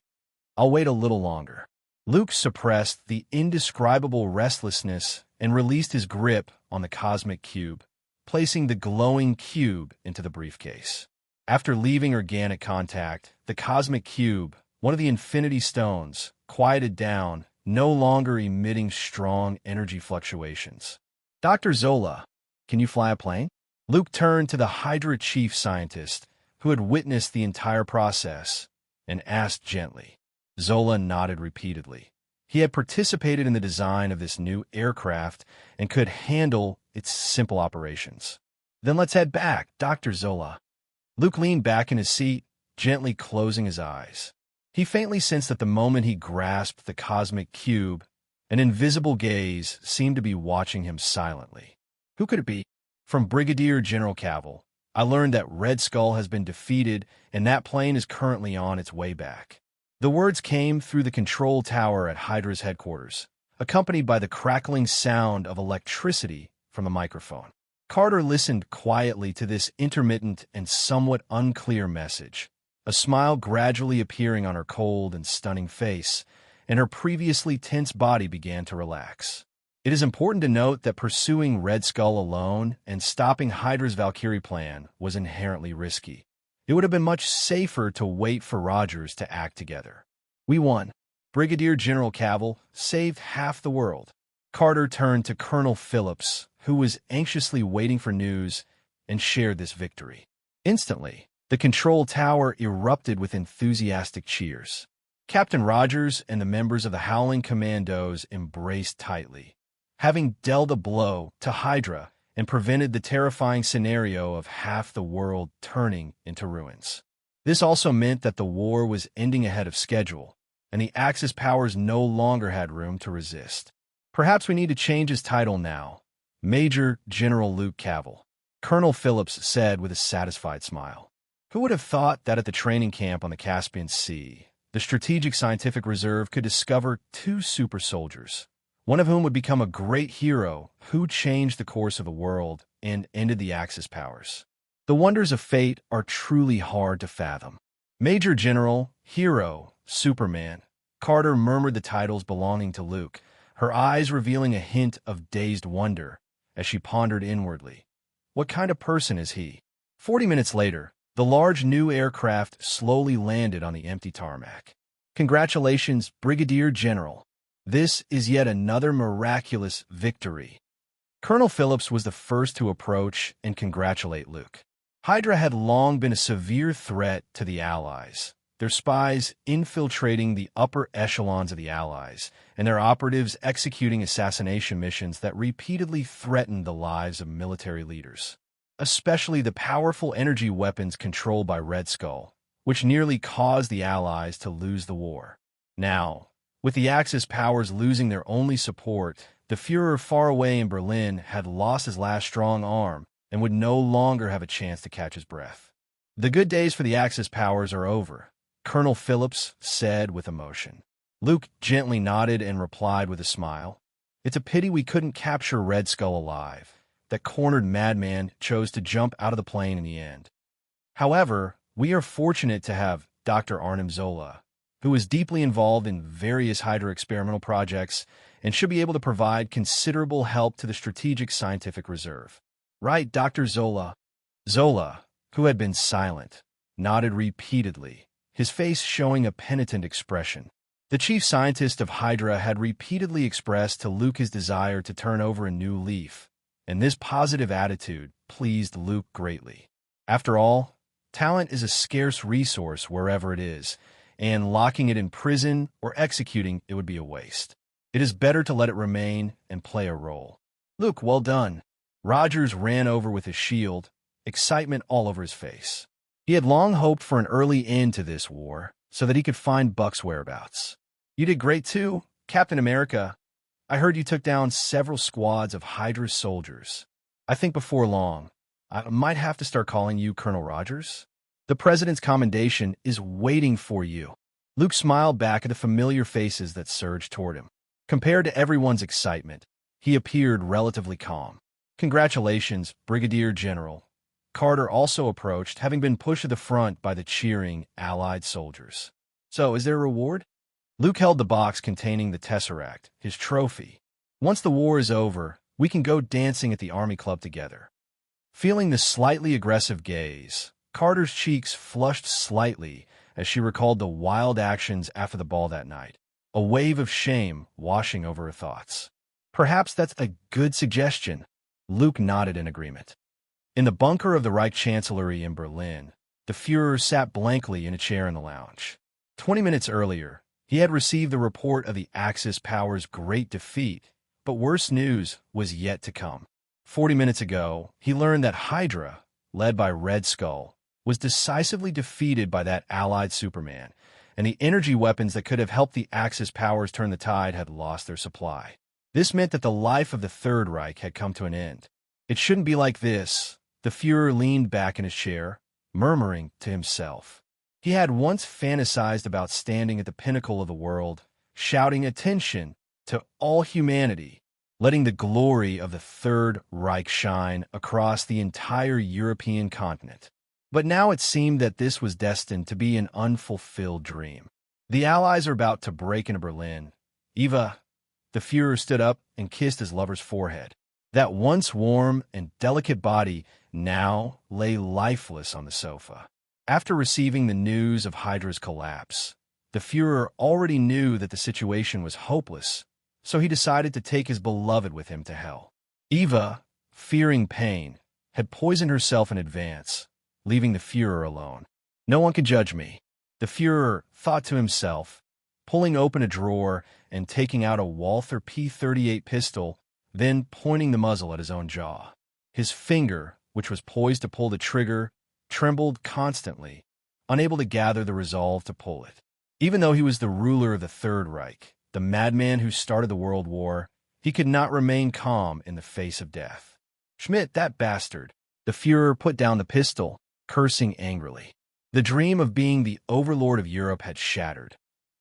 I'll wait a little longer. Luke suppressed the indescribable restlessness and released his grip on the cosmic cube, placing the glowing cube into the briefcase. After leaving organic contact, the cosmic cube, one of the infinity stones, quieted down, no longer emitting strong energy fluctuations. Dr. Zola, can you fly a plane? Luke turned to the Hydra chief scientist, who had witnessed the entire process, and asked gently. Zola nodded repeatedly. He had participated in the design of this new aircraft and could handle its simple operations. Then let's head back, Dr. Zola. Luke leaned back in his seat, gently closing his eyes. He faintly sensed that the moment he grasped the cosmic cube, an invisible gaze seemed to be watching him silently. Who could it be? From Brigadier General Cavill, I learned that Red Skull has been defeated and that plane is currently on its way back. The words came through the control tower at Hydra's headquarters, accompanied by the crackling sound of electricity from the microphone. Carter listened quietly to this intermittent and somewhat unclear message, a smile gradually appearing on her cold and stunning face, and her previously tense body began to relax. It is important to note that pursuing Red Skull alone and stopping Hydra's Valkyrie plan was inherently risky. It would have been much safer to wait for Rogers to act together. We won. Brigadier General Cavill saved half the world. Carter turned to Colonel Phillips, who was anxiously waiting for news, and shared this victory. Instantly, the control tower erupted with enthusiastic cheers. Captain Rogers and the members of the Howling Commandos embraced tightly, having dealt a blow to Hydra and prevented the terrifying scenario of half the world turning into ruins. This also meant that the war was ending ahead of schedule, and the Axis powers no longer had room to resist. Perhaps we need to change his title now. Major General Luke Cavill, Colonel Phillips said with a satisfied smile. Who would have thought that at the training camp on the Caspian Sea, the Strategic Scientific Reserve could discover 2 super soldiers, one of whom would become a great hero who changed the course of the world and ended the Axis powers. The wonders of fate are truly hard to fathom. Major General, Hero, Superman. Carter murmured the titles belonging to Luke, her eyes revealing a hint of dazed wonder as she pondered inwardly. What kind of person is he? 40 minutes later, the large new aircraft slowly landed on the empty tarmac. Congratulations, Brigadier General. This is yet another miraculous victory. Colonel Phillips was the first to approach and congratulate Luke. Hydra had long been a severe threat to the Allies, their spies infiltrating the upper echelons of the Allies, and their operatives executing assassination missions that repeatedly threatened the lives of military leaders, especially the powerful energy weapons controlled by Red Skull, which nearly caused the Allies to lose the war. Now, with the Axis powers losing their only support, the Führer far away in Berlin had lost his last strong arm and would no longer have a chance to catch his breath. The good days for the Axis powers are over, Colonel Phillips said with emotion. Luke gently nodded and replied with a smile. It's a pity we couldn't capture Red Skull alive. That cornered madman chose to jump out of the plane in the end. However, we are fortunate to have Dr. Arnim Zola, who is deeply involved in various Hydra experimental projects and should be able to provide considerable help to the Strategic Scientific Reserve. Right, Dr. Zola? Zola, who had been silent, nodded repeatedly, his face showing a penitent expression. The chief scientist of Hydra had repeatedly expressed to Luke his desire to turn over a new leaf, and this positive attitude pleased Luke greatly. After all, talent is a scarce resource wherever it is, and locking it in prison or executing it would be a waste. It is better to let it remain and play a role. Luke, well done. Rogers ran over with his shield, excitement all over his face. He had long hoped for an early end to this war so that he could find Buck's whereabouts. You did great too, Captain America. I heard you took down several squads of Hydra's soldiers. I think before long, I might have to start calling you Colonel Rogers. The President's commendation is waiting for you. Luke smiled back at the familiar faces that surged toward him. Compared to everyone's excitement, he appeared relatively calm. Congratulations, Brigadier General. Carter also approached, having been pushed to the front by the cheering Allied soldiers. So, is there a reward? Luke held the box containing the Tesseract, his trophy. Once the war is over, we can go dancing at the Army Club together. Feeling the slightly aggressive gaze, Carter's cheeks flushed slightly as she recalled the wild actions after the ball that night, a wave of shame washing over her thoughts. Perhaps that's a good suggestion. Luke nodded in agreement. In the bunker of the Reich Chancellery in Berlin, the Führer sat blankly in a chair in the lounge. 20 minutes earlier, he had received the report of the Axis powers' great defeat, but worse news was yet to come. 40 minutes ago, he learned that Hydra, led by Red Skull, was decisively defeated by that Allied Superman, and the energy weapons that could have helped the Axis powers turn the tide had lost their supply. This meant that the life of the Third Reich had come to an end. It shouldn't be like this. The Führer leaned back in his chair, murmuring to himself. He had once fantasized about standing at the pinnacle of the world, shouting attention to all humanity, letting the glory of the Third Reich shine across the entire European continent. But now it seemed that this was destined to be an unfulfilled dream. The Allies are about to break into Berlin. Eva, the Führer stood up and kissed his lover's forehead. That once warm and delicate body now lay lifeless on the sofa. After receiving the news of Hydra's collapse, the Führer already knew that the situation was hopeless, so he decided to take his beloved with him to hell. Eva, fearing pain, had poisoned herself in advance, leaving the Führer alone. No one can judge me, the Führer thought to himself, pulling open a drawer and taking out a Walther P38 pistol, then pointing the muzzle at his own jaw. His finger, which was poised to pull the trigger, trembled constantly, unable to gather the resolve to pull it. Even though he was the ruler of the Third Reich, the madman who started the World War, he could not remain calm in the face of death. Schmidt, that bastard! The Führer put down the pistol, cursing angrily. The dream of being the overlord of Europe had shattered.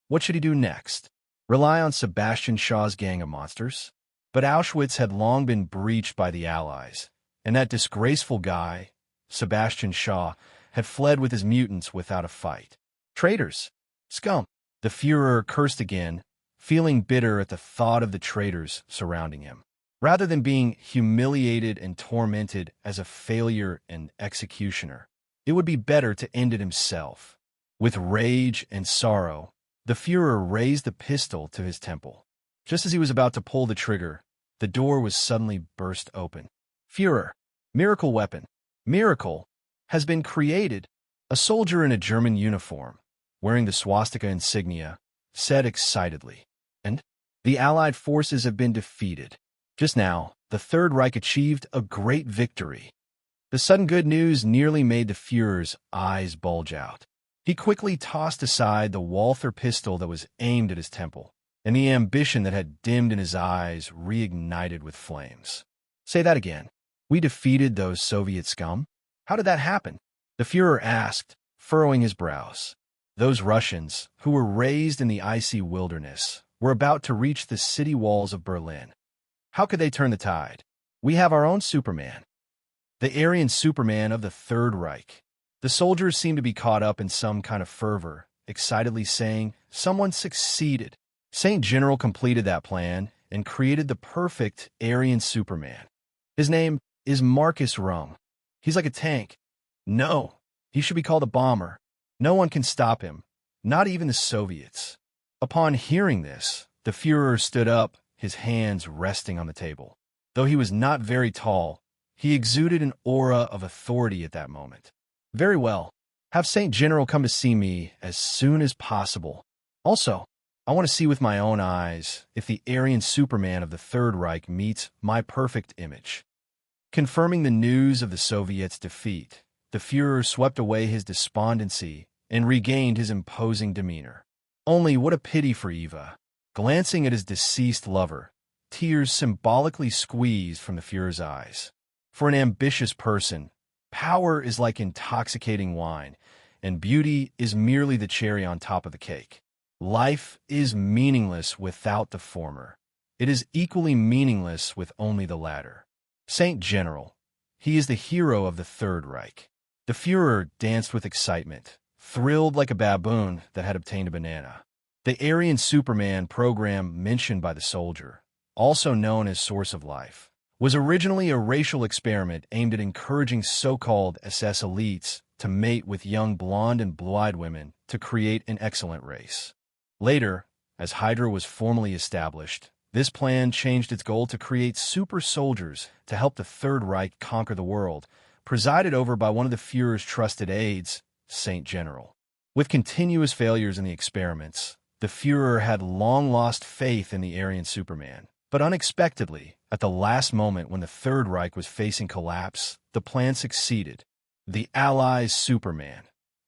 What should he do next? Rely on Sebastian Shaw's gang of monsters? But Auschwitz had long been breached by the Allies, and that disgraceful guy, Sebastian Shaw, had fled with his mutants without a fight. Traitors! Scum! The Führer cursed again, feeling bitter at the thought of the traitors surrounding him. Rather than being humiliated and tormented as a failure and executioner, it would be better to end it himself. With rage and sorrow, the Führer raised the pistol to his temple. Just as he was about to pull the trigger, the door was suddenly burst open. Führer, miracle weapon, miracle, has been created. A soldier in a German uniform, wearing the swastika insignia, said excitedly. And the Allied forces have been defeated. Just now, the Third Reich achieved a great victory. The sudden good news nearly made the Führer's eyes bulge out. He quickly tossed aside the Walther pistol that was aimed at his temple, and the ambition that had dimmed in his eyes reignited with flames. Say that again. We defeated those Soviet scum? How did that happen? The Führer asked, furrowing his brows. Those Russians, who were raised in the icy wilderness, were about to reach the city walls of Berlin. How could they turn the tide? We have our own Superman. The Aryan Superman of the Third Reich. The soldiers seemed to be caught up in some kind of fervor, excitedly saying, "Someone succeeded." Saint General completed that plan and created the perfect Aryan Superman. His name is Marcus Rome. He's like a tank. No, he should be called a bomber. No one can stop him, not even the Soviets. Upon hearing this, the Führer stood up, his hands resting on the table. Though he was not very tall, he exuded an aura of authority at that moment. "Very well. Have Saint General come to see me as soon as possible. Also, I want to see with my own eyes if the Aryan Superman of the Third Reich meets my perfect image." Confirming the news of the Soviets' defeat, the Führer swept away his despondency and regained his imposing demeanor. Only what a pity for Eva. Glancing at his deceased lover, tears symbolically squeezed from the Führer's eyes. For an ambitious person, power is like intoxicating wine, and beauty is merely the cherry on top of the cake. Life is meaningless without the former. It is equally meaningless with only the latter. Saint General, he is the hero of the Third Reich. The Führer danced with excitement, thrilled like a baboon that had obtained a banana. The Aryan Superman program mentioned by the soldier, also known as Source of Life, was originally a racial experiment aimed at encouraging so-called SS elites to mate with young blonde and blue-eyed women to create an excellent race. Later, as Hydra was formally established, this plan changed its goal to create super soldiers to help the Third Reich conquer the world, presided over by one of the Führer's trusted aides, Saint General. With continuous failures in the experiments, the Führer had long lost faith in the Aryan Superman. But unexpectedly, at the last moment when the Third Reich was facing collapse, the plan succeeded. The Allies' Superman.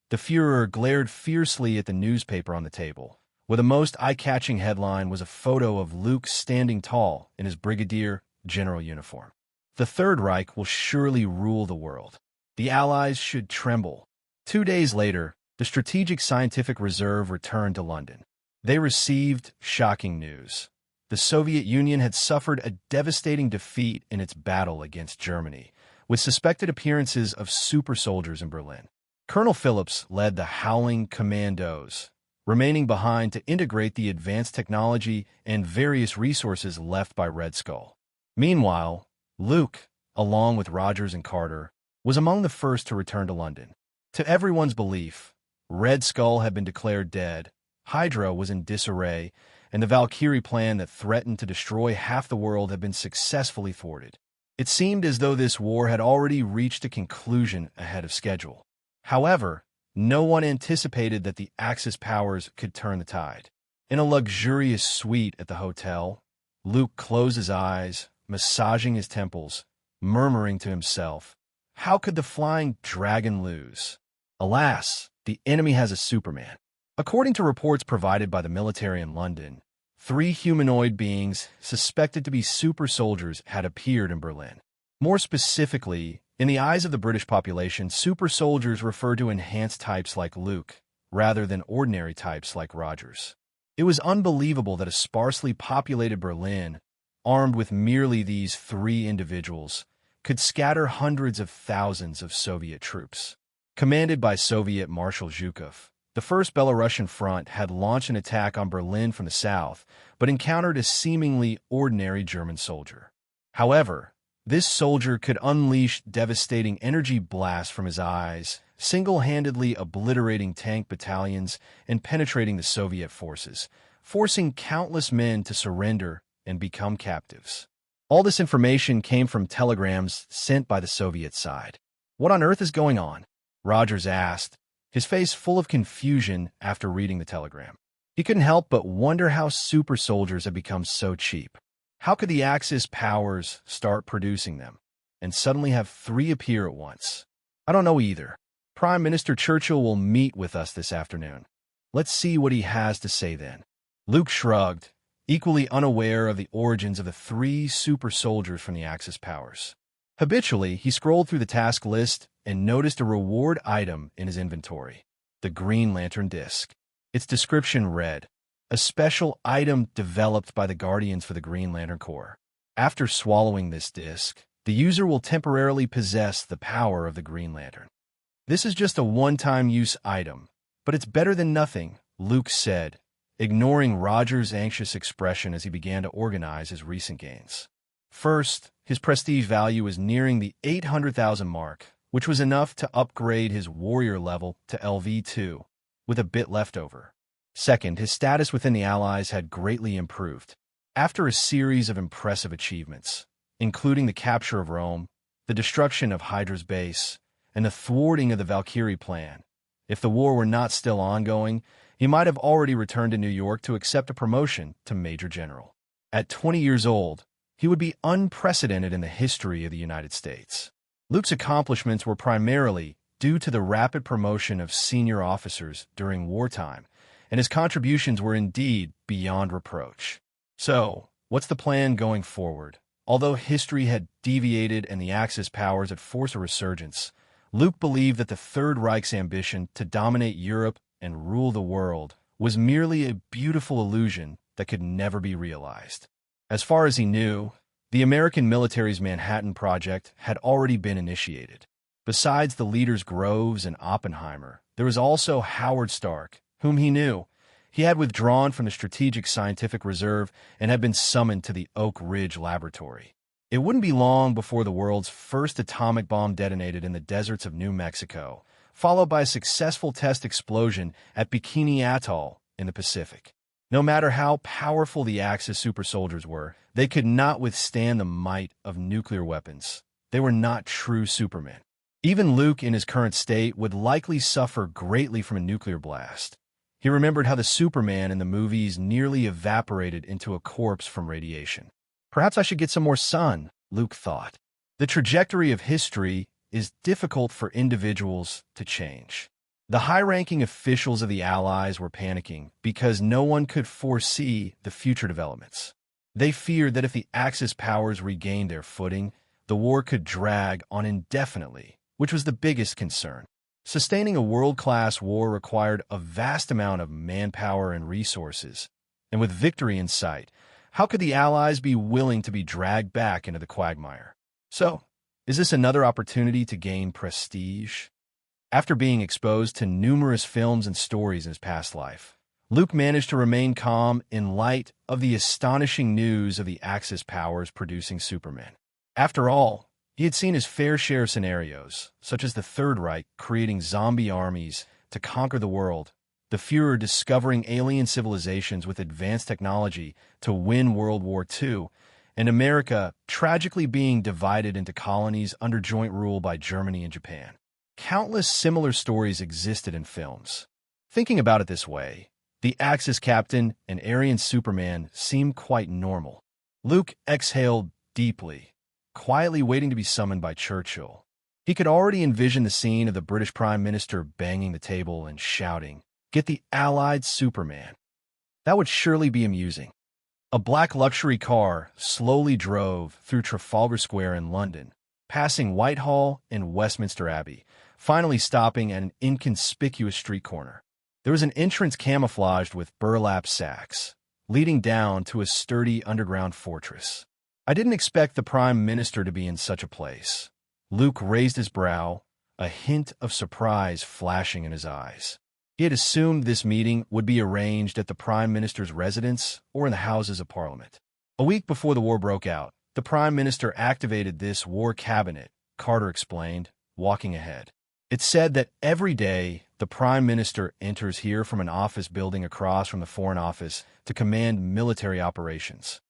The Führer glared fiercely at the newspaper on the table, where the most eye-catching headline was a photo of Luke standing tall in his brigadier general uniform. The Third Reich will surely rule the world. The Allies should tremble. 2 days later, the Strategic Scientific Reserve returned to London. They received shocking news. The Soviet Union had suffered a devastating defeat in its battle against Germany, with suspected appearances of super soldiers in Berlin. Colonel Phillips led the Howling Commandos, remaining behind to integrate the advanced technology and various resources left by Red Skull. Meanwhile, Luke, along with Rogers and Carter, was among the first to return to London. To everyone's belief, Red Skull had been declared dead, Hydra was in disarray, and the Valkyrie plan that threatened to destroy half the world had been successfully thwarted. It seemed as though this war had already reached a conclusion ahead of schedule. However, no one anticipated that the Axis powers could turn the tide. In a luxurious suite at the hotel, Luke closed his eyes, massaging his temples, murmuring to himself, "How could the flying dragon lose? Alas, the enemy has a Superman." According to reports provided by the military in London, 3 humanoid beings suspected to be super soldiers had appeared in Berlin. More specifically, in the eyes of the British population, super soldiers refer to enhanced types like Luke, rather than ordinary types like Rogers. It was unbelievable that a sparsely populated Berlin, armed with merely these 3 individuals, could scatter hundreds of thousands of Soviet troops. Commanded by Soviet Marshal Zhukov, the First Belarusian Front had launched an attack on Berlin from the south, but encountered a seemingly ordinary German soldier. However, this soldier could unleash devastating energy blasts from his eyes, single-handedly obliterating tank battalions and penetrating the Soviet forces, forcing countless men to surrender and become captives. All this information came from telegrams sent by the Soviet side. "What on earth is going on?" Rogers asked, his face full of confusion after reading the telegram. He couldn't help but wonder how super soldiers had become so cheap. How could the Axis powers start producing them, and suddenly have 3 appear at once? "I don't know either. Prime Minister Churchill will meet with us this afternoon. Let's see what he has to say then." Luke shrugged, equally unaware of the origins of the 3 super soldiers from the Axis powers. Habitually, he scrolled through the task list and noticed a reward item in his inventory, the Green Lantern disc. Its description read, "A special item developed by the Guardians for the Green Lantern Corps. After swallowing this disc, the user will temporarily possess the power of the Green Lantern. This is just a one-time use item. But it's better than nothing, Luke said, ignoring Roger's anxious expression as he began to organize his recent gains. First, his prestige value was nearing the 800,000 mark, which was enough to upgrade his warrior level to LV2, with a bit left over. Second, his status within the Allies had greatly improved. After a series of impressive achievements, including the capture of Rome, the destruction of Hydra's base, and the thwarting of the Valkyrie plan, if the war were not still ongoing, he might have already returned to New York to accept a promotion to Major General. At 20 years old, he would be unprecedented in the history of the United States. Luke's accomplishments were primarily due to the rapid promotion of senior officers during wartime, and his contributions were indeed beyond reproach. So, what's the plan going forward? Although history had deviated and the Axis powers had forced a resurgence, Luke believed that the Third Reich's ambition to dominate Europe and rule the world was merely a beautiful illusion that could never be realized. As far as he knew, the American military's Manhattan Project had already been initiated. Besides the leaders Groves and Oppenheimer, there was also Howard Stark, whom he knew. He had withdrawn from the Strategic Scientific Reserve and had been summoned to the Oak Ridge Laboratory. It wouldn't be long before the world's first atomic bomb detonated in the deserts of New Mexico, followed by a successful test explosion at Bikini Atoll in the Pacific. No matter how powerful the Axis super soldiers were, they could not withstand the might of nuclear weapons. They were not true supermen. Even Luke, in his current state, would likely suffer greatly from a nuclear blast. He remembered how the Superman in the movies nearly evaporated into a corpse from radiation. Perhaps I should get some more sun, Luke thought. The trajectory of history is difficult for individuals to change. The high-ranking officials of the Allies were panicking because no one could foresee the future developments. They feared that if the Axis powers regained their footing, the war could drag on indefinitely, which was the biggest concern. Sustaining a world-class war required a vast amount of manpower and resources, and with victory in sight, how could the Allies be willing to be dragged back into the quagmire? So, is this another opportunity to gain prestige? After being exposed to numerous films and stories in his past life, Luke managed to remain calm in light of the astonishing news of the Axis powers producing Supermen. After all, he had seen his fair share of scenarios, such as the Third Reich creating zombie armies to conquer the world, the Fuhrer discovering alien civilizations with advanced technology to win World War II, and America tragically being divided into colonies under joint rule by Germany and Japan. Countless similar stories existed in films. Thinking about it this way, the Axis captain and Aryan Superman seemed quite normal. Luke exhaled deeply, quietly waiting to be summoned by Churchill. He could already envision the scene of the British Prime Minister banging the table and shouting, "Get the Allied Superman." That would surely be amusing. A black luxury car slowly drove through Trafalgar Square in London, passing Whitehall and Westminster Abbey, finally stopping at an inconspicuous street corner. There was an entrance camouflaged with burlap sacks, leading down to a sturdy underground fortress. I didn't expect the Prime Minister to be in such a place. Luke raised his brow, a hint of surprise flashing in his eyes. He had assumed this meeting would be arranged at the Prime Minister's residence or in the Houses of Parliament. A week before the war broke out, the Prime Minister activated this war cabinet, Carter explained, walking ahead. It said that every day the Prime Minister enters here from an office building across from the Foreign Office to command military operations.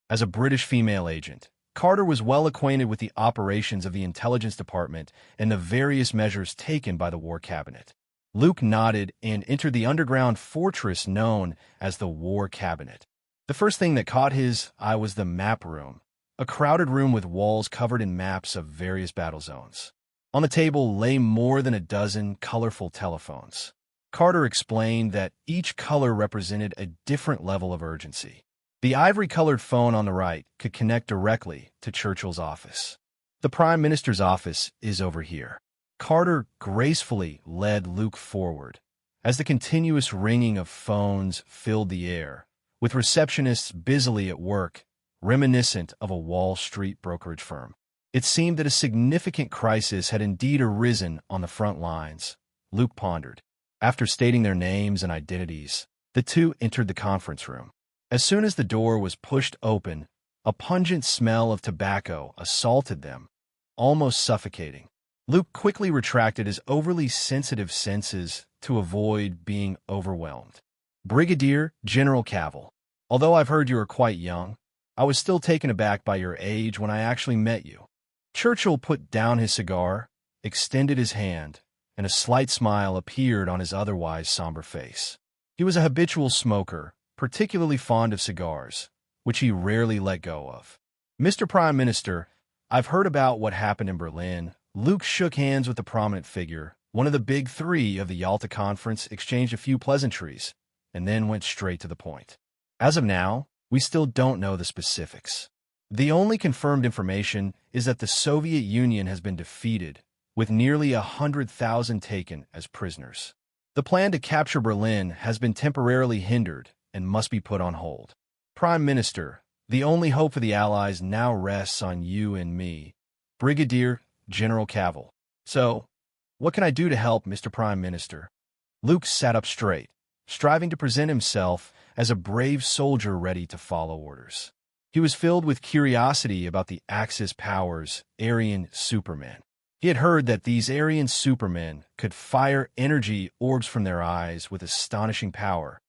As a British female agent, Carter was well acquainted with the operations of the Intelligence Department and the various measures taken by the War Cabinet. Luke nodded and entered the underground fortress known as the War Cabinet. The first thing that caught his eye was the map room, a crowded room with walls covered in maps of various battle zones. On the table lay more than a dozen colorful telephones. Carter explained that each color represented a different level of urgency. The ivory-colored phone on the right could connect directly to Churchill's office. The Prime Minister's office is over here. Carter gracefully led Luke forward, as the continuous ringing of phones filled the air, with receptionists busily at work, reminiscent of a Wall Street brokerage firm. It seemed that a significant crisis had indeed arisen on the front lines. Luke pondered. After stating their names and identities, the two entered the conference room. As soon as the door was pushed open, a pungent smell of tobacco assaulted them, almost suffocating. Luke quickly retracted his overly sensitive senses to avoid being overwhelmed. Brigadier General Cavill, although I've heard you are quite young, I was still taken aback by your age when I actually met you. Churchill put down his cigar, extended his hand, and a slight smile appeared on his otherwise somber face. He was a habitual smoker, particularly fond of cigars, which he rarely let go of. Mr. Prime Minister, I've heard about what happened in Berlin. Luke shook hands with the prominent figure. One of the big three of the Yalta Conference exchanged a few pleasantries, and then went straight to the point. As of now, we still don't know the specifics. The only confirmed information is that the Soviet Union has been defeated, with nearly 100,000 taken as prisoners. The plan to capture Berlin has been temporarily hindered and must be put on hold. Prime Minister, the only hope for the Allies now rests on you and me, Brigadier General Cavill. So, what can I do to help, Mr. Prime Minister? Luke sat up straight, striving to present himself as a brave soldier ready to follow orders. He was filled with curiosity about the Axis powers, Aryan Supermen. He had heard that these Aryan Supermen could fire energy orbs from their eyes with astonishing power,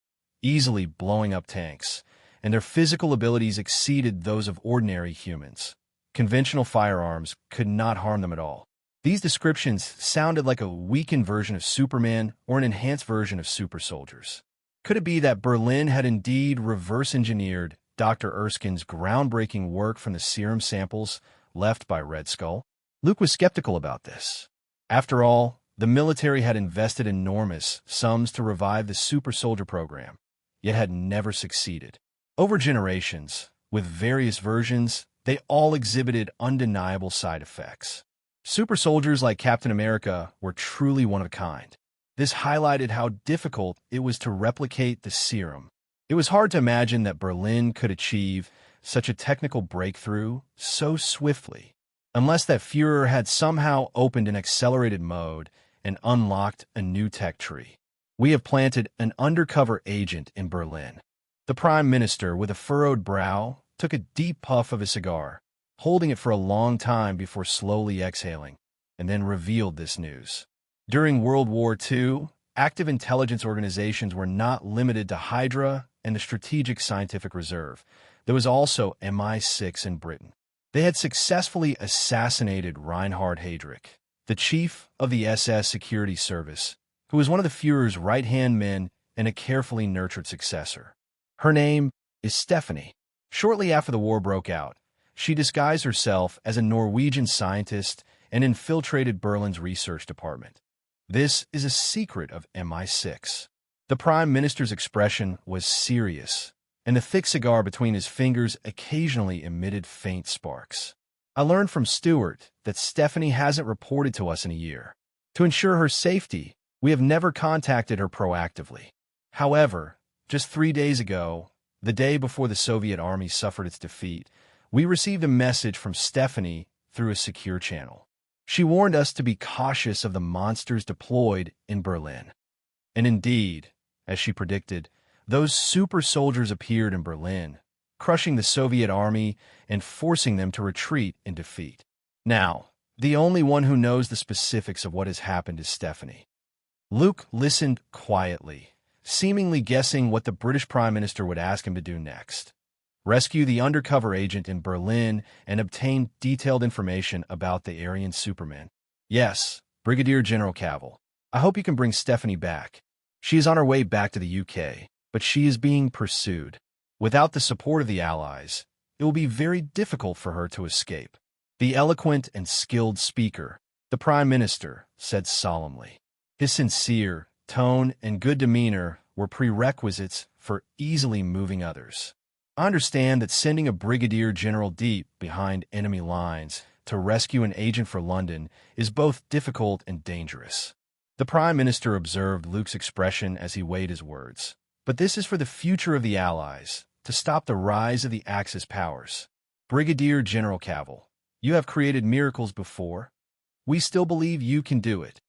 easily blowing up tanks, and their physical abilities exceeded those of ordinary humans. Conventional firearms could not harm them at all. These descriptions sounded like a weakened version of Superman or an enhanced version of super soldiers. Could it be that Berlin had indeed reverse-engineered Dr. Erskine's groundbreaking work from the serum samples left by Red Skull? Luke was skeptical about this. After all, the military had invested enormous sums to revive the super soldier program, yet had never succeeded. Over generations, with various versions, they all exhibited undeniable side effects. Super soldiers like Captain America were truly one of a kind. This highlighted how difficult it was to replicate the serum. It was hard to imagine that Berlin could achieve such a technical breakthrough so swiftly, unless that Führer had somehow opened an accelerated mode and unlocked a new tech tree. We have planted an undercover agent in Berlin. The Prime Minister, with a furrowed brow, took a deep puff of his cigar, holding it for a long time before slowly exhaling, and then revealed this news. During World War II, active intelligence organizations were not limited to Hydra and the Strategic Scientific Reserve. There was also MI6 in Britain. They had successfully assassinated Reinhard Heydrich, the chief of the SS Security Service, who was one of the Führer's right-hand men and a carefully nurtured successor. Her name is Stephanie. Shortly after the war broke out, she disguised herself as a Norwegian scientist and infiltrated Berlin's research department. This is a secret of MI6. The Prime Minister's expression was serious, and the thick cigar between his fingers occasionally emitted faint sparks. I learned from Stuart that Stephanie hasn't reported to us in a year. To ensure her safety, we have never contacted her proactively. However, just 3 days ago, the day before the Soviet army suffered its defeat, we received a message from Stephanie through a secure channel. She warned us to be cautious of the monsters deployed in Berlin. And indeed, as she predicted, those super soldiers appeared in Berlin, crushing the Soviet army and forcing them to retreat in defeat. Now, the only one who knows the specifics of what has happened is Stephanie. Luke listened quietly, seemingly guessing what the British Prime Minister would ask him to do next. Rescue the undercover agent in Berlin and obtain detailed information about the Aryan Supermen. Yes, Brigadier General Cavill. I hope you can bring Stephanie back. She is on her way back to the UK, but she is being pursued. Without the support of the Allies, it will be very difficult for her to escape. The eloquent and skilled speaker, the Prime Minister, said solemnly. His sincere tone and good demeanor were prerequisites for easily moving others. I understand that sending a brigadier general deep behind enemy lines to rescue an agent for London is both difficult and dangerous. The Prime Minister observed Luke's expression as he weighed his words. But this is for the future of the Allies, to stop the rise of the Axis powers. Brigadier General Cavill, you have created miracles before. We still believe you can do it.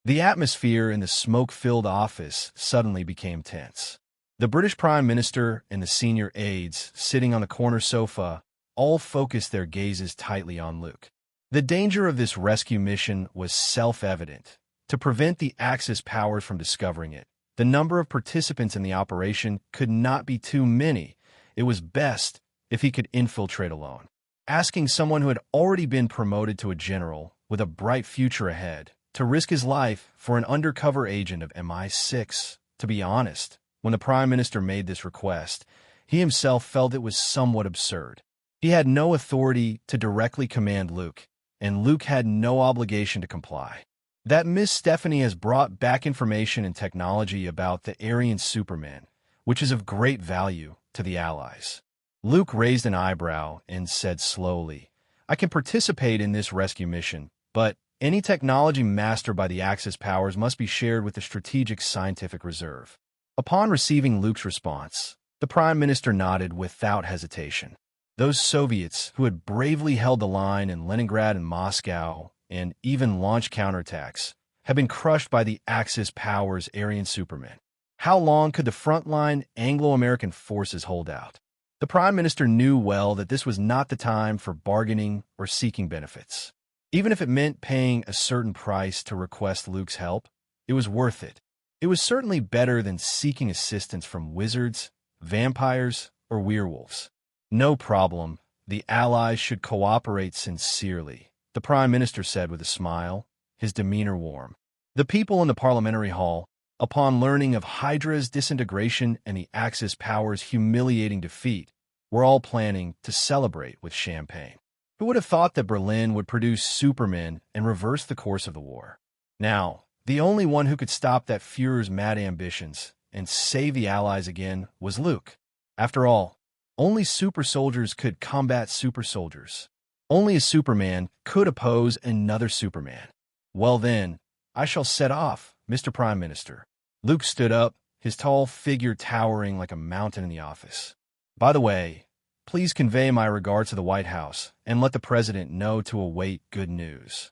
The atmosphere in the smoke-filled office suddenly became tense. The British Prime Minister and the senior aides, sitting on the corner sofa, all focused their gazes tightly on Luke. The danger of this rescue mission was self-evident. To prevent the Axis powers from discovering it, the number of participants in the operation could not be too many. It was best if he could infiltrate alone. Asking someone who had already been promoted to a general with a bright future ahead to risk his life for an undercover agent of MI6. To be honest, when the Prime Minister made this request, he himself felt it was somewhat absurd. He had no authority to directly command Luke, and Luke had no obligation to comply. That Miss Stephanie has brought back information and technology about the Aryan Superman, which is of great value to the Allies. Luke raised an eyebrow and said slowly, I can participate in this rescue mission, but any technology mastered by the Axis powers must be shared with the Strategic Scientific Reserve. Upon receiving Luke's response, the Prime Minister nodded without hesitation. Those Soviets who had bravely held the line in Leningrad and Moscow and even launched counterattacks had been crushed by the Axis powers' Aryan Supermen. How long could the frontline Anglo-American forces hold out? The Prime Minister knew well that this was not the time for bargaining or seeking benefits. Even if it meant paying a certain price to request Luke's help, it was worth it. It was certainly better than seeking assistance from wizards, vampires, or werewolves. No problem. The Allies should cooperate sincerely, the Prime Minister said with a smile, his demeanor warm. The people in the parliamentary hall, upon learning of Hydra's disintegration and the Axis powers' humiliating defeat, were all planning to celebrate with champagne. Who would have thought that Berlin would produce supermen and reverse the course of the war? Now, the only one who could stop that Führer's mad ambitions and save the Allies again was Luke. After all, only super soldiers could combat super soldiers. Only a Superman could oppose another Superman. Well then, I shall set off, Mr. Prime Minister. Luke stood up, his tall figure towering like a mountain in the office. By the way, please convey my regards to the White House and let the President know to await good news.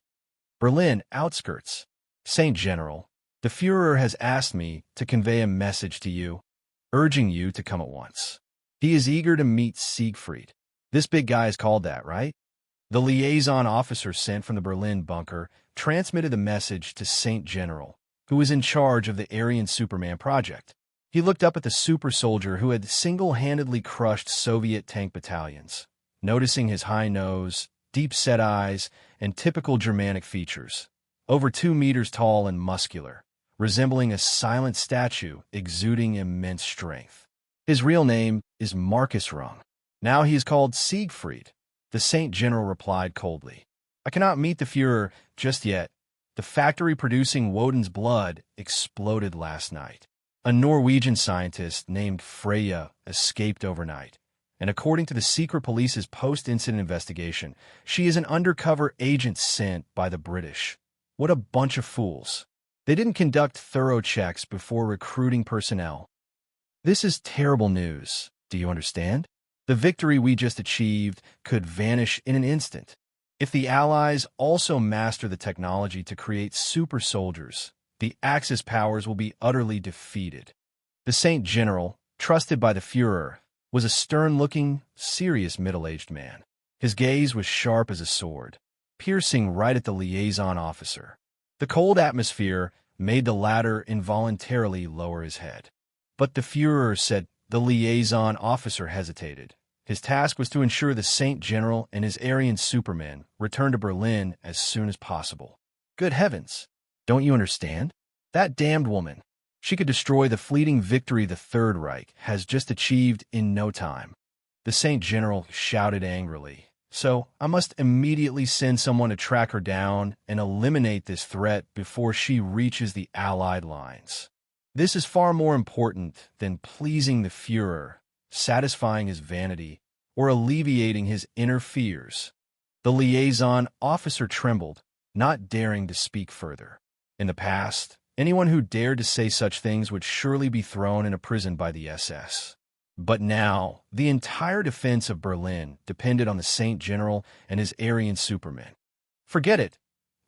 Berlin outskirts. Saint General, the Führer has asked me to convey a message to you, urging you to come at once. He is eager to meet Siegfried. This big guy is called that, right? The liaison officer sent from the Berlin bunker transmitted the message to Saint General, who was in charge of the Aryan Superman project. He looked up at the super soldier who had single-handedly crushed Soviet tank battalions, noticing his high nose, deep-set eyes, and typical Germanic features. Over 2 meters tall and muscular, resembling a silent statue exuding immense strength. His real name is Marcus Rung. Now he is called Siegfried, the Saint General replied coldly. I cannot meet the Führer just yet. The factory producing Woden's blood exploded last night. A Norwegian scientist named Freya escaped overnight, and according to the secret police's post-incident investigation, she is an undercover agent sent by the British. What a bunch of fools. They didn't conduct thorough checks before recruiting personnel. This is terrible news. Do you understand? The victory we just achieved could vanish in an instant. If the Allies also master the technology to create super soldiers, the Axis powers will be utterly defeated. The Saint General, trusted by the Führer, was a stern-looking, serious middle-aged man. His gaze was sharp as a sword, piercing right at the liaison officer. The cold atmosphere made the latter involuntarily lower his head. But the Führer said the liaison officer hesitated. His task was to ensure the Saint General and his Aryan Superman returned to Berlin as soon as possible. Good heavens! Don't you understand? That damned woman. She could destroy the fleeting victory the Third Reich has just achieved in no time. The Saint General shouted angrily. So, I must immediately send someone to track her down and eliminate this threat before she reaches the Allied lines. This is far more important than pleasing the Führer, satisfying his vanity, or alleviating his inner fears. The liaison officer trembled, not daring to speak further. In the past, anyone who dared to say such things would surely be thrown in a prison by the SS. But now, the entire defense of Berlin depended on the Saint General and his Aryan Supermen. Forget it.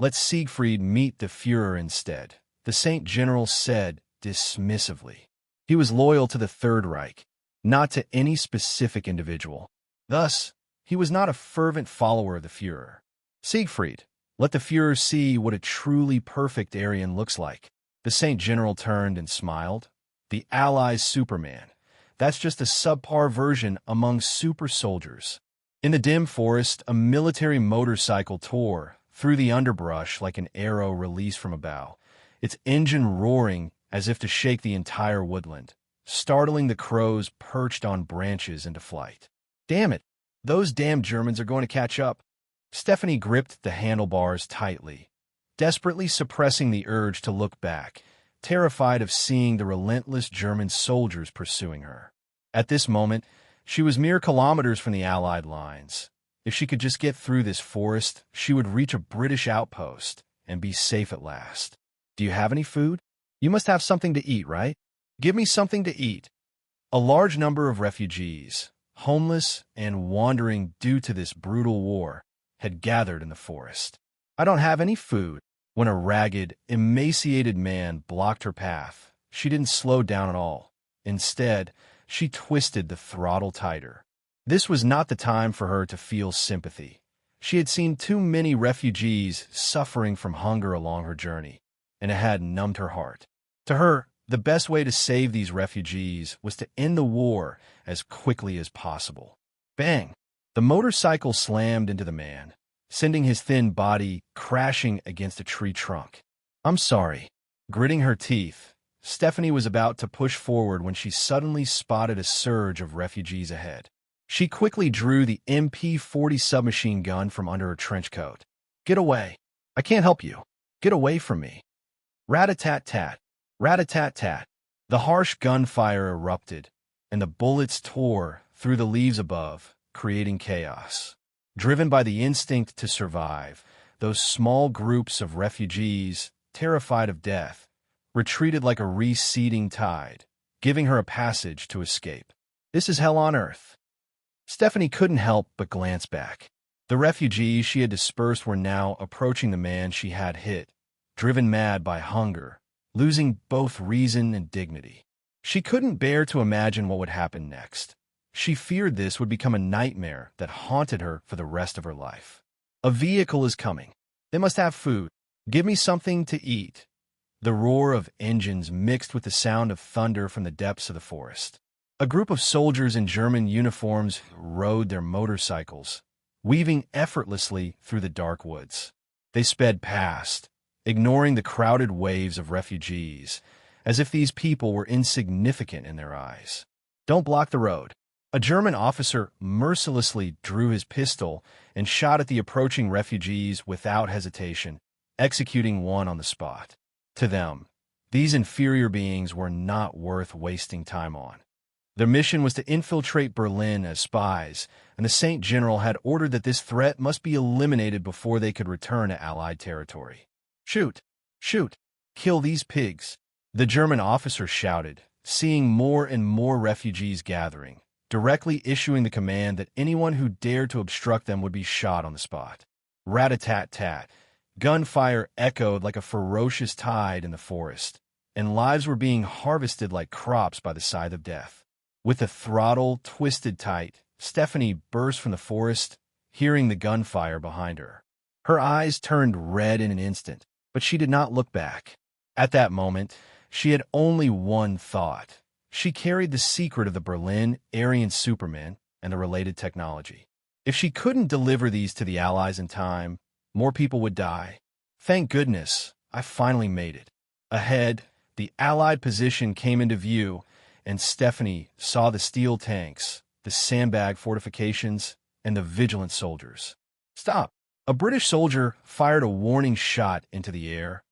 Let Siegfried meet the Führer instead, the Saint General said dismissively. He was loyal to the Third Reich, not to any specific individual. Thus, he was not a fervent follower of the Führer. Siegfried, let the Führer see what a truly perfect Aryan looks like. The Saint General turned and smiled. The Allies' Superman. That's just a subpar version among super soldiers. In the dim forest, a military motorcycle tore through the underbrush like an arrow released from a bow, its engine roaring as if to shake the entire woodland, startling the crows perched on branches into flight. Damn it! Those damn Germans are going to catch up. Stephanie gripped the handlebars tightly, desperately suppressing the urge to look back, terrified of seeing the relentless German soldiers pursuing her. At this moment, she was mere kilometers from the Allied lines. If she could just get through this forest, she would reach a British outpost and be safe at last. Do you have any food? You must have something to eat, right? Give me something to eat. A large number of refugees, homeless and wandering due to this brutal war, had gathered in the forest. I don't have any food. When a ragged, emaciated man blocked her path, she didn't slow down at all. Instead, she twisted the throttle tighter. This was not the time for her to feel sympathy. She had seen too many refugees suffering from hunger along her journey, and it had numbed her heart. To her, the best way to save these refugees was to end the war as quickly as possible. Bang! The motorcycle slammed into the man, sending his thin body crashing against a tree trunk. I'm sorry. Gritting her teeth, Stephanie was about to push forward when she suddenly spotted a surge of refugees ahead. She quickly drew the MP-40 submachine gun from under her trench coat. Get away. I can't help you. Get away from me. Rat-a-tat-tat. Rat-a-tat-tat. The harsh gunfire erupted, and the bullets tore through the leaves above, creating chaos. Driven by the instinct to survive, those small groups of refugees, terrified of death, retreated like a receding tide, giving her a passage to escape. This is hell on earth. Stephanie couldn't help but glance back. The refugees she had dispersed were now approaching the man she had hit, driven mad by hunger, losing both reason and dignity. She couldn't bear to imagine what would happen next. She feared this would become a nightmare that haunted her for the rest of her life. A vehicle is coming. They must have food. Give me something to eat. The roar of engines mixed with the sound of thunder from the depths of the forest. A group of soldiers in German uniforms rode their motorcycles, weaving effortlessly through the dark woods. They sped past, ignoring the crowded waves of refugees, as if these people were insignificant in their eyes. Don't block the road. A German officer mercilessly drew his pistol and shot at the approaching refugees without hesitation, executing one on the spot. To them, these inferior beings were not worth wasting time on. Their mission was to infiltrate Berlin as spies, and the Saint General had ordered that this threat must be eliminated before they could return to Allied territory. Shoot! Shoot! Kill these pigs! The German officer shouted, seeing more and more refugees gathering, directly issuing the command that anyone who dared to obstruct them would be shot on the spot. Rat-a-tat-tat. Gunfire echoed like a ferocious tide in the forest, and lives were being harvested like crops by the scythe of death. With the throttle twisted tight, Stephanie burst from the forest, hearing the gunfire behind her. Her eyes turned red in an instant, but she did not look back. At that moment, she had only one thought. She carried the secret of the Berlin Aryan Superman and the related technology. If she couldn't deliver these to the Allies in time, more people would die. Thank goodness, I finally made it. Ahead, the Allied position came into view, and Stephanie saw the steel tanks, the sandbag fortifications, and the vigilant soldiers. Stop! A British soldier fired a warning shot into the air,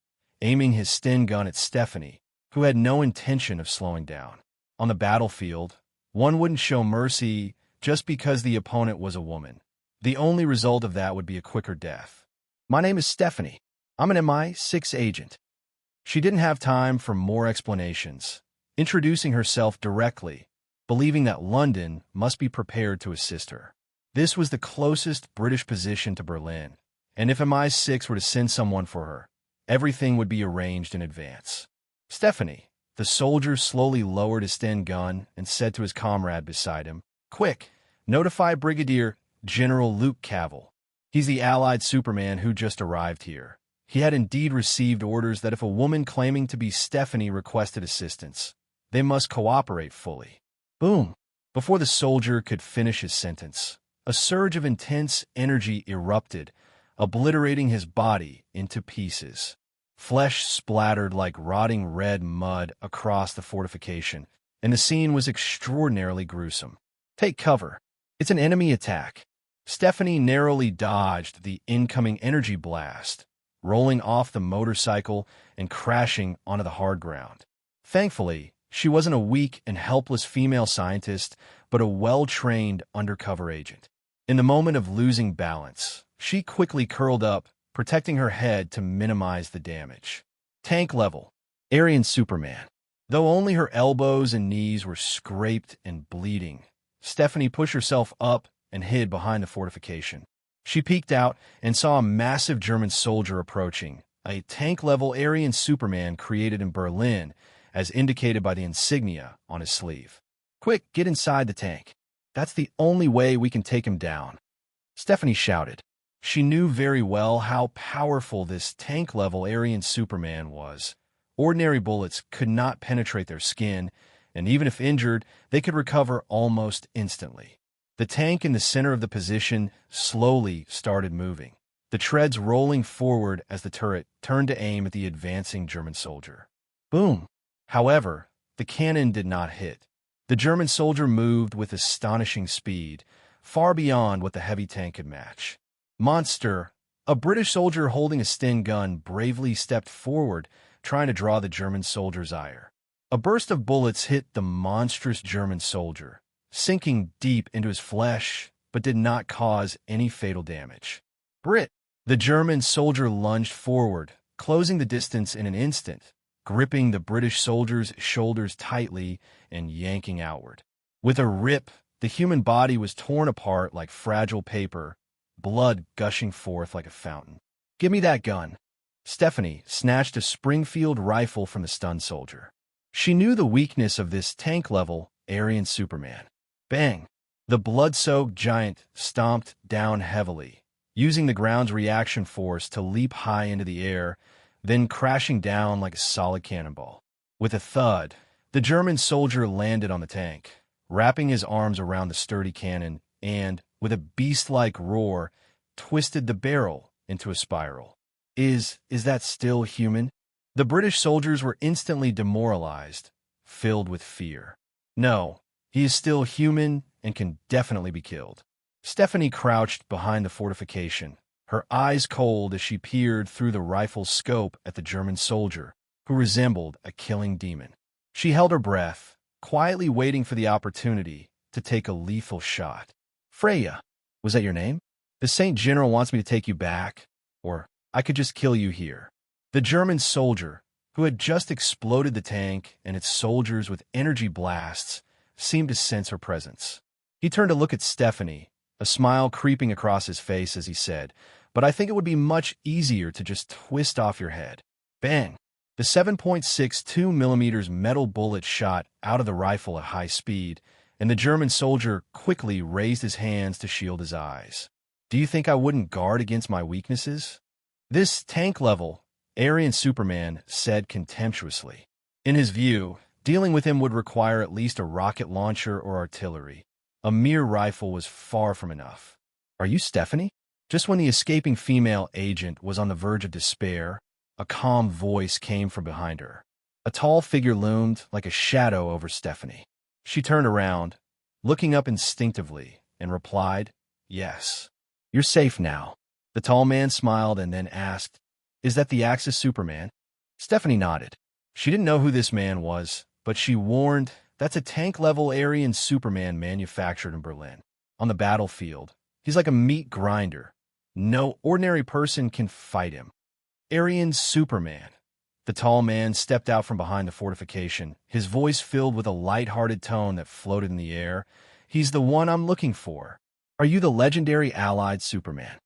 aiming his Sten gun at Stephanie, who had no intention of slowing down. On the battlefield, one wouldn't show mercy just because the opponent was a woman. The only result of that would be a quicker death. My name is Stephanie. I'm an MI6 agent. She didn't have time for more explanations, introducing herself directly, believing that London must be prepared to assist her. This was the closest British position to Berlin, and if MI6 were to send someone for her, everything would be arranged in advance. Stephanie, the soldier slowly lowered his thin gun and said to his comrade beside him, "Quick, notify Brigadier General Luke Cavill. He's the Allied Superman who just arrived here." He had indeed received orders that if a woman claiming to be Stephanie requested assistance, they must cooperate fully. Boom! Before the soldier could finish his sentence, a surge of intense energy erupted, obliterating his body into pieces. Flesh splattered like rotting red mud across the fortification, and the scene was extraordinarily gruesome. "Take cover. It's an enemy attack." Stephanie narrowly dodged the incoming energy blast, rolling off the motorcycle and crashing onto the hard ground. Thankfully, she wasn't a weak and helpless female scientist, but a well-trained undercover agent. In the moment of losing balance, she quickly curled up, protecting her head to minimize the damage. Tank level. Aryan Superman. Though only her elbows and knees were scraped and bleeding, Stephanie pushed herself up and hid behind the fortification. She peeked out and saw a massive German soldier approaching, a tank-level Aryan Superman created in Berlin, as indicated by the insignia on his sleeve. "Quick, get inside the tank. That's the only way we can take him down," Stephanie shouted. She knew very well how powerful this tank-level Aryan Superman was. Ordinary bullets could not penetrate their skin, and even if injured, they could recover almost instantly. The tank in the center of the position slowly started moving, the treads rolling forward as the turret turned to aim at the advancing German soldier. Boom! However, the cannon did not hit. The German soldier moved with astonishing speed, far beyond what the heavy tank could match. Monster! A British soldier holding a Sten gun bravely stepped forward, trying to draw the German soldier's ire. A burst of bullets hit the monstrous German soldier, sinking deep into his flesh, but did not cause any fatal damage. Brit! The German soldier lunged forward, closing the distance in an instant, gripping the British soldier's shoulders tightly and yanking outward. With a rip, the human body was torn apart like fragile paper, blood gushing forth like a fountain. "Give me that gun." Stephanie snatched a Springfield rifle from the stunned soldier. She knew the weakness of this tank-level Aryan Superman. Bang! The blood-soaked giant stomped down heavily, using the ground's reaction force to leap high into the air, then crashing down like a solid cannonball. With a thud, the German soldier landed on the tank, wrapping his arms around the sturdy cannon and, with a beast-like roar, twisted the barrel into a spiral. Is that still human? The British soldiers were instantly demoralized, filled with fear. No, he is still human and can definitely be killed. Stephanie crouched behind the fortification, her eyes cold as she peered through the rifle's scope at the German soldier, who resembled a killing demon. She held her breath, quietly waiting for the opportunity to take a lethal shot. "Freya, was that your name? The Saint General wants me to take you back, or I could just kill you here." The German soldier, who had just exploded the tank and its soldiers with energy blasts, seemed to sense her presence. He turned to look at Stephanie, a smile creeping across his face as he said, "But I think it would be much easier to just twist off your head." Bang! The 7.62mm metal bullet shot out of the rifle at high speed, and the German soldier quickly raised his hands to shield his eyes. "Do you think I wouldn't guard against my weaknesses?" This tank-level Aryan Superman said contemptuously. In his view, dealing with him would require at least a rocket launcher or artillery. A mere rifle was far from enough. "Are you Stephanie?" Just when the escaping female agent was on the verge of despair, a calm voice came from behind her. A tall figure loomed like a shadow over Stephanie. She turned around, looking up instinctively, and replied, "Yes. You're safe now." The tall man smiled and then asked, "Is that the Axis Superman?" Stephanie nodded. She didn't know who this man was, but she warned, "That's a tank-level Aryan Superman manufactured in Berlin. On the battlefield, he's like a meat grinder. No ordinary person can fight him." Aryan Superman. The tall man stepped out from behind the fortification, his voice filled with a light-hearted tone that floated in the air. "He's the one I'm looking for. Are you the legendary Allied Superman?"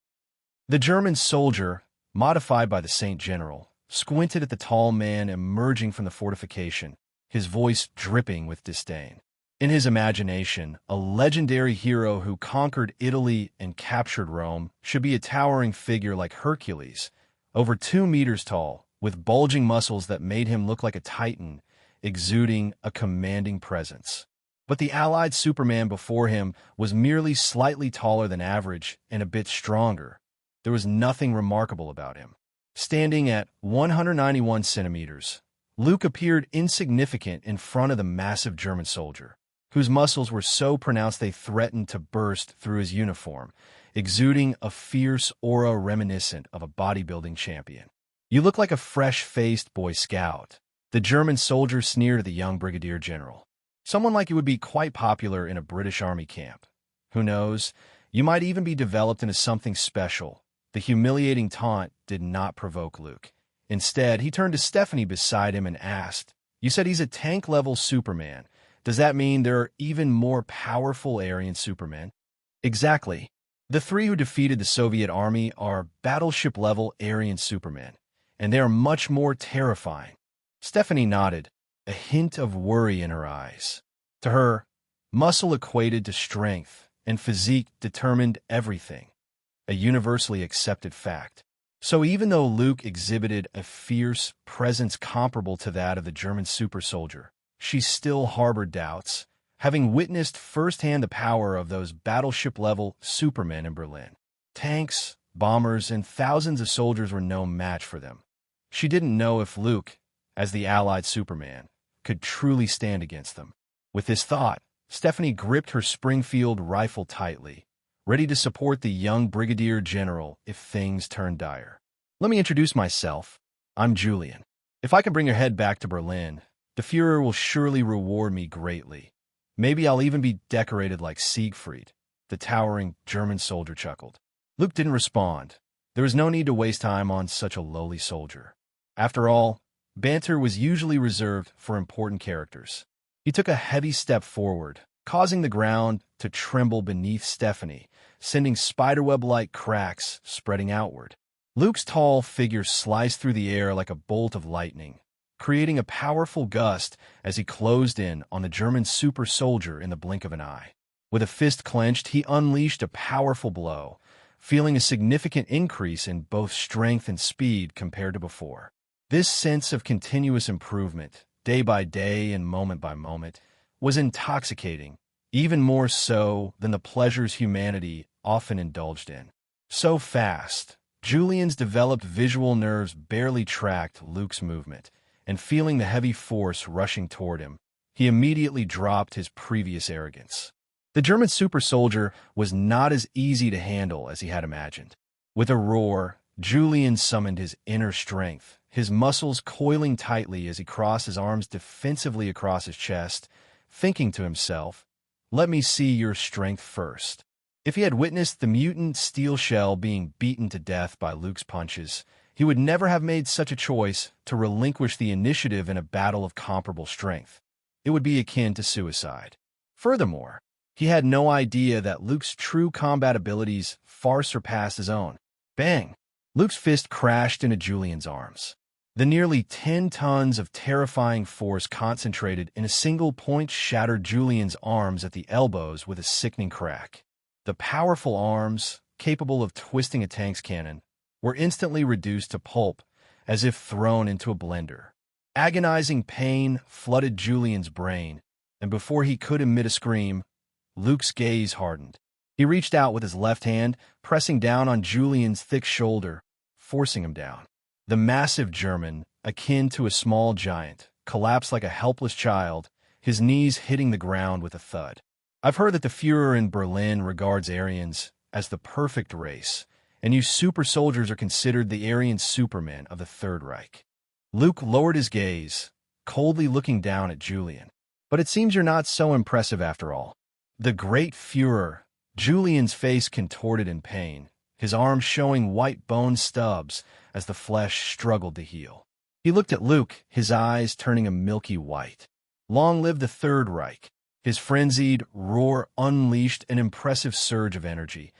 The German soldier, modified by the Saint General, squinted at the tall man emerging from the fortification, his voice dripping with disdain. In his imagination, a legendary hero who conquered Italy and captured Rome should be a towering figure like Hercules, over 2 meters tall, with bulging muscles that made him look like a titan, exuding a commanding presence. But the Allied Superman before him was merely slightly taller than average and a bit stronger. There was nothing remarkable about him. Standing at 191 centimeters, Luke appeared insignificant in front of the massive German soldier, whose muscles were so pronounced they threatened to burst through his uniform, exuding a fierce aura reminiscent of a bodybuilding champion. "You look like a fresh-faced Boy Scout," the German soldier sneered at the young brigadier general. "Someone like you would be quite popular in a British army camp. Who knows, you might even be developed into something special." The humiliating taunt did not provoke Luke. Instead, he turned to Stephanie beside him and asked, "You said he's a tank-level Superman. Does that mean there are even more powerful Aryan Supermen?" "Exactly. The 3 who defeated the Soviet army are battleship-level Aryan Supermen, and they are much more terrifying." Stephanie nodded, a hint of worry in her eyes. To her, muscle equated to strength, and physique determined everything, a universally accepted fact. So even though Luke exhibited a fierce presence comparable to that of the German super soldier, she still harbored doubts, having witnessed firsthand the power of those battleship-level Supermen in Berlin. Tanks, bombers, and thousands of soldiers were no match for them. She didn't know if Luke, as the Allied Superman, could truly stand against them. With this thought, Stephanie gripped her Springfield rifle tightly, ready to support the young brigadier general if things turned dire. "Let me introduce myself. I'm Julian. If I can bring your head back to Berlin, the Führer will surely reward me greatly. Maybe I'll even be decorated like Siegfried," the towering German soldier chuckled. Luke didn't respond. There was no need to waste time on such a lowly soldier. After all, banter was usually reserved for important characters. He took a heavy step forward, causing the ground to tremble beneath Stephanie, sending spiderweb-like cracks spreading outward. Luke's tall figure sliced through the air like a bolt of lightning, creating a powerful gust as he closed in on the German super soldier in the blink of an eye. With a fist clenched, he unleashed a powerful blow, feeling a significant increase in both strength and speed compared to before. This sense of continuous improvement, day by day and moment by moment, was intoxicating, even more so than the pleasures humanity often indulged in. So fast, Julian's developed visual nerves barely tracked Luke's movement, and feeling the heavy force rushing toward him, he immediately dropped his previous arrogance. The German super soldier was not as easy to handle as he had imagined. With a roar, Julian summoned his inner strength, his muscles coiling tightly as he crossed his arms defensively across his chest, thinking to himself, "Let me see your strength first." If he had witnessed the mutant steel shell being beaten to death by Luke's punches, he would never have made such a choice to relinquish the initiative in a battle of comparable strength. It would be akin to suicide. Furthermore, he had no idea that Luke's true combat abilities far surpassed his own. Bang! Luke's fist crashed into Julian's arms. The nearly 10 tons of terrifying force concentrated in a single point shattered Julian's arms at the elbows with a sickening crack. The powerful arms, capable of twisting a tank's cannon, were instantly reduced to pulp, as if thrown into a blender. Agonizing pain flooded Julian's brain, and before he could emit a scream, Luke's gaze hardened. He reached out with his left hand, pressing down on Julian's thick shoulder, forcing him down. The massive German, akin to a small giant, collapsed like a helpless child, his knees hitting the ground with a thud. "I've heard that the Führer in Berlin regards Aryans as the perfect race, and you super soldiers are considered the Aryan Supermen of the Third Reich." Luke lowered his gaze, coldly looking down at Julian. "But it seems you're not so impressive after all." The great Führer, Julian's face contorted in pain, his arms showing white bone stubs as the flesh struggled to heal. He looked at Luke, his eyes turning a milky white. Long live the Third Reich! His frenzied roar unleashed an impressive surge of energy,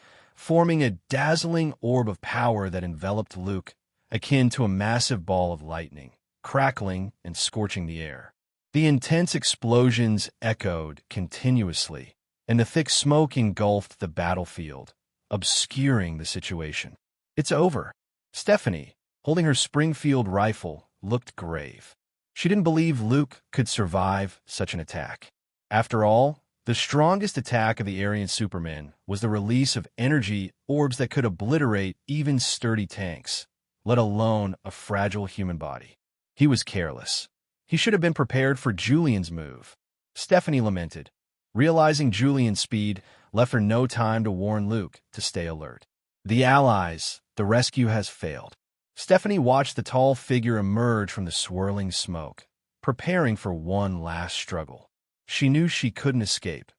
forming a dazzling orb of power that enveloped Luke, akin to a massive ball of lightning, crackling and scorching the air. The intense explosions echoed continuously, and the thick smoke engulfed the battlefield, obscuring the situation. "It's over." Stephanie, holding her Springfield rifle, looked grave. She didn't believe Luke could survive such an attack. After all, the strongest attack of the Aryan Supermen was the release of energy orbs that could obliterate even sturdy tanks, let alone a fragile human body. He was careless. He should have been prepared for Julian's move. Stephanie lamented. Realizing Julian's speed left her no time to warn Luke to stay alert. "The Allies, the rescue has failed." Stephanie watched the tall figure emerge from the swirling smoke, preparing for one last struggle. She knew she couldn't escape.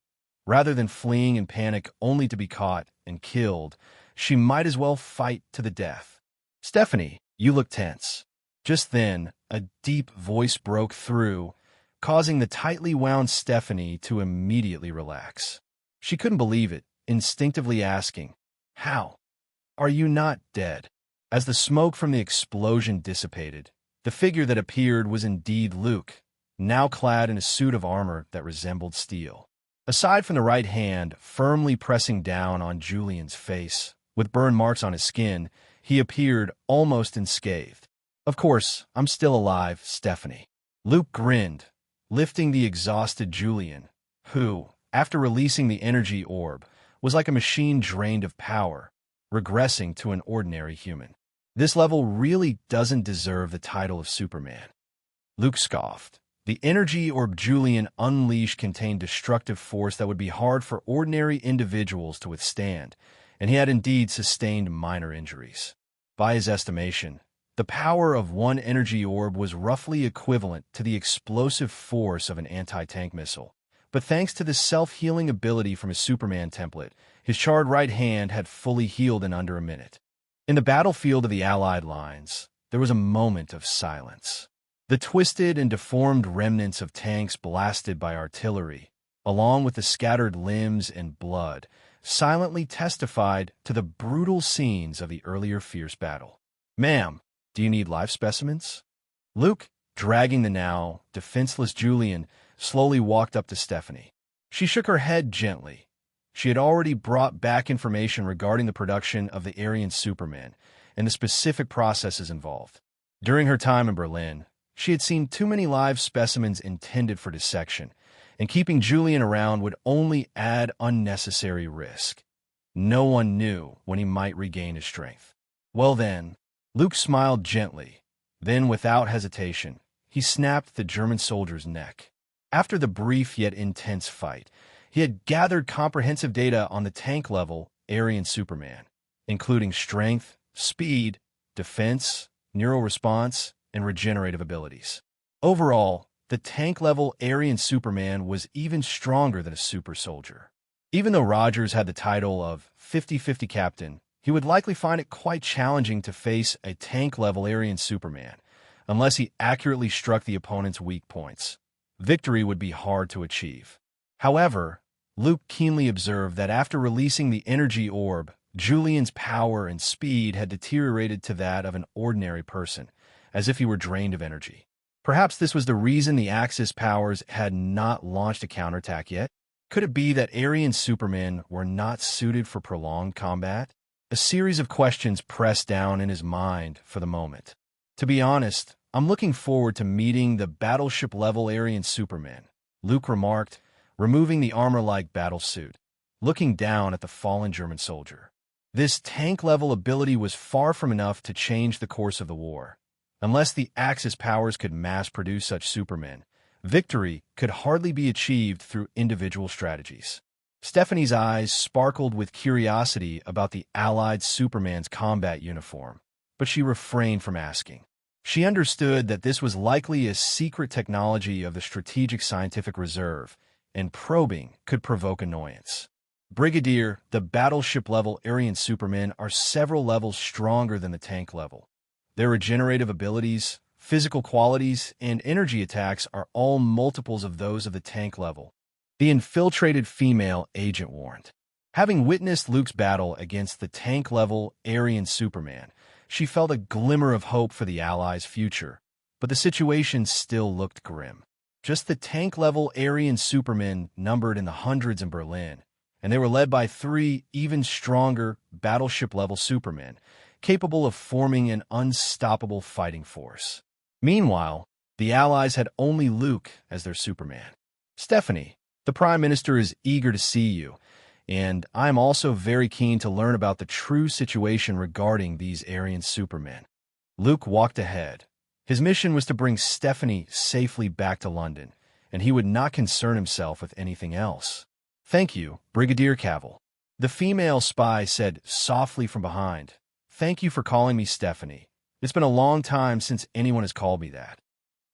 Rather than fleeing in panic only to be caught and killed, she might as well fight to the death. "Stephanie, you look tense." Just then, a deep voice broke through, causing the tightly wound Stephanie to immediately relax. She couldn't believe it, instinctively asking, "How? Are you not dead?" As the smoke from the explosion dissipated, the figure that appeared was indeed Luke, now clad in a suit of armor that resembled steel. Aside from the right hand firmly pressing down on Julian's face, with burn marks on his skin, he appeared almost unscathed. "Of course, I'm still alive, Stephanie." Luke grinned, lifting the exhausted Julian, who, after releasing the energy orb, was like a machine drained of power, regressing to an ordinary human. "This level really doesn't deserve the title of Superman." Luke scoffed. The energy orb Julian unleashed contained destructive force that would be hard for ordinary individuals to withstand, and he had indeed sustained minor injuries. By his estimation, the power of one energy orb was roughly equivalent to the explosive force of an anti-tank missile. But thanks to the self-healing ability from his Superman template, his charred right hand had fully healed in under a minute. In the battlefield of the Allied lines, there was a moment of silence. The twisted and deformed remnants of tanks blasted by artillery, along with the scattered limbs and blood, silently testified to the brutal scenes of the earlier fierce battle. "Ma'am, do you need live specimens?" Luke, dragging the now defenseless Julian, slowly walked up to Stephanie. She shook her head gently. She had already brought back information regarding the production of the Aryan Superman and the specific processes involved. During her time in Berlin, she had seen too many live specimens intended for dissection, and keeping Julian around would only add unnecessary risk. No one knew when he might regain his strength. "Well then," Luke smiled gently. Then, without hesitation, he snapped the German soldier's neck. After the brief yet intense fight, he had gathered comprehensive data on the tank-level Aryan Superman, including strength, speed, defense, neural response, and regenerative abilities. Overall, the tank-level Aryan Superman was even stronger than a super soldier. Even though Rogers had the title of 50-50 captain, he would likely find it quite challenging to face a tank-level Aryan Superman, unless he accurately struck the opponent's weak points. Victory would be hard to achieve. However, Luke keenly observed that after releasing the energy orb, Julian's power and speed had deteriorated to that of an ordinary person, as if he were drained of energy. Perhaps this was the reason the Axis powers had not launched a counterattack yet. Could it be that Aryan Supermen were not suited for prolonged combat? A series of questions pressed down in his mind for the moment. "To be honest, I'm looking forward to meeting the battleship-level Aryan Superman," Luke remarked, removing the armor-like battlesuit, looking down at the fallen German soldier. This tank-level ability was far from enough to change the course of the war. Unless the Axis powers could mass-produce such Supermen, victory could hardly be achieved through individual strategies. Stephanie's eyes sparkled with curiosity about the Allied Superman's combat uniform, but she refrained from asking. She understood that this was likely a secret technology of the Strategic Scientific Reserve, and probing could provoke annoyance. "Brigadier, the battleship-level Aryan Supermen are several levels stronger than the tank level. Their regenerative abilities, physical qualities, and energy attacks are all multiples of those of the tank level," the infiltrated female agent warned. Having witnessed Luke's battle against the tank-level Aryan Superman, she felt a glimmer of hope for the Allies' future, but the situation still looked grim. Just the tank-level Aryan Supermen numbered in the hundreds in Berlin, and they were led by 3 even stronger battleship-level Supermen, capable of forming an unstoppable fighting force. Meanwhile, the Allies had only Luke as their Superman. "Stephanie, the Prime Minister is eager to see you, and I'm also very keen to learn about the true situation regarding these Aryan Supermen." Luke walked ahead. His mission was to bring Stephanie safely back to London, and he would not concern himself with anything else. "Thank you, Brigadier Cavill," the female spy said softly from behind. "Thank you for calling me Stephanie. It's been a long time since anyone has called me that."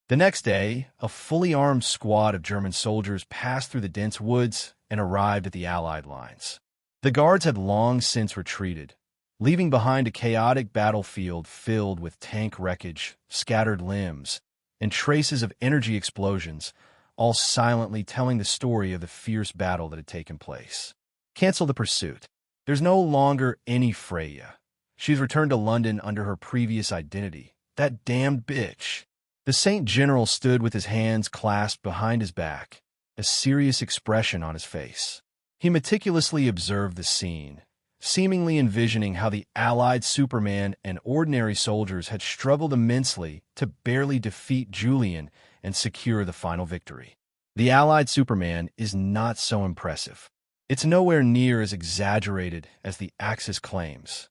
The next day, a fully armed squad of German soldiers passed through the dense woods and arrived at the Allied lines. The guards had long since retreated, leaving behind a chaotic battlefield filled with tank wreckage, scattered limbs, and traces of energy explosions, all silently telling the story of the fierce battle that had taken place. Cancel the pursuit. There's no longer any Freya. She's returned to London under her previous identity. That damned bitch. The Saint General stood with his hands clasped behind his back, a serious expression on his face. He meticulously observed the scene, seemingly envisioning how the Allied Superman and ordinary soldiers had struggled immensely to barely defeat Julian and secure the final victory. The Allied Superman is not so impressive. It's nowhere near as exaggerated as the Axis claims.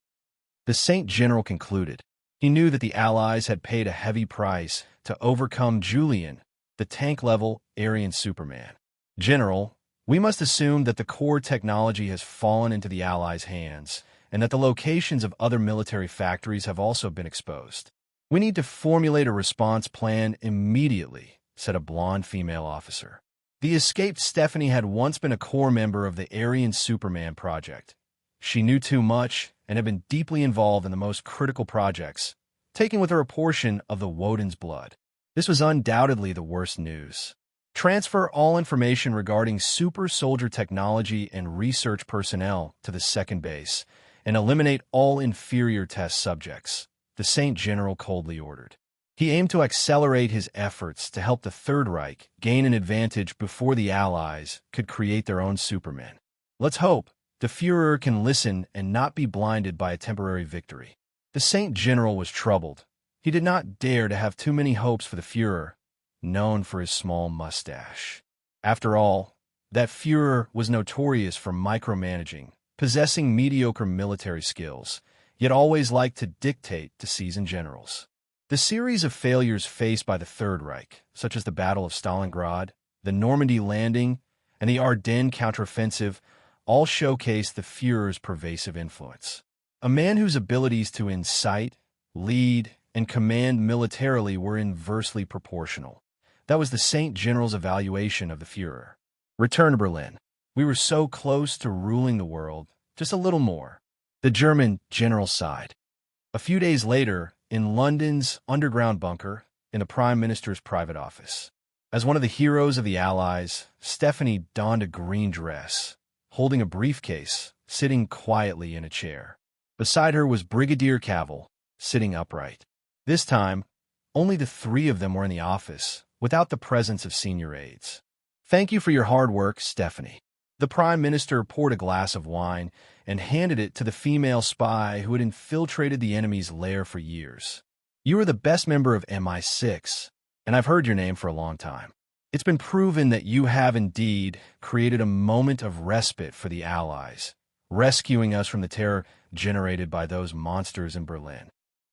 The Saint General concluded. He knew that the Allies had paid a heavy price to overcome Julian, the tank-level Aryan Superman. "General, we must assume that the core technology has fallen into the Allies' hands, and that the locations of other military factories have also been exposed. We need to formulate a response plan immediately," said a blonde female officer. The escaped Stephanie had once been a core member of the Aryan Superman project. She knew too much and had been deeply involved in the most critical projects, taking with her a portion of the Woden's blood. This was undoubtedly the worst news. Transfer all information regarding super soldier technology and research personnel to the second base, and eliminate all inferior test subjects, the Saint General coldly ordered. He aimed to accelerate his efforts to help the Third Reich gain an advantage before the Allies could create their own Supermen. Let's hope the Führer can listen and not be blinded by a temporary victory. The Saint General was troubled. He did not dare to have too many hopes for the Führer, known for his small mustache. After all, that Führer was notorious for micromanaging, possessing mediocre military skills, yet always liked to dictate to seasoned generals. The series of failures faced by the Third Reich, such as the Battle of Stalingrad, the Normandy landing, and the Ardennes counteroffensive, all showcased the Führer's pervasive influence. A man whose abilities to incite, lead, and command militarily were inversely proportional. That was the Saint General's evaluation of the Führer. Return to Berlin. We were so close to ruling the world, just a little more. The German general sighed. A few days later, in London's underground bunker, in the Prime Minister's private office. As one of the heroes of the Allies, Stephanie donned a green dress, holding a briefcase, sitting quietly in a chair. Beside her was Brigadier Cavill, sitting upright. This time, only the 3 of them were in the office, without the presence of senior aides. "Thank you for your hard work, Stephanie." The Prime Minister poured a glass of wine and handed it to the female spy who had infiltrated the enemy's lair for years. "You are the best member of MI6, and I've heard your name for a long time. It's been proven that you have indeed created a moment of respite for the Allies, rescuing us from the terror generated by those monsters in Berlin.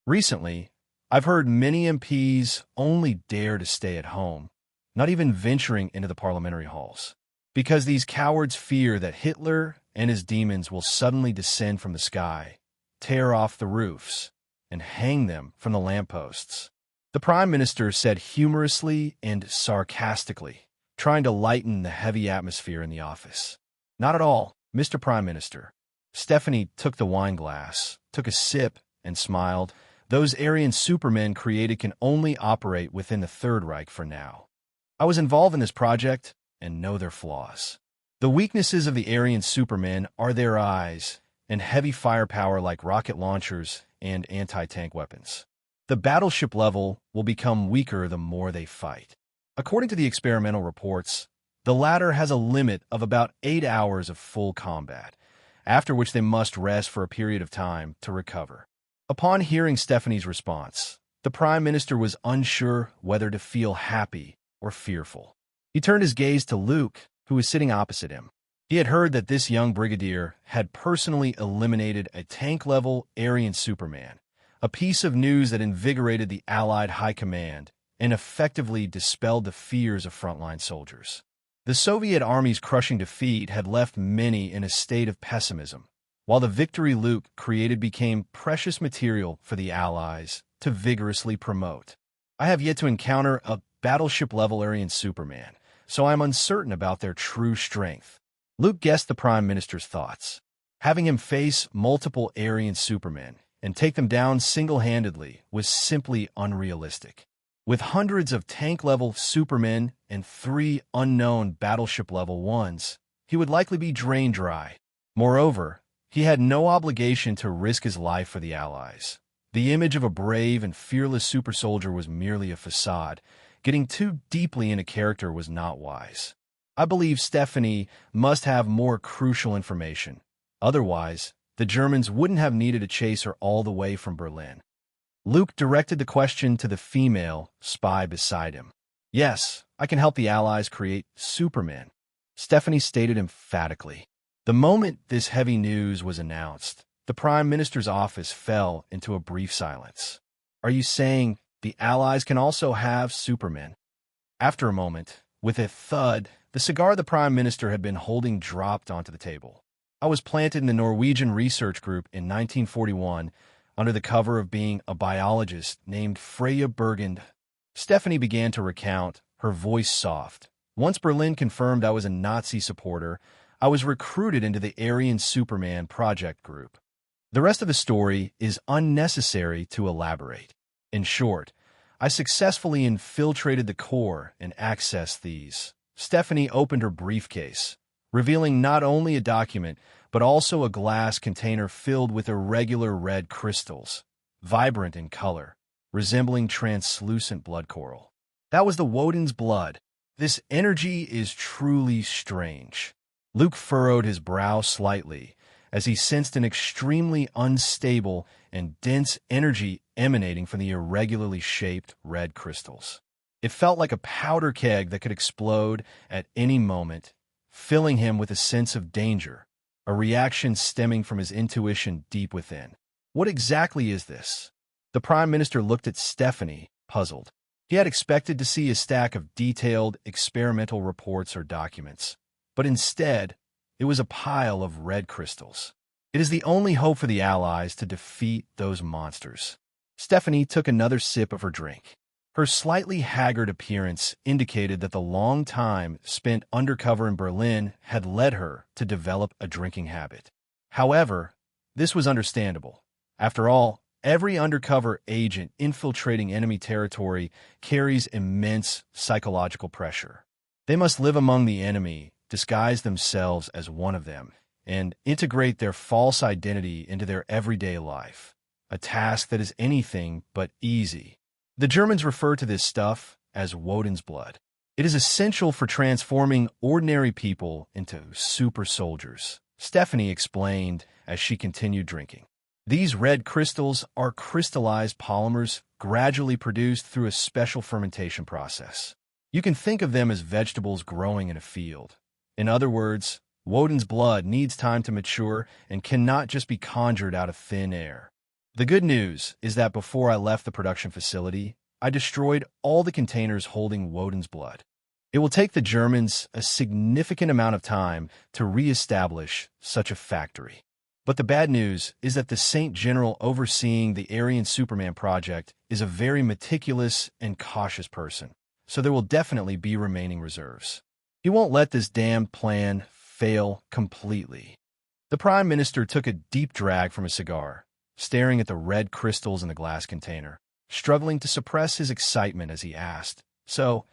Recently, I've heard many MPs only dare to stay at home, not even venturing into the parliamentary halls, because these cowards fear that Hitler and his demons will suddenly descend from the sky, tear off the roofs, and hang them from the lampposts." The Prime Minister said humorously and sarcastically, trying to lighten the heavy atmosphere in the office. "Not at all, Mr. Prime Minister." Stephanie took the wine glass, took a sip, and smiled. "Those Aryan Supermen created can only operate within the Third Reich for now. I was involved in this project and know their flaws. The weaknesses of the Aryan Supermen are their eyes and heavy firepower like rocket launchers and anti-tank weapons. The battleship level will become weaker the more they fight. According to the experimental reports, the latter has a limit of about 8 hours of full combat, after which they must rest for a period of time to recover. Upon hearing Stephanie's response, the Prime Minister was unsure whether to feel happy or fearful. He turned his gaze to Luke, who was sitting opposite him. He had heard that this young brigadier had personally eliminated a tank-level Aryan Superman, a piece of news that invigorated the Allied High Command and effectively dispelled the fears of frontline soldiers. The Soviet Army's crushing defeat had left many in a state of pessimism, while the victory Luke created became precious material for the Allies to vigorously promote. I have yet to encounter a battleship-level Aryan Superman, so I am uncertain about their true strength. Luke guessed the Prime Minister's thoughts. Having him face multiple Aryan Supermen and take them down single-handedly was simply unrealistic. With hundreds of tank-level Supermen and 3 unknown battleship-level ones, he would likely be drained dry. Moreover, he had no obligation to risk his life for the Allies. The image of a brave and fearless super soldier was merely a facade. Getting too deeply into character was not wise. I believe Stephanie must have more crucial information. Otherwise, the Germans wouldn't have needed to chase her all the way from Berlin. Luke directed the question to the female spy beside him. Yes, I can help the Allies create Supermen, Stephanie stated emphatically. The moment this heavy news was announced, the Prime Minister's office fell into a brief silence. Are you saying the Allies can also have Supermen? After a moment, with a thud, the cigar the Prime Minister had been holding dropped onto the table. I was planted in the Norwegian research group in 1941 under the cover of being a biologist named Freya Bergend. Stephanie began to recount, her voice soft. Once Berlin confirmed I was a Nazi supporter, I was recruited into the Aryan Superman project group. The rest of the story is unnecessary to elaborate. In short, I successfully infiltrated the core and accessed these. Stephanie opened her briefcase, revealing not only a document, but also a glass container filled with irregular red crystals, vibrant in color, resembling translucent blood coral. That was the Woden's blood. This energy is truly strange. Luke furrowed his brow slightly as he sensed an extremely unstable and dense energy emanating from the irregularly shaped red crystals. It felt like a powder keg that could explode at any moment, filling him with a sense of danger, a reaction stemming from his intuition deep within. What exactly is this? The Prime Minister looked at Stephanie, puzzled. He had expected to see a stack of detailed experimental reports or documents, but instead, it was a pile of red crystals. It is the only hope for the Allies to defeat those monsters. Stephanie took another sip of her drink. Her slightly haggard appearance indicated that the long time spent undercover in Berlin had led her to develop a drinking habit. However, this was understandable. After all, every undercover agent infiltrating enemy territory carries immense psychological pressure. They must live among the enemy, disguise themselves as one of them, and integrate their false identity into their everyday life, a task that is anything but easy. The Germans refer to this stuff as Woden's blood. It is essential for transforming ordinary people into super soldiers, Stephanie explained as she continued drinking. These red crystals are crystallized polymers gradually produced through a special fermentation process. You can think of them as vegetables growing in a field. In other words, Woden's blood needs time to mature and cannot just be conjured out of thin air. The good news is that before I left the production facility, I destroyed all the containers holding Woden's blood. It will take the Germans a significant amount of time to re-establish such a factory. But the bad news is that the Saint General overseeing the Aryan Superman project is a very meticulous and cautious person, so there will definitely be remaining reserves. He won't let this damned plan fail completely. The Prime Minister took a deep drag from a cigar, staring at the red crystals in the glass container, struggling to suppress his excitement as he asked, "So,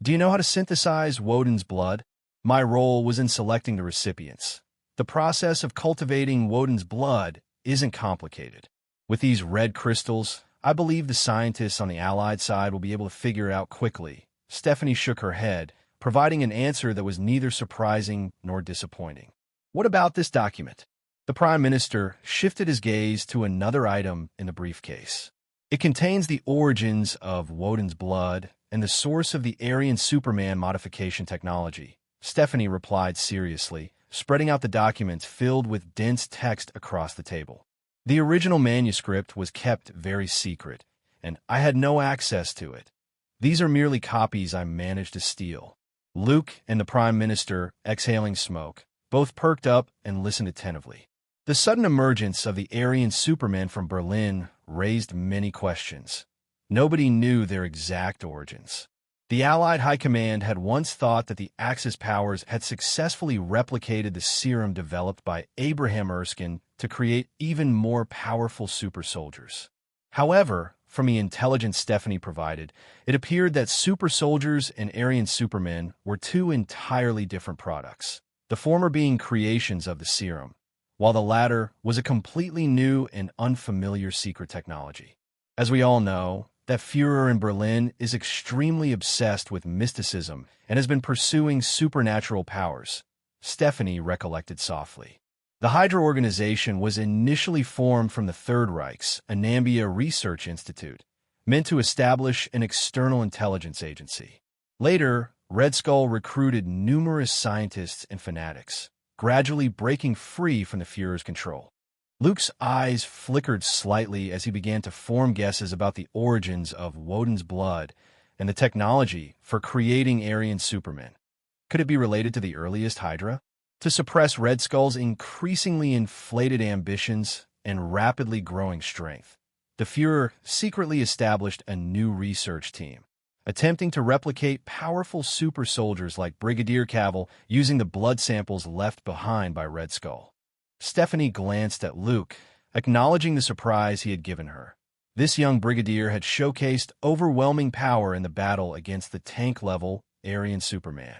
do you know how to synthesize Woden's blood?" My role was in selecting the recipients. The process of cultivating Woden's blood isn't complicated. With these red crystals, I believe the scientists on the Allied side will be able to figure it out quickly. Stephanie shook her head, providing an answer that was neither surprising nor disappointing. What about this document? The Prime Minister shifted his gaze to another item in the briefcase. It contains the origins of Woden's blood and the source of the Aryan Superman modification technology. Stephanie replied seriously, spreading out the documents filled with dense text across the table. The original manuscript was kept very secret, and I had no access to it. These are merely copies I managed to steal. Luke and the Prime Minister, exhaling smoke, both perked up and listened attentively. The sudden emergence of the Aryan Superman from Berlin raised many questions. Nobody knew their exact origins. The Allied High Command had once thought that the Axis powers had successfully replicated the serum developed by Abraham Erskine to create even more powerful super soldiers. However, from the intelligence Stephanie provided, it appeared that super soldiers and Aryan Supermen were two entirely different products, the former being creations of the serum, while the latter was a completely new and unfamiliar secret technology. As we all know, that Führer in Berlin is extremely obsessed with mysticism and has been pursuing supernatural powers, Stephanie recollected softly. The Hydra organization was initially formed from the Third Reich's Anambia Research Institute, meant to establish an external intelligence agency. Later, Red Skull recruited numerous scientists and fanatics, gradually breaking free from the Führer's control. Luke's eyes flickered slightly as he began to form guesses about the origins of Woden's blood and the technology for creating Aryan Supermen. Could it be related to the earliest Hydra? To suppress Red Skull's increasingly inflated ambitions and rapidly growing strength, the Führer secretly established a new research team, attempting to replicate powerful super soldiers like Brigadier Cavill using the blood samples left behind by Red Skull. Stephanie glanced at Luke, acknowledging the surprise he had given her. This young brigadier had showcased overwhelming power in the battle against the tank-level Aryan Superman.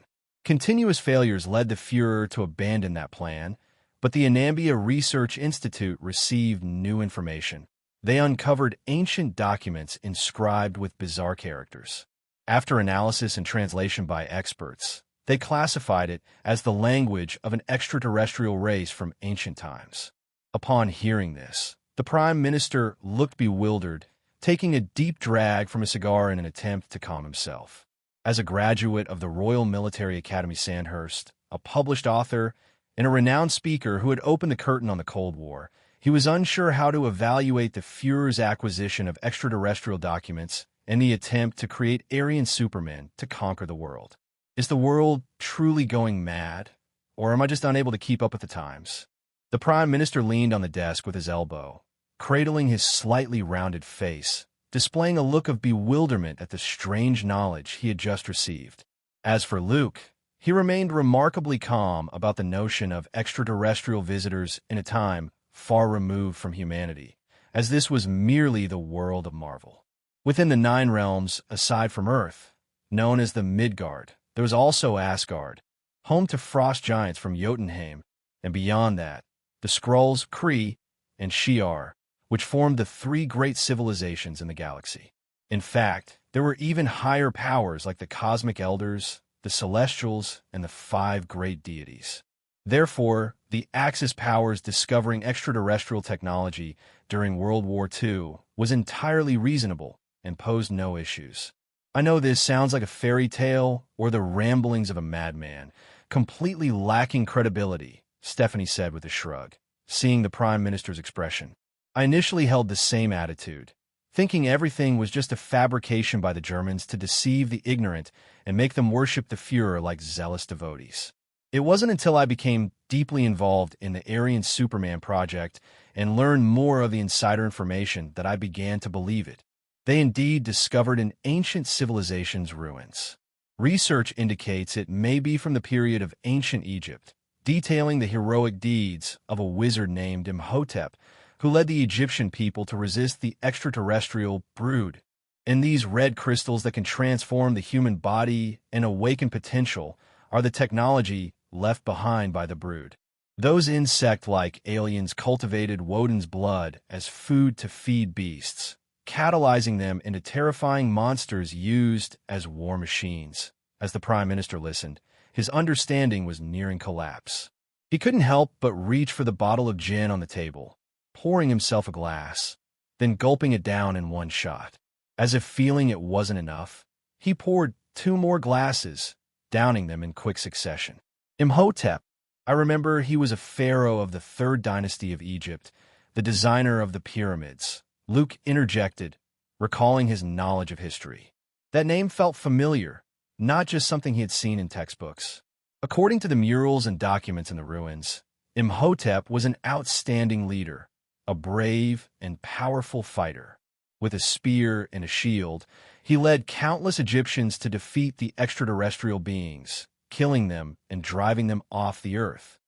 Continuous failures led the Führer to abandon that plan, but the Anambia Research Institute received new information. They uncovered ancient documents inscribed with bizarre characters. After analysis and translation by experts, they classified it as the language of an extraterrestrial race from ancient times. Upon hearing this, the Prime Minister looked bewildered, taking a deep drag from a cigar in an attempt to calm himself. As a graduate of the Royal Military Academy Sandhurst, a published author, and a renowned speaker who had opened the curtain on the Cold War, he was unsure how to evaluate the Führer's acquisition of extraterrestrial documents and the attempt to create Aryan Supermen to conquer the world. Is the world truly going mad, or am I just unable to keep up with the times? The Prime Minister leaned on the desk with his elbow, cradling his slightly rounded face, displaying a look of bewilderment at the strange knowledge he had just received. As for Luke, he remained remarkably calm about the notion of extraterrestrial visitors in a time far removed from humanity, as this was merely the world of Marvel. Within the 9 realms, aside from Earth, known as the Midgard, there was also Asgard, home to frost giants from Jotunheim, and beyond that, the Skrulls, Kree, and Shi'ar, which formed the 3 great civilizations in the galaxy. In fact, there were even higher powers like the Cosmic Elders, the Celestials, and the 5 great deities. Therefore, the Axis powers discovering extraterrestrial technology during World War II was entirely reasonable and posed no issues. I know this sounds like a fairy tale or the ramblings of a madman, completely lacking credibility, Stephanie said with a shrug, seeing the Prime Minister's expression. I initially held the same attitude, thinking everything was just a fabrication by the Germans to deceive the ignorant and make them worship the Führer like zealous devotees. It wasn't until I became deeply involved in the Aryan Superman project and learned more of the insider information that I began to believe it. They indeed discovered an ancient civilization's ruins. Research indicates it may be from the period of ancient Egypt, detailing the heroic deeds of a wizard named Imhotep, who led the Egyptian people to resist the extraterrestrial brood. And these red crystals that can transform the human body and awaken potential are the technology left behind by the brood. Those insect-like aliens cultivated Woden's blood as food to feed beasts, catalyzing them into terrifying monsters used as war machines. As the Prime Minister listened, his understanding was nearing collapse. He couldn't help but reach for the bottle of gin on the table, pouring himself a glass, then gulping it down in one shot. As if feeling it wasn't enough, he poured 2 more glasses, downing them in quick succession. Imhotep. I remember he was a pharaoh of the 3rd dynasty of Egypt, the designer of the pyramids. Luke interjected, recalling his knowledge of history. That name felt familiar, not just something he had seen in textbooks. According to the murals and documents in the ruins, Imhotep was an outstanding leader, a brave and powerful fighter. With a spear and a shield, he led countless Egyptians to defeat the extraterrestrial beings, killing them and driving them off the earth.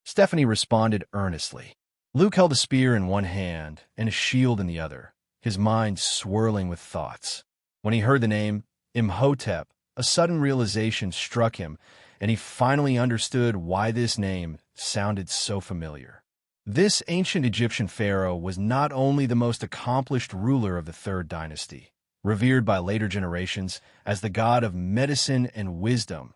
Stephanie responded earnestly. Luke held a spear in one hand and a shield in the other, his mind swirling with thoughts. When he heard the name Imhotep, a sudden realization struck him, and he finally understood why this name sounded so familiar. This ancient Egyptian pharaoh was not only the most accomplished ruler of the 3rd dynasty, revered by later generations as the god of medicine and wisdom,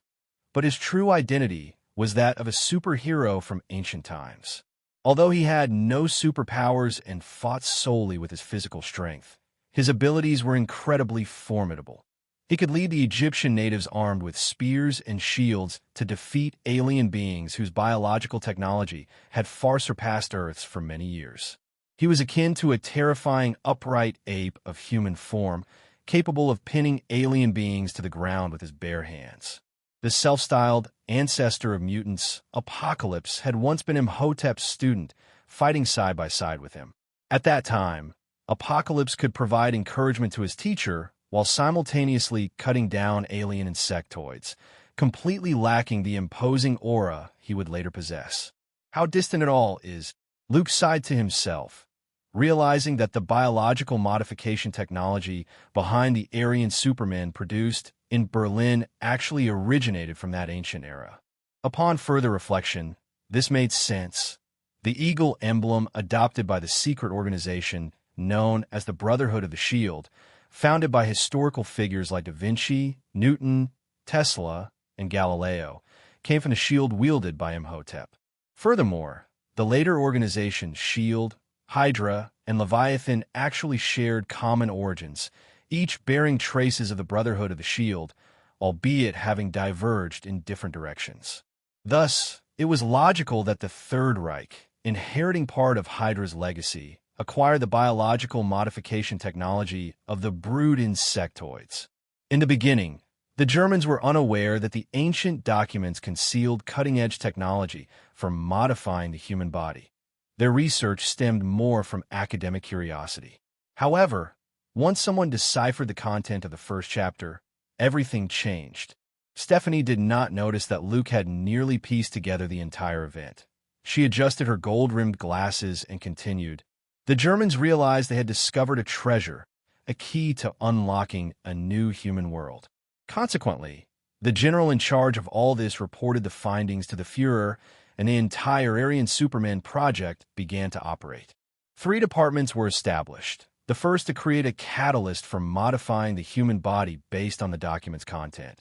but his true identity was that of a superhero from ancient times. Although he had no superpowers and fought solely with his physical strength, his abilities were incredibly formidable. He could lead the Egyptian natives armed with spears and shields to defeat alien beings whose biological technology had far surpassed Earth's for many years. He was akin to a terrifying upright ape of human form, capable of pinning alien beings to the ground with his bare hands. The self-styled ancestor of mutants, Apocalypse, had once been Imhotep's student, fighting side by side with him. At that time, Apocalypse could provide encouragement to his teacher while simultaneously cutting down alien insectoids, completely lacking the imposing aura he would later possess. How distant it all is, Luke sighed to himself, realizing that the biological modification technology behind the Aryan Supermen produced in Berlin actually originated from that ancient era. Upon further reflection, this made sense. The eagle emblem adopted by the secret organization known as the Brotherhood of the Shield, founded by historical figures like Da Vinci, Newton, Tesla, and Galileo, came from the shield wielded by Imhotep. Furthermore, the later organizations Shield, Hydra, and Leviathan actually shared common origins, each bearing traces of the Brotherhood of the Shield, albeit having diverged in different directions. Thus, it was logical that the Third Reich, inheriting part of Hydra's legacy, acquired the biological modification technology of the brood insectoids. In the beginning, the Germans were unaware that the ancient documents concealed cutting-edge technology for modifying the human body. Their research stemmed more from academic curiosity. However, once someone deciphered the content of the first chapter, everything changed. Stephanie did not notice that Luke had nearly pieced together the entire event. She adjusted her gold-rimmed glasses and continued. The Germans realized they had discovered a treasure, a key to unlocking a new human world. Consequently, the general in charge of all this reported the findings to the Führer, and the entire Aryan Superman project began to operate. 3 departments were established. The first to create a catalyst for modifying the human body based on the document's content,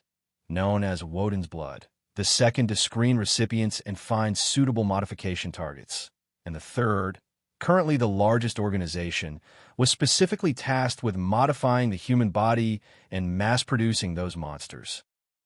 known as Woden's blood. The second to screen recipients and find suitable modification targets. And the third, currently the largest organization, was specifically tasked with modifying the human body and mass-producing those monsters.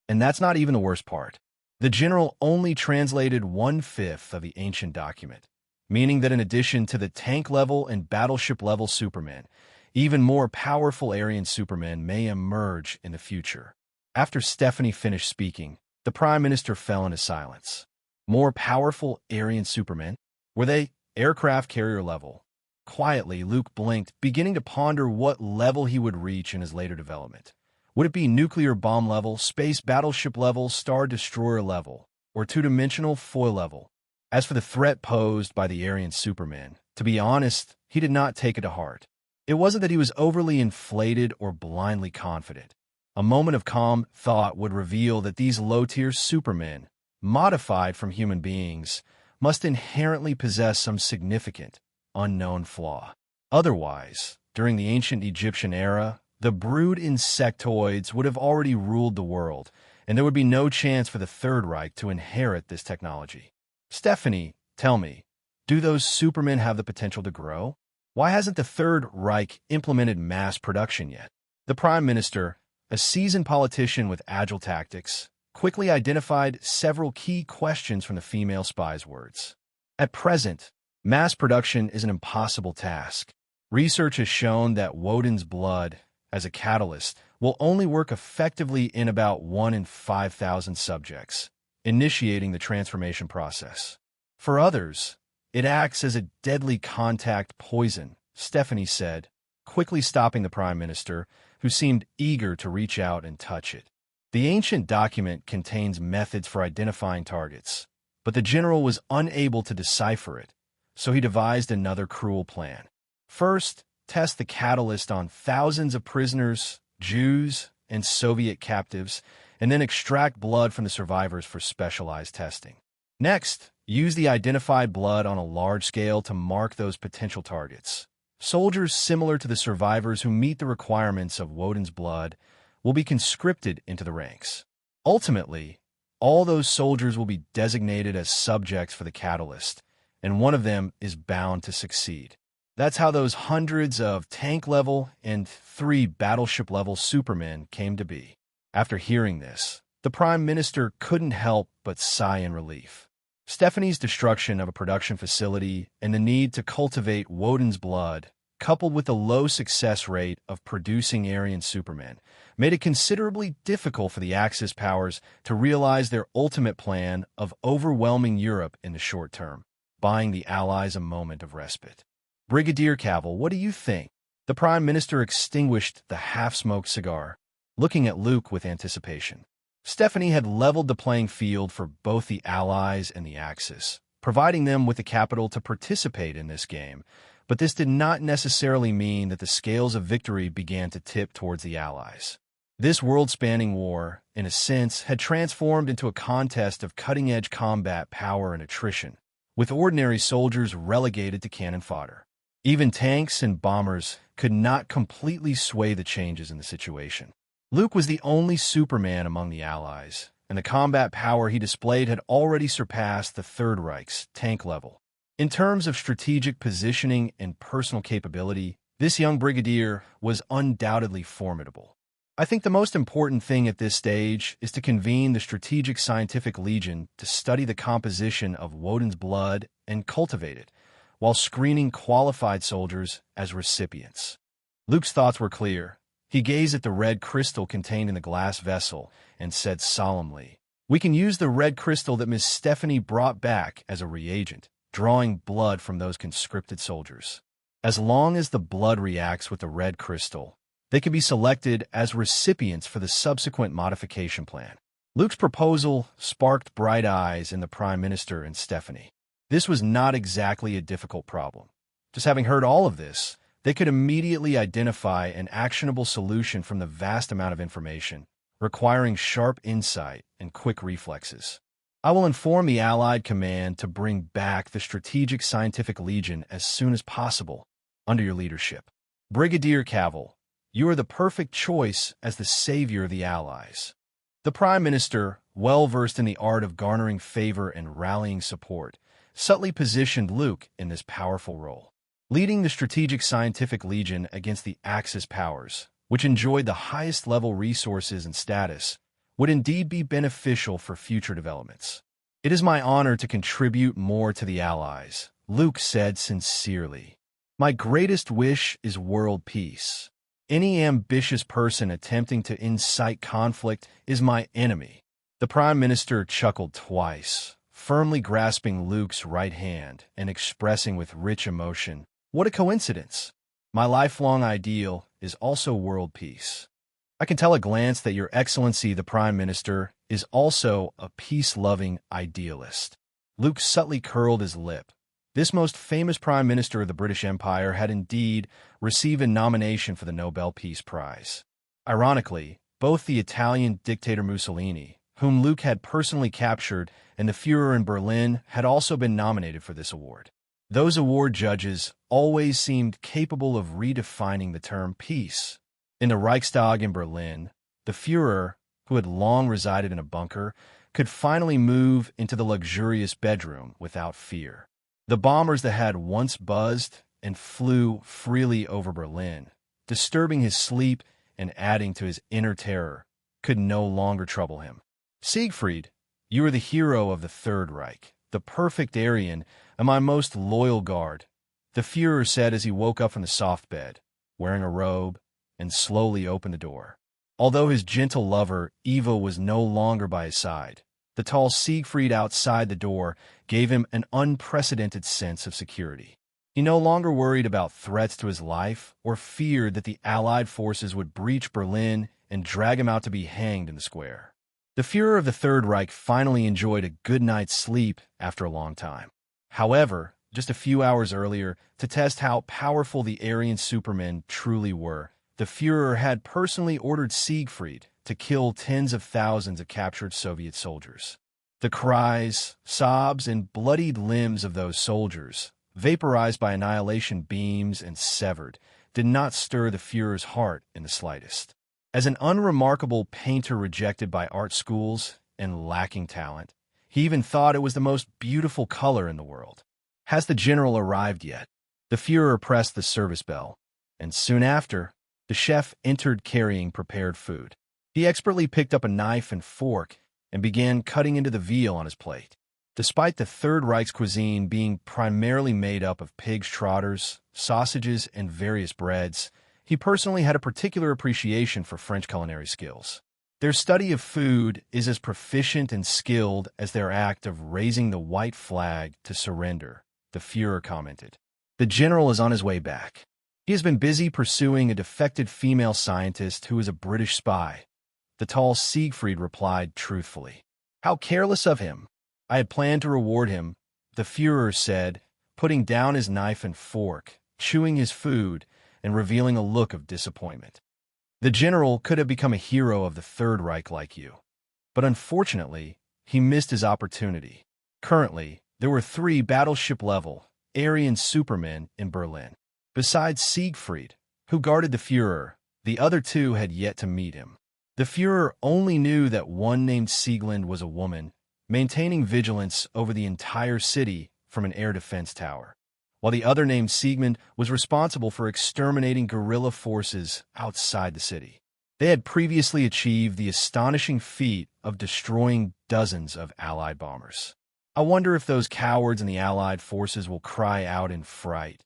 And that's not even the worst part. The general only translated 1/5 of the ancient document, meaning that in addition to the tank-level and battleship-level Supermen, even more powerful Aryan Supermen may emerge in the future. After Stephanie finished speaking, the Prime Minister fell into silence. More powerful Aryan Supermen? Were they aircraft carrier level? Quietly, Luke blinked, beginning to ponder what level he would reach in his later development. Would it be nuclear bomb level, space battleship level, star destroyer level, or two-dimensional foil level? As for the threat posed by the Aryan Superman, to be honest, he did not take it to heart. It wasn't that he was overly inflated or blindly confident. A moment of calm thought would reveal that these low-tier supermen, modified from human beings, must inherently possess some significant, unknown flaw. Otherwise, during the ancient Egyptian era, the brood insectoids would have already ruled the world, and there would be no chance for the Third Reich to inherit this technology. Stephanie, tell me, do those supermen have the potential to grow? Why hasn't the Third Reich implemented mass production yet? The Prime Minister, a seasoned politician with agile tactics, quickly identified several key questions from the female spy's words. At present, mass production is an impossible task. Research has shown that Woden's blood, as a catalyst, will only work effectively in about 1 in 5,000 subjects, initiating the transformation process. For others, it acts as a deadly contact poison, Stephanie said, quickly stopping the Prime Minister, who seemed eager to reach out and touch it. The ancient document contains methods for identifying targets, but the general was unable to decipher it, so he devised another cruel plan. First, test the catalyst on thousands of prisoners, Jews, and Soviet captives, and then extract blood from the survivors for specialized testing. Next, use the identified blood on a large scale to mark those potential targets. Soldiers similar to the survivors who meet the requirements of Woden's blood will be conscripted into the ranks. Ultimately, all those soldiers will be designated as subjects for the catalyst, and one of them is bound to succeed. That's how those hundreds of tank-level and 3 battleship-level supermen came to be. After hearing this, the Prime Minister couldn't help but sigh in relief. Stephanie's destruction of a production facility and the need to cultivate Woden's blood, coupled with the low success rate of producing Aryan supermen, made it considerably difficult for the Axis powers to realize their ultimate plan of overwhelming Europe in the short term, buying the Allies a moment of respite. Brigadier Cavill, what do you think? The Prime Minister extinguished the half-smoked cigar, looking at Luke with anticipation. Stephanie had leveled the playing field for both the Allies and the Axis, providing them with the capital to participate in this game, but this did not necessarily mean that the scales of victory began to tip towards the Allies. This world-spanning war, in a sense, had transformed into a contest of cutting-edge combat power and attrition, with ordinary soldiers relegated to cannon fodder. Even tanks and bombers could not completely sway the changes in the situation. Luke was the only Superman among the Allies, and the combat power he displayed had already surpassed the Third Reich's tank level. In terms of strategic positioning and personal capability, this young brigadier was undoubtedly formidable. I think the most important thing at this stage is to convene the Strategic Scientific Legion to study the composition of Woden's blood and cultivate it, while screening qualified soldiers as recipients. Luke's thoughts were clear. He gazed at the red crystal contained in the glass vessel and said solemnly, "We can use the red crystal that Miss Stephanie brought back as a reagent, drawing blood from those conscripted soldiers. As long as the blood reacts with the red crystal, they can be selected as recipients for the subsequent modification plan." Luke's proposal sparked bright eyes in the Prime Minister and Stephanie. This was not exactly a difficult problem. Just having heard all of this, they could immediately identify an actionable solution from the vast amount of information, requiring sharp insight and quick reflexes. "I will inform the Allied Command to bring back the Strategic Scientific Legion as soon as possible, under your leadership. Brigadier Cavill, you are the perfect choice as the savior of the Allies." The Prime Minister, well-versed in the art of garnering favor and rallying support, subtly positioned Luke in this powerful role. Leading the Strategic Scientific Legion against the Axis powers, which enjoyed the highest-level resources and status, would indeed be beneficial for future developments. "It is my honor to contribute more to the Allies," Luke said sincerely. "My greatest wish is world peace. Any ambitious person attempting to incite conflict is my enemy." The Prime Minister chuckled twice, firmly grasping Luke's right hand and expressing with rich emotion, "What a coincidence! My lifelong ideal is also world peace. I can tell at a glance that Your Excellency the Prime Minister is also a peace-loving idealist." Luke subtly curled his lip. This most famous Prime Minister of the British Empire had indeed received a nomination for the Nobel Peace Prize. Ironically, both the Italian dictator Mussolini, whom Luke had personally captured, and the Führer in Berlin had also been nominated for this award. Those award judges always seemed capable of redefining the term peace. In the Reichstag in Berlin, the Führer, who had long resided in a bunker, could finally move into the luxurious bedroom without fear. The bombers that had once buzzed and flew freely over Berlin, disturbing his sleep and adding to his inner terror, could no longer trouble him. Siegfried, you are the hero of the Third Reich, the perfect Aryan, and my most loyal guard, the Führer said as he woke up from the soft bed, wearing a robe, and slowly opened the door. Although his gentle lover, Eva, was no longer by his side, the tall Siegfried outside the door gave him an unprecedented sense of security. He no longer worried about threats to his life or feared that the Allied forces would breach Berlin and drag him out to be hanged in the square. The Führer of the Third Reich finally enjoyed a good night's sleep after a long time. However, just a few hours earlier, to test how powerful the Aryan supermen truly were, the Führer had personally ordered Siegfried to kill tens of thousands of captured Soviet soldiers. The cries, sobs, and bloodied limbs of those soldiers, vaporized by annihilation beams and severed, did not stir the Führer's heart in the slightest. As an unremarkable painter rejected by art schools and lacking talent, he even thought it was the most beautiful color in the world. Has the general arrived yet? The Führer pressed the service bell, and soon after, the chef entered carrying prepared food. He expertly picked up a knife and fork and began cutting into the veal on his plate. Despite the Third Reich's cuisine being primarily made up of pig's trotters, sausages, and various breads, he personally had a particular appreciation for French culinary skills. Their study of food is as proficient and skilled as their act of raising the white flag to surrender, the Führer commented. The general is on his way back. He has been busy pursuing a defected female scientist who is a British spy. The tall Siegfried replied truthfully. How careless of him! I had planned to reward him, the Führer said, putting down his knife and fork, chewing his food, and revealing a look of disappointment. The general could have become a hero of the Third Reich like you. But unfortunately, he missed his opportunity. Currently, there were 3 battleship-level Aryan supermen in Berlin. Besides Siegfried, who guarded the Führer, the other 2 had yet to meet him. The Führer only knew that one named Sieglinde was a woman, maintaining vigilance over the entire city from an air defense tower, while the other named Siegmund was responsible for exterminating guerrilla forces outside the city. They had previously achieved the astonishing feat of destroying dozens of Allied bombers. I wonder if those cowards in the Allied forces will cry out in fright,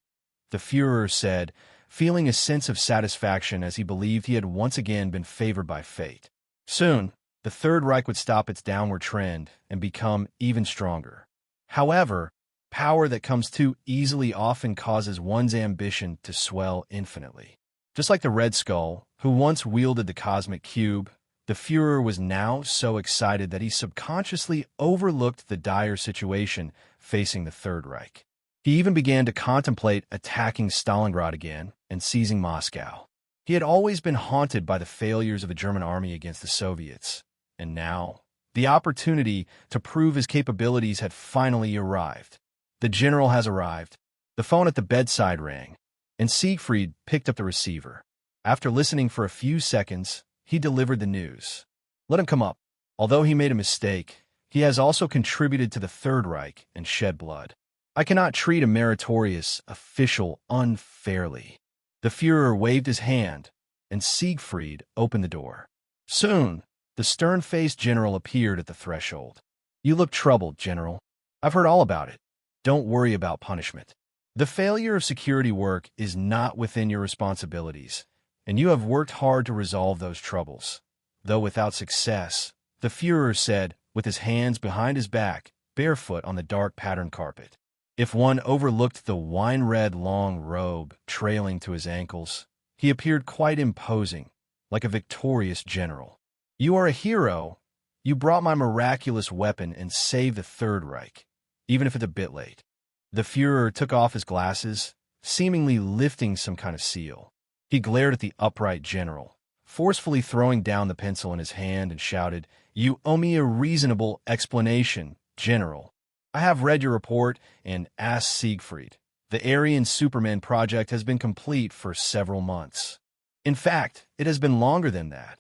the Führer said, feeling a sense of satisfaction as he believed he had once again been favored by fate. Soon, the Third Reich would stop its downward trend and become even stronger. However, power that comes too easily often causes one's ambition to swell infinitely. Just like the Red Skull, who once wielded the cosmic cube, the Führer was now so excited that he subconsciously overlooked the dire situation facing the Third Reich. He even began to contemplate attacking Stalingrad again and seizing Moscow. He had always been haunted by the failures of the German army against the Soviets, and now, the opportunity to prove his capabilities had finally arrived. The general has arrived. The phone at the bedside rang, and Siegfried picked up the receiver. After listening for a few seconds, he delivered the news. Let him come up. Although he made a mistake, he has also contributed to the Third Reich and shed blood. I cannot treat a meritorious official unfairly. The Führer waved his hand, and Siegfried opened the door. Soon, the stern-faced general appeared at the threshold. You look troubled, General. I've heard all about it. Don't worry about punishment. The failure of security work is not within your responsibilities, and you have worked hard to resolve those troubles. Though without success, the Führer said, with his hands behind his back, barefoot on the dark patterned carpet. If one overlooked the wine-red long robe trailing to his ankles, he appeared quite imposing, like a victorious general. You are a hero. You brought my miraculous weapon and saved the Third Reich, even if it's a bit late. The Führer took off his glasses, seemingly lifting some kind of seal. He glared at the upright general, forcefully throwing down the pencil in his hand, and shouted, "You owe me a reasonable explanation, General. I have read your report and asked Siegfried. The Aryan Superman project has been complete for several months. In fact, it has been longer than that.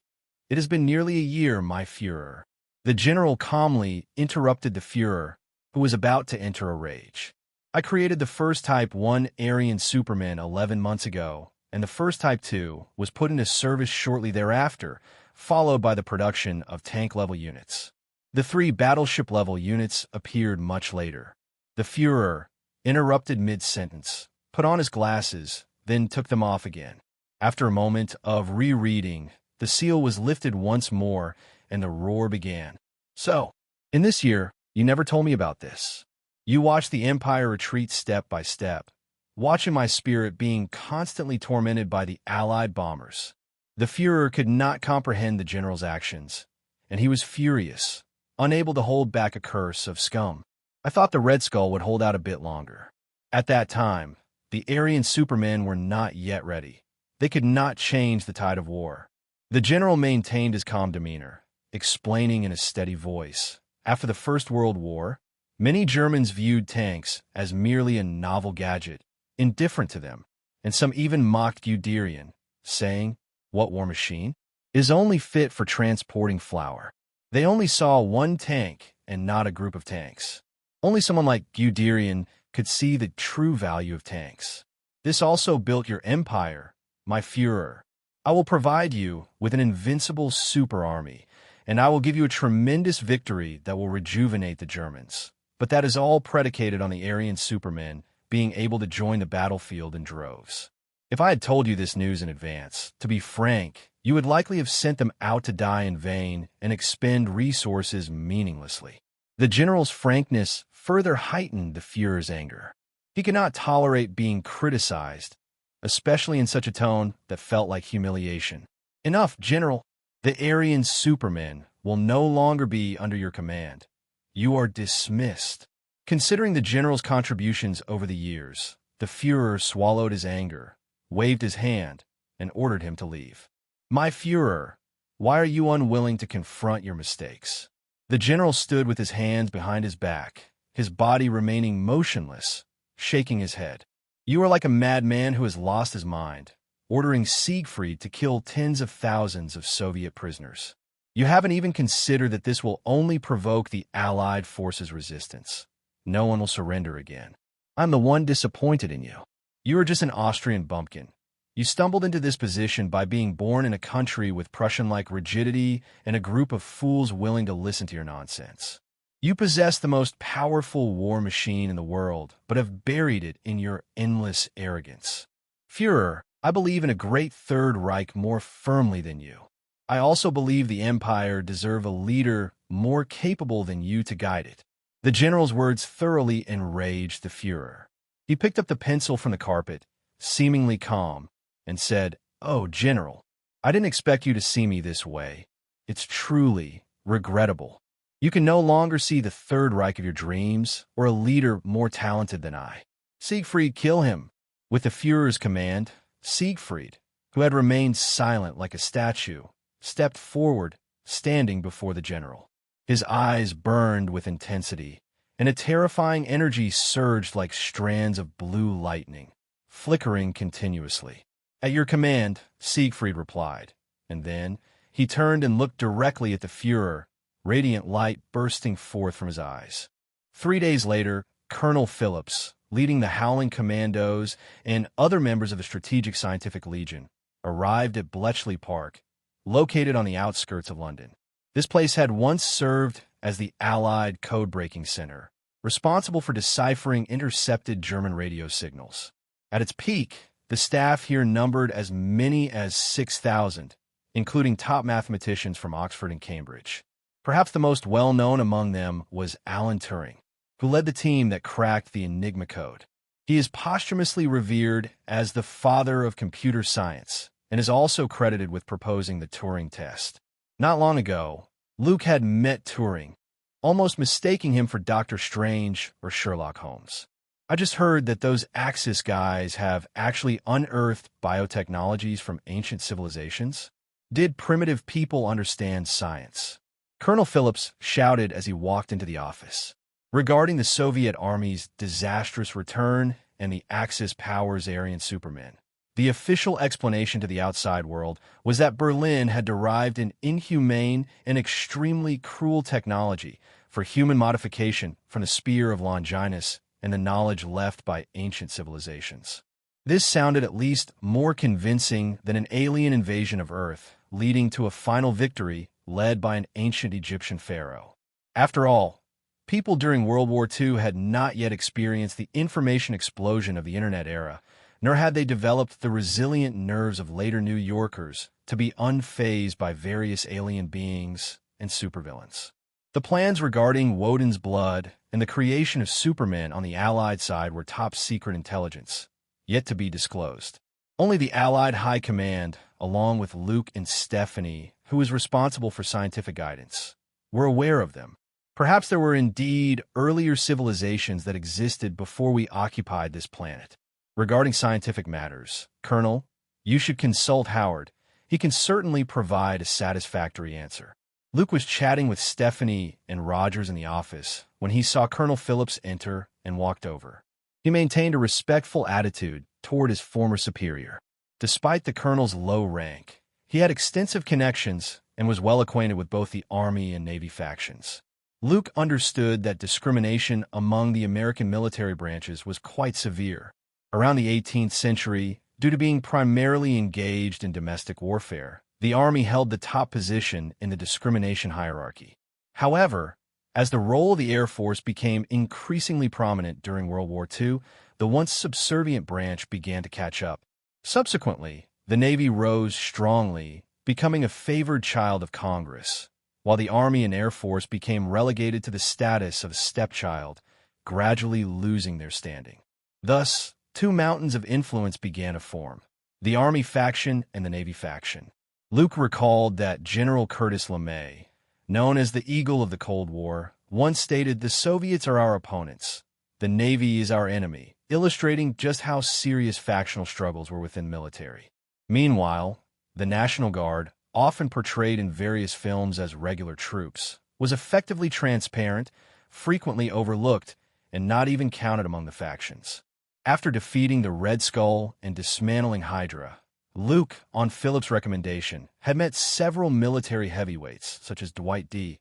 It has been nearly a year, my Führer." The general calmly interrupted the Führer, who was about to enter a rage. "I created the first Type 1 Aryan Superman 11 months ago, and the first Type 2 was put into service shortly thereafter, followed by the production of tank-level units. The 3 battleship-level units appeared much later." The Führer interrupted mid-sentence, put on his glasses, then took them off again. After a moment of rereading, the seal was lifted once more, and the roar began. "So, in this year, you never told me about this. You watched the Empire retreat step by step, watching my spirit being constantly tormented by the Allied bombers." The Führer could not comprehend the general's actions, and he was furious, unable to hold back a curse of scum. "I thought the Red Skull would hold out a bit longer. At that time, the Aryan Supermen were not yet ready. They could not change the tide of war." The general maintained his calm demeanor, explaining in a steady voice, "After the First World War, many Germans viewed tanks as merely a novel gadget, indifferent to them, and some even mocked Guderian, saying, 'What war machine is only fit for transporting flour?' They only saw one tank and not a group of tanks. Only someone like Guderian could see the true value of tanks. This also built your empire, my Führer. I will provide you with an invincible super army, and I will give you a tremendous victory that will rejuvenate the Germans. But that is all predicated on the Aryan Supermen being able to join the battlefield in droves. If I had told you this news in advance, to be frank, you would likely have sent them out to die in vain and expend resources meaninglessly." The general's frankness further heightened the Führer's anger. He could not tolerate being criticized, especially in such a tone that felt like humiliation. "Enough, General. The Aryan Supermen will no longer be under your command. You are dismissed." Considering the general's contributions over the years, the Führer swallowed his anger, waved his hand, and ordered him to leave. "My Führer, why are you unwilling to confront your mistakes?" The general stood with his hands behind his back, his body remaining motionless, shaking his head. "You are like a madman who has lost his mind, ordering Siegfried to kill tens of thousands of Soviet prisoners. You haven't even considered that this will only provoke the Allied forces' resistance. No one will surrender again. I'm the one disappointed in you. You are just an Austrian bumpkin. You stumbled into this position by being born in a country with Prussian-like rigidity and a group of fools willing to listen to your nonsense. You possess the most powerful war machine in the world, but have buried it in your endless arrogance. Führer, I believe in a great Third Reich more firmly than you. I also believe the Empire deserves a leader more capable than you to guide it." The general's words thoroughly enraged the Führer. He picked up the pencil from the carpet, seemingly calm, and said, "Oh, General, I didn't expect you to see me this way. It's truly regrettable. You can no longer see the Third Reich of your dreams or a leader more talented than I. Siegfried, kill him." With the Führer's command, Siegfried, who had remained silent like a statue, stepped forward, standing before the general. His eyes burned with intensity, and a terrifying energy surged like strands of blue lightning, flickering continuously. "At your command," Siegfried replied, and then he turned and looked directly at the Führer, radiant light bursting forth from his eyes. 3 days later, Colonel Phillips, leading the Howling Commandos and other members of the Strategic Scientific Legion, arrived at Bletchley Park, located on the outskirts of London. This place had once served as the Allied code-breaking center, responsible for deciphering intercepted German radio signals. At its peak, the staff here numbered as many as 6,000, including top mathematicians from Oxford and Cambridge. Perhaps the most well-known among them was Alan Turing, who led the team that cracked the Enigma code. He is posthumously revered as the father of computer science and is also credited with proposing the Turing test. Not long ago, Luke had met Turing, almost mistaking him for Dr. Strange or Sherlock Holmes. "I just heard that those Axis guys have actually unearthed biotechnologies from ancient civilizations." Did primitive people understand science? Colonel Phillips shouted as he walked into the office. Regarding the Soviet Army's disastrous return and the Axis powers' Aryan Supermen, the official explanation to the outside world was that Berlin had derived an inhumane and extremely cruel technology for human modification from the spear of Longinus and the knowledge left by ancient civilizations. This sounded at least more convincing than an alien invasion of Earth, leading to a final victory led by an ancient Egyptian pharaoh. After all, people during World War II had not yet experienced the information explosion of the Internet era, nor had they developed the resilient nerves of later New Yorkers to be unfazed by various alien beings and supervillains. The plans regarding Woden's blood and the creation of Supermen on the Allied side were top-secret intelligence, yet to be disclosed. Only the Allied High Command, along with Luke and Stephanie, who was responsible for scientific guidance, were aware of them. Perhaps there were indeed earlier civilizations that existed before we occupied this planet. Regarding scientific matters, Colonel, you should consult Howard. He can certainly provide a satisfactory answer. Luke was chatting with Stephanie and Rogers in the office when he saw Colonel Phillips enter and walked over. He maintained a respectful attitude toward his former superior. Despite the colonel's low rank, he had extensive connections and was well acquainted with both the Army and Navy factions. Luke understood that discrimination among the American military branches was quite severe. Around the 18th century, due to being primarily engaged in domestic warfare, the Army held the top position in the discrimination hierarchy. However, as the role of the Air Force became increasingly prominent during World War II, the once subservient branch began to catch up. Subsequently, the Navy rose strongly, becoming a favored child of Congress, while the Army and Air Force became relegated to the status of a stepchild, gradually losing their standing. Thus, two mountains of influence began to form, the Army faction and the Navy faction. Luke recalled that General Curtis LeMay, known as the Eagle of the Cold War, once stated, "The Soviets are our opponents. The Navy is our enemy," illustrating just how serious factional struggles were within the military. Meanwhile, the National Guard, often portrayed in various films as regular troops, was effectively transparent, frequently overlooked, and not even counted among the factions. After defeating the Red Skull and dismantling Hydra, Luke, on Phillips' recommendation, had met several military heavyweights such as Dwight D.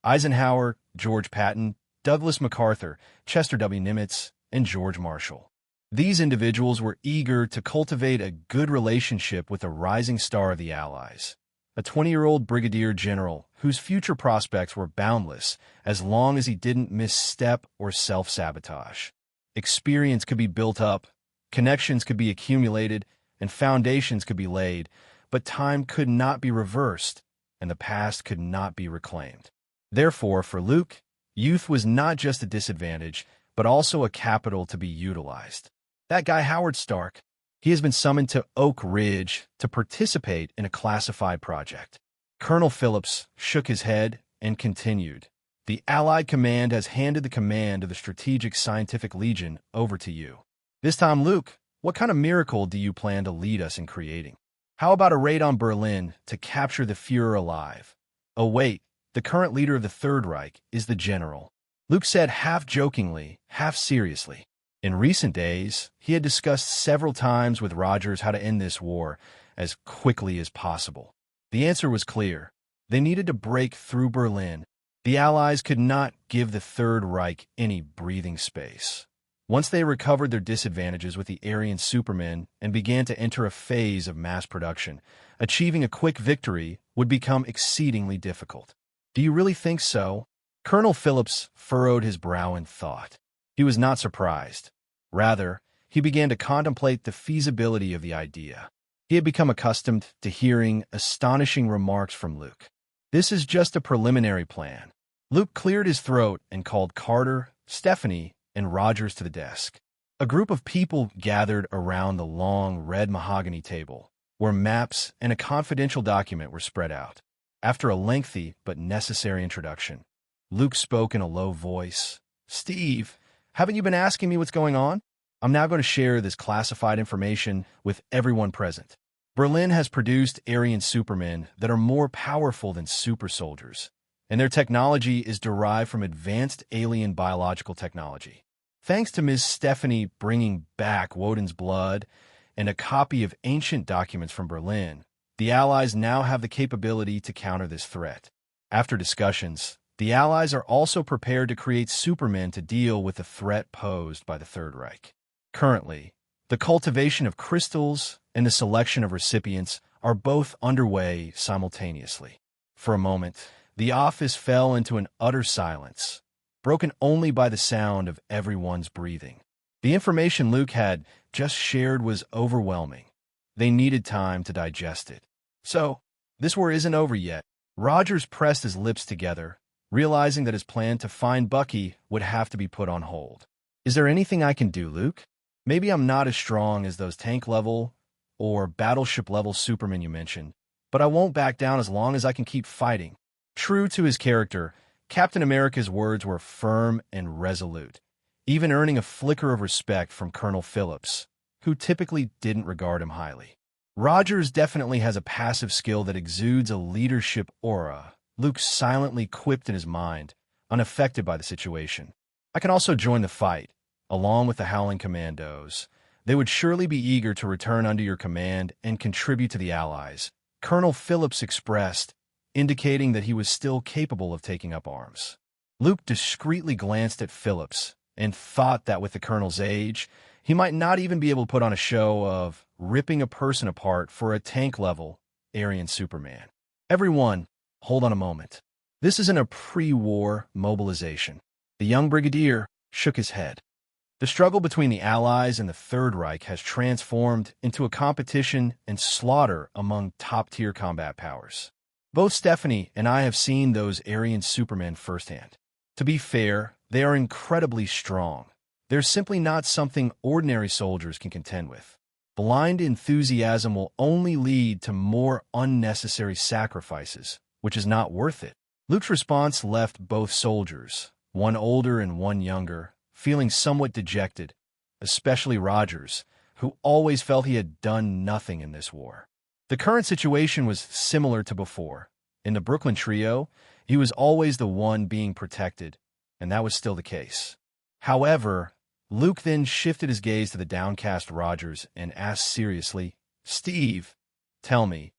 Eisenhower, George Patton, Douglas MacArthur, Chester W. Nimitz, and George Marshall. These individuals were eager to cultivate a good relationship with a rising star of the Allies, a 20-year-old brigadier general whose future prospects were boundless as long as he didn't misstep or self-sabotage. Experience could be built up, connections could be accumulated, and foundations could be laid, but time could not be reversed, and the past could not be reclaimed. Therefore, for Luke, youth was not just a disadvantage, but also a capital to be utilized. That guy Howard Stark, he has been summoned to Oak Ridge to participate in a classified project. Colonel Phillips shook his head and continued, "The Allied command has handed the command of the Strategic Scientific Legion over to you. This time, Luke, what kind of miracle do you plan to lead us in creating? How about a raid on Berlin to capture the Führer alive? Oh wait, the current leader of the Third Reich is the general," Luke said half jokingly, half seriously. In recent days, he had discussed several times with Rogers how to end this war as quickly as possible. The answer was clear. They needed to break through Berlin. The Allies could not give the Third Reich any breathing space. Once they recovered their disadvantages with the Aryan Supermen and began to enter a phase of mass production, achieving a quick victory would become exceedingly difficult. "Do you really think so?" Colonel Phillips furrowed his brow in thought. He was not surprised. Rather, he began to contemplate the feasibility of the idea. He had become accustomed to hearing astonishing remarks from Luke. "This is just a preliminary plan." Luke cleared his throat and called Carter, Stephanie, and Rogers to the desk. A group of people gathered around the long red mahogany table, where maps and a confidential document were spread out. After a lengthy but necessary introduction, Luke spoke in a low voice. "Steve, haven't you been asking me what's going on? I'm now going to share this classified information with everyone present." Berlin has produced Aryan supermen that are more powerful than super soldiers, and their technology is derived from advanced alien biological technology. Thanks to Ms. Stephanie bringing back Woden's blood and a copy of ancient documents from Berlin, the Allies now have the capability to counter this threat. After discussions, the Allies are also prepared to create supermen to deal with the threat posed by the Third Reich. Currently, the cultivation of crystals and the selection of recipients are both underway simultaneously. For a moment, the office fell into an utter silence, broken only by the sound of everyone's breathing. The information Luke had just shared was overwhelming. They needed time to digest it. So, this war isn't over yet. Rogers pressed his lips together, realizing that his plan to find Bucky would have to be put on hold. Is there anything I can do, Luke? Maybe I'm not as strong as those tank-level or battleship-level supermen you mentioned, but I won't back down as long as I can keep fighting. True to his character, Captain America's words were firm and resolute, even earning a flicker of respect from Colonel Phillips, who typically didn't regard him highly. Rogers definitely has a passive skill that exudes a leadership aura, Luke silently quipped in his mind, unaffected by the situation. I can also join the fight, along with the Howling Commandos. They would surely be eager to return under your command and contribute to the Allies, Colonel Phillips expressed, indicating that he was still capable of taking up arms. Luke discreetly glanced at Phillips and thought that with the colonel's age, he might not even be able to put on a show of ripping a person apart for a tank-level Aryan Superman. Everyone, hold on a moment. This isn't a pre-war mobilization. The young brigadier shook his head. The struggle between the Allies and the Third Reich has transformed into a competition and slaughter among top-tier combat powers. Both Stephanie and I have seen those Aryan Supermen firsthand. To be fair, they are incredibly strong. They're simply not something ordinary soldiers can contend with. Blind enthusiasm will only lead to more unnecessary sacrifices, which is not worth it. Luke's response left both soldiers, one older and one younger, feeling somewhat dejected, especially Rogers, who always felt he had done nothing in this war. The current situation was similar to before. In the Brooklyn trio, he was always the one being protected, and that was still the case. However, Luke then shifted his gaze to the downcast Rogers and asked seriously, "Steve, tell me,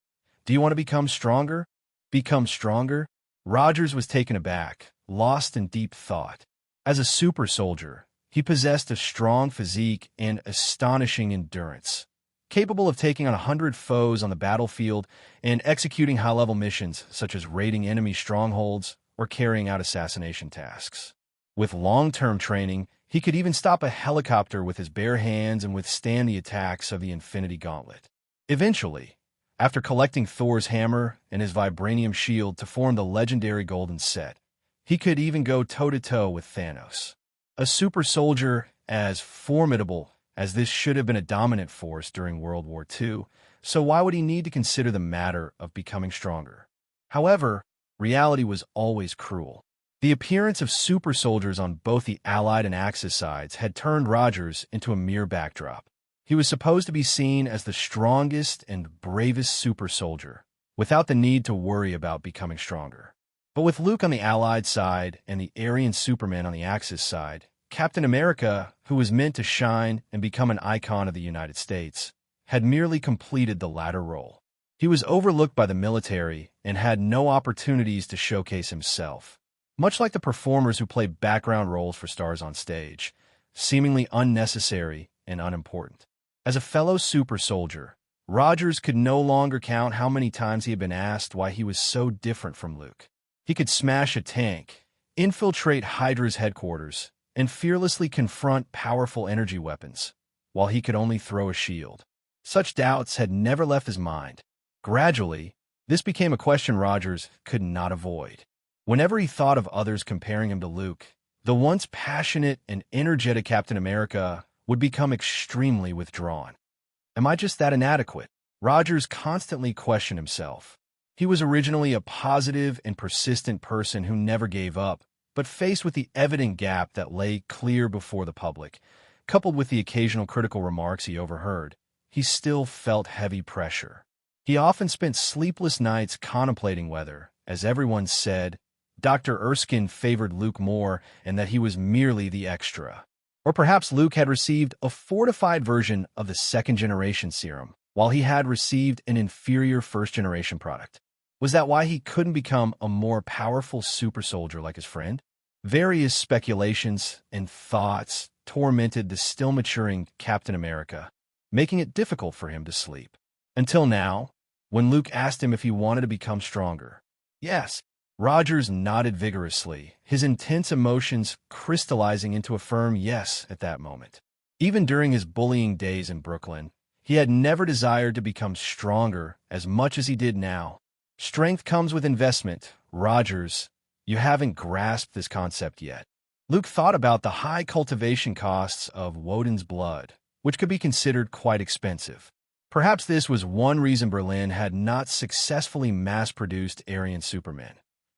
do you want to become stronger?" Become stronger? Rogers was taken aback, lost in deep thought. As a super soldier, he possessed a strong physique and astonishing endurance, capable of taking on 100 foes on the battlefield and executing high-level missions such as raiding enemy strongholds or carrying out assassination tasks. With long-term training, he could even stop a helicopter with his bare hands and withstand the attacks of the Infinity Gauntlet. Eventually, after collecting Thor's hammer and his vibranium shield to form the legendary Golden Set, he could even go toe-to-toe with Thanos. A super soldier as formidable as this should have been a dominant force during World War II, so why would he need to consider the matter of becoming stronger? However, reality was always cruel. The appearance of super soldiers on both the Allied and Axis sides had turned Rogers into a mere backdrop. He was supposed to be seen as the strongest and bravest super soldier, without the need to worry about becoming stronger. But with Luke on the Allied side and the Aryan Superman on the Axis side, Captain America, who was meant to shine and become an icon of the United States, had merely completed the latter role. He was overlooked by the military and had no opportunities to showcase himself, much like the performers who play background roles for stars on stage, seemingly unnecessary and unimportant. As a fellow super soldier, Rogers could no longer count how many times he had been asked why he was so different from Luke. He could smash a tank, infiltrate Hydra's headquarters, and fearlessly confront powerful energy weapons, while he could only throw a shield. Such doubts had never left his mind. Gradually, this became a question Rogers could not avoid. Whenever he thought of others comparing him to Luke, the once passionate and energetic Captain America would become extremely withdrawn. Am I just that inadequate? Rogers constantly questioned himself. He was originally a positive and persistent person who never gave up, but faced with the evident gap that lay clear before the public, coupled with the occasional critical remarks he overheard, he still felt heavy pressure. He often spent sleepless nights contemplating whether, as everyone said, Dr. Erskine favored Luke more and that he was merely the extra. Or perhaps Luke had received a fortified version of the second-generation serum, while he had received an inferior first-generation product. Was that why he couldn't become a more powerful super soldier like his friend? Various speculations and thoughts tormented the still-maturing Captain America, making it difficult for him to sleep. Until now, when Luke asked him if he wanted to become stronger. Yes, Rogers nodded vigorously, his intense emotions crystallizing into a firm yes at that moment. Even during his bullying days in Brooklyn, he had never desired to become stronger as much as he did now. Strength comes with investment, Rogers. You haven't grasped this concept yet. Luke thought about the high cultivation costs of Woden's blood, which could be considered quite expensive. Perhaps this was one reason Berlin had not successfully mass-produced Aryan Supermen.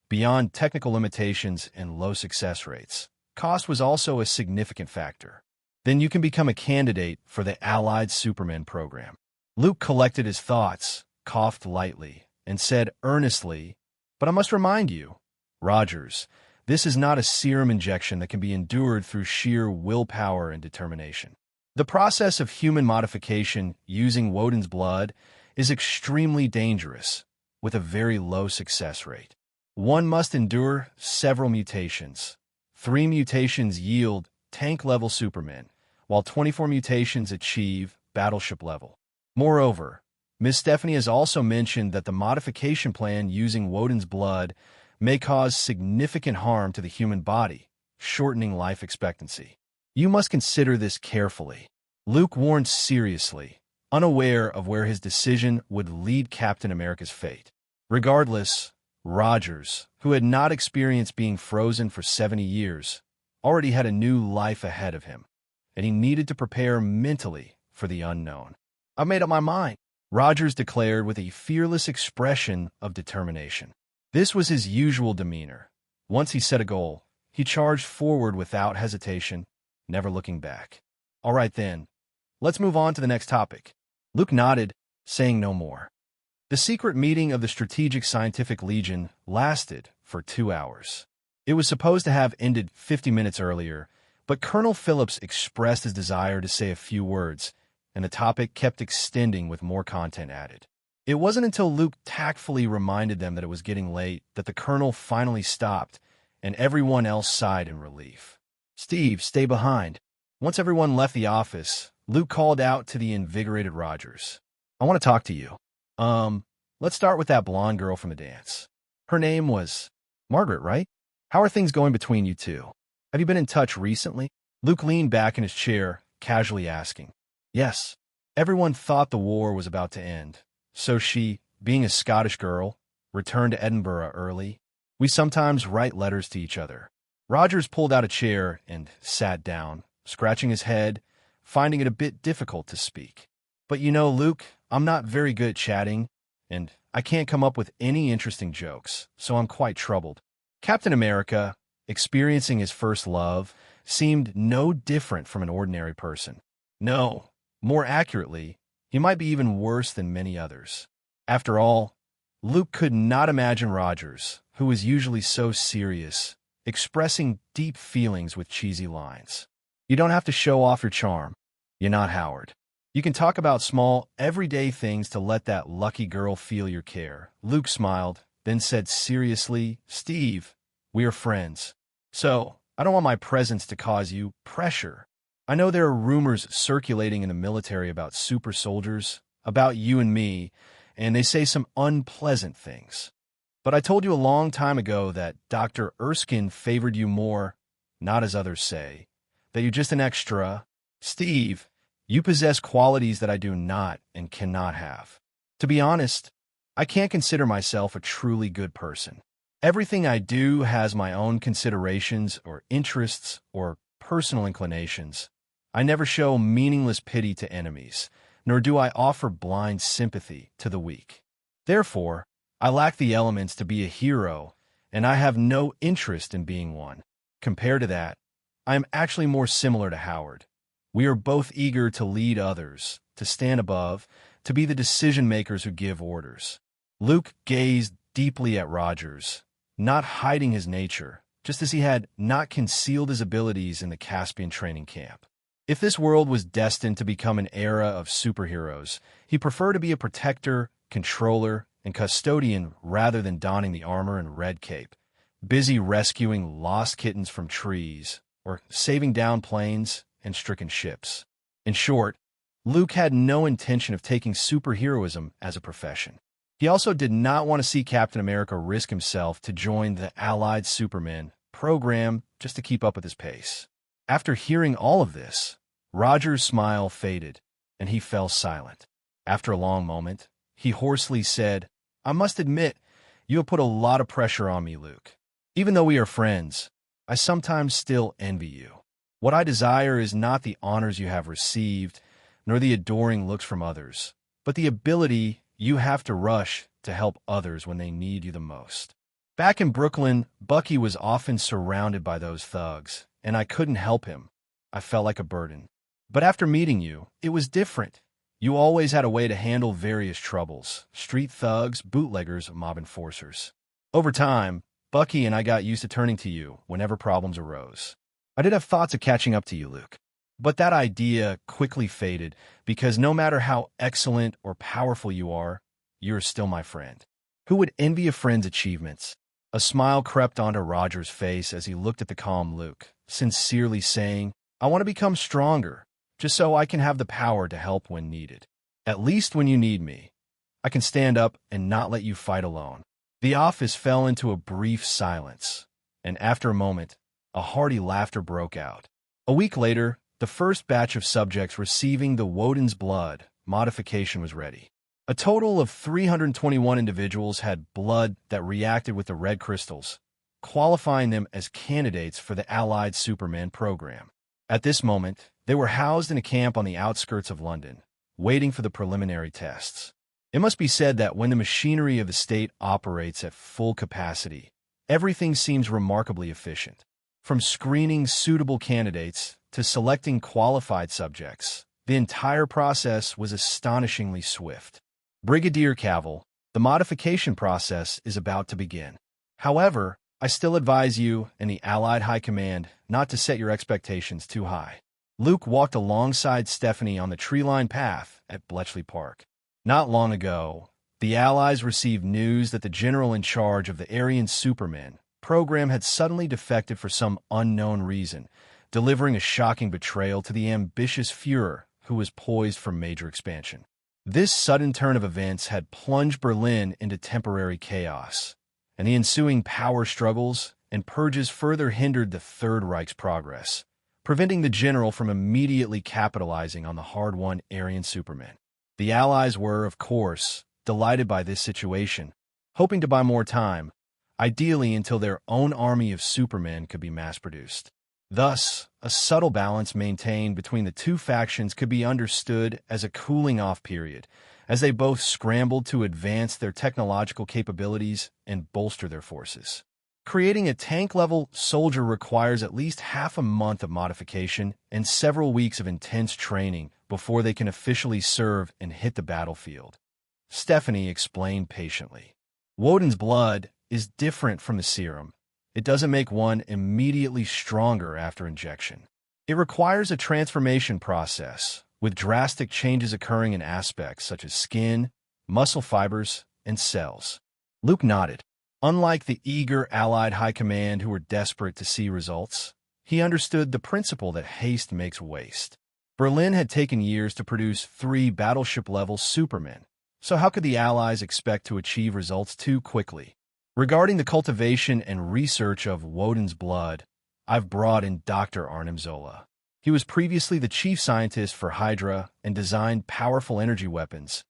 Beyond technical limitations and low success rates, cost was also a significant factor. Then you can become a candidate for the Allied Supermen program. Luke collected his thoughts, coughed lightly, and said earnestly, "But I must remind you, Rogers, this is not a serum injection that can be endured through sheer willpower and determination. The process of human modification using Woden's blood is extremely dangerous, with a very low success rate. One must endure several mutations. 3 mutations yield tank-level Supermen, while 24 mutations achieve battleship level. Moreover, Ms. Stephanie has also mentioned that the modification plan using Woden's blood may cause significant harm to the human body, shortening life expectancy. You must consider this carefully." Luke warned seriously, unaware of where his decision would lead Captain America's fate. Regardless, Rogers, who had not experienced being frozen for 70 years, already had a new life ahead of him, and he needed to prepare mentally for the unknown. "I've made up my mind," Rogers declared with a fearless expression of determination. This was his usual demeanor. Once he set a goal, he charged forward without hesitation, never looking back. "All right then, let's move on to the next topic." Luke nodded, saying no more. The secret meeting of the Strategic Scientific Legion lasted for 2 hours. It was supposed to have ended 50 minutes earlier, but Colonel Phillips expressed his desire to say a few words, and the topic kept extending with more content added. It wasn't until Luke tactfully reminded them that it was getting late that the colonel finally stopped, and everyone else sighed in relief. "Steve, stay behind." Once everyone left the office, Luke called out to the invigorated Rogers. "I want to talk to you. Let's start with that blonde girl from the dance. Her name was Margaret, right? How are things going between you two? Have you been in touch recently?" Luke leaned back in his chair, casually asking. "Yes." Everyone thought the war was about to end, so she, being a Scottish girl, returned to Edinburgh early. "We sometimes write letters to each other." Rogers pulled out a chair and sat down, scratching his head, finding it a bit difficult to speak. "But you know, Luke, I'm not very good at chatting, and I can't come up with any interesting jokes, so I'm quite troubled." Captain America, experiencing his first love, seemed no different from an ordinary person. No, more accurately, he might be even worse than many others. After all, Luke could not imagine Rogers, who was usually so serious, expressing deep feelings with cheesy lines. "You don't have to show off your charm. You're not Howard. You can talk about small, everyday things to let that lucky girl feel your care." Luke smiled, then said seriously, "Steve, we are friends. So, I don't want my presence to cause you pressure. I know there are rumors circulating in the military about super soldiers, about you and me, and they say some unpleasant things. But I told you a long time ago that Dr. Erskine favored you more, not as others say, that you're just an extra. Steve, you possess qualities that I do not and cannot have. To be honest, I can't consider myself a truly good person. Everything I do has my own considerations or interests or personal inclinations. I never show meaningless pity to enemies, nor do I offer blind sympathy to the weak. Therefore, I lack the elements to be a hero, and I have no interest in being one. Compared to that, I am actually more similar to Howard. We are both eager to lead others, to stand above, to be the decision-makers who give orders. Luke gazed deeply at Rogers, not hiding his nature, just as he had not concealed his abilities in the Caspian training camp. If this world was destined to become an era of superheroes, he preferred to be a protector, controller, and custodian rather than donning the armor and red cape, busy rescuing lost kittens from trees or saving downed planes and stricken ships. In short, Luke had no intention of taking superheroism as a profession. He also did not want to see Captain America risk himself to join the Allied Supermen program just to keep up with his pace. After hearing all of this, Roger's smile faded, and he fell silent. After a long moment, he hoarsely said, "I must admit, you have put a lot of pressure on me, Luke. Even though we are friends, I sometimes still envy you. What I desire is not the honors you have received, nor the adoring looks from others, but the ability you have to rush to help others when they need you the most." Back in Brooklyn, Bucky was often surrounded by those thugs, and I couldn't help him. I felt like a burden. But after meeting you, it was different. You always had a way to handle various troubles: street thugs, bootleggers, mob enforcers. Over time, Bucky and I got used to turning to you whenever problems arose. I did have thoughts of catching up to you, Luke. But that idea quickly faded because no matter how excellent or powerful you are, you're still my friend. Who would envy a friend's achievements? A smile crept onto Roger's face as he looked at the calm Luke, sincerely saying, "I want to become stronger, just so I can have the power to help when needed. At least when you need me, I can stand up and not let you fight alone." The office fell into a brief silence, and after a moment, a hearty laughter broke out. A week later, the first batch of subjects receiving the Woden's blood modification was ready. A total of 321 individuals had blood that reacted with the red crystals, qualifying them as candidates for the Allied Superman program. At this moment, they were housed in a camp on the outskirts of London, waiting for the preliminary tests. It must be said that when the machinery of the state operates at full capacity, everything seems remarkably efficient. From screening suitable candidates to selecting qualified subjects, the entire process was astonishingly swift. Brigadier Cavill, the modification process is about to begin. However, I still advise you and the Allied High Command not to set your expectations too high. Luke walked alongside Stephanie on the tree-lined path at Bletchley Park. Not long ago, the Allies received news that the general in charge of the Aryan Supermen program had suddenly defected for some unknown reason, delivering a shocking betrayal to the ambitious Führer who was poised for major expansion. This sudden turn of events had plunged Berlin into temporary chaos, and the ensuing power struggles and purges further hindered the Third Reich's progress, preventing the general from immediately capitalizing on the hard-won Aryan Supermen. The Allies were, of course, delighted by this situation, hoping to buy more time, ideally until their own army of Supermen could be mass-produced. Thus, a subtle balance maintained between the two factions could be understood as a cooling-off period, as they both scrambled to advance their technological capabilities and bolster their forces. Creating a tank-level soldier requires at least half a month of modification and several weeks of intense training before they can officially serve and hit the battlefield. Stephanie explained patiently. Woden's blood is different from the serum. It doesn't make one immediately stronger after injection. It requires a transformation process, with drastic changes occurring in aspects such as skin, muscle fibers, and cells. Luke nodded. Unlike the eager Allied High Command who were desperate to see results, he understood the principle that haste makes waste. Berlin had taken years to produce 3 battleship-level Supermen, so how could the Allies expect to achieve results too quickly? Regarding the cultivation and research of Woden's blood, I've brought in Dr. Arnim Zola. He was previously the chief scientist for Hydra and designed powerful energy weapons,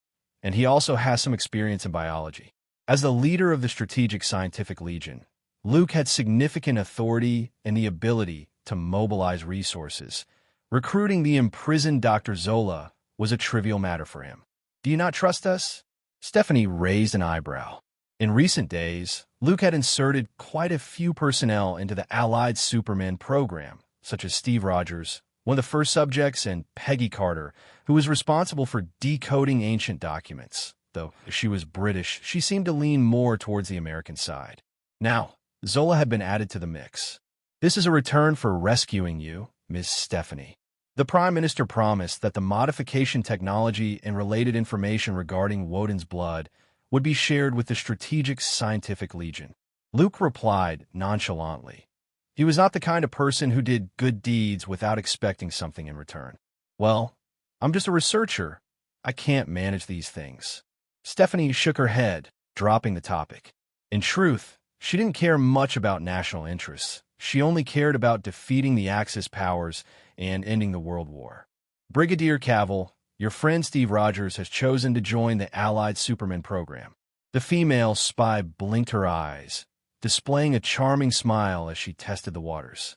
and he also has some experience in biology. As the leader of the Strategic Scientific Legion, Luke had significant authority and the ability to mobilize resources. Recruiting the imprisoned Dr. Zola was a trivial matter for him. "Do you not trust us?" Stephanie raised an eyebrow. In recent days, Luke had inserted quite a few personnel into the Allied Superman program, such as Steve Rogers, one of the first subjects, and Peggy Carter, who was responsible for decoding ancient documents. Though if she was British, she seemed to lean more towards the American side. Now, Zola had been added to the mix. "This is a return for rescuing you, Miss Stephanie." The Prime Minister promised that the modification technology and related information regarding Woden's blood would be shared with the Strategic Scientific Legion. Luke replied nonchalantly. He was not the kind of person who did good deeds without expecting something in return. "Well, I'm just a researcher. I can't manage these things." Stephanie shook her head, dropping the topic. In truth, she didn't care much about national interests. She only cared about defeating the Axis powers and ending the World War. "Brigadier Cavill, your friend Steve Rogers has chosen to join the Allied Superman program." The female spy blinked her eyes, displaying a charming smile as she tested the waters.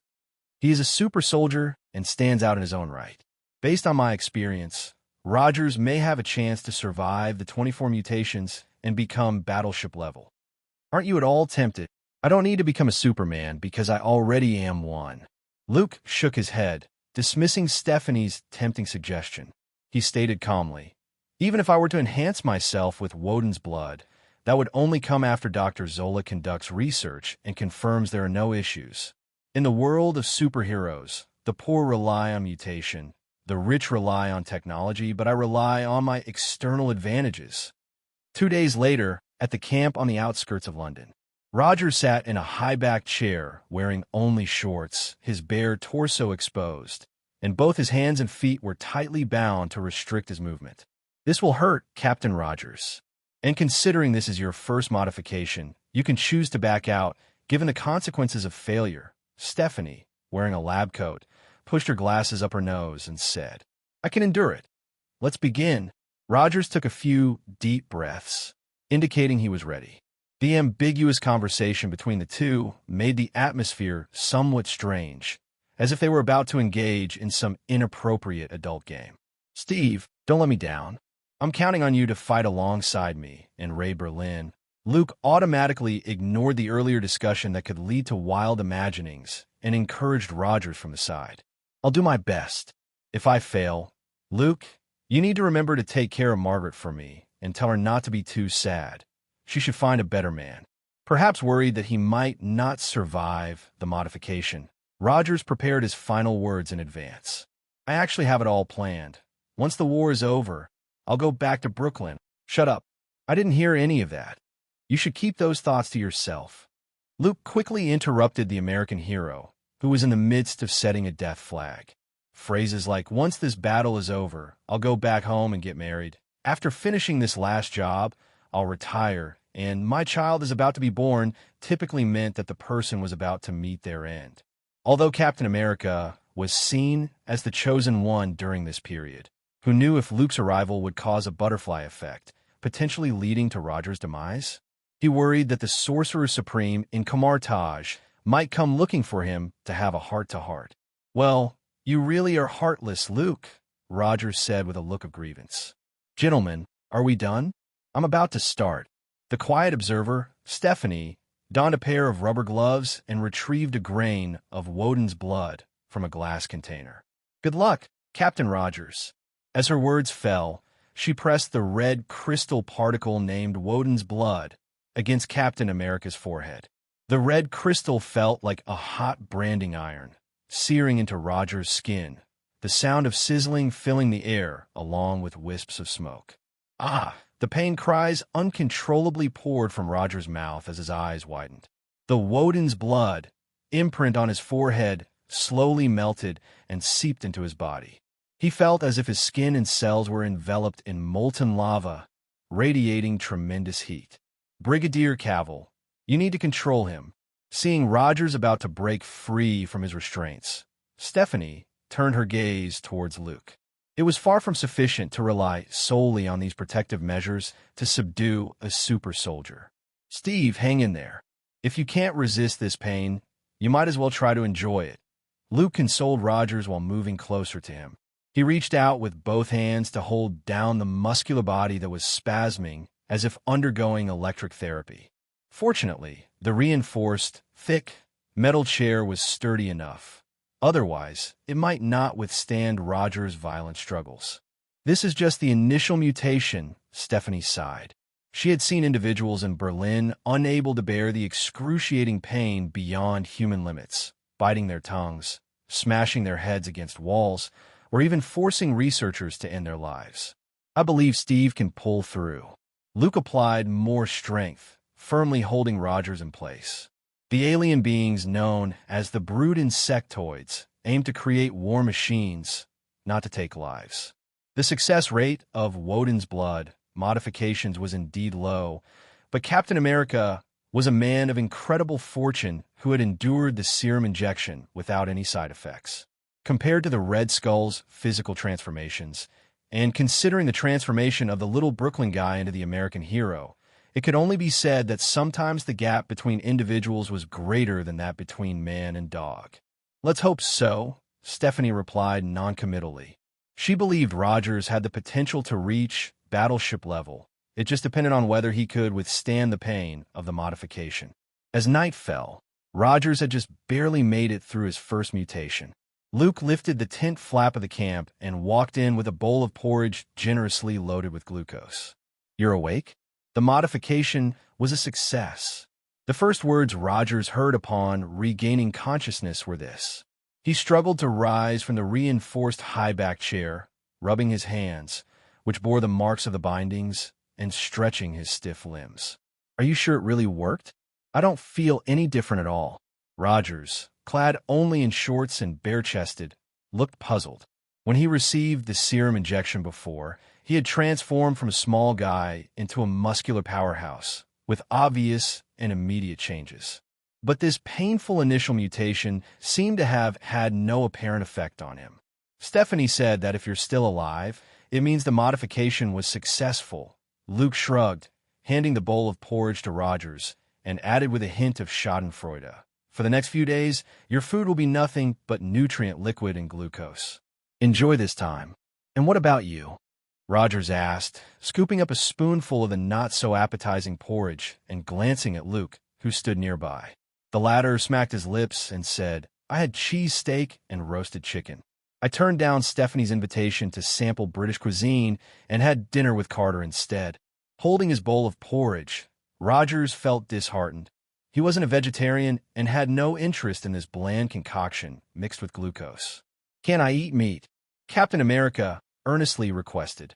"He is a super soldier and stands out in his own right. Based on my experience, Rogers may have a chance to survive the 24 mutations and become battleship level. Aren't you at all tempted?" "I don't need to become a Superman because I already am one." Luke shook his head, dismissing Stephanie's tempting suggestion. He stated calmly, "Even if I were to enhance myself with Woden's blood, that would only come after Dr. Zola conducts research and confirms there are no issues. In the world of superheroes, the poor rely on mutation, the rich rely on technology, but I rely on my external advantages." 2 days later, at the camp on the outskirts of London, Rogers sat in a high-backed chair, wearing only shorts, his bare torso exposed, and both his hands and feet were tightly bound to restrict his movement. "This will hurt, Captain Rogers. And considering this is your first modification, you can choose to back out, given the consequences of failure." Stephanie, wearing a lab coat, pushed her glasses up her nose and said, "I can endure it. Let's begin." Rogers took a few deep breaths, indicating he was ready. The ambiguous conversation between the two made the atmosphere somewhat strange, as if they were about to engage in some inappropriate adult game. "Steve, don't let me down. I'm counting on you to fight alongside me in Ray Berlin." Luke automatically ignored the earlier discussion that could lead to wild imaginings and encouraged Rogers from the side. "I'll do my best. If I fail, Luke, you need to remember to take care of Margaret for me and tell her not to be too sad. She should find a better man." Perhaps worried that he might not survive the modification, Rogers prepared his final words in advance. "I actually have it all planned. Once the war is over, I'll go back to Brooklyn." "Shut up. I didn't hear any of that. You should keep those thoughts to yourself." Luke quickly interrupted the American hero, who was in the midst of setting a death flag. Phrases like, "Once this battle is over, I'll go back home and get married. After finishing this last job, I'll retire, and my child is about to be born," typically meant that the person was about to meet their end. Although Captain America was seen as the chosen one during this period, who knew if Luke's arrival would cause a butterfly effect, potentially leading to Rogers' demise? He worried that the Sorcerer Supreme in Kamartaj might come looking for him to have a heart-to-heart. "Well, you really are heartless, Luke," Rogers said with a look of grievance. "Gentlemen, are we done? I'm about to start." The quiet observer, Stephanie, donned a pair of rubber gloves and retrieved a grain of Woden's blood from a glass container. "Good luck, Captain Rogers." As her words fell, she pressed the red crystal particle named Woden's blood against Captain America's forehead. The red crystal felt like a hot branding iron, searing into Rogers' skin, the sound of sizzling filling the air along with wisps of smoke. "Ah!" The pain cries uncontrollably poured from Rogers' mouth as his eyes widened. The Woden's blood, imprint on his forehead, slowly melted and seeped into his body. He felt as if his skin and cells were enveloped in molten lava, radiating tremendous heat. "Brigadier Cavill, you need to control him." Seeing Rogers about to break free from his restraints, Stephanie turned her gaze towards Luke. It was far from sufficient to rely solely on these protective measures to subdue a super soldier. "Steve, hang in there. If you can't resist this pain, you might as well try to enjoy it." Luke consoled Rogers while moving closer to him. He reached out with both hands to hold down the muscular body that was spasming as if undergoing electric therapy. Fortunately, the reinforced, thick, metal chair was sturdy enough, Otherwise, it might not withstand Roger's violent struggles. This is just the initial mutation, Stephanie sighed. She had seen individuals in Berlin unable to bear the excruciating pain beyond human limits, biting their tongues, smashing their heads against walls, or even forcing researchers to end their lives. I believe Steve can pull through. Luke applied more strength, firmly holding Rogers in place. The alien beings known as the brood insectoids aim to create war machines, not to take lives. The success rate of Woden's blood modifications was indeed low, but Captain America was a man of incredible fortune who had endured the serum injection without any side effects. Compared to the Red Skull's physical transformations, and considering the transformation of the little Brooklyn guy into the American hero, it could only be said that sometimes the gap between individuals was greater than that between man and dog. Let's hope so, Stephanie replied noncommittally. She believed Rogers had the potential to reach battleship level. It just depended on whether he could withstand the pain of the modification. As night fell, Rogers had just barely made it through his first mutation. Luke lifted the tent flap of the camp and walked in with a bowl of porridge generously loaded with glucose. "You're awake?" The modification was a success. The first words Rogers heard upon regaining consciousness were this. He struggled to rise from the reinforced high-back chair, rubbing his hands, which bore the marks of the bindings, and stretching his stiff limbs. "Are you sure it really worked?" "I don't feel any different at all." Rogers, clad only in shorts and bare-chested, looked puzzled. When he received the serum injection before, he had transformed from a small guy into a muscular powerhouse, with obvious and immediate changes. But this painful initial mutation seemed to have had no apparent effect on him. Stephanie said that if you're still alive, it means the modification was successful. Luke shrugged, handing the bowl of porridge to Rogers, and added with a hint of schadenfreude. "For the next few days, your food will be nothing but nutrient liquid and glucose. Enjoy this time." "And what about you?" Rogers asked, scooping up a spoonful of the not-so-appetizing porridge and glancing at Luke, who stood nearby. The latter smacked his lips and said, "I had cheese steak and roasted chicken. I turned down Stephanie's invitation to sample British cuisine and had dinner with Carter instead." Holding his bowl of porridge, Rogers felt disheartened. He wasn't a vegetarian and had no interest in this bland concoction mixed with glucose. "Can I eat meat?" Captain America earnestly requested.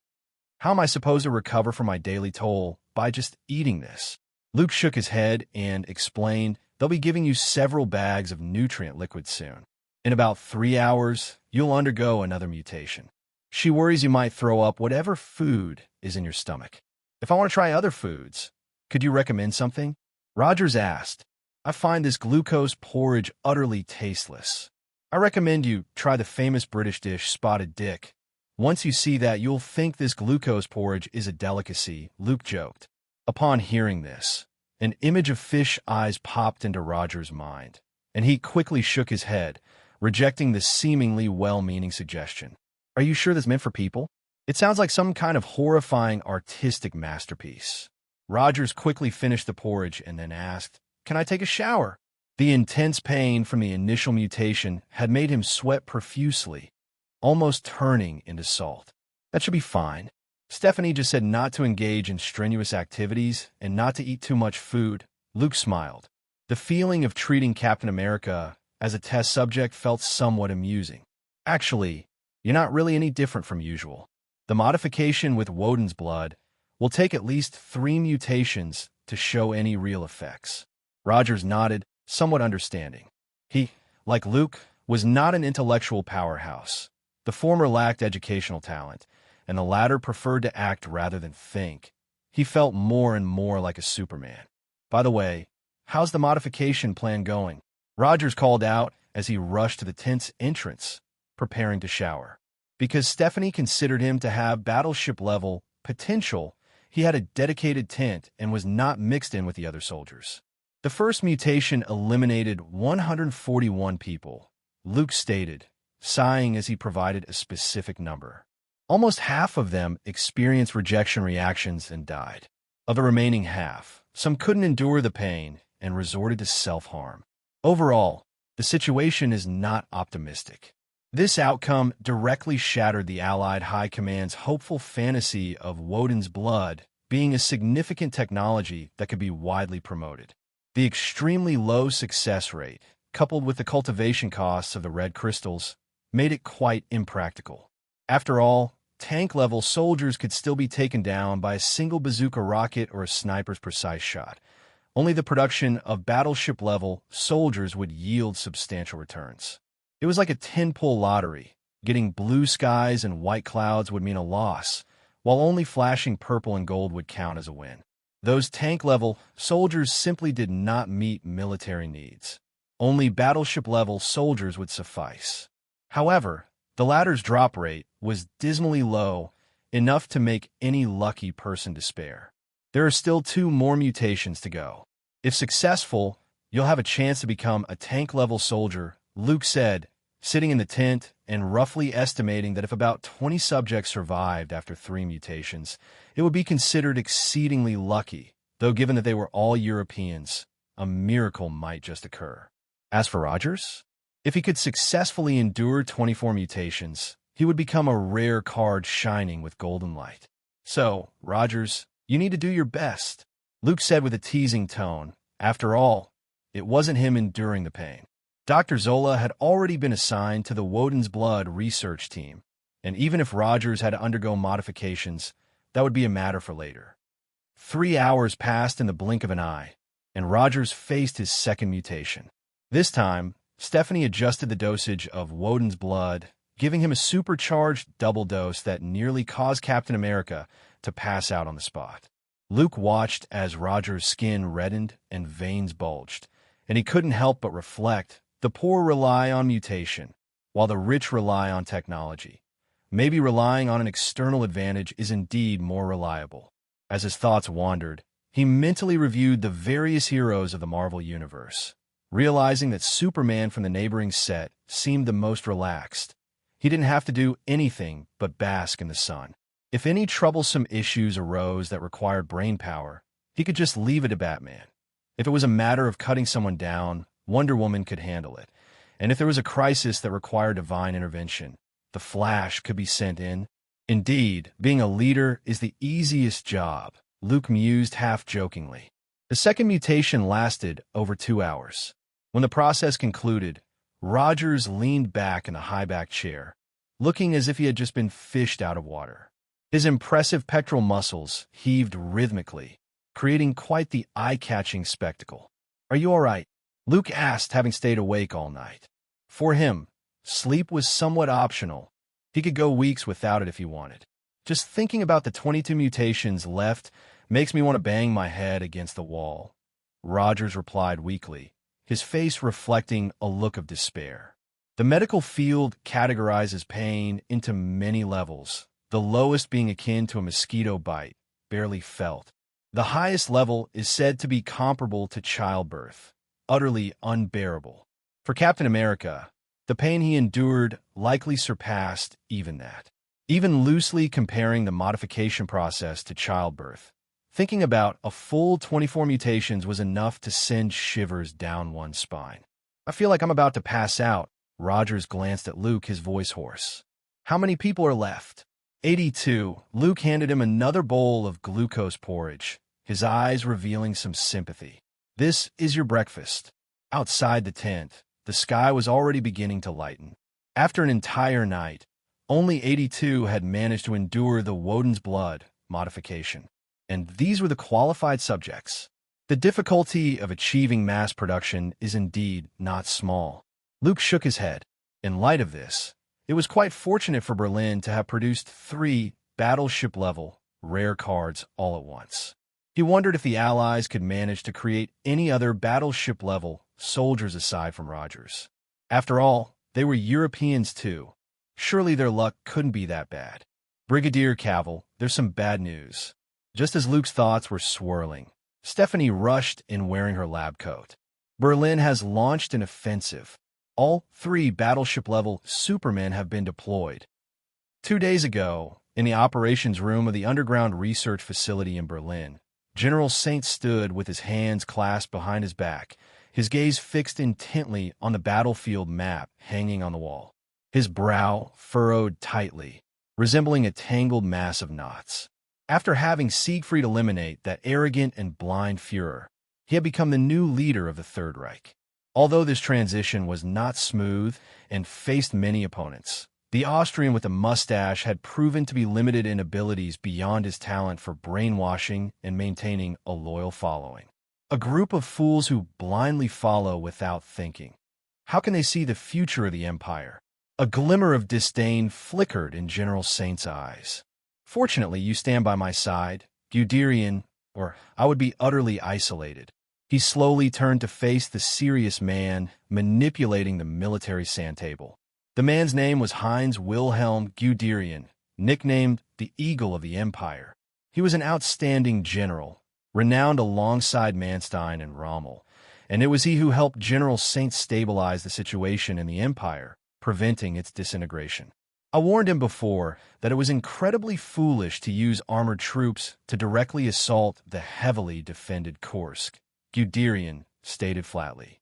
"How am I supposed to recover from my daily toll by just eating this?" Luke shook his head and explained, "They'll be giving you several bags of nutrient liquid soon. In about 3 hours, you'll undergo another mutation. She worries you might throw up whatever food is in your stomach." "If I want to try other foods, could you recommend something?" Rogers asked. "I find this glucose porridge utterly tasteless. I recommend you try the famous British dish Spotted Dick. Once you see that, you'll think this glucose porridge is a delicacy," Luke joked. Upon hearing this, an image of fish eyes popped into Roger's mind, and he quickly shook his head, rejecting the seemingly well-meaning suggestion. "Are you sure this meant for people? It sounds like some kind of horrifying artistic masterpiece." Rogers quickly finished the porridge and then asked, "Can I take a shower?" The intense pain from the initial mutation had made him sweat profusely, almost turning into salt. "That should be fine." Stephanie just said not to engage in strenuous activities and not to eat too much food. Luke smiled. The feeling of treating Captain America as a test subject felt somewhat amusing. "Actually, you're not really any different from usual. The modification with Woden's blood will take at least 3 mutations to show any real effects." Rogers nodded, somewhat understanding. He, like Luke, was not an intellectual powerhouse. The former lacked educational talent, and the latter preferred to act rather than think. He felt more and more like a Superman. "By the way, how's the modification plan going?" Rogers called out as he rushed to the tent's entrance, preparing to shower. Because Stephanie considered him to have battleship-level potential, he had a dedicated tent and was not mixed in with the other soldiers. The first mutation eliminated 141 people, Luke stated, sighing as he provided a specific number. Almost half of them experienced rejection reactions and died. Of the remaining half, some couldn't endure the pain and resorted to self-harm. Overall, the situation is not optimistic. This outcome directly shattered the Allied High Command's hopeful fantasy of Woden's blood being a significant technology that could be widely promoted. The extremely low success rate, coupled with the cultivation costs of the red crystals, made it quite impractical. After all, tank-level soldiers could still be taken down by a single bazooka rocket or a sniper's precise shot. Only the production of battleship-level soldiers would yield substantial returns. It was like a 10-pull lottery. Getting blue skies and white clouds would mean a loss, while only flashing purple and gold would count as a win. Those tank-level soldiers simply did not meet military needs. Only battleship-level soldiers would suffice. However, the latter's drop rate was dismally low, enough to make any lucky person despair. There are still 2 more mutations to go. If successful, you'll have a chance to become a tank-level soldier, Luke said, sitting in the tent and roughly estimating that if about 20 subjects survived after 3 mutations, it would be considered exceedingly lucky, though given that they were all Europeans, a miracle might just occur. As for Rogers, if he could successfully endure 24 mutations, he would become a rare card shining with golden light. So, Rogers, you need to do your best, Luke said with a teasing tone. After all, it wasn't him enduring the pain. Dr. Zola had already been assigned to the Woden's Blood research team, and even if Rogers had to undergo modifications, that would be a matter for later. 3 hours passed in the blink of an eye, and Rogers faced his second mutation. This time, Stephanie adjusted the dosage of Woden's Blood, giving him a supercharged double dose that nearly caused Captain America to pass out on the spot. Luke watched as Rogers' skin reddened and veins bulged, and he couldn't help but reflect. The poor rely on mutation, while the rich rely on technology. Maybe relying on an external advantage is indeed more reliable. As his thoughts wandered, he mentally reviewed the various heroes of the Marvel Universe, realizing that Superman from the neighboring set seemed the most relaxed. He didn't have to do anything but bask in the sun. If any troublesome issues arose that required brain power, he could just leave it to Batman. If it was a matter of cutting someone down, Wonder Woman could handle it. And if there was a crisis that required divine intervention, the Flash could be sent in. Indeed, being a leader is the easiest job, Luke mused half-jokingly. The second mutation lasted over 2 hours. When the process concluded, Rogers leaned back in the high-back chair, looking as if he had just been fished out of water. His impressive pectoral muscles heaved rhythmically, creating quite the eye-catching spectacle. "Are you all right?" Luke asked, having stayed awake all night. For him, sleep was somewhat optional. He could go weeks without it if he wanted. Just thinking about the 22 mutations left makes me want to bang my head against the wall, Rogers replied weakly, his face reflecting a look of despair. The medical field categorizes pain into many levels, the lowest being akin to a mosquito bite, barely felt. The highest level is said to be comparable to childbirth, utterly unbearable. For Captain America, the pain he endured likely surpassed even that. Even loosely comparing the modification process to childbirth, thinking about a full 24 mutations was enough to send shivers down one's spine. "I feel like I'm about to pass out," Rogers glanced at Luke, his voice hoarse. "How many people are left?" 82. Luke handed him another bowl of glucose porridge, his eyes revealing some sympathy. "This is your breakfast." Outside the tent, the sky was already beginning to lighten. After an entire night, only 82 had managed to endure the Woden's Blood modification. And these were the qualified subjects. The difficulty of achieving mass production is indeed not small. Luke shook his head. In light of this, it was quite fortunate for Berlin to have produced 3 battleship-level rare cards all at once. He wondered if the Allies could manage to create any other battleship-level soldiers aside from Rogers. After all, they were Europeans too. Surely their luck couldn't be that bad. "Brigadier Cavill, there's some bad news." Just as Luke's thoughts were swirling, Stephanie rushed in wearing her lab coat. Berlin has launched an offensive. All 3 battleship-level Supermen have been deployed. 2 days ago, in the operations room of the underground research facility in Berlin, General Saint stood with his hands clasped behind his back, his gaze fixed intently on the battlefield map hanging on the wall. His brow furrowed tightly, resembling a tangled mass of knots. After having Siegfried eliminate that arrogant and blind Führer, he had become the new leader of the Third Reich. Although this transition was not smooth and faced many opponents, the Austrian with a mustache had proven to be limited in abilities beyond his talent for brainwashing and maintaining a loyal following. A group of fools who blindly follow without thinking. How can they see the future of the empire? A glimmer of disdain flickered in General Saint's eyes. Fortunately, you stand by my side, Guderian, or I would be utterly isolated. He slowly turned to face the serious man manipulating the military sand table. The man's name was Heinz Wilhelm Guderian, nicknamed the Eagle of the Empire. He was an outstanding general, renowned alongside Manstein and Rommel, and it was he who helped General Saint stabilize the situation in the empire, preventing its disintegration. I warned him before that it was incredibly foolish to use armored troops to directly assault the heavily defended Kursk, Guderian stated flatly.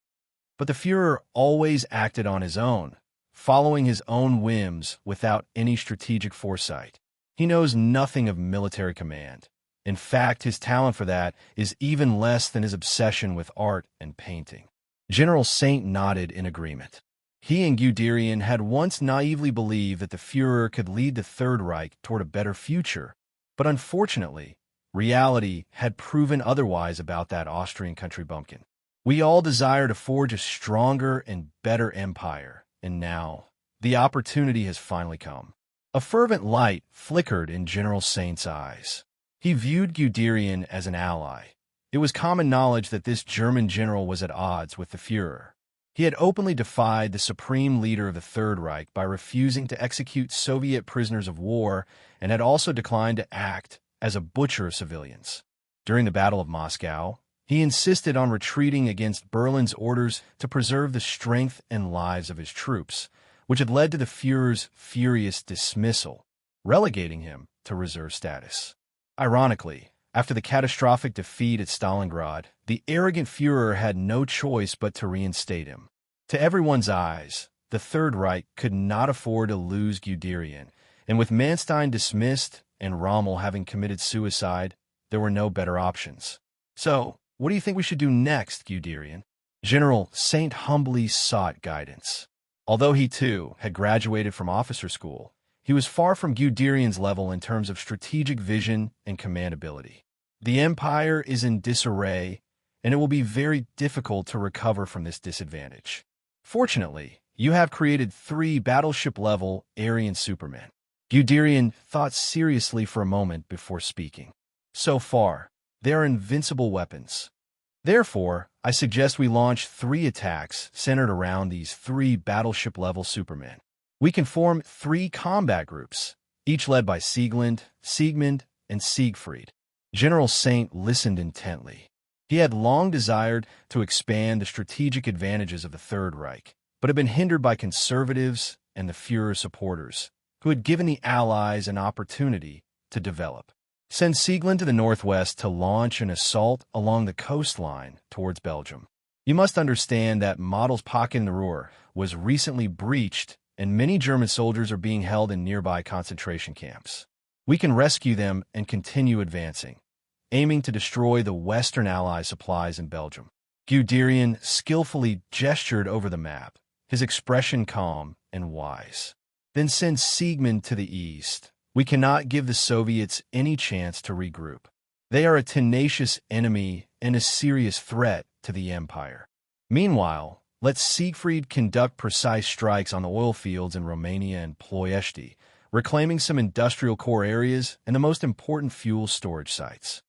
But the Führer always acted on his own, following his own whims without any strategic foresight. He knows nothing of military command. In fact, his talent for that is even less than his obsession with art and painting. General Saint nodded in agreement. He and Guderian had once naively believed that the Führer could lead the Third Reich toward a better future, but unfortunately, reality had proven otherwise about that Austrian country bumpkin. We all desire to forge a stronger and better empire, and now, the opportunity has finally come. A fervent light flickered in General Saint's eyes. He viewed Guderian as an ally. It was common knowledge that this German general was at odds with the Führer. He had openly defied the supreme leader of the Third Reich by refusing to execute Soviet prisoners of war and had also declined to act as a butcher of civilians. During the Battle of Moscow, he insisted on retreating against Berlin's orders to preserve the strength and lives of his troops, which had led to the Führer's furious dismissal, relegating him to reserve status. Ironically, after the catastrophic defeat at Stalingrad, the arrogant Führer had no choice but to reinstate him. To everyone's eyes, the Third Reich could not afford to lose Guderian, and with Manstein dismissed and Rommel having committed suicide, there were no better options. So, what do you think we should do next, Guderian? General Saint humbly sought guidance. Although he, too, had graduated from officer school, he was far from Guderian's level in terms of strategic vision and command ability. The empire is in disarray, and it will be very difficult to recover from this disadvantage. Fortunately, you have created 3 battleship-level Aryan supermen. Guderian thought seriously for a moment before speaking. So far, they are invincible weapons. Therefore, I suggest we launch 3 attacks centered around these 3 battleship-level supermen. We can form 3 combat groups, each led by Siegmund, and Siegfried. General Saint listened intently. He had long desired to expand the strategic advantages of the Third Reich, but had been hindered by conservatives and the Führer supporters, who had given the Allies an opportunity to develop. Send Siegmund to the northwest to launch an assault along the coastline towards Belgium. You must understand that Model's pocket in the Ruhr was recently breached, and many German soldiers are being held in nearby concentration camps. We can rescue them and continue advancing, aiming to destroy the Western Allies' supplies in Belgium. Guderian skillfully gestured over the map, his expression calm and wise. Then send Siegmund to the east. We cannot give the Soviets any chance to regroup. They are a tenacious enemy and a serious threat to the empire. Meanwhile, let Siegfried conduct precise strikes on the oil fields in Romania and Ploiești, reclaiming some industrial core areas and the most important fuel storage sites.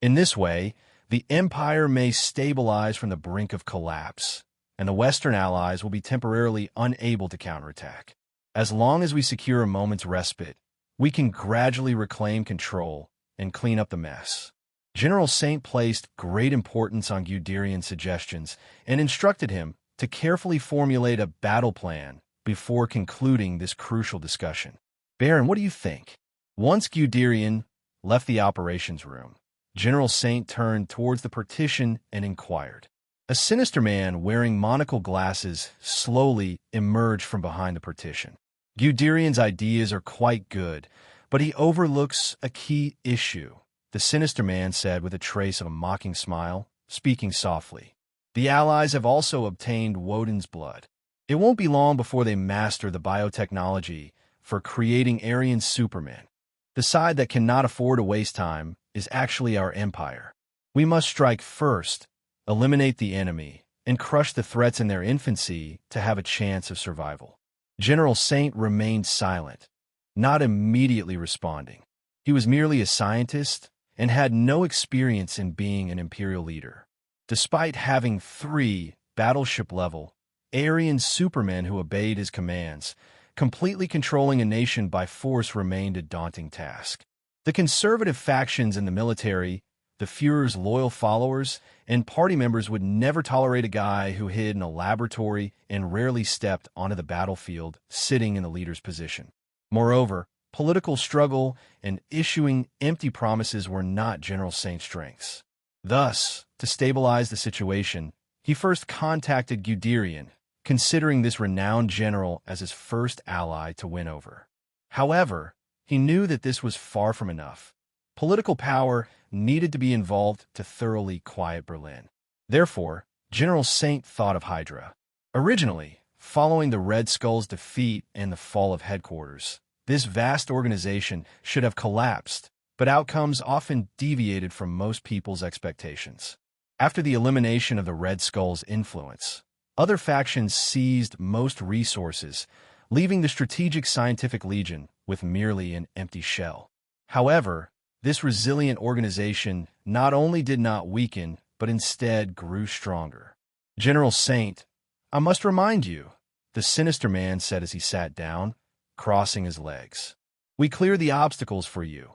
In this way, the empire may stabilize from the brink of collapse, and the Western Allies will be temporarily unable to counterattack. As long as we secure a moment's respite, we can gradually reclaim control and clean up the mess. General Saint placed great importance on Guderian's suggestions and instructed him to carefully formulate a battle plan before concluding this crucial discussion. Baron, what do you think? Once Guderian left the operations room, General Saint turned towards the partition and inquired, A sinister man wearing monocle glasses slowly emerged from behind the partition. Guderian's ideas are quite good, but he overlooks a key issue, the sinister man said with a trace of a mocking smile, speaking softly. The allies have also obtained Woden's blood. It won't be long before they master the biotechnology for creating Aryan supermen. The side that cannot afford to waste time is actually our empire. We must strike first, eliminate the enemy, and crush the threats in their infancy to have a chance of survival. General Saint remained silent, not immediately responding. He was merely a scientist and had no experience in being an imperial leader. Despite having 3 battleship-level Aryan supermen who obeyed his commands, completely controlling a nation by force remained a daunting task. The conservative factions in the military, the Führer's loyal followers, and party members would never tolerate a guy who hid in a laboratory and rarely stepped onto the battlefield sitting in the leader's position. Moreover, political struggle and issuing empty promises were not General Saint's strengths. Thus, to stabilize the situation, he first contacted Guderian, considering this renowned general as his first ally to win over. However, he knew that this was far from enough. Political power needed to be involved to thoroughly quiet Berlin. Therefore, General Saint thought of Hydra. Originally, following the Red Skull's defeat and the fall of headquarters, this vast organization should have collapsed, but outcomes often deviated from most people's expectations. After the elimination of the Red Skull's influence, other factions seized most resources, leaving the Strategic Scientific Legion with merely an empty shell. However, this resilient organization not only did not weaken, but instead grew stronger. General Saint, I must remind you, the sinister man said as he sat down, crossing his legs. We clear the obstacles for you,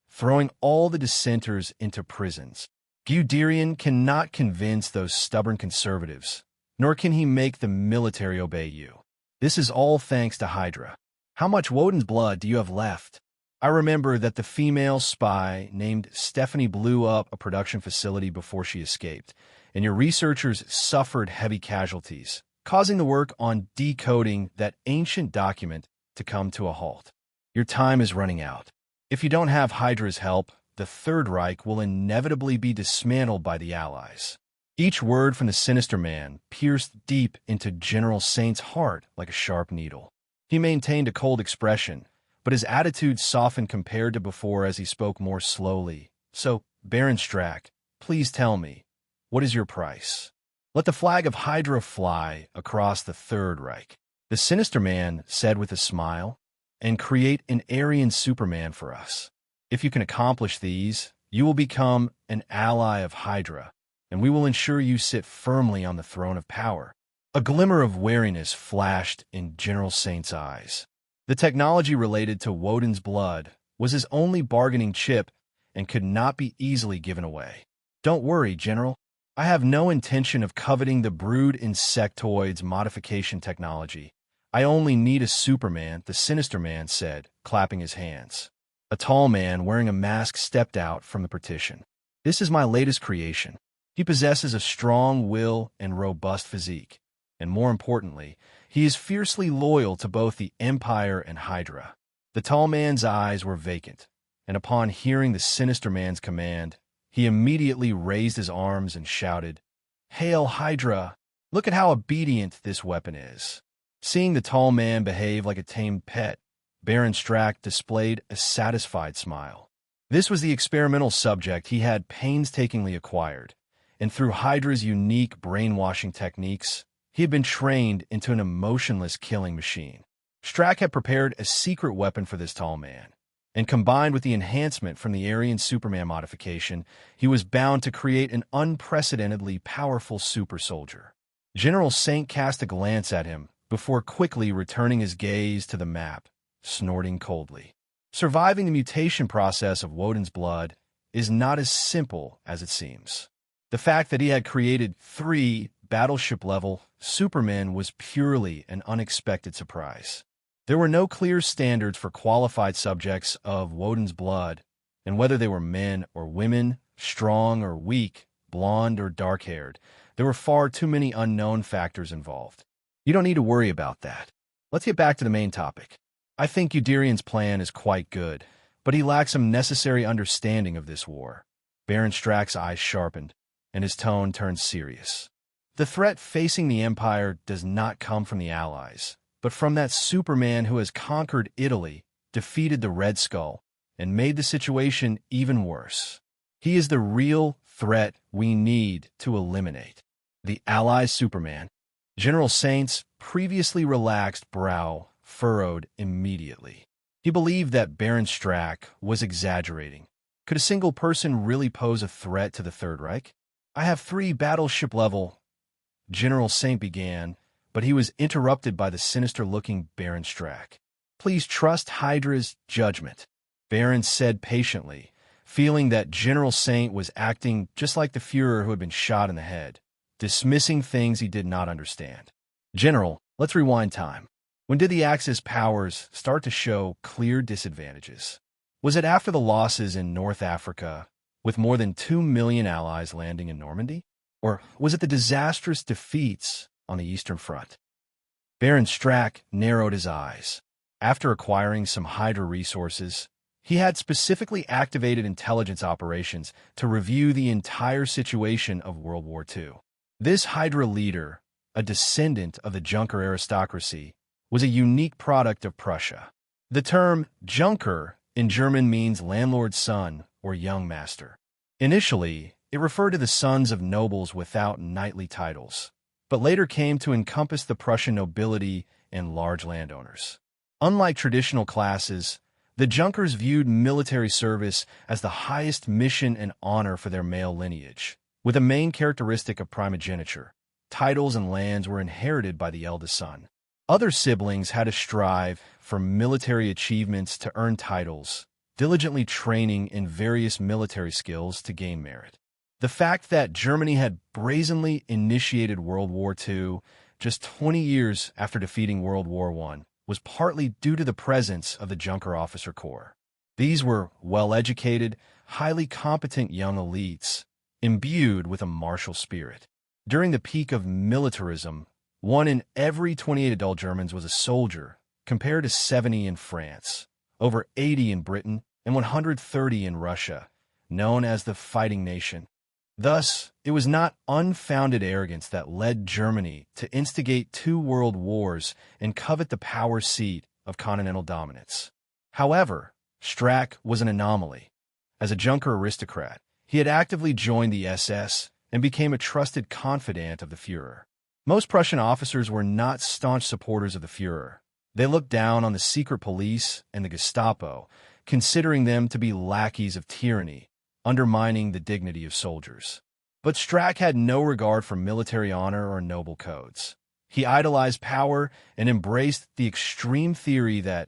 throwing all the dissenters into prisons. Guderian cannot convince those stubborn conservatives, nor can he make the military obey you. This is all thanks to Hydra. How much Woden's blood do you have left? I remember that the female spy named Stephanie blew up a production facility before she escaped, and your researchers suffered heavy casualties, causing the work on decoding that ancient document to come to a halt. Your time is running out. If you don't have Hydra's help, the Third Reich will inevitably be dismantled by the Allies. Each word from the sinister man pierced deep into General Saint's heart like a sharp needle. He maintained a cold expression, but his attitude softened compared to before as he spoke more slowly. So, Baron Strack, please tell me, what is your price? Let the flag of Hydra fly across the Third Reich, the sinister man said with a smile, and create an Aryan Superman for us. If you can accomplish these, you will become an ally of Hydra, and we will ensure you sit firmly on the throne of power. A glimmer of wariness flashed in General Saint's eyes. The technology related to Woden's blood was his only bargaining chip and could not be easily given away. Don't worry, General. I have no intention of coveting the brood insectoid's modification technology. I only need a Superman, the sinister man said, clapping his hands. A tall man wearing a mask stepped out from the partition. This is my latest creation. He possesses a strong will and robust physique, and more importantly, he is fiercely loyal to both the Empire and Hydra. The tall man's eyes were vacant, and upon hearing the sinister man's command, he immediately raised his arms and shouted, "Hail Hydra! Look at how obedient this weapon is." Seeing the tall man behave like a tamed pet, Baron Strack displayed a satisfied smile. This was the experimental subject he had painstakingly acquired, and through Hydra's unique brainwashing techniques, he had been trained into an emotionless killing machine. Strack had prepared a secret weapon for this tall man, and combined with the enhancement from the Aryan Superman modification, he was bound to create an unprecedentedly powerful super soldier. General Saint cast a glance at him before quickly returning his gaze to the map, snorting coldly. Surviving the mutation process of Woden's blood is not as simple as it seems. The fact that he had created 3 battleship-level Supermen was purely an unexpected surprise. There were no clear standards for qualified subjects of Woden's blood, and whether they were men or women, strong or weak, blonde or dark-haired. There were far too many unknown factors involved. You don't need to worry about that. Let's get back to the main topic. I think Udirian's plan is quite good, but he lacks some necessary understanding of this war. Baron Strack's eyes sharpened, and his tone turned serious. The threat facing the Empire does not come from the Allies, but from that Superman who has conquered Italy, defeated the Red Skull, and made the situation even worse. He is the real threat we need to eliminate. The Allies' Superman. General Saint's previously relaxed brow furrowed immediately. He believed that Baron Strack was exaggerating. Could a single person really pose a threat to the Third Reich? I have 3 battleship level, General Saint began, but he was interrupted by the sinister-looking Baron Strack. Please trust Hydra's judgment, Baron said patiently, feeling that General Saint was acting just like the Führer who had been shot in the head, dismissing things he did not understand. General, let's rewind time. When did the Axis powers start to show clear disadvantages? Was it after the losses in North Africa, with more than 2 million allies landing in Normandy? Or was it the disastrous defeats on the Eastern Front? Baron Strack narrowed his eyes. After acquiring some Hydra resources, he had specifically activated intelligence operations to review the entire situation of World War II. This Hydra leader, a descendant of the Junker aristocracy, was a unique product of Prussia. The term Junker in German means landlord's son or young master. Initially, it referred to the sons of nobles without knightly titles, but later came to encompass the Prussian nobility and large landowners. Unlike traditional classes, the Junkers viewed military service as the highest mission and honor for their male lineage, with a main characteristic of primogeniture. Titles and lands were inherited by the eldest son. Other siblings had to strive for military achievements to earn titles, diligently training in various military skills to gain merit. The fact that Germany had brazenly initiated World War II just 20 years after defeating World War I was partly due to the presence of the Junker officer corps. These were well-educated, highly competent young elites, imbued with a martial spirit. During the peak of militarism, 1 in every 28 adult Germans was a soldier, compared to 70 in France, over 80 in Britain, and 130 in Russia, known as the Fighting Nation. Thus, it was not unfounded arrogance that led Germany to instigate 2 world wars and covet the power seat of continental dominance. However, Strack was an anomaly. As a Junker aristocrat, he had actively joined the SS and became a trusted confidant of the Führer. Most Prussian officers were not staunch supporters of the Führer. They looked down on the secret police and the Gestapo, considering them to be lackeys of tyranny, undermining the dignity of soldiers. But Strack had no regard for military honor or noble codes. He idolized power and embraced the extreme theory that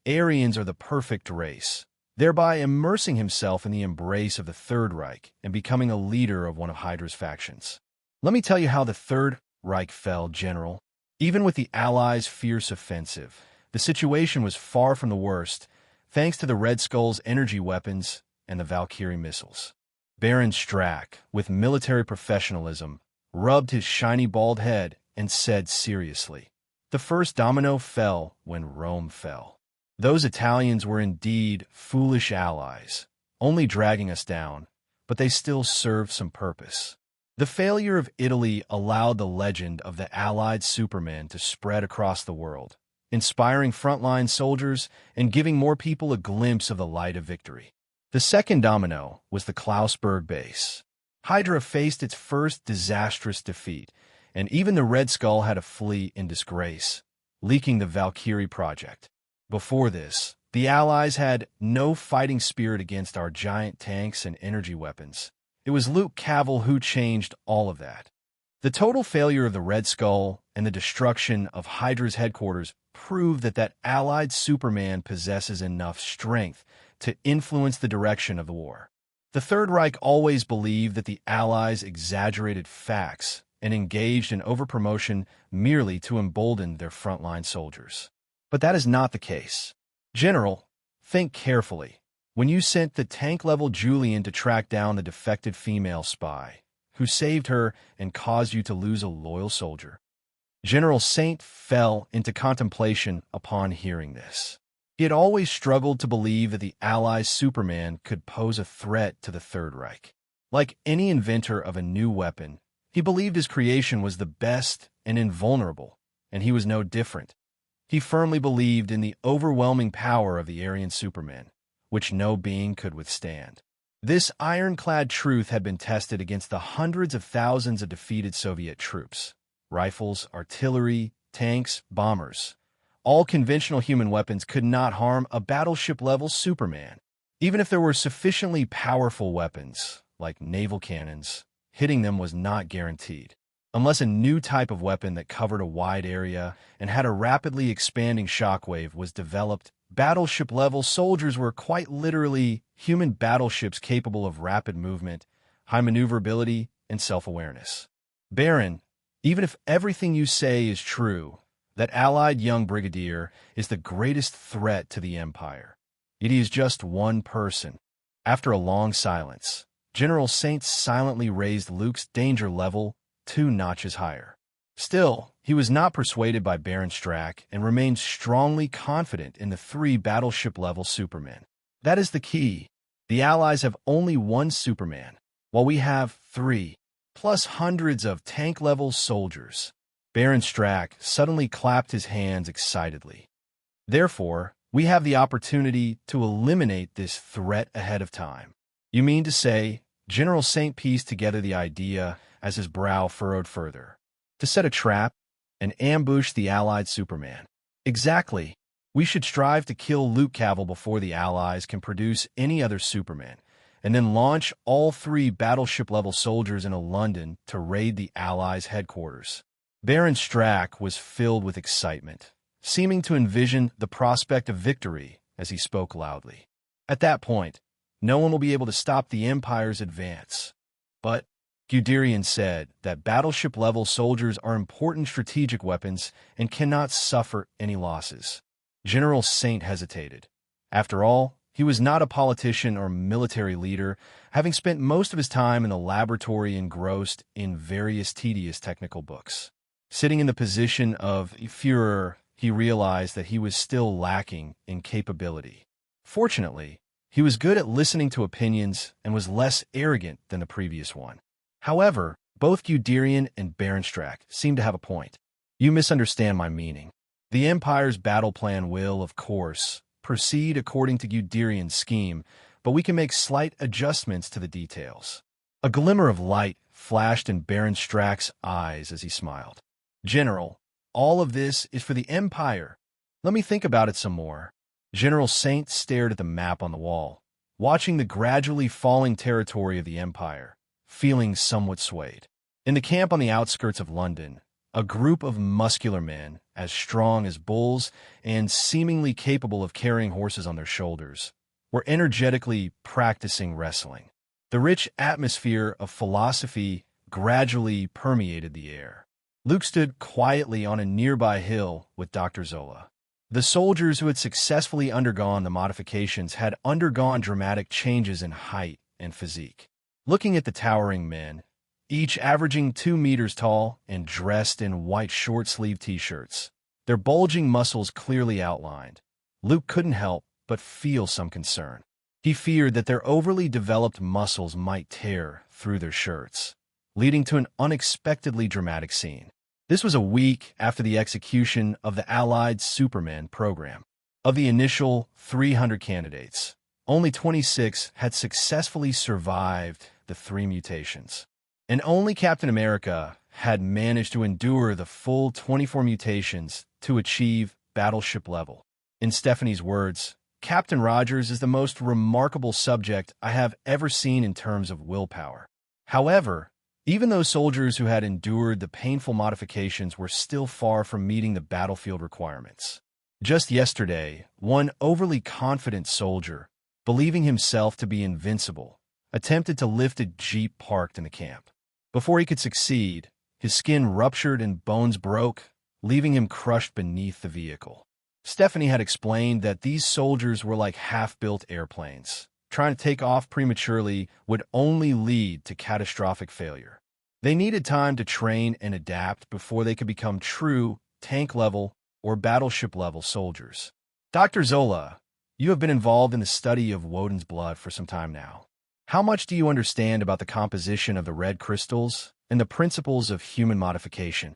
Aryans are the perfect race, thereby immersing himself in the embrace of the Third Reich and becoming a leader of one of Hydra's factions. Let me tell you how the Third Reich fell, General. Even with the Allies' fierce offensive, the situation was far from the worst, thanks to the Red Skull's energy weapons and the Valkyrie missiles. Baron Strack, with military professionalism, rubbed his shiny bald head and said seriously, "The first domino fell when Rome fell. Those Italians were indeed foolish allies, only dragging us down, but they still served some purpose. The failure of Italy allowed the legend of the Allied Superman to spread across the world, inspiring frontline soldiers and giving more people a glimpse of the light of victory. The second domino was the Klausberg base. Hydra faced its first disastrous defeat, and even the Red Skull had to flee in disgrace, leaking the Valkyrie project. Before this, the Allies had no fighting spirit against our giant tanks and energy weapons. It was Luke Cavill who changed all of that. The total failure of the Red Skull and the destruction of Hydra's headquarters prove that Allied Superman possesses enough strength to influence the direction of the war. The Third Reich always believed that the Allies exaggerated facts and engaged in overpromotion merely to embolden their frontline soldiers. But that is not the case. General, think carefully. When you sent the tank-level Julian to track down the defected female spy, who saved her and caused you to lose a loyal soldier. General Saint fell into contemplation upon hearing this. He had always struggled to believe that the Allies' Superman could pose a threat to the Third Reich. Like any inventor of a new weapon, he believed his creation was the best and invulnerable, and he was no different. He firmly believed in the overwhelming power of the Aryan Superman, which no being could withstand. This ironclad truth had been tested against the hundreds of thousands of defeated Soviet troops. Rifles, artillery, tanks, bombers. All conventional human weapons could not harm a battleship-level Superman. Even if there were sufficiently powerful weapons, like naval cannons, hitting them was not guaranteed. Unless a new type of weapon that covered a wide area and had a rapidly expanding shockwave was developed, battleship-level soldiers were quite literally human battleships capable of rapid movement, high maneuverability, and self-awareness. Baron, even if everything you say is true, that Allied young brigadier is the greatest threat to the Empire. It is just one person. After a long silence, General Saint silently raised Luke's danger level 2 notches higher. Still, he was not persuaded by Baron Strack and remained strongly confident in the 3 battleship-level Supermen. That is the key. The Allies have only 1 Superman, while we have 3, plus hundreds of tank-level soldiers. Baron Strack suddenly clapped his hands excitedly. Therefore, we have the opportunity to eliminate this threat ahead of time. You mean to say, General Saint pieced together the idea as his brow furrowed further. To set a trap and ambush the Allied Superman. Exactly. We should strive to kill Luke Cavill before the Allies can produce any other Superman, and then launch all 3 battleship-level soldiers into London to raid the Allies' headquarters. Baron Strack was filled with excitement, seeming to envision the prospect of victory as he spoke loudly. At that point, no one will be able to stop the Empire's advance. But Guderian said that battleship-level soldiers are important strategic weapons and cannot suffer any losses. General Saint hesitated. After all, he was not a politician or military leader, having spent most of his time in the laboratory engrossed in various tedious technical books. Sitting in the position of Führer, he realized that he was still lacking in capability. Fortunately, he was good at listening to opinions and was less arrogant than the previous one. However, both Guderian and Baron Strack seemed to have a point. You misunderstand my meaning. The Empire's battle plan will, of course, proceed according to Guderian's scheme, but we can make slight adjustments to the details. A glimmer of light flashed in Baron Strack's eyes as he smiled. General, all of this is for the Empire. Let me think about it some more. General Saint stared at the map on the wall, watching the gradually falling territory of the Empire, feeling somewhat swayed. In the camp on the outskirts of London, a group of muscular men, as strong as bulls and seemingly capable of carrying horses on their shoulders, were energetically practicing wrestling. The rich atmosphere of philosophy gradually permeated the air. Luke stood quietly on a nearby hill with Dr. Zola. The soldiers who had successfully undergone the modifications had undergone dramatic changes in height and physique. Looking at the towering men, each averaging 2 meters tall and dressed in white short-sleeved t-shirts, their bulging muscles clearly outlined, Luke couldn't help but feel some concern. He feared that their overly developed muscles might tear through their shirts, leading to an unexpectedly dramatic scene. This was a week after the execution of the Allied Superman program. Of the initial 300 candidates, only 26 had successfully survived the 3 mutations. And only Captain America had managed to endure the full 24 mutations to achieve battleship level. In Stephanie's words, Captain Rogers is the most remarkable subject I have ever seen in terms of willpower. However, even those soldiers who had endured the painful modifications were still far from meeting the battlefield requirements. Just yesterday, one overly confident soldier, believing himself to be invincible, attempted to lift a jeep parked in the camp. Before he could succeed, his skin ruptured and bones broke, leaving him crushed beneath the vehicle. Stephanie had explained that these soldiers were like half-built airplanes. Trying to take off prematurely would only lead to catastrophic failure. They needed time to train and adapt before they could become true tank-level or battleship-level soldiers. Dr. Zola, you have been involved in the study of Woden's blood for some time now. How much do you understand about the composition of the red crystals and the principles of human modification?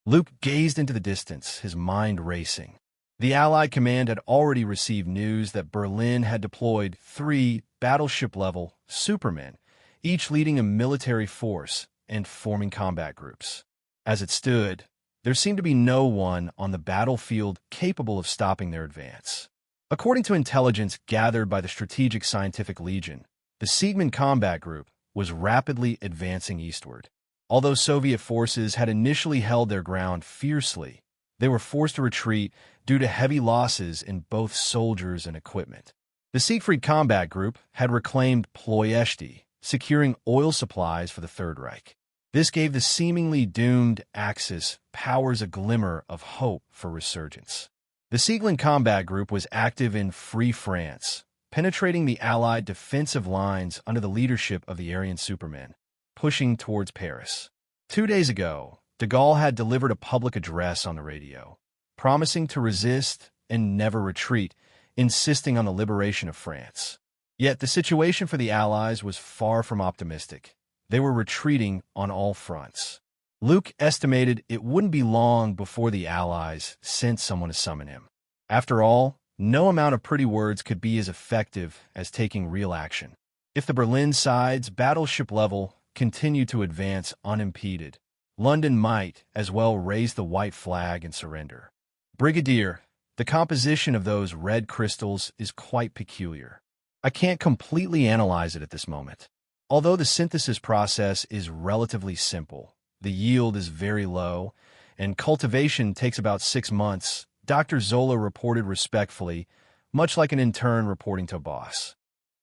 Luke gazed into the distance, his mind racing. The Allied command had already received news that Berlin had deployed 3 battleship-level supermen, each leading a military force and forming combat groups. As it stood, there seemed to be no one on the battlefield capable of stopping their advance. According to intelligence gathered by the Strategic Scientific Legion, the Siegmund Combat Group was rapidly advancing eastward. Although Soviet forces had initially held their ground fiercely, they were forced to retreat due to heavy losses in both soldiers and equipment. The Siegfried Combat Group had reclaimed Ploiești, securing oil supplies for the Third Reich. This gave the seemingly doomed Axis powers a glimmer of hope for resurgence. The Siegmund Combat Group was active in Free France, penetrating the Allied defensive lines under the leadership of the Aryan Supermen, pushing towards Paris. 2 days ago, de Gaulle had delivered a public address on the radio, promising to resist and never retreat, insisting on the liberation of France. Yet the situation for the Allies was far from optimistic. They were retreating on all fronts. Luke estimated it wouldn't be long before the Allies sent someone to summon him. After all, no amount of pretty words could be as effective as taking real action. If the Berlin side's battleship level continued to advance unimpeded, London might as well raise the white flag and surrender. Brigadier, the composition of those red crystals is quite peculiar. I can't completely analyze it at this moment. Although the synthesis process is relatively simple, the yield is very low, and cultivation takes about 6 months, Dr. Zola reported respectfully, much like an intern reporting to a boss.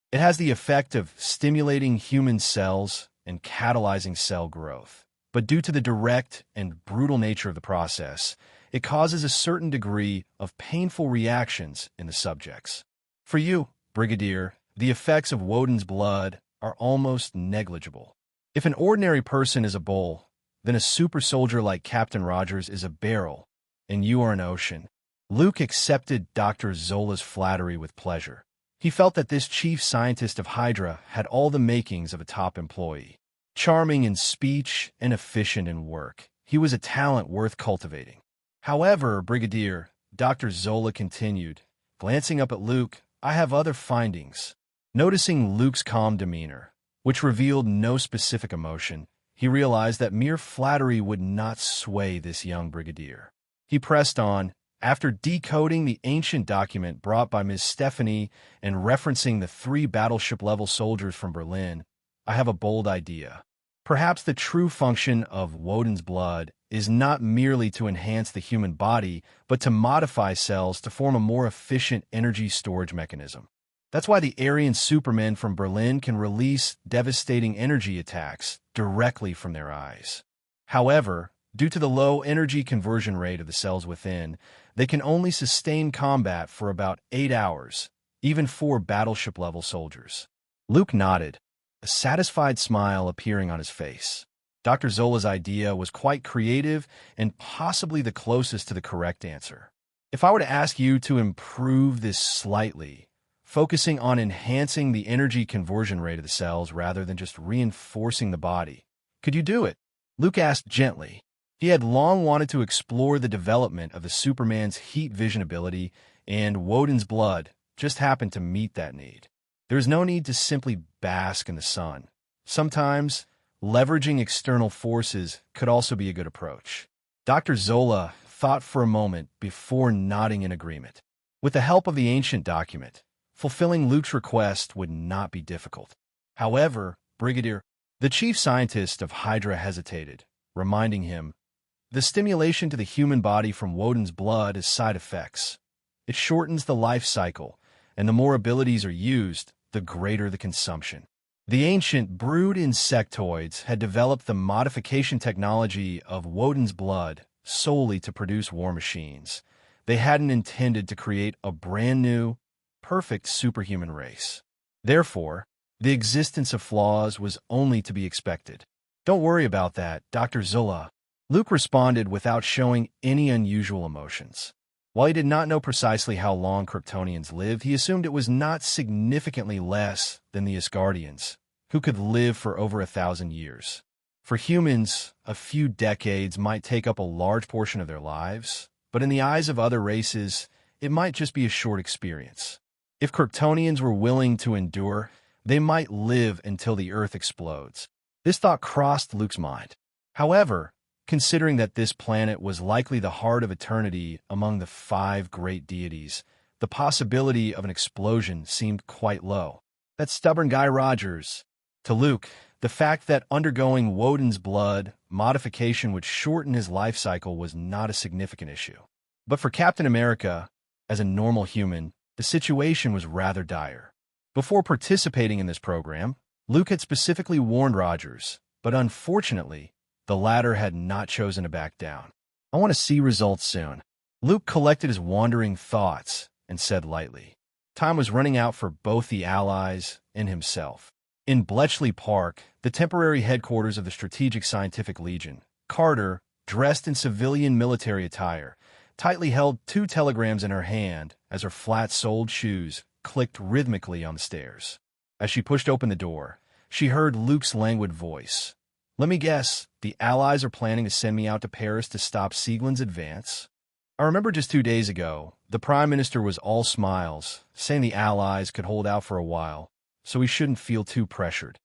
It has the effect of stimulating human cells and catalyzing cell growth. But due to the direct and brutal nature of the process, it causes a certain degree of painful reactions in the subjects. For you, Brigadier, the effects of Woden's blood are almost negligible. If an ordinary person is a bowl, then a super soldier like Captain Rogers is a barrel, and you are an ocean. Luke accepted Dr. Zola's flattery with pleasure. He felt that this chief scientist of Hydra had all the makings of a top employee. Charming in speech and efficient in work, he was a talent worth cultivating. However, Brigadier, Dr. Zola continued, glancing up at Luke, I have other findings. Noticing Luke's calm demeanor, which revealed no specific emotion, he realized that mere flattery would not sway this young brigadier. He pressed on, after decoding the ancient document brought by Ms. Stephanie and referencing the 3 battleship-level soldiers from Berlin, I have a bold idea. Perhaps the true function of Woden's blood is not merely to enhance the human body, but to modify cells to form a more efficient energy storage mechanism. That's why the Aryan Supermen from Berlin can release devastating energy attacks directly from their eyes. However, due to the low energy conversion rate of the cells within, they can only sustain combat for about 8 hours, even for battleship-level soldiers. Luke nodded, a satisfied smile appearing on his face. Dr. Zola's idea was quite creative and possibly the closest to the correct answer. If I were to ask you to improve this slightly, focusing on enhancing the energy conversion rate of the cells rather than just reinforcing the body, could you do it? Luke asked gently. He had long wanted to explore the development of the Superman's heat vision ability, and Woden's blood just happened to meet that need. There is no need to simply bask in the sun. Sometimes, leveraging external forces could also be a good approach. Dr. Zola thought for a moment before nodding in agreement. With the help of the ancient document, fulfilling Luke's request would not be difficult. However, Brigadier, the chief scientist of Hydra hesitated, reminding him, the stimulation to the human body from Woden's blood has side effects. It shortens the life cycle, and the more abilities are used, the greater the consumption. The ancient brood insectoids had developed the modification technology of Woden's blood solely to produce war machines. They hadn't intended to create a brand new, perfect superhuman race. Therefore, the existence of flaws was only to be expected. Don't worry about that, Dr. Zilla. Luke responded without showing any unusual emotions. While he did not know precisely how long Kryptonians lived, he assumed it was not significantly less than the Asgardians, who could live for over 1,000 years. For humans, a few decades might take up a large portion of their lives, but in the eyes of other races, it might just be a short experience. If Kryptonians were willing to endure, they might live until the Earth explodes. This thought crossed Luke's mind. However, considering that this planet was likely the heart of eternity among the 5 great deities, the possibility of an explosion seemed quite low. That stubborn guy Rogers. To Luke, the fact that undergoing Woden's blood modification would shorten his life cycle was not a significant issue. But for Captain America, as a normal human, the situation was rather dire. Before participating in this program, Luke had specifically warned Rogers, but unfortunately, the latter had not chosen to back down. I want to see results soon. Luke collected his wandering thoughts and said lightly. Time was running out for both the Allies and himself. In Bletchley Park, the temporary headquarters of the Strategic Scientific Legion, Carter, dressed in civilian military attire, tightly held 2 telegrams in her hand as her flat-soled shoes clicked rhythmically on the stairs. As she pushed open the door, she heard Luke's languid voice. Let me guess, the Allies are planning to send me out to Paris to stop Sieglin's advance? I remember just 2 days ago, the Prime Minister was all smiles, saying the Allies could hold out for a while, so he shouldn't feel too pressured.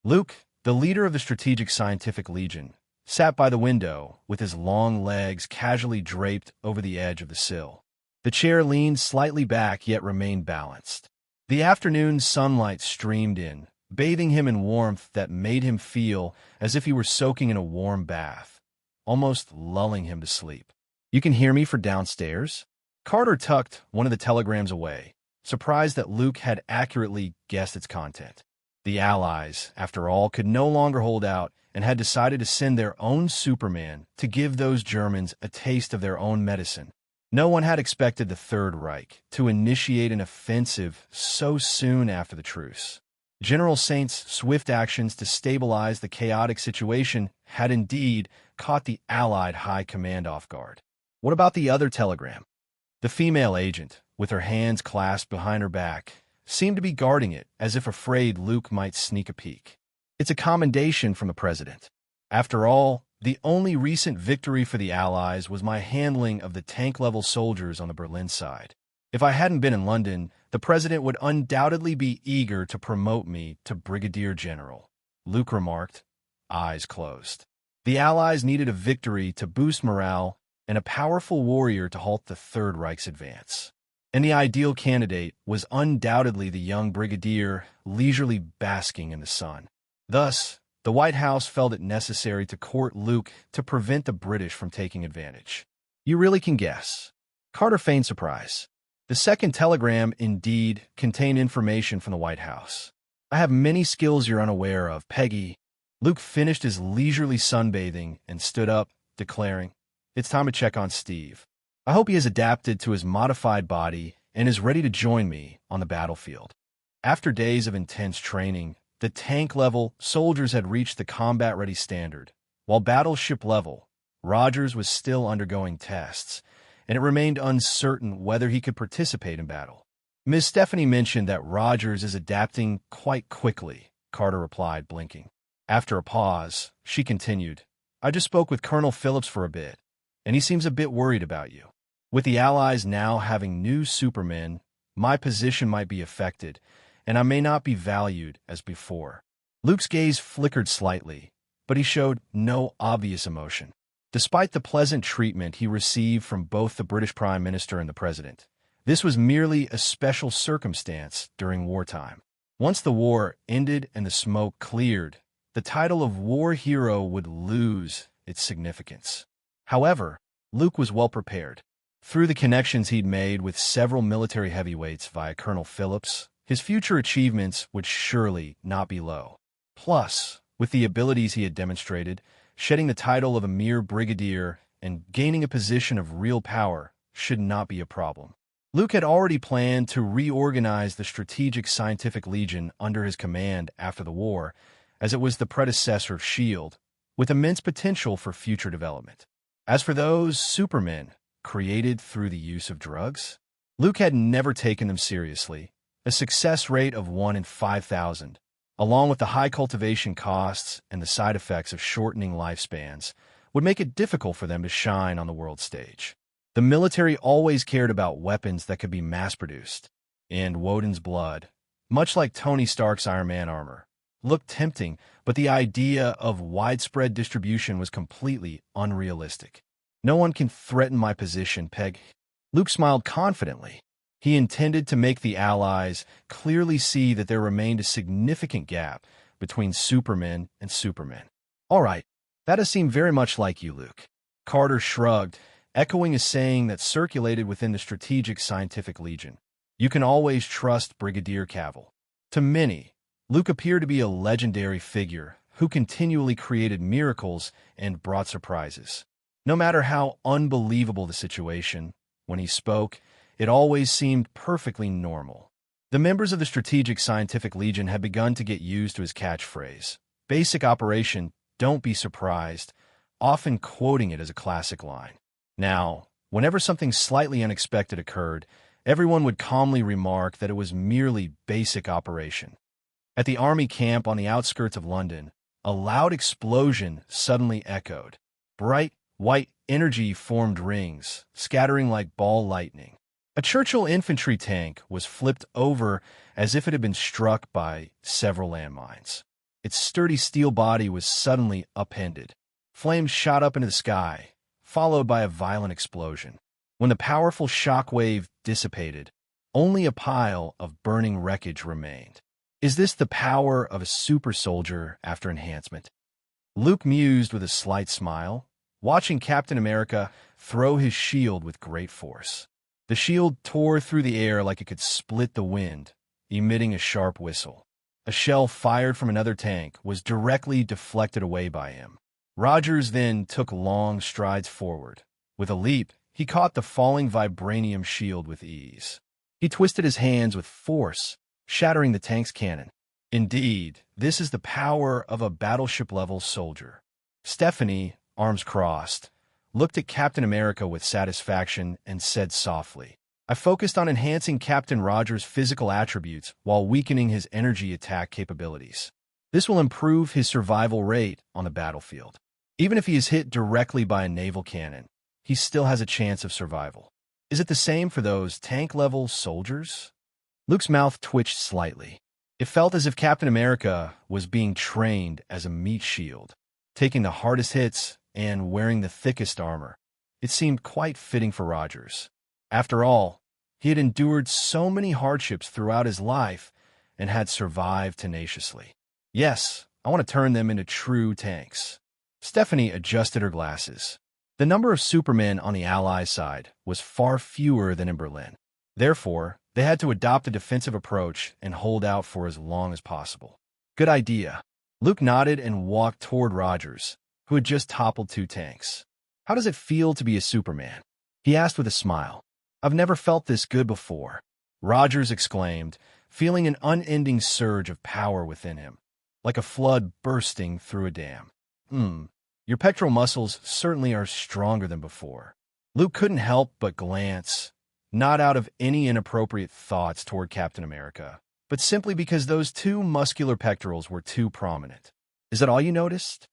Luke, the leader of the Strategic Scientific Legion, sat by the window with his long legs casually draped over the edge of the sill. The chair leaned slightly back yet remained balanced. The afternoon sunlight streamed in, bathing him in warmth that made him feel as if he were soaking in a warm bath, almost lulling him to sleep. You can hear me from downstairs? Carter tucked one of the telegrams away, surprised that Luke had accurately guessed its content. The Allies, after all, could no longer hold out and had decided to send their own Superman to give those Germans a taste of their own medicine. No one had expected the Third Reich to initiate an offensive so soon after the truce. General Saint's swift actions to stabilize the chaotic situation had indeed caught the Allied High Command off guard. What about the other telegram? The female agent, with her hands clasped behind her back, seemed to be guarding it as if afraid Luke might sneak a peek. It's a commendation from the president. After all, the only recent victory for the Allies was my handling of the tank-level soldiers on the Berlin side. If I hadn't been in London, the president would undoubtedly be eager to promote me to brigadier general, Luke remarked, eyes closed. The Allies needed a victory to boost morale and a powerful warrior to halt the Third Reich's advance. And the ideal candidate was undoubtedly the young brigadier leisurely basking in the sun. Thus, the White House felt it necessary to court Luke to prevent the British from taking advantage. You really can guess. Carter feigned surprise. The second telegram indeed contained information from the White House. I have many skills you're unaware of, Peggy. Luke finished his leisurely sunbathing and stood up, declaring, It's time to check on Steve. I hope he has adapted to his modified body and is ready to join me on the battlefield. After days of intense training, the tank-level soldiers had reached the combat-ready standard, while battleship level, Rogers was still undergoing tests, and it remained uncertain whether he could participate in battle. Ms. Stephanie mentioned that Rogers is adapting quite quickly, Carter replied, blinking. After a pause, she continued, I just spoke with Colonel Phillips for a bit, and he seems a bit worried about you. With the Allies now having new supermen, my position might be affected, and I may not be valued as before. Luke's gaze flickered slightly, but he showed no obvious emotion. Despite the pleasant treatment he received from both the British Prime Minister and the President, this was merely a special circumstance during wartime. Once the war ended and the smoke cleared, the title of war hero would lose its significance. However, Luke was well prepared. Through the connections he'd made with several military heavyweights via Colonel Phillips, his future achievements would surely not be low. Plus, with the abilities he had demonstrated, shedding the title of a mere brigadier and gaining a position of real power should not be a problem. Luke had already planned to reorganize the Strategic Scientific Legion under his command after the war, as it was the predecessor of S.H.I.E.L.D., with immense potential for future development. As for those supermen created through the use of drugs, Luke had never taken them seriously. A success rate of 1 in 5,000, along with the high cultivation costs and the side effects of shortening lifespans, would make it difficult for them to shine on the world stage. The military always cared about weapons that could be mass-produced, and Woden's blood, much like Tony Stark's Iron Man armor, looked tempting, but the idea of widespread distribution was completely unrealistic. No one can threaten my position, Peg. Luke smiled confidently. He intended to make the Allies clearly see that there remained a significant gap between Supermen and Supermen. All right, that does seem very much like you, Luke. Carter shrugged, echoing a saying that circulated within the Strategic Scientific Legion. You can always trust Brigadier Cavill. To many, Luke appeared to be a legendary figure who continually created miracles and brought surprises. No matter how unbelievable the situation, when he spoke, it always seemed perfectly normal. The members of the Strategic Scientific Legion had begun to get used to his catchphrase, basic operation, don't be surprised, often quoting it as a classic line. Now, whenever something slightly unexpected occurred, everyone would calmly remark that it was merely basic operation. At the army camp on the outskirts of London, a loud explosion suddenly echoed. Bright, white energy formed rings, scattering like ball lightning. A Churchill infantry tank was flipped over as if it had been struck by several landmines. Its sturdy steel body was suddenly upended. Flames shot up into the sky, followed by a violent explosion. When the powerful shock wave dissipated, only a pile of burning wreckage remained. Is this the power of a super soldier after enhancement? Luke mused with a slight smile, watching Captain America throw his shield with great force. The shield tore through the air like it could split the wind, emitting a sharp whistle. A shell fired from another tank was directly deflected away by him. Rogers then took long strides forward. With a leap, he caught the falling vibranium shield with ease. He twisted his hands with force, shattering the tank's cannon. Indeed, this is the power of a battleship-level soldier. Stephanie, arms crossed, looked at Captain America with satisfaction and said softly, I focused on enhancing Captain Rogers' physical attributes while weakening his energy attack capabilities. This will improve his survival rate on the battlefield. Even if he is hit directly by a naval cannon, he still has a chance of survival. Is it the same for those tank-level soldiers? Luke's mouth twitched slightly. It felt as if Captain America was being trained as a meat shield, taking the hardest hits and wearing the thickest armor. It seemed quite fitting for Rogers. After all, he had endured so many hardships throughout his life and had survived tenaciously. Yes, I want to turn them into true tanks. Stephanie adjusted her glasses. The number of Supermen on the Allies' side was far fewer than in Berlin. Therefore, they had to adopt a defensive approach and hold out for as long as possible. Good idea. Luke nodded and walked toward Rogers, who had just toppled 2 tanks. How does it feel to be a Superman? He asked with a smile. I've never felt this good before, Rogers exclaimed, feeling an unending surge of power within him, like a flood bursting through a dam. Your pectoral muscles certainly are stronger than before. Luke couldn't help but glance, not out of any inappropriate thoughts toward Captain America, but simply because those 2 muscular pectorals were too prominent. Is that all you noticed?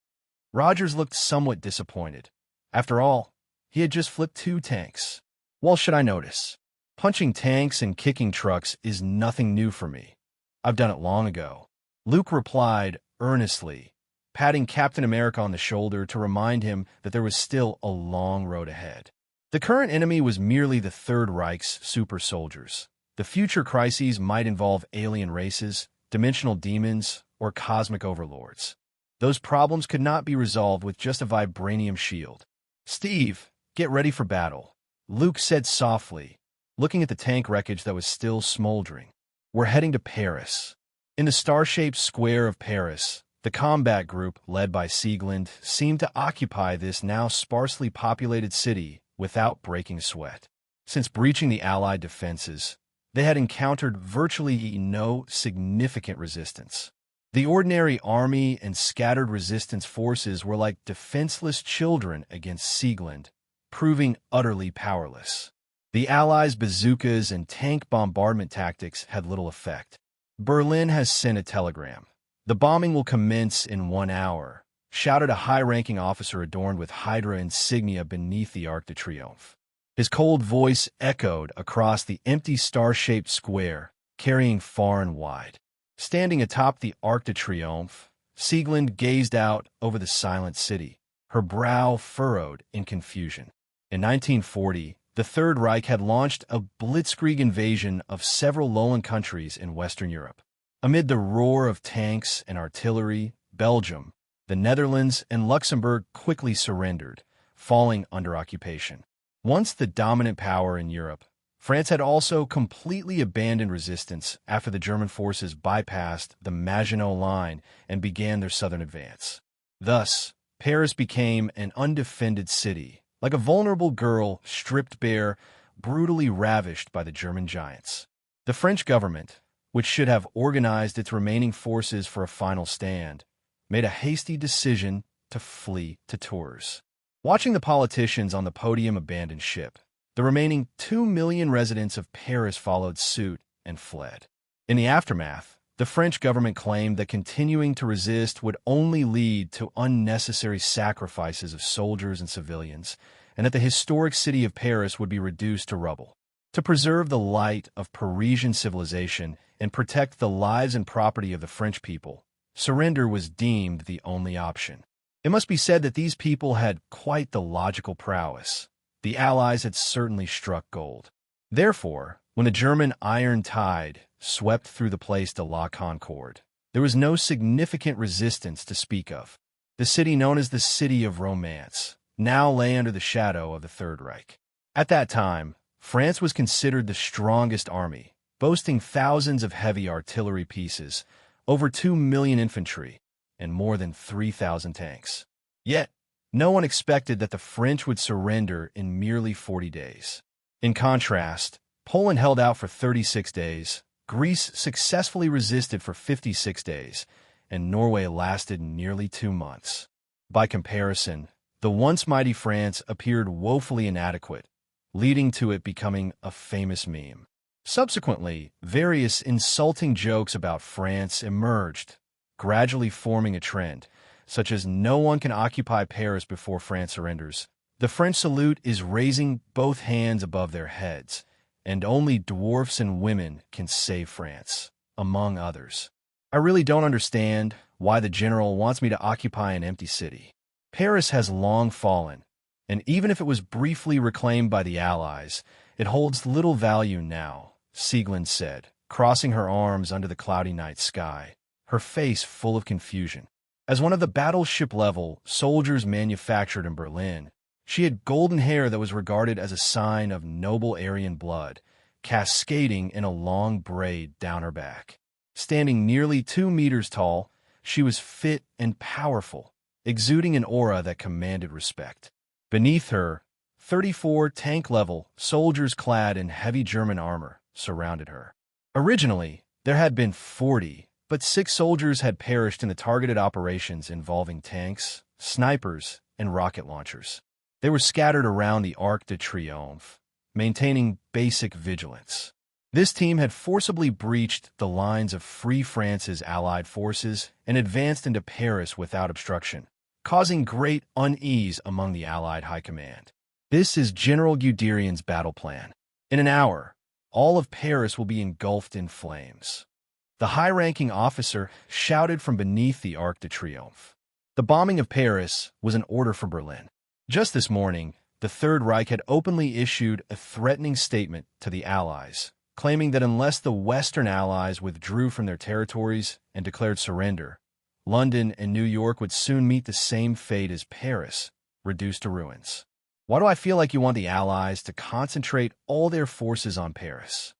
Rogers looked somewhat disappointed. After all, he had just flipped 2 tanks. Well, should I notice? Punching tanks and kicking trucks is nothing new for me. I've done it long ago. Luke replied earnestly, patting Captain America on the shoulder to remind him that there was still a long road ahead. The current enemy was merely the Third Reich's super soldiers. The future crises might involve alien races, dimensional demons, or cosmic overlords. Those problems could not be resolved with just a vibranium shield. Steve, get ready for battle, Luke said softly, looking at the tank wreckage that was still smoldering. We're heading to Paris. In the star-shaped square of Paris, the combat group, led by Sieglund, seemed to occupy this now sparsely populated city without breaking sweat. Since breaching the Allied defenses, they had encountered virtually no significant resistance. The ordinary army and scattered resistance forces were like defenseless children against Siegland, proving utterly powerless. The Allies' bazookas and tank bombardment tactics had little effect. Berlin has sent a telegram. "The bombing will commence in 1 hour," shouted a high-ranking officer adorned with Hydra insignia beneath the Arc de Triomphe. His cold voice echoed across the empty star-shaped square, carrying far and wide. Standing atop the Arc de Triomphe, Siegland gazed out over the silent city, her brow furrowed in confusion. In 1940, the Third Reich had launched a blitzkrieg invasion of several lowland countries in Western Europe. Amid the roar of tanks and artillery, Belgium, the Netherlands, and Luxembourg quickly surrendered, falling under occupation. Once the dominant power in Europe, France had also completely abandoned resistance after the German forces bypassed the Maginot Line and began their southern advance. Thus, Paris became an undefended city, like a vulnerable girl stripped bare, brutally ravished by the German giants. The French government, which should have organized its remaining forces for a final stand, made a hasty decision to flee to Tours. Watching the politicians on the podium abandon ship, the remaining 2 million residents of Paris followed suit and fled. In the aftermath, the French government claimed that continuing to resist would only lead to unnecessary sacrifices of soldiers and civilians, and that the historic city of Paris would be reduced to rubble. To preserve the light of Parisian civilization and protect the lives and property of the French people, surrender was deemed the only option. It must be said that these people had quite the logical prowess. The Allies had certainly struck gold. Therefore, when the German Iron Tide swept through the Place de la Concorde, there was no significant resistance to speak of. The city known as the City of Romance now lay under the shadow of the Third Reich. At that time, France was considered the strongest army, boasting thousands of heavy artillery pieces, over 2 million infantry, and more than 3,000 tanks. Yet, no one expected that the French would surrender in merely 40 days. In contrast, Poland held out for 36 days, Greece successfully resisted for 56 days, and Norway lasted nearly 2 months. By comparison, the once mighty France appeared woefully inadequate, leading to it becoming a famous meme. Subsequently, various insulting jokes about France emerged, gradually forming a trend, such as "no one can occupy Paris before France surrenders," "the French salute is raising both hands above their heads," and "only dwarfs and women can save France," among others. I really don't understand why the general wants me to occupy an empty city. Paris has long fallen, and even if it was briefly reclaimed by the Allies, it holds little value now, Siegland said, crossing her arms under the cloudy night sky, her face full of confusion. As one of the battleship-level soldiers manufactured in Berlin, she had golden hair that was regarded as a sign of noble Aryan blood, cascading in a long braid down her back. Standing nearly 2 meters tall, she was fit and powerful, exuding an aura that commanded respect. Beneath her, 34 tank-level soldiers clad in heavy German armor surrounded her. Originally, there had been 40, but 6 soldiers had perished in the targeted operations involving tanks, snipers, and rocket launchers. They were scattered around the Arc de Triomphe, maintaining basic vigilance. This team had forcibly breached the lines of Free France's Allied forces and advanced into Paris without obstruction, causing great unease among the Allied high command. This is General Guderian's battle plan. In an hour, all of Paris will be engulfed in flames. The high-ranking officer shouted from beneath the Arc de Triomphe. The bombing of Paris was an order from Berlin. Just this morning, the Third Reich had openly issued a threatening statement to the Allies, claiming that unless the Western Allies withdrew from their territories and declared surrender, London and New York would soon meet the same fate as Paris, reduced to ruins. Why do I feel like you want the Allies to concentrate all their forces on Paris?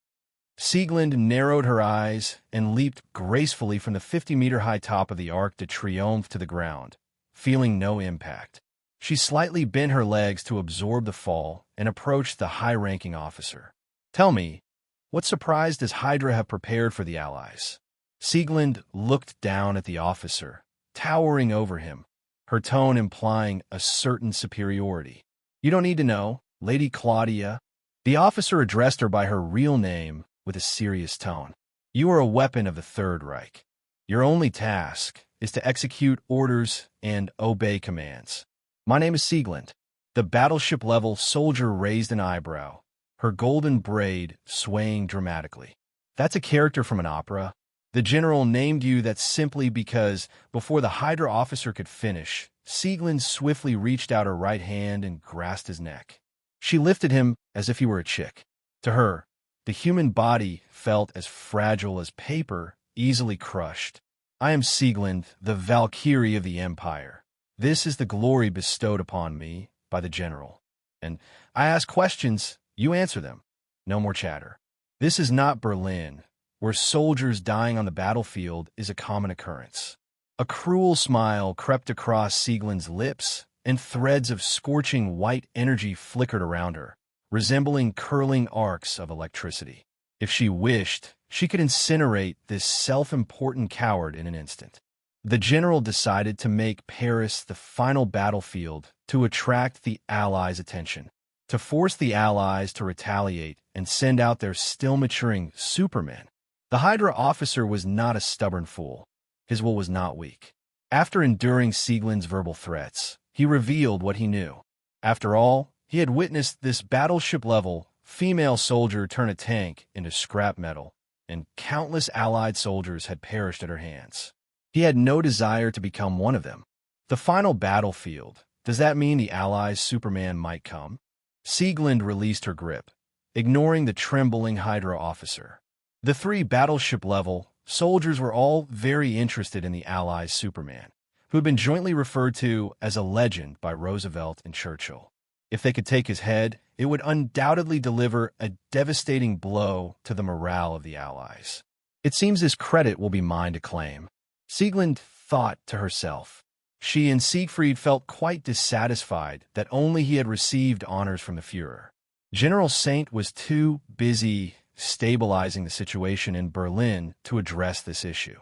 Siegland narrowed her eyes and leaped gracefully from the 50-meter-high top of the Arc de Triomphe to the ground, feeling no impact. She slightly bent her legs to absorb the fall and approached the high-ranking officer. "Tell me, what surprise does Hydra have prepared for the Allies?" Sieglinde looked down at the officer, towering over him, her tone implying a certain superiority. "You don't need to know, Lady Claudia." The officer addressed her by her real name with a serious tone. "You are a weapon of the Third Reich. Your only task is to execute orders and obey commands. My name is Sieglinde." The battleship-level soldier raised an eyebrow, her golden braid swaying dramatically. "That's a character from an opera. The general named you that simply because, before the Hydra officer could finish, Sieglinde swiftly reached out her right hand and grasped his neck. She lifted him as if he were a chick. To her, the human body felt as fragile as paper, easily crushed. "I am Sieglinde, the Valkyrie of the Empire. This is the glory bestowed upon me by the general. And I ask questions, you answer them. No more chatter. This is not Berlin, where soldiers dying on the battlefield is a common occurrence." A cruel smile crept across Sieglinde's lips, and threads of scorching white energy flickered around her, resembling curling arcs of electricity. If she wished, she could incinerate this self-important coward in an instant. The general decided to make Paris the final battlefield to attract the Allies' attention, to force the Allies to retaliate and send out their still-maturing Supermen. The Hydra officer was not a stubborn fool. His will was not weak. After enduring Sieglinde's verbal threats, he revealed what he knew. After all, he had witnessed this battleship-level female soldier turn a tank into scrap metal, and countless Allied soldiers had perished at her hands. He had no desire to become one of them. The final battlefield. Does that mean the Allies' Superman might come? Sieglinde released her grip, ignoring the trembling Hydra officer. The three battleship-level soldiers were all very interested in the Allies' Superman, who had been jointly referred to as a legend by Roosevelt and Churchill. If they could take his head, it would undoubtedly deliver a devastating blow to the morale of the Allies. "It seems his credit will be mine to claim," Sieglinde thought to herself. She and Siegfried felt quite dissatisfied that only he had received honors from the Führer. General Saint was too busy stabilizing the situation in Berlin to address this issue.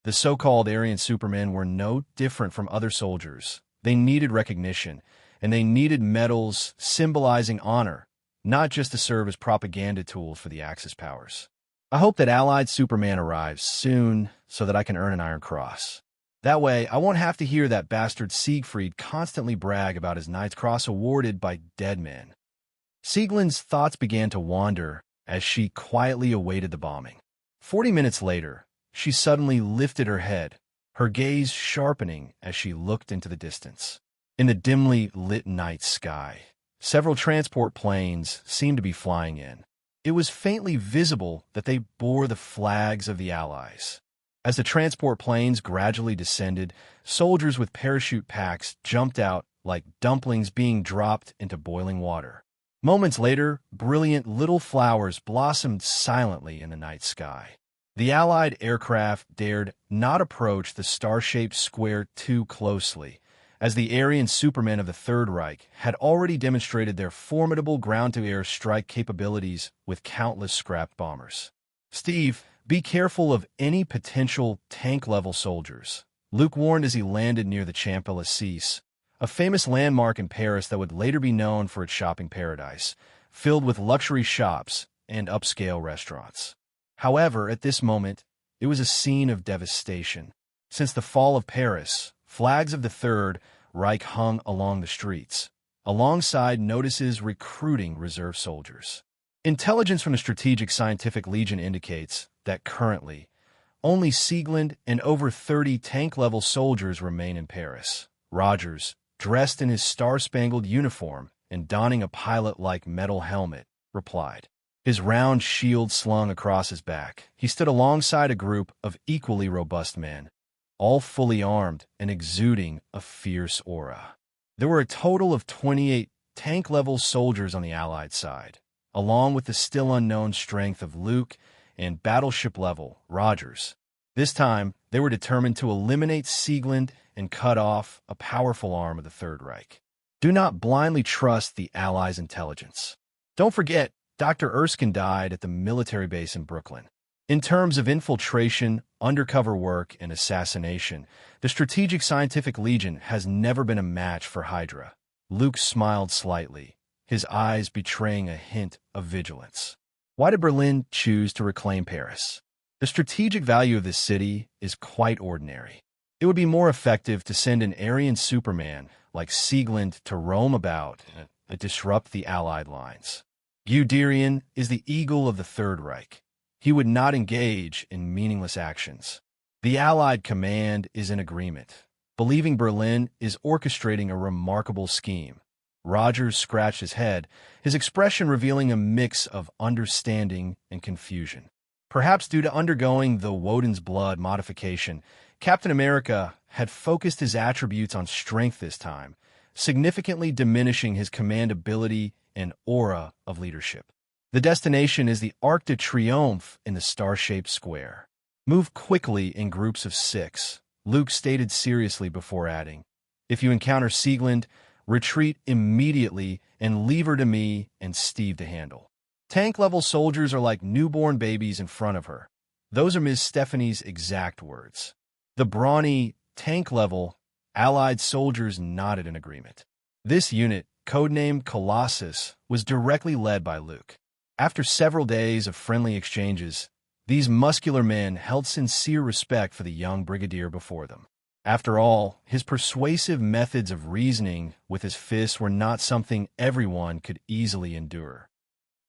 The so-called Aryan Supermen were no different from other soldiers. They needed recognition, and they needed medals symbolizing honor, not just to serve as propaganda tools for the Axis powers. "I hope that Allied Superman arrives soon so that I can earn an Iron Cross. That way, I won't have to hear that bastard Siegfried constantly brag about his Knight's Cross awarded by dead men." Sieglinde's thoughts began to wander as she quietly awaited the bombing. 40 minutes later, she suddenly lifted her head, her gaze sharpening as she looked into the distance. In the dimly lit night sky, several transport planes seemed to be flying in. It was faintly visible that they bore the flags of the Allies. As the transport planes gradually descended, soldiers with parachute packs jumped out like dumplings being dropped into boiling water. Moments later, brilliant little flowers blossomed silently in the night sky. The Allied aircraft dared not approach the star-shaped square too closely, as the Aryan Supermen of the Third Reich had already demonstrated their formidable ground-to-air strike capabilities with countless scrap bombers. "Steve, be careful of any potential tank-level soldiers," Luke warned as he landed near the Champs-Élysées, a famous landmark in Paris that would later be known for its shopping paradise, filled with luxury shops and upscale restaurants. However, at this moment, it was a scene of devastation. Since the fall of Paris, flags of the Third Reich hung along the streets, alongside notices recruiting reserve soldiers. Intelligence from the Strategic Scientific Legion indicates that currently, only Sieglinde and over 30 tank-level soldiers remain in Paris. Rogers, dressed in his star-spangled uniform and donning a pilot-like metal helmet, replied. His round shield slung across his back, he stood alongside a group of equally robust men, all fully armed and exuding a fierce aura. There were a total of 28 tank-level soldiers on the Allied side, along with the still unknown strength of Luke and battleship-level Rogers. This time, they were determined to eliminate Sieglinde and cut off a powerful arm of the Third Reich. Do not blindly trust the Allies' intelligence. Don't forget, Dr. Erskine died at the military base in Brooklyn. In terms of infiltration, undercover work, and assassination, the Strategic Scientific Legion has never been a match for Hydra. Luke smiled slightly, his eyes betraying a hint of vigilance. Why did Berlin choose to reclaim Paris? The strategic value of this city is quite ordinary. It would be more effective to send an Aryan Superman like Sieglinde to roam about and disrupt the Allied lines. Guderian is the eagle of the Third Reich. He would not engage in meaningless actions. The Allied command is in agreement, believing Berlin is orchestrating a remarkable scheme. Rogers scratched his head, his expression revealing a mix of understanding and confusion. Perhaps due to undergoing the Woden's Blood modification, Captain America had focused his attributes on strength this time, significantly diminishing his command ability and aura of leadership. The destination is the Arc de Triomphe in the star-shaped square. Move quickly in groups of 6, Luke stated seriously before adding. If you encounter Sieglinde, retreat immediately and leave her to me and Steve to handle. Tank-level soldiers are like newborn babies in front of her. Those are Ms. Stephanie's exact words. The brawny, tank-level, Allied soldiers nodded in agreement. This unit, codenamed Colossus, was directly led by Luke. After several days of friendly exchanges, these muscular men held sincere respect for the young brigadier before them. After all, his persuasive methods of reasoning with his fists were not something everyone could easily endure.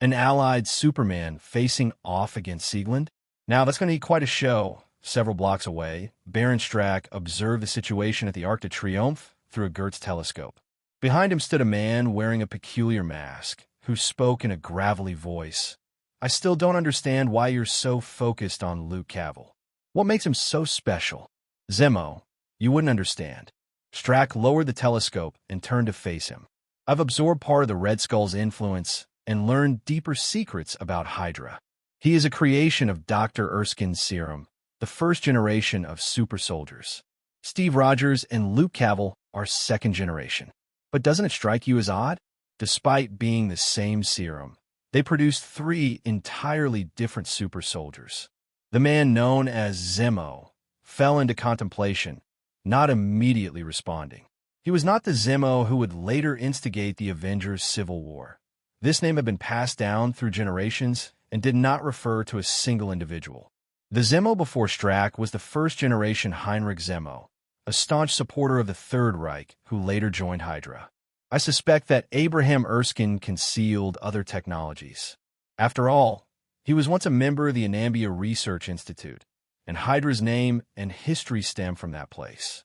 An Allied Superman facing off against Sieglinde? Now, that's going to be quite a show. Several blocks away, Baron Strack observed the situation at the Arc de Triomphe through a Goetz telescope. Behind him stood a man wearing a peculiar mask, who spoke in a gravelly voice. I still don't understand why you're so focused on Luke Cavill. What makes him so special? Zemo, you wouldn't understand. Strack lowered the telescope and turned to face him. I've absorbed part of the Red Skull's influence and learned deeper secrets about Hydra. He is a creation of Dr. Erskine's serum, the first generation of super soldiers. Steve Rogers and Luke Cavill are second generation. But doesn't it strike you as odd? Despite being the same serum, they produced 3 entirely different super soldiers. The man known as Zemo fell into contemplation, not immediately responding. He was not the Zemo who would later instigate the Avengers' Civil War. This name had been passed down through generations and did not refer to a single individual. The Zemo before Strack was the first-generation Heinrich Zemo, a staunch supporter of the Third Reich who later joined Hydra. I suspect that Abraham Erskine concealed other technologies. After all, he was once a member of the Anambia Research Institute, and Hydra's name and history stem from that place.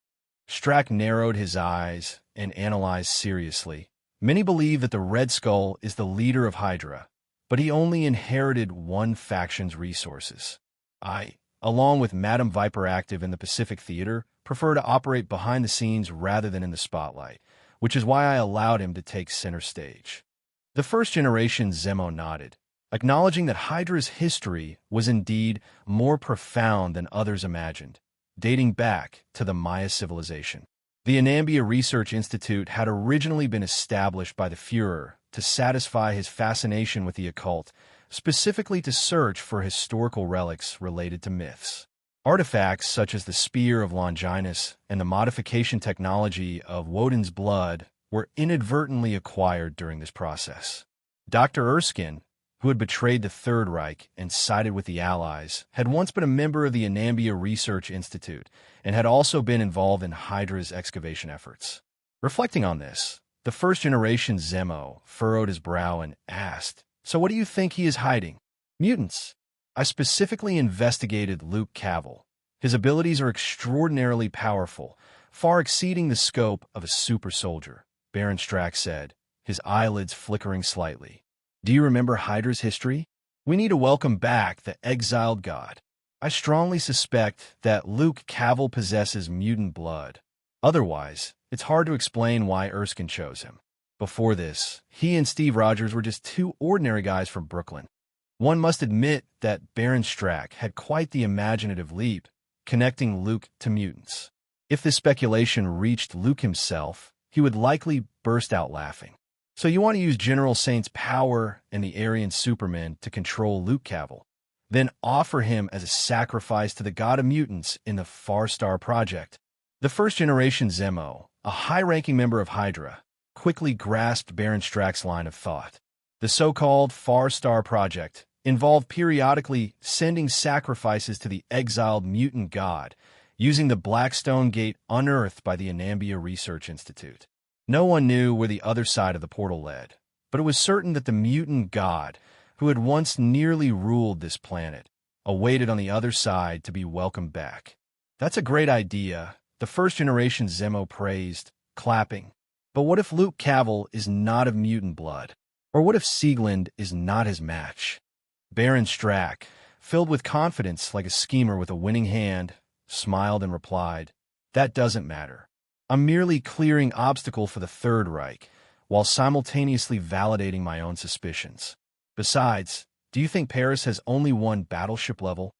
Strack narrowed his eyes and analyzed seriously. Many believe that the Red Skull is the leader of Hydra, but he only inherited one faction's resources. I, along with Madam Viper active in the Pacific Theater, prefer to operate behind the scenes rather than in the spotlight, which is why I allowed him to take center stage. The first-generation Zemo nodded, acknowledging that Hydra's history was indeed more profound than others imagined, dating back to the Maya civilization. The Anambia Research Institute had originally been established by the Führer to satisfy his fascination with the occult, specifically to search for historical relics related to myths. Artifacts such as the Spear of Longinus and the modification technology of Woden's Blood were inadvertently acquired during this process. Dr. Erskine, who had betrayed the Third Reich and sided with the Allies, had once been a member of the Anambia Research Institute and had also been involved in Hydra's excavation efforts. Reflecting on this, the first-generation Zemo furrowed his brow and asked, "So what do you think he is hiding?" "Mutants. I specifically investigated Luke Cavill. His abilities are extraordinarily powerful, far exceeding the scope of a super soldier," Baron Strack said, his eyelids flickering slightly. "Do you remember Hydra's history? We need to welcome back the exiled god. I strongly suspect that Luke Cavill possesses mutant blood. Otherwise, it's hard to explain why Erskine chose him. Before this, he and Steve Rogers were just 2 ordinary guys from Brooklyn. One must admit that Baron Strack had quite the imaginative leap, connecting Luke to mutants. If this speculation reached Luke himself, he would likely burst out laughing. So you want to use General Saint's power and the Aryan Superman to control Luke Cavill? then offer him as a sacrifice to the god of mutants in the Far Star Project. The first-generation Zemo, a high-ranking member of Hydra, quickly grasped Baron Strack's line of thought. The so-called Far Star Project involved periodically sending sacrifices to the exiled mutant god, using the Blackstone Gate unearthed by the Anambia Research Institute. No one knew where the other side of the portal led, but it was certain that the mutant god, who had once nearly ruled this planet, awaited on the other side to be welcomed back. "That's a great idea," the first-generation Zemo praised, clapping. "But what if Luke Cavill is not of mutant blood? Or what if Sieglinde is not his match?" Baron Strack, filled with confidence like a schemer with a winning hand, smiled and replied, "That doesn't matter. I'm merely clearing obstacle for the Third Reich, while simultaneously validating my own suspicions. Besides, do you think Paris has only one battleship level?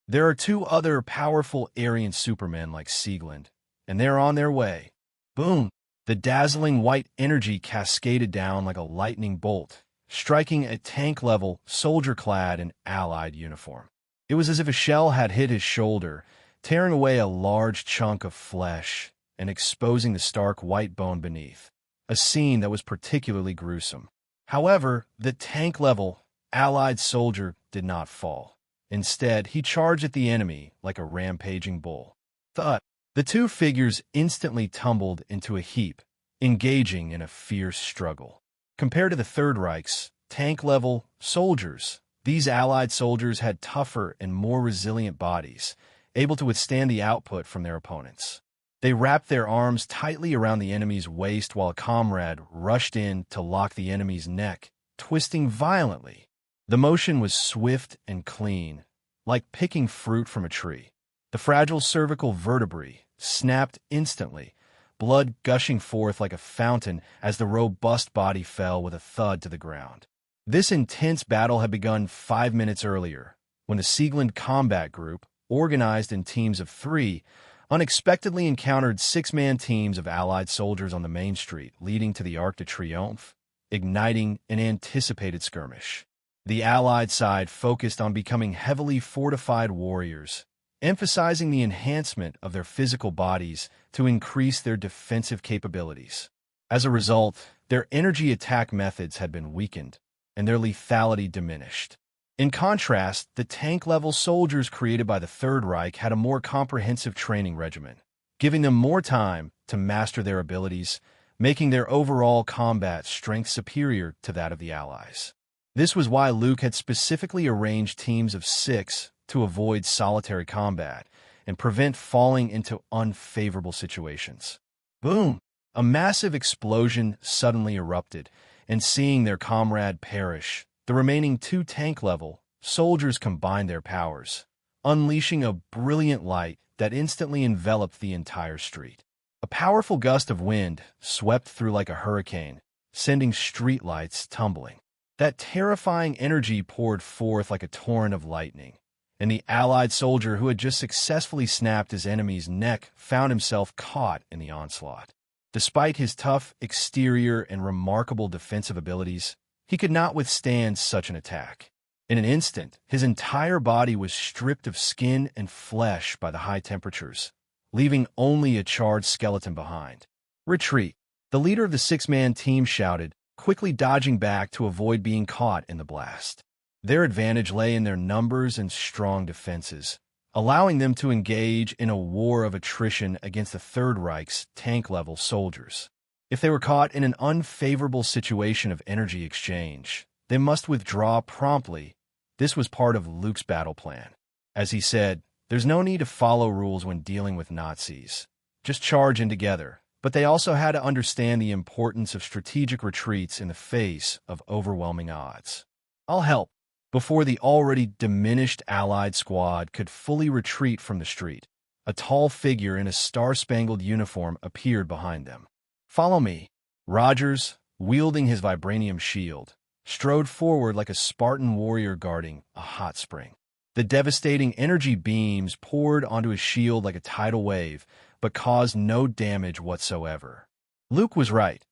There are two other powerful Aryan supermen like Sieglinde, and they're on their way." Boom! The dazzling white energy cascaded down like a lightning bolt, striking a tank-level, soldier-clad in Allied uniform. It was as if a shell had hit his shoulder, tearing away a large chunk of flesh and exposing the stark white bone beneath, a scene that was particularly gruesome. However, the tank-level, Allied soldier did not fall. Instead, he charged at the enemy like a rampaging bull. Thud! The two figures instantly tumbled into a heap, engaging in a fierce struggle. Compared to the Third Reich's tank-level soldiers, these Allied soldiers had tougher and more resilient bodies, able to withstand the output from their opponents. They wrapped their arms tightly around the enemy's waist while a comrade rushed in to lock the enemy's neck, twisting violently. The motion was swift and clean, like picking fruit from a tree. The fragile cervical vertebrae snapped instantly, blood gushing forth like a fountain as the robust body fell with a thud to the ground. This intense battle had begun 5 minutes earlier, when the Sieglinde Combat Group, organized in teams of 3, unexpectedly encountered 6-man teams of Allied soldiers on the main street leading to the Arc de Triomphe, igniting an anticipated skirmish. The Allied side focused on becoming heavily fortified warriors, emphasizing the enhancement of their physical bodies to increase their defensive capabilities. As a result, their energy attack methods had been weakened, and their lethality diminished. In contrast, the tank-level soldiers created by the Third Reich had a more comprehensive training regimen, giving them more time to master their abilities, making their overall combat strength superior to that of the Allies. This was why Luke had specifically arranged teams of 6 to avoid solitary combat and prevent falling into unfavorable situations. Boom! A massive explosion suddenly erupted, and seeing their comrade perish, the remaining 2 tank-level soldiers combined their powers, unleashing a brilliant light that instantly enveloped the entire street. A powerful gust of wind swept through like a hurricane, sending streetlights tumbling. That terrifying energy poured forth like a torrent of lightning, and the Allied soldier who had just successfully snapped his enemy's neck found himself caught in the onslaught. Despite his tough exterior and remarkable defensive abilities, he could not withstand such an attack. In an instant, his entire body was stripped of skin and flesh by the high temperatures, leaving only a charred skeleton behind. "Retreat!" the leader of the 6-man team shouted, quickly dodging back to avoid being caught in the blast. Their advantage lay in their numbers and strong defenses, allowing them to engage in a war of attrition against the Third Reich's tank-level soldiers. If they were caught in an unfavorable situation of energy exchange, they must withdraw promptly. This was part of Luke's battle plan. As he said, there's no need to follow rules when dealing with Nazis. Just charge in together. But they also had to understand the importance of strategic retreats in the face of overwhelming odds. "I'll help." Before the already diminished Allied squad could fully retreat from the street, a tall figure in a star-spangled uniform appeared behind them. "Follow me." Rogers, wielding his vibranium shield, strode forward like a Spartan warrior guarding a hot spring. The devastating energy beams poured onto his shield like a tidal wave, but caused no damage whatsoever. Luke was right.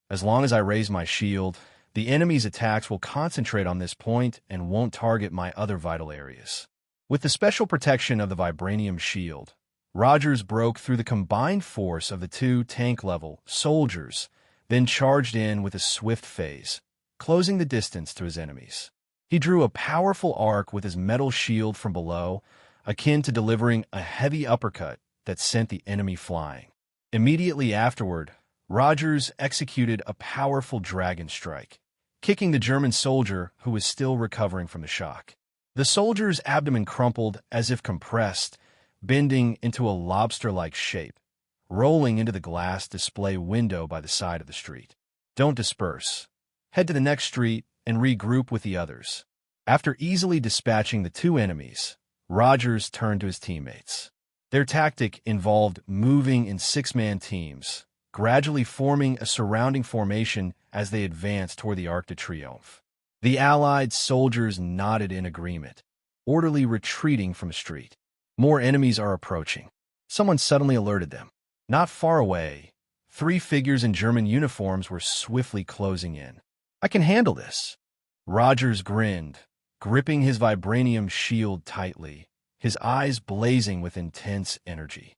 As long as I raised my shield, The enemy's attacks will concentrate on this point and won't target my other vital areas. With the special protection of the vibranium shield, Rogers broke through the combined force of the two tank-level soldiers, then charged in with a swift phase, closing the distance to his enemies. He drew a powerful arc with his metal shield from below, akin to delivering a heavy uppercut that sent the enemy flying. Immediately afterward, Rogers executed a powerful dragon strike, kicking the German soldier who was still recovering from the shock. The soldier's abdomen crumpled as if compressed, bending into a lobster-like shape, rolling into the glass display window by the side of the street. Don't disperse. Head to the next street and regroup with the others. After easily dispatching the two enemies, Rogers turned to his teammates. Their tactic involved moving in six-man teams, gradually forming a surrounding formation as they advanced toward the Arc de Triomphe. The Allied soldiers nodded in agreement, orderly retreating from the street. More enemies are approaching. Someone suddenly alerted them. Not far away, three figures in German uniforms were swiftly closing in. I can handle this. Rogers grinned, gripping his vibranium shield tightly, his eyes blazing with intense energy.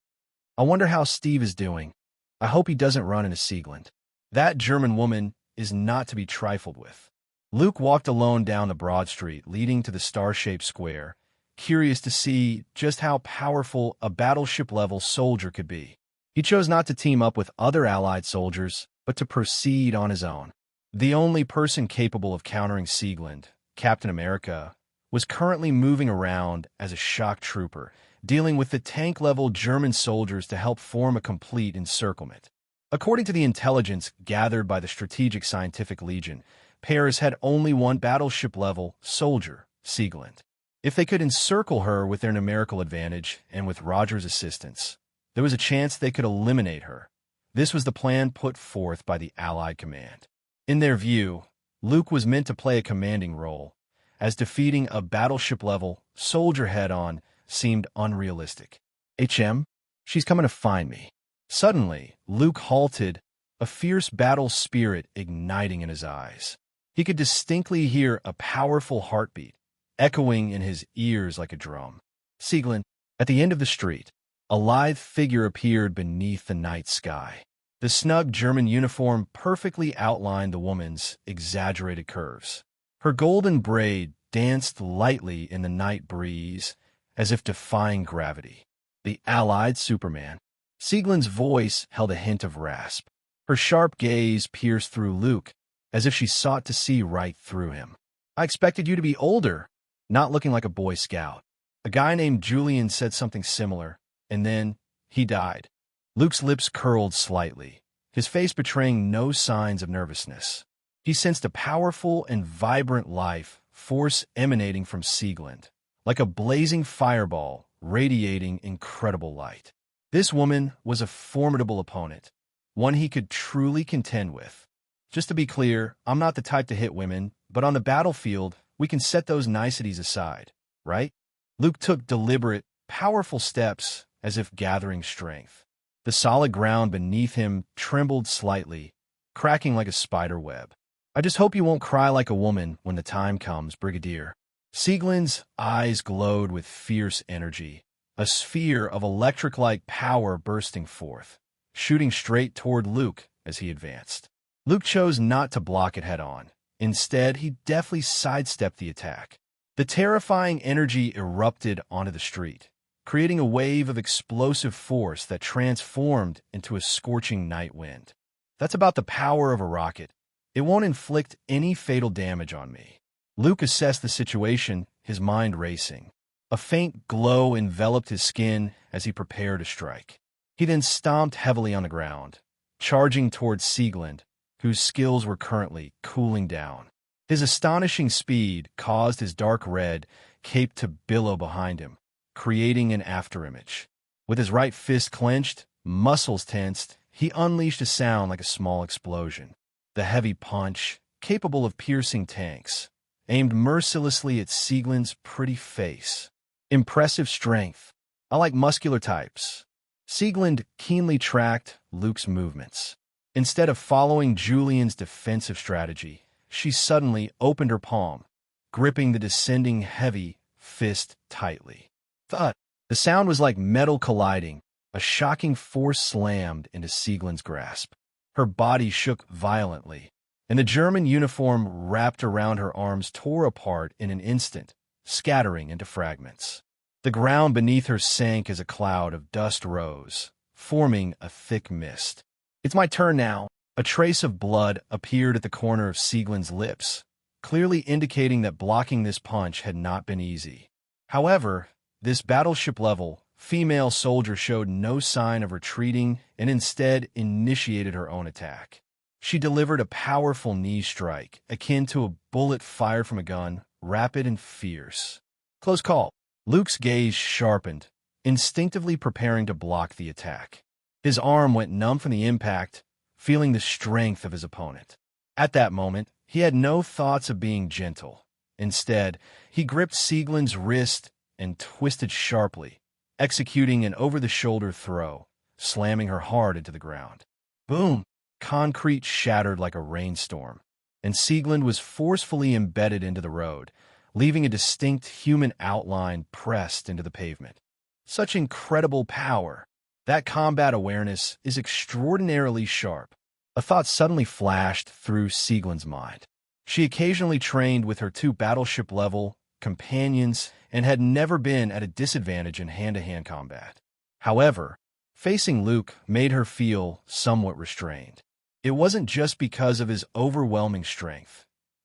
I wonder how Steve is doing. I hope he doesn't run into Sieglinde. That German woman is not to be trifled with. Luke walked alone down the broad street leading to the star-shaped square, curious to see just how powerful a battleship-level soldier could be. He chose not to team up with other Allied soldiers, but to proceed on his own. The only person capable of countering Sieglinde, Captain America, was currently moving around as a shock trooper, dealing with the tank-level German soldiers to help form a complete encirclement. According to the intelligence gathered by the Strategic Scientific Legion, Paris had only one battleship-level soldier, Sieglinde. If they could encircle her with their numerical advantage and with Rogers' assistance, there was a chance they could eliminate her. This was the plan put forth by the Allied command. In their view, Luke was meant to play a commanding role, as defeating a battleship-level soldier head-on seemed unrealistic. HM, she's coming to find me. Suddenly, Luke halted, a fierce battle spirit igniting in his eyes. He could distinctly hear a powerful heartbeat, echoing in his ears like a drum. Sieglinde, at the end of the street, a lithe figure appeared beneath the night sky. The snug German uniform perfectly outlined the woman's exaggerated curves. Her golden braid danced lightly in the night breeze, as if defying gravity. The Allied Superman. Sieglinde's voice held a hint of rasp. Her sharp gaze pierced through Luke, as if she sought to see right through him. I expected you to be older, not looking like a Boy Scout. A guy named Julian said something similar, and then he died. Luke's lips curled slightly, his face betraying no signs of nervousness. He sensed a powerful and vibrant life force emanating from Sieglinde, like a blazing fireball radiating incredible light. This woman was a formidable opponent, one he could truly contend with. Just to be clear, I'm not the type to hit women, but on the battlefield, we can set those niceties aside, right? Luke took deliberate, powerful steps as if gathering strength. The solid ground beneath him trembled slightly, cracking like a spider web. I just hope you won't cry like a woman when the time comes, Brigadier. Sieglinde's eyes glowed with fierce energy, a sphere of electric-like power bursting forth, shooting straight toward Luke as he advanced. Luke chose not to block it head-on. Instead, he deftly sidestepped the attack. The terrifying energy erupted onto the street, creating a wave of explosive force that transformed into a scorching night wind. That's about the power of a rocket. It won't inflict any fatal damage on me. Luke assessed the situation, his mind racing. A faint glow enveloped his skin as he prepared to strike. He then stomped heavily on the ground, charging towards Sieglinde, whose skills were currently cooling down. His astonishing speed caused his dark red cape to billow behind him, creating an afterimage. With his right fist clenched, muscles tensed, he unleashed a sound like a small explosion. The heavy punch, capable of piercing tanks, aimed mercilessly at Sieglinde's pretty face. Impressive strength. I like muscular types. Sieglinde keenly tracked Luke's movements. Instead of following Julian's defensive strategy, she suddenly opened her palm, gripping the descending heavy fist tightly. Thud! The sound was like metal colliding. A shocking force slammed into Sieglin's grasp. Her body shook violently, and the German uniform wrapped around her arms tore apart in an instant, scattering into fragments. The ground beneath her sank as a cloud of dust rose, forming a thick mist. "It's my turn now." A trace of blood appeared at the corner of Sieglin's lips, clearly indicating that blocking this punch had not been easy. However, this battleship-level female soldier showed no sign of retreating and instead initiated her own attack. She delivered a powerful knee strike, akin to a bullet fired from a gun, rapid and fierce. Close call. Luke's gaze sharpened, instinctively preparing to block the attack. His arm went numb from the impact, feeling the strength of his opponent. At that moment, he had no thoughts of being gentle. Instead, he gripped Sieglin's wrist and twisted sharply, executing an over-the-shoulder throw, slamming her hard into the ground. Boom! Concrete shattered like a rainstorm, and Sieglin was forcefully embedded into the road, leaving a distinct human outline pressed into the pavement. Such incredible power! That combat awareness is extraordinarily sharp. A thought suddenly flashed through Sieglin's mind. She occasionally trained with her two battleship-level companions and had never been at a disadvantage in hand-to-hand combat. However, facing Luke made her feel somewhat restrained. It wasn't just because of his overwhelming strength.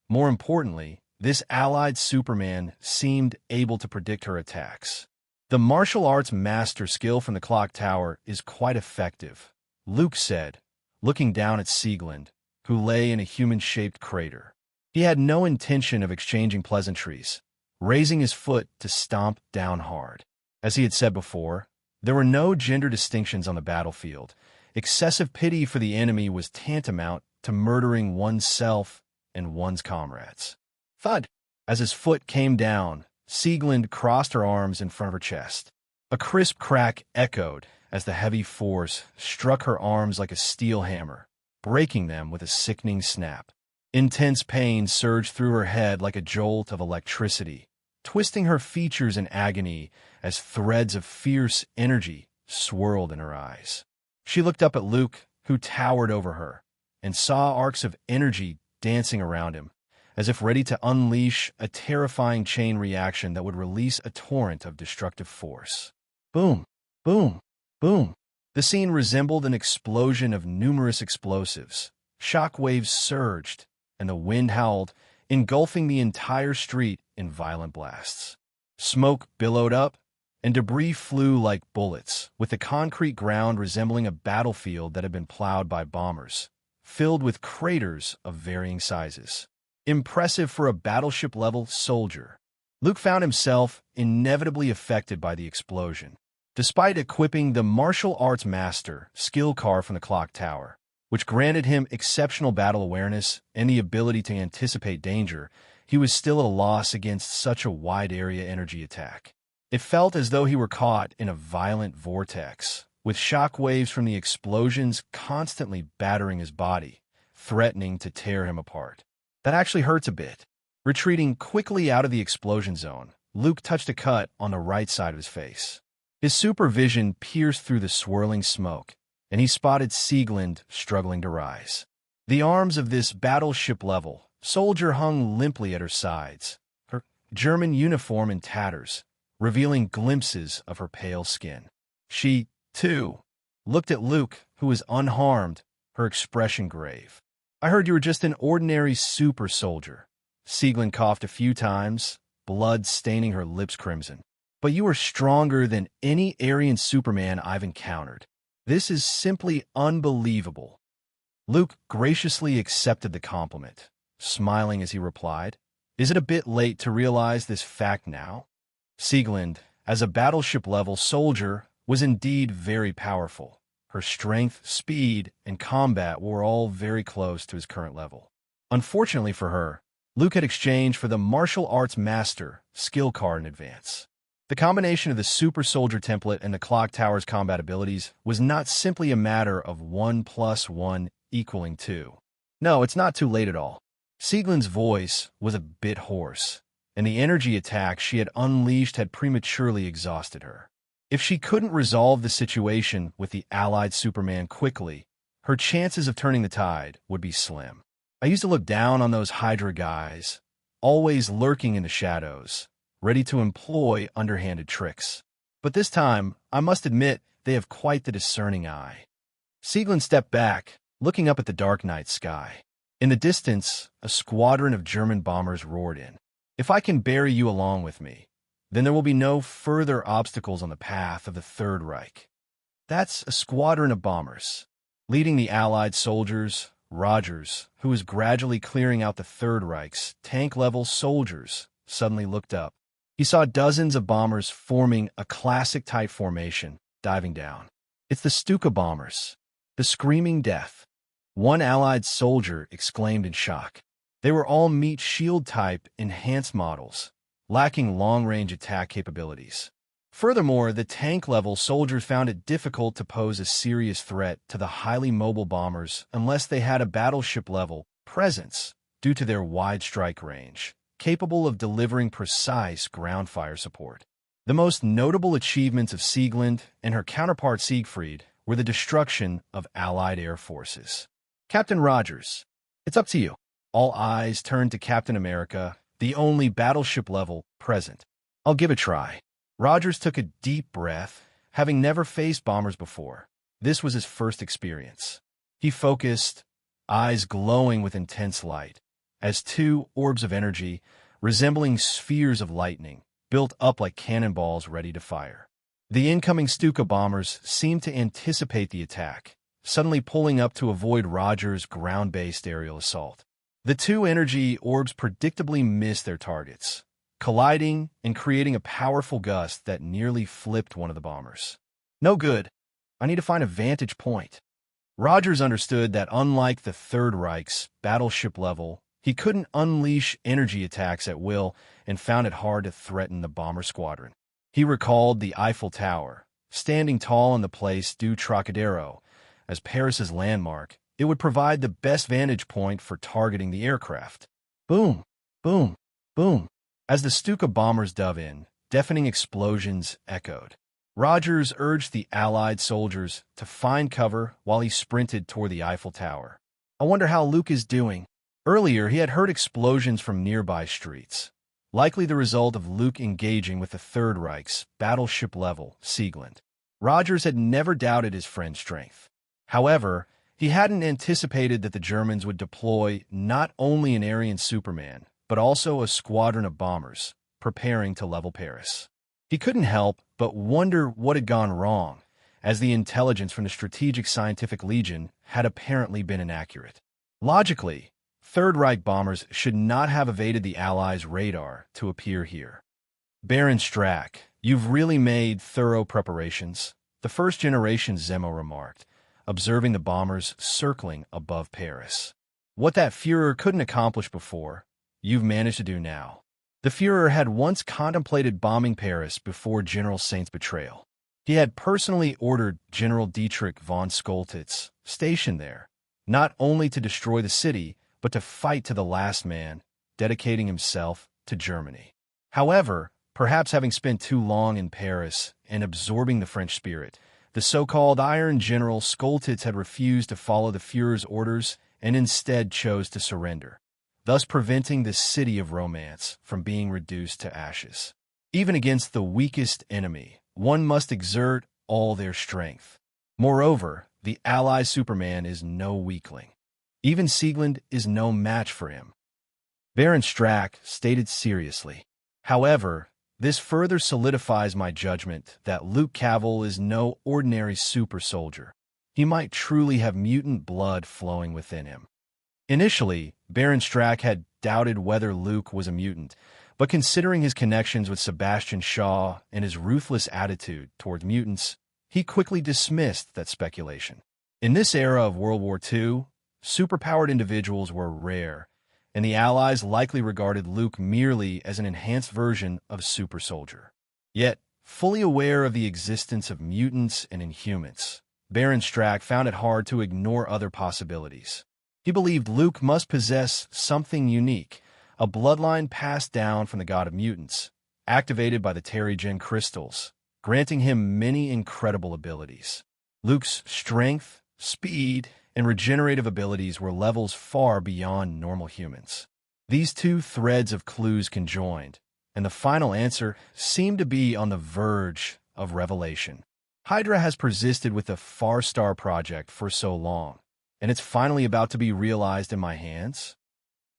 More importantly, this allied Superman seemed able to predict her attacks. The martial arts master skill from the clock tower is quite effective, Luke said, looking down at Sieglin, who lay in a human-shaped crater. He had no intention of exchanging pleasantries, raising his foot to stomp down hard. As he had said before, there were no gender distinctions on the battlefield. Excessive pity for the enemy was tantamount to murdering oneself and one's comrades. Thud! As his foot came down, Sieglin crossed her arms in front of her chest. A crisp crack echoed as the heavy force struck her arms like a steel hammer, breaking them with a sickening snap. Intense pain surged through her head like a jolt of electricity, twisting her features in agony as threads of fierce energy swirled in her eyes. She looked up at Luke, who towered over her, and saw arcs of energy dancing around him, as if ready to unleash a terrifying chain reaction that would release a torrent of destructive force. Boom, boom, boom. The scene resembled an explosion of numerous explosives. Shock waves surged, and the wind howled, engulfing the entire street in violent blasts. Smoke billowed up, and debris flew like bullets, with the concrete ground resembling a battlefield that had been plowed by bombers, filled with craters of varying sizes. Impressive for a battleship-level soldier. Luke found himself inevitably affected by the explosion. Despite equipping the martial arts master skill card from the clock tower, which granted him exceptional battle awareness and the ability to anticipate danger, he was still at a loss against such a wide-area energy attack. It felt as though he were caught in a violent vortex, with shock waves from the explosions constantly battering his body, threatening to tear him apart. That actually hurts a bit. Retreating quickly out of the explosion zone, Luke touched a cut on the right side of his face. His supervision pierced through the swirling smoke, and he spotted Sieglin struggling to rise. The arms of this battleship-level soldier hung limply at her sides, her German uniform in tatters, revealing glimpses of her pale skin. She, too, looked at Luke, who was unharmed, her expression grave. "I heard you were just an ordinary super soldier." Sieglin coughed a few times, blood staining her lips crimson. "But you are stronger than any Aryan Superman I've encountered. This is simply unbelievable." Luke graciously accepted the compliment, smiling as he replied, "Is it a bit late to realize this fact now?" Sieglin, as a battleship-level soldier, was indeed very powerful. Her strength, speed, and combat were all very close to his current level. Unfortunately for her, Luke had exchanged for the martial arts master skill card in advance. The combination of the super soldier template and the clock tower's combat abilities was not simply a matter of 1 + 1 = 2. No, it's not too late at all. Sieglin's voice was a bit hoarse, and the energy attack she had unleashed had prematurely exhausted her. If she couldn't resolve the situation with the allied Superman quickly, her chances of turning the tide would be slim. I used to look down on those Hydra guys, always lurking in the shadows, ready to employ underhanded tricks. But this time, I must admit, they have quite the discerning eye. Sieglin stepped back, looking up at the dark night sky. In the distance, a squadron of German bombers roared in. If I can bury you along with me, then there will be no further obstacles on the path of the Third Reich. That's a squadron of bombers. Leading the Allied soldiers, Rogers, who was gradually clearing out the Third Reich's tank-level soldiers, suddenly looked up. He saw dozens of bombers forming a classic type formation, diving down. It's the Stuka bombers, the Screaming Death. One Allied soldier exclaimed in shock. They were all meat shield type enhanced models, lacking long-range attack capabilities. Furthermore, the tank-level soldiers found it difficult to pose a serious threat to the highly mobile bombers unless they had a battleship-level presence due to their wide strike range, capable of delivering precise ground fire support. The most notable achievements of Sieglin and her counterpart Siegfried were the destruction of Allied air forces. Captain Rogers, it's up to you. All eyes turned to Captain America, the only battleship-level present. I'll give it a try. Rogers took a deep breath, having never faced bombers before. This was his first experience. He focused, eyes glowing with intense light, as two orbs of energy, resembling spheres of lightning, built up like cannonballs ready to fire. The incoming Stuka bombers seemed to anticipate the attack, suddenly pulling up to avoid Rogers' ground-based aerial assault. The two energy orbs predictably missed their targets, colliding and creating a powerful gust that nearly flipped one of the bombers. No good. I need to find a vantage point. Rogers understood that unlike the Third Reich's battleship level, he couldn't unleash energy attacks at will and found it hard to threaten the bomber squadron. He recalled the Eiffel Tower, standing tall in the Place du Trocadero, as Paris's landmark. It would provide the best vantage point for targeting the aircraft. Boom, boom, boom. As the Stuka bombers dove in, deafening explosions echoed. Rogers urged the Allied soldiers to find cover while he sprinted toward the Eiffel Tower. I wonder how Luke is doing. Earlier, he had heard explosions from nearby streets, likely the result of Luke engaging with the Third Reich's battleship-level Sieglin. Rogers had never doubted his friend's strength. However, he hadn't anticipated that the Germans would deploy not only an Aryan Superman, but also a squadron of bombers, preparing to level Paris. He couldn't help but wonder what had gone wrong, as the intelligence from the Strategic Scientific Legion had apparently been inaccurate. Logically, Third Reich bombers should not have evaded the Allies' radar to appear here. Baron Strack, you've really made thorough preparations, the first-generation Zemo remarked, observing the bombers circling above Paris. What that Führer couldn't accomplish before, you've managed to do now. The Führer had once contemplated bombing Paris before General Saint's betrayal. He had personally ordered General Dietrich von Skoltitz stationed there, not only to destroy the city, but to fight to the last man, dedicating himself to Germany. However, perhaps having spent too long in Paris and absorbing the French spirit, the so-called Iron General Skoltitz had refused to follow the Führer's orders and instead chose to surrender, thus preventing the city of romance from being reduced to ashes. Even against the weakest enemy, one must exert all their strength. Moreover, the Allied Superman is no weakling. Even Sieglin is no match for him. Baron Strack stated seriously. However, this further solidifies my judgment that Luke Cavil is no ordinary super soldier. He might truly have mutant blood flowing within him. Initially, Baron Strack had doubted whether Luke was a mutant, but considering his connections with Sebastian Shaw and his ruthless attitude towards mutants, he quickly dismissed that speculation. In this era of World War II, superpowered individuals were rare, and the Allies likely regarded Luke merely as an enhanced version of a super soldier. Yet, fully aware of the existence of mutants and inhumans, Baron Strack found it hard to ignore other possibilities. He believed Luke must possess something unique, a bloodline passed down from the god of mutants, activated by the Terrigen crystals, granting him many incredible abilities. Luke's strength, speed, and regenerative abilities were levels far beyond normal humans. These two threads of clues conjoined, and the final answer seemed to be on the verge of revelation. Hydra has persisted with the Far Star project for so long, and it's finally about to be realized in my hands?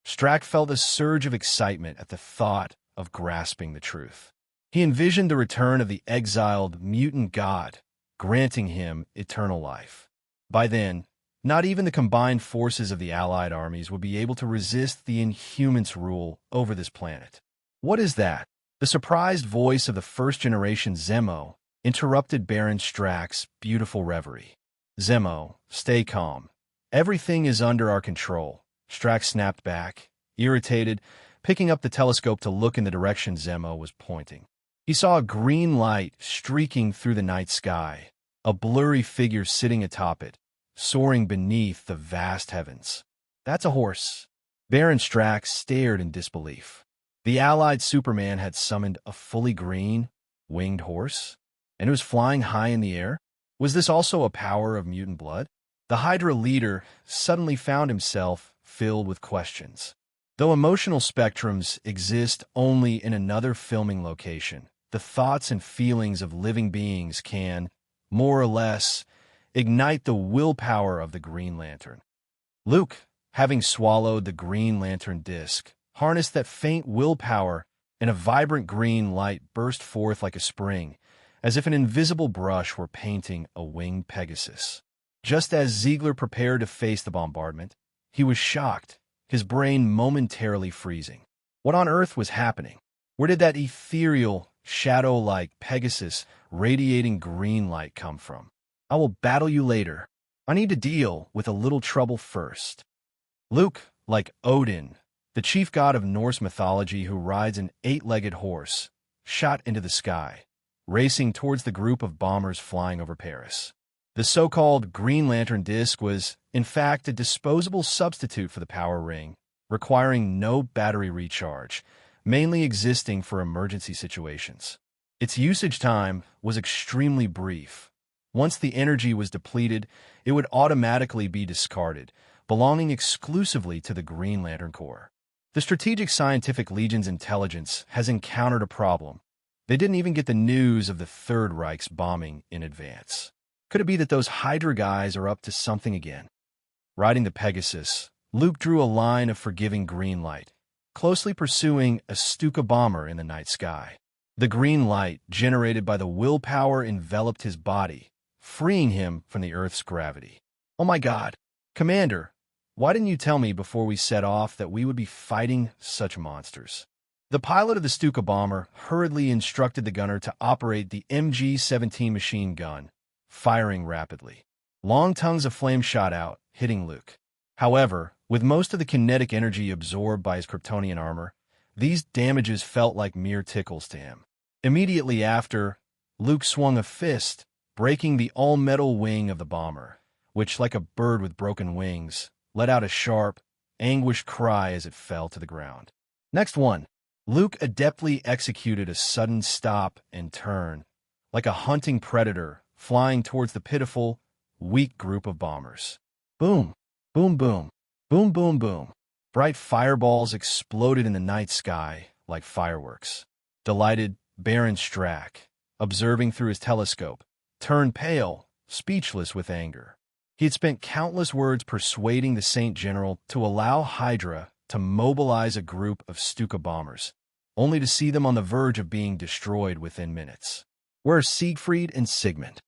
Strack felt a surge of excitement at the thought of grasping the truth. He envisioned the return of the exiled mutant god, granting him eternal life. By then, not even the combined forces of the allied armies would be able to resist the Inhumans' rule over this planet. What is that? The surprised voice of the first-generation Zemo interrupted Baron Strack's beautiful reverie. Zemo, stay calm. Everything is under our control. Strack snapped back, irritated, picking up the telescope to look in the direction Zemo was pointing. He saw a green light streaking through the night sky, a blurry figure sitting atop it, soaring beneath the vast heavens. That's a horse. Baron Strack stared in disbelief. The allied Superman had summoned a fully green, winged horse, and it was flying high in the air. Was this also a power of mutant blood? The Hydra leader suddenly found himself filled with questions. Though emotional spectrums exist only in another filming location, the thoughts and feelings of living beings can, more or less, ignite the willpower of the Green Lantern. Luke, having swallowed the Green Lantern disc, harnessed that faint willpower, and a vibrant green light burst forth like a spring, as if an invisible brush were painting a winged Pegasus. Just as Ziegler prepared to face the bombardment, he was shocked, his brain momentarily freezing. What on earth was happening? Where did that ethereal, shadow-like Pegasus radiating green light come from? I will battle you later. I need to deal with a little trouble first. Luke, like Odin, the chief god of Norse mythology who rides an 8-legged horse, shot into the sky, racing towards the group of bombers flying over Paris. The so-called Green Lantern disc was, in fact, a disposable substitute for the power ring, requiring no battery recharge, mainly existing for emergency situations. Its usage time was extremely brief. Once the energy was depleted, it would automatically be discarded, belonging exclusively to the Green Lantern Corps. The Strategic Scientific Legion's intelligence has encountered a problem. They didn't even get the news of the Third Reich's bombing in advance. Could it be that those Hydra guys are up to something again? Riding the Pegasus, Luke drew a line of forgiving green light, closely pursuing a Stuka bomber in the night sky. The green light, generated by the willpower, enveloped his body, freeing him from the Earth's gravity. Oh my God! Commander, why didn't you tell me before we set off that we would be fighting such monsters? The pilot of the Stuka bomber hurriedly instructed the gunner to operate the MG-17 machine gun, firing rapidly. Long tongues of flame shot out, hitting Luke. However, with most of the kinetic energy absorbed by his Kryptonian armor, these damages felt like mere tickles to him. Immediately after, Luke swung a fist, breaking the all-metal wing of the bomber, which, like a bird with broken wings, let out a sharp, anguished cry as it fell to the ground. Next one. Luke adeptly executed a sudden stop and turn, like a hunting predator flying towards the pitiful, weak group of bombers. Boom, boom, boom, boom, boom, boom. Bright fireballs exploded in the night sky like fireworks. Delighted, Baron Strack, observing through his telescope, turned pale, speechless with anger. He had spent countless words persuading the Saint General to allow Hydra to mobilize a group of Stuka bombers, only to see them on the verge of being destroyed within minutes. Where are Siegfried and Sigmund?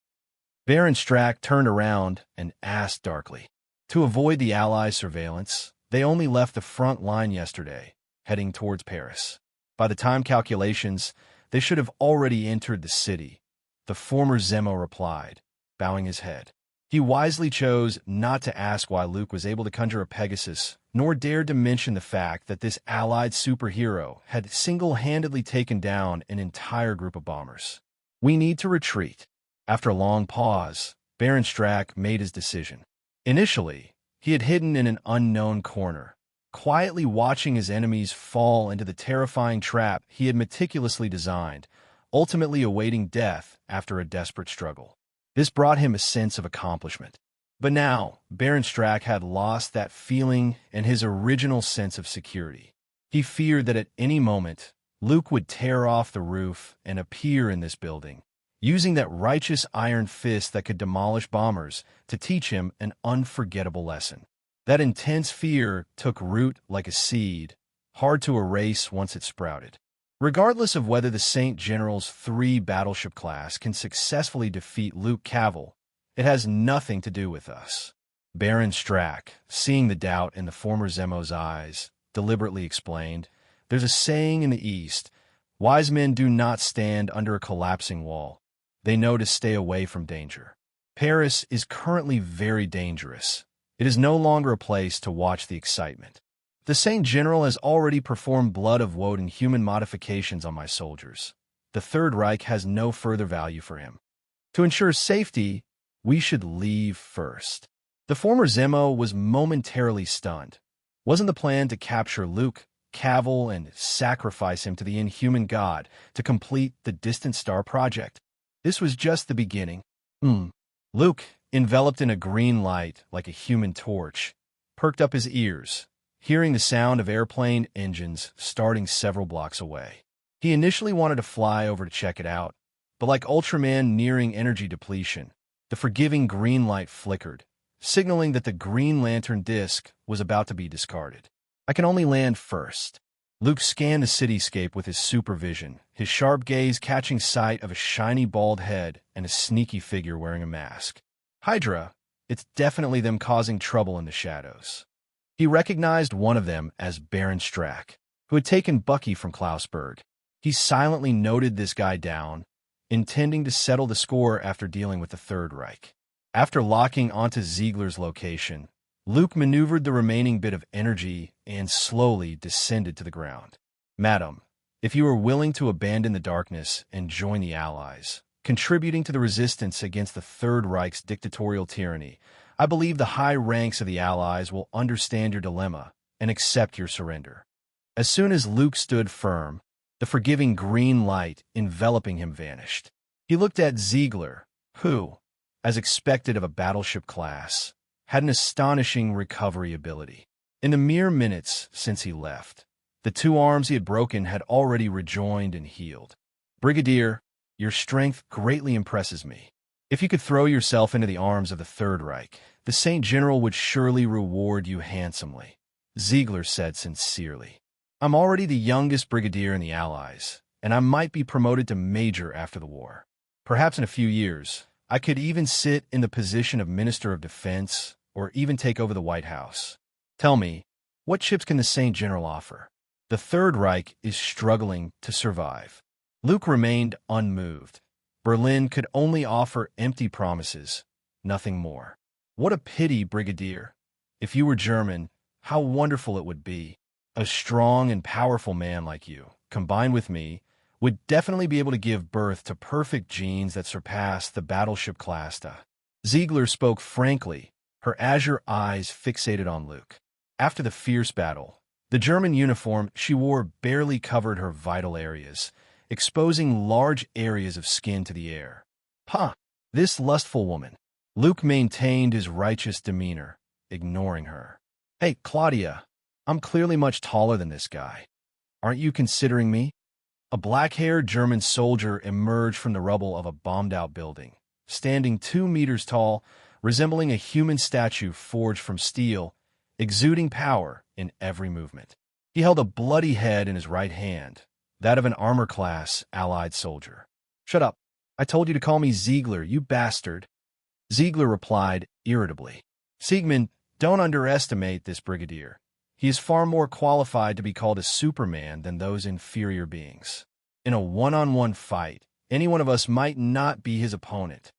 Baron Strack turned around and asked darkly. To avoid the Allies' surveillance, they only left the front line yesterday, heading towards Paris. By the time calculations, they should have already entered the city, the former Zemo replied, bowing his head. He wisely chose not to ask why Luke was able to conjure a Pegasus, nor dared to mention the fact that this allied superhero had single-handedly taken down an entire group of bombers. We need to retreat. After a long pause, Baron Strack made his decision. Initially, He had hidden in an unknown corner, quietly watching his enemies fall into the terrifying trap he had meticulously designed, ultimately awaiting death after a desperate struggle. This brought him a sense of accomplishment. But now, Baron Strack had lost that feeling and his original sense of security. He feared that at any moment, Luke would tear off the roof and appear in this building, using that righteous iron fist that could demolish bombers to teach him an unforgettable lesson. That intense fear took root like a seed, hard to erase once it sprouted. Regardless of whether the Saint General's 3 battleship class can successfully defeat Luke Cavil, it has nothing to do with us. Baron Strack, seeing the doubt in the former Zemo's eyes, deliberately explained, "There's a saying in the East, wise men do not stand under a collapsing wall. They know to stay away from danger. Paris is currently very dangerous. It is no longer a place to watch the excitement. The Saint General has already performed blood of Woden human modifications on my soldiers. The Third Reich has no further value for him. To ensure safety, we should leave first." The former Zemo was momentarily stunned. Wasn't the plan to capture Luke Cavil and sacrifice him to the inhuman god to complete the Distant Star project? This was just the beginning. Luke, enveloped in a green light like a human torch, perked up his ears, hearing the sound of airplane engines starting several blocks away. He initially wanted to fly over to check it out, but like Ultraman nearing energy depletion, the forgiving green light flickered, signaling that the Green Lantern disc was about to be discarded. "I can only land first." Luke scanned the cityscape with his supervision, his sharp gaze catching sight of a shiny bald head and a sneaky figure wearing a mask. Hydra, it's definitely them causing trouble in the shadows. He recognized one of them as Baron Strack, who had taken Bucky from Klausberg. He silently noted this guy down, intending to settle the score after dealing with the Third Reich. After locking onto Ziegler's location, Luke maneuvered the remaining bit of energy and slowly descended to the ground. "Madam, if you are willing to abandon the darkness and join the Allies, contributing to the resistance against the Third Reich's dictatorial tyranny, I believe the high ranks of the Allies will understand your dilemma and accept your surrender." As soon as Luke stood firm, the forgiving green light enveloping him vanished. He looked at Ziegler, who, as expected of a battleship class, had an astonishing recovery ability. In the mere minutes since he left, the 2 arms he had broken had already rejoined and healed. "Brigadier, your strength greatly impresses me. If you could throw yourself into the arms of the Third Reich, the Saint General would surely reward you handsomely," Ziegler said sincerely. "I'm already the youngest brigadier in the Allies, and I might be promoted to major after the war. Perhaps in a few years, I could even sit in the position of Minister of Defense or even take over the White House. Tell me, what chips can the Saint General offer? The Third Reich is struggling to survive." Luke remained unmoved. Berlin could only offer empty promises, nothing more. "What a pity, Brigadier. If you were German, how wonderful it would be. A strong and powerful man like you, combined with me, would definitely be able to give birth to perfect genes that surpass the battleship class." Ziegler spoke frankly, her azure eyes fixated on Luke. After the fierce battle, the German uniform she wore barely covered her vital areas, exposing large areas of skin to the air. This lustful woman. Luke maintained his righteous demeanor, ignoring her. "Hey, Claudia, I'm clearly much taller than this guy. Aren't you considering me?" A black-haired German soldier emerged from the rubble of a bombed-out building, standing 2 meters tall, resembling a human statue forged from steel, exuding power in every movement. He held a bloody head in his right hand, that of an armor-class Allied soldier. "Shut up. I told you to call me Ziegler, you bastard." Ziegler replied irritably. "Siegmund, don't underestimate this brigadier. He is far more qualified to be called a Superman than those inferior beings. In a one-on-one fight, any one of us might not be his opponent."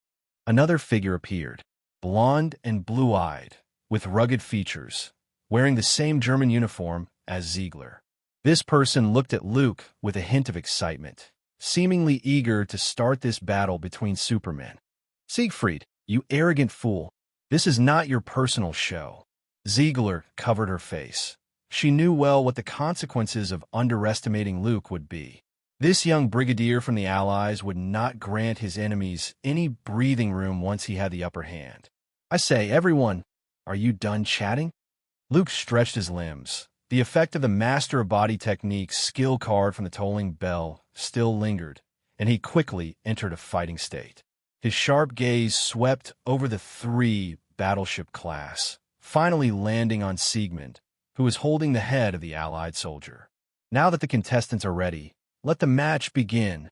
Another figure appeared, blonde and blue-eyed, with rugged features, wearing the same German uniform as Ziegler. This person looked at Luke with a hint of excitement, seemingly eager to start this battle between supermen. "Siegfried, you arrogant fool, this is not your personal show. Ziegler covered her face. She knew well what the consequences of underestimating Luke would be. This young brigadier from the Allies would not grant his enemies any breathing room once he had the upper hand. I say, everyone, are you done chatting? Luke stretched his limbs. The effect of the Master of Body Technique's skill card from the tolling bell still lingered, and he quickly entered a fighting state. His sharp gaze swept over the three battleship class, finally landing on Siegmund, who was holding the head of the Allied soldier. Now that the contestants are ready, let the match begin.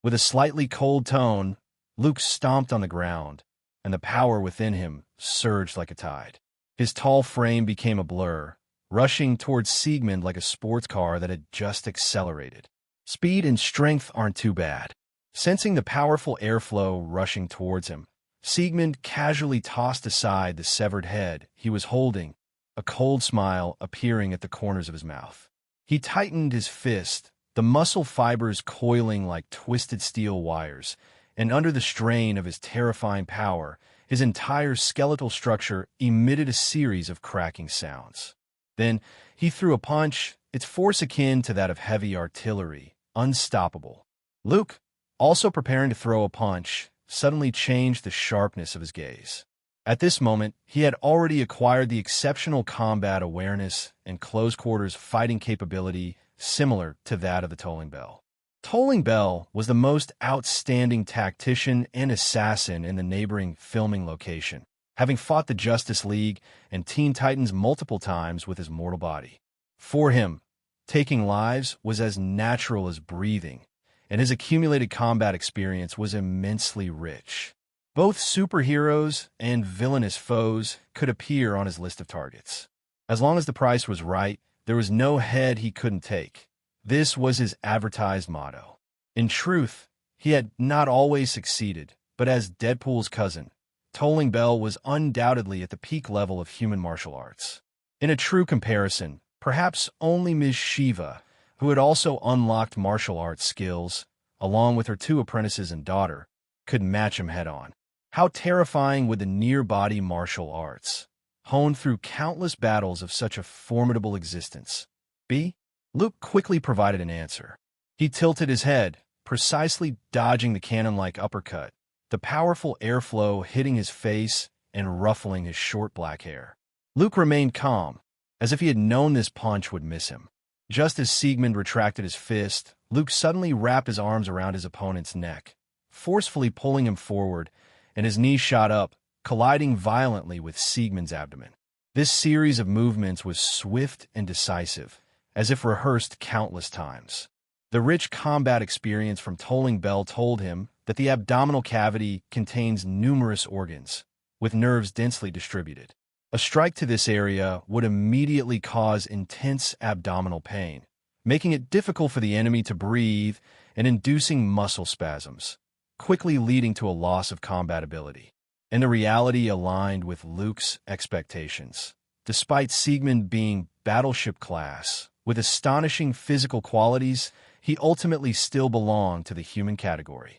With a slightly cold tone, Luke stomped on the ground, and the power within him surged like a tide. His tall frame became a blur, rushing towards Siegmund like a sports car that had just accelerated. Speed and strength aren't too bad. Sensing the powerful airflow rushing towards him, Siegmund casually tossed aside the severed head he was holding, a cold smile appearing at the corners of his mouth. He tightened his fist, the muscle fibers coiling like twisted steel wires, and under the strain of his terrifying power, his entire skeletal structure emitted a series of cracking sounds. Then he threw a punch, its force akin to that of heavy artillery, unstoppable. Luke, also preparing to throw a punch, suddenly changed the sharpness of his gaze. At this moment, he had already acquired the exceptional combat awareness and close-quarters fighting capability similar to that of the Tolling Bell. Tolling Bell was the most outstanding tactician and assassin in the neighboring filming location, having fought the Justice League and Teen Titans multiple times with his mortal body. For him, taking lives was as natural as breathing, and his accumulated combat experience was immensely rich. Both superheroes and villainous foes could appear on his list of targets. As long as the price was right, there was no head he couldn't take. This was his advertised motto. In truth, he had not always succeeded, but as Deadpool's cousin, Tolling Bell was undoubtedly at the peak level of human martial arts. In a true comparison, perhaps only Ms. Shiva, who had also unlocked martial arts skills, along with her two apprentices and daughter, could match him head-on. How terrifying would the near-body martial arts, honed through countless battles of such a formidable existence, be? Luke quickly provided an answer. He tilted his head, precisely dodging the cannon-like uppercut, the powerful airflow hitting his face and ruffling his short black hair. Luke remained calm, as if he had known this punch would miss him. Just as Siegmund retracted his fist, Luke suddenly wrapped his arms around his opponent's neck, forcefully pulling him forward, and his knees shot up, colliding violently with Siegmund's abdomen. This series of movements was swift and decisive, as if rehearsed countless times. The rich combat experience from Tolling Bell told him that the abdominal cavity contains numerous organs, with nerves densely distributed. A strike to this area would immediately cause intense abdominal pain, making it difficult for the enemy to breathe and inducing muscle spasms, quickly leading to a loss of combat ability. And the reality aligned with Luke's expectations. Despite Siegmund being battleship class, with astonishing physical qualities, he ultimately still belonged to the human category.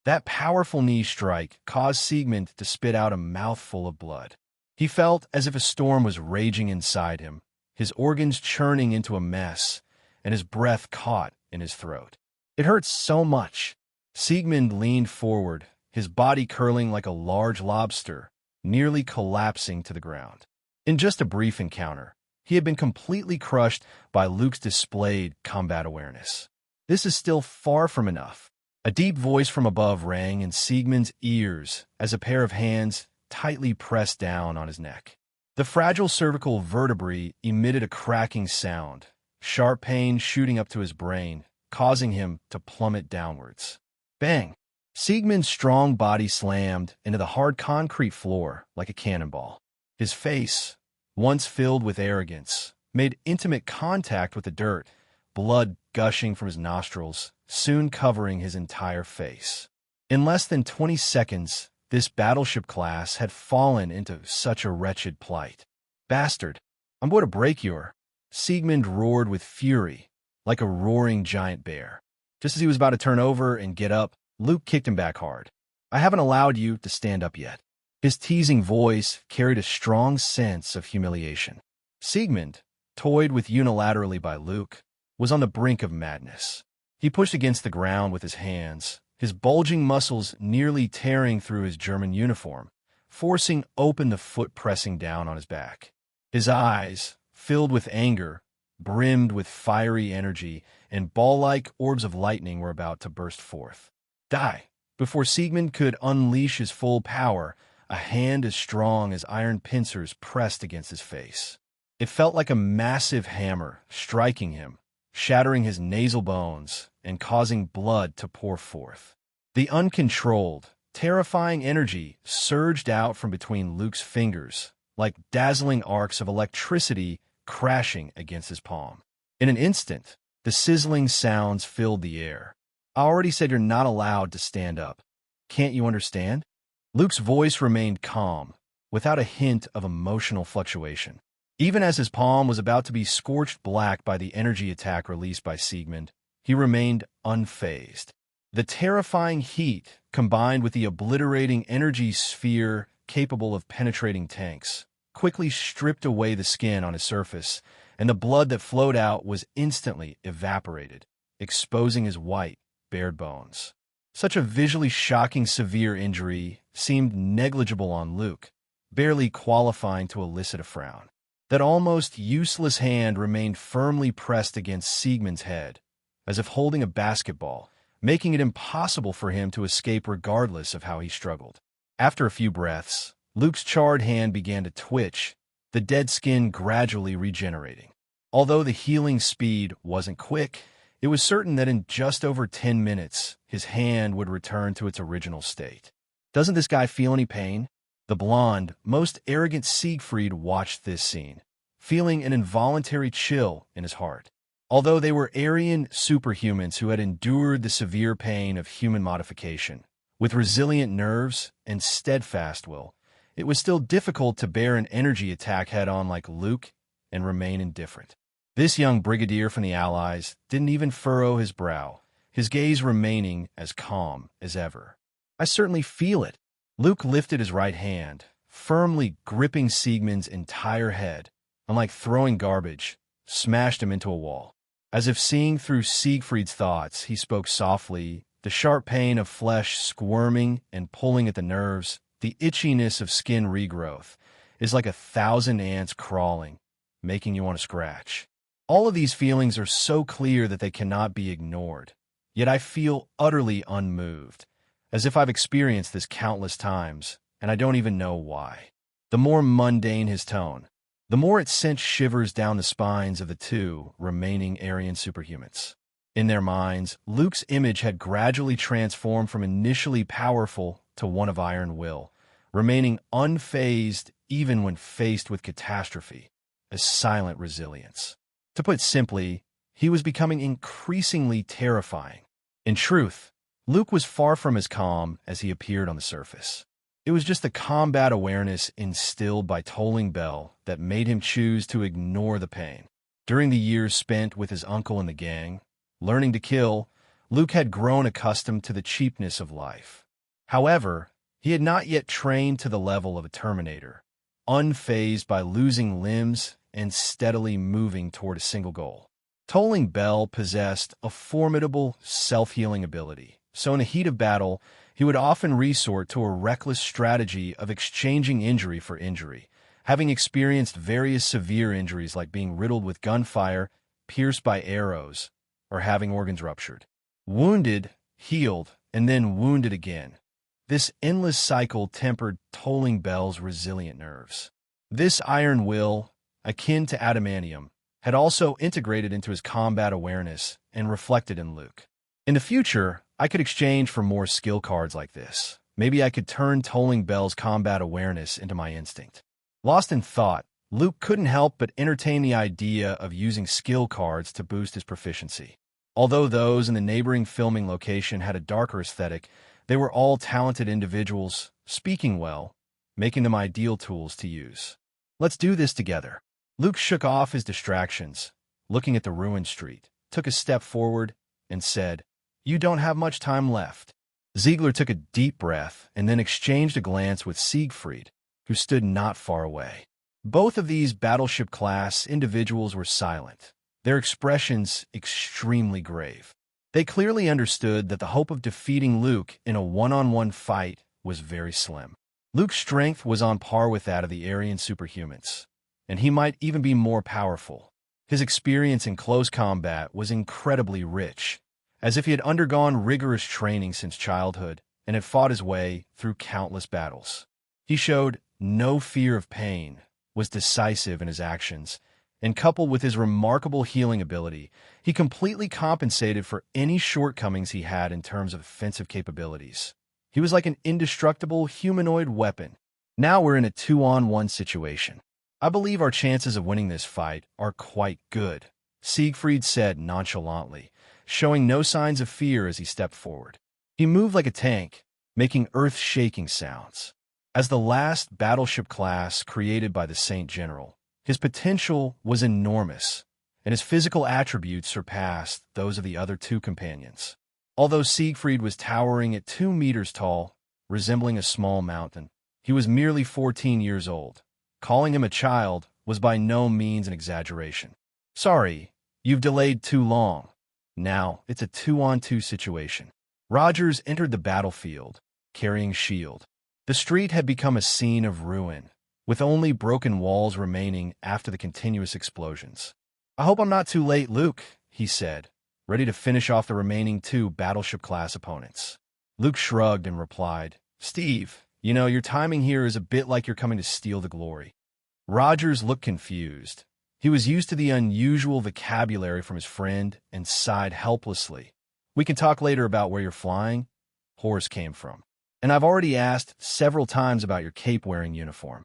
That powerful knee strike caused Siegmund to spit out a mouthful of blood. He felt as if a storm was raging inside him, his organs churning into a mess, and his breath caught in his throat. It hurt so much. Siegmund leaned forward, his body curling like a large lobster, nearly collapsing to the ground. In just a brief encounter, he had been completely crushed by Luke's displayed combat awareness. This is still far from enough. A deep voice from above rang in Siegmund's ears as a pair of hands tightly pressed down on his neck. The fragile cervical vertebrae emitted a cracking sound, sharp pain shooting up to his brain, causing him to plummet downwards. Bang! Siegmund's strong body slammed into the hard concrete floor like a cannonball. His face, once filled with arrogance, made intimate contact with the dirt, blood gushing from his nostrils, soon covering his entire face. In less than 20 seconds, this battleship class had fallen into such a wretched plight. Bastard, I'm going to break your... Siegmund roared with fury, like a roaring giant bear. Just as he was about to turn over and get up, Luke kicked him back hard. I haven't allowed you to stand up yet. His teasing voice carried a strong sense of humiliation. Siegmund, toyed with unilaterally by Luke, was on the brink of madness. He pushed against the ground with his hands, his bulging muscles nearly tearing through his German uniform, forcing open the foot pressing down on his back. His eyes, filled with anger, brimmed with fiery energy, and ball-like orbs of lightning were about to burst forth. Die! Before Siegmund could unleash his full power, a hand as strong as iron pincers pressed against his face. It felt like a massive hammer striking him, shattering his nasal bones and causing blood to pour forth. The uncontrolled, terrifying energy surged out from between Luke's fingers, like dazzling arcs of electricity crashing against his palm. In an instant, the sizzling sounds filled the air. I already said you're not allowed to stand up. Can't you understand? Luke's voice remained calm, without a hint of emotional fluctuation. Even as his palm was about to be scorched black by the energy attack released by Siegmund, he remained unfazed. The terrifying heat, combined with the obliterating energy sphere capable of penetrating tanks, quickly stripped away the skin on his surface, and the blood that flowed out was instantly evaporated, exposing his white, bared bones. Such a visually shocking severe injury seemed negligible on Luke, barely qualifying to elicit a frown. That almost useless hand remained firmly pressed against Siegmund's head, as if holding a basketball, making it impossible for him to escape regardless of how he struggled. After a few breaths, Luke's charred hand began to twitch, the dead skin gradually regenerating. Although the healing speed wasn't quick, it was certain that in just over 10 minutes, his hand would return to its original state. Doesn't this guy feel any pain? The blonde, most arrogant Siegfried watched this scene, feeling an involuntary chill in his heart. Although they were Aryan superhumans who had endured the severe pain of human modification, with resilient nerves and steadfast will, it was still difficult to bear an energy attack head-on like Luke and remain indifferent. This young brigadier from the Allies didn't even furrow his brow, his gaze remaining as calm as ever. I certainly feel it. Luke lifted his right hand, firmly gripping Siegmund's entire head, and like throwing garbage, smashed him into a wall. As if seeing through Siegfried's thoughts, he spoke softly, the sharp pain of flesh squirming and pulling at the nerves, the itchiness of skin regrowth, is like 1,000 ants crawling, making you want to scratch. All of these feelings are so clear that they cannot be ignored, yet I feel utterly unmoved, as if I've experienced this countless times, and I don't even know why. The more mundane his tone, the more it sent shivers down the spines of the two remaining Aryan superhumans. In their minds, Luke's image had gradually transformed from initially powerful to one of iron will, remaining unfazed even when faced with catastrophe, a silent resilience. To put simply, he was becoming increasingly terrifying. In truth, Luke was far from as calm as he appeared on the surface. It was just the combat awareness instilled by Tolling Bell that made him choose to ignore the pain. During the years spent with his uncle in the gang, learning to kill, Luke had grown accustomed to the cheapness of life. However, he had not yet trained to the level of a Terminator, unfazed by losing limbs and steadily moving toward a single goal. Tolling Bell possessed a formidable self-healing ability, so in the heat of battle, he would often resort to a reckless strategy of exchanging injury for injury, having experienced various severe injuries like being riddled with gunfire, pierced by arrows, or having organs ruptured. Wounded, healed, and then wounded again. This endless cycle tempered Tolling Bell's resilient nerves. This iron will, akin to adamantium, had also integrated into his combat awareness and reflected in Luke. In the future, I could exchange for more skill cards like this. Maybe I could turn Tolling Bell's combat awareness into my instinct. Lost in thought, Luke couldn't help but entertain the idea of using skill cards to boost his proficiency. Although those in the neighboring filming location had a darker aesthetic, they were all talented individuals, speaking well, making them ideal tools to use. Let's do this together. Luke shook off his distractions, looking at the ruined street, took a step forward, and said, "You don't have much time left. Ziegler took a deep breath and then exchanged a glance with Siegfried, who stood not far away. Both of these battleship-class individuals were silent, their expressions extremely grave. They clearly understood that the hope of defeating Luke in a one-on-one fight was very slim. Luke's strength was on par with that of the Aryan superhumans, and he might even be more powerful. His experience in close combat was incredibly rich, as if he had undergone rigorous training since childhood and had fought his way through countless battles. He showed no fear of pain, was decisive in his actions, and coupled with his remarkable healing ability, he completely compensated for any shortcomings he had in terms of offensive capabilities. He was like an indestructible humanoid weapon. Now we're in a 2-on-1 situation. I believe our chances of winning this fight are quite good, Siegfried said nonchalantly, showing no signs of fear as he stepped forward. He moved like a tank, making earth-shaking sounds. As the last battleship class created by the Saint General, his potential was enormous, and his physical attributes surpassed those of the other two companions. Although Siegfried was towering at 2 meters tall, resembling a small mountain, he was merely 14 years old. Calling him a child was by no means an exaggeration. Sorry, you've delayed too long. Now it's a 2-on-2 situation. Rogers entered the battlefield, carrying a shield. The street had become a scene of ruin, with only broken walls remaining after the continuous explosions. I hope I'm not too late, Luke, he said, ready to finish off the remaining 2 battleship-class opponents. Luke shrugged and replied, Steve, your timing here is a bit like you're coming to steal the glory. Rogers looked confused. He was used to the unusual vocabulary from his friend and sighed helplessly. We can talk later about where your flying horse came from. And I've already asked several times about your cape-wearing uniform.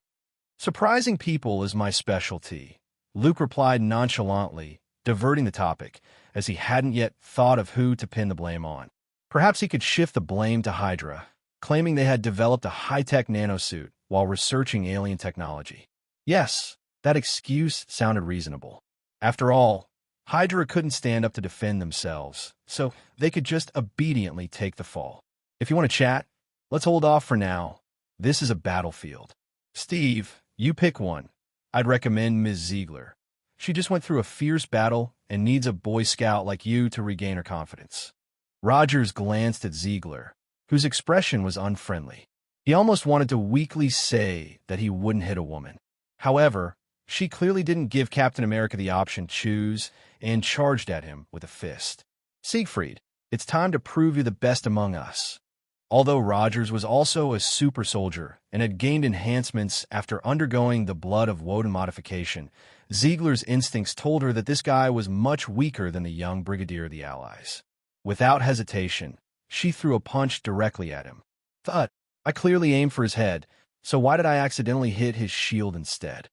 Surprising people is my specialty, Luke replied nonchalantly, diverting the topic, as he hadn't yet thought of who to pin the blame on. Perhaps he could shift the blame to Hydra, claiming they had developed a high-tech nanosuit while researching alien technology. Yes, that excuse sounded reasonable. After all, Hydra couldn't stand up to defend themselves, so they could just obediently take the fall. If you want to chat, let's hold off for now. This is a battlefield. Steve, you pick one. I'd recommend Ms. Ziegler. She just went through a fierce battle and needs a Boy Scout like you to regain her confidence. Rogers glanced at Ziegler, whose expression was unfriendly. He almost wanted to weakly say that he wouldn't hit a woman. However, she clearly didn't give Captain America the option to choose and charged at him with a fist. Siegfried, it's time to prove you're the best among us. Although Rogers was also a super soldier and had gained enhancements after undergoing the blood of Woden modification, Ziegler's instincts told her that this guy was much weaker than the young brigadier of the Allies. Without hesitation, she threw a punch directly at him. Thud! I clearly aimed for his head, so why did I accidentally hit his shield instead?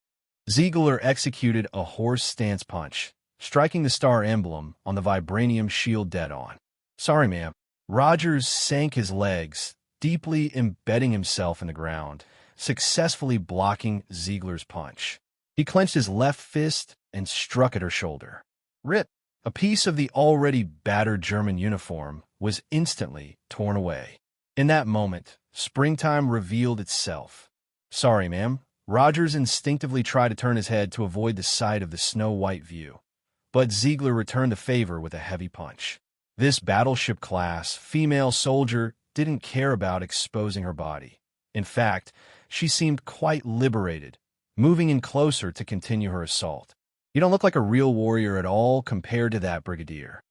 Ziegler executed a horse stance punch, striking the star emblem on the vibranium shield dead on. Sorry, ma'am. Rogers sank his legs, deeply embedding himself in the ground, successfully blocking Ziegler's punch. He clenched his left fist and struck at her shoulder. Rip! A piece of the already battered German uniform was instantly torn away. In that moment, springtime revealed itself. Sorry, ma'am. Rogers instinctively tried to turn his head to avoid the sight of the snow-white view, but Ziegler returned the favor with a heavy punch. This battleship-class female soldier didn't care about exposing her body. In fact, she seemed quite liberated, moving in closer to continue her assault. You don't look like a real warrior at all compared to that brigadier.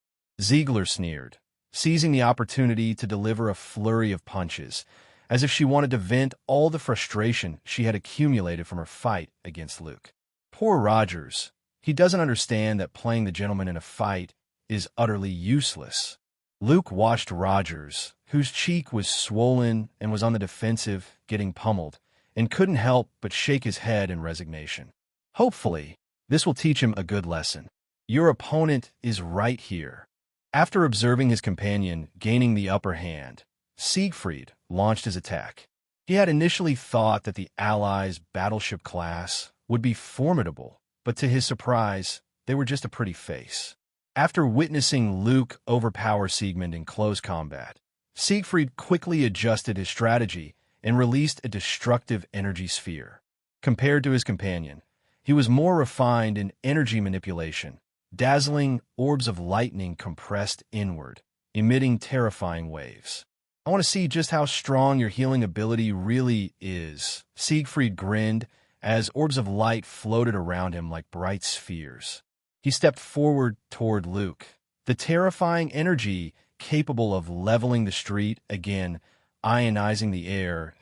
Ziegler sneered, seizing the opportunity to deliver a flurry of punches, as if she wanted to vent all the frustration she had accumulated from her fight against Luke. Poor Rogers. He doesn't understand that playing the gentleman in a fight is utterly useless. Luke watched Rogers, whose cheek was swollen and was on the defensive, getting pummeled, and couldn't help but shake his head in resignation. Hopefully, this will teach him a good lesson. Your opponent is right here. After observing his companion gaining the upper hand, Siegfried launched his attack. He had initially thought that the Allies' battleship class would be formidable, but to his surprise, they were just a pretty face. After witnessing Luke overpower Siegmund in close combat, Siegfried quickly adjusted his strategy and released a destructive energy sphere. Compared to his companion, he was more refined in energy manipulation, dazzling orbs of lightning compressed inward, emitting terrifying waves. I want to see just how strong your healing ability really is. Siegfried grinned as orbs of light floated around him like bright spheres. He stepped forward toward Luke, the terrifying energy capable of leveling the street, again ionizing the air,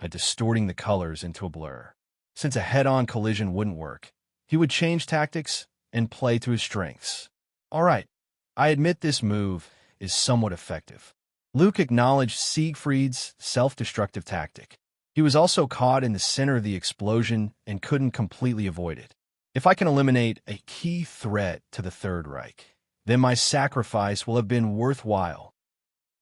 distorting the colors into a blur. Since a head-on collision wouldn't work, he would change tactics and play to his strengths. All right, I admit this move is somewhat effective. Luke acknowledged Siegfried's self-destructive tactic. He was also caught in the center of the explosion and couldn't completely avoid it. If I can eliminate a key threat to the Third Reich, then my sacrifice will have been worthwhile.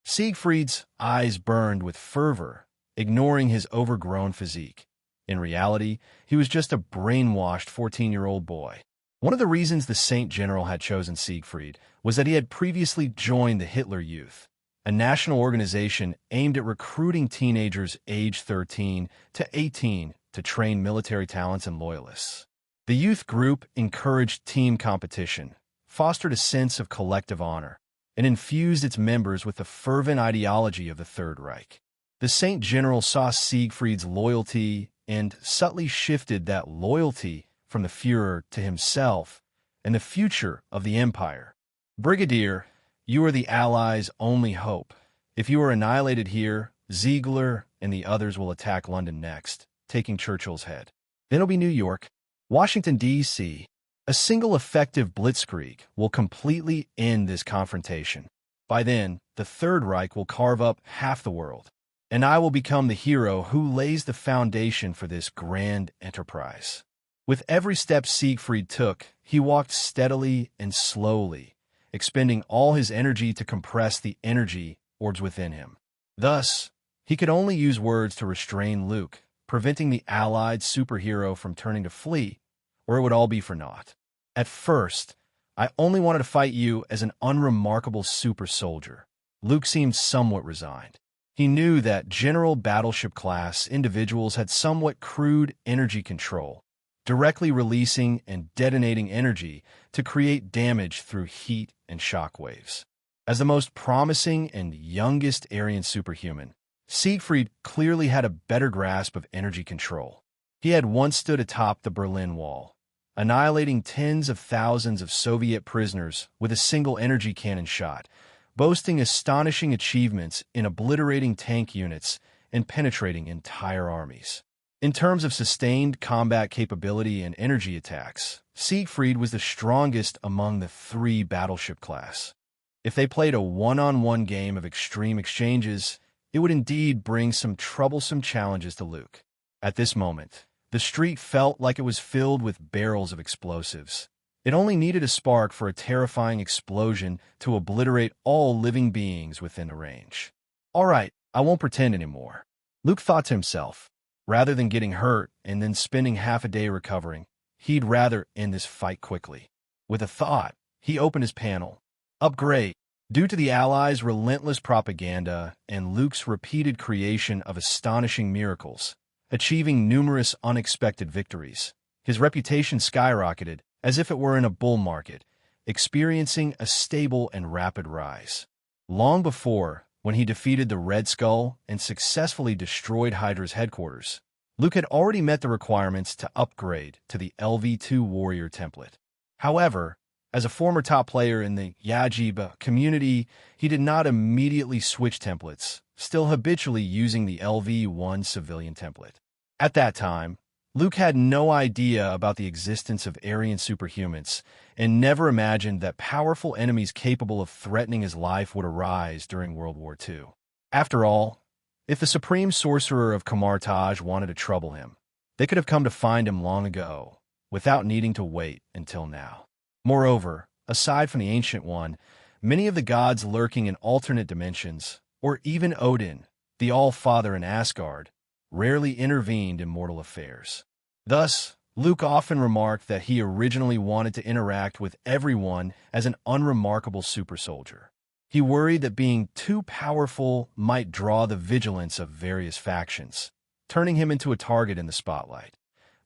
Siegfried's eyes burned with fervor, ignoring his overgrown physique. In reality, he was just a brainwashed 14-year-old boy. One of the reasons the Saint General had chosen Siegfried was that he had previously joined the Hitler Youth, a national organization aimed at recruiting teenagers aged 13 to 18 to train military talents and loyalists. The youth group encouraged team competition, fostered a sense of collective honor, and infused its members with the fervent ideology of the Third Reich. The Saint General saw Siegfried's loyalty and subtly shifted that loyalty from the Führer to himself and the future of the Empire. Brigadier, you are the Allies' only hope. If you are annihilated here, Ziegler and the others will attack London next, taking Churchill's head. Then it'll be New York, Washington, D.C. A single effective blitzkrieg will completely end this confrontation. By then, the Third Reich will carve up half the world, and I will become the hero who lays the foundation for this grand enterprise. With every step Siegfried took, he walked steadily and slowly, expending all his energy to compress the energy orbs within him. Thus, he could only use words to restrain Luke, preventing the allied superhero from turning to flee, or it would all be for naught. At first, I only wanted to fight you as an unremarkable super soldier. Luke seemed somewhat resigned. He knew that general battleship class individuals had somewhat crude energy control, directly releasing and detonating energy to create damage through heat and shock waves. As the most promising and youngest Aryan superhuman, Siegfried clearly had a better grasp of energy control. He had once stood atop the Berlin Wall, annihilating tens of thousands of Soviet prisoners with a single energy cannon shot, boasting astonishing achievements in obliterating tank units and penetrating entire armies. In terms of sustained combat capability and energy attacks, Siegfried was the strongest among the three battleship class. If they played a one-on-one game of extreme exchanges, it would indeed bring some troublesome challenges to Luke. At this moment, the street felt like it was filled with barrels of explosives. It only needed a spark for a terrifying explosion to obliterate all living beings within the range. All right, I won't pretend anymore, Luke thought to himself. Rather than getting hurt and then spending half a day recovering, he'd rather end this fight quickly. With a thought, he opened his panel. Upgrade. Due to the Allies' relentless propaganda and Luke's repeated creation of astonishing miracles, achieving numerous unexpected victories, his reputation skyrocketed as if it were in a bull market, experiencing a stable and rapid rise. Long before, when he defeated the Red Skull and successfully destroyed Hydra's headquarters, Luke had already met the requirements to upgrade to the LV2 Warrior template. However, as a former top player in the Yajiba community, he did not immediately switch templates, still habitually using the LV1 civilian template. At that time, Luke had no idea about the existence of Aryan superhumans and never imagined that powerful enemies capable of threatening his life would arise during World War II. After all, if the Supreme Sorcerer of Kamartaj wanted to trouble him, they could have come to find him long ago, without needing to wait until now. Moreover, aside from the Ancient One, many of the gods lurking in alternate dimensions, or even Odin, the All-Father in Asgard, rarely intervened in mortal affairs. Thus, Luke often remarked that he originally wanted to interact with everyone as an unremarkable super soldier. He worried that being too powerful might draw the vigilance of various factions, turning him into a target in the spotlight,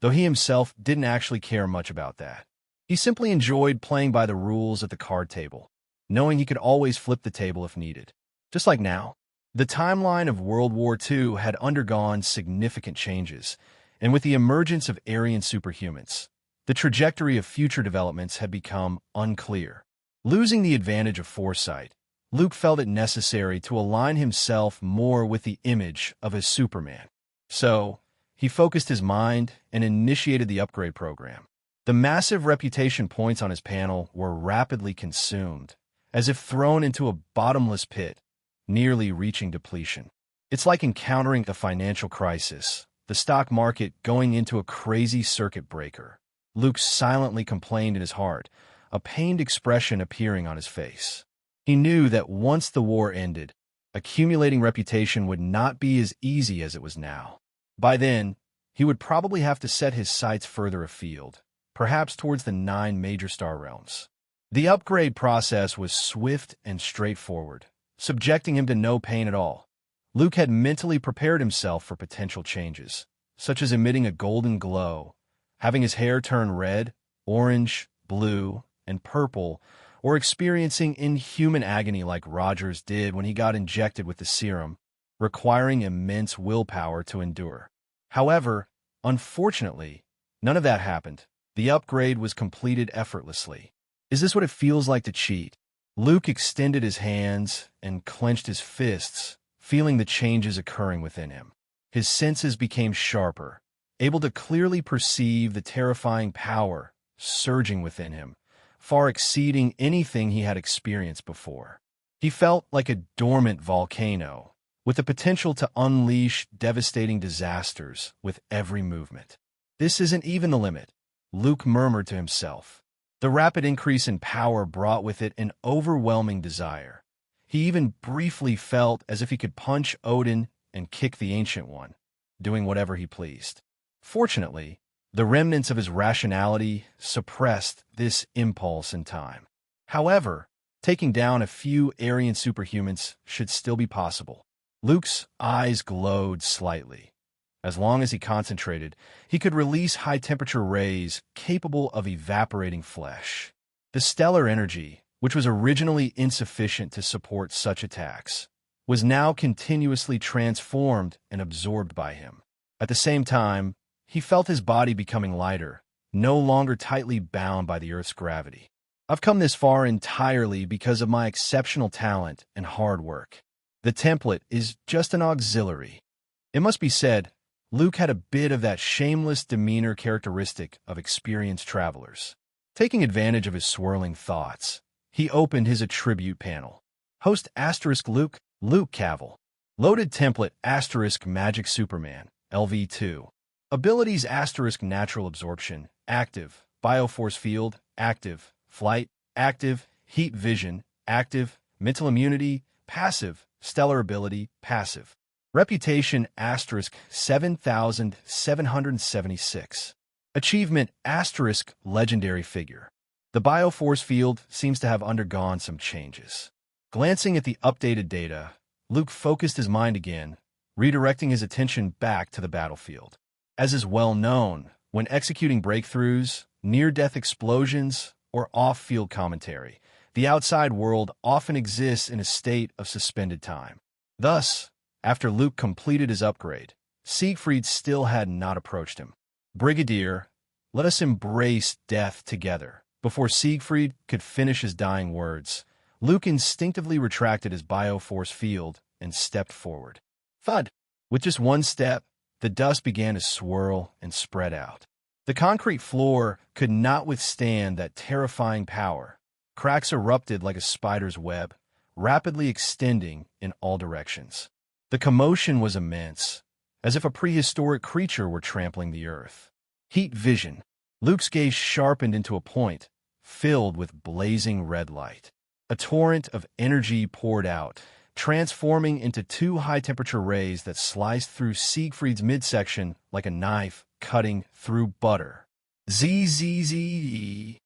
though he himself didn't actually care much about that. He simply enjoyed playing by the rules at the card table, knowing he could always flip the table if needed. Just like now, the timeline of World War II had undergone significant changes, and with the emergence of Aryan superhumans, the trajectory of future developments had become unclear. Losing the advantage of foresight, Luke felt it necessary to align himself more with the image of his Superman. So, he focused his mind and initiated the upgrade program. The massive reputation points on his panel were rapidly consumed, as if thrown into a bottomless pit, nearly reaching depletion. It's like encountering a financial crisis, the stock market going into a crazy circuit breaker. Luke silently complained in his heart, a pained expression appearing on his face. He knew that once the war ended, accumulating reputation would not be as easy as it was now. By then, he would probably have to set his sights further afield, perhaps towards the 9 major star realms. The upgrade process was swift and straightforward, subjecting him to no pain at all. Luke had mentally prepared himself for potential changes, such as emitting a golden glow, having his hair turn red, orange, blue, and purple, or experiencing inhuman agony like Rogers did when he got injected with the serum, requiring immense willpower to endure. However, unfortunately, none of that happened. The upgrade was completed effortlessly. Is this what it feels like to cheat? Luke extended his hands and clenched his fists, feeling the changes occurring within him. His senses became sharper, able to clearly perceive the terrifying power surging within him, far exceeding anything he had experienced before. He felt like a dormant volcano, with the potential to unleash devastating disasters with every movement. This isn't even the limit, Luke murmured to himself. The rapid increase in power brought with it an overwhelming desire. He even briefly felt as if he could punch Odin and kick the Ancient One, doing whatever he pleased. Fortunately, the remnants of his rationality suppressed this impulse in time. However, taking down a few Aryan superhumans should still be possible. Luke's eyes glowed slightly. As long as he concentrated, he could release high-temperature rays capable of evaporating flesh. The stellar energy, which was originally insufficient to support such attacks, was now continuously transformed and absorbed by him. At the same time, he felt his body becoming lighter, no longer tightly bound by the Earth's gravity. I've come this far entirely because of my exceptional talent and hard work. The template is just an auxiliary. It must be said, Luke had a bit of that shameless demeanor characteristic of experienced travelers. Taking advantage of his swirling thoughts, he opened his attribute panel. Host * Luke, Luke Cavill. Loaded template * Magic Superman, LV2. Abilities * Natural Absorption, active. Bioforce Field, active. Flight, active. Heat Vision, active. Mental Immunity, passive. Stellar Ability, passive. Reputation * 7,776. Achievement * Legendary Figure. The Bioforce Field seems to have undergone some changes. Glancing at the updated data, Luke focused his mind again, redirecting his attention back to the battlefield. As is well known, when executing breakthroughs, near-death explosions, or off-field commentary, the outside world often exists in a state of suspended time. Thus, after Luke completed his upgrade, Siegfried still had not approached him. Brigadier, let us embrace death together. Before Siegfried could finish his dying words, Luke instinctively retracted his bioforce field and stepped forward. Thud! With just one step, the dust began to swirl and spread out. The concrete floor could not withstand that terrifying power. Cracks erupted like a spider's web, rapidly extending in all directions. The commotion was immense, as if a prehistoric creature were trampling the earth. Heat Vision. Luke's gaze sharpened into a point, filled with blazing red light. A torrent of energy poured out, transforming into 2 high-temperature rays that sliced through Siegfried's midsection like a knife cutting through butter. Zzz. The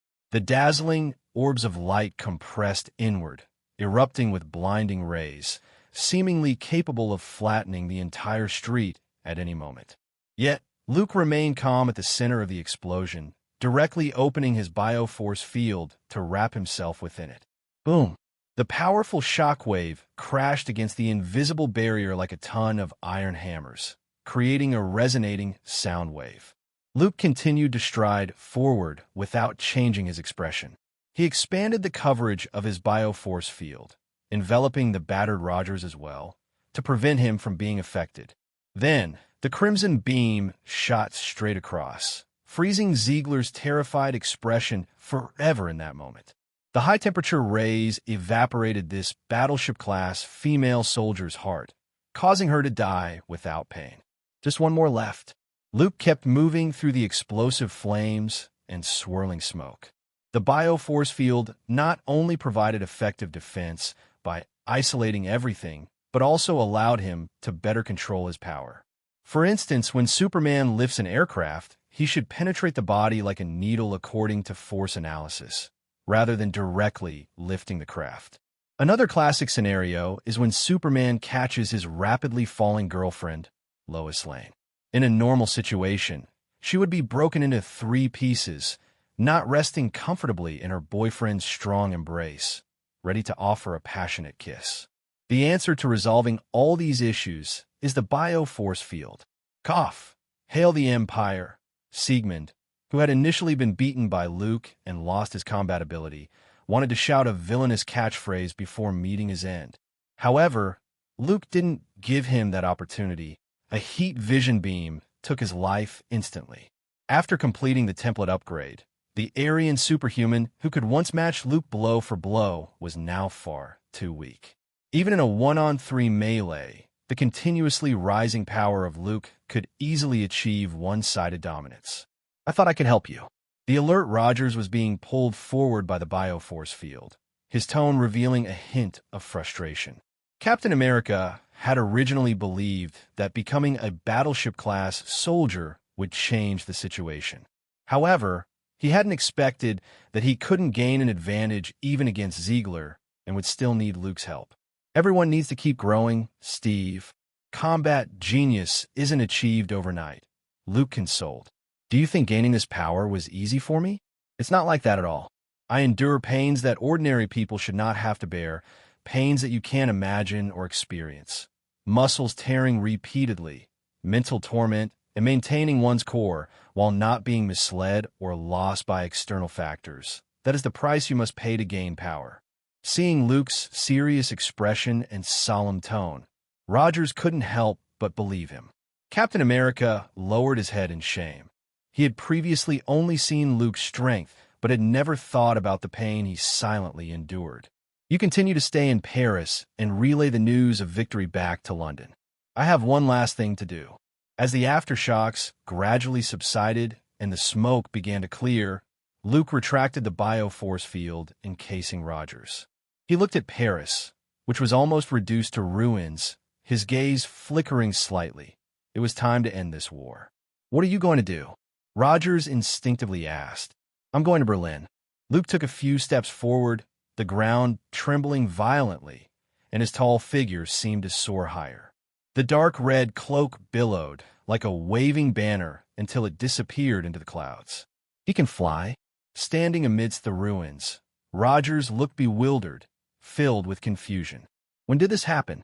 dazzling orbs of light compressed inward, erupting with blinding rays, seemingly capable of flattening the entire street at any moment. Yet, Luke remained calm at the center of the explosion, directly opening his bioforce field to wrap himself within it. Boom! The powerful shockwave crashed against the invisible barrier like a ton of iron hammers, creating a resonating sound wave. Luke continued to stride forward without changing his expression. He expanded the coverage of his bioforce field, enveloping the battered Rogers as well, to prevent him from being affected. Then, the crimson beam shot straight across, freezing Ziegler's terrified expression forever in that moment. The high-temperature rays evaporated this battleship-class female soldier's heart, causing her to die without pain. Just one more left. Luke kept moving through the explosive flames and swirling smoke. The bioforce field not only provided effective defense by isolating everything, but also allowed him to better control his power. For instance, when Superman lifts an aircraft, he should penetrate the body like a needle according to force analysis, rather than directly lifting the craft. Another classic scenario is when Superman catches his rapidly falling girlfriend, Lois Lane. In a normal situation, she would be broken into 3 pieces, not resting comfortably in her boyfriend's strong embrace, ready to offer a passionate kiss. The answer to resolving all these issues is the bioforce field. Cough! Hail the Empire! Siegmund, who had initially been beaten by Luke and lost his combat ability, wanted to shout a villainous catchphrase before meeting his end. However, Luke didn't give him that opportunity. A heat vision beam took his life instantly. After completing the template upgrade, the Aryan superhuman who could once match Luke blow for blow was now far too weak. Even in a 1-on-3 melee, the continuously rising power of Luke could easily achieve one-sided dominance. I thought I could help you. The alert Rogers was being pulled forward by the bioforce field, his tone revealing a hint of frustration. Captain America had originally believed that becoming a battleship-class soldier would change the situation. However, he hadn't expected that he couldn't gain an advantage even against Ziegler and would still need Luke's help. Everyone needs to keep growing, Steve. Combat genius isn't achieved overnight. Luke consoled. Do you think gaining this power was easy for me? It's not like that at all. I endure pains that ordinary people should not have to bear, pains that you can't imagine or experience. Muscles tearing repeatedly, mental torment, and maintaining one's core while not being misled or lost by external factors. That is the price you must pay to gain power. Seeing Luke's serious expression and solemn tone, Rogers couldn't help but believe him. Captain America lowered his head in shame. He had previously only seen Luke's strength, but had never thought about the pain he silently endured. You continue to stay in Paris and relay the news of victory back to London. I have one last thing to do. As the aftershocks gradually subsided and the smoke began to clear, Luke retracted the bioforce field encasing Rogers. He looked at Paris, which was almost reduced to ruins, his gaze flickering slightly. It was time to end this war. What are you going to do? Rogers instinctively asked. I'm going to Berlin. Luke took a few steps forward, the ground trembling violently, and his tall figure seemed to soar higher. The dark red cloak billowed like a waving banner until it disappeared into the clouds. He can fly? Standing amidst the ruins, Rogers looked bewildered, filled with confusion. When did this happen?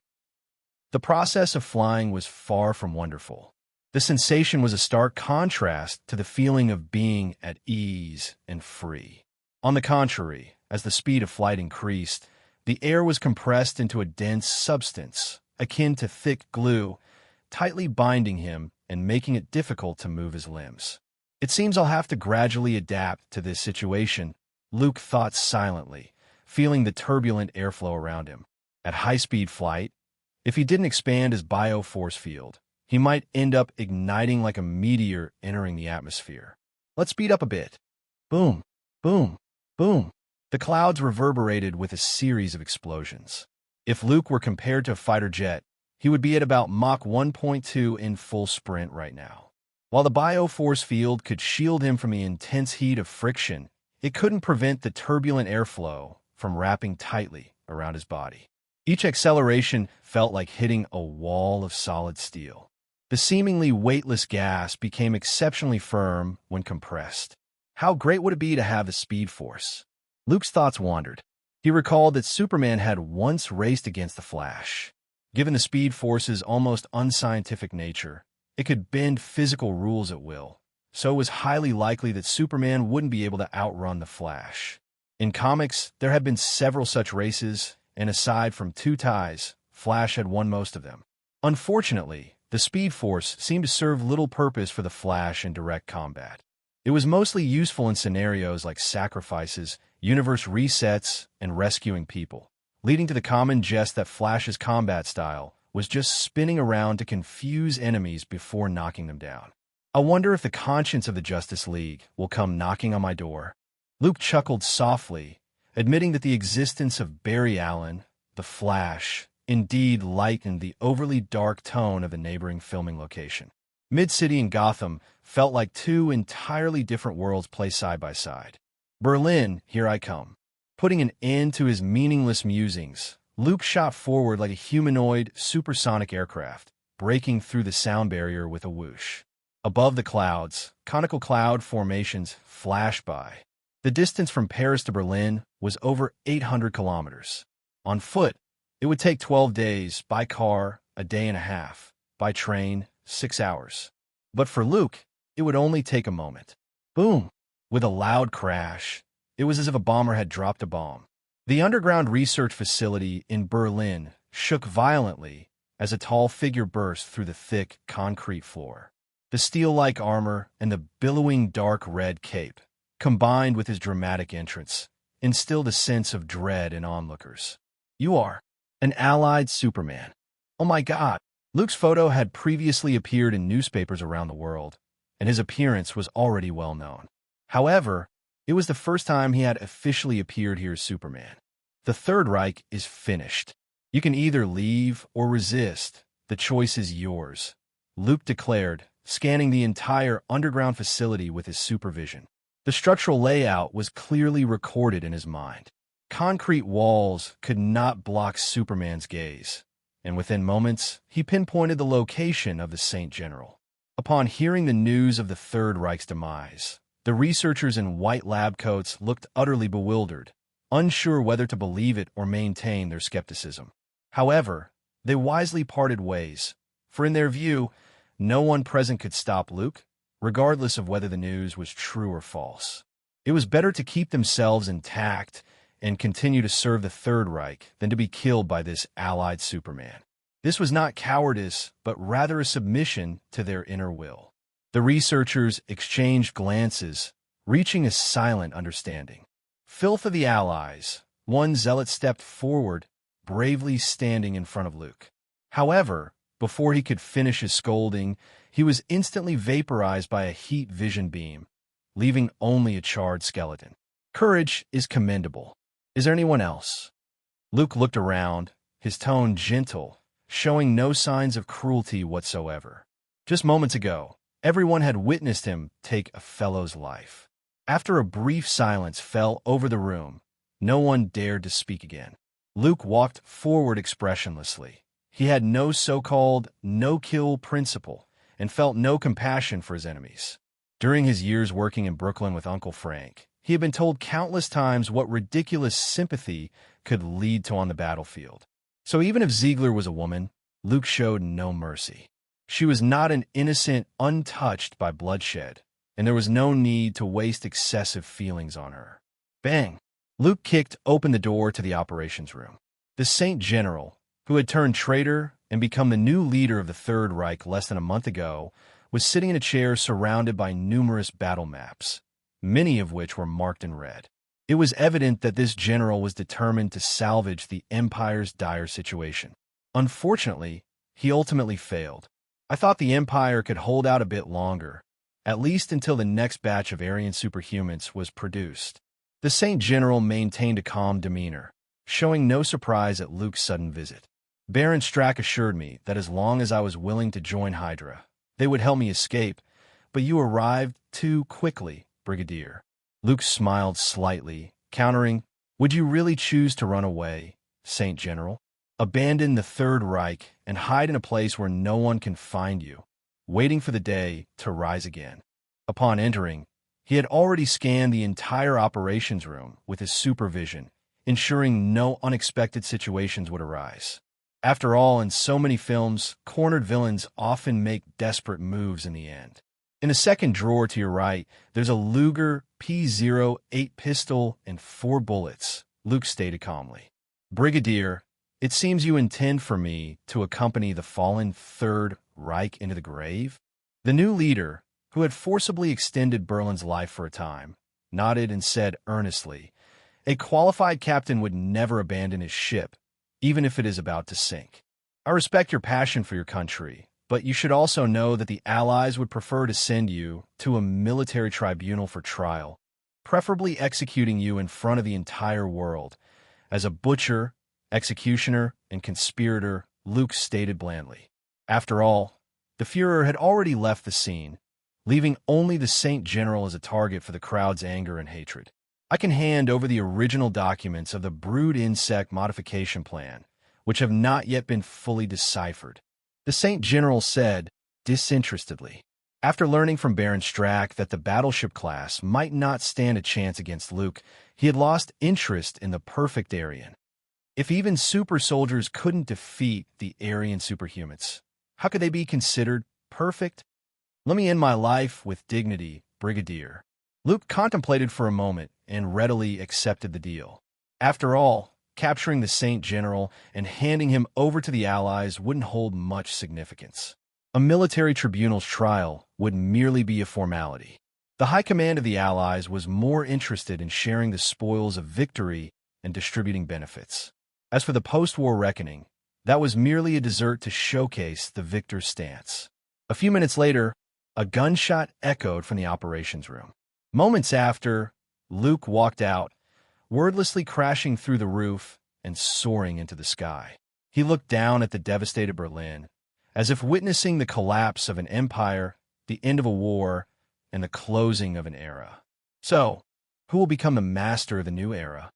The process of flying was far from wonderful. The sensation was a stark contrast to the feeling of being at ease and free. On the contrary, as the speed of flight increased, the air was compressed into a dense substance, akin to thick glue, tightly binding him and making it difficult to move his limbs. It seems I'll have to gradually adapt to this situation, Luke thought silently, feeling the turbulent airflow around him. At high-speed flight, if he didn't expand his bioforce field, he might end up igniting like a meteor entering the atmosphere. Let's speed up a bit. Boom, boom, boom. The clouds reverberated with a series of explosions. If Luke were compared to a fighter jet, he would be at about Mach 1.2 in full sprint right now. While the bioforce field could shield him from the intense heat of friction, it couldn't prevent the turbulent airflow from wrapping tightly around his body. Each acceleration felt like hitting a wall of solid steel. The seemingly weightless gas became exceptionally firm when compressed. How great would it be to have the Speed Force? Luke's thoughts wandered. He recalled that Superman had once raced against the Flash. Given the Speed Force's almost unscientific nature, it could bend physical rules at will, so it was highly likely that Superman wouldn't be able to outrun the Flash. In comics, there had been several such races, and aside from two ties, Flash had won most of them. Unfortunately, the Speed Force seemed to serve little purpose for the Flash in direct combat. It was mostly useful in scenarios like sacrifices, universe resets, and rescuing people, leading to the common jest that Flash's combat style was just spinning around to confuse enemies before knocking them down. I wonder if the conscience of the Justice League will come knocking on my door. Luke chuckled softly, admitting that the existence of Barry Allen, the Flash, indeed lightened the overly dark tone of the neighboring filming location. Mid-City and Gotham felt like two entirely different worlds placed side by side. Berlin, here I come. Putting an end to his meaningless musings, Luke shot forward like a humanoid, supersonic aircraft, breaking through the sound barrier with a whoosh. Above the clouds, conical cloud formations flashed by. The distance from Paris to Berlin was over 800 kilometers. On foot, it would take 12 days, by car, a day and a half, by train, 6 hours. But for Luke, it would only take a moment. Boom! With a loud crash, it was as if a bomber had dropped a bomb. The underground research facility in Berlin shook violently as a tall figure burst through the thick concrete floor. The steel-like armor and the billowing dark red cape, combined with his dramatic entrance, instilled a sense of dread in onlookers. You are an allied Superman. Oh my God! Luke's photo had previously appeared in newspapers around the world, and his appearance was already well known. However, it was the first time he had officially appeared here as Superman. The Third Reich is finished. You can either leave or resist. The choice is yours, Luke declared, scanning the entire underground facility with his supervision. The structural layout was clearly recorded in his mind. Concrete walls could not block Superman's gaze, and within moments, he pinpointed the location of the Saint General. Upon hearing the news of the Third Reich's demise, the researchers in white lab coats looked utterly bewildered, unsure whether to believe it or maintain their skepticism. However, they wisely parted ways, for in their view, no one present could stop Luke, regardless of whether the news was true or false. It was better to keep themselves intact and continue to serve the Third Reich than to be killed by this allied Superman. This was not cowardice, but rather a submission to their inner will. The researchers exchanged glances, reaching a silent understanding. Filth of the Allies, one zealot stepped forward, bravely standing in front of Luke. However, before he could finish his scolding, he was instantly vaporized by a heat vision beam, leaving only a charred skeleton. Courage is commendable. Is there anyone else? Luke looked around, his tone gentle, showing no signs of cruelty whatsoever. Just moments ago, everyone had witnessed him take a fellow's life. After a brief silence fell over the room, no one dared to speak again. Luke walked forward expressionlessly. He had no so-called no-kill principle and felt no compassion for his enemies. During his years working in Brooklyn with Uncle Frank, he had been told countless times what ridiculous sympathy could lead to on the battlefield. So even if Ziegler was a woman, Luke showed no mercy. She was not an innocent, untouched by bloodshed, and there was no need to waste excessive feelings on her. Bang! Luke kicked open the door to the operations room. The Saint General, who had turned traitor and become the new leader of the Third Reich less than a month ago, was sitting in a chair surrounded by numerous battle maps, many of which were marked in red. It was evident that this general was determined to salvage the Empire's dire situation. Unfortunately, he ultimately failed. I thought the Empire could hold out a bit longer, at least until the next batch of Aryan superhumans was produced. The Saint General maintained a calm demeanor, showing no surprise at Luke's sudden visit. Baron Strack assured me that as long as I was willing to join Hydra, they would help me escape, but you arrived too quickly, Brigadier. Luke smiled slightly, countering, "Would you really choose to run away, Saint General. Abandon the Third Reich and hide in a place where no one can find you, waiting for the day to rise again. Upon entering, he had already scanned the entire operations room with his supervision, ensuring no unexpected situations would arise. After all, in so many films, cornered villains often make desperate moves in the end. In a second drawer to your right, there's a Luger P08 pistol and 4 bullets, Luke stated calmly. Brigadier, it seems you intend for me to accompany the fallen Third Reich into the grave? The new leader, who had forcibly extended Berlin's life for a time, nodded and said earnestly, a qualified captain would never abandon his ship, even if it is about to sink. I respect your passion for your country, but you should also know that the Allies would prefer to send you to a military tribunal for trial, preferably executing you in front of the entire world. As a butcher, executioner, and conspirator, Luke stated blandly. After all, the Führer had already left the scene, leaving only the Saint General as a target for the crowd's anger and hatred. I can hand over the original documents of the brood insect modification plan, which have not yet been fully deciphered, the Saint General said, disinterestedly. After learning from Baron Strack that the battleship class might not stand a chance against Luke, he had lost interest in the perfect Aryan. If even super soldiers couldn't defeat the Aryan superhumans, how could they be considered perfect? Let me end my life with dignity, Brigadier. Luke contemplated for a moment and readily accepted the deal. After all, capturing the Saint General and handing him over to the Allies wouldn't hold much significance. A military tribunal's trial would merely be a formality. The high command of the Allies was more interested in sharing the spoils of victory and distributing benefits. As for the post-war reckoning, that was merely a dessert to showcase the victor's stance. A few minutes later, a gunshot echoed from the operations room. Moments after, Luke walked out, wordlessly crashing through the roof and soaring into the sky. He looked down at the devastated Berlin, as if witnessing the collapse of an empire, the end of a war, and the closing of an era. So, who will become the master of the new era?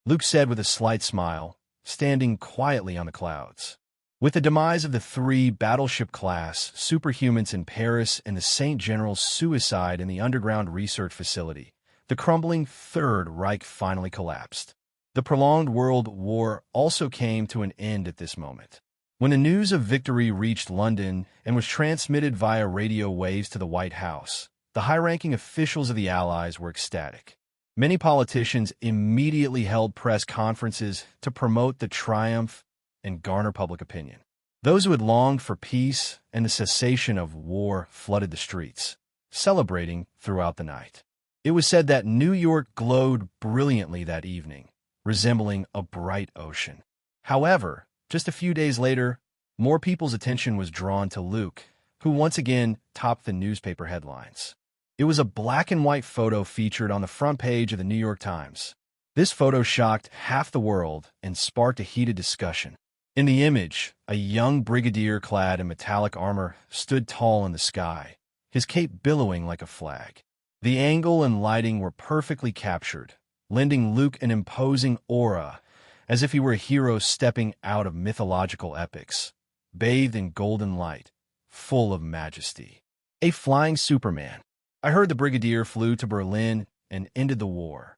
Luke said with a slight smile, standing quietly on the clouds. With the demise of the 3 battleship-class superhumans in Paris and the Saint General's suicide in the underground research facility, the crumbling Third Reich finally collapsed. The prolonged World War also came to an end at this moment. When the news of victory reached London and was transmitted via radio waves to the White House, the high-ranking officials of the Allies were ecstatic. Many politicians immediately held press conferences to promote the triumph and garner public opinion. Those who had longed for peace and the cessation of war flooded the streets, celebrating throughout the night. It was said that New York glowed brilliantly that evening, resembling a bright ocean. However, just a few days later, more people's attention was drawn to Luke, who once again topped the newspaper headlines. It was a black-and-white photo featured on the front page of the New York Times. This photo shocked half the world and sparked a heated discussion. In the image, a young brigadier clad in metallic armor stood tall in the sky, his cape billowing like a flag. The angle and lighting were perfectly captured, lending Luke an imposing aura, as if he were a hero stepping out of mythological epics, bathed in golden light, full of majesty. A flying Superman. I heard the brigadier flew to Berlin and ended the war.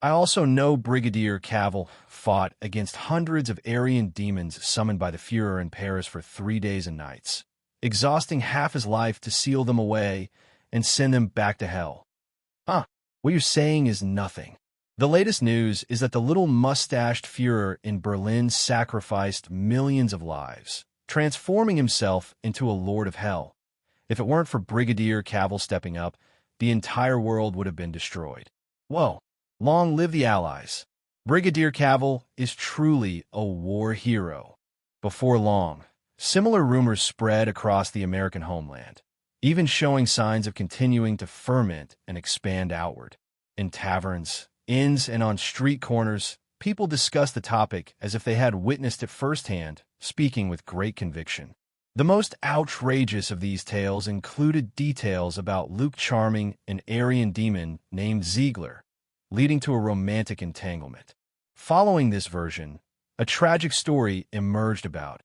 I also know Brigadier Cavill fought against hundreds of Aryan demons summoned by the Führer in Paris for 3 days and nights, exhausting half his life to seal them away and send them back to hell. What you're saying is nothing. The latest news is that the little mustached Führer in Berlin sacrificed millions of lives, transforming himself into a lord of hell. If it weren't for Brigadier Cavill stepping up, the entire world would have been destroyed. Whoa. Long live the Allies. Brigadier Cavill is truly a war hero. Before long, similar rumors spread across the American homeland, even showing signs of continuing to ferment and expand outward. In taverns, inns, and on street corners, people discussed the topic as if they had witnessed it firsthand, speaking with great conviction. The most outrageous of these tales included details about Luke charming an Aryan demon named Ziegler, leading to a romantic entanglement. Following this version, a tragic story emerged about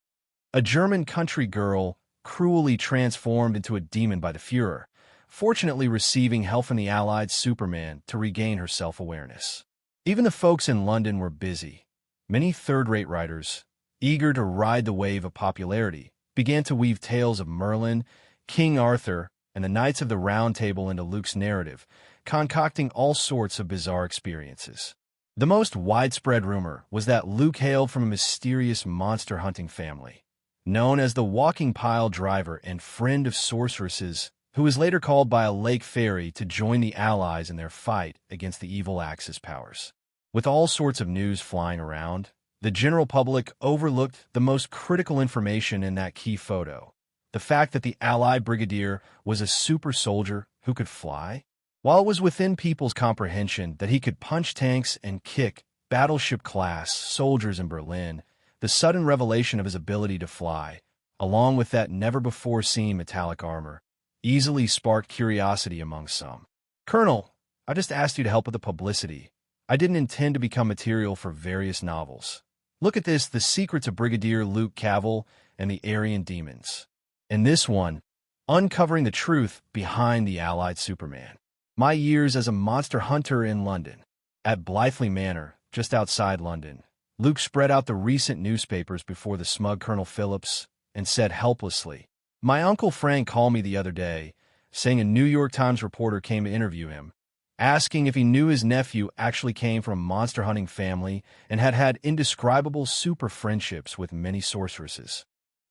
a German country girl cruelly transformed into a demon by the Führer, fortunately receiving help from the Allied Superman to regain her self-awareness. Even the folks in London were busy. Many third-rate writers, eager to ride the wave of popularity, began to weave tales of Merlin, King Arthur, and the Knights of the Round Table into Luke's narrative, concocting all sorts of bizarre experiences. The most widespread rumor was that Luke hailed from a mysterious monster-hunting family, known as the Walking Pile Driver and friend of sorceresses, who was later called by a lake fairy to join the Allies in their fight against the evil Axis powers. With all sorts of news flying around, the general public overlooked the most critical information in that key photo, the fact that the Allied brigadier was a super soldier who could fly. While it was within people's comprehension that he could punch tanks and kick battleship-class soldiers in Berlin, the sudden revelation of his ability to fly, along with that never-before-seen metallic armor, easily sparked curiosity among some. "Colonel, I just asked you to help with the publicity. I didn't intend to become material for various novels. Look at this, The Secrets of Brigadier Luke Cavil and the Aryan Demons. And this one, Uncovering the Truth Behind the Allied Superman. My years as a monster hunter in London." At Blythley Manor, just outside London, Luke spread out the recent newspapers before the smug Colonel Phillips and said helplessly, "My Uncle Frank called me the other day, saying a New York Times reporter came to interview him, asking if he knew his nephew actually came from a monster-hunting family and had had indescribable super friendships with many sorceresses."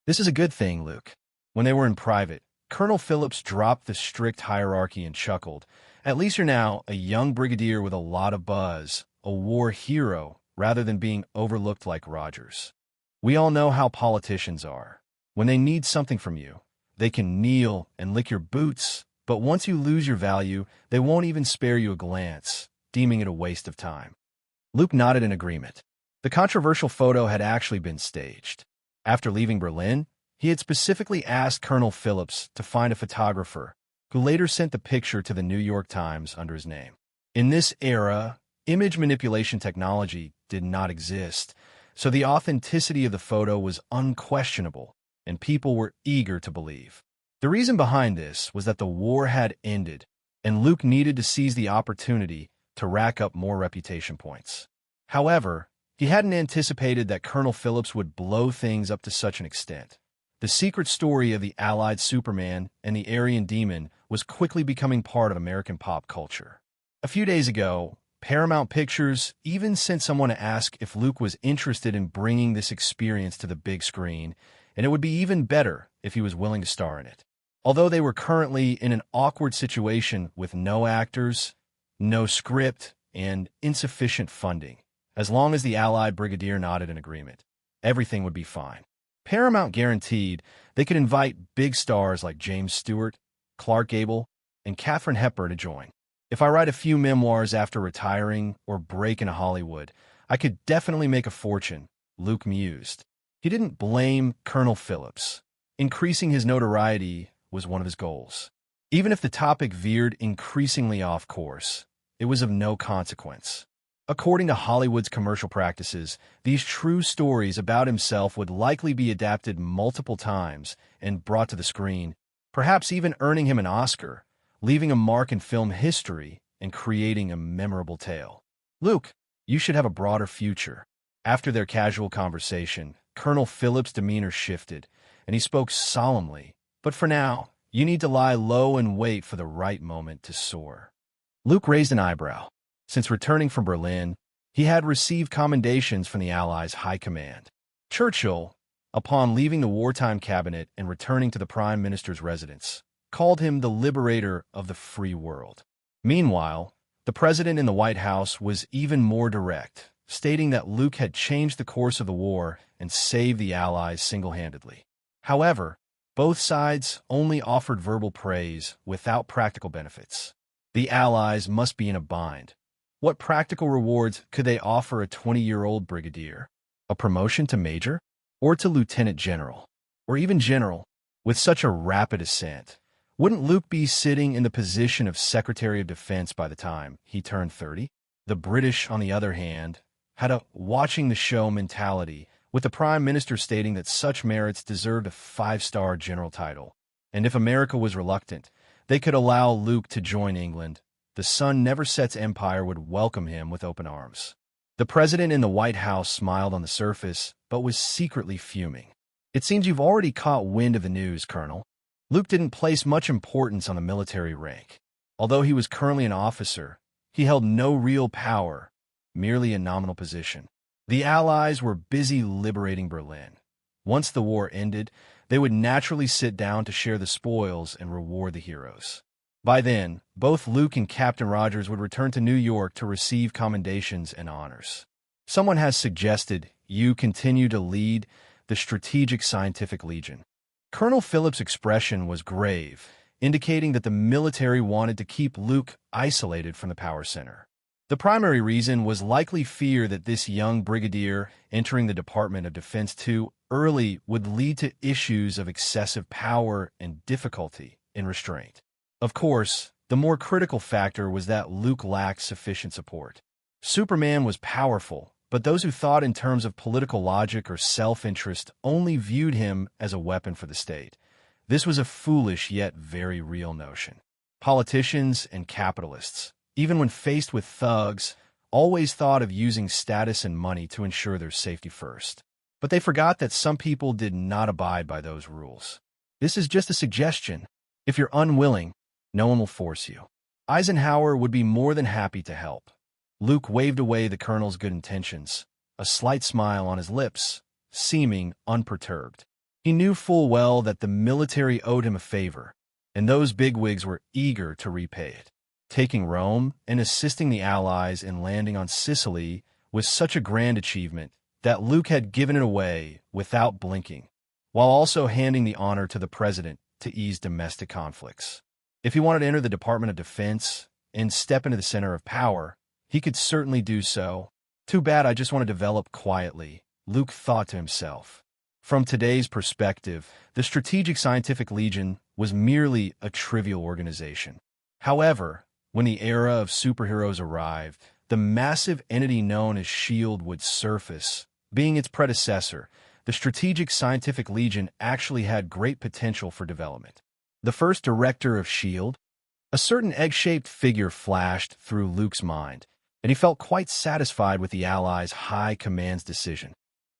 "This is a good thing, Luke." When they were in private, Colonel Phillips dropped the strict hierarchy and chuckled. "At least you're now a young brigadier with a lot of buzz, a war hero, rather than being overlooked like Rogers. We all know how politicians are. When they need something from you, they can kneel and lick your boots, but once you lose your value, they won't even spare you a glance, deeming it a waste of time." Luke nodded in agreement. The controversial photo had actually been staged. After leaving Berlin, he had specifically asked Colonel Phillips to find a photographer, who later sent the picture to the New York Times under his name. In this era, image manipulation technology did not exist, so the authenticity of the photo was unquestionable, and people were eager to believe. The reason behind this was that the war had ended, and Luke needed to seize the opportunity to rack up more reputation points. However, he hadn't anticipated that Colonel Phillips would blow things up to such an extent. The secret story of the Allied Superman and the Aryan Demon was quickly becoming part of American pop culture. A few days ago, Paramount Pictures even sent someone to ask if Luke was interested in bringing this experience to the big screen, and it would be even better if he was willing to star in it. Although they were currently in an awkward situation with no actors, no script, and insufficient funding, as long as the Allied brigadier nodded in agreement, everything would be fine. Paramount guaranteed they could invite big stars like James Stewart, Clark Gable, and Katharine Hepburn to join. "If I write a few memoirs after retiring or break into Hollywood, I could definitely make a fortune," Luke mused. He didn't blame Colonel Phillips. Increasing his notoriety was one of his goals. Even if the topic veered increasingly off course, it was of no consequence. According to Hollywood's commercial practices, these true stories about himself would likely be adapted multiple times and brought to the screen, perhaps even earning him an Oscar, leaving a mark in film history and creating a memorable tale. "Luke, you should have a broader future." After their casual conversation, Colonel Phillips' demeanor shifted, and he spoke solemnly. "But for now, you need to lie low and wait for the right moment to soar." Luke raised an eyebrow. Since returning from Berlin, he had received commendations from the Allies' high command. Churchill, upon leaving the wartime cabinet and returning to the Prime Minister's residence, called him the liberator of the free world. Meanwhile, the president in the White House was even more direct, stating that Luke had changed the course of the war and saved the Allies single-handedly. However, both sides only offered verbal praise without practical benefits. The Allies must be in a bind. What practical rewards could they offer a 20-year-old brigadier? A promotion to major? Or to lieutenant general? Or even general? With such a rapid ascent, wouldn't Luke be sitting in the position of Secretary of Defense by the time he turned 30? The British, on the other hand, had a watching-the-show mentality, with the Prime Minister stating that such merits deserved a 5-star general title. And if America was reluctant, they could allow Luke to join England. The sun never set's empire would welcome him with open arms. The president in the White House smiled on the surface, but was secretly fuming. It seems you've already caught wind of the news, Colonel. Luke didn't place much importance on the military rank. Although he was currently an officer, he held no real power, merely a nominal position. The Allies were busy liberating Berlin. Once the war ended, they would naturally sit down to share the spoils and reward the heroes. By then, both Luke and Captain Rogers would return to New York to receive commendations and honors. Someone has suggested you continue to lead the Strategic Scientific Legion. Colonel Phillips' expression was grave, indicating that the military wanted to keep Luke isolated from the power center. The primary reason was likely fear that this young brigadier entering the Department of Defense too early would lead to issues of excessive power and difficulty in restraint. Of course, the more critical factor was that Luke lacked sufficient support. Superman was powerful, but those who thought in terms of political logic or self-interest only viewed him as a weapon for the state. This was a foolish yet very real notion. Politicians and capitalists, even when faced with thugs, always thought of using status and money to ensure their safety first. But they forgot that some people did not abide by those rules. This is just a suggestion. If you're unwilling, no one will force you. Eisenhower would be more than happy to help. Luke waved away the colonel's good intentions, a slight smile on his lips, seeming unperturbed. He knew full well that the military owed him a favor, and those bigwigs were eager to repay it. Taking Rome and assisting the Allies in landing on Sicily was such a grand achievement that Luke had given it away without blinking, while also handing the honor to the president to ease domestic conflicts. If he wanted to enter the Department of Defense and step into the center of power, he could certainly do so. Too bad I just want to develop quietly, Luke thought to himself. From today's perspective, the Strategic Scientific Legion was merely a trivial organization. However, when the era of superheroes arrived, the massive entity known as S.H.I.E.L.D. would surface. Being its predecessor, the Strategic Scientific Legion actually had great potential for development. The first director of S.H.I.E.L.D., a certain egg-shaped figure flashed through Luke's mind, and he felt quite satisfied with the Allies' high command's decision.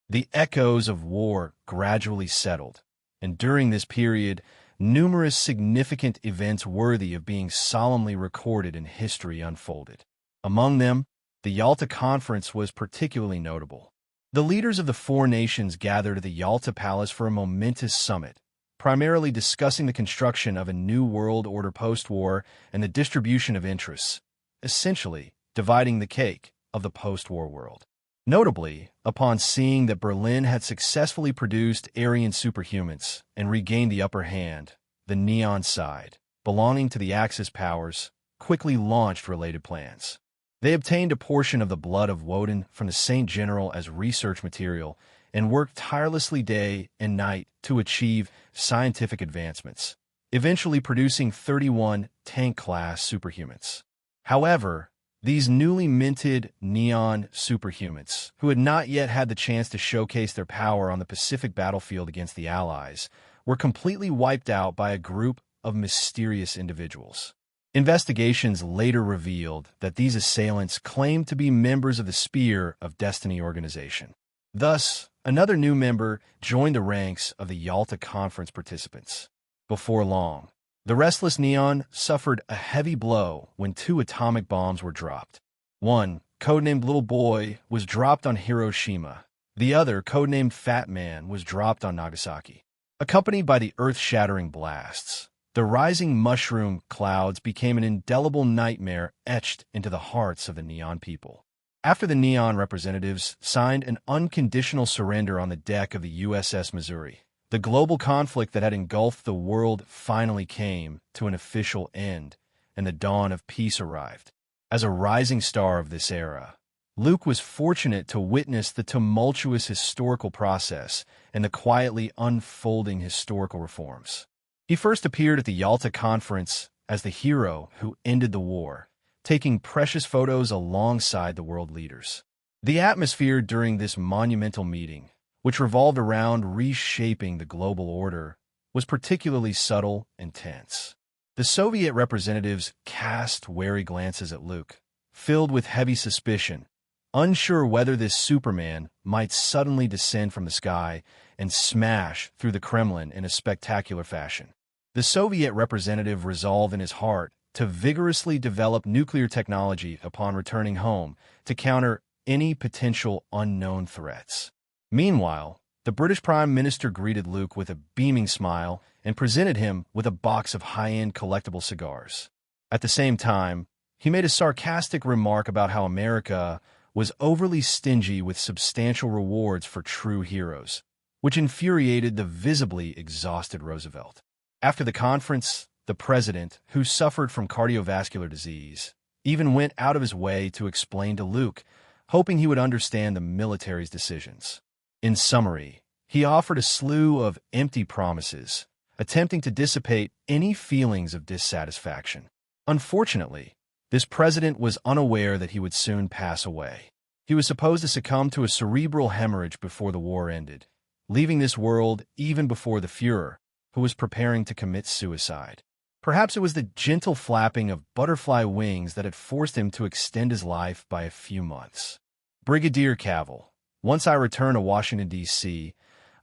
The echoes of war gradually settled, and during this period, numerous significant events worthy of being solemnly recorded in history unfolded. Among them, the Yalta Conference was particularly notable. The leaders of the four nations gathered at the Yalta Palace for a momentous summit, primarily discussing the construction of a new world order post-war and the distribution of interests, essentially dividing the cake of the post-war world. Notably, upon seeing that Berlin had successfully produced Aryan superhumans and regained the upper hand, the Neon side, belonging to the Axis powers, quickly launched related plans. They obtained a portion of the blood of Woden from the Saint General as research material and worked tirelessly day and night to achieve scientific advancements, eventually producing 31 tank-class superhumans. However, these newly minted Neon superhumans, who had not yet had the chance to showcase their power on the Pacific battlefield against the Allies, were completely wiped out by a group of mysterious individuals. Investigations later revealed that these assailants claimed to be members of the Spear of Destiny organization. Thus, another new member joined the ranks of the Yalta Conference participants. Before long, the restless Neon suffered a heavy blow when 2 atomic bombs were dropped. One, codenamed Little Boy, was dropped on Hiroshima. The other, codenamed Fat Man, was dropped on Nagasaki. Accompanied by the earth-shattering blasts, the rising mushroom clouds became an indelible nightmare etched into the hearts of the Neon people. After the Neon representatives signed an unconditional surrender on the deck of the USS Missouri, the global conflict that had engulfed the world finally came to an official end, and the dawn of peace arrived. As a rising star of this era, Luke was fortunate to witness the tumultuous historical process and the quietly unfolding historical reforms. He first appeared at the Yalta Conference as the hero who ended the war, taking precious photos alongside the world leaders. The atmosphere during this monumental meeting, which revolved around reshaping the global order, was particularly subtle and tense. The Soviet representatives cast wary glances at Luke, filled with heavy suspicion, unsure whether this Superman might suddenly descend from the sky and smash through the Kremlin in a spectacular fashion. The Soviet representative resolved in his heart to vigorously develop nuclear technology upon returning home to counter any potential unknown threats. Meanwhile, the British Prime Minister greeted Luke with a beaming smile and presented him with a box of high-end collectible cigars. At the same time, he made a sarcastic remark about how America was overly stingy with substantial rewards for true heroes, which infuriated the visibly exhausted Roosevelt. After the conference, the president, who suffered from cardiovascular disease, even went out of his way to explain to Luke, hoping he would understand the military's decisions. In summary, he offered a slew of empty promises, attempting to dissipate any feelings of dissatisfaction. Unfortunately, this president was unaware that he would soon pass away. He was supposed to succumb to a cerebral hemorrhage before the war ended, leaving this world even before the Führer, who was preparing to commit suicide. Perhaps it was the gentle flapping of butterfly wings that had forced him to extend his life by a few months. Brigadier Cavill, once I return to Washington, D.C.,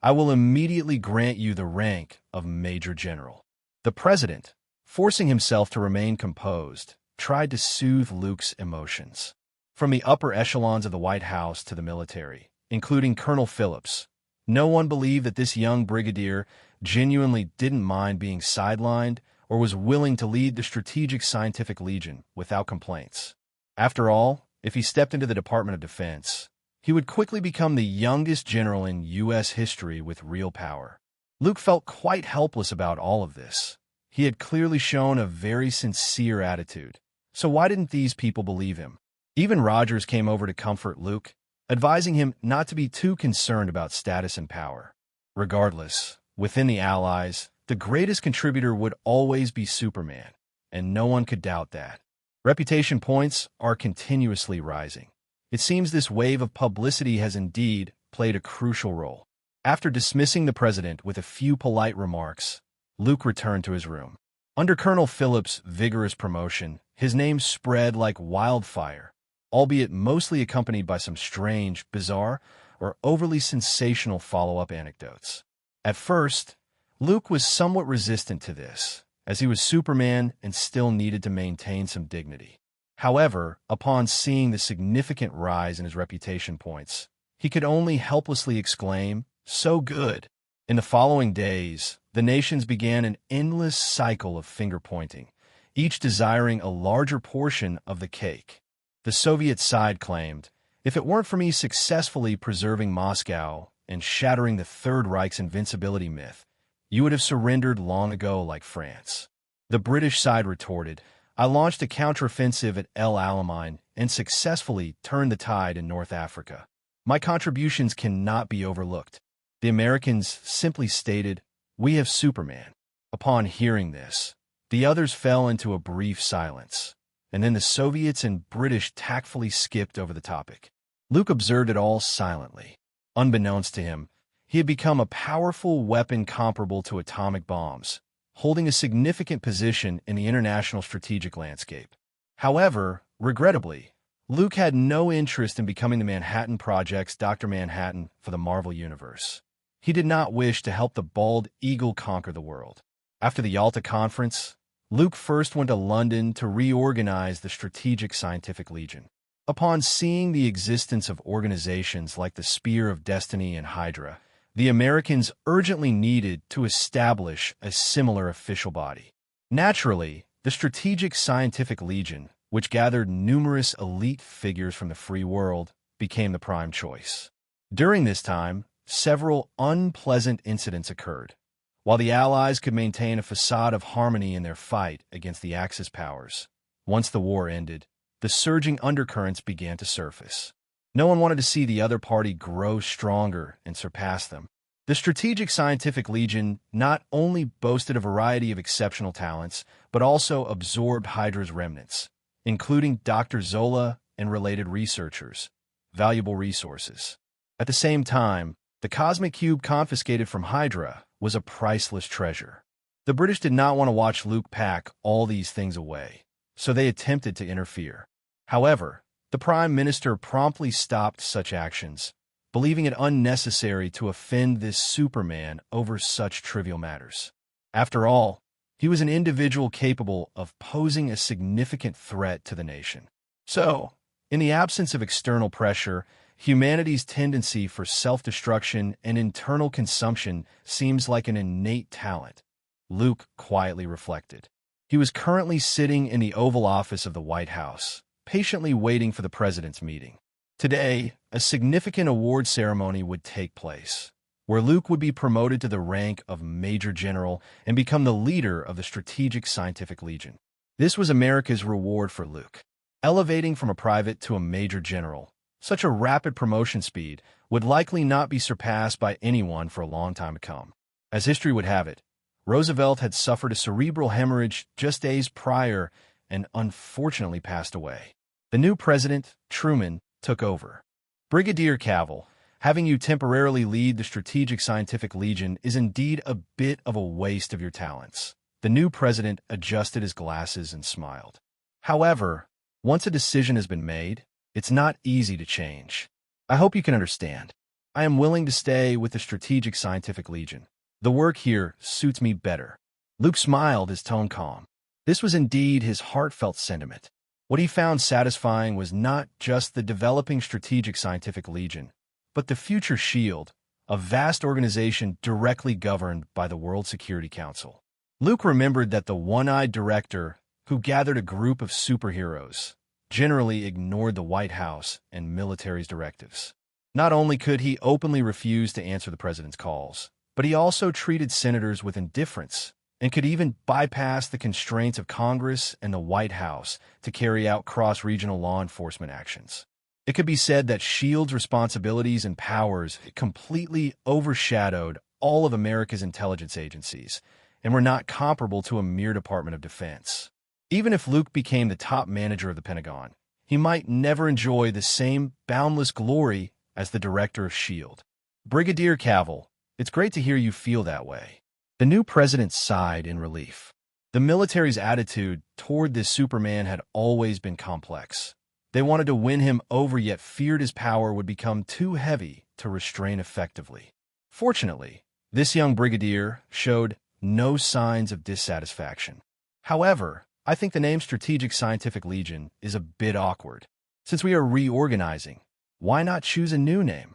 I will immediately grant you the rank of Major General. The president, forcing himself to remain composed, tried to soothe Luke's emotions. From the upper echelons of the White House to the military, including Colonel Phillips, no one believed that this young brigadier genuinely didn't mind being sidelined or was willing to lead the Strategic Scientific Legion without complaints. After all, if he stepped into the Department of Defense, he would quickly become the youngest general in U.S. history with real power. Luke felt quite helpless about all of this. He had clearly shown a very sincere attitude. So why didn't these people believe him? Even Rogers came over to comfort Luke, advising him not to be too concerned about status and power. Regardless, within the Allies, the greatest contributor would always be Superman, and no one could doubt that. Reputation points are continuously rising. It seems this wave of publicity has indeed played a crucial role. After dismissing the president with a few polite remarks, Luke returned to his room. Under Colonel Phillips' vigorous promotion, his name spread like wildfire, albeit mostly accompanied by some strange, bizarre, or overly sensational follow-up anecdotes. At first, Luke was somewhat resistant to this, as he was Superman and still needed to maintain some dignity. However, upon seeing the significant rise in his reputation points, he could only helplessly exclaim, "So good!" In the following days, the nations began an endless cycle of finger-pointing, each desiring a larger portion of the cake. The Soviet side claimed, if it weren't for me successfully preserving Moscow and shattering the Third Reich's invincibility myth, you would have surrendered long ago like France. The British side retorted, I launched a counteroffensive at El Alamein and successfully turned the tide in North Africa. My contributions cannot be overlooked. The Americans simply stated, we have Superman. Upon hearing this, the others fell into a brief silence, and then the Soviets and British tactfully skipped over the topic. Luke observed it all silently. Unbeknownst to him, he had become a powerful weapon comparable to atomic bombs, holding a significant position in the international strategic landscape. However, regrettably, Luke had no interest in becoming the Manhattan Project's Dr. Manhattan for the Marvel Universe. He did not wish to help the bald eagle conquer the world. After the Yalta Conference, Luke first went to London to reorganize the Strategic Scientific Legion. Upon seeing the existence of organizations like the Spear of Destiny and Hydra, the Americans urgently needed to establish a similar official body. Naturally, the Strategic Scientific Legion, which gathered numerous elite figures from the free world, became the prime choice. During this time, several unpleasant incidents occurred. While the Allies could maintain a facade of harmony in their fight against the Axis powers, once the war ended, the surging undercurrents began to surface. No one wanted to see the other party grow stronger and surpass them. The Strategic Scientific Legion not only boasted a variety of exceptional talents, but also absorbed Hydra's remnants, including Dr. Zola and related researchers, valuable resources. At the same time, the cosmic cube confiscated from Hydra was a priceless treasure. The British did not want to watch Luke pack all these things away, so they attempted to interfere. However, the Prime Minister promptly stopped such actions, believing it unnecessary to offend this Superman over such trivial matters. After all, he was an individual capable of posing a significant threat to the nation. So, in the absence of external pressure, humanity's tendency for self-destruction and internal consumption seems like an innate talent, Luke quietly reflected. He was currently sitting in the Oval Office of the White House, patiently waiting for the president's meeting. Today, a significant award ceremony would take place, where Luke would be promoted to the rank of Major General and become the leader of the Strategic Scientific Legion. This was America's reward for Luke. Elevating from a private to a Major General, such a rapid promotion speed would likely not be surpassed by anyone for a long time to come. As history would have it, Roosevelt had suffered a cerebral hemorrhage just days prior and unfortunately passed away. The new president, Truman, took over. Brigadier Cavill, having you temporarily lead the Strategic Scientific Legion is indeed a bit of a waste of your talents. The new president adjusted his glasses and smiled. However, once a decision has been made, it's not easy to change. I hope you can understand. I am willing to stay with the Strategic Scientific Legion. The work here suits me better. Luke smiled, his tone calm. This was indeed his heartfelt sentiment. What he found satisfying was not just the developing Strategic Scientific Legion, but the future S.H.I.E.L.D., a vast organization directly governed by the World Security Council. Luke remembered that the one-eyed director, who gathered a group of superheroes, generally ignored the White House and military's directives. Not only could he openly refuse to answer the president's calls, but he also treated senators with indifference and could even bypass the constraints of Congress and the White House to carry out cross-regional law enforcement actions. It could be said that S.H.I.E.L.D.'s responsibilities and powers completely overshadowed all of America's intelligence agencies and were not comparable to a mere Department of Defense. Even if Luke became the top manager of the Pentagon, he might never enjoy the same boundless glory as the director of S.H.I.E.L.D. Brigadier Cavill, it's great to hear you feel that way. The new president sighed in relief. The military's attitude toward this Superman had always been complex. They wanted to win him over, yet feared his power would become too heavy to restrain effectively. Fortunately, this young brigadier showed no signs of dissatisfaction. However, I think the name Strategic Scientific Legion is a bit awkward. Since we are reorganizing, why not choose a new name?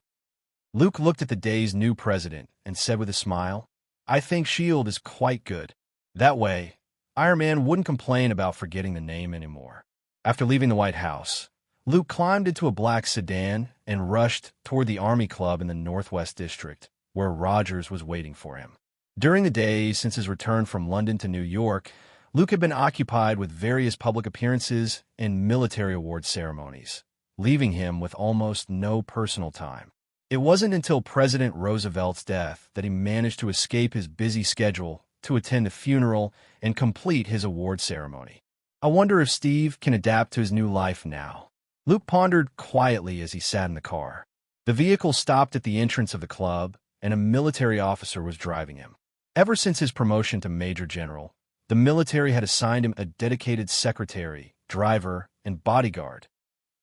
Luke looked at the day's new president and said with a smile, I think S.H.I.E.L.D. is quite good. That way, Iron Man wouldn't complain about forgetting the name anymore. After leaving the White House, Luke climbed into a black sedan and rushed toward the Army Club in the Northwest District, where Rogers was waiting for him. During the days since his return from London to New York, Luke had been occupied with various public appearances and military award ceremonies, leaving him with almost no personal time. It wasn't until President Roosevelt's death that he managed to escape his busy schedule to attend the funeral and complete his award ceremony. I wonder if Steve can adapt to his new life now. Luke pondered quietly as he sat in the car. The vehicle stopped at the entrance of the club, and a military officer was driving him. Ever since his promotion to Major General, the military had assigned him a dedicated secretary, driver, and bodyguard.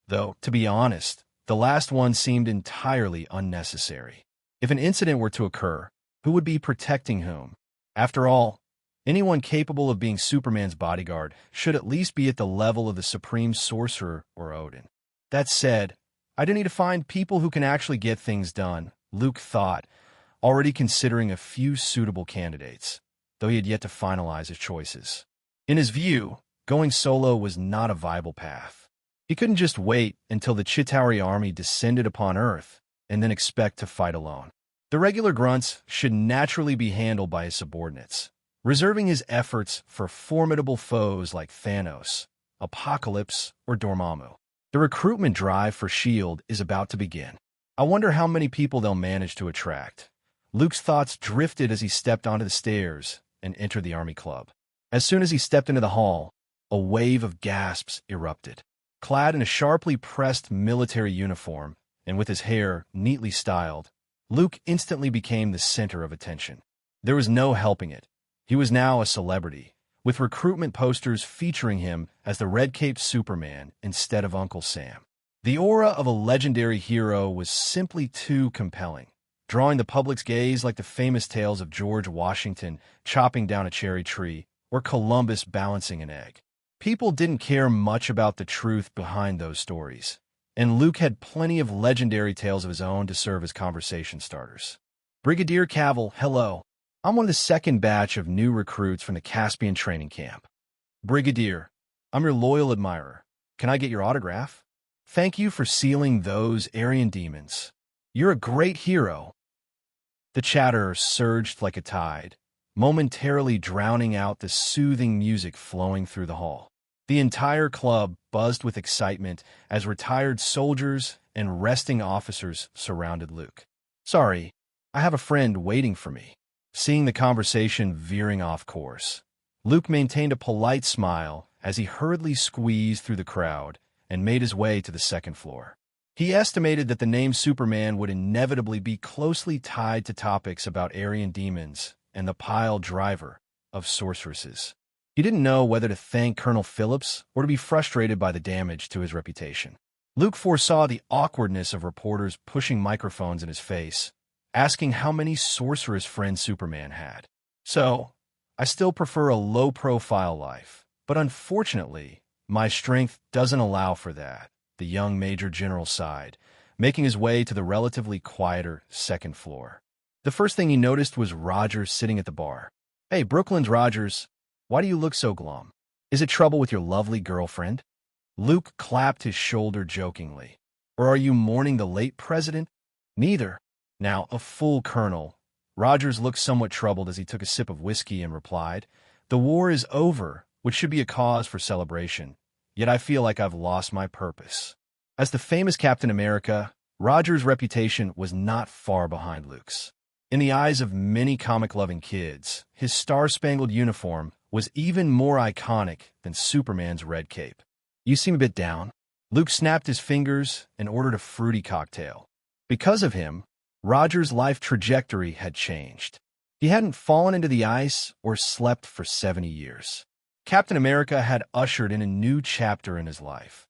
Though, to be honest, the last one seemed entirely unnecessary. If an incident were to occur, who would be protecting whom? After all, anyone capable of being Superman's bodyguard should at least be at the level of the Supreme Sorcerer or Odin. That said, I do need to find people who can actually get things done, Luke thought, already considering a few suitable candidates, though he had yet to finalize his choices. In his view, going solo was not a viable path. He couldn't just wait until the Chitauri army descended upon Earth and then expect to fight alone. The regular grunts should naturally be handled by his subordinates, reserving his efforts for formidable foes like Thanos, Apocalypse, or Dormammu. The recruitment drive for S.H.I.E.L.D. is about to begin. I wonder how many people they'll manage to attract. Luke's thoughts drifted as he stepped onto the stairs and entered the Army Club. As soon as he stepped into the hall, a wave of gasps erupted. Clad in a sharply pressed military uniform, and with his hair neatly styled, Luke instantly became the center of attention. There was no helping it. He was now a celebrity, with recruitment posters featuring him as the red-caped Superman instead of Uncle Sam. The aura of a legendary hero was simply too compelling, drawing the public's gaze like the famous tales of George Washington chopping down a cherry tree or Columbus balancing an egg. People didn't care much about the truth behind those stories, and Luke had plenty of legendary tales of his own to serve as conversation starters. Brigadier Cavill, hello. I'm one of the second batch of new recruits from the Caspian training camp. Brigadier, I'm your loyal admirer. Can I get your autograph? Thank you for sealing those Aryan demons. You're a great hero. The chatter surged like a tide, momentarily drowning out the soothing music flowing through the hall. The entire club buzzed with excitement as retired soldiers and resting officers surrounded Luke. Sorry, I have a friend waiting for me. Seeing the conversation veering off course, Luke maintained a polite smile as he hurriedly squeezed through the crowd and made his way to the second floor. He estimated that the name Superman would inevitably be closely tied to topics about Aryan demons and the pile driver of sorceresses. He didn't know whether to thank Colonel Phillips or to be frustrated by the damage to his reputation. Luke foresaw the awkwardness of reporters pushing microphones in his face, asking how many sorceress friends Superman had. So, I still prefer a low-profile life, but unfortunately, my strength doesn't allow for that, the young Major General sighed, making his way to the relatively quieter second floor. The first thing he noticed was Rogers sitting at the bar. Hey, Brooklyn's Rogers, why do you look so glum? Is it trouble with your lovely girlfriend? Luke clapped his shoulder jokingly. Or are you mourning the late president? Neither. Now, a full colonel, Rogers looked somewhat troubled as he took a sip of whiskey and replied, The war is over, which should be a cause for celebration, yet I feel like I've lost my purpose. As the famous Captain America, Rogers' reputation was not far behind Luke's. In the eyes of many comic-loving kids, his star-spangled uniform was even more iconic than Superman's red cape. You seem a bit down. Luke snapped his fingers and ordered a fruity cocktail. Because of him, Rogers' life trajectory had changed. He hadn't fallen into the ice or slept for 70 years. Captain America had ushered in a new chapter in his life,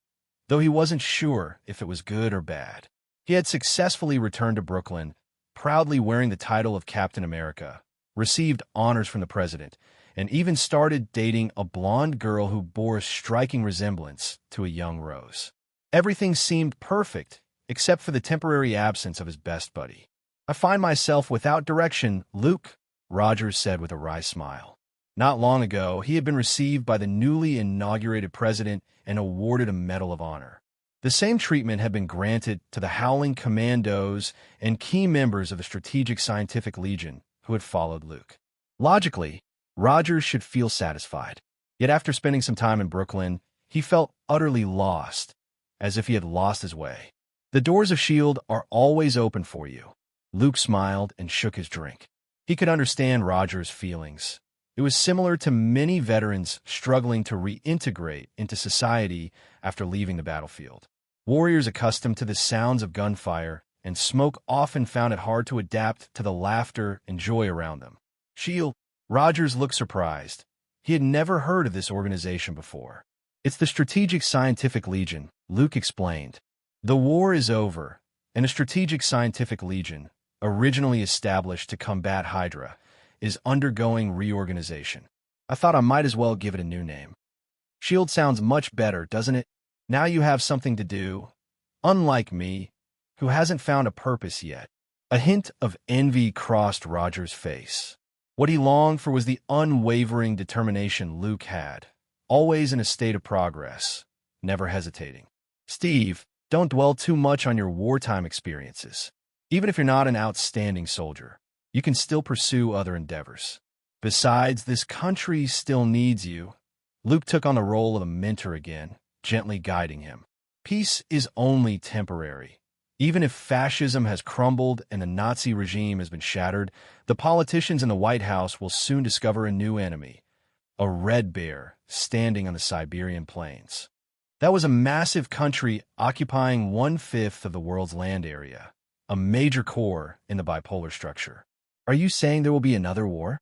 though he wasn't sure if it was good or bad. He had successfully returned to Brooklyn, proudly wearing the title of Captain America, received honors from the president, and even started dating a blonde girl who bore a striking resemblance to a young Rose. Everything seemed perfect, except for the temporary absence of his best buddy. I find myself without direction, Luke, Rogers said with a wry smile. Not long ago, he had been received by the newly inaugurated president and awarded a Medal of Honor. The same treatment had been granted to the Howling Commandos and key members of the Strategic Scientific Legion who had followed Luke. Logically, Rogers should feel satisfied. Yet after spending some time in Brooklyn, he felt utterly lost, as if he had lost his way. The doors of S.H.I.E.L.D. are always open for you. Luke smiled and shook his drink. He could understand Rogers' feelings. It was similar to many veterans struggling to reintegrate into society after leaving the battlefield. Warriors accustomed to the sounds of gunfire and smoke often found it hard to adapt to the laughter and joy around them. S.H.I.E.L.D. Rogers looked surprised. He had never heard of this organization before. It's the Strategic Scientific Legion, Luke explained. The war is over, and a Strategic Scientific Legion, originally established to combat Hydra, is undergoing reorganization. I thought I might as well give it a new name. S.H.I.E.L.D. sounds much better, doesn't it? Now you have something to do. Unlike me, who hasn't found a purpose yet. A hint of envy crossed Roger's face. What he longed for was the unwavering determination Luke had, always in a state of progress, never hesitating. Steve, don't dwell too much on your wartime experiences. Even if you're not an outstanding soldier, you can still pursue other endeavors. Besides, this country still needs you. Luke took on the role of a mentor again, gently guiding him. Peace is only temporary. Even if fascism has crumbled and the Nazi regime has been shattered, the politicians in the White House will soon discover a new enemy, a red bear standing on the Siberian plains. That was a massive country occupying 1/5 of the world's land area, a major core in the bipolar structure. Are you saying there will be another war?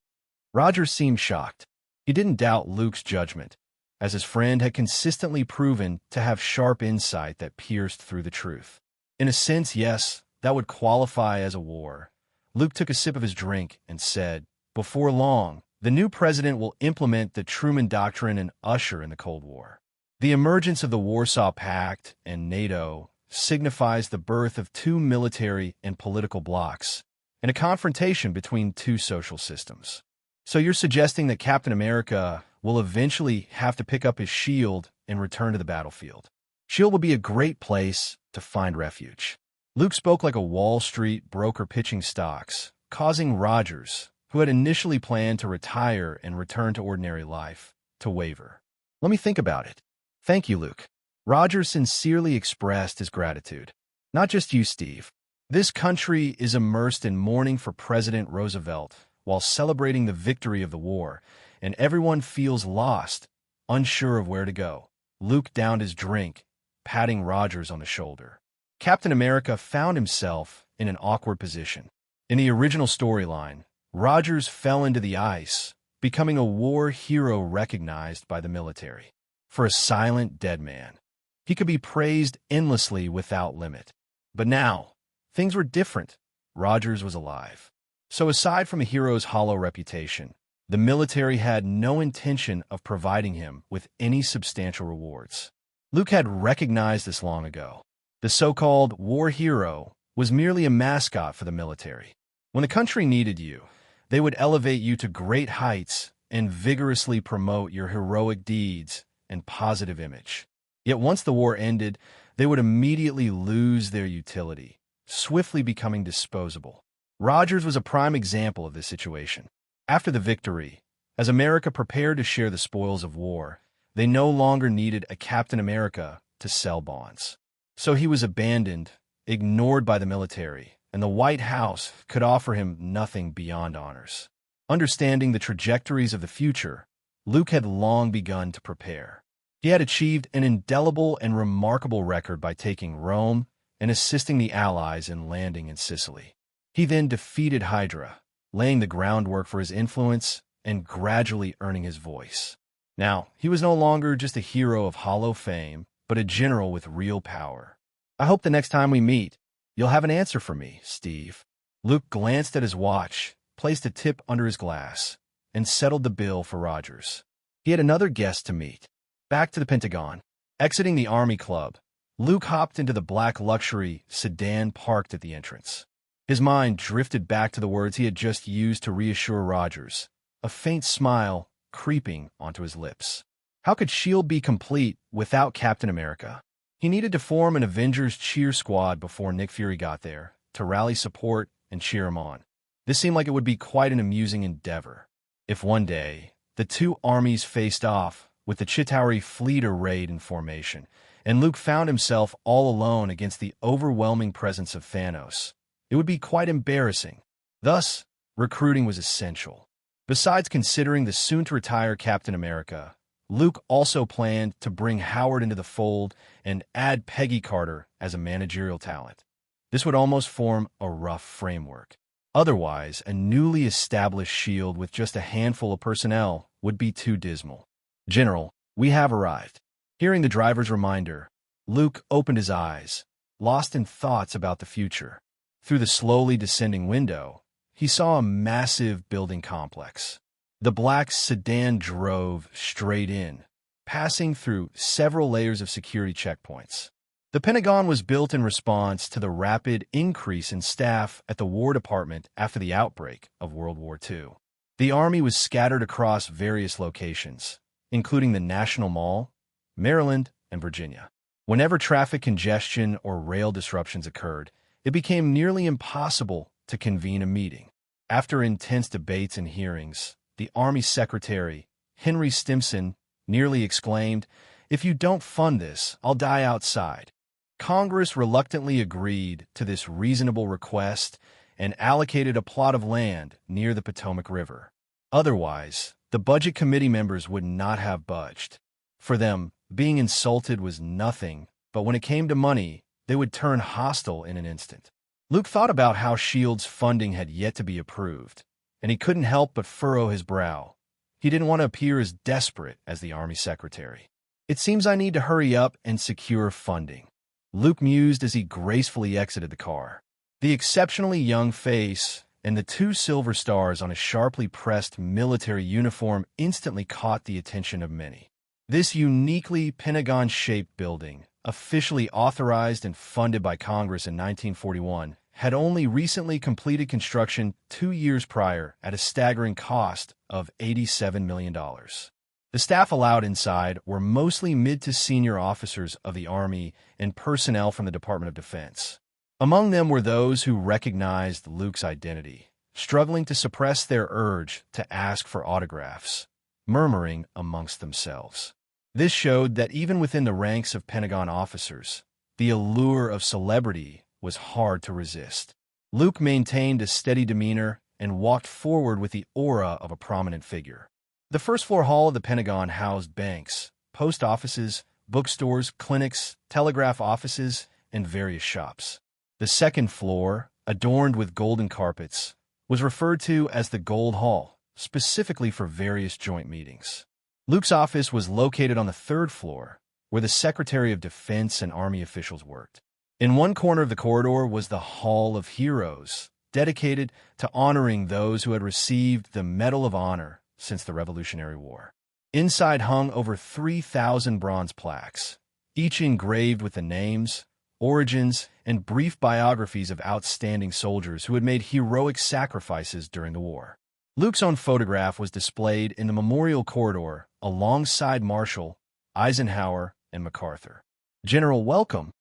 Roger seemed shocked. He didn't doubt Luke's judgment, as his friend had consistently proven to have sharp insight that pierced through the truth. In a sense, yes, that would qualify as a war. Luke took a sip of his drink and said, "Before long, the new president will implement the Truman Doctrine and usher in the Cold War. The emergence of the Warsaw Pact and NATO signifies the birth of two military and political blocs and a confrontation between two social systems." So you're suggesting that Captain America will eventually have to pick up his shield and return to the battlefield. Shield will be a great place to find refuge. Luke spoke like a Wall Street broker pitching stocks, causing Rogers, who had initially planned to retire and return to ordinary life, to waver. "Let me think about it." "Thank you, Luke." Rogers sincerely expressed his gratitude. "Not just you, Steve. This country is immersed in mourning for President Roosevelt while celebrating the victory of the war, and everyone feels lost, unsure of where to go." Luke downed his drink, patting Rogers on the shoulder. Captain America found himself in an awkward position. In the original storyline, Rogers fell into the ice, becoming a war hero recognized by the military. For a silent dead man, he could be praised endlessly without limit. But now, things were different. Rogers was alive. So aside from a hero's hollow reputation, the military had no intention of providing him with any substantial rewards. Luke had recognized this long ago. The so-called war hero was merely a mascot for the military. When the country needed you, they would elevate you to great heights and vigorously promote your heroic deeds and positive image. Yet once the war ended, they would immediately lose their utility, swiftly becoming disposable. Rogers was a prime example of this situation. After the victory, as America prepared to share the spoils of war, they no longer needed a Captain America to sell bonds. So he was abandoned, ignored by the military, and the White House could offer him nothing beyond honors. Understanding the trajectories of the future, Luke had long begun to prepare. He had achieved an indelible and remarkable record by taking Rome and assisting the Allies in landing in Sicily. He then defeated Hydra, laying the groundwork for his influence and gradually earning his voice. Now, he was no longer just a hero of hollow fame, but a general with real power. "I hope the next time we meet, you'll have an answer for me, Steve." Luke glanced at his watch, placed a tip under his glass, and settled the bill for Rogers. He had another guest to meet. Back to the Pentagon. Exiting the Army Club, Luke hopped into the black luxury sedan parked at the entrance. His mind drifted back to the words he had just used to reassure Rogers, a faint smile creeping onto his lips. How could S.H.I.E.L.D. be complete without Captain America? He needed to form an Avengers cheer squad before Nick Fury got there, to rally support and cheer him on. This seemed like it would be quite an amusing endeavor. If one day, the two armies faced off, with the Chitauri fleet arrayed in formation, and Luke found himself all alone against the overwhelming presence of Thanos, it would be quite embarrassing. Thus, recruiting was essential. Besides considering the soon-to-retire Captain America, Luke also planned to bring Howard into the fold and add Peggy Carter as a managerial talent. This would almost form a rough framework. Otherwise, a newly established S.H.I.E.L.D. with just a handful of personnel would be too dismal. "General, we have arrived." Hearing the driver's reminder, Luke opened his eyes, lost in thoughts about the future. Through the slowly descending window, he saw a massive building complex. The black sedan drove straight in, passing through several layers of security checkpoints. The Pentagon was built in response to the rapid increase in staff at the War Department after the outbreak of World War II. The Army was scattered across various locations, including the National Mall, Maryland, and Virginia. Whenever traffic congestion or rail disruptions occurred, it became nearly impossible to convene a meeting. After intense debates and hearings, the Army Secretary, Henry Stimson, nearly exclaimed, "If you don't fund this, I'll die outside." Congress reluctantly agreed to this reasonable request and allocated a plot of land near the Potomac River. Otherwise, the Budget Committee members would not have budged. For them, Being insulted was nothing, but when it came to money, they would turn hostile in an instant. Luke thought about how S.H.I.E.L.D.'s funding had yet to be approved, and he couldn't help but furrow his brow. He didn't want to appear as desperate as the Army Secretary. "It seems I need to hurry up and secure funding," Luke mused as he gracefully exited the car. The exceptionally young face and the 2 silver stars on his sharply pressed military uniform instantly caught the attention of many. This uniquely pentagon-shaped building, officially authorized and funded by Congress in 1941, had only recently completed construction 2 years prior at a staggering cost of $87 million. The staff allowed inside were mostly mid to senior officers of the Army and personnel from the Department of Defense. Among them were those who recognized Luke's identity, struggling to suppress their urge to ask for autographs, murmuring amongst themselves. This showed that even within the ranks of Pentagon officers, the allure of celebrity was hard to resist. Luke maintained a steady demeanor and walked forward with the aura of a prominent figure. The first-floor hall of the Pentagon housed banks, post offices, bookstores, clinics, telegraph offices, and various shops. The second floor, adorned with golden carpets, was referred to as the Gold Hall, specifically for various joint meetings. Luke's office was located on the 3rd floor, where the Secretary of Defense and Army officials worked. In one corner of the corridor was the Hall of Heroes, dedicated to honoring those who had received the Medal of Honor since the Revolutionary War. Inside hung over 3,000 bronze plaques, each engraved with the names, origins, and brief biographies of outstanding soldiers who had made heroic sacrifices during the war. Luke's own photograph was displayed in the memorial corridor alongside Marshall, Eisenhower, and MacArthur. "General, welcome."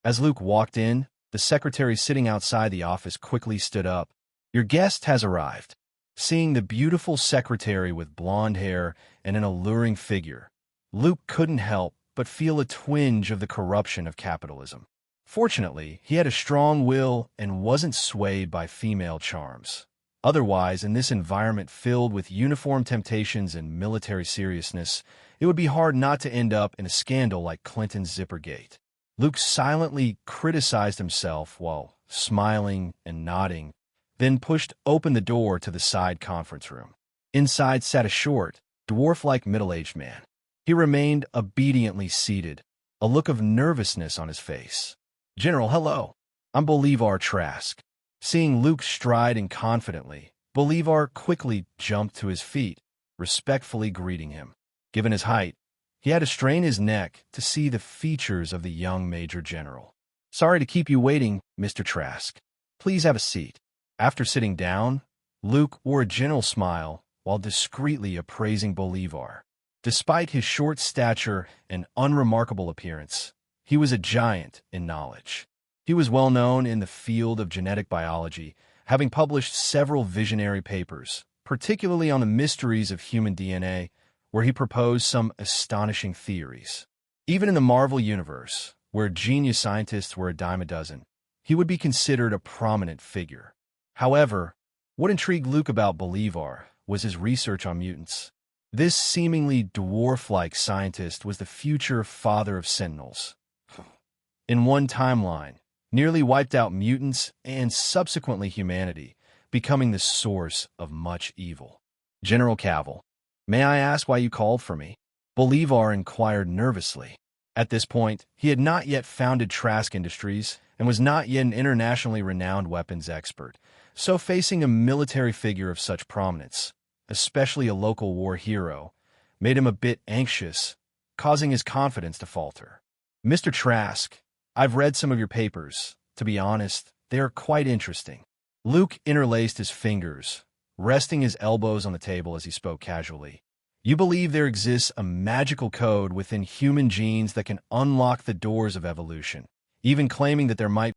As Luke walked in, the secretary sitting outside the office quickly stood up. "Your guest has arrived." Seeing the beautiful secretary with blonde hair and an alluring figure, Luke couldn't help but feel a twinge of the corruption of capitalism. Fortunately, he had a strong will and wasn't swayed by female charms. Otherwise, in this environment filled with uniform temptations and military seriousness, it would be hard not to end up in a scandal like Clinton's Zippergate. Luke silently criticized himself while smiling and nodding, then pushed open the door to the side conference room. Inside sat a short, dwarf-like middle-aged man. He remained obediently seated, a look of nervousness on his face. "General, hello. I'm Bolivar Trask." Seeing Luke striding confidently, Bolivar quickly jumped to his feet, respectfully greeting him. Given his height, he had to strain his neck to see the features of the young Major General. "Sorry to keep you waiting, Mr. Trask. Please have a seat." After sitting down, Luke wore a gentle smile while discreetly appraising Bolivar. Despite his short stature and unremarkable appearance, he was a giant in knowledge. He was well known in the field of genetic biology, having published several visionary papers, particularly on the mysteries of human DNA, where he proposed some astonishing theories. Even in the Marvel Universe, where genius scientists were a dime a dozen, he would be considered a prominent figure. However, what intrigued Luke about Bolivar was his research on mutants. This seemingly dwarf-like scientist was the future father of Sentinels. In one timeline, nearly wiped out mutants and subsequently humanity, becoming the source of much evil. "General Cavill, may I ask why you called for me?" Bolivar inquired nervously. At this point, he had not yet founded Trask Industries and was not yet an internationally renowned weapons expert, so facing a military figure of such prominence, especially a local war hero, made him a bit anxious, causing his confidence to falter. "Mr. Trask, I've read some of your papers. To be honest, they are quite interesting." Luke interlaced his fingers, resting his elbows on the table as he spoke casually. "You believe there exists a magical code within human genes that can unlock the doors of evolution, even claiming that there might